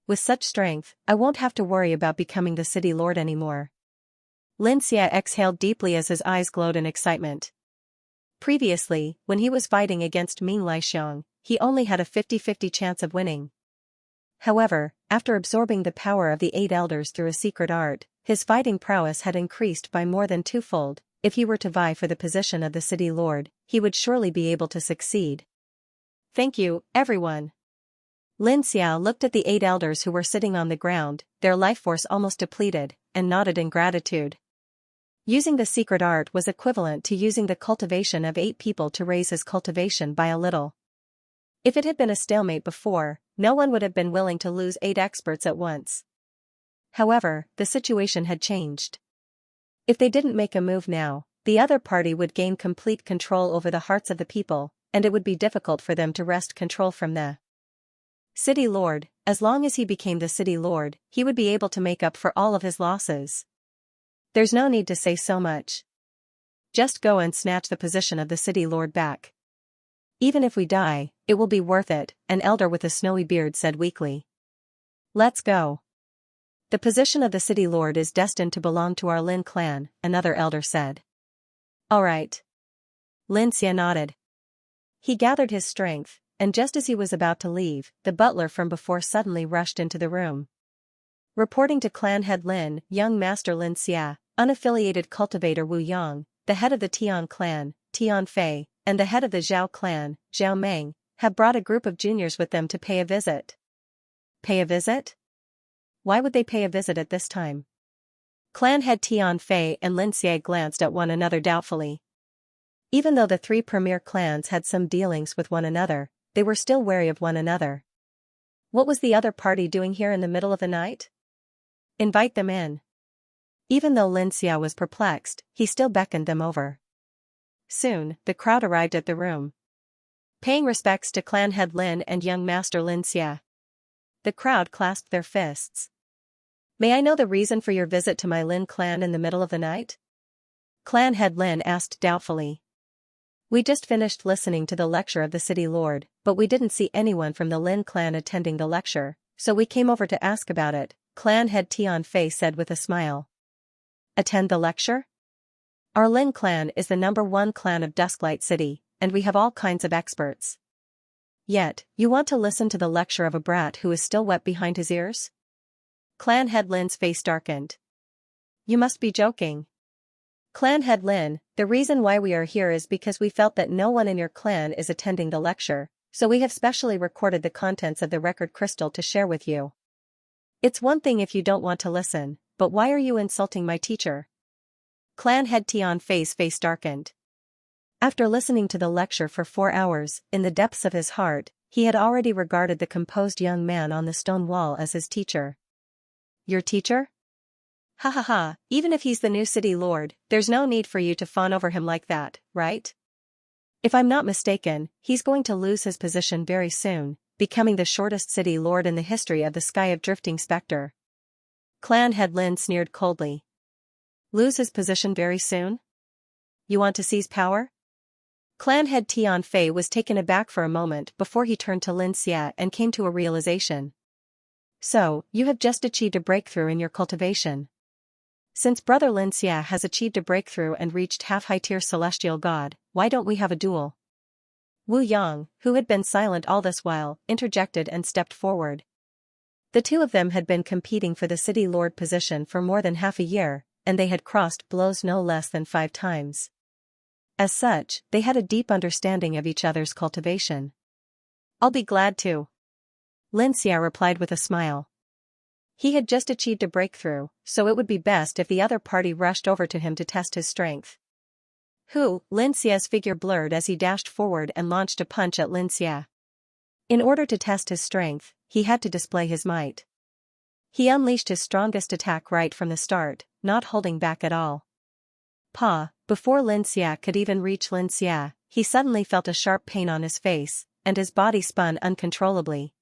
With such strength, I won't have to worry about becoming the city lord anymore. Xia exhaled deeply as his eyes glowed in excitement. Previously, when he was fighting against Ming Laixiong, he only had a 50-50 chance of winning. However, after absorbing the power of the 8 elders through a secret art, his fighting prowess had increased by more than twofold. If he were to vie for the position of the city lord, he would surely be able to succeed. Thank you, everyone. Xia looked at the 8 elders who were sitting on the ground, their life force almost depleted, and nodded in gratitude. Using the secret art was equivalent to using the cultivation of 8 people to raise his cultivation by a little. If it had been a stalemate before, no one would have been willing to lose 8 experts at once. However, the situation had changed. If they didn't make a move now, the other party would gain complete control over the hearts of the people, and it would be difficult for them to wrest control from the city lord. As long as he became the city lord, he would be able to make up for all of his losses. There's no need to say so much. Just go and snatch the position of the city lord back. Even if we die, it will be worth it, an elder with a snowy beard said weakly. Let's go. The position of the city lord is destined to belong to our Lin clan, another elder said. All right. Xia nodded. He gathered his strength, and just as he was about to leave, the butler from before suddenly rushed into the room. Reporting to clan head Lin, young master Xia, unaffiliated cultivator Wu Yang, the head of the Tian clan, Tian Fei, and the head of the Zhao clan, Zhao Meng, have brought a group of juniors with them to pay a visit. Pay a visit? Why would they pay a visit at this time? Clan head Tian Fei and Xia glanced at one another doubtfully. Even though the 3 premier clans had some dealings with one another, they were still wary of one another. What was the other party doing here in the middle of the night? Invite them in. Even though Xia was perplexed, he still beckoned them over. Soon, the crowd arrived at the room. Paying respects to clan head Lin and young master Xia. The crowd clasped their fists. May I know the reason for your visit to my Lin clan in the middle of the night? Clan head Lin asked doubtfully. We just finished listening to the lecture of the city lord, but we didn't see anyone from the Lin clan attending the lecture, so we came over to ask about it, clan head Tian Fei said with a smile. Attend the lecture? Our Lin clan is the #1 clan of Dusklight City, and we have all kinds of experts. Yet, you want to listen to the lecture of a brat who is still wet behind his ears? Clan head Lin's face darkened. You must be joking. Clan head Lin, the reason why we are here is because we felt that no one in your clan is attending the lecture, so we have specially recorded the contents of the record crystal to share with you. It's one thing if you don't want to listen, but why are you insulting my teacher? Clan head Tian Fei's face darkened. After listening to the lecture for 4 hours, in the depths of his heart, he had already regarded the composed young man on the stone wall as his teacher. Your teacher? Ha ha ha, even if he's the new city lord, there's no need for you to fawn over him like that, right? If I'm not mistaken, he's going to lose his position very soon, becoming the shortest city lord in the history of the Sky of Drifting Spectre. Clan head Lin sneered coldly. Lose his position very soon? You want to seize power? Clan head Tian Fei was taken aback for a moment before he turned to Xia and came to a realization. So, you have just achieved a breakthrough in your cultivation. Since brother Xia has achieved a breakthrough and reached half-high-tier celestial god, why don't we have a duel? Wu Yang, who had been silent all this while, interjected and stepped forward. The two of them had been competing for the city lord position for more than half a year, and they had crossed blows no less than 5 times. As such, they had a deep understanding of each other's cultivation. "I'll be glad to," Xianxia replied with a smile. He had just achieved a breakthrough, so it would be best if the other party rushed over to him to test his strength. Xianxia's figure blurred as he dashed forward and launched a punch at Xianxia. In order to test his strength, he had to display his might. He unleashed his strongest attack right from the start, not holding back at all. Before Xianxia could even reach Xianxia, he suddenly felt a sharp pain on his face, and his body spun uncontrollably.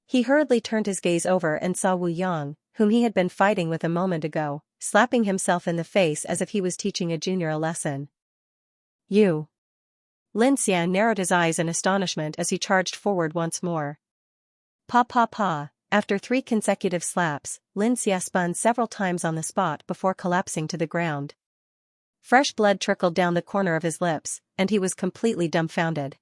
He hurriedly turned his gaze over and saw Wu Yang, whom he had been fighting with a moment ago, slapping himself in the face as if he was teaching a junior a lesson. "You!" Xianxia narrowed his eyes in astonishment as he charged forward once more. After 3 consecutive slaps, Xianxia spun several times on the spot before collapsing to the ground. Fresh blood trickled down the corner of his lips, and he was completely dumbfounded.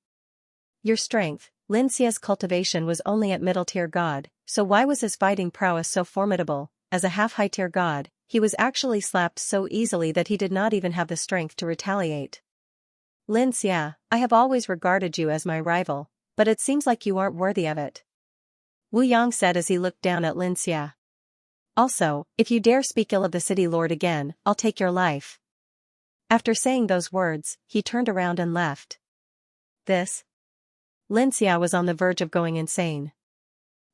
Your strength, Xianxia's cultivation was only at middle-tier god, so why was his fighting prowess so formidable? As a half-high-tier god, he was actually slapped so easily that he did not even have the strength to retaliate. Xianxia, I have always regarded you as my rival, but it seems like you aren't worthy of it, Wu Yang said as he looked down at Xianxia. Also, if you dare speak ill of the city lord again, I'll take your life. After saying those words, he turned around and left. Xianxia was on the verge of going insane.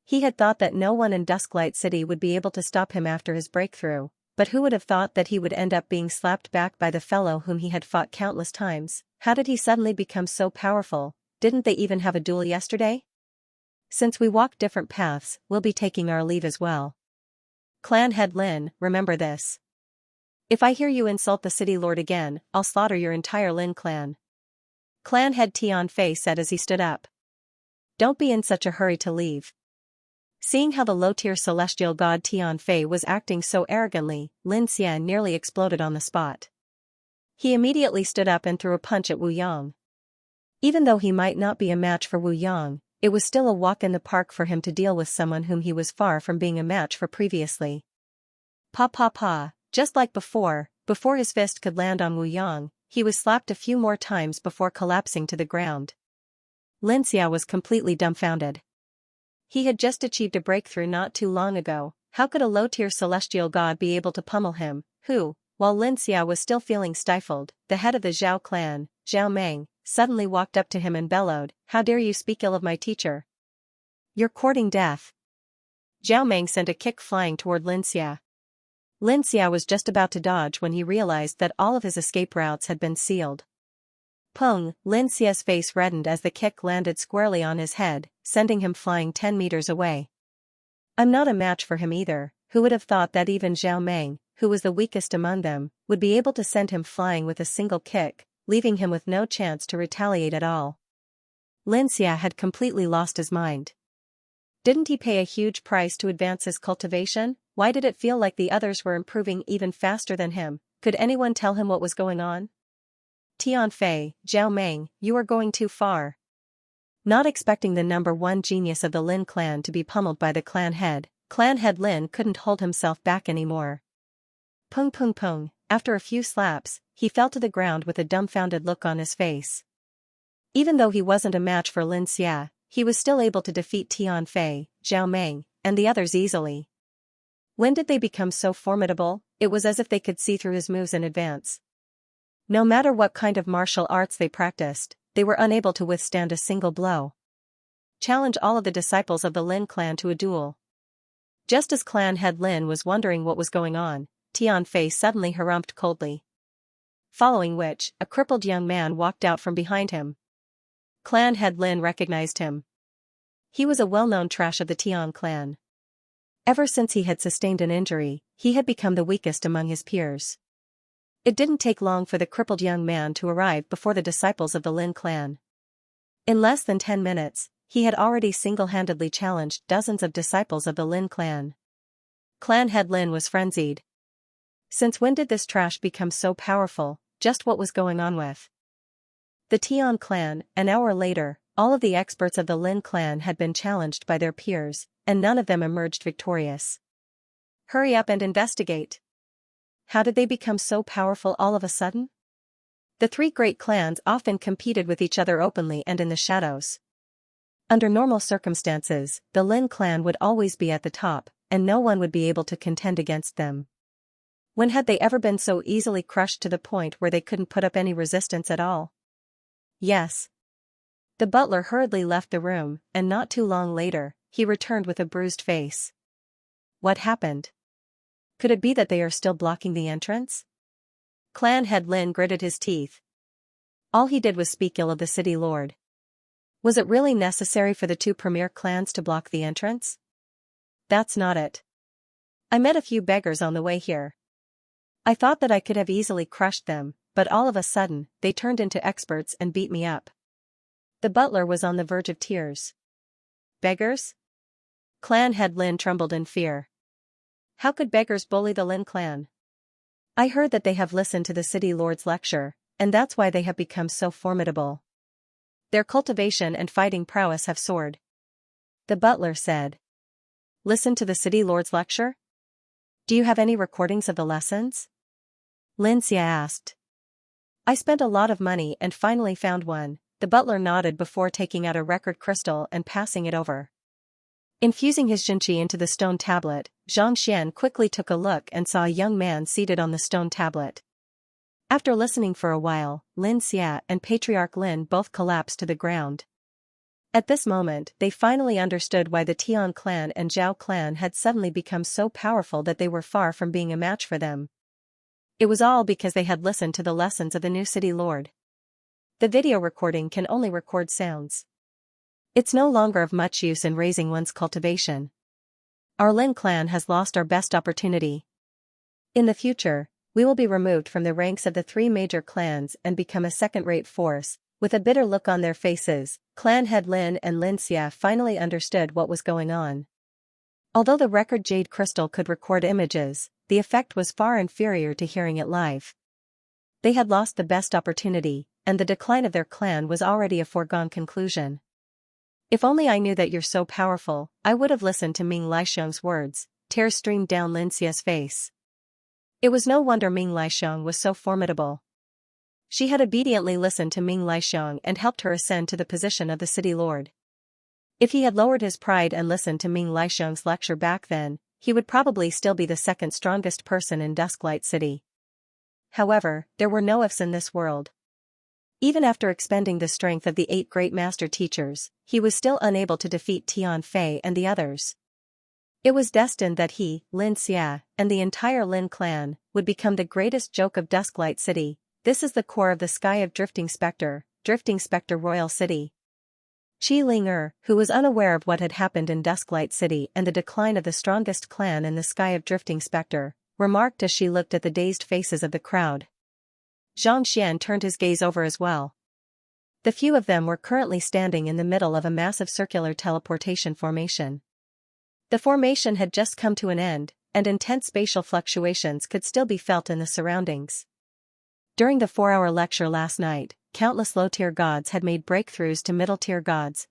He had thought that no one in Dusklight City would be able to stop him after his breakthrough, but who would have thought that he would end up being slapped back by the fellow whom he had fought countless times? How did he suddenly become so powerful? Didn't they even have a duel yesterday? Since we walk different paths, we'll be taking our leave as well. Clan Head Lin, remember this. If I hear you insult the city lord again, I'll slaughter your entire Lin clan. Clan Head Tianfei said as he stood up. Don't be in such a hurry to leave. Seeing how the low-tier celestial god Tianfei was acting so arrogantly, Xianxia nearly exploded on the spot. He immediately stood up and threw a punch at Wu Yang. Even though he might not be a match for Wu Yang, it was still a walk in the park for him to deal with someone whom he was far from being a match for previously. Just like before his fist could land on Wu Yang, he was slapped a few more times before collapsing to the ground. Xianxia was completely dumbfounded. He had just achieved a breakthrough not too long ago. How could a low-tier celestial god be able to pummel him? While Xianxia was still feeling stifled, the head of the Zhao clan, Zhao Meng, suddenly walked up to him and bellowed, "How dare you speak ill of my teacher? You're courting death." Zhao Meng sent a kick flying toward Xianxia. Xianxia was just about to dodge when he realized that all of his escape routes had been sealed. Pung! Xianxia's face reddened as the kick landed squarely on his head, sending him flying 10 meters away. I'm not a match for him either. Who would have thought that even Zhao Meng, who was the weakest among them, would be able to send him flying with a single kick, leaving him with no chance to retaliate at all. Xianxia had completely lost his mind. Didn't he pay a huge price to advance his cultivation? Why did it feel like the others were improving even faster than him? Could anyone tell him what was going on? Tianfei, Zhao Meng, you are going too far. Not expecting the number 1 genius of the Lin clan to be pummeled by the Clan Head Lin couldn't hold himself back anymore. Pung. After a few slaps, he fell to the ground with a dumbfounded look on his face. Even though he wasn't a match for Xianxia, he was still able to defeat Tianfei, Zhao Meng, and the others easily. When did they become so formidable? It was as if they could see through his moves in advance. No matter what kind of martial arts they practiced, they were unable to withstand a single blow. Challenge all of the disciples of the Lin clan to a duel. Just as Clan Head Lin was wondering what was going on, Tianfei suddenly harumphed coldly. Following which, a crippled young man walked out from behind him. Clan Head Lin recognized him. He was a well-known trash of the Tian clan. Ever since he had sustained an injury, he had become the weakest among his peers. It didn't take long for the crippled young man to arrive before the disciples of the Lin clan. In less than 10 minutes, he had already single-handedly challenged dozens of disciples of the Lin clan. Clan Head Lin was frenzied. Since when did this trash become so powerful? Just what was going on with the Tian clan? An hour later, all of the experts of the Lin clan had been challenged by their peers, and none of them emerged victorious. Hurry up and investigate. How did they become so powerful all of a sudden? The three great clans often competed with each other openly and in the shadows. Under normal circumstances, the Lin clan would always be at the top, and no one would be able to contend against them. When had they ever been so easily crushed to the point where they couldn't put up any resistance at all? Yes. The butler hurriedly left the room, and not too long later, he returned with a bruised face. What happened? Could it be that they are still blocking the entrance? Clan head Lin gritted his teeth. All he did was speak ill of the city lord. Was it really necessary for the two premier clans to block the entrance? That's not it. I met a few beggars on the way here. I thought that I could have easily crushed them, but all of a sudden, they turned into experts and beat me up. The butler was on the verge of tears. Beggars? Clan head Lin trembled in fear. How could beggars bully the Lin clan? I heard that they have listened to the city lord's lecture, and that's why they have become so formidable. Their cultivation and fighting prowess have soared. The butler said. Listen to the city lord's lecture? Do you have any recordings of the lessons? Xianxia asked. I spent a lot of money and finally found one, the butler nodded before taking out a record crystal and passing it over. Infusing his Xianxia into the stone tablet, Xianxia quickly took a look and saw a young man seated on the stone tablet. After listening for a while, Xianxia and Patriarch Lin both collapsed to the ground. At this moment, they finally understood why the Tian clan and Zhao clan had suddenly become so powerful that they were far from being a match for them. It was all because they had listened to the lessons of the new city lord. The video recording can only record sounds. It's no longer of much use in raising one's cultivation. Our Lin clan has lost our best opportunity. In the future, we will be removed from the ranks of the three major clans and become a second-rate force. With a bitter look on their faces, clan head Lin and Xianxia finally understood what was going on. Although the record jade crystal could record images, the effect was far inferior to hearing it live. They had lost the best opportunity, and the decline of their clan was already a foregone conclusion. If only I knew that you're so powerful, I would have listened to Ming Laixiong's words. Tears streamed down Xianxia's face. It was no wonder Ming Laixiong was so formidable. She had obediently listened to Ming Laixiong and helped her ascend to the position of the city lord. If he had lowered his pride and listened to Ming Laixiong's lecture back then, he would probably still be the second strongest person in Dusklight City. However, there were no ifs in this world. Even after expending the strength of the 8 great master teachers, he was still unable to defeat Tian Fei and the others. It was destined that he, Xianxia, and the entire Lin clan, would become the greatest joke of Dusklight City. This is the core of the sky of Drifting Spectre Royal City. Qi Ling who was unaware of what had happened in Dusklight City and the decline of the strongest clan in the sky of Drifting Spectre, remarked as she looked at the dazed faces of the crowd. Xianxia turned his gaze over as well. The few of them were currently standing in the middle of a massive circular teleportation formation. The formation had just come to an end, and intense spatial fluctuations could still be felt in the surroundings. During the 4-hour lecture last night, countless low-tier gods had made breakthroughs to middle-tier gods,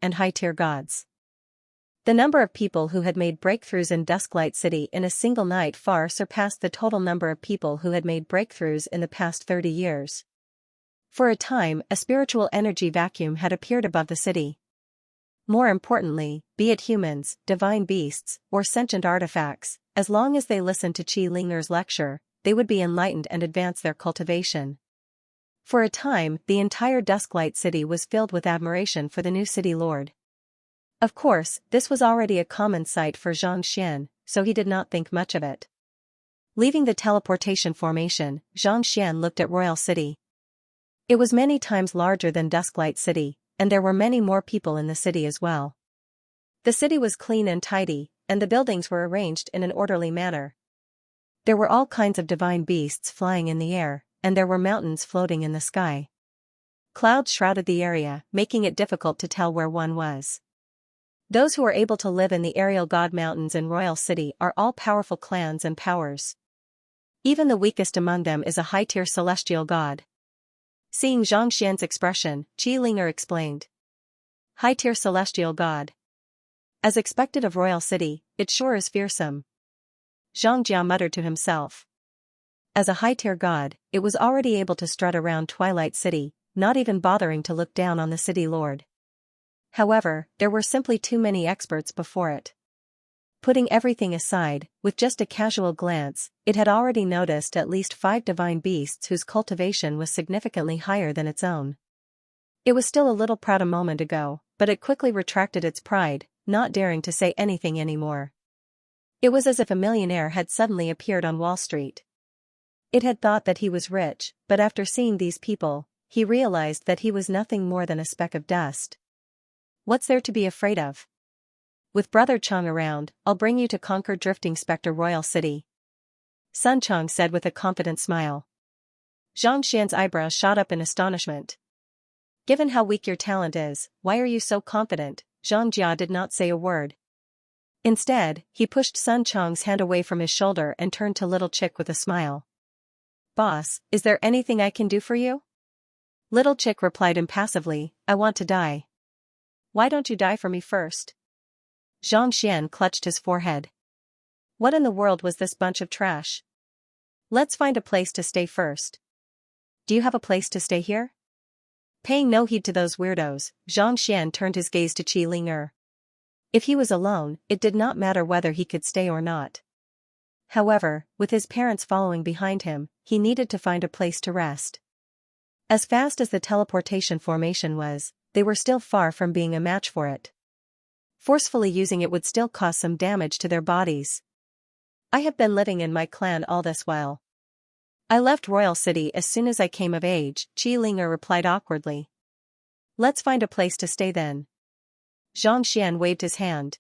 and high-tier gods. The number of people who had made breakthroughs in Dusklight City in a single night far surpassed the total number of people who had made breakthroughs in the past 30 years. For a time, a spiritual energy vacuum had appeared above the city. More importantly, be it humans, divine beasts, or sentient artifacts, as long as they listened to Qi Ling's lecture, they would be enlightened and advance their cultivation. For a time, the entire Dusklight City was filled with admiration for the new city lord. Of course, this was already a common sight for Xianxia, so he did not think much of it. Leaving the teleportation formation, Xianxia looked at Royal City. It was many times larger than Dusklight City, and there were many more people in the city as well. The city was clean and tidy, and the buildings were arranged in an orderly manner. There were all kinds of divine beasts flying in the air, and there were mountains floating in the sky. Clouds shrouded the area, making it difficult to tell where one was. Those who are able to live in the aerial god mountains in Royal City are all powerful clans and powers. Even the weakest among them is a high-tier celestial god. Seeing Zhang Xian's expression, Qi Ling'er explained. High-tier celestial god. As expected of Royal City, it sure is fearsome. Zhang Jia muttered to himself. As a high-tier god, it was already able to strut around Twilight City, not even bothering to look down on the city lord. However, there were simply too many experts before it. Putting everything aside, with just a casual glance, it had already noticed at least 5 divine beasts whose cultivation was significantly higher than its own. It was still a little proud a moment ago, but it quickly retracted its pride, not daring to say anything anymore. It was as if a millionaire had suddenly appeared on Wall Street. It had thought that he was rich, but after seeing these people, he realized that he was nothing more than a speck of dust. What's there to be afraid of? With Brother Chang around, I'll bring you to conquer Drifting Spectre Royal City. Sun Chang said with a confident smile. Zhang Xian's eyebrows shot up in astonishment. Given how weak your talent is, why are you so confident? Zhang Jia did not say a word. Instead, he pushed Sun Chang's hand away from his shoulder and turned to Little Chick with a smile. Boss, is there anything I can do for you? Little Chick replied impassively, I want to die. Why don't you die for me first? Zhang Xian clutched his forehead. What in the world was this bunch of trash? Let's find a place to stay first. Do you have a place to stay here? Paying no heed to those weirdos, Zhang Xian turned his gaze to Qi Ling'er. If he was alone, it did not matter whether he could stay or not. However, with his parents following behind him, he needed to find a place to rest. As fast as the teleportation formation was, they were still far from being a match for it. Forcefully using it would still cause some damage to their bodies. I have been living in my clan all this while. I left Royal City as soon as I came of age, Qi Ling'er replied awkwardly. Let's find a place to stay then. Zhang Xian waved his hand.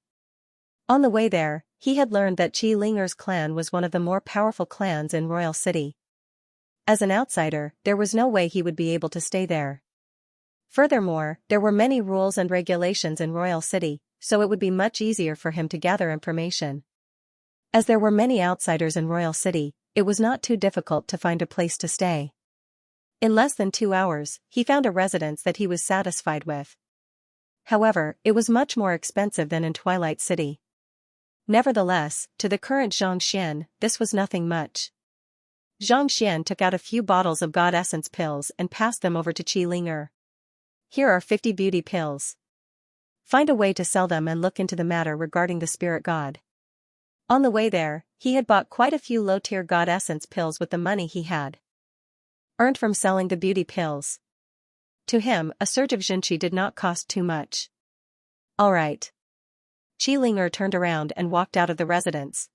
On the way there, he had learned that Qi Ling'er's clan was one of the more powerful clans in Royal City. As an outsider, there was no way he would be able to stay there. Furthermore, there were many rules and regulations in Royal City, so it would be much easier for him to gather information. As there were many outsiders in Royal City, it was not too difficult to find a place to stay. In less than 2 hours, he found a residence that he was satisfied with. However, it was much more expensive than in Twilight City. Nevertheless, to the current Zhang Xian, this was nothing much. Zhang Xian took out a few bottles of God Essence pills and passed them over to Qi Ling'er. Here are 50 beauty pills. Find a way to sell them and look into the matter regarding the spirit god. On the way there, he had bought quite a few low-tier God Essence pills with the money he had earned from selling the beauty pills. To him, a surge of Xianxia did not cost too much. All right. Qi Ling'er turned around and walked out of the residence.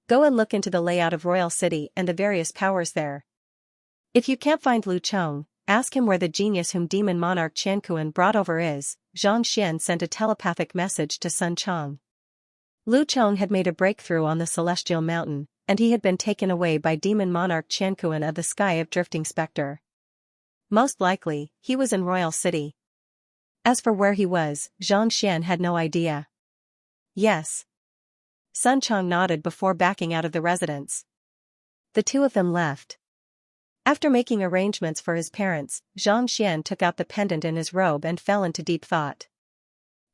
Go and look into the layout of Royal City and the various powers there. If you can't find Lu Chong, ask him where the genius whom Demon Monarch Qianquan brought over is. Zhang Xian sent a telepathic message to Sun Chong. Lu Chong had made a breakthrough on the Celestial Mountain, and he had been taken away by Demon Monarch Qianquan of the Sky of Drifting Spectre. Most likely, he was in Royal City. As for where he was, Zhang Xian had no idea. Yes. Sun Chong nodded before backing out of the residence. The two of them left. After making arrangements for his parents, Zhang Xian took out the pendant in his robe and fell into deep thought.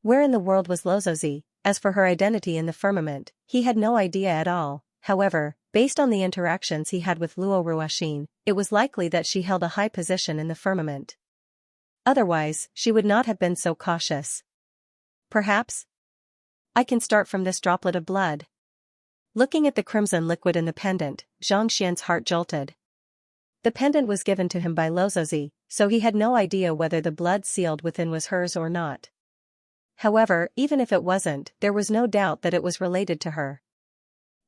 Where in the world was Luozi? As for her identity in the firmament, he had no idea at all. However, based on the interactions he had with Luo Ruoxin, it was likely that she held a high position in the firmament. Otherwise, she would not have been so cautious. Perhaps? I can start from this droplet of blood. Looking at the crimson liquid in the pendant, Zhang Xian's heart jolted. The pendant was given to him by Luozi, so he had no idea whether the blood sealed within was hers or not. However, even if it wasn't, there was no doubt that it was related to her.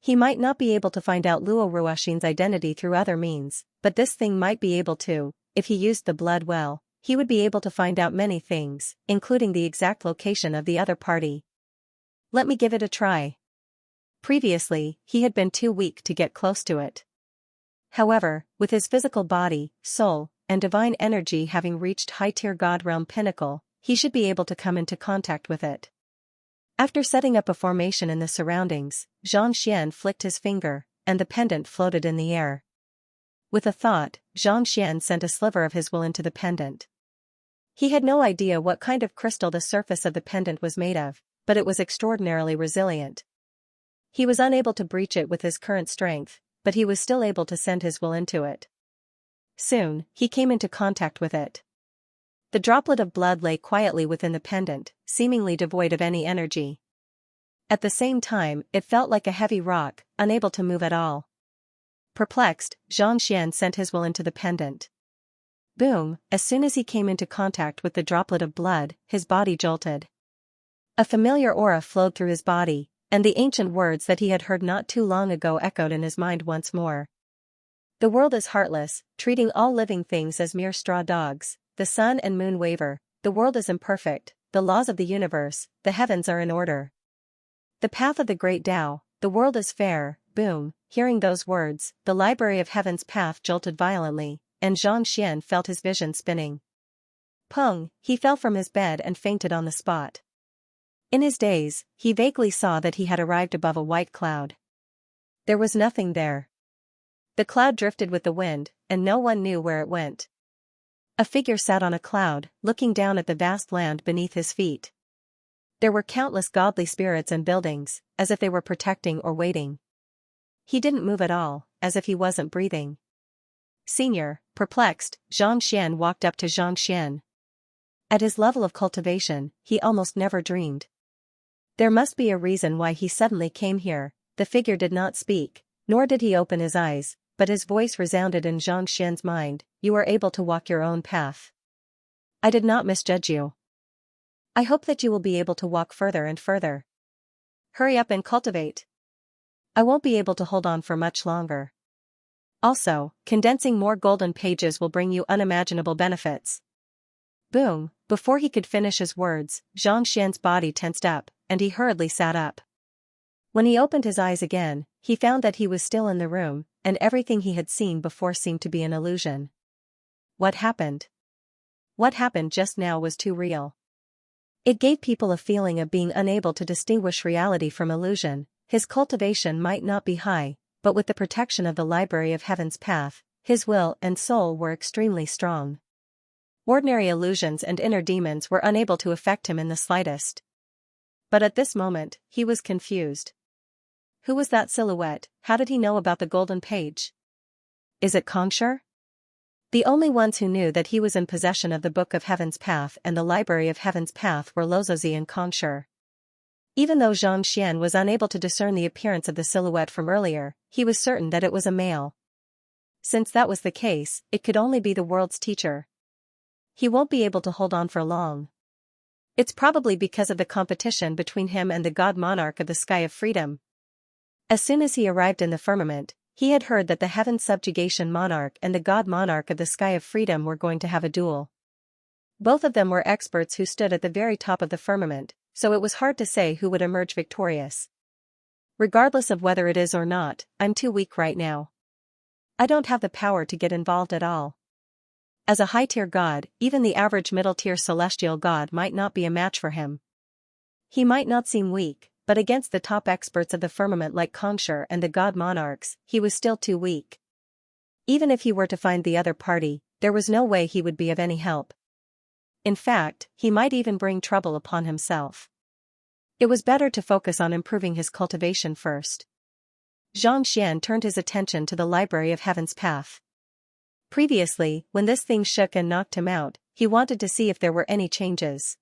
He might not be able to find out Luo Ruoxin's identity through other means, but this thing might be able to. If he used the blood well, he would be able to find out many things, including the exact location of the other party. Let me give it a try. Previously, he had been too weak to get close to it. However, with his physical body, soul, and divine energy having reached high-tier God realm pinnacle, he should be able to come into contact with it. After setting up a formation in the surroundings, Zhang Xian flicked his finger, and the pendant floated in the air. With a thought, Xianxia sent a sliver of his will into the pendant. He had no idea what kind of crystal the surface of the pendant was made of, but it was extraordinarily resilient. He was unable to breach it with his current strength, but he was still able to send his will into it. Soon, he came into contact with it. The droplet of blood lay quietly within the pendant, seemingly devoid of any energy. At the same time, it felt like a heavy rock, unable to move at all. Perplexed, Xianxia sent his will into the pendant. Boom! As soon as he came into contact with the droplet of blood, his body jolted. A familiar aura flowed through his body, and the ancient words that he had heard not too long ago echoed in his mind once more. The world is heartless, treating all living things as mere straw dogs. The sun and moon waver, the world is imperfect, the laws of the universe, the heavens are in order. The path of the great Tao, the world is fair. Boom! Hearing those words, the library of heaven's path jolted violently, and Xianxia felt his vision spinning. Pung! He fell from his bed and fainted on the spot. In his daze, he vaguely saw that he had arrived above a white cloud. There was nothing there. The cloud drifted with the wind, and no one knew where it went. A figure sat on a cloud, looking down at the vast land beneath his feet. There were countless godly spirits and buildings, as if they were protecting or waiting. He didn't move at all, as if he wasn't breathing. Senior, perplexed, Xianxia walked up to Xianxia. At his level of cultivation, he almost never dreamed. There must be a reason why he suddenly came here. The figure did not speak, nor did he open his eyes, but his voice resounded in Xianxia's mind. You are able to walk your own path. I did not misjudge you. I hope that you will be able to walk further and further. Hurry up and cultivate. I won't be able to hold on for much longer. Also, condensing more golden pages will bring you unimaginable benefits. Boom! Before he could finish his words, Xianxia's body tensed up, and he hurriedly sat up. When he opened his eyes again, he found that he was still in the room, and everything he had seen before seemed to be an illusion. What happened? What happened just now was too real. It gave people a feeling of being unable to distinguish reality from illusion. His cultivation might not be high, but with the protection of the library of heaven's path, his will and soul were extremely strong. Ordinary illusions and inner demons were unable to affect him in the slightest. But at this moment, he was confused. Who was that silhouette? How did he know about the golden page? Is it Xianxia? The only ones who knew that he was in possession of the Book of Heaven's Path and the Library of Heaven's Path were Luozi and Xianxia. Even though Xianxia was unable to discern the appearance of the silhouette from earlier, he was certain that it was a male. Since that was the case, it could only be the world's teacher. He won't be able to hold on for long. It's probably because of the competition between him and the god monarch of the Sky of Freedom. As soon as he arrived in the firmament, he had heard that the heaven subjugation monarch and the god monarch of the Sky of Freedom were going to have a duel. Both of them were experts who stood at the very top of the firmament, so it was hard to say who would emerge victorious. Regardless of whether it is or not, I'm too weak right now. I don't have the power to get involved at all. As a high-tier god, even the average middle-tier celestial god might not be a match for him. He might not seem weak, but against the top experts of the firmament like Xianxia and the god monarchs, he was still too weak. Even if he were to find the other party, there was no way he would be of any help. In fact, he might even bring trouble upon himself. It was better to focus on improving his cultivation first. Xianxia turned his attention to the Library of Heaven's Path. Previously, when this thing shook and knocked him out, he wanted to see if there were any changes.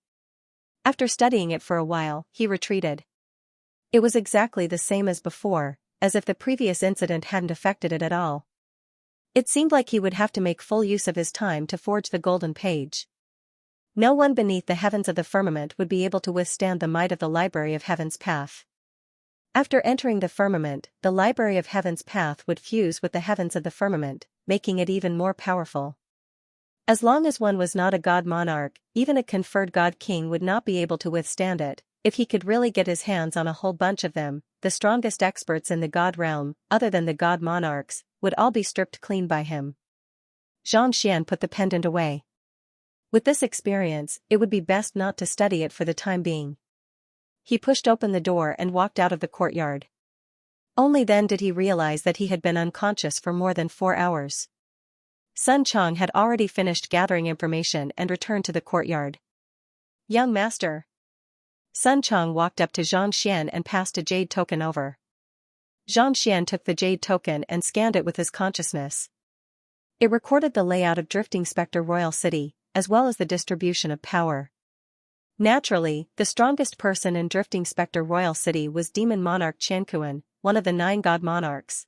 After studying it for a while, he retreated. It was exactly the same as before, as if the previous incident hadn't affected it at all. It seemed like he would have to make full use of his time to forge the golden page. No one beneath the heavens of the firmament would be able to withstand the might of the Library of Heaven's Path. After entering the firmament, the Library of Heaven's Path would fuse with the heavens of the firmament, making it even more powerful. As long as one was not a god monarch, even a conferred god king would not be able to withstand it. If he could really get his hands on a whole bunch of them, the strongest experts in the god realm, other than the god monarchs, would all be stripped clean by him. Xianxia put the pendant away. With this experience, it would be best not to study it for the time being. He pushed open the door and walked out of the courtyard. Only then did he realize that he had been unconscious for more than 4 hours. Sun Chong had already finished gathering information and returned to the courtyard. Young master. Sun Chong walked up to Xianxia and passed a jade token over. Xianxia took the jade token and scanned it with his consciousness. It recorded the layout of Drifting Spectre Royal City, as well as the distribution of power. Naturally, the strongest person in Drifting Spectre Royal City was Demon Monarch Qianquan, one of the 9 god monarchs.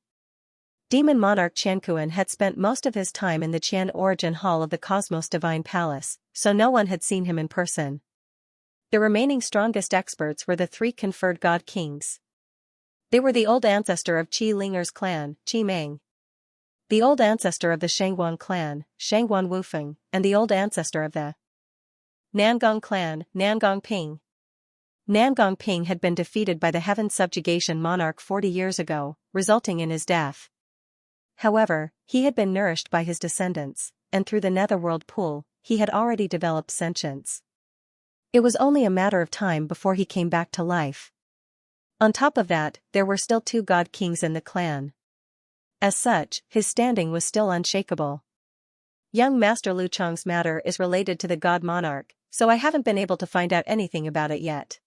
Demon Monarch Qianquan had spent most of his time in the Qian Origin Hall of the Cosmos Divine Palace, so no one had seen him in person. The remaining strongest experts were the 3 conferred god kings. They were the old ancestor of Qi Linger's clan, Qi Meng, the old ancestor of the Shangguan clan, Shangguan Wufeng, and the old ancestor of the Nangong clan, Nangong Ping. Nangong Ping had been defeated by the Heaven Subjugation monarch 40 years ago, resulting in his death. However, he had been nourished by his descendants, and through the netherworld pool, he had already developed sentience. It was only a matter of time before he came back to life. On top of that, there were still 2 god kings in the clan. As such, his standing was still unshakable. Young Master Lu Chong's matter is related to the god monarch, so I haven't been able to find out anything about it yet.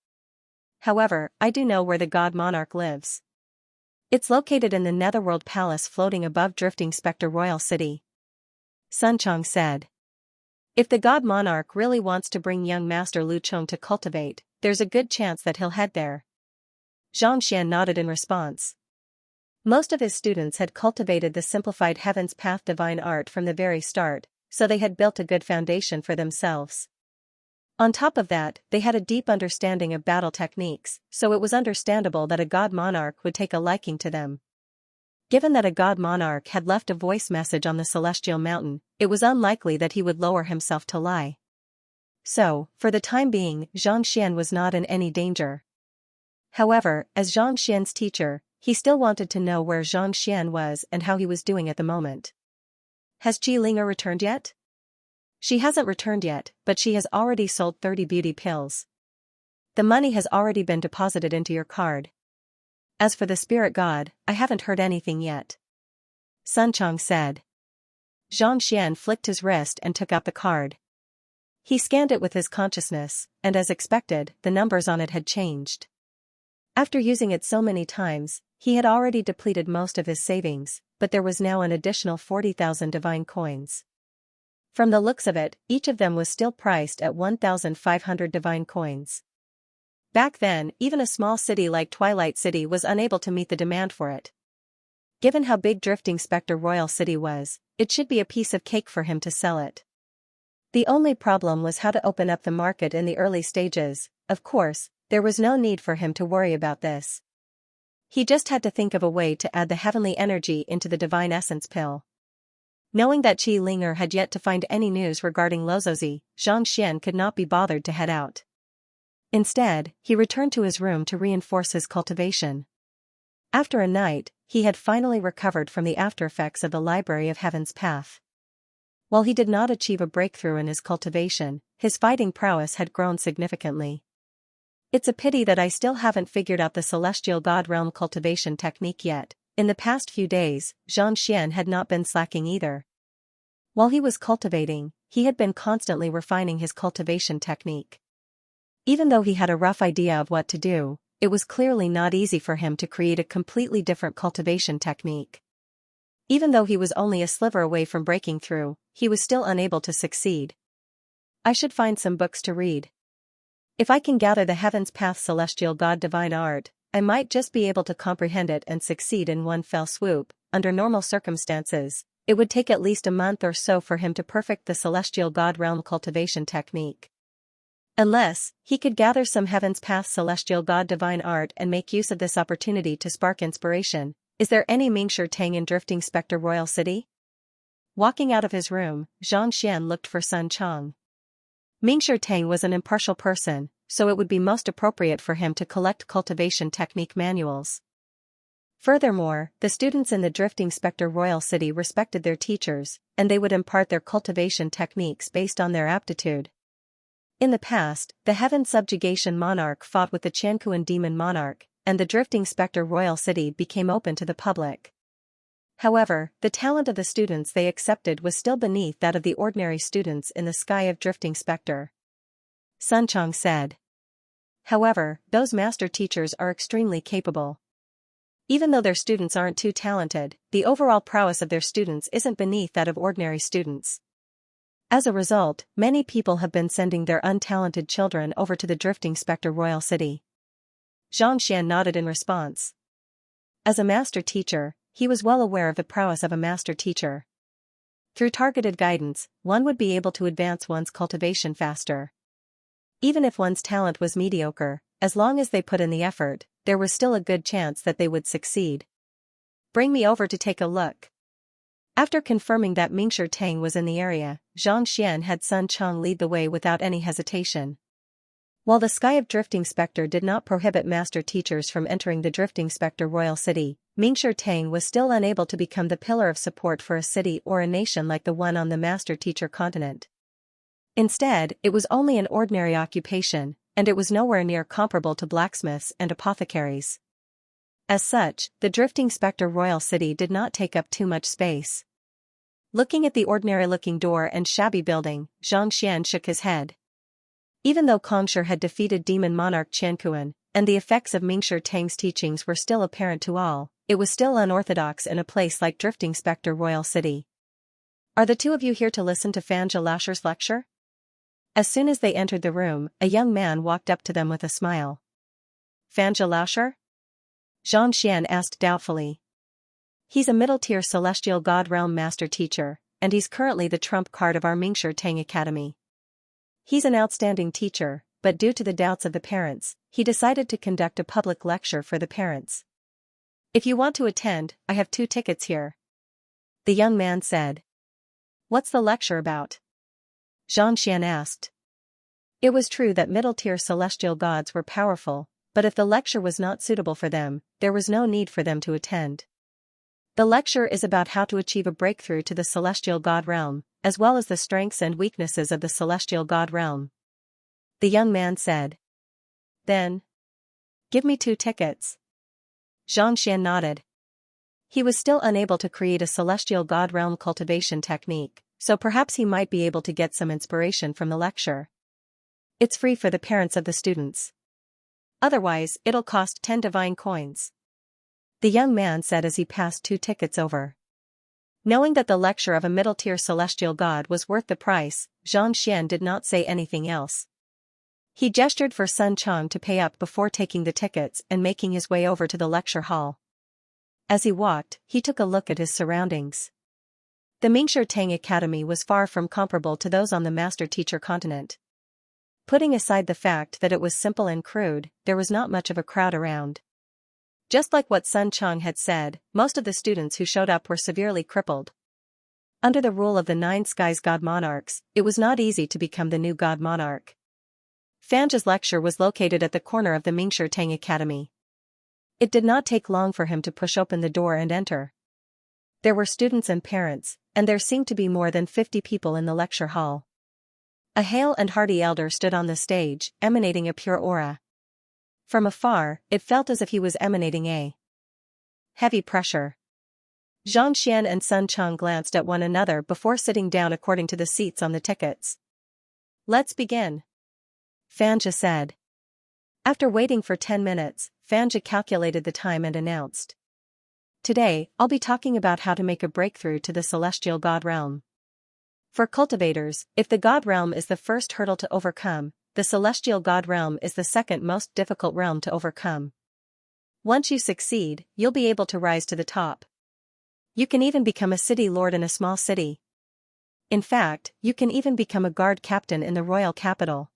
However, I do know where the god monarch lives. It's located in the Netherworld Palace floating above Drifting Spectre Royal City. Sun Chong said. If the god monarch really wants to bring young Master Lu Chong to cultivate, there's a good chance that he'll head there. Xianxia nodded in response. Most of his students had cultivated the simplified Heaven's Path divine art from the very start, so they had built a good foundation for themselves. On top of that, they had a deep understanding of battle techniques, so it was understandable that a god monarch would take a liking to them. Given that a god monarch had left a voice message on the celestial mountain, it was unlikely that he would lower himself to lie. So, for the time being, Xianxia was not in any danger. However, as Xianxia's teacher, he still wanted to know where Xianxia was and how he was doing at the moment. Has Qi Linger returned yet? She hasn't returned yet, but she has already sold 30 beauty pills. The money has already been deposited into your card. As for the spirit god, I haven't heard anything yet. Sun Chong said. Xianxia flicked his wrist and took out the card. He scanned it with his consciousness, and as expected, the numbers on it had changed. After using it so many times, he had already depleted most of his savings, but there was now an additional 40,000 divine coins. From the looks of it, each of them was still priced at 1,500 divine coins. Back then, even a small city like Twilight City was unable to meet the demand for it. Given how big Drifting Spectre Royal City was, it should be a piece of cake for him to sell it. The only problem was how to open up the market in the early stages. Of course, there was no need for him to worry about this. He just had to think of a way to add the heavenly energy into the divine essence pill. Knowing that Qi Linger had yet to find any news regarding Lozozi, Xianxia could not be bothered to head out. Instead, he returned to his room to reinforce his cultivation. After a night, he had finally recovered from the aftereffects of the Library of Heaven's Path. While he did not achieve a breakthrough in his cultivation, his fighting prowess had grown significantly. It's a pity that I still haven't figured out the Celestial God Realm cultivation technique yet. In the past few days, Xianxia had not been slacking either. While he was cultivating, he had been constantly refining his cultivation technique. Even though he had a rough idea of what to do, it was clearly not easy for him to create a completely different cultivation technique. Even though he was only a sliver away from breaking through, he was still unable to succeed. I should find some books to read. If I can gather the Heaven's Path Celestial God Divine Art, I might just be able to comprehend it and succeed in one fell swoop. Under normal circumstances, it would take at least a month or so for him to perfect the Celestial God Realm cultivation technique. Unless, he could gather some Heaven's Path Celestial God Divine Art and make use of this opportunity to spark inspiration. Is there any Mingshi Tang in Drifting Spectre Royal City? Walking out of his room, Xianxia looked for Sun Chong. Mingshi Tang was an impartial person, so it would be most appropriate for him to collect cultivation technique manuals. Furthermore, the students in the Drifting Spectre Royal City respected their teachers, and they would impart their cultivation techniques based on their aptitude. In the past, the Heaven Subjugation Monarch fought with the Qianquan Demon Monarch, and the Drifting Spectre Royal City became open to the public. However, the talent of the students they accepted was still beneath that of the ordinary students in the sky of drifting specter. Sun Chang said. However, those master teachers are extremely capable. Even though their students aren't too talented, the overall prowess of their students isn't beneath that of ordinary students. As a result, many people have been sending their untalented children over to the drifting specter royal city. Xianxia nodded in response. As a master teacher, he was well aware of the prowess of a master teacher. Through targeted guidance, one would be able to advance one's cultivation faster. Even if one's talent was mediocre, as long as they put in the effort, there was still a good chance that they would succeed. Bring me over to take a look. After confirming that Mingshi Tang was in the area, Zhang Xian had Sun Chang lead the way without any hesitation. While the sky of drifting specter did not prohibit master teachers from entering the drifting specter royal city, Mingshi Tang was still unable to become the pillar of support for a city or a nation like the one on the master teacher continent. Instead, it was only an ordinary occupation, and it was nowhere near comparable to blacksmiths and apothecaries. As such, the drifting specter royal city did not take up too much space. Looking at the ordinary-looking door and shabby building, Zhang Xian shook his head. Even though Kongshi had defeated demon monarch Qianquan, and the effects of Mingshi Tang's teachings were still apparent to all, it was still unorthodox in a place like drifting specter royal city. Are the two of you here to listen to Fanja Lasher's lecture? As soon as they entered the room, a young man walked up to them with a smile. Fanja Lasher? Zhang Xian asked doubtfully. He's a middle-tier celestial god realm master teacher, and he's currently the trump card of our Mingshi Tang Academy. He's an outstanding teacher, but due to the doubts of the parents, he decided to conduct a public lecture for the parents. If you want to attend, I have 2 tickets here. The young man said. What's the lecture about? Zhang Xian asked. It was true that middle-tier celestial gods were powerful, but if the lecture was not suitable for them, there was no need for them to attend. The lecture is about how to achieve a breakthrough to the celestial god realm, as well as the strengths and weaknesses of the celestial god realm. The young man said. Then, give me 2 tickets. Zhang Xian nodded. He was still unable to create a celestial god realm cultivation technique, so perhaps he might be able to get some inspiration from the lecture. It's free for the parents of the students. Otherwise, it'll cost 10 divine coins. The young man said as he passed 2 tickets over. Knowing that the lecture of a middle-tier celestial god was worth the price, Zhang Xian did not say anything else. He gestured for Sun Chang to pay up before taking the tickets and making his way over to the lecture hall. As he walked, he took a look at his surroundings. The Mingshi Tang Academy was far from comparable to those on the master teacher continent. Putting aside the fact that it was simple and crude, there was not much of a crowd around. Just like what Sun Chang had said, most of the students who showed up were severely crippled. Under the rule of the 9 skies god monarchs, it was not easy to become the new god monarch. Fanja's lecture was located at the corner of the Mingshi Tang Academy. It did not take long for him to push open the door and enter. There were students and parents, and there seemed to be more than 50 people in the lecture hall. A hale and hearty elder stood on the stage, emanating a pure aura. From afar, it felt as if he was emanating a heavy pressure. Zhang Xian and Sun Chang glanced at one another before sitting down according to the seats on the tickets. Let's begin. Fanja said. After waiting for 10 minutes, Fanja calculated the time and announced. Today, I'll be talking about how to make a breakthrough to the celestial god realm. For cultivators, if the god realm is the first hurdle to overcome, the celestial god realm is the second most difficult realm to overcome. Once you succeed, you'll be able to rise to the top. You can even become a city lord in a small city. In fact, you can even become a guard captain in the royal capital.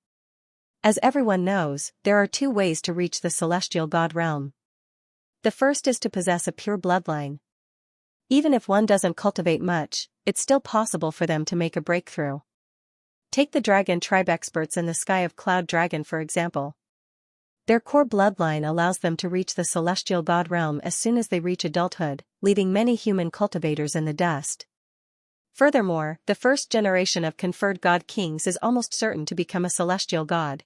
As everyone knows, there are 2 ways to reach the celestial god realm. The first is to possess a pure bloodline. Even if one doesn't cultivate much, it's still possible for them to make a breakthrough. Take the dragon tribe experts in the sky of Cloud Dragon for example. Their core bloodline allows them to reach the celestial god realm as soon as they reach adulthood, leaving many human cultivators in the dust. Furthermore, the first generation of conferred god kings is almost certain to become a celestial god.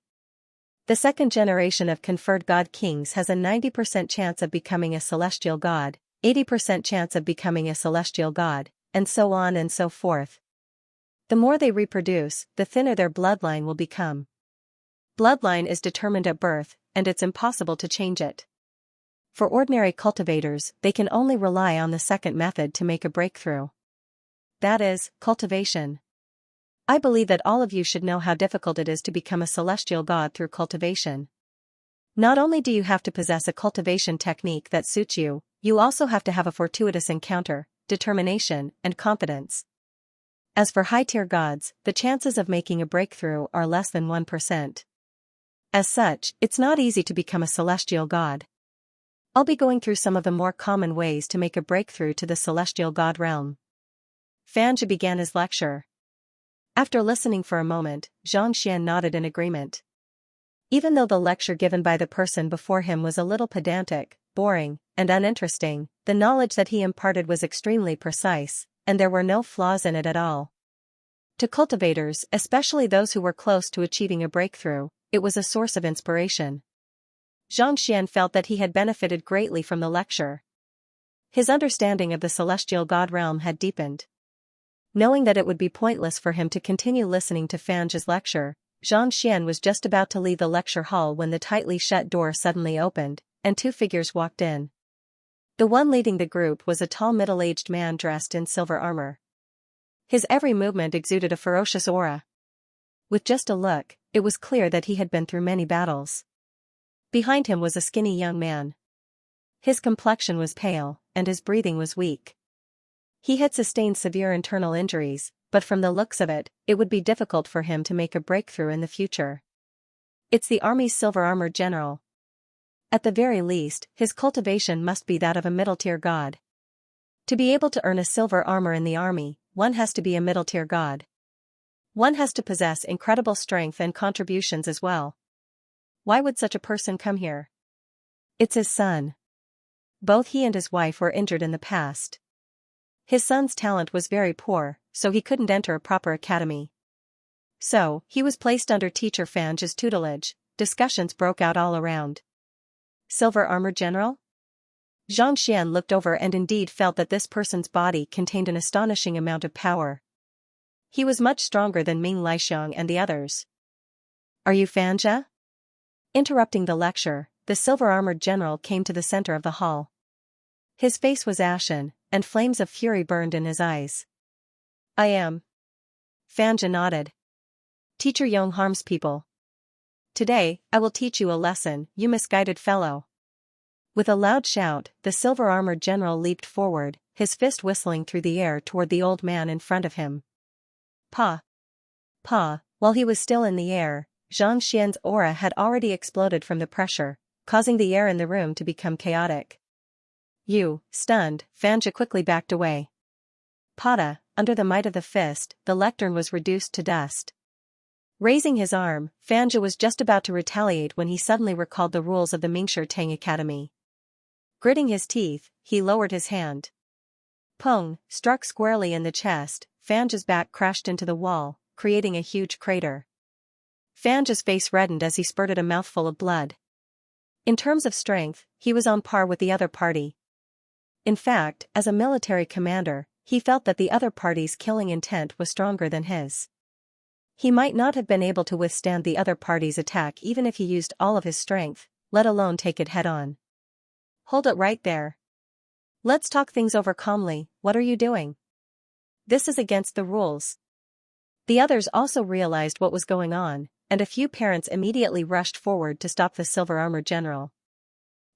The second generation of conferred god kings has a 90% chance of becoming a celestial god, 80% chance of becoming a celestial god, and so on and so forth. The more they reproduce, the thinner their bloodline will become. Bloodline is determined at birth, and it's impossible to change it. For ordinary cultivators, they can only rely on the second method to make a breakthrough. That is, cultivation. I believe that all of you should know how difficult it is to become a celestial god through cultivation. Not only do you have to possess a cultivation technique that suits you, you also have to have a fortuitous encounter, determination, and confidence. As for high-tier gods, the chances of making a breakthrough are less than 1%. As such, it's not easy to become a celestial god. I'll be going through some of the more common ways to make a breakthrough to the celestial god realm. Xianxia began his lecture. After listening for a moment, Xianxia nodded in agreement. Even though the lecture given by the person before him was a little pedantic, boring, and uninteresting, the knowledge that he imparted was extremely precise, and there were no flaws in it at all. To cultivators, especially those who were close to achieving a breakthrough, it was a source of inspiration. Xianxia felt that he had benefited greatly from the lecture. His understanding of the celestial god realm had deepened. Knowing that it would be pointless for him to continue listening to Xianxia's lecture, Xianxia was just about to leave the lecture hall when the tightly shut door suddenly opened, and two figures walked in. The one leading the group was a tall middle-aged man dressed in silver armor. His every movement exuded a ferocious aura. With just a look, it was clear that he had been through many battles. Behind him was a skinny young man. His complexion was pale, and his breathing was weak. He had sustained severe internal injuries, but from the looks of it, it would be difficult for him to make a breakthrough in the future. It's the army's silver-armored general. At the very least, his cultivation must be that of a middle-tier god. To be able to earn a silver armor in the army, one has to be a middle-tier god. One has to possess incredible strength and contributions as well. Why would such a person come here? It's his son. Both he and his wife were injured in the past. His son's talent was very poor, so he couldn't enter a proper academy. So, he was placed under teacher Xianxia's tutelage. Discussions broke out all around. Silver Armor General? Xianxia looked over and indeed felt that this person's body contained an astonishing amount of power. He was much stronger than Ming Lixiang and the others. Are you Xianxia? Interrupting the lecture, the silver-armored general came to the center of the hall. His face was ashen, and flames of fury burned in his eyes. I am. Xianxia nodded. Teacher Yong harms people. Today, I will teach you a lesson, you misguided fellow. With a loud shout, the silver-armored general leaped forward, his fist whistling through the air toward the old man in front of him. Pa! Pa! While he was still in the air, Xianxia's aura had already exploded from the pressure, causing the air in the room to become chaotic. Stunned, Xianxia quickly backed away. Pada! Under the might of the fist, the lectern was reduced to dust. Raising his arm, Xianxia was just about to retaliate when he suddenly recalled the rules of the Mingshi Tang Academy. Gritting his teeth, he lowered his hand. Pong! Struck squarely in the chest, Xianxia's back crashed into the wall, creating a huge crater. Xianxia's face reddened as he spurted a mouthful of blood. In terms of strength, he was on par with the other party. In fact, as a military commander, he felt that the other party's killing intent was stronger than his. He might not have been able to withstand the other party's attack even if he used all of his strength, let alone take it head-on. Hold it right there. Let's talk things over calmly. What are you doing? This is against the rules. The others also realized what was going on, and a few parents immediately rushed forward to stop the silver-armored general.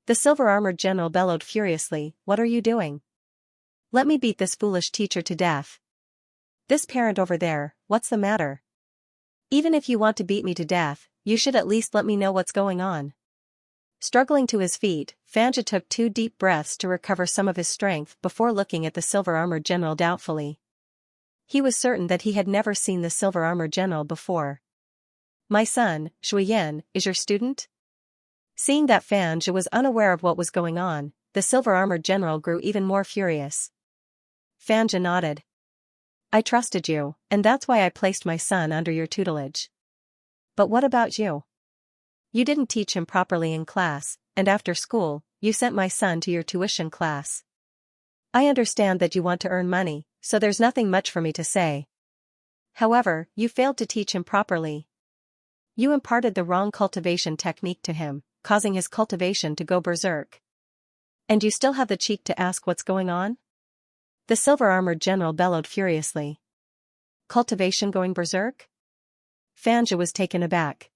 The silver-armored general bellowed furiously, "What are you doing? Let me beat this foolish teacher to death. This parent over there, what's the matter? Even if you want to beat me to death, you should at least let me know what's going on." Struggling to his feet, Xianxia took 2 deep breaths to recover some of his strength before looking at the silver-armored general doubtfully. He was certain that he had never seen the silver-armored general before. "My son, Shuyan, is your student?" Seeing that Xianxia was unaware of what was going on, the silver-armored general grew even more furious. Xianxia nodded. "I trusted you, and that's why I placed my son under your tutelage. But what about you? You didn't teach him properly in class, and after school, you sent my son to your tuition class. I understand that you want to earn money, so there's nothing much for me to say. However, you failed to teach him properly. You imparted the wrong cultivation technique to him, causing his cultivation to go berserk. And you still have the cheek to ask what's going on? The silver-armored general bellowed furiously. Cultivation going berserk? Xianxia was taken aback.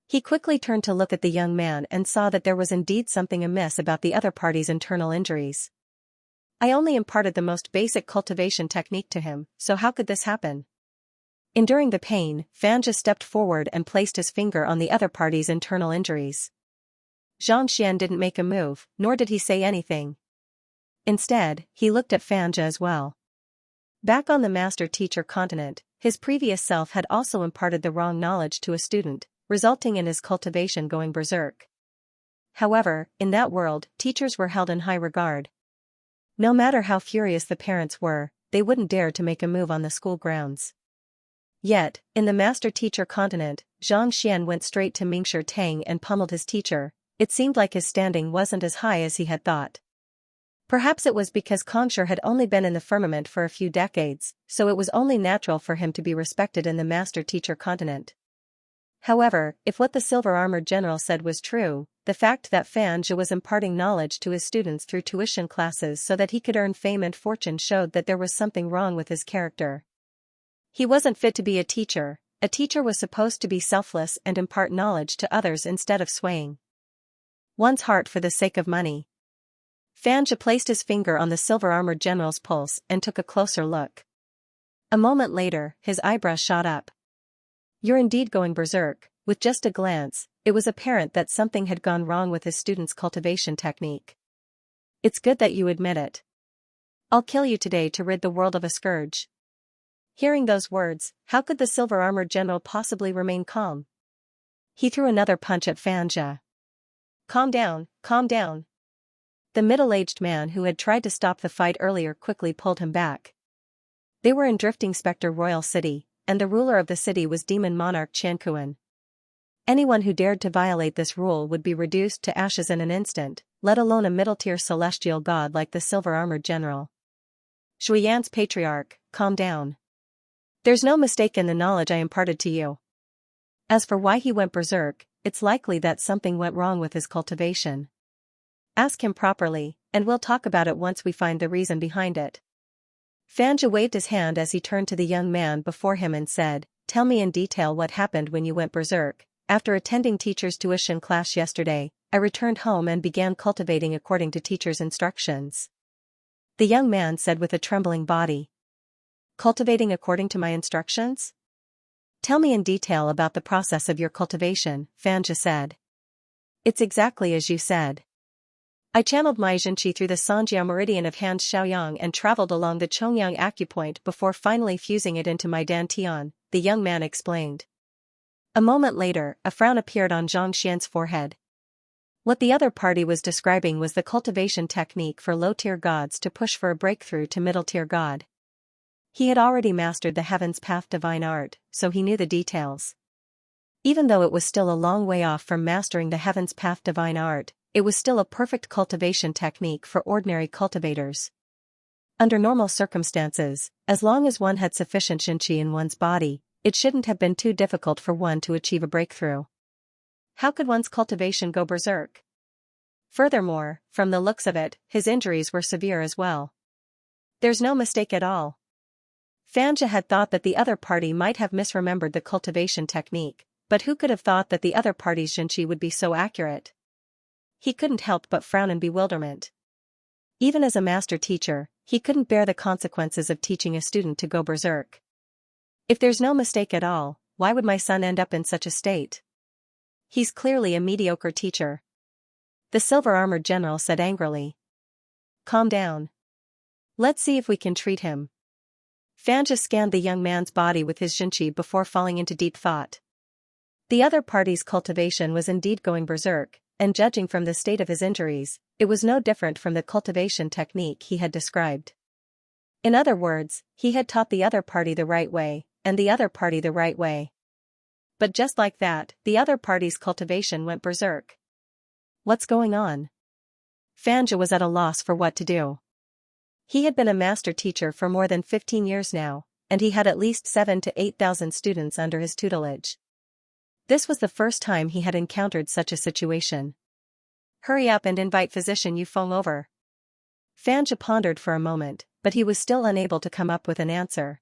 He quickly turned to look at the young man and saw that there was indeed something amiss about the other party's internal injuries. I only imparted the most basic cultivation technique to him, so how could this happen? Enduring the pain, Xianxia stepped forward and placed his finger on the other party's internal injuries. Xianxia didn't make a move, nor did he say anything. Instead, he looked at Xianxia as well. Back on the master-teacher continent, his previous self had also imparted the wrong knowledge to a student, resulting in his cultivation going berserk. However, in that world, teachers were held in high regard. No matter how furious the parents were, they wouldn't dare to make a move on the school grounds. Yet, in the master-teacher continent, Xianxia went straight to Mingshi Tang and pummeled his teacher. It seemed like his standing wasn't as high as he had thought. Perhaps it was because Kongshi had only been in the firmament for a few decades, so it was only natural for him to be respected in the master-teacher continent. However, if what the silver-armored general said was true, the fact that Xianxia was imparting knowledge to his students through tuition classes so that he could earn fame and fortune showed that there was something wrong with his character. He wasn't fit to be a teacher. A teacher was supposed to be selfless and impart knowledge to others instead of swaying one's heart for the sake of money. Xianxia placed his finger on the silver-armored general's pulse and took a closer look. A moment later, his eyebrows shot up. You're indeed going berserk. With just a glance, it was apparent that something had gone wrong with his student's cultivation technique. It's good that you admit it. I'll kill you today to rid the world of a scourge. Hearing those words, how could the silver-armored general possibly remain calm? He threw another punch at Xianxia. Calm down, calm down. The middle-aged man who had tried to stop the fight earlier quickly pulled him back. They were in Drifting Spectre Royal City, and the ruler of the city was Demon Monarch Qianquan. Anyone who dared to violate this rule would be reduced to ashes in an instant, let alone a middle-tier celestial god like the silver-armored general. Shuyan's patriarch, calm down. There's no mistake in the knowledge I imparted to you. As for why he went berserk, it's likely that something went wrong with his cultivation. Ask him properly, and we'll talk about it once we find the reason behind it. Xianxia waved his hand as he turned to the young man before him and said, Tell me in detail what happened when you went berserk. After attending teacher's tuition class yesterday, I returned home and began cultivating according to teacher's instructions. The young man said with a trembling body. Cultivating according to my instructions? Tell me in detail about the process of your cultivation, Xianxia said. It's exactly as you said. I channeled my Xianxia through the Sanjiao meridian of Han's Xiaoyang and traveled along the Chongyang acupoint before finally fusing it into my Dantian, the young man explained. A moment later, a frown appeared on Zhang Xian's forehead. What the other party was describing was the cultivation technique for low-tier gods to push for a breakthrough to middle-tier god. He had already mastered the Heaven's Path divine art, so he knew the details. Even though it was still a long way off from mastering the Heaven's Path divine art, it was still a perfect cultivation technique for ordinary cultivators. Under normal circumstances, as long as one had sufficient Xianxia in one's body, it shouldn't have been too difficult for one to achieve a breakthrough. How could one's cultivation go berserk? Furthermore, from the looks of it, his injuries were severe as well. There's no mistake at all. Xianxia had thought that the other party might have misremembered the cultivation technique, but who could have thought that the other party's Xianxia would be so accurate? He couldn't help but frown in bewilderment. Even as a master teacher, he couldn't bear the consequences of teaching a student to go berserk. If there's no mistake at all, why would my son end up in such a state? He's clearly a mediocre teacher. The silver-armored general said angrily. Calm down. Let's see if we can treat him. Xianxia scanned the young man's body with his Xianxia before falling into deep thought. The other party's cultivation was indeed going berserk, and judging from the state of his injuries, it was no different from the cultivation technique he had described. In other words, he had taught the other party the right way, and the other party the right way. But just like that, the other party's cultivation went berserk. What's going on? Xianxia was at a loss for what to do. He had been a master teacher for more than 15 years now, and he had at least 7,000 to 8,000 students under his tutelage. This was the first time he had encountered such a situation. "Hurry up and invite physician Yufeng over." Xianxia pondered for a moment, but he was still unable to come up with an answer.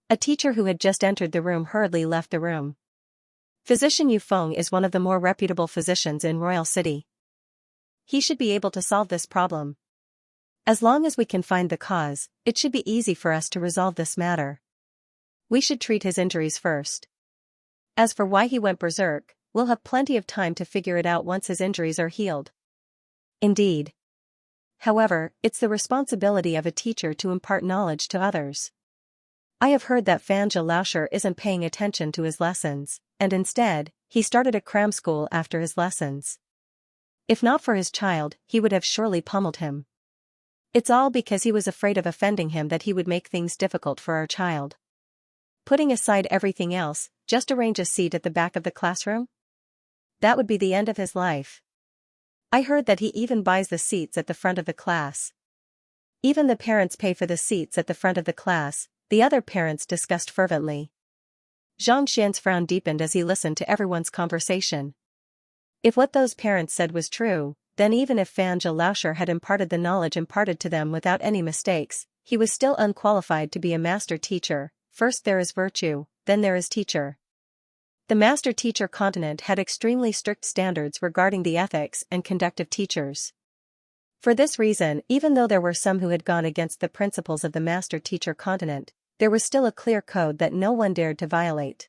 A teacher who had just entered the room hurriedly left the room. Physician Yufeng is one of the more reputable physicians in Royal City. He should be able to solve this problem. As long as we can find the cause, it should be easy for us to resolve this matter. We should treat his injuries first. As for why he went berserk, we'll have plenty of time to figure it out once his injuries are healed. Indeed. However, it's the responsibility of a teacher to impart knowledge to others. I have heard that Xianxia Laosher isn't paying attention to his lessons, and instead, he started a cram school after his lessons. If not for his child, he would have surely pummeled him. It's all because he was afraid of offending him that he would make things difficult for our child. Putting aside everything else, just arrange a seat at the back of the classroom? That would be the end of his life. I heard that he even buys the seats at the front of the class. Even the parents pay for the seats at the front of the class, the other parents discussed fervently. Xianxia's frown deepened as he listened to everyone's conversation. If what those parents said was true, then even if Xianxia Laosher had imparted the knowledge imparted to them without any mistakes, he was still unqualified to be a master teacher. First there is virtue, then there is teacher. The master-teacher continent had extremely strict standards regarding the ethics and conduct of teachers. For this reason, even though there were some who had gone against the principles of the master-teacher continent, there was still a clear code that no one dared to violate.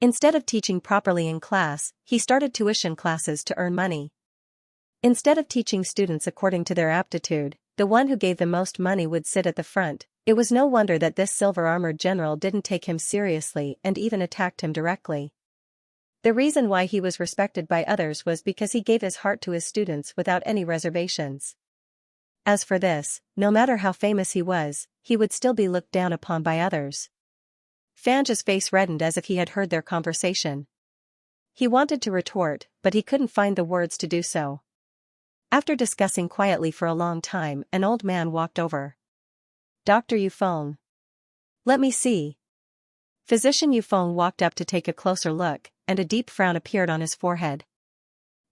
Instead of teaching properly in class, he started tuition classes to earn money. Instead of teaching students according to their aptitude, the one who gave the most money would sit at the front. It was no wonder that this silver-armored general didn't take him seriously and even attacked him directly. The reason why he was respected by others was because he gave his heart to his students without any reservations. As for this, no matter how famous he was, he would still be looked down upon by others. Xianxia's face reddened as if he had heard their conversation. He wanted to retort, but he couldn't find the words to do so. After discussing quietly for a long time, an old man walked over. "Dr. Yufeng." "Let me see." Physician Yufeng walked up to take a closer look, and a deep frown appeared on his forehead.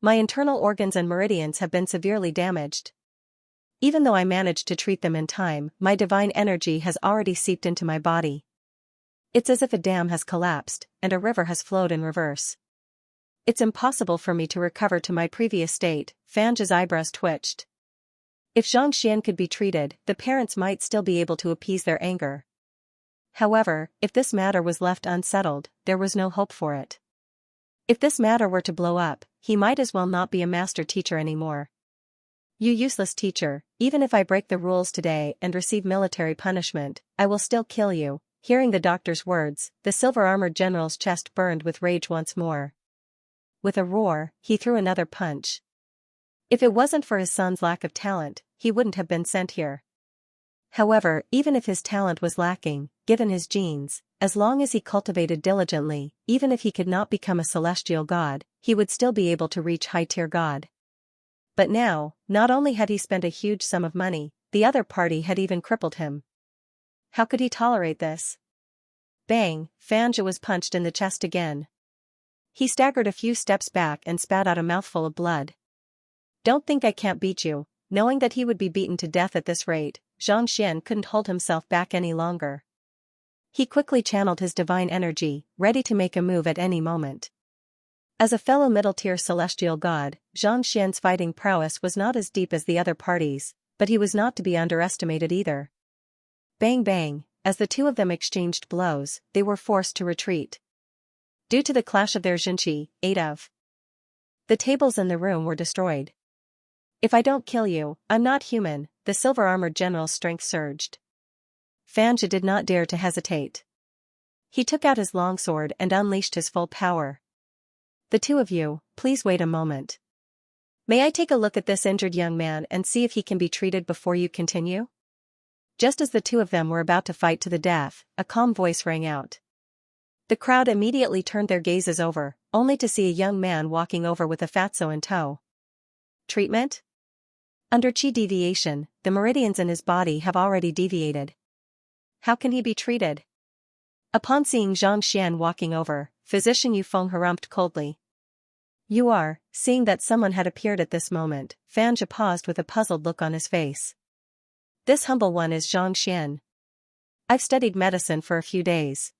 "My internal organs and meridians have been severely damaged. Even though I managed to treat them in time, my divine energy has already seeped into my body. It's as if a dam has collapsed, and a river has flowed in reverse. It's impossible for me to recover to my previous state." Xianxia's eyebrows twitched. If Xianxia could be treated, the parents might still be able to appease their anger. However, if this matter was left unsettled, there was no hope for it. If this matter were to blow up, he might as well not be a master teacher anymore. "You useless teacher, even if I break the rules today and receive military punishment, I will still kill you." Hearing the doctor's words, the silver-armored general's chest burned with rage once more. With a roar, he threw another punch. If it wasn't for his son's lack of talent, he wouldn't have been sent here. However, even if his talent was lacking, given his genes, as long as he cultivated diligently, even if he could not become a celestial god, he would still be able to reach high-tier god. But now, not only had he spent a huge sum of money, the other party had even crippled him. How could he tolerate this? Bang! Xianxia was punched in the chest again. He staggered a few steps back and spat out a mouthful of blood. "Don't think I can't beat you." Knowing that he would be beaten to death at this rate, Xianxia couldn't hold himself back any longer. He quickly channeled his divine energy, ready to make a move at any moment. As a fellow middle-tier celestial god, Xianxia's fighting prowess was not as deep as the other parties, but he was not to be underestimated either. Bang bang, as the two of them exchanged blows, they were forced to retreat. Due to the clash of their Xinqi, 8 of the tables in the room were destroyed. "If I don't kill you, I'm not human." The silver-armored general's strength surged. Xianxia did not dare to hesitate. He took out his longsword and unleashed his full power. "The two of you, please wait a moment. May I take a look at this injured young man and see if he can be treated before you continue?" Just as the two of them were about to fight to the death, a calm voice rang out. The crowd immediately turned their gazes over, only to see a young man walking over with a fatso in tow. "Treatment?" Under qi deviation, the meridians in his body have already deviated. How can he be treated? Upon seeing Xianxia walking over, physician Yufeng harumphed coldly. You are, seeing that someone had appeared at this moment, Fanja paused with a puzzled look on his face. This humble one is Xianxia. I've studied medicine for a few days.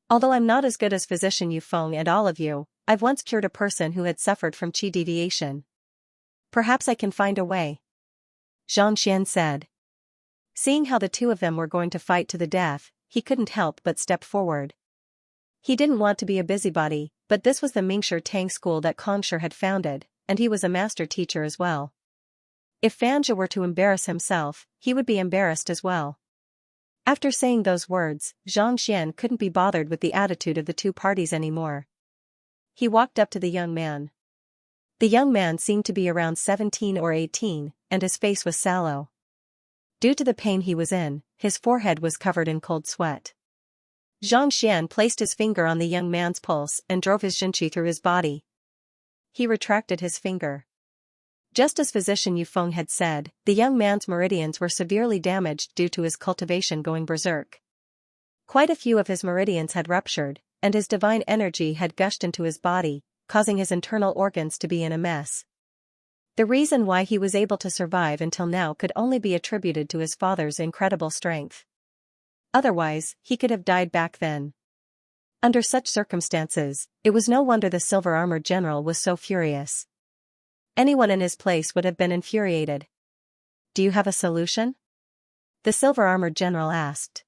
Although I'm not as good as physician Yufeng and all of you, I've once cured a person who had suffered from qi deviation. Perhaps I can find a way. Xianxia said. Seeing how the two of them were going to fight to the death, he couldn't help but step forward. He didn't want to be a busybody, but this was the Mingshi Tang school that Kongshi had founded, and he was a master teacher as well. If Fanja were to embarrass himself, he would be embarrassed as well. After saying those words, Xianxia couldn't be bothered with the attitude of the two parties anymore. He walked up to the young man. The young man seemed to be around 17 or 18, and his face was sallow. Due to the pain he was in, his forehead was covered in cold sweat. Xianxia placed his finger on the young man's pulse and drove his jinqi through his body. He retracted his finger. Just as physician Yufeng had said, the young man's meridians were severely damaged due to his cultivation going berserk. Quite a few of his meridians had ruptured, and his divine energy had gushed into his body, causing his internal organs to be in a mess. The reason why he was able to survive until now could only be attributed to his father's incredible strength. Otherwise, he could have died back then. Under such circumstances, it was no wonder the silver-armored general was so furious. Anyone in his place would have been infuriated. Do you have a solution? The silver-armored general asked.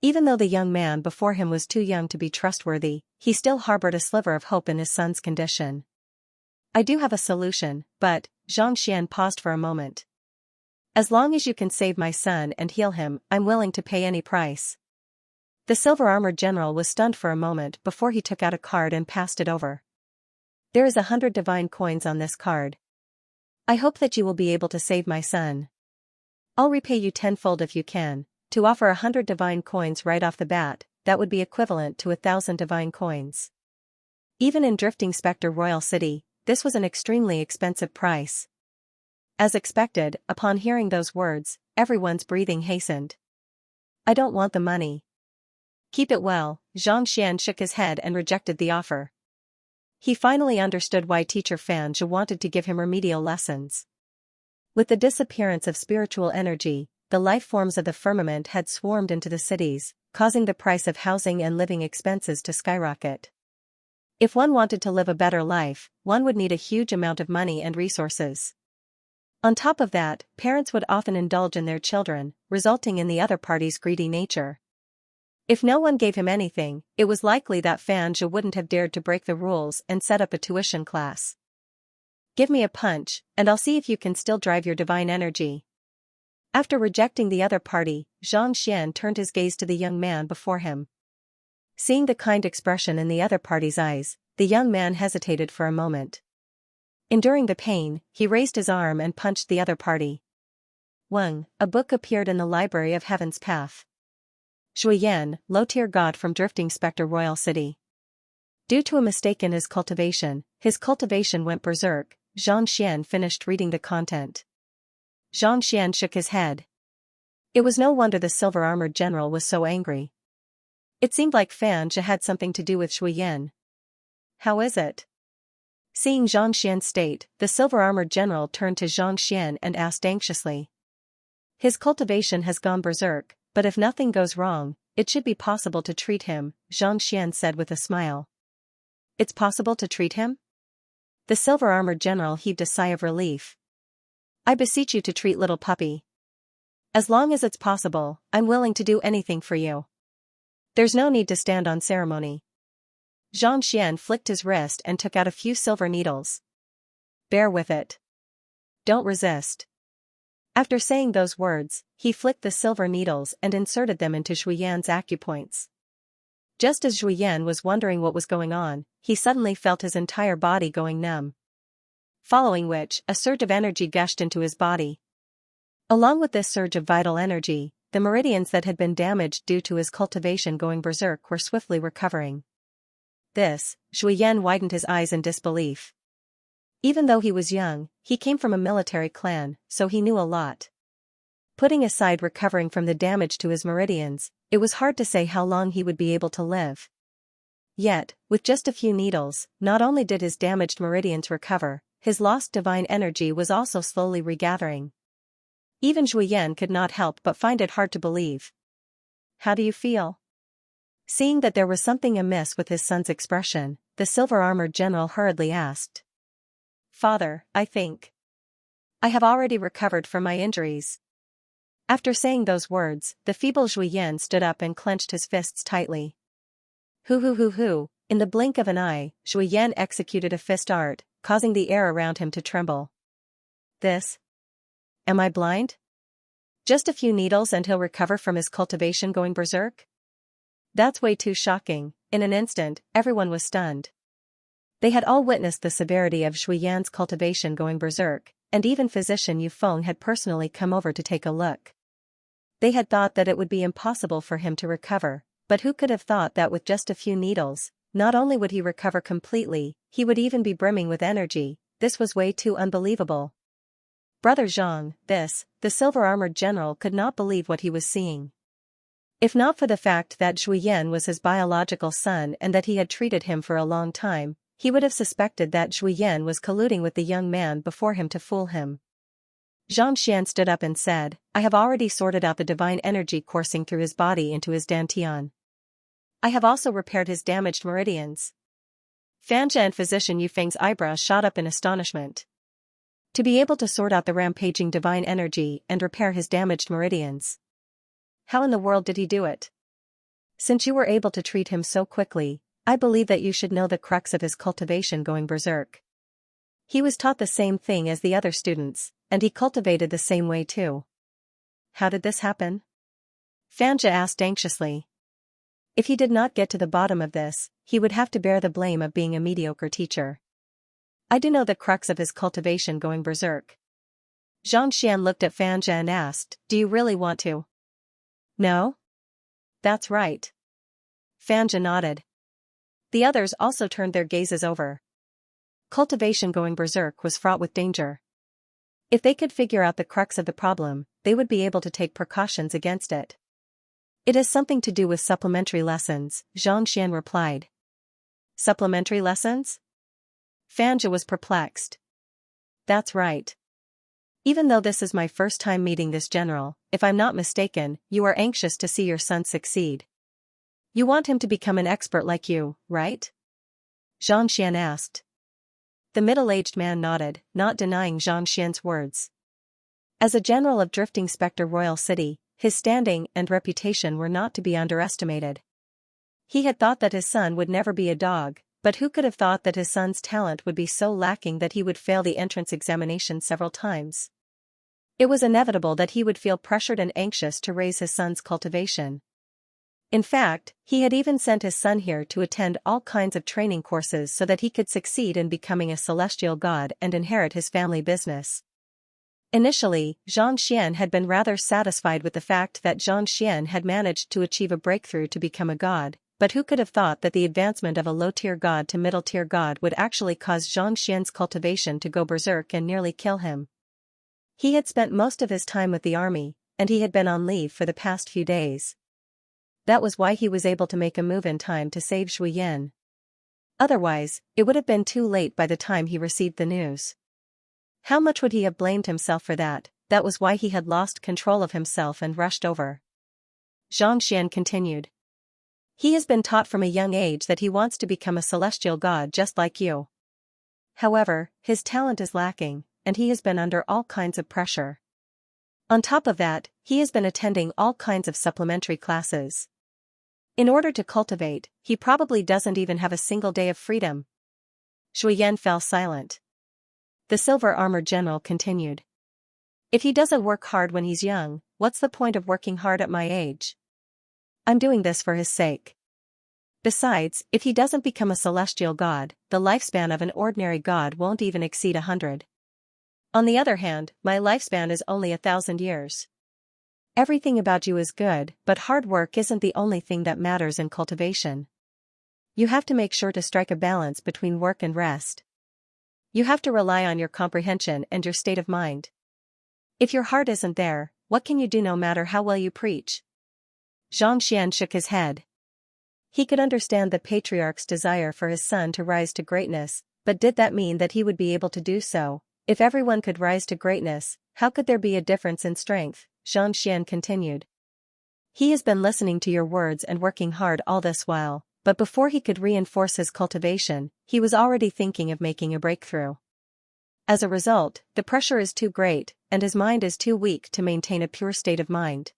Even though the young man before him was too young to be trustworthy, he still harbored a sliver of hope in his son's condition. I do have a solution, but, Xianxia paused for a moment. As long as you can save my son and heal him, I'm willing to pay any price. The silver-armored general was stunned for a moment before he took out a card and passed it over. There is 100 divine coins on this card. I hope that you will be able to save my son. I'll repay you tenfold if you can. To offer 100 divine coins right off the bat, that would be equivalent to 1,000 divine coins. Even in Drifting Spectre Royal City, this was an extremely expensive price. As expected, upon hearing those words, everyone's breathing hastened. I don't want the money. Keep it well. Xianxia shook his head and rejected the offer. He finally understood why teacher Fanja wanted to give him remedial lessons. With the disappearance of spiritual energy, the life forms of the firmament had swarmed into the cities, causing the price of housing and living expenses to skyrocket. If one wanted to live a better life, one would need a huge amount of money and resources. On top of that, parents would often indulge in their children, resulting in the other party's greedy nature. If no one gave him anything, it was likely that Fanja wouldn't have dared to break the rules and set up a tuition class. Give me a punch, and I'll see if you can still drive your divine energy. After rejecting the other party, Xianxia turned his gaze to the young man before him. Seeing the kind expression in the other party's eyes, the young man hesitated for a moment. Enduring the pain, he raised his arm and punched the other party. Weng, a book appeared in the Library of Heaven's Path. Xuyen, low-tier god from Drifting Spectre Royal City. Due to a mistake in his cultivation went berserk. Xianxia finished reading the content. Xianxia shook his head. It was no wonder the silver-armored general was so angry. It seemed like Fanja had something to do with Xuyen. How is it? Seeing Xianxia's state, the silver-armored general turned to Xianxia and asked anxiously. His cultivation has gone berserk, but if nothing goes wrong, it should be possible to treat him, Xianxia said with a smile. It's possible to treat him? The silver-armored general heaved a sigh of relief. I beseech you to treat little puppy. As long as it's possible, I'm willing to do anything for you. There's no need to stand on ceremony. Xianxia flicked his wrist and took out a few silver needles. Bear with it. Don't resist. After saying those words, he flicked the silver needles and inserted them into Xuyen's acupoints. Just as Xuyen was wondering what was going on, he suddenly felt his entire body going numb. Following which, a surge of energy gushed into his body. Along with this surge of vital energy, the meridians that had been damaged due to his cultivation going berserk were swiftly recovering. Xuyen widened his eyes in disbelief. Even though he was young, he came from a military clan, so he knew a lot. Putting aside recovering from the damage to his meridians, it was hard to say how long he would be able to live. Yet, with just a few needles, not only did his damaged meridians recover, his lost divine energy was also slowly regathering. Even Zhuyen could not help but find it hard to believe. "How do you feel?" Seeing that there was something amiss with his son's expression, the silver-armored general hurriedly asked. "Father, I think I have already recovered from my injuries." After saying those words, the feeble Zhuyen stood up and clenched his fists tightly. Hoo! In the blink of an eye, Zhuyen executed a fist art, causing the air around him to tremble. "This? Am I blind? Just a few needles and he'll recover from his cultivation going berserk? That's way too shocking." In an instant, everyone was stunned. They had all witnessed the severity of Zhuyen's cultivation going berserk, and even physician Yu Feng had personally come over to take a look. They had thought that it would be impossible for him to recover, but who could have thought that with just a few needles, not only would he recover completely, he would even be brimming with energy. This was way too unbelievable. "Brother Zhang, the silver-armored general could not believe what he was seeing. If not for the fact that Zhuyen was his biological son and that he had treated him for a long time, he would have suspected that Zhuyen was colluding with the young man before him to fool him. Xianxia stood up and said, "I have already sorted out the divine energy coursing through his body into his dantian. I have also repaired his damaged meridians." Fanjia and physician Yu Feng's eyebrows shot up in astonishment. To be able to sort out the rampaging divine energy and repair his damaged meridians. How in the world did he do it? Since you were able to treat him so quickly, I believe that you should know the crux of his cultivation going berserk. He was taught the same thing as the other students, and he cultivated the same way too. How did this happen? Fanjia asked anxiously. If he did not get to the bottom of this, he would have to bear the blame of being a mediocre teacher. I do know the crux of his cultivation going berserk. Xianxia looked at Fanjia and asked, "Do you really want to?" "No?" "That's right." Fanjia nodded. The others also turned their gazes over. Cultivation going berserk was fraught with danger. If they could figure out the crux of the problem, they would be able to take precautions against it. "It has something to do with supplementary lessons," Xianxia replied. "Supplementary lessons?" Fanjia was perplexed. "That's right. Even though this is my first time meeting this general, if I'm not mistaken, you are anxious to see your son succeed. You want him to become an expert like you, right?" Xianxia asked. The middle-aged man nodded, not denying Xianxia's words. As a general of Drifting Spectre Royal City, his standing and reputation were not to be underestimated. He had thought that his son would never be a dog, but who could have thought that his son's talent would be so lacking that he would fail the entrance examination several times? It was inevitable that he would feel pressured and anxious to raise his son's cultivation. In fact, he had even sent his son here to attend all kinds of training courses so that he could succeed in becoming a celestial god and inherit his family business. Initially, Xianxia had been rather satisfied with the fact that Xianxia had managed to achieve a breakthrough to become a god, but who could have thought that the advancement of a low-tier god to middle-tier god would actually cause Xianxia's cultivation to go berserk and nearly kill him. He had spent most of his time with the army, and he had been on leave for the past few days. That was why he was able to make a move in time to save Zhuyen. Otherwise, it would have been too late by the time he received the news. How much would he have blamed himself for that? That was why he had lost control of himself and rushed over. Xianxia continued. He has been taught from a young age that he wants to become a celestial god just like you. However, his talent is lacking, and he has been under all kinds of pressure. On top of that, he has been attending all kinds of supplementary classes. In order to cultivate, he probably doesn't even have a single day of freedom. Zhuyen fell silent. The silver-armored general continued. If he doesn't work hard when he's young, what's the point of working hard at my age? I'm doing this for his sake. Besides, if he doesn't become a celestial god, the lifespan of an ordinary god won't even exceed 100. On the other hand, my lifespan is only 1,000 years. Everything about you is good, but hard work isn't the only thing that matters in cultivation. You have to make sure to strike a balance between work and rest. You have to rely on your comprehension and your state of mind. If your heart isn't there, what can you do no matter how well you preach? Xianxia shook his head. He could understand the patriarch's desire for his son to rise to greatness, but did that mean that he would be able to do so? If everyone could rise to greatness, how could there be a difference in strength? Xianxia continued. He has been listening to your words and working hard all this while, but before he could reinforce his cultivation, he was already thinking of making a breakthrough. As a result, the pressure is too great, and his mind is too weak to maintain a pure state of mind.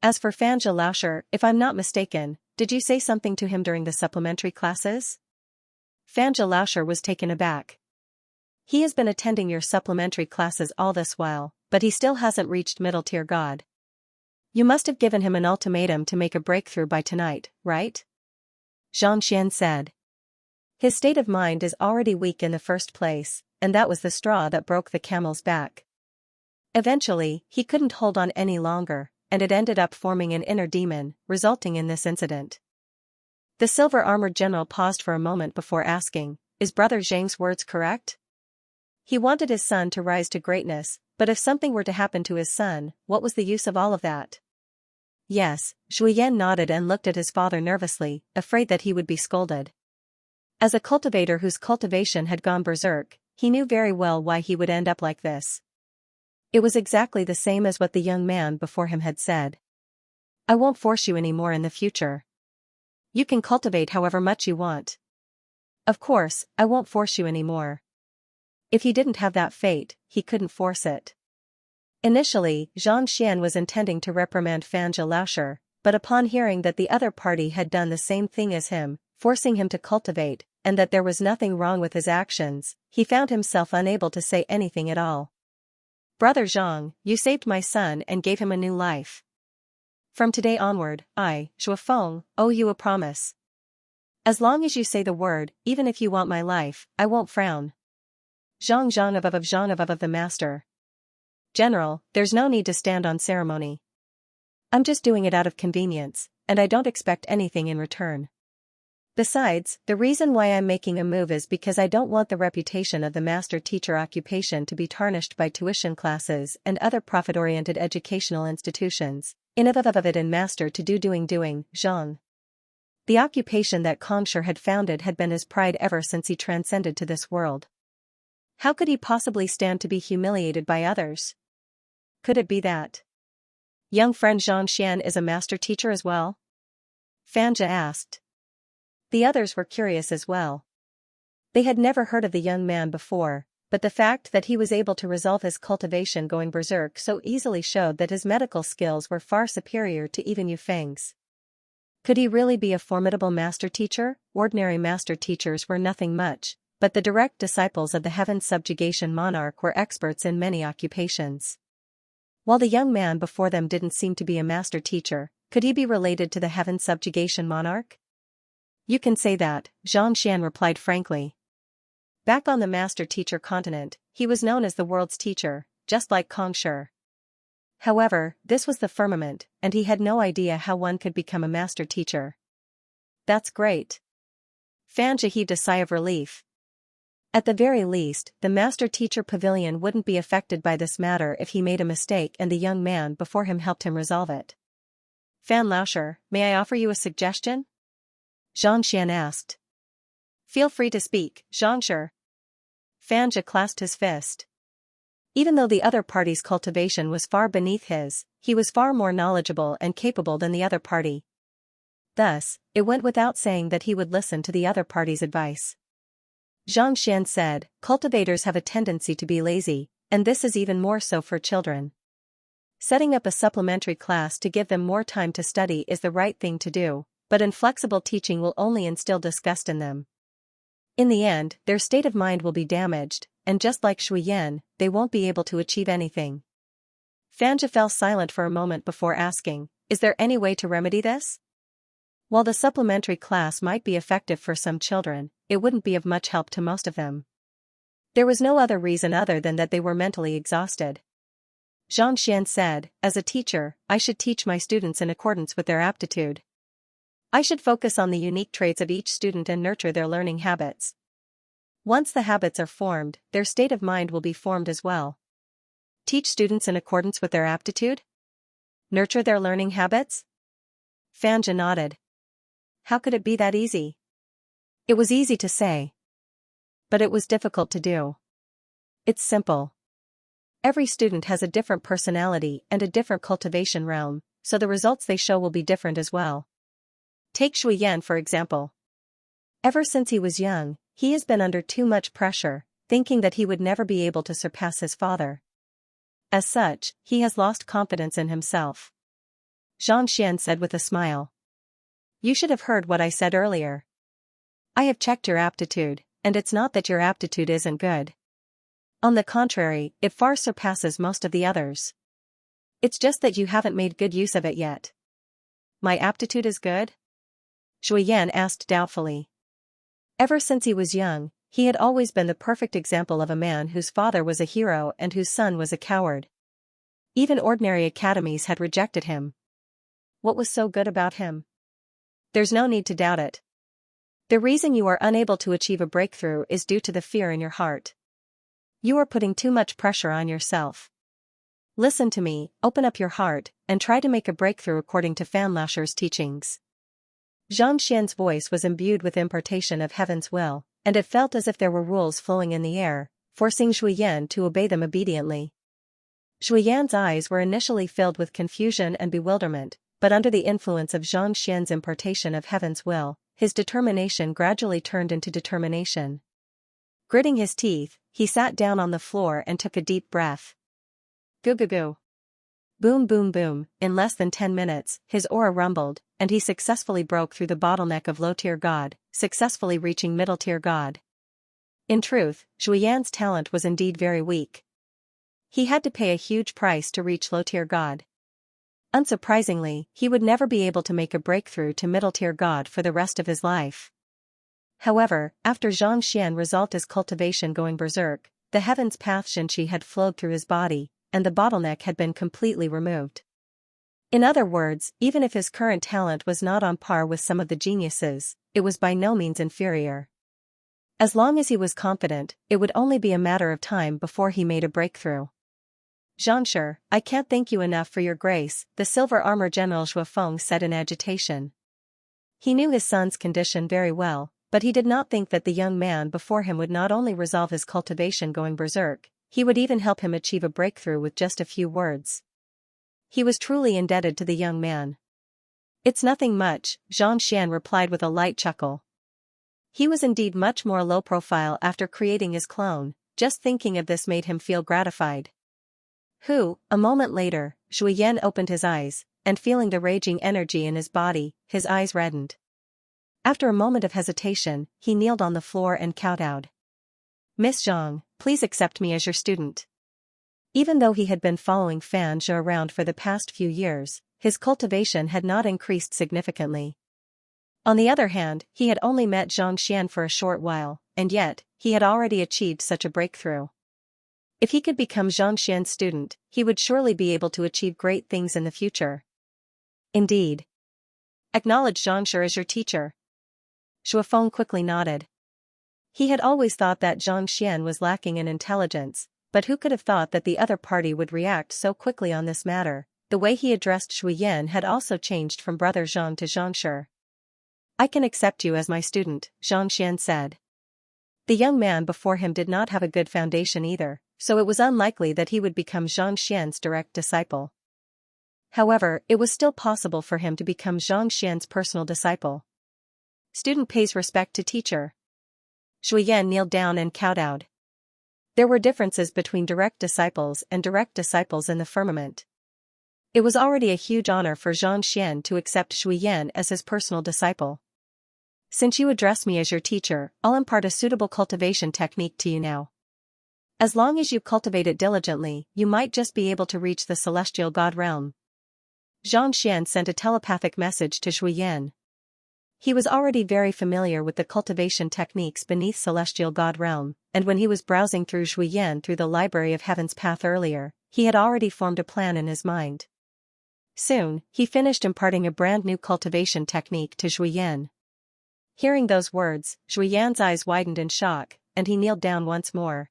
As for Xianxia Laosher, if I'm not mistaken, did you say something to him during the supplementary classes? Xianxia Laosher was taken aback. He has been attending your supplementary classes all this while, but he still hasn't reached middle-tier God. You must have given him an ultimatum to make a breakthrough by tonight, right? Xianxia said. His state of mind is already weak in the first place, and that was the straw that broke the camel's back. Eventually, he couldn't hold on any longer, and it ended up forming an inner demon, resulting in this incident. The silver-armored general paused for a moment before asking, is Brother Zhang's words correct? He wanted his son to rise to greatness, but if something were to happen to his son, what was the use of all of that? Yes, Shuyan nodded and looked at his father nervously, afraid that he would be scolded. As a cultivator whose cultivation had gone berserk, he knew very well why he would end up like this. It was exactly the same as what the young man before him had said. I won't force you any more in the future. You can cultivate however much you want. Of course, I won't force you any more. If he didn't have that fate, he couldn't force it. Initially, Xianxia was intending to reprimand Xianxia Laosher, but upon hearing that the other party had done the same thing as him, forcing him to cultivate, and that there was nothing wrong with his actions, he found himself unable to say anything at all. Brother Zhang, you saved my son and gave him a new life. From today onward, I, Shuafeng, owe you a promise. As long as you say the word, even if you want my life, I won't frown. Zhang of the master. General, there's no need to stand on ceremony. I'm just doing it out of convenience, and I don't expect anything in return. Besides, the reason why I'm making a move is because I don't want the reputation of the master-teacher occupation to be tarnished by tuition classes and other profit-oriented educational institutions. Innovative and master to doing, Zhang. The occupation that Kongsher had founded had been his pride ever since he transcended to this world. How could he possibly stand to be humiliated by others? Could it be that young friend Xianxia is a master teacher as well? Xianxia asked. The others were curious as well. They had never heard of the young man before, but the fact that he was able to resolve his cultivation going berserk so easily showed that his medical skills were far superior to even Yufeng's. Could he really be a formidable master teacher? Ordinary master teachers were nothing much, but the direct disciples of the heaven subjugation monarch were experts in many occupations. While the young man before them didn't seem to be a master teacher, could he be related to the heaven subjugation monarch? You can say that, Xianxia replied frankly. Back on the master-teacher continent, he was known as the world's teacher, just like Kongsher. However, this was the firmament, and he had no idea how one could become a master teacher. That's great. Xianxia heaved a sigh of relief. At the very least, the master-teacher pavilion wouldn't be affected by this matter if he made a mistake and the young man before him helped him resolve it. Xianxia Laosher, may I offer you a suggestion? Xianxia asked. Feel free to speak, Xianxia. Xianxia clasped his fist. Even though the other party's cultivation was far beneath his, he was far more knowledgeable and capable than the other party. Thus, it went without saying that he would listen to the other party's advice. Xianxia said, cultivators have a tendency to be lazy, and this is even more so for children. Setting up a supplementary class to give them more time to study is the right thing to do, but inflexible teaching will only instill disgust in them. In the end, their state of mind will be damaged, and just like Shuyan, they won't be able to achieve anything. Xianxia fell silent for a moment before asking, is there any way to remedy this? While the supplementary class might be effective for some children, it wouldn't be of much help to most of them. There was no other reason other than that they were mentally exhausted. Xianxia said, as a teacher, I should teach my students in accordance with their aptitude. I should focus on the unique traits of each student and nurture their learning habits. Once the habits are formed, their state of mind will be formed as well. Teach students in accordance with their aptitude? Nurture their learning habits? Xianxia nodded. How could it be that easy? It was easy to say. But it was difficult to do. It's simple. Every student has a different personality and a different cultivation realm, so the results they show will be different as well. Take Xianxia for example. Ever since he was young, he has been under too much pressure, thinking that he would never be able to surpass his father. As such, he has lost confidence in himself. Xianxia said with a smile. You should have heard what I said earlier. I have checked your aptitude, and it's not that your aptitude isn't good. On the contrary, it far surpasses most of the others. It's just that you haven't made good use of it yet. My aptitude is good? Xianxia asked doubtfully. Ever since he was young, he had always been the perfect example of a man whose father was a hero and whose son was a coward. Even ordinary academies had rejected him. What was so good about him? There's no need to doubt it. The reason you are unable to achieve a breakthrough is due to the fear in your heart. You are putting too much pressure on yourself. Listen to me, open up your heart, and try to make a breakthrough according to Xianxia's teachings. Xianxia's voice was imbued with impartation of heaven's will, and it felt as if there were rules flowing in the air, forcing Xianxia to obey them obediently. Xianxia's eyes were initially filled with confusion and bewilderment, but under the influence of Xianxia's impartation of heaven's will, his determination gradually turned into determination. Gritting his teeth, he sat down on the floor and took a deep breath. Goo-goo-goo. Boom boom boom, in less than 10 minutes, his aura rumbled, and he successfully broke through the bottleneck of low-tier God, successfully reaching middle-tier God. In truth, Xianxia's talent was indeed very weak. He had to pay a huge price to reach low-tier God. Unsurprisingly, he would never be able to make a breakthrough to middle-tier God for the rest of his life. However, after Xianxia resolved his cultivation going berserk, the heaven's path Xianxia had flowed through his body, and the bottleneck had been completely removed. In other words, even if his current talent was not on par with some of the geniuses, it was by no means inferior. As long as he was confident, it would only be a matter of time before he made a breakthrough. Xianxia, I can't thank you enough for your grace, the silver armor General Shuafeng said in agitation. He knew his son's condition very well, but he did not think that the young man before him would not only resolve his cultivation going berserk, he would even help him achieve a breakthrough with just a few words. He was truly indebted to the young man. It's nothing much, Xianxia replied with a light chuckle. He was indeed much more low profile after creating his clone, just thinking of this made him feel gratified. A moment later, Xianxia opened his eyes, and feeling the raging energy in his body, his eyes reddened. After a moment of hesitation, he kneeled on the floor and kowtowed. Miss Zhang, please accept me as your student. Even though he had been following Xianxia around for the past few years, his cultivation had not increased significantly. On the other hand, he had only met Xianxia for a short while, and yet, he had already achieved such a breakthrough. If he could become Xianxia's student, he would surely be able to achieve great things in the future. Indeed. Acknowledge Xianxia as your teacher. Shuafeng quickly nodded. He had always thought that Xianxia was lacking in intelligence, but who could have thought that the other party would react so quickly on this matter? The way he addressed Xianxia had also changed from brother Zhang to Xianxia. I can accept you as my student, Xianxia said. The young man before him did not have a good foundation either, so it was unlikely that he would become Xianxia's direct disciple. However, it was still possible for him to become Xianxia's personal disciple. Student pays respect to teacher. Xianxia kneeled down and kowtowed. There were differences between direct disciples and direct disciples in the firmament. It was already a huge honor for Xianxia to accept Xianxia as his personal disciple. Since you address me as your teacher, I'll impart a suitable cultivation technique to you now. As long as you cultivate it diligently, you might just be able to reach the celestial God realm. Xianxia sent a telepathic message to Xianxia. He was already very familiar with the cultivation techniques beneath celestial God realm, and when he was browsing through Xianxia through the Library of Heaven's Path earlier, he had already formed a plan in his mind. Soon, he finished imparting a brand new cultivation technique to Xianxia. Hearing those words, Xianxia's eyes widened in shock, and he kneeled down once more.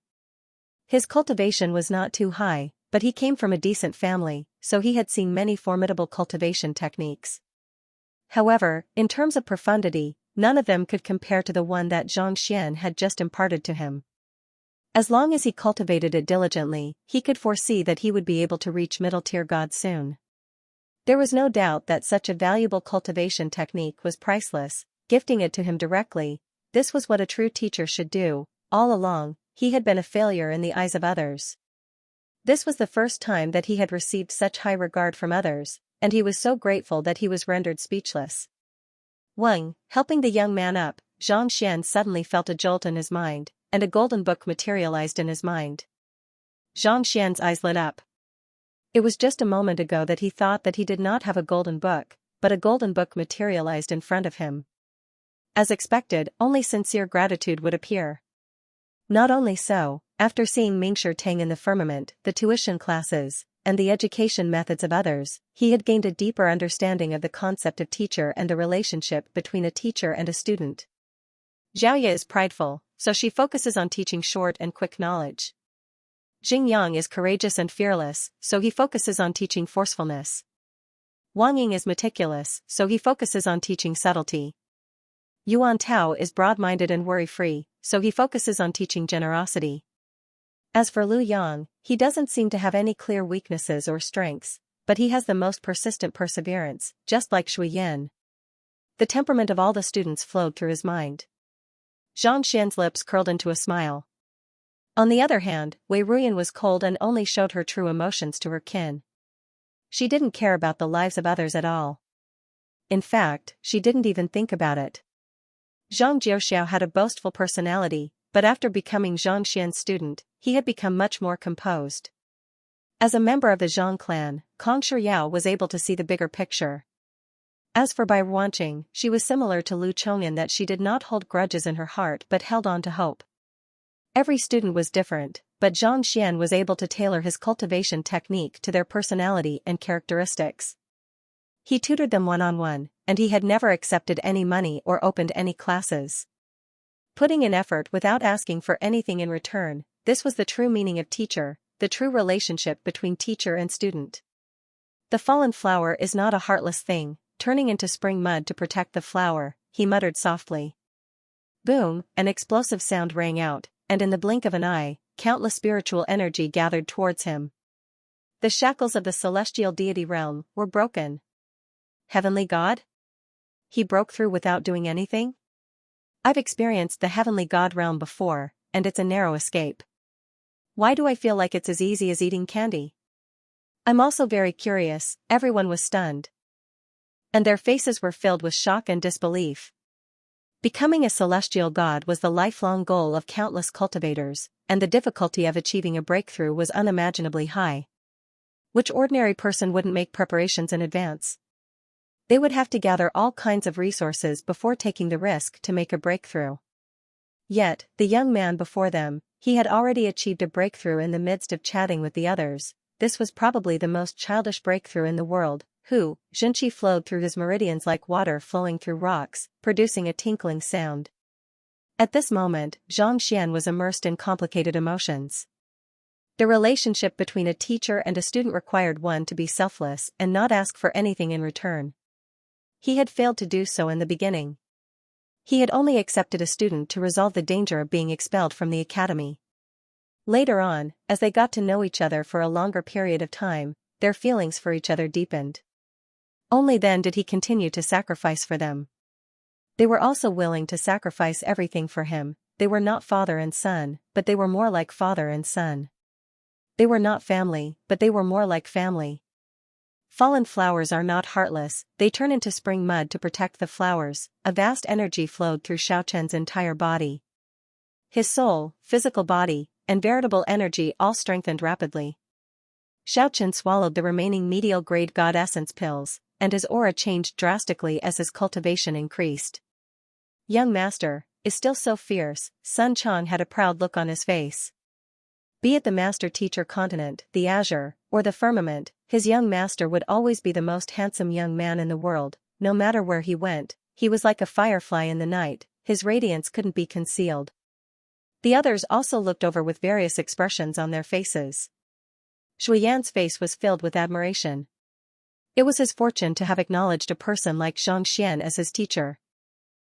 His cultivation was not too high, but he came from a decent family, so he had seen many formidable cultivation techniques. However, in terms of profundity, none of them could compare to the one that Xianxia had just imparted to him. As long as he cultivated it diligently, he could foresee that he would be able to reach middle-tier God soon. There was no doubt that such a valuable cultivation technique was priceless, gifting it to him directly. This was what a true teacher should do. All along, he had been a failure in the eyes of others. This was the first time that he had received such high regard from others, and he was so grateful that he was rendered speechless. Wang, helping the young man up, Xianxia suddenly felt a jolt in his mind, and a golden book materialized in his mind. Xianxia's eyes lit up. It was just a moment ago that he thought that he did not have a golden book, but a golden book materialized in front of him. As expected, only sincere gratitude would appear. Not only so, after seeing Mingshi Tang in the firmament, the tuition classes, and the education methods of others, he had gained a deeper understanding of the concept of teacher and the relationship between a teacher and a student. Xiaoya is prideful, so she focuses on teaching short and quick knowledge. Xingyang is courageous and fearless, so he focuses on teaching forcefulness. Wang Ying is meticulous, so he focuses on teaching subtlety. Yuan Tao is broad-minded and worry-free, so he focuses on teaching generosity. As for Lu Yang, he doesn't seem to have any clear weaknesses or strengths, but he has the most persistent perseverance, just like Shui Yan. The temperament of all the students flowed through his mind. Zhangxian's lips curled into a smile. On the other hand, Wei Ruyan was cold and only showed her true emotions to her kin. She didn't care about the lives of others at all. In fact, she didn't even think about it. Zhang Jiuxiao had a boastful personality, but after becoming Zhangxian's student, he had become much more composed. As a member of the Zhang clan, Kong Shiyao was able to see the bigger picture. As for Bai Ruanqing, she was similar to Lu Chong in that she did not hold grudges in her heart but held on to hope. Every student was different, but Zhangxian was able to tailor his cultivation technique to their personality and characteristics. He tutored them one-on-one, and he had never accepted any money or opened any classes. Putting in effort without asking for anything in return, this was the true meaning of teacher, the true relationship between teacher and student. The fallen flower is not a heartless thing, turning into spring mud to protect the flower, he muttered softly. Boom, an explosive sound rang out, and in the blink of an eye, countless spiritual energy gathered towards him. The shackles of the celestial deity realm were broken. Heavenly God? He broke through without doing anything? I've experienced the heavenly God realm before, and it's a narrow escape. Why do I feel like it's as easy as eating candy? I'm also very curious. Everyone was stunned. And their faces were filled with shock and disbelief. Becoming a celestial god was the lifelong goal of countless cultivators, and the difficulty of achieving a breakthrough was unimaginably high. Which ordinary person wouldn't make preparations in advance? They would have to gather all kinds of resources before taking the risk to make a breakthrough. Yet, the young man before them, he had already achieved a breakthrough in the midst of chatting with the others. This was probably the most childish breakthrough in the world. Zhenqi flowed through his meridians like water flowing through rocks, producing a tinkling sound. At this moment, Zhangxian was immersed in complicated emotions. The relationship between a teacher and a student required one to be selfless and not ask for anything in return. He had failed to do so in the beginning. He had only accepted a student to resolve the danger of being expelled from the academy. Later on, as they got to know each other for a longer period of time, their feelings for each other deepened. Only then did he continue to sacrifice for them. They were also willing to sacrifice everything for him. They were not father and son, but they were more like father and son. They were not family, but they were more like family. Fallen flowers are not heartless, they turn into spring mud to protect the flowers. A vast energy flowed through Xiaochen's entire body. His soul, physical body, and veritable energy all strengthened rapidly. Xiaochen swallowed the remaining medial-grade god essence pills, and his aura changed drastically as his cultivation increased. Young master, is still so fierce. Sun Chang had a proud look on his face. Be it the master-teacher continent, the azure, or the firmament, his young master would always be the most handsome young man in the world. No matter where he went, he was like a firefly in the night, his radiance couldn't be concealed. The others also looked over with various expressions on their faces. Shuyan's face was filled with admiration. It was his fortune to have acknowledged a person like Xianxia as his teacher.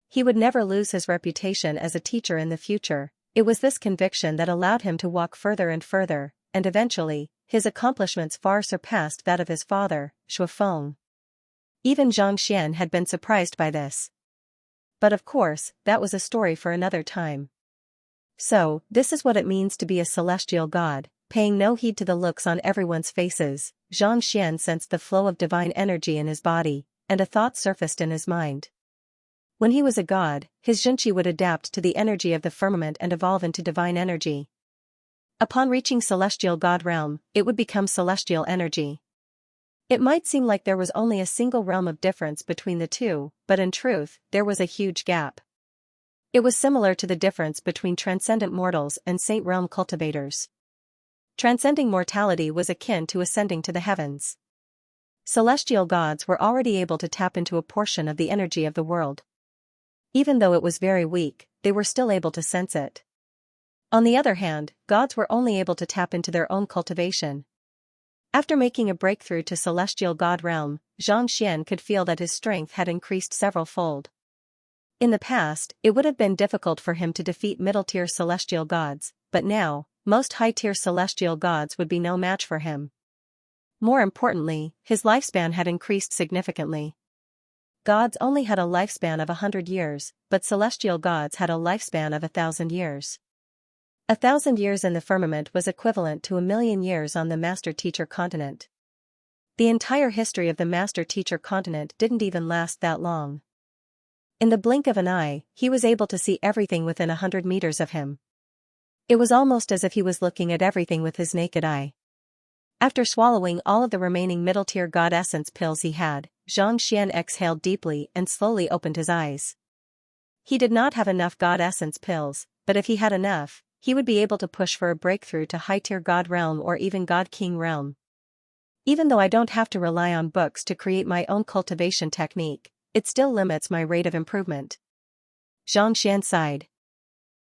He would never lose his reputation as a teacher in the future. It was this conviction that allowed him to walk further and further, and eventually, his accomplishments far surpassed that of his father, Shuifeng. Even Xianxia had been surprised by this. But of course, that was a story for another time. So, this is what it means to be a celestial god. Paying no heed to the looks on everyone's faces, Xianxia sensed the flow of divine energy in his body, and a thought surfaced in his mind. When he was a god, his Xianxia would adapt to the energy of the firmament and evolve into divine energy. Upon reaching celestial god realm, it would become celestial energy. It might seem like there was only a single realm of difference between the two, but in truth, there was a huge gap. It was similar to the difference between transcendent mortals and saint realm cultivators. Transcending mortality was akin to ascending to the heavens. Celestial gods were already able to tap into a portion of the energy of the world. Even though it was very weak, they were still able to sense it. On the other hand, gods were only able to tap into their own cultivation. After making a breakthrough to celestial god realm, Xianxia could feel that his strength had increased several-fold. In the past, it would have been difficult for him to defeat middle-tier celestial gods, but now, most high-tier celestial gods would be no match for him. More importantly, his lifespan had increased significantly. Gods only had a lifespan of 100 years, but celestial gods had a lifespan of 1,000 years. 1,000 years in the firmament was equivalent to 1,000,000 years on the Master-Teacher continent. The entire history of the Master-Teacher continent didn't even last that long. In the blink of an eye, he was able to see everything within 100 meters of him. It was almost as if he was looking at everything with his naked eye. After swallowing all of the remaining middle-tier god essence pills he had, Xianxia exhaled deeply and slowly opened his eyes. He did not have enough god essence pills, but if he had enough, he would be able to push for a breakthrough to high-tier god realm or even god king realm. Even though I don't have to rely on books to create my own cultivation technique, it still limits my rate of improvement. Xianxia sighed.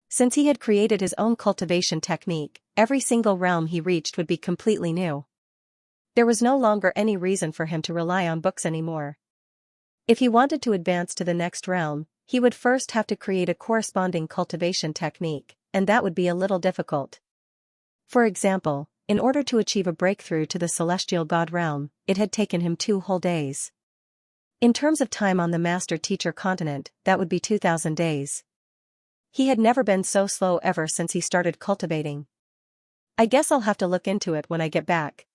Since he had created his own cultivation technique, every single realm he reached would be completely new. There was no longer any reason for him to rely on books anymore. If he wanted to advance to the next realm, he would first have to create a corresponding cultivation technique, and that would be a little difficult. For example, in order to achieve a breakthrough to the celestial god realm, it had taken him 2 whole days. In terms of time on the Master-Teacher continent, that would be 2,000 days. He had never been so slow ever since he started cultivating. I guess I'll have to look into it when I get back.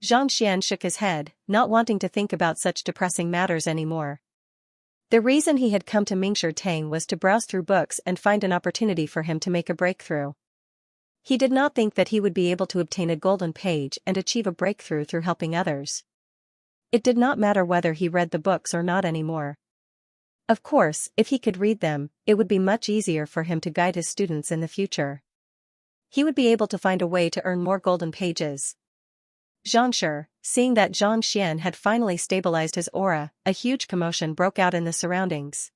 Xianxia shook his head, not wanting to think about such depressing matters anymore. The reason he had come to Mingshi Tang was to browse through books and find an opportunity for him to make a breakthrough. He did not think that he would be able to obtain a golden page and achieve a breakthrough through helping others. It did not matter whether he read the books or not anymore. Of course, if he could read them, it would be much easier for him to guide his students in the future. He would be able to find a way to earn more golden pages. Xianxia, seeing that Xianxia had finally stabilized his aura, a huge commotion broke out in the surroundings.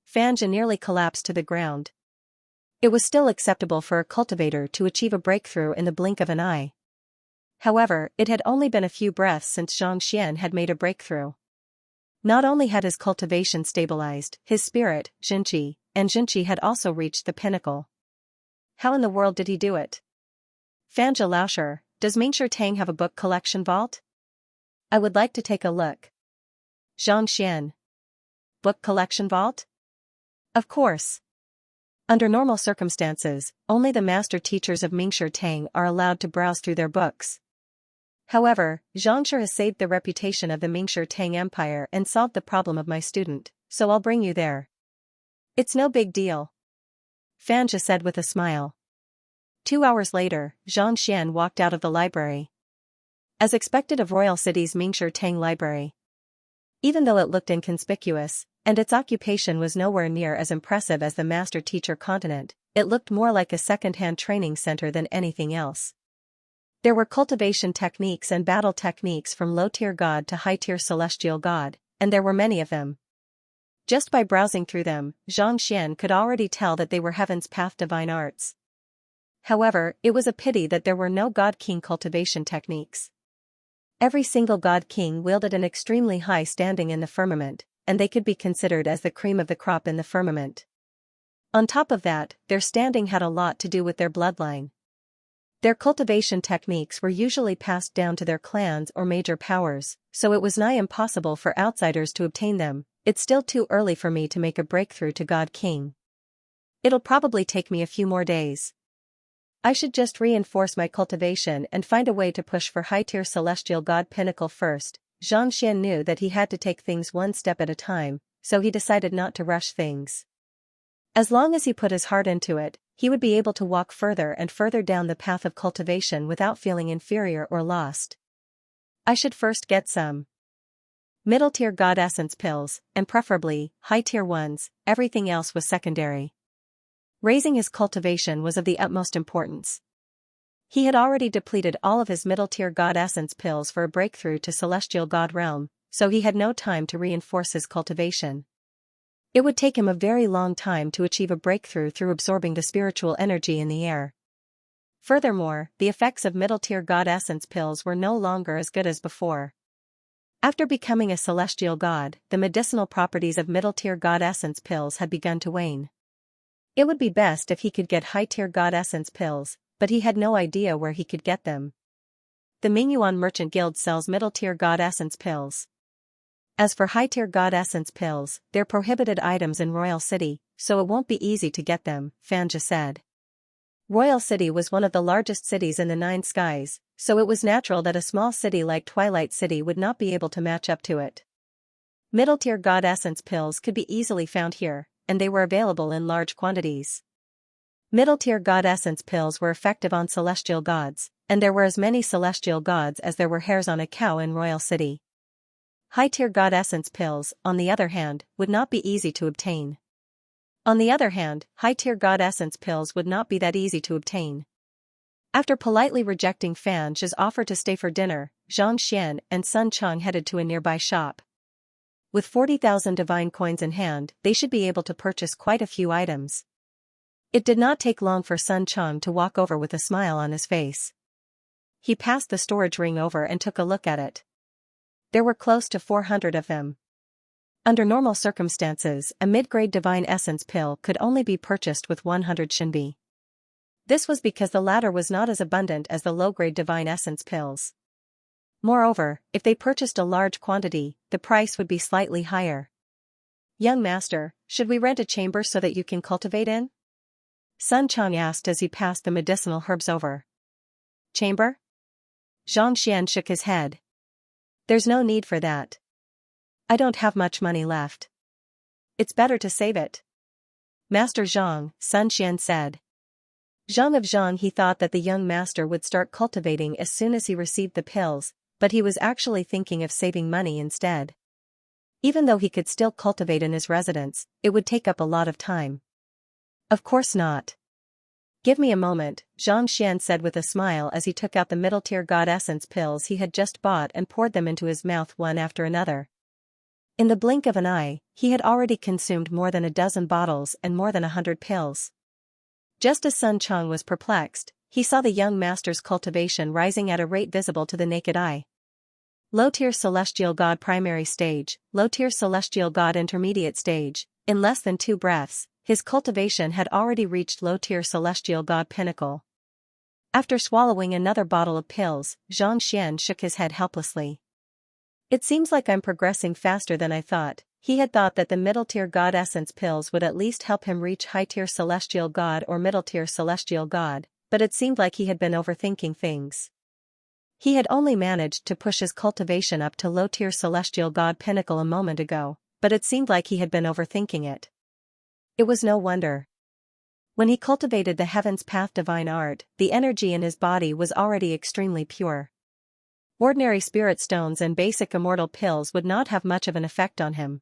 Xianxia nearly collapsed to the ground. It was still acceptable for a cultivator to achieve a breakthrough in the blink of an eye. However, it had only been a few breaths since Xianxia had made a breakthrough. Not only had his cultivation stabilized, his spirit, Xianxia, and Xianxia had also reached the pinnacle. How in the world did he do it? Xianxia Laosher, does Mingshi Tang have a book collection vault? I would like to take a look. Xianxia. Book collection vault? Of course. Under normal circumstances, only the master teachers of Mingshi Tang are allowed to browse through their books. However, Xianxia has saved the reputation of the Mingshi Tang Empire and solved the problem of my student, so I'll bring you there. It's no big deal. Xianxia said with a smile. 2 hours later, Xianxia walked out of the library. As expected of Royal City's Mingshi Tang Library. Even though it looked inconspicuous, and its occupation was nowhere near as impressive as the Master-Teacher continent, it looked more like a second-hand training center than anything else. There were cultivation techniques and battle techniques from low-tier god to high-tier celestial god, and there were many of them. Just by browsing through them, Xianxia could already tell that they were Heaven's Path divine arts. However, it was a pity that there were no God King cultivation techniques. Every single God King wielded an extremely high standing in the firmament, and they could be considered as the cream of the crop in the firmament. On top of that, their standing had a lot to do with their bloodline. Their cultivation techniques were usually passed down to their clans or major powers, so it was nigh impossible for outsiders to obtain them. It's still too early for me to make a breakthrough to God King. It'll probably take me a few more days. I should just reinforce my cultivation and find a way to push for high-tier celestial god pinnacle first. Xianxia knew that he had to take things one step at a time, so he decided not to rush things. As long as he put his heart into it, he would be able to walk further and further down the path of cultivation without feeling inferior or lost. I should first get some middle-tier god essence pills, and preferably high-tier ones. Everything else was secondary. Raising his cultivation was of the utmost importance. He had already depleted all of his middle-tier god essence pills for a breakthrough to celestial god realm, so he had no time to reinforce his cultivation. It would take him a very long time to achieve a breakthrough through absorbing the spiritual energy in the air. Furthermore, the effects of middle-tier god essence pills were no longer as good as before. After becoming a celestial god, the medicinal properties of middle-tier god essence pills had begun to wane. It would be best if he could get high-tier god essence pills, but he had no idea where he could get them. The Mingyuan Merchant Guild sells middle-tier god essence pills. As for high-tier god essence pills, they're prohibited items in Royal City, so it won't be easy to get them, Xianxia said. Royal City was one of the largest cities in the Nine Skies, so it was natural that a small city like Twilight City would not be able to match up to it. Middle-tier god essence pills could be easily found here, and they were available in large quantities. Middle-tier god essence pills were effective on celestial gods, and there were as many celestial gods as there were hairs on a cow in Royal City. High-tier god essence pills, on the other hand, would not be easy to obtain. On the other hand, high-tier god essence pills would not be that easy to obtain. After politely rejecting Xianxia's offer to stay for dinner, Xianxia and Sun Chang headed to a nearby shop. With 40,000 divine coins in hand, they should be able to purchase quite a few items. It did not take long for Sun Chang to walk over with a smile on his face. He passed the storage ring over and took a look at it. There were close to 400 of them. Under normal circumstances, a mid-grade divine essence pill could only be purchased with 100 shinbi. This was because the latter was not as abundant as the low-grade divine essence pills. Moreover, if they purchased a large quantity, the price would be slightly higher. Young master, should we rent a chamber so that you can cultivate in? Sun Chang asked as he passed the medicinal herbs over. Chamber? Xianxia shook his head. There's no need for that. I don't have much money left. It's better to save it. Master Zhang, Sun Xian said. Zhang of Zhang, he thought that the young master would start cultivating as soon as he received the pills, but he was actually thinking of saving money instead. Even though he could still cultivate in his residence, it would take up a lot of time. Of course not. Give me a moment, Xianxia said with a smile as he took out the middle-tier god essence pills he had just bought and poured them into his mouth one after another. In the blink of an eye, he had already consumed more than a dozen bottles and more than 100 pills. Just as Sun Chang was perplexed, he saw the young master's cultivation rising at a rate visible to the naked eye. Low-tier celestial god primary stage, low-tier celestial god intermediate stage. In less than 2 breaths, his cultivation had already reached low-tier celestial god pinnacle. After swallowing another bottle of pills, Xianxia shook his head helplessly. It seems like I'm progressing faster than I thought. He had thought that the middle-tier god essence pills would at least help him reach high-tier celestial god or middle-tier celestial god, but it seemed like he had been overthinking things. He had only managed to push his cultivation up to low-tier celestial god pinnacle a moment ago, but it seemed like he had been overthinking it. It was no wonder. When he cultivated the Heaven's Path divine art, the energy in his body was already extremely pure. Ordinary spirit stones and basic immortal pills would not have much of an effect on him.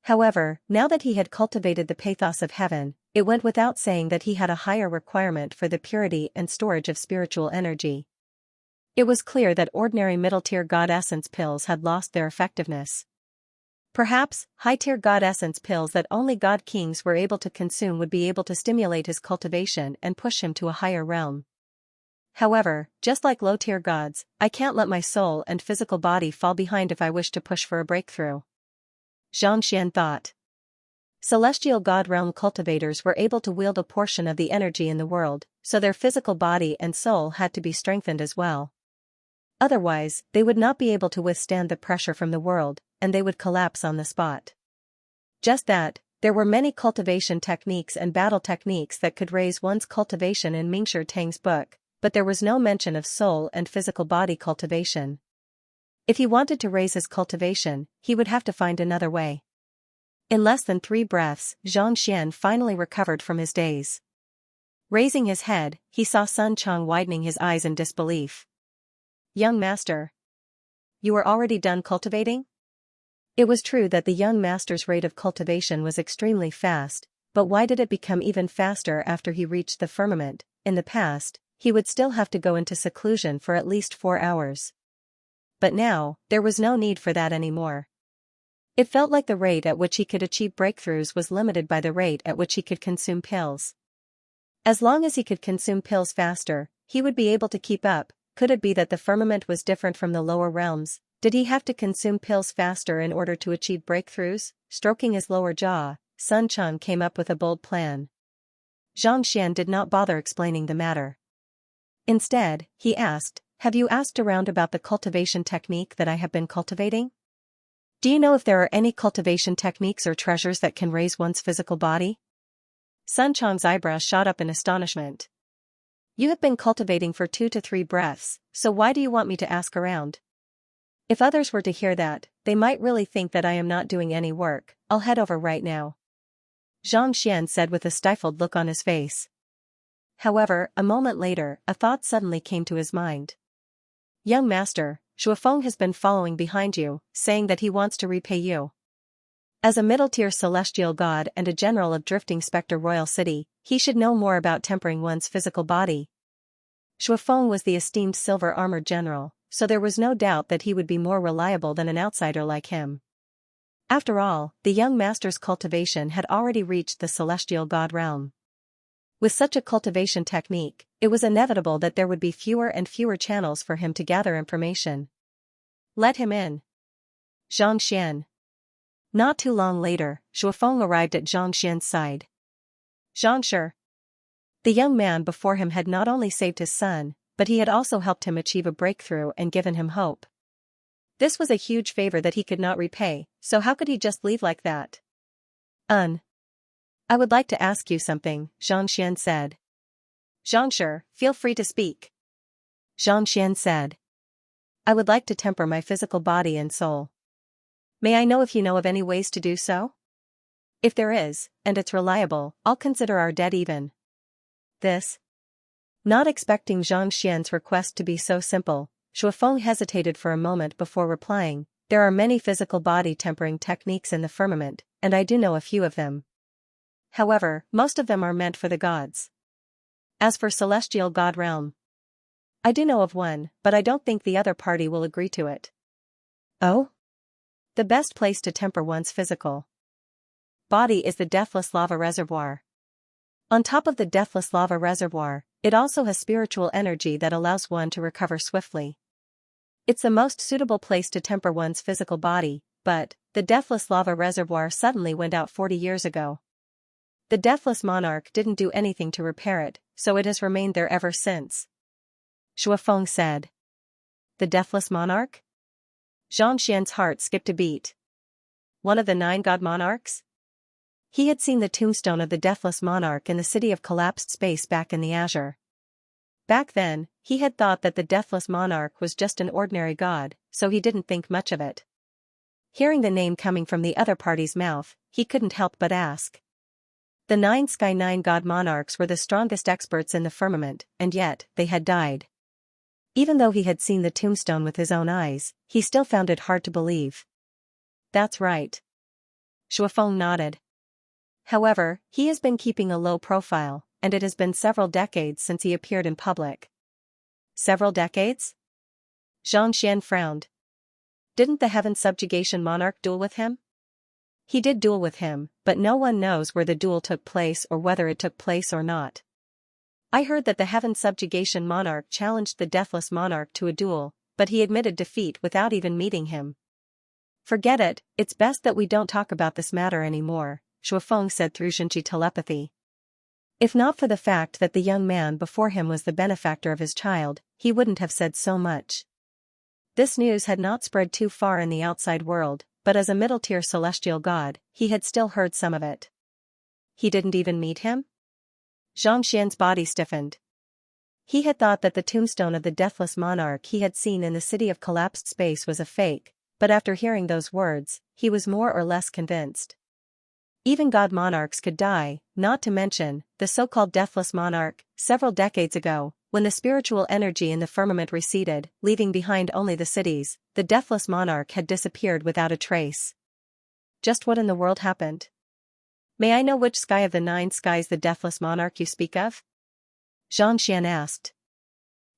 However, now that he had cultivated the pathos of heaven, it went without saying that he had a higher requirement for the purity and storage of spiritual energy. It was clear that ordinary middle-tier god essence pills had lost their effectiveness. Perhaps, high-tier god essence pills that only god kings were able to consume would be able to stimulate his cultivation and push him to a higher realm. However, just like low-tier gods, I can't let my soul and physical body fall behind if I wish to push for a breakthrough. Xianxia thought. Celestial god realm cultivators were able to wield a portion of the energy in the world, so their physical body and soul had to be strengthened as well. Otherwise, they would not be able to withstand the pressure from the world, and they would collapse on the spot. Just that, there were many cultivation techniques and battle techniques that could raise one's cultivation in Mingshi Tang's book, but there was no mention of soul and physical body cultivation. If he wanted to raise his cultivation, he would have to find another way. In less than 3 breaths, Xianxia finally recovered from his daze. Raising his head, he saw Sun Chang widening his eyes in disbelief. Young master. You were already done cultivating? It was true that the young master's rate of cultivation was extremely fast, but why did it become even faster after he reached the firmament? In the past, he would still have to go into seclusion for at least 4 hours. But now, there was no need for that anymore. It felt like the rate at which he could achieve breakthroughs was limited by the rate at which he could consume pills. As long as he could consume pills faster, he would be able to keep up. Could it be that the firmament was different from the lower realms? Did he have to consume pills faster in order to achieve breakthroughs? Stroking his lower jaw, Sun Chang came up with a bold plan. Xianxia did not bother explaining the matter. Instead, he asked, "Have you asked around about the cultivation technique that I have been cultivating? Do you know if there are any cultivation techniques or treasures that can raise one's physical body?" Sun Chang's eyebrows shot up in astonishment. "You have been cultivating for 2 to 3 breaths, so why do you want me to ask around? If others were to hear that, they might really think that I am not doing any work. I'll head over right now," Xianxia said with a stifled look on his face. However, a moment later, a thought suddenly came to his mind. "Young master, Shuifeng has been following behind you, saying that he wants to repay you. As a middle-tier celestial god and a general of Drifting Spectre Royal City, he should know more about tempering one's physical body." Shuifeng was the esteemed silver-armored general, so there was no doubt that he would be more reliable than an outsider like him. After all, the young master's cultivation had already reached the celestial god realm. With such a cultivation technique, it was inevitable that there would be fewer and fewer channels for him to gather information. "Let him in." Xianxia. Not too long later, Shuifeng arrived at Xianxia's side. "Xianxia." The young man before him had not only saved his son, but he had also helped him achieve a breakthrough and given him hope. This was a huge favor that he could not repay, so how could he just leave like that? I would like to ask you something," Xianxia said. "Xianxia, feel free to speak." Xianxia said. "I would like to temper my physical body and soul. May I know if you know of any ways to do so? If there is, and it's reliable, I'll consider our debt even." This. Not expecting Xianxia's request to be so simple, Shuifeng hesitated for a moment before replying, "There are many physical body tempering techniques in the firmament, and I do know a few of them. However, most of them are meant for the gods. As for celestial god realm, I do know of one, but I don't think the other party will agree to it." "Oh?" "The best place to temper one's physical body is the Deathless Lava Reservoir. On top of the Deathless Lava Reservoir, it also has spiritual energy that allows one to recover swiftly. It's the most suitable place to temper one's physical body, but the Deathless Lava Reservoir suddenly went out 40 years ago. The Deathless Monarch didn't do anything to repair it, so it has remained there ever since," Shuifeng said. "The Deathless Monarch?" Xianxia's heart skipped a beat. One of the 9 god monarchs? He had seen the tombstone of the Deathless Monarch in the city of collapsed space back in the Azure. Back then, he had thought that the Deathless Monarch was just an ordinary god, so he didn't think much of it. Hearing the name coming from the other party's mouth, he couldn't help but ask. The 9 god monarchs were the strongest experts in the firmament, and yet, they had died. Even though he had seen the tombstone with his own eyes, he still found it hard to believe. "That's right." Shuifeng nodded. "However, he has been keeping a low profile, and it has been several decades since he appeared in public." "Several decades?" Xianxia frowned. "Didn't the Heaven Subjugation Monarch duel with him?" He did duel with him, but no one knows where the duel took place or whether it took place or not. I heard that the Heaven Subjugation Monarch challenged the Deathless Monarch to a duel, but he admitted defeat without even meeting him. Forget it, it's best that we don't talk about this matter anymore, Shuofeng said through Xianxia telepathy. If not for the fact that the young man before him was the benefactor of his child, he wouldn't have said so much. This news had not spread too far in the outside world, but as a middle-tier celestial god, he had still heard some of it. He didn't even meet him? Xianxian's body stiffened. He had thought that the tombstone of the Deathless Monarch he had seen in the city of collapsed space was a fake, but after hearing those words, he was more or less convinced. Even god monarchs could die, not to mention, the so-called Deathless Monarch, several decades ago, when the spiritual energy in the firmament receded, leaving behind only the cities, the Deathless Monarch had disappeared without a trace. Just what in the world happened? May I know which sky of the 9 skies the Deathless Monarch you speak of? Xianxia asked.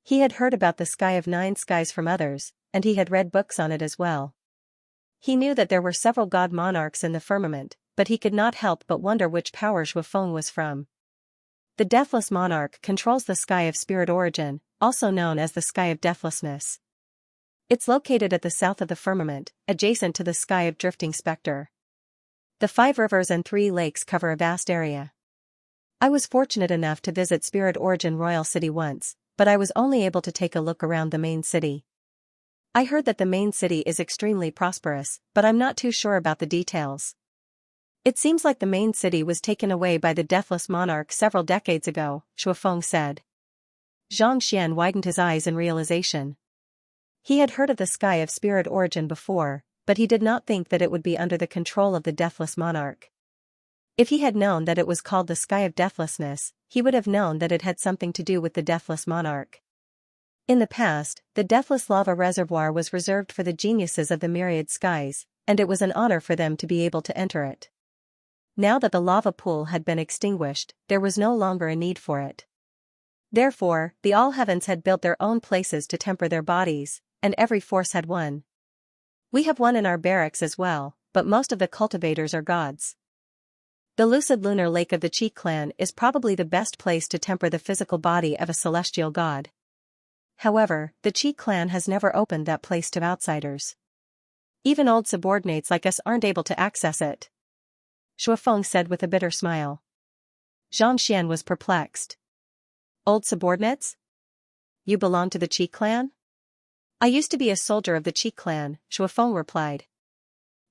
He had heard about the sky of 9 skies from others, and he had read books on it as well. He knew that there were several god monarchs in the firmament, but he could not help but wonder which power Shuofeng was from. The Deathless Monarch controls the sky of spirit origin, also known as the sky of deathlessness. It's located at the south of the firmament, adjacent to the sky of drifting spectre. The 5 rivers and 3 lakes cover a vast area. I was fortunate enough to visit Spirit Origin Royal City once, but I was only able to take a look around the main city. I heard that the main city is extremely prosperous, but I'm not too sure about the details. It seems like the main city was taken away by the Deathless Monarch several decades ago, Shuofeng said. Xianxia widened his eyes in realization. He had heard of the sky of spirit origin before, but he did not think that it would be under the control of the Deathless Monarch. If he had known that it was called the sky of deathlessness, he would have known that it had something to do with the Deathless Monarch. In the past, the Deathless Lava Reservoir was reserved for the geniuses of the myriad skies, and it was an honor for them to be able to enter it. Now that the lava pool had been extinguished, there was no longer a need for it. Therefore, the All Heavens had built their own places to temper their bodies, and every force had one. We have one in our barracks as well, but most of the cultivators are gods. The lucid lunar lake of the Qi clan is probably the best place to temper the physical body of a celestial god. However, the Qi clan has never opened that place to outsiders. Even old subordinates like us aren't able to access it. Shuofeng said with a bitter smile. Xianxia was perplexed. Old subordinates? You belong to the Qi clan? I used to be a soldier of the Qi clan, Shuofeng replied.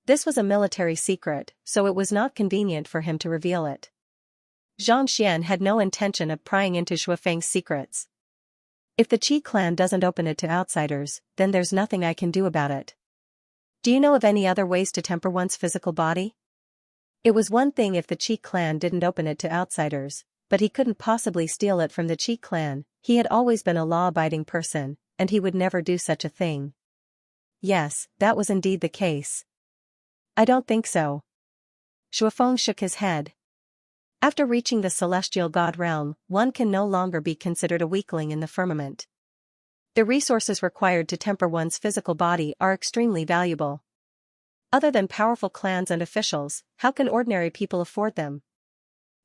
This was a military secret, so it was not convenient for him to reveal it. Xianxia had no intention of prying into Shuofeng's secrets. If the Qi clan doesn't open it to outsiders, then there's nothing I can do about it. Do you know of any other ways to temper one's physical body? It was one thing if the Qi clan didn't open it to outsiders, but he couldn't possibly steal it from the Qi clan. He had always been a law-abiding person, and he would never do such a thing. Yes, that was indeed the case. I don't think so. Shuofeng shook his head. After reaching the celestial god realm, one can no longer be considered a weakling in the firmament. The resources required to temper one's physical body are extremely valuable. Other than powerful clans and officials, how can ordinary people afford them?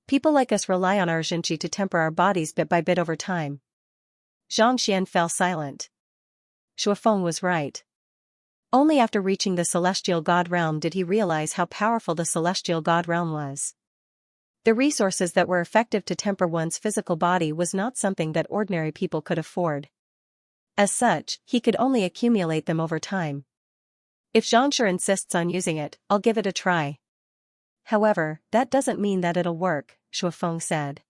People like us rely on our Xianxia to temper our bodies bit by bit over time. Xianxia fell silent. Shuofeng was right. Only after reaching the celestial god realm did he realize how powerful the celestial god realm was. The resources that were effective to temper one's physical body was not something that ordinary people could afford. As such, he could only accumulate them over time. If Xianxia insists on using it, I'll give it a try. However, that doesn't mean that it'll work, Shuofeng said.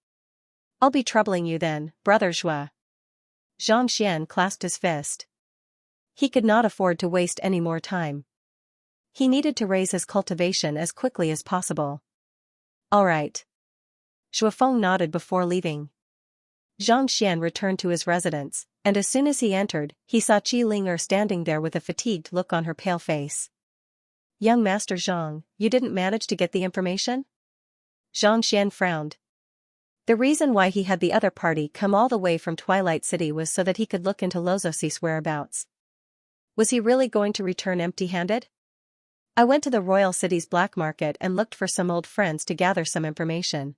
I'll be troubling you then, brother Xue. Xianxia clasped his fist. He could not afford to waste any more time. He needed to raise his cultivation as quickly as possible. All right. Shuofeng nodded before leaving. Xianxia returned to his residence, and as soon as he entered, he saw Qi Linger standing there with a fatigued look on her pale face. Young Master Zhang, you didn't manage to get the information? Xianxia frowned. The reason why he had the other party come all the way from Twilight City was so that he could look into Lozosi's whereabouts. Was he really going to return empty-handed? I went to the royal city's black market and looked for some old friends to gather some information.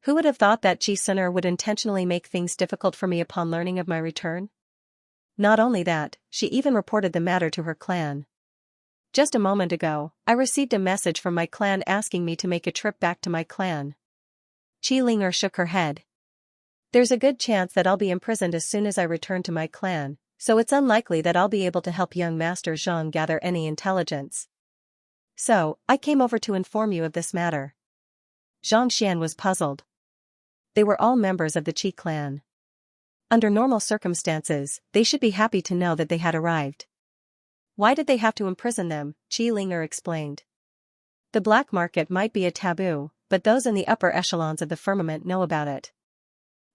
Who would have thought that Xianxia would intentionally make things difficult for me upon learning of my return? Not only that, she even reported the matter to her clan. Just a moment ago, I received a message from my clan asking me to make a trip back to my clan. Xianxia shook her head. There's a good chance that I'll be imprisoned as soon as I return to my clan, so it's unlikely that I'll be able to help young Master Zhang gather any intelligence. So, I came over to inform you of this matter. Xianxia was puzzled. They were all members of the Qi clan. Under normal circumstances, they should be happy to know that they had arrived. Why did they have to imprison them? Xianxia explained. The black market might be a taboo, but those in the upper echelons of the firmament know about it.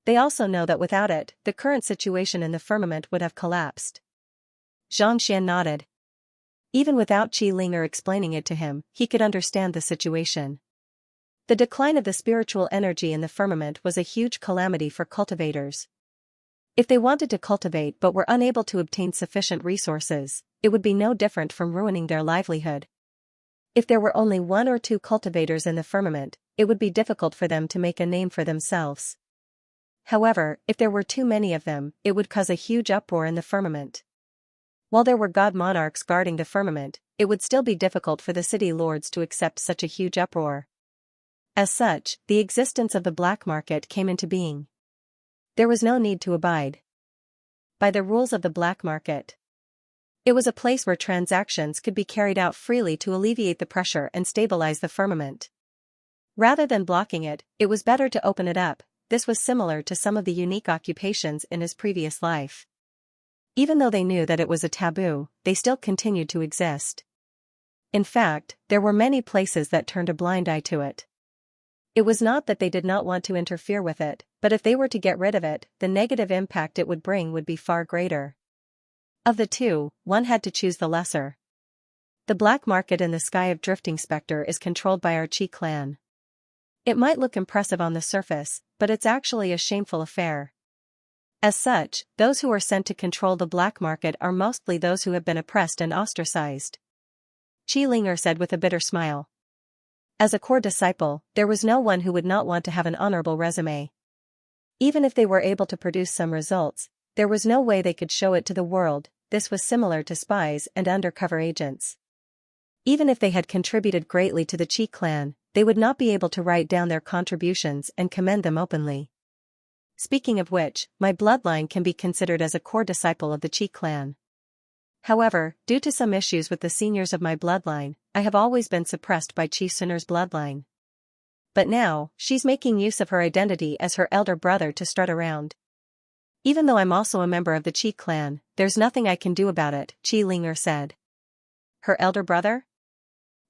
They also know that without it, the current situation in the firmament would have collapsed. Xianxia nodded. Even without Xianxia explaining it to him, he could understand the situation. The decline of the spiritual energy in the firmament was a huge calamity for cultivators. If they wanted to cultivate but were unable to obtain sufficient resources, it would be no different from ruining their livelihood. If there were only 1 or 2 cultivators in the firmament, it would be difficult for them to make a name for themselves. However, if there were too many of them, it would cause a huge uproar in the firmament. While there were god monarchs guarding the firmament, it would still be difficult for the city lords to accept such a huge uproar. As such, the existence of the black market came into being. There was no need to abide by the rules of the black market. It was a place where transactions could be carried out freely to alleviate the pressure and stabilize the firmament. Rather than blocking it, it was better to open it up. This was similar to some of the unique occupations in his previous life. Even though they knew that it was a taboo, they still continued to exist. In fact, there were many places that turned a blind eye to it. It was not that they did not want to interfere with it, but if they were to get rid of it, the negative impact it would bring would be far greater. Of the two, one had to choose the lesser. The black market in the Sky of Drifting Spectre is controlled by our Qi clan. It might look impressive on the surface, but it's actually a shameful affair. As such, those who are sent to control the black market are mostly those who have been oppressed and ostracized. Xianxia said with a bitter smile. As a core disciple, there was no one who would not want to have an honorable resume. Even if they were able to produce some results, there was no way they could show it to the world. This was similar to spies and undercover agents. Even if they had contributed greatly to the Qi clan, they would not be able to write down their contributions and commend them openly. Speaking of which, my bloodline can be considered as a core disciple of the Qi clan. However, due to some issues with the seniors of my bloodline, I have always been suppressed by Xianxia's bloodline. But now, she's making use of her identity as her elder brother to strut around. Even though I'm also a member of the Qi clan, there's nothing I can do about it, Xianxia said. Her elder brother?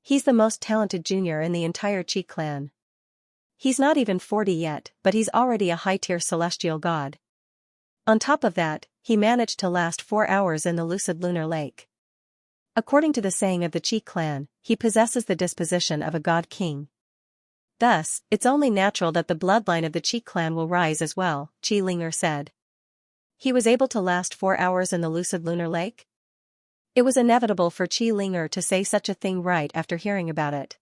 He's the most talented junior in the entire Qi clan. He's not even 40 yet, but he's already a high-tier celestial god. On top of that, he managed to last 4 hours in the lucid lunar lake. According to the saying of the Qi clan, he possesses the disposition of a god king. Thus, it's only natural that the bloodline of the Qi clan will rise as well, Xianxia said. He was able to last 4 hours in the lucid lunar lake? It was inevitable for Xianxia to say such a thing right after hearing about it.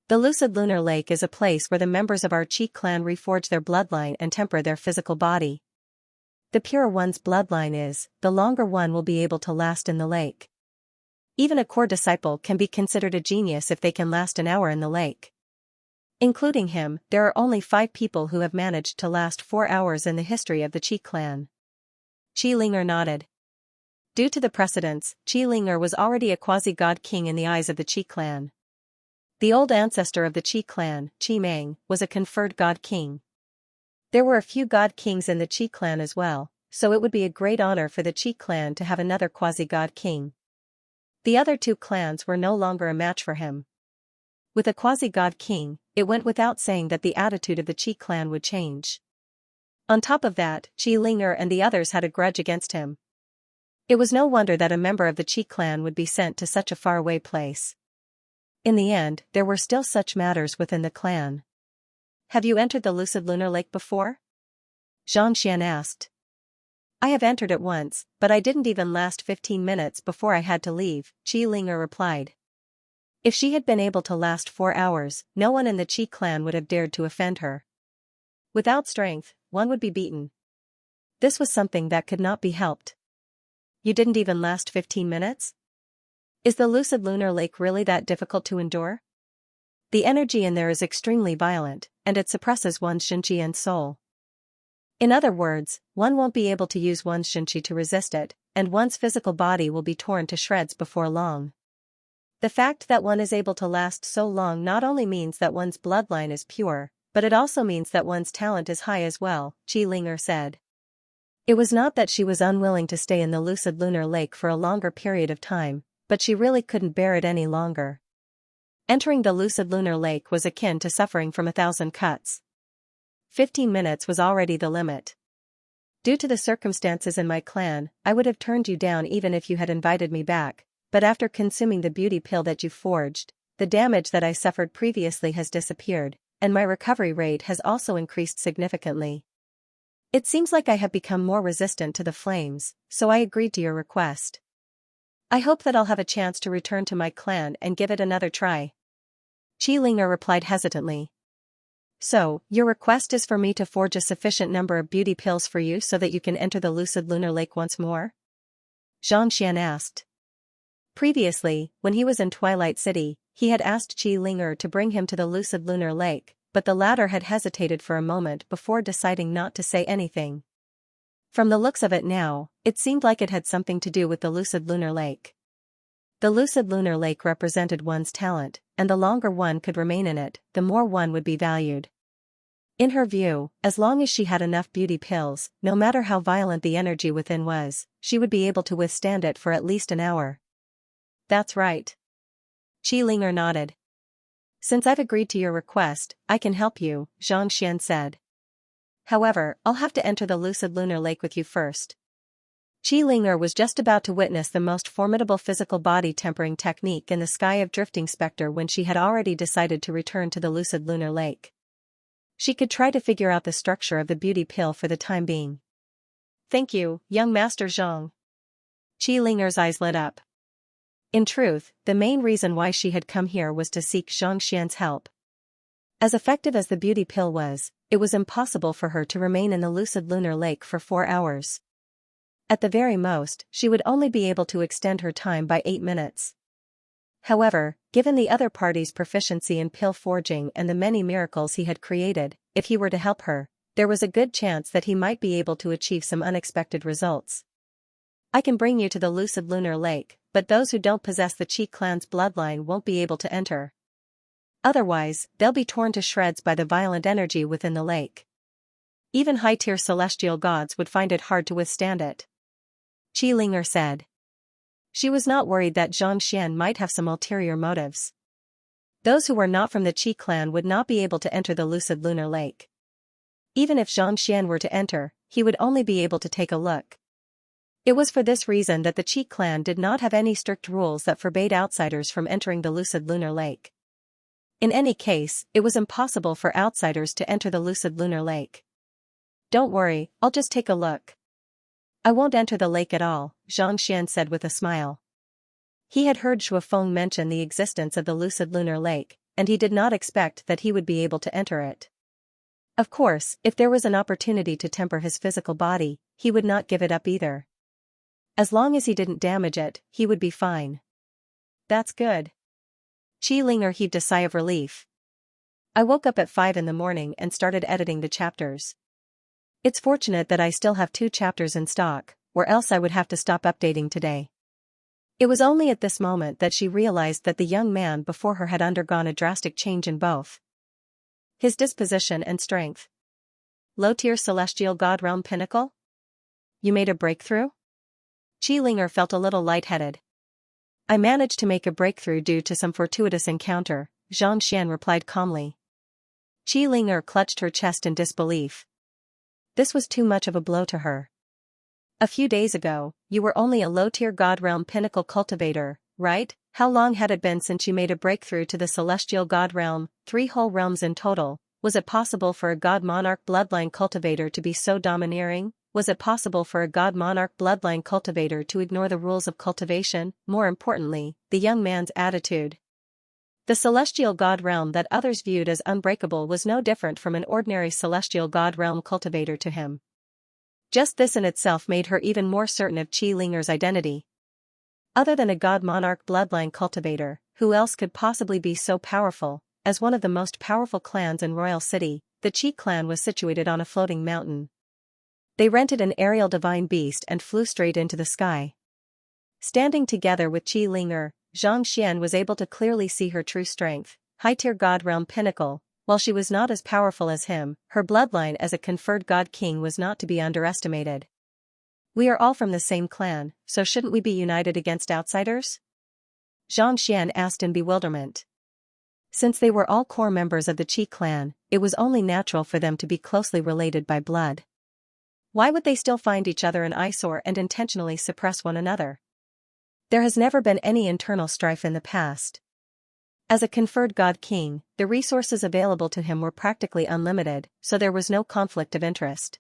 The lucid lunar lake is a place where the members of our Qi clan reforge their bloodline and temper their physical body. The purer one's bloodline is, the longer one will be able to last in the lake. Even a core disciple can be considered a genius if they can last an hour in the lake. Including him, there are only 5 people who have managed to last 4 hours in the history of the Qi clan. Xianxia nodded. Due to the precedents, Xianxia was already a quasi-god king in the eyes of the Qi clan. The old ancestor of the Qi clan, Qi Mang, was a conferred god king. There were a few god kings in the Qi clan as well, so it would be a great honor for the Qi clan to have another quasi-god king. The other 2 clans were no longer a match for him. With a quasi-god king, it went without saying that the attitude of the Qi clan would change. On top of that, Xianxia and the others had a grudge against him. It was no wonder that a member of the Qi clan would be sent to such a faraway place. In the end, there were still such matters within the clan. Have you entered the lucid lunar lake before? Xianxia asked. I have entered it once, but I didn't even last 15 minutes before I had to leave, Xianxia replied. If she had been able to last 4 hours, no one in the Qi clan would have dared to offend her. Without strength, one would be beaten. This was something that could not be helped. You didn't even last 15 minutes? Is the lucid lunar lake really that difficult to endure? The energy in there is extremely violent, and it suppresses one's Xianxia and soul. In other words, one won't be able to use one's Xianxia to resist it, and one's physical body will be torn to shreds before long. The fact that one is able to last so long not only means that one's bloodline is pure, but it also means that one's talent is high as well, Xianxia said. It was not that she was unwilling to stay in the lucid lunar lake for a longer period of time, but she really couldn't bear it any longer. Entering the lucid lunar lake was akin to suffering from 1,000 cuts. 15 minutes was already the limit. Due to the circumstances in my clan, I would have turned you down even if you had invited me back, but after consuming the beauty pill that you forged, the damage that I suffered previously has disappeared, and my recovery rate has also increased significantly. It seems like I have become more resistant to the flames, so I agreed to your request. I hope that I'll have a chance to return to my clan and give it another try. Xianxia replied hesitantly. So, your request is for me to forge a sufficient number of beauty pills for you so that you can enter the lucid lunar lake once more? Xianxia asked. Previously, when he was in Twilight City, he had asked Xianxia to bring him to the lucid lunar lake, but the latter had hesitated for a moment before deciding not to say anything. From the looks of it now, it seemed like it had something to do with the lucid lunar lake. The lucid lunar lake represented one's talent, and the longer one could remain in it, the more one would be valued. In her view, as long as she had enough beauty pills, no matter how violent the energy within was, she would be able to withstand it for at least an hour. That's right. Xianxia nodded. Since I've agreed to your request, I can help you, Xianxia said. However, I'll have to enter the lucid lunar lake with you first. Xianxia was just about to witness the most formidable physical body tempering technique in the Sky of Drifting Spectre when she had already decided to return to the lucid lunar lake. She could try to figure out the structure of the beauty pill for the time being. Thank you, young Master Zhang. Xianxia's eyes lit up. In truth, the main reason why she had come here was to seek Xianxia's help. As effective as the beauty pill was, it was impossible for her to remain in the lucid lunar lake for 4 hours. At the very most, she would only be able to extend her time by 8 minutes. However, given the other party's proficiency in pill forging and the many miracles he had created, if he were to help her, there was a good chance that he might be able to achieve some unexpected results. I can bring you to the lucid lunar lake, but those who don't possess the Qi clan's bloodline won't be able to enter. Otherwise, they'll be torn to shreds by the violent energy within the lake. Even high-tier celestial gods would find it hard to withstand it. Xianxia said. She was not worried that Xianxia might have some ulterior motives. Those who were not from the Qi clan would not be able to enter the lucid lunar lake. Even if Xianxia were to enter, he would only be able to take a look. It was for this reason that the Qi clan did not have any strict rules that forbade outsiders from entering the lucid lunar lake. In any case, it was impossible for outsiders to enter the lucid lunar lake. Don't worry, I'll just take a look. I won't enter the lake at all, Xianxia said with a smile. He had heard Shuifeng mention the existence of the lucid lunar lake, and he did not expect that he would be able to enter it. Of course, if there was an opportunity to temper his physical body, he would not give it up either. As long as he didn't damage it, he would be fine. That's good. Xianxia heaved a sigh of relief. I woke up at 5 in the morning and started editing the chapters. It's fortunate that I still have 2 chapters in stock, or else I would have to stop updating today. It was only at this moment that she realized that the young man before her had undergone a drastic change in both his disposition and strength. Low-tier celestial god realm pinnacle? You made a breakthrough? Xianxia felt a little lightheaded. I managed to make a breakthrough due to some fortuitous encounter, Xianxia replied calmly. Xianxia clutched her chest in disbelief. This was too much of a blow to her. A few days ago, you were only a low-tier god realm pinnacle cultivator, right? How long had it been since you made a breakthrough to the celestial god realm, 3 whole realms in total? Was it possible for a god monarch bloodline cultivator to be so domineering? Was it possible for a god monarch bloodline cultivator to ignore the rules of cultivation? More importantly, the young man's attitude. The celestial god realm that others viewed as unbreakable was no different from an ordinary celestial god realm cultivator to him. Just this in itself made her even more certain of Qi Linger's identity. Other than a god monarch bloodline cultivator, who else could possibly be so powerful? As one of the most powerful clans in Royal City, the Qi clan was situated on a floating mountain. They rented an aerial divine beast and flew straight into the sky. Standing together with Qi Linger, Xianxia was able to clearly see her true strength, high-tier god realm pinnacle. While she was not as powerful as him, her bloodline as a conferred god king was not to be underestimated. We are all from the same clan, so shouldn't we be united against outsiders? Xianxia asked in bewilderment. Since they were all core members of the Qi clan, it was only natural for them to be closely related by blood. Why would they still find each other an eyesore and intentionally suppress one another? There has never been any internal strife in the past. As a conferred god king, the resources available to him were practically unlimited, so there was no conflict of interest.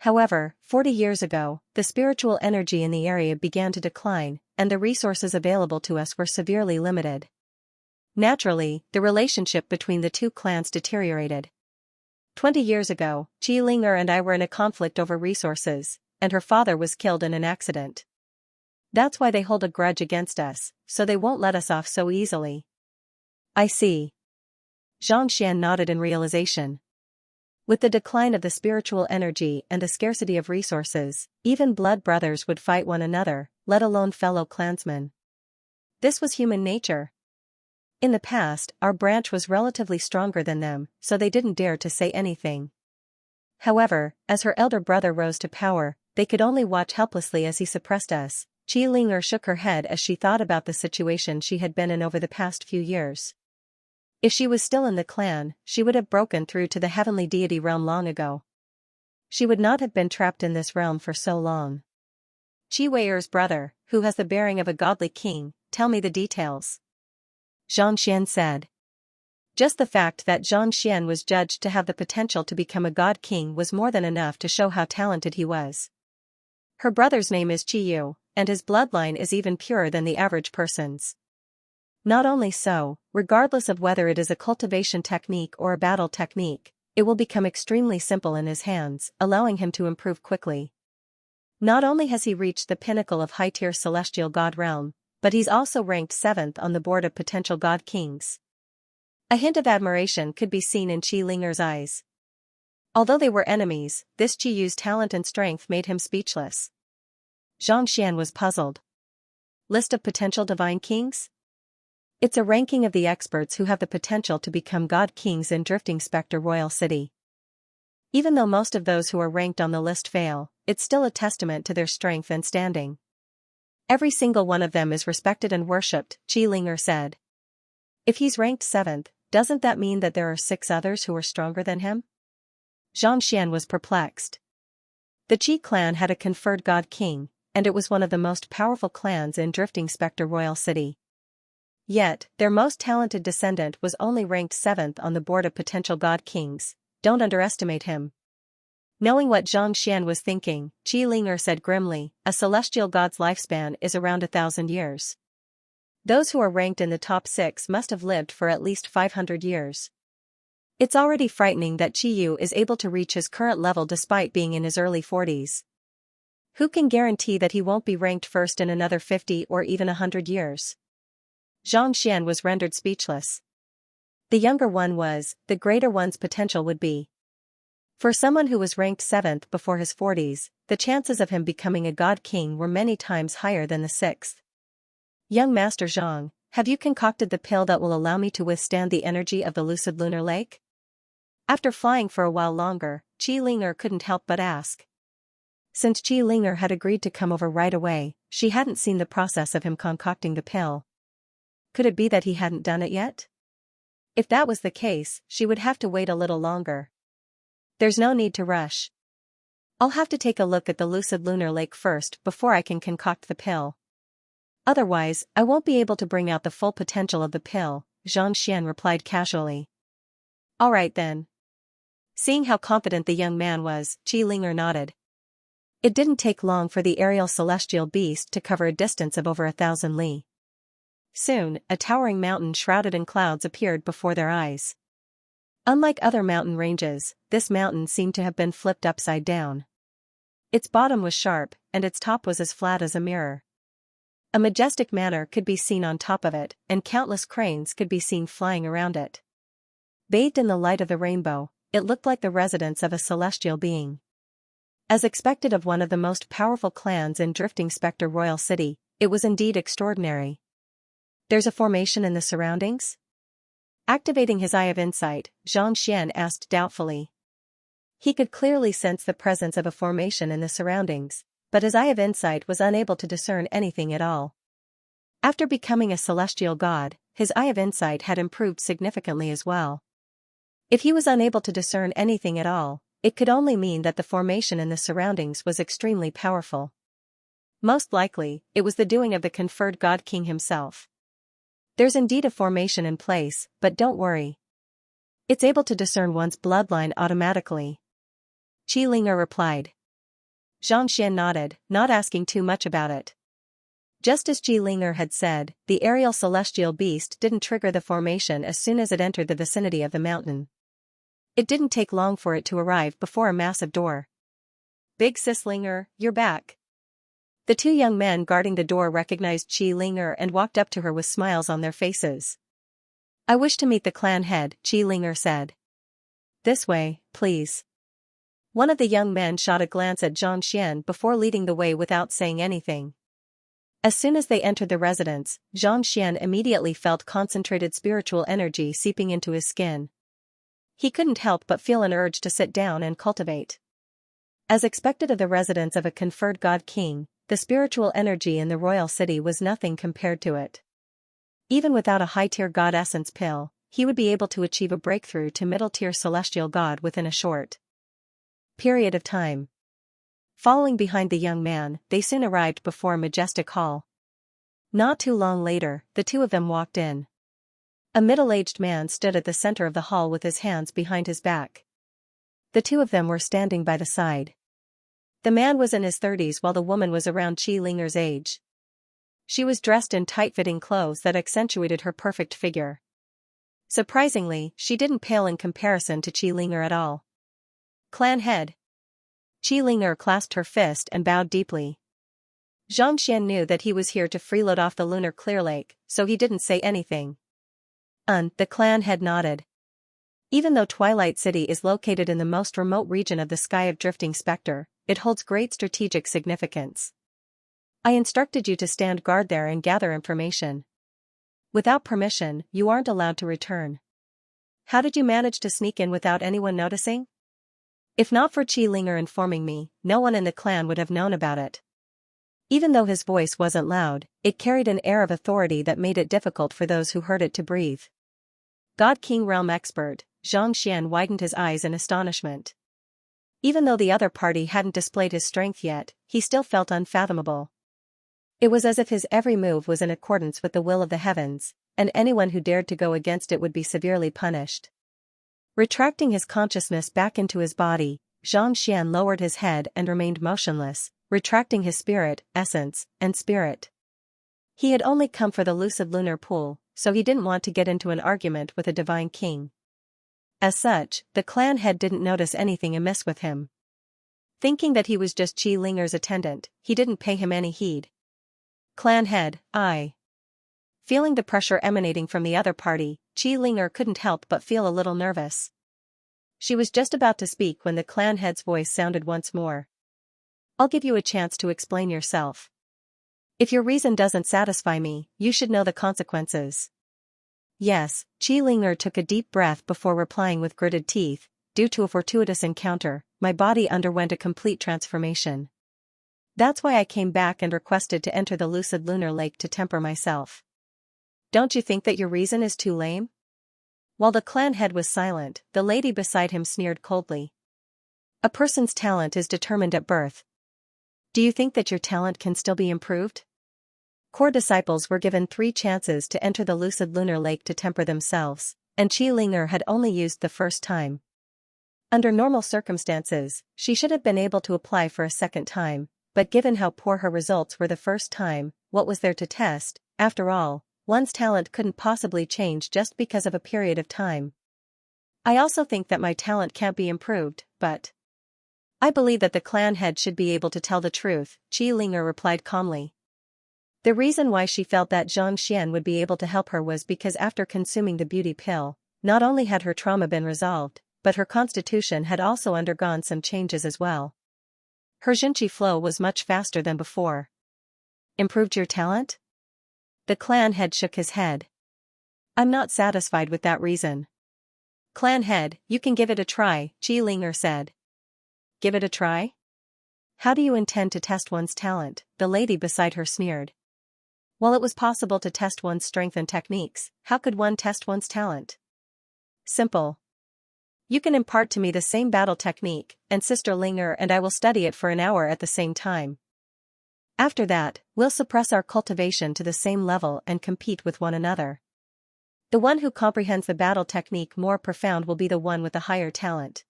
However, 40 years ago, the spiritual energy in the area began to decline, and the resources available to us were severely limited. Naturally, the relationship between the two clans deteriorated. 20 years ago, Qi Linger and I were in a conflict over resources, and her father was killed in an accident. That's why they hold a grudge against us, so they won't let us off so easily. I see. Xianxia nodded in realization. With the decline of the spiritual energy and a scarcity of resources, even blood brothers would fight one another, let alone fellow clansmen. This was human nature. In the past, our branch was relatively stronger than them, so they didn't dare to say anything. However, as her elder brother rose to power, they could only watch helplessly as he suppressed us. Qi Linger shook her head as she thought about the situation she had been in over the past few years. If she was still in the clan, she would have broken through to the heavenly deity realm long ago. She would not have been trapped in this realm for so long. Qi Weier's brother, who has the bearing of a godly king, tell me the details. Xianxia said. Just the fact that Xianxia was judged to have the potential to become a god king was more than enough to show how talented he was. Her brother's name is Qi Yu, and his bloodline is even purer than the average person's. Not only so, regardless of whether it is a cultivation technique or a battle technique, it will become extremely simple in his hands, allowing him to improve quickly. Not only has he reached the pinnacle of high-tier celestial god realm, but he's also ranked 7th on the board of potential god kings. A hint of admiration could be seen in Qi Linger's eyes. Although they were enemies, this Qi Yu's talent and strength made him speechless. Xianxia was puzzled. List of potential divine kings? It's a ranking of the experts who have the potential to become god kings in Drifting Spectre Royal City. Even though most of those who are ranked on the list fail, it's still a testament to their strength and standing. Every single one of them is respected and worshipped, Qi Linger said. If he's ranked 7th, doesn't that mean that there are 6 others who are stronger than him? Xianxia was perplexed. The Qi clan had a conferred god king, and it was one of the most powerful clans in Drifting Spectre Royal City. Yet, their most talented descendant was only ranked 7th on the board of potential god kings. Don't underestimate him. Knowing what Xianxia was thinking, Qi Linger said grimly, a celestial god's lifespan is around 1,000 years. Those who are ranked in the top 6 must have lived for at least 500 years. It's already frightening that Qi Yu is able to reach his current level despite being in his early 40s. Who can guarantee that he won't be ranked first in another 50 or even 100 years? Xianxia was rendered speechless. The younger one was, the greater one's potential would be. For someone who was ranked 7th before his 40s, the chances of him becoming a god king were many times higher than the 6th. Young Master Zhang, have you concocted the pill that will allow me to withstand the energy of the lucid lunar lake? After flying for a while longer, Qi Linger couldn't help but ask. Since Qi Linger had agreed to come over right away, she hadn't seen the process of him concocting the pill. Could it be that he hadn't done it yet? If that was the case, she would have to wait a little longer. There's no need to rush. I'll have to take a look at the lucid lunar lake first before I can concoct the pill. Otherwise, I won't be able to bring out the full potential of the pill, Xianxia replied casually. All right then. Seeing how confident the young man was, Qi Linger nodded. It didn't take long for the aerial celestial beast to cover a distance of over 1,000 li. Soon, a towering mountain shrouded in clouds appeared before their eyes. Unlike other mountain ranges, this mountain seemed to have been flipped upside down. Its bottom was sharp, and its top was as flat as a mirror. A majestic manor could be seen on top of it, and countless cranes could be seen flying around it. Bathed in the light of the rainbow, it looked like the residence of a celestial being. As expected of one of the most powerful clans in Drifting Spectre Royal City, it was indeed extraordinary. There's a formation in the surroundings? Activating his eye of insight, Xianxia asked doubtfully. He could clearly sense the presence of a formation in the surroundings, but his eye of insight was unable to discern anything at all. After becoming a celestial god, his eye of insight had improved significantly as well. If he was unable to discern anything at all, it could only mean that the formation in the surroundings was extremely powerful. Most likely, it was the doing of the conferred God King himself. There's indeed a formation in place, but don't worry. It's able to discern one's bloodline automatically. Qilinger replied. Xianxia nodded, not asking too much about it. Just as Qilinger had said, the aerial celestial beast didn't trigger the formation as soon as it entered the vicinity of the mountain. It didn't take long for it to arrive before a massive door. Big Sislinger, you're back. The two young men guarding the door recognized Qilinger and walked up to her with smiles on their faces. I wish to meet the clan head, Qilinger said. This way, please. One of the young men shot a glance at Xianxia before leading the way without saying anything. As soon as they entered the residence, Xianxia immediately felt concentrated spiritual energy seeping into his skin. He couldn't help but feel an urge to sit down and cultivate. As expected of the residence of a conferred god king, the spiritual energy in the royal city was nothing compared to it. Even without a high-tier god essence pill, he would be able to achieve a breakthrough to middle-tier celestial god within a short period of time. Following behind the young man, they soon arrived before a majestic hall. Not too long later, the two of them walked in. A middle-aged man stood at the center of the hall with his hands behind his back. The two of them were standing by the side. The man was in his 30s while the woman was around Qilinger's age. She was dressed in tight-fitting clothes that accentuated her perfect figure. Surprisingly, she didn't pale in comparison to Qilinger at all. Clan head. Qilinger clasped her fist and bowed deeply. Xianxia knew that he was here to freeload off the lunar clear lake, so he didn't say anything. The clan head nodded. Even though Twilight City is located in the most remote region of the sky of Drifting Spectre, it holds great strategic significance. I instructed you to stand guard there and gather information. Without permission, you aren't allowed to return. How did you manage to sneak in without anyone noticing? If not for Qilinger informing me, no one in the clan would have known about it. Even though his voice wasn't loud, it carried an air of authority that made it difficult for those who heard it to breathe. God King Realm Expert, Xianxia widened his eyes in astonishment. Even though the other party hadn't displayed his strength yet, he still felt unfathomable. It was as if his every move was in accordance with the will of the heavens, and anyone who dared to go against it would be severely punished. Retracting his consciousness back into his body, Xianxia lowered his head and remained motionless, retracting his spirit, essence, and spirit. He had only come for the lucid lunar pool, so he didn't want to get into an argument with a divine king. As such, the clan head didn't notice anything amiss with him. Thinking that he was just Qilinger's attendant, he didn't pay him any heed. Clan head, I. Feeling the pressure emanating from the other party, Qilinger couldn't help but feel a little nervous. She was just about to speak when the clan head's voice sounded once more. I'll give you a chance to explain yourself. If your reason doesn't satisfy me, you should know the consequences. Yes, Qilinger took a deep breath before replying with gritted teeth. Due to a fortuitous encounter, my body underwent a complete transformation. That's why I came back and requested to enter the lucid lunar lake to temper myself. Don't you think that your reason is too lame? While the clan head was silent, the lady beside him sneered coldly. A person's talent is determined at birth. Do you think that your talent can still be improved? Core disciples were given 3 chances to enter the lucid lunar lake to temper themselves, and Qilinger had only used the first time. Under normal circumstances, she should have been able to apply for a second time, but given how poor her results were the first time, what was there to test? After all, one's talent couldn't possibly change just because of a period of time. I also think that my talent can't be improved, but I believe that the clan head should be able to tell the truth, Xianxia replied calmly. The reason why she felt that Xianxia would be able to help her was because after consuming the beauty pill, not only had her trauma been resolved, but her constitution had also undergone some changes as well. Her Xianxia flow was much faster than before. Improved your talent? The clan head shook his head. I'm not satisfied with that reason. Clan head, you can give it a try, Xianxia said. Give it a try? How do you intend to test one's talent? The lady beside her sneered. While it was possible to test one's strength and techniques, how could one test one's talent? Simple. You can impart to me the same battle technique, and Sister Xianxia and I will study it for an hour at the same time. After that, we'll suppress our cultivation to the same level and compete with one another. The one who comprehends the battle technique more profound will be the one with the higher talent.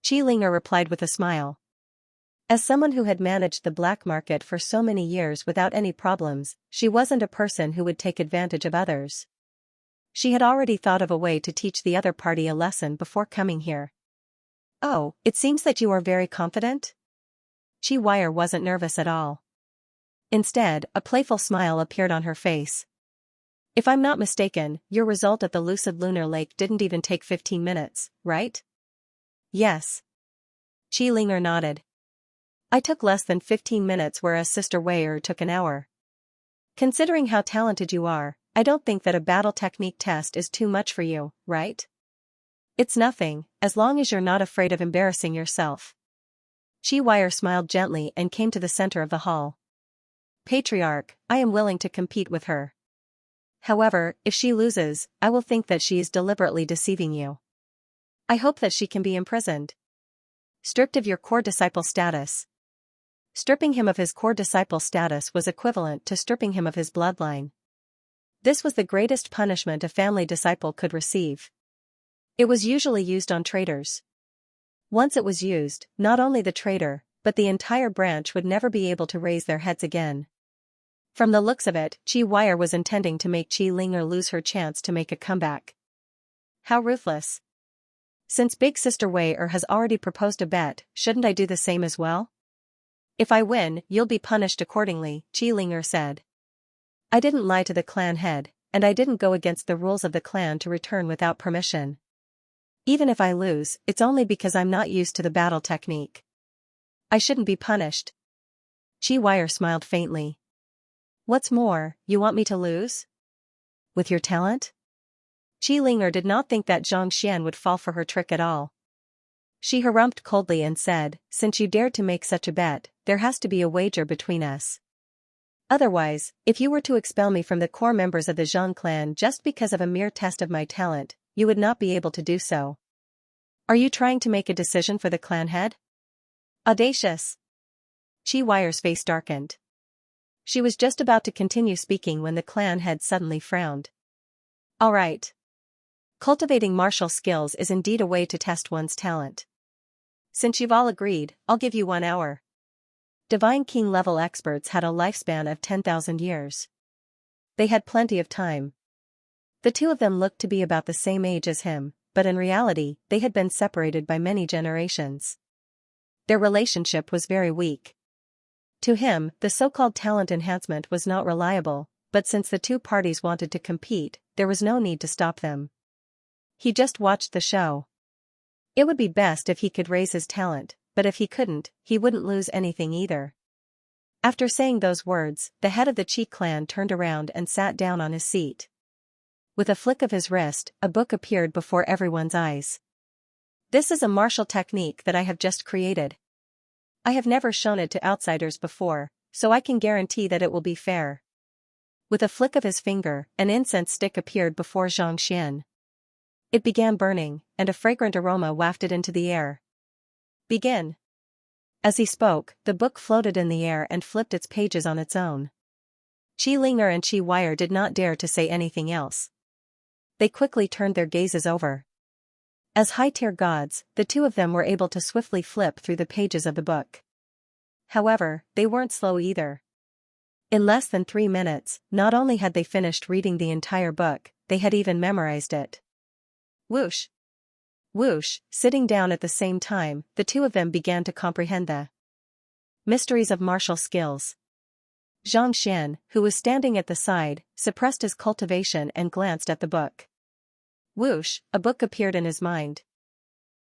Xianxia replied with a smile. As someone who had managed the black market for so many years without any problems, she wasn't a person who would take advantage of others. She had already thought of a way to teach the other party a lesson before coming here. Oh, it seems that you are very confident? Xianxia wasn't nervous at all. Instead, a playful smile appeared on her face. If I'm not mistaken, your result at the Lucid Lunar Lake didn't even take 15 minutes, right? Yes. Xianxia nodded. I took less than 15 minutes whereas Sister Wei took an hour. Considering how talented you are, I don't think that a battle technique test is too much for you, right? It's nothing, as long as you're not afraid of embarrassing yourself. Xianxia smiled gently and came to the center of the hall. Patriarch, I am willing to compete with her. However, if she loses, I will think that she is deliberately deceiving you. I hope that she can be imprisoned. Stripped of your core disciple status. Stripping him of his core disciple status was equivalent to stripping him of his bloodline. This was the greatest punishment a family disciple could receive. It was usually used on traitors. Once it was used, not only the traitor, but the entire branch would never be able to raise their heads again. From the looks of it, Xianxia was intending to make Xianxia lose her chance to make a comeback. How ruthless. Since Big Sister Wei has already proposed a bet, shouldn't I do the same as well? If I win, you'll be punished accordingly, Xianxia said. I didn't lie to the clan head, and I didn't go against the rules of the clan to return without permission. Even if I lose, it's only because I'm not used to the battle technique. I shouldn't be punished. Xianxia smiled faintly. What's more, you want me to lose? With your talent? Xianxia did not think that Xianxia would fall for her trick at all. She harumphed coldly and said, since you dared to make such a bet, there has to be a wager between us. Otherwise, if you were to expel me from the core members of the Zhang clan just because of a mere test of my talent, you would not be able to do so. Are you trying to make a decision for the clan head? Audacious. Xianxia's face darkened. She was just about to continue speaking when the clan head suddenly frowned. All right. Cultivating martial skills is indeed a way to test one's talent. Since you've all agreed, I'll give you 1 hour. Divine King level experts had a lifespan of 10,000 years. They had plenty of time. The two of them looked to be about the same age as him, but in reality, they had been separated by many generations. Their relationship was very weak. To him, the so-called talent enhancement was not reliable, but since the two parties wanted to compete, there was no need to stop them. He just watched the show. It would be best if he could raise his talent, but if he couldn't, he wouldn't lose anything either. After saying those words, the head of the Qi clan turned around and sat down on his seat. With a flick of his wrist, a book appeared before everyone's eyes. This is a martial technique that I have just created. I have never shown it to outsiders before, so I can guarantee that it will be fair. With a flick of his finger, an incense stick appeared before Xianxia. It began burning, and a fragrant aroma wafted into the air. Begin. As he spoke, the book floated in the air and flipped its pages on its own. Xianxia and Xianxia did not dare to say anything else. They quickly turned their gazes over. As high-tier gods, the two of them were able to swiftly flip through the pages of the book. However, they weren't slow either. In less than 3 minutes, not only had they finished reading the entire book, they had even memorized it. Whoosh! Whoosh! Sitting down at the same time, the two of them began to comprehend the mysteries of martial skills. Xianxia, who was standing at the side, suppressed his cultivation and glanced at the book. Whoosh! A book appeared in his mind.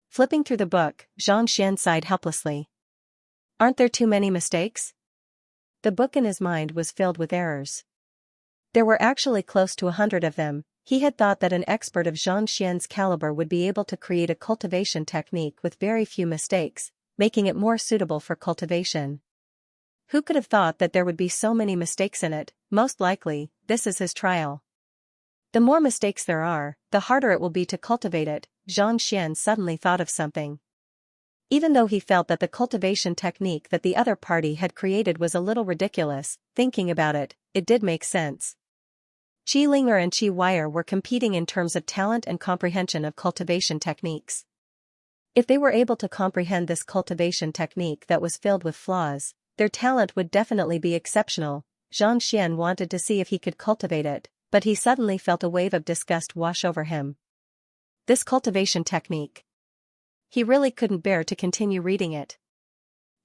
Flipping through the book, Xianxia sighed helplessly. Aren't there too many mistakes? The book in his mind was filled with errors. There were actually close to 100 of them. He had thought that an expert of Xianxia's caliber would be able to create a cultivation technique with very few mistakes, making it more suitable for cultivation. Who could have thought that there would be so many mistakes in it? Most likely, this is his trial. The more mistakes there are, the harder it will be to cultivate it. Xianxia suddenly thought of something. Even though he felt that the cultivation technique that the other party had created was a little ridiculous, thinking about it, it did make sense. Xianxia and Xianxia were competing in terms of talent and comprehension of cultivation techniques. If they were able to comprehend this cultivation technique that was filled with flaws, their talent would definitely be exceptional. Xianxia wanted to see if he could cultivate it, but he suddenly felt a wave of disgust wash over him. This cultivation technique. He really couldn't bear to continue reading it.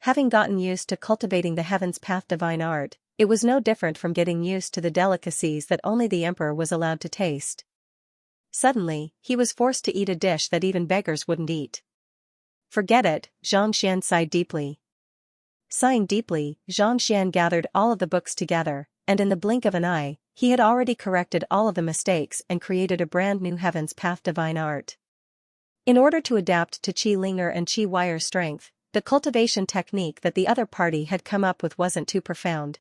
Having gotten used to cultivating the Heaven's Path divine art, it was no different from getting used to the delicacies that only the emperor was allowed to taste. Suddenly, he was forced to eat a dish that even beggars wouldn't eat. Forget it, Xianxia sighed deeply. Sighing deeply, Xianxia gathered all of the books together, and in the blink of an eye, he had already corrected all of the mistakes and created a brand new Heaven's Path divine art. In order to adapt to Xianxia and Xianxia's strength, the cultivation technique that the other party had come up with wasn't too profound.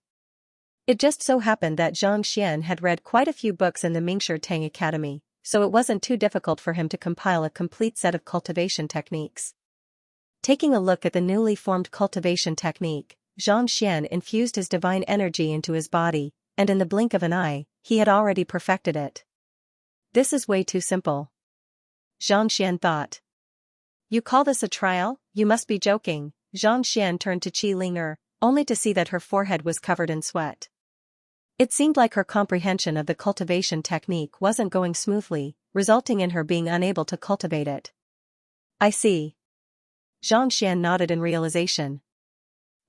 It just so happened that Xianxia had read quite a few books in the Mingshi Tang Academy, so it wasn't too difficult for him to compile a complete set of cultivation techniques. Taking a look at the newly formed cultivation technique, Xianxia infused his divine energy into his body, and in the blink of an eye, he had already perfected it. This is way too simple. Xianxia thought. You call this a trial? You must be joking. Xianxia turned to Xianxia, only to see that her forehead was covered in sweat. It seemed like her comprehension of the cultivation technique wasn't going smoothly, resulting in her being unable to cultivate it. I see. Xianxia nodded in realization.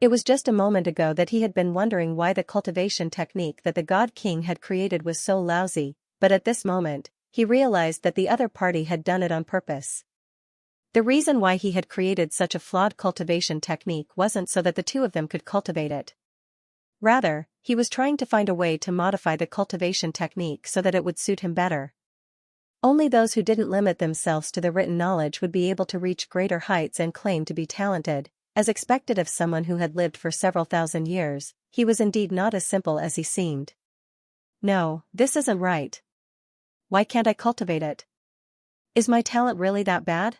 It was just a moment ago that he had been wondering why the cultivation technique that the God King had created was so lousy, but at this moment, he realized that the other party had done it on purpose. The reason why he had created such a flawed cultivation technique wasn't so that the two of them could cultivate it. Rather, he was trying to find a way to modify the cultivation technique so that it would suit him better. Only those who didn't limit themselves to the written knowledge would be able to reach greater heights and claim to be talented, as expected of someone who had lived for several thousand years. He was indeed not as simple as he seemed. No, this isn't right. Why can't I cultivate it? Is my talent really that bad?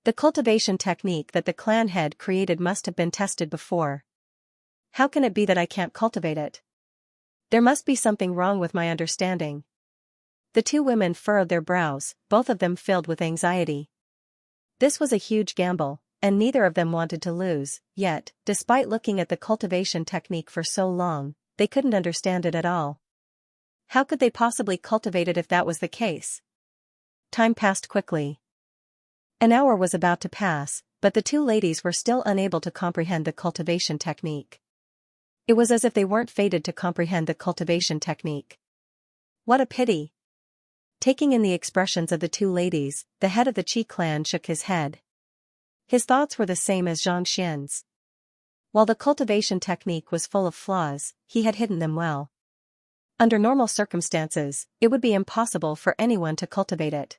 The cultivation technique that the clan head created must have been tested before. How can it be that I can't cultivate it? There must be something wrong with my understanding. The two women furrowed their brows, both of them filled with anxiety. This was a huge gamble, and neither of them wanted to lose, yet, despite looking at the cultivation technique for so long, they couldn't understand it at all. How could they possibly cultivate it if that was the case? Time passed quickly. An hour was about to pass, but the two ladies were still unable to comprehend the cultivation technique. It was as if they weren't fated to comprehend the cultivation technique. What a pity! Taking in the expressions of the two ladies, the head of the Qi clan shook his head. His thoughts were the same as Xianxia's. While the cultivation technique was full of flaws, he had hidden them well. Under normal circumstances, it would be impossible for anyone to cultivate it.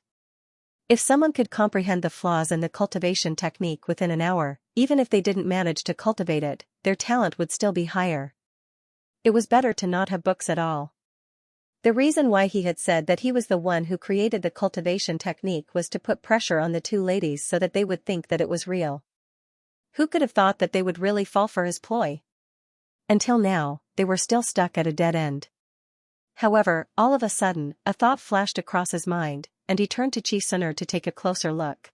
If someone could comprehend the flaws in the cultivation technique within an hour, even if they didn't manage to cultivate it, their talent would still be higher. It was better to not have books at all. The reason why he had said that he was the one who created the cultivation technique was to put pressure on the two ladies so that they would think that it was real. Who could have thought that they would really fall for his ploy? Until now, they were still stuck at a dead end. However, all of a sudden, a thought flashed across his mind, and he turned to Xianxia to take a closer look.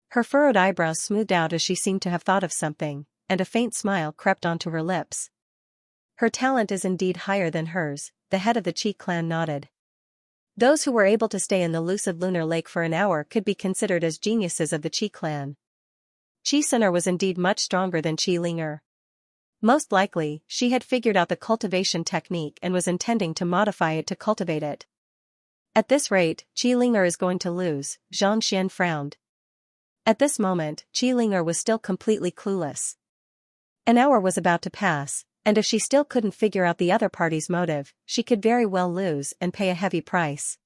Her furrowed eyebrows smoothed out as she seemed to have thought of something, and a faint smile crept onto her lips. Her talent is indeed higher than hers, the head of the Qi clan nodded. Those who were able to stay in the lucid lunar lake for an hour could be considered as geniuses of the Qi clan. Qi Suner was indeed much stronger than Qi Linger. Most likely, she had figured out the cultivation technique and was intending to modify it to cultivate it. At this rate, Qi Linger is going to lose, Xianxia frowned. At this moment, Qi Linger was still completely clueless. An hour was about to pass, and if she still couldn't figure out the other party's motive, she could very well lose and pay a heavy price.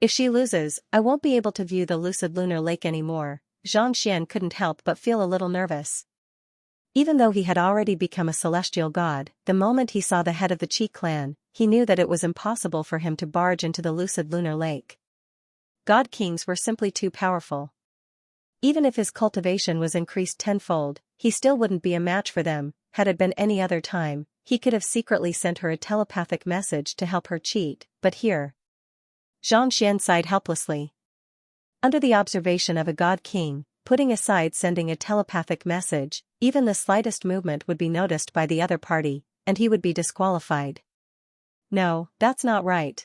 If she loses, I won't be able to view the lucid lunar lake anymore. Xianxia couldn't help but feel a little nervous. Even though he had already become a celestial god, the moment he saw the head of the Qi clan, he knew that it was impossible for him to barge into the lucid lunar lake. God kings were simply too powerful. Even if his cultivation was increased tenfold, he still wouldn't be a match for them. Had it been any other time, he could have secretly sent her a telepathic message to help her cheat, but here. Xianxia sighed helplessly. Under the observation of a god king, putting aside sending a telepathic message, even the slightest movement would be noticed by the other party, and he would be disqualified. No, that's not right.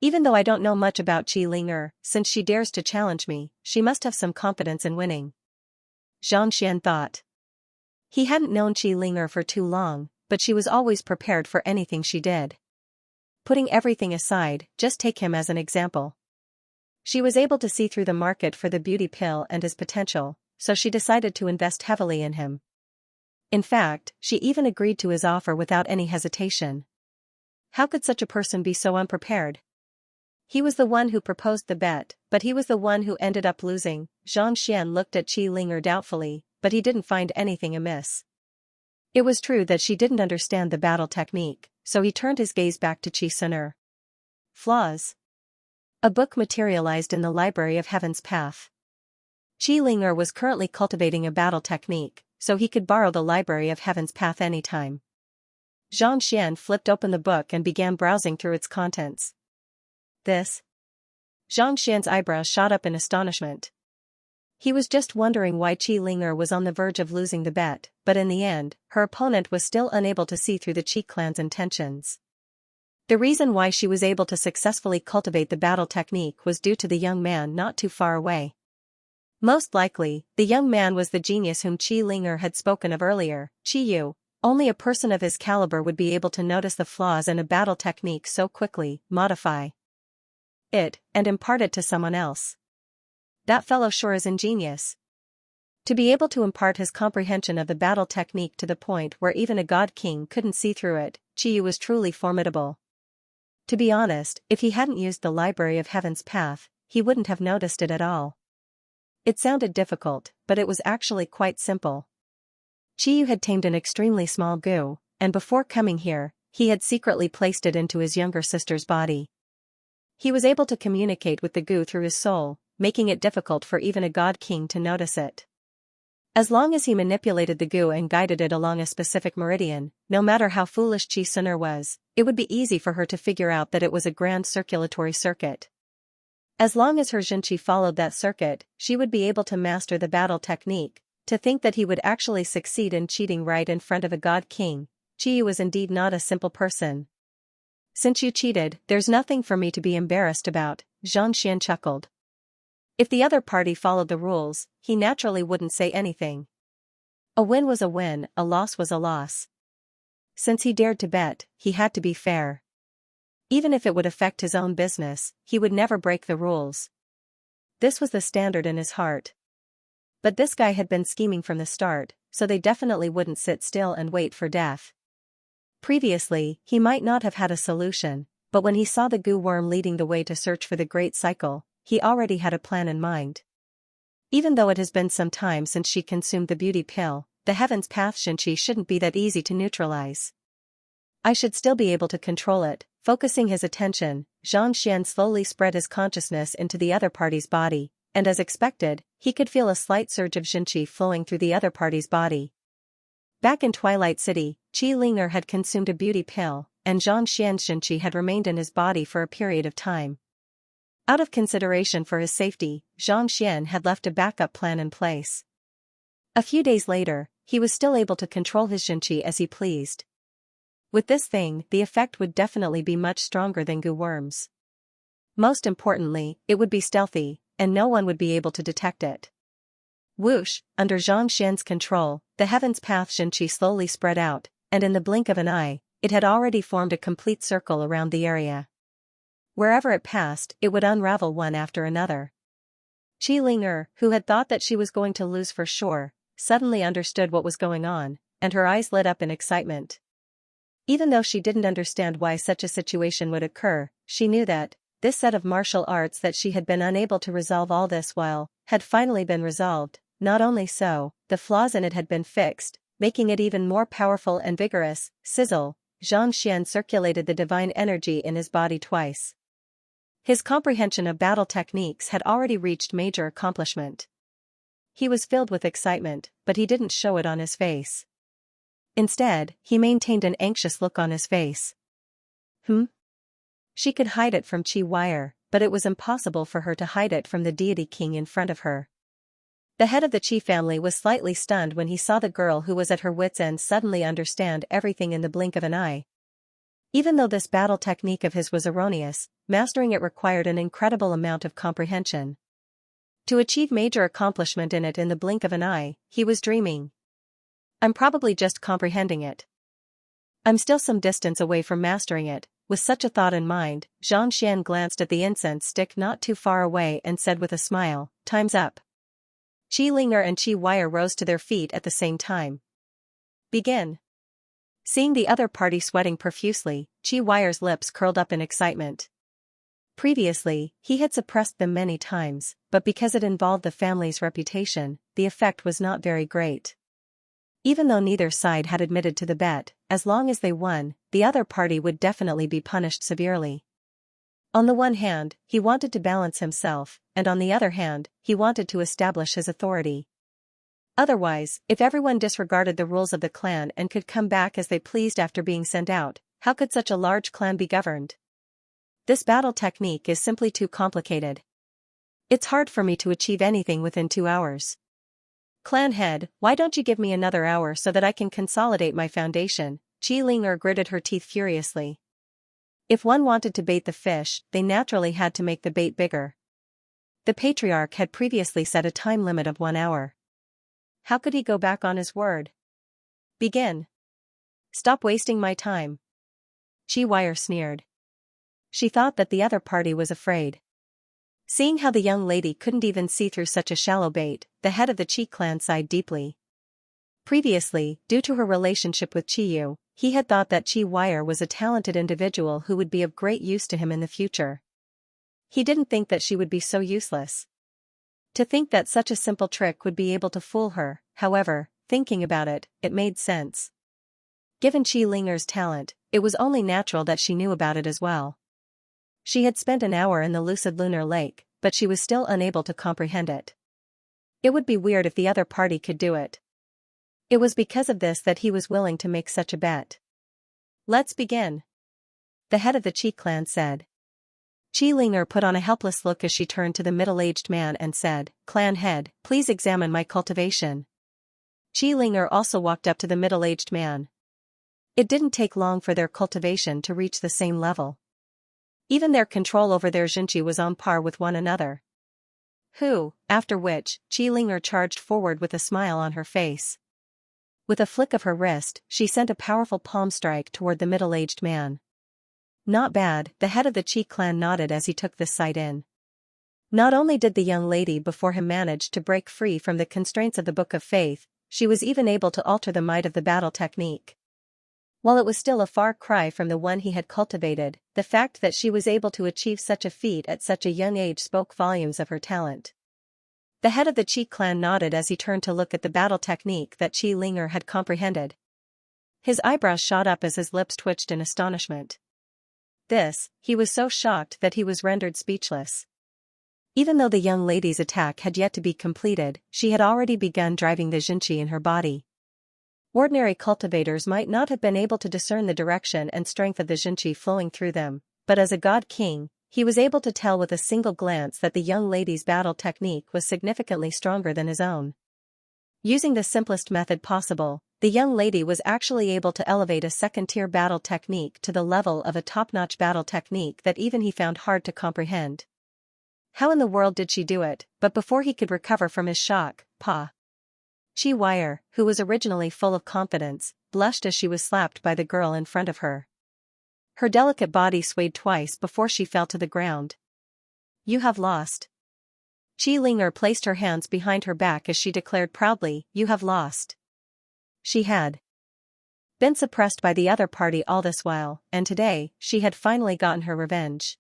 Even though I don't know much about Qi Linger, since she dares to challenge me, she must have some confidence in winning. Xianxia thought. He hadn't known Qi Linger for too long, but she was always prepared for anything she did. Putting everything aside, just take him as an example. She was able to see through the market for the beauty pill and his potential, so she decided to invest heavily in him. In fact, she even agreed to his offer without any hesitation. How could such a person be so unprepared? He was the one who proposed the bet, but he was the one who ended up losing. Xianxia looked at Qi Linger doubtfully, but he didn't find anything amiss. It was true that she didn't understand the battle technique, so he turned his gaze back to Qi Suner. Flaws. A book materialized in the Library of Heaven's Path. Qi Linger was currently cultivating a battle technique, so he could borrow the Library of Heaven's Path anytime. Xianxia flipped open the book and began browsing through its contents. This? Xianxia's eyebrows shot up in astonishment. He was just wondering why Qi Linger was on the verge of losing the bet, but in the end, her opponent was still unable to see through the Qi clan's intentions. The reason why she was able to successfully cultivate the battle technique was due to the young man not too far away. Most likely, the young man was the genius whom Qi Linger had spoken of earlier, Qi Yu. Only a person of his caliber would be able to notice the flaws in a battle technique so quickly, modify it, and impart it to someone else. That fellow sure is ingenious. To be able to impart his comprehension of the battle technique to the point where even a god king couldn't see through it, Qi Yu was truly formidable. To be honest, if he hadn't used the Library of Heaven's Path, he wouldn't have noticed it at all. It sounded difficult, but it was actually quite simple. Qi Yu had tamed an extremely small goo, and before coming here, he had secretly placed it into his younger sister's body. He was able to communicate with the goo through his soul, making it difficult for even a god king to notice it. As long as he manipulated the goo and guided it along a specific meridian, no matter how foolish Qi Suner was, it would be easy for her to figure out that it was a grand circulatory circuit. As long as her Xianxia followed that circuit, she would be able to master the battle technique. To think that he would actually succeed in cheating right in front of a god king, Qi Yu was indeed not a simple person. Since you cheated, there's nothing for me to be embarrassed about, Xianxia chuckled. If the other party followed the rules, he naturally wouldn't say anything. A win was a win, a loss was a loss. Since he dared to bet, he had to be fair. Even if it would affect his own business, he would never break the rules. This was the standard in his heart. But this guy had been scheming from the start, so they definitely wouldn't sit still and wait for death. Previously, he might not have had a solution, but when he saw the goo worm leading the way to search for the Great Cycle, he already had a plan in mind. Even though it has been some time since she consumed the beauty pill, the Heaven's Path Xianxia shouldn't be that easy to neutralize. I should still be able to control it. Focusing his attention, Xianxia slowly spread his consciousness into the other party's body, and as expected, he could feel a slight surge of Xianxia flowing through the other party's body. Back in Twilight City, Qi Linger had consumed a beauty pill, and Xianxia's Xianxia had remained in his body for a period of time. Out of consideration for his safety, Xianxia had left a backup plan in place. A few days later, he was still able to control his Xianxia as he pleased. With this thing, the effect would definitely be much stronger than goo worms. Most importantly, it would be stealthy, and no one would be able to detect it. Whoosh, under Xianxia's control, the heaven's path Xianxia slowly spread out, and in the blink of an eye, it had already formed a complete circle around the area. Wherever it passed, it would unravel one after another. Qi Ling'er, who had thought that she was going to lose for sure, suddenly understood what was going on, and her eyes lit up in excitement. Even though she didn't understand why such a situation would occur, she knew that this set of martial arts that she had been unable to resolve all this while, had finally been resolved. Not only so, the flaws in it had been fixed, making it even more powerful and vigorous. Sizzle, Xianxia circulated the divine energy in his body twice. His comprehension of battle techniques had already reached major accomplishment. He was filled with excitement, but he didn't show it on his face. Instead, he maintained an anxious look on his face. She could hide it from Qi Wire, but it was impossible for her to hide it from the deity king in front of her. The head of the Qi family was slightly stunned when he saw the girl who was at her wits' end suddenly understand everything in the blink of an eye. Even though this battle technique of his was erroneous, mastering it required an incredible amount of comprehension. To achieve major accomplishment in it in the blink of an eye, he was dreaming. I'm probably just comprehending it. I'm still some distance away from mastering it. With such a thought in mind, Xianxia glanced at the incense stick not too far away and said with a smile, "Time's up." Qi Ling'er and Qi Wire rose to their feet at the same time. Begin. Seeing the other party sweating profusely, Qi Wire's lips curled up in excitement. Previously, he had suppressed them many times, but because it involved the family's reputation, the effect was not very great. Even though neither side had admitted to the bet, as long as they won, the other party would definitely be punished severely. On the one hand, he wanted to balance himself, and on the other hand, he wanted to establish his authority. Otherwise, if everyone disregarded the rules of the clan and could come back as they pleased after being sent out, how could such a large clan be governed? This battle technique is simply too complicated. It's hard for me to achieve anything within 2 hours. Clan head, why don't you give me another hour so that I can consolidate my foundation? Qi Ling'er gritted her teeth furiously. If one wanted to bait the fish, they naturally had to make the bait bigger. The patriarch had previously set a time limit of 1 hour. How could he go back on his word? Begin. Stop wasting my time. Qi Wire sneered. She thought that the other party was afraid. Seeing how the young lady couldn't even see through such a shallow bait, the head of the Qi clan sighed deeply. Previously, due to her relationship with Qi Yu, he had thought that Qi Wire was a talented individual who would be of great use to him in the future. He didn't think that she would be so useless. To think that such a simple trick would be able to fool her, however, thinking about it, it made sense. Given Qi Ling'er's talent, it was only natural that she knew about it as well. She had spent an hour in the lucid lunar lake, but she was still unable to comprehend it. It would be weird if the other party could do it. It was because of this that he was willing to make such a bet. Let's begin. The head of the Qi clan said. Qi Ling'er put on a helpless look as she turned to the middle-aged man and said, "Clan head, please examine my cultivation." Qi Ling'er also walked up to the middle-aged man. It didn't take long for their cultivation to reach the same level. Even their control over their Xianxia was on par with one another. After which, Qi Ling'er charged forward with a smile on her face. With a flick of her wrist, she sent a powerful palm strike toward the middle-aged man. Not bad, the head of the Qi clan nodded as he took this sight in. Not only did the young lady before him manage to break free from the constraints of the Book of Faith, she was even able to alter the might of the battle technique. While it was still a far cry from the one he had cultivated, the fact that she was able to achieve such a feat at such a young age spoke volumes of her talent. The head of the Qi clan nodded as he turned to look at the battle technique that Qi Ling'er had comprehended. His eyebrows shot up as his lips twitched in astonishment. He was so shocked that he was rendered speechless. Even though the young lady's attack had yet to be completed, she had already begun driving the Xianxia in her body. Ordinary cultivators might not have been able to discern the direction and strength of the Xianxia flowing through them, but as a god king, he was able to tell with a single glance that the young lady's battle technique was significantly stronger than his own. Using the simplest method possible, The young lady was actually able to elevate a second-tier battle technique to the level of a top-notch battle technique that even he found hard to comprehend. How in the world did she do it? But before he could recover from his shock, Chi Wire, who was originally full of confidence, blushed as she was slapped by the girl in front of her. Her delicate body swayed twice before she fell to the ground. You have lost. Chi Linger placed her hands behind her back as she declared proudly, you have lost. She had been suppressed by the other party all this while, and today, she had finally gotten her revenge.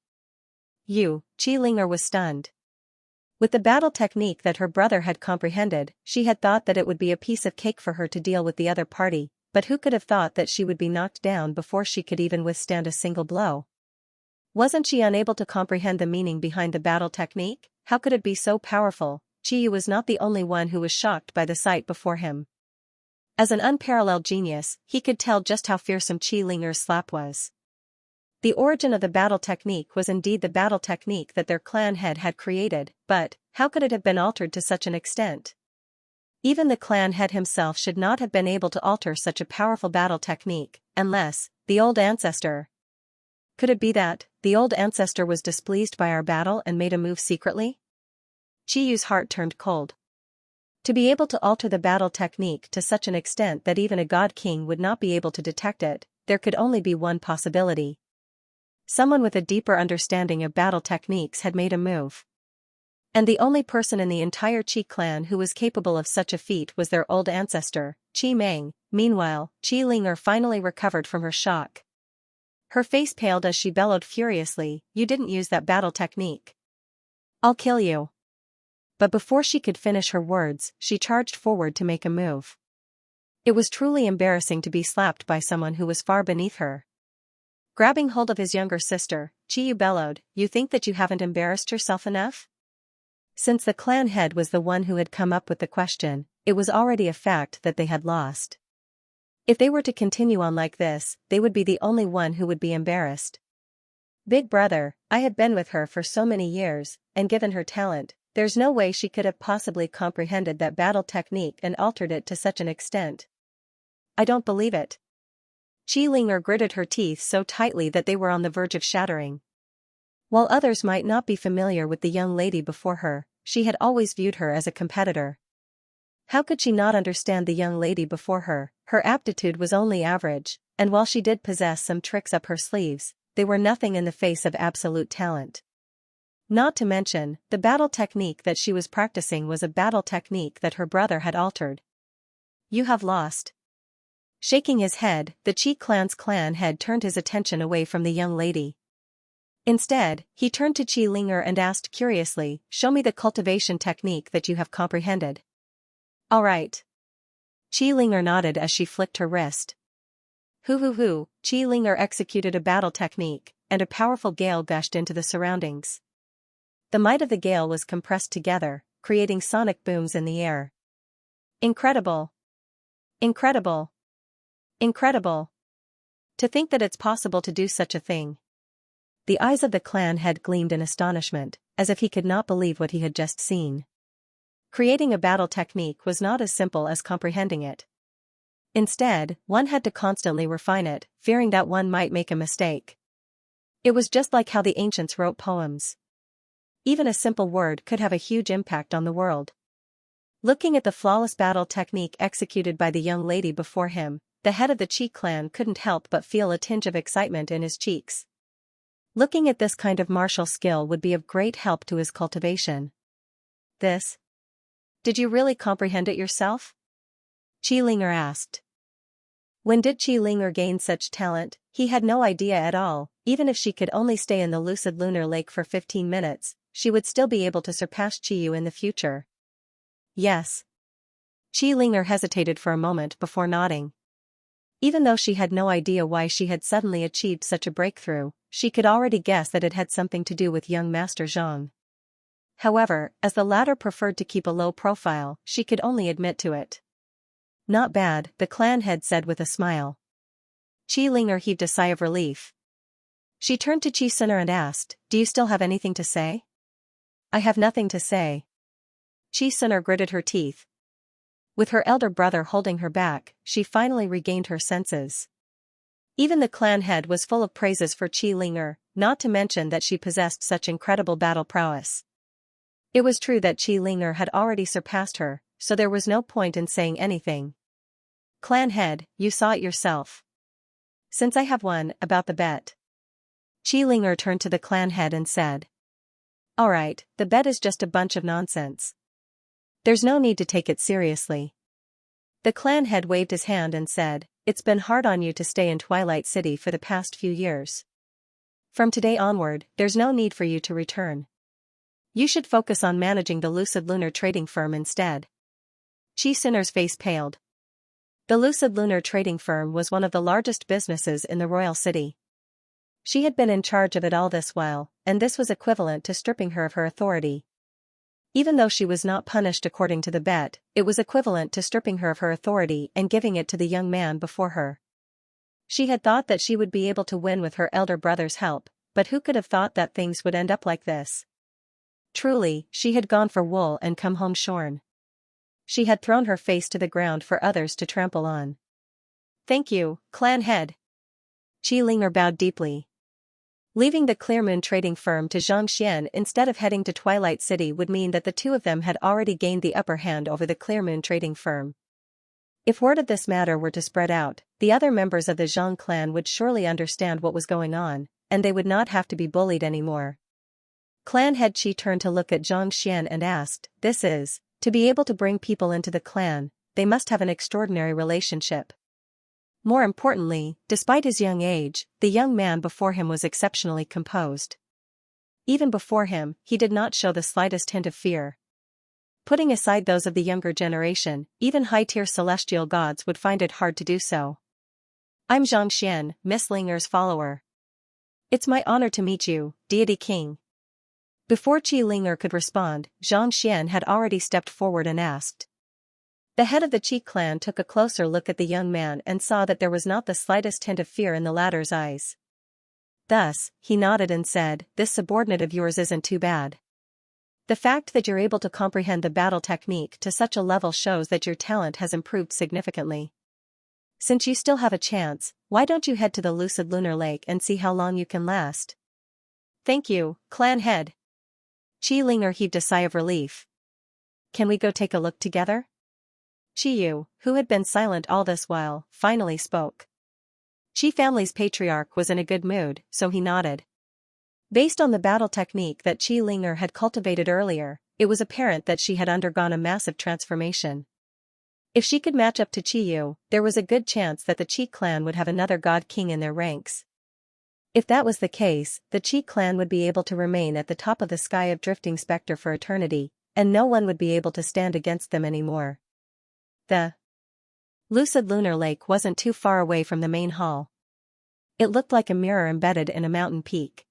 Chi Linger was stunned. With the battle technique that her brother had comprehended, she had thought that it would be a piece of cake for her to deal with the other party, but who could have thought that she would be knocked down before she could even withstand a single blow? Wasn't she unable to comprehend the meaning behind the battle technique? How could it be so powerful? Chi was not the only one who was shocked by the sight before him. As an unparalleled genius, he could tell just how fearsome Chi Linger's slap was. The origin of the battle technique was indeed the battle technique that their clan head had created, but how could it have been altered to such an extent? Even the clan head himself should not have been able to alter such a powerful battle technique, unless the old ancestor. Could it be that the old ancestor was displeased by our battle and made a move secretly? Chi Yu's heart turned cold. To be able to alter the battle technique to such an extent that even a god king would not be able to detect it, there could only be one possibility. Someone with a deeper understanding of battle techniques had made a move. And the only person in the entire Qi clan who was capable of such a feat was their old ancestor, Qi Meng. Meanwhile, Qi Linger finally recovered from her shock. Her face paled as she bellowed furiously, you didn't use that battle technique. I'll kill you. But before she could finish her words, she charged forward to make a move. It was truly embarrassing to be slapped by someone who was far beneath her. Grabbing hold of his younger sister, Chi Yu bellowed, you think that you haven't embarrassed yourself enough? Since the clan head was the one who had come up with the question, it was already a fact that they had lost. If they were to continue on like this, they would be the only one who would be embarrassed. Big brother, I had been with her for so many years, and given her talent, there's no way she could have possibly comprehended that battle technique and altered it to such an extent. I don't believe it. Chi Linger gritted her teeth so tightly that they were on the verge of shattering. While others might not be familiar with the young lady before her, she had always viewed her as a competitor. How could she not understand the young lady before her? Her aptitude was only average, and while she did possess some tricks up her sleeves, they were nothing in the face of absolute talent. Not to mention, the battle technique that she was practicing was a battle technique that her brother had altered. You have lost. Shaking his head, the Qi clan's clan head turned his attention away from the young lady. Instead, he turned to Qi Linger and asked curiously, show me the cultivation technique that you have comprehended. All right. Qi Linger nodded as she flicked her wrist. Hoo. Qi Linger executed a battle technique, and a powerful gale gushed into the surroundings. The might of the gale was compressed together, creating sonic booms in the air. Incredible. Incredible. Incredible. To think that it's possible to do such a thing. The eyes of the clan head gleamed in astonishment, as if he could not believe what he had just seen. Creating a battle technique was not as simple as comprehending it. Instead, one had to constantly refine it, fearing that one might make a mistake. It was just like how the ancients wrote poems. Even a simple word could have a huge impact on the world. Looking at the flawless battle technique executed by the young lady before him, the head of the Qi clan couldn't help but feel a tinge of excitement in his cheeks. Looking at this kind of martial skill would be of great help to his cultivation. This? Did you really comprehend it yourself? Qi Linger asked. When did Qi Linger gain such talent? He had no idea at all. Even if she could only stay in the lucid lunar lake for 15 minutes, she would still be able to surpass Qi Yu in the future. Yes. Qi Linger hesitated for a moment before nodding. Even though she had no idea why she had suddenly achieved such a breakthrough, she could already guess that it had something to do with young Master Zhang. However, as the latter preferred to keep a low profile, she could only admit to it. Not bad, the clan head said with a smile. Qi Linger heaved a sigh of relief. She turned to Qi Sinner and asked, do you still have anything to say? I have nothing to say. Qi Sinner gritted her teeth. With her elder brother holding her back, she finally regained her senses. Even the clan head was full of praises for Qi Linger, not to mention that she possessed such incredible battle prowess. It was true that Qi Linger had already surpassed her, so there was no point in saying anything. Clan head, you saw it yourself. Since I have won, about the bet. Qi Linger turned to the clan head and said. Alright, the bet is just a bunch of nonsense. There's no need to take it seriously. The clan head waved his hand and said, it's been hard on you to stay in Twilight City for the past few years. From today onward, there's no need for you to return. You should focus on managing the Lucid Lunar trading firm instead. Qi Sinner's face paled. The Lucid Lunar trading firm was one of the largest businesses in the royal city. She had been in charge of it all this while, and this was equivalent to stripping her of her authority. Even though she was not punished according to the bet, it was equivalent to stripping her of her authority and giving it to the young man before her. She had thought that she would be able to win with her elder brother's help, but who could have thought that things would end up like this? Truly, she had gone for wool and come home shorn. She had thrown her face to the ground for others to trample on. Thank you, clan head. Qi Linger bowed deeply. Leaving the Clearmoon trading firm to Xianxia instead of heading to Twilight City would mean that the two of them had already gained the upper hand over the Clearmoon trading firm. If word of this matter were to spread out, the other members of the Zhang clan would surely understand what was going on, and they would not have to be bullied anymore. Clan head Qi turned to look at Xianxia and asked, this is, to be able to bring people into the clan, they must have an extraordinary relationship. More importantly, despite his young age, the young man before him was exceptionally composed. Even before him, he did not show the slightest hint of fear. Putting aside those of the younger generation, even high-tier celestial gods would find it hard to do so. I'm Xianxia, Miss Linger's follower. It's my honor to meet you, deity king. Before Qi Linger could respond, Xianxia had already stepped forward and asked. The head of the Qi clan took a closer look at the young man and saw that there was not the slightest hint of fear in the latter's eyes. Thus, he nodded and said, this subordinate of yours isn't too bad. The fact that you're able to comprehend the battle technique to such a level shows that your talent has improved significantly. Since you still have a chance, why don't you head to the Lucid Lunar Lake and see how long you can last? Thank you, clan head. Qi Linger heaved a sigh of relief. Can we go take a look together? Qiyu, who had been silent all this while, finally spoke. Qi family's patriarch was in a good mood, so he nodded. Based on the battle technique that Qi Linger had cultivated earlier, it was apparent that she had undergone a massive transformation. If she could match up to Qiyu, there was a good chance that the Qi clan would have another god king in their ranks. If that was the case, the Qi clan would be able to remain at the top of the sky of Drifting Spectre for eternity, and no one would be able to stand against them anymore. The Lucid Lunar Lake wasn't too far away from the main hall. It looked like a mirror embedded in a mountain peak.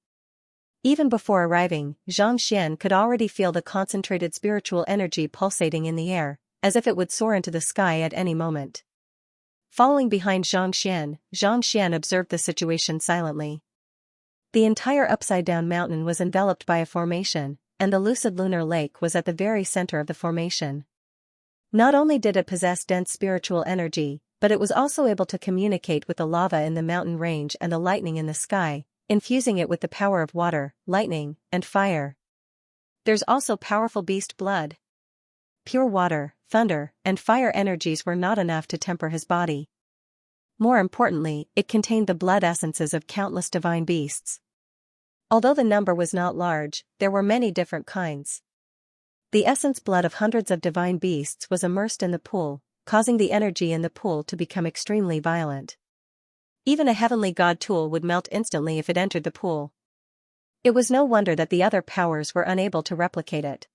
Even before arriving, Xianxia could already feel the concentrated spiritual energy pulsating in the air, as if it would soar into the sky at any moment. Following behind Xianxia observed the situation silently. The entire upside-down mountain was enveloped by a formation, and the Lucid Lunar Lake was at the very center of the formation. Not only did it possess dense spiritual energy, but it was also able to communicate with the lava in the mountain range and the lightning in the sky, infusing it with the power of water, lightning, and fire. There's also powerful beast blood. Pure water, thunder, and fire energies were not enough to temper his body. More importantly, it contained the blood essences of countless divine beasts. Although the number was not large, there were many different kinds. The essence blood of hundreds of divine beasts was immersed in the pool, causing the energy in the pool to become extremely violent. Even a heavenly god tool would melt instantly if it entered the pool. It was no wonder that the other powers were unable to replicate it.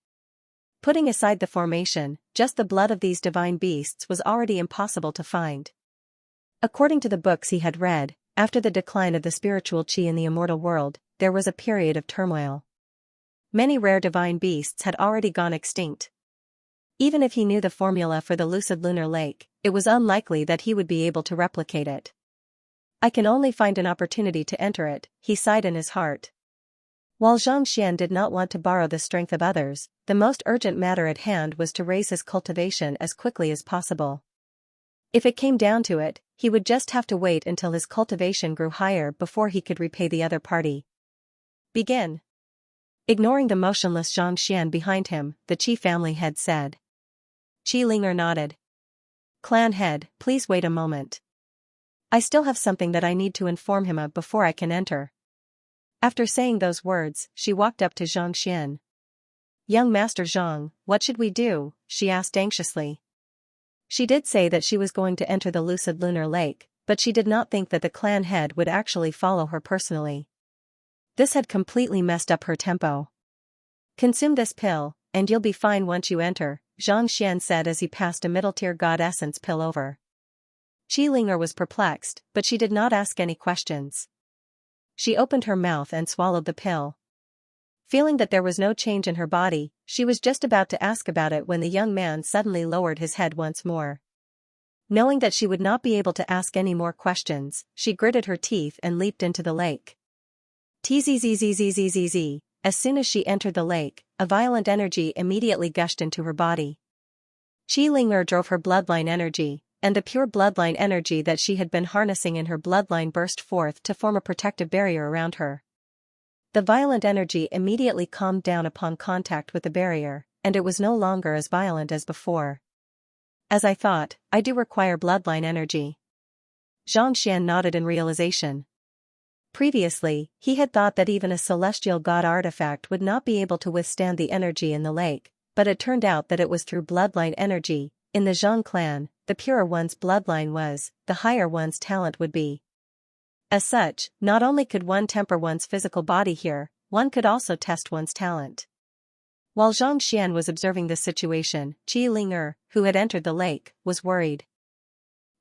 Putting aside the formation, just the blood of these divine beasts was already impossible to find. According to the books he had read, after the decline of the spiritual qi in the immortal world, there was a period of turmoil. Many rare divine beasts had already gone extinct. Even if he knew the formula for the Lucid Lunar Lake, it was unlikely that he would be able to replicate it. I can only find an opportunity to enter it, he sighed in his heart. While Xianxia did not want to borrow the strength of others, the most urgent matter at hand was to raise his cultivation as quickly as possible. If it came down to it, he would just have to wait until his cultivation grew higher before he could repay the other party. Begin. Ignoring the motionless Xianxia behind him, the Qi family head said. Qi Linger nodded. Clan head, please wait a moment. I still have something that I need to inform him of before I can enter. After saying those words, she walked up to Xianxia. Young Master Zhang, what should we do? She asked anxiously. She did say that she was going to enter the lucid lunar lake, but she did not think that the clan head would actually follow her personally. This had completely messed up her tempo. Consume this pill, and you'll be fine once you enter, Xianxia said as he passed a middle-tier god essence pill over. Qi Linger was perplexed, but she did not ask any questions. She opened her mouth and swallowed the pill. Feeling that there was no change in her body, she was just about to ask about it when the young man suddenly lowered his head once more. Knowing that she would not be able to ask any more questions, she gritted her teeth and leaped into the lake. Tzzzzzzzzzz. As soon as she entered the lake, a violent energy immediately gushed into her body. Qi Linger drove her bloodline energy, and the pure bloodline energy that she had been harnessing in her bloodline burst forth to form a protective barrier around her. The violent energy immediately calmed down upon contact with the barrier, and it was no longer as violent as before. As I thought, I do require bloodline energy. Xianxia nodded in realization. Previously, he had thought that even a celestial god artifact would not be able to withstand the energy in the lake, but it turned out that it was through bloodline energy. In the Zhang clan, the purer one's bloodline was, the higher one's talent would be. As such, not only could one temper one's physical body here, one could also test one's talent. While Xianxia was observing this situation, Qi Linger, who had entered the lake, was worried.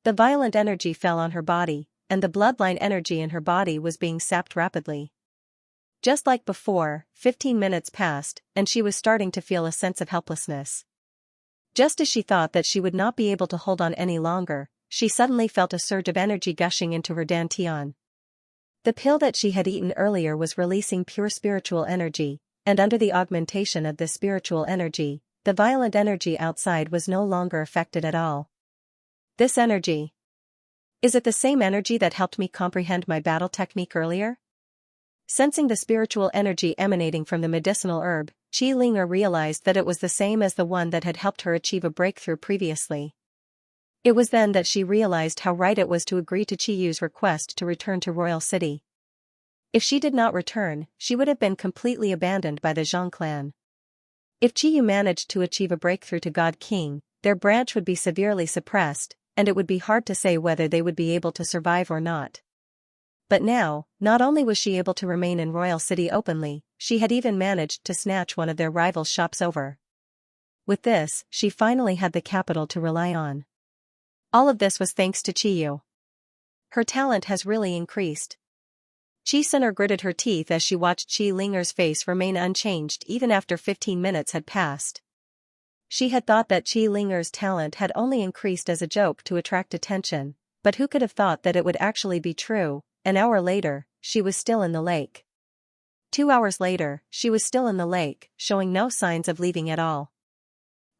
The violent energy fell on her body, and the bloodline energy in her body was being sapped rapidly. Just like before, 15 minutes passed, and she was starting to feel a sense of helplessness. Just as she thought that she would not be able to hold on any longer, she suddenly felt a surge of energy gushing into her dantian. The pill that she had eaten earlier was releasing pure spiritual energy, and under the augmentation of this spiritual energy, the violent energy outside was no longer affected at all. This energy. Is it the same energy that helped me comprehend my battle technique earlier? Sensing the spiritual energy emanating from the medicinal herb, Qi Linger realized that it was the same as the one that had helped her achieve a breakthrough previously. It was then that she realized how right it was to agree to Qi Yu's request to return to Royal City. If she did not return, she would have been completely abandoned by the Zhang clan. If Qi Yu managed to achieve a breakthrough to God King, their branch would be severely suppressed, and it would be hard to say whether they would be able to survive or not. But now, not only was she able to remain in Royal City openly, she had even managed to snatch one of their rivals' shops over. With this, she finally had the capital to rely on. All of this was thanks to Qi Yu. Her talent has really increased. Qi Sunner gritted her teeth as she watched Qi Linger's face remain unchanged even after 15 minutes had passed. She had thought that Qi Linger's talent had only increased as a joke to attract attention, but who could have thought that it would actually be true? An hour later, she was still in the lake. 2 hours later, she was still in the lake, showing no signs of leaving at all.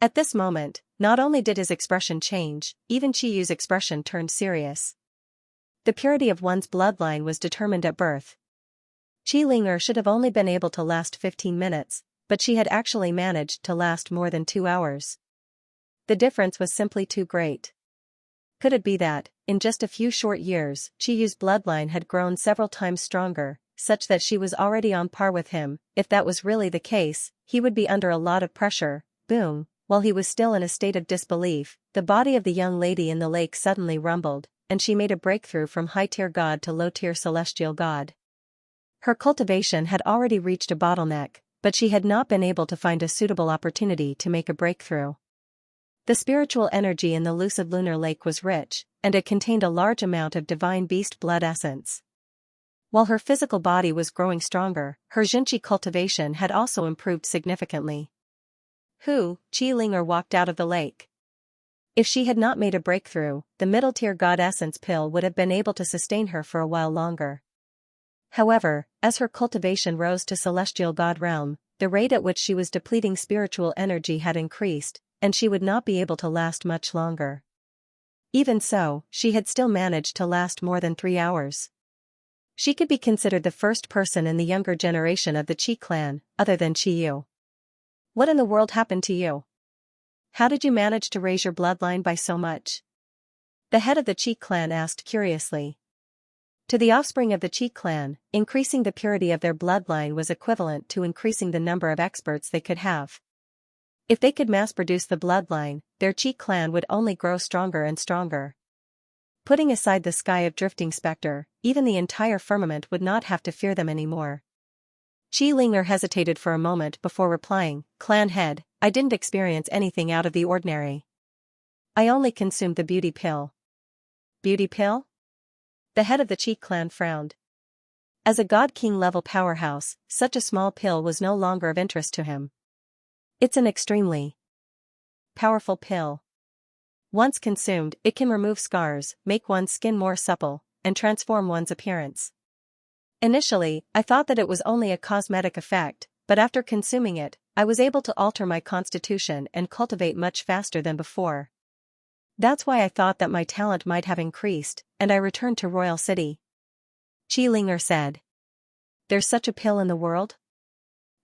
At this moment, not only did his expression change, even Qi Yu's expression turned serious. The purity of one's bloodline was determined at birth. Qi Linger should have only been able to last 15 minutes, but she had actually managed to last more than 2 hours. The difference was simply too great. Could it be that, in just a few short years, Qi Yu's bloodline had grown several times stronger, such that she was already on par with him? If that was really the case, he would be under a lot of pressure. Boom! While he was still in a state of disbelief, the body of the young lady in the lake suddenly rumbled, and she made a breakthrough from high-tier god to low-tier celestial god. Her cultivation had already reached a bottleneck, but she had not been able to find a suitable opportunity to make a breakthrough. The spiritual energy in the lucid lunar lake was rich, and it contained a large amount of divine beast blood essence. While her physical body was growing stronger, her Xianxia cultivation had also improved significantly. Qi Linger walked out of the lake. If she had not made a breakthrough, the middle-tier god essence pill would have been able to sustain her for a while longer. However, as her cultivation rose to celestial god realm, the rate at which she was depleting spiritual energy had increased, and she would not be able to last much longer. Even so, she had still managed to last more than 3 hours. She could be considered the first person in the younger generation of the Qi clan, other than Qiyu. What in the world happened to you? How did you manage to raise your bloodline by so much? The head of the Qi clan asked curiously. To the offspring of the Qi clan, increasing the purity of their bloodline was equivalent to increasing the number of experts they could have. If they could mass-produce the bloodline, their Qi clan would only grow stronger and stronger. Putting aside the sky of drifting specter, even the entire firmament would not have to fear them anymore. Qi Ling'er hesitated for a moment before replying, "Clan head, I didn't experience anything out of the ordinary. I only consumed the beauty pill." Beauty pill? The head of the Qi clan frowned. As a god-king level powerhouse, such a small pill was no longer of interest to him. It's an extremely powerful pill. Once consumed, it can remove scars, make one's skin more supple, and transform one's appearance. Initially, I thought that it was only a cosmetic effect, but after consuming it, I was able to alter my constitution and cultivate much faster than before. That's why I thought that my talent might have increased, and I returned to Royal City. Qi Ling'er said. There's such a pill in the world?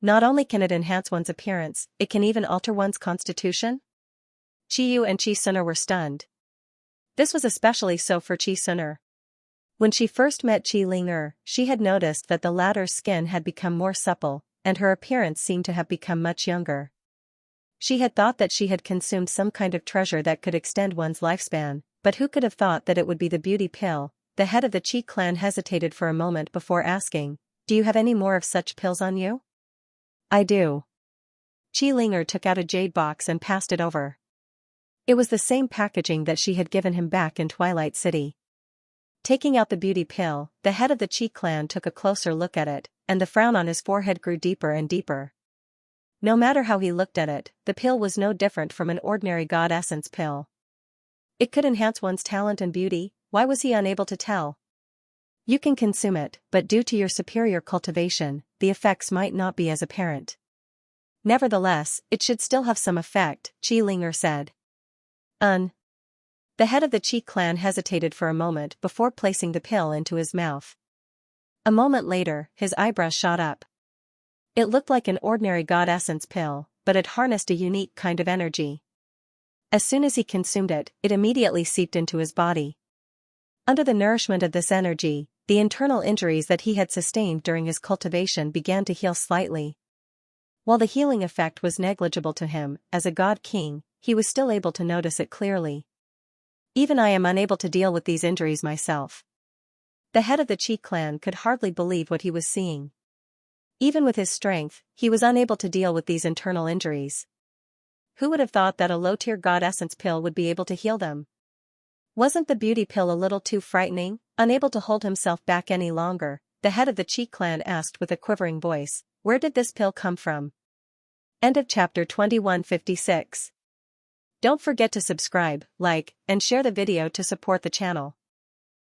Not only can it enhance one's appearance, it can even alter one's constitution? Qiyu and Qi Suner were stunned. This was especially so for Qi Suner. When she first met Qi Ling'er, she had noticed that the latter's skin had become more supple, and her appearance seemed to have become much younger. She had thought that she had consumed some kind of treasure that could extend one's lifespan, but who could have thought that it would be the beauty pill? The head of the Qi clan hesitated for a moment before asking, "Do you have any more of such pills on you?" "I do." Qi Ling'er took out a jade box and passed it over. It was the same packaging that she had given him back in Twilight City. Taking out the beauty pill, the head of the Qi clan took a closer look at it, and the frown on his forehead grew deeper and deeper. No matter how he looked at it, the pill was no different from an ordinary god essence pill. It could enhance one's talent and beauty. Why was he unable to tell? You can consume it, but due to your superior cultivation, the effects might not be as apparent. Nevertheless, it should still have some effect, Qi Ling'er said. The head of the Qi clan hesitated for a moment before placing the pill into his mouth. A moment later, his eyebrows shot up. It looked like an ordinary god essence pill, but it harnessed a unique kind of energy. As soon as he consumed it, it immediately seeped into his body. Under the nourishment of this energy, the internal injuries that he had sustained during his cultivation began to heal slightly. While the healing effect was negligible to him, as a god king, he was still able to notice it clearly. Even I am unable to deal with these injuries myself. The head of the Qi clan could hardly believe what he was seeing. Even with his strength, he was unable to deal with these internal injuries. Who would have thought that a low-tier god essence pill would be able to heal them? Wasn't the beauty pill a little too frightening? Unable to hold himself back any longer, the head of the Qi clan asked with a quivering voice, "Where did this pill come from?" End of chapter 2156. Don't forget to subscribe, like, and share the video to support the channel.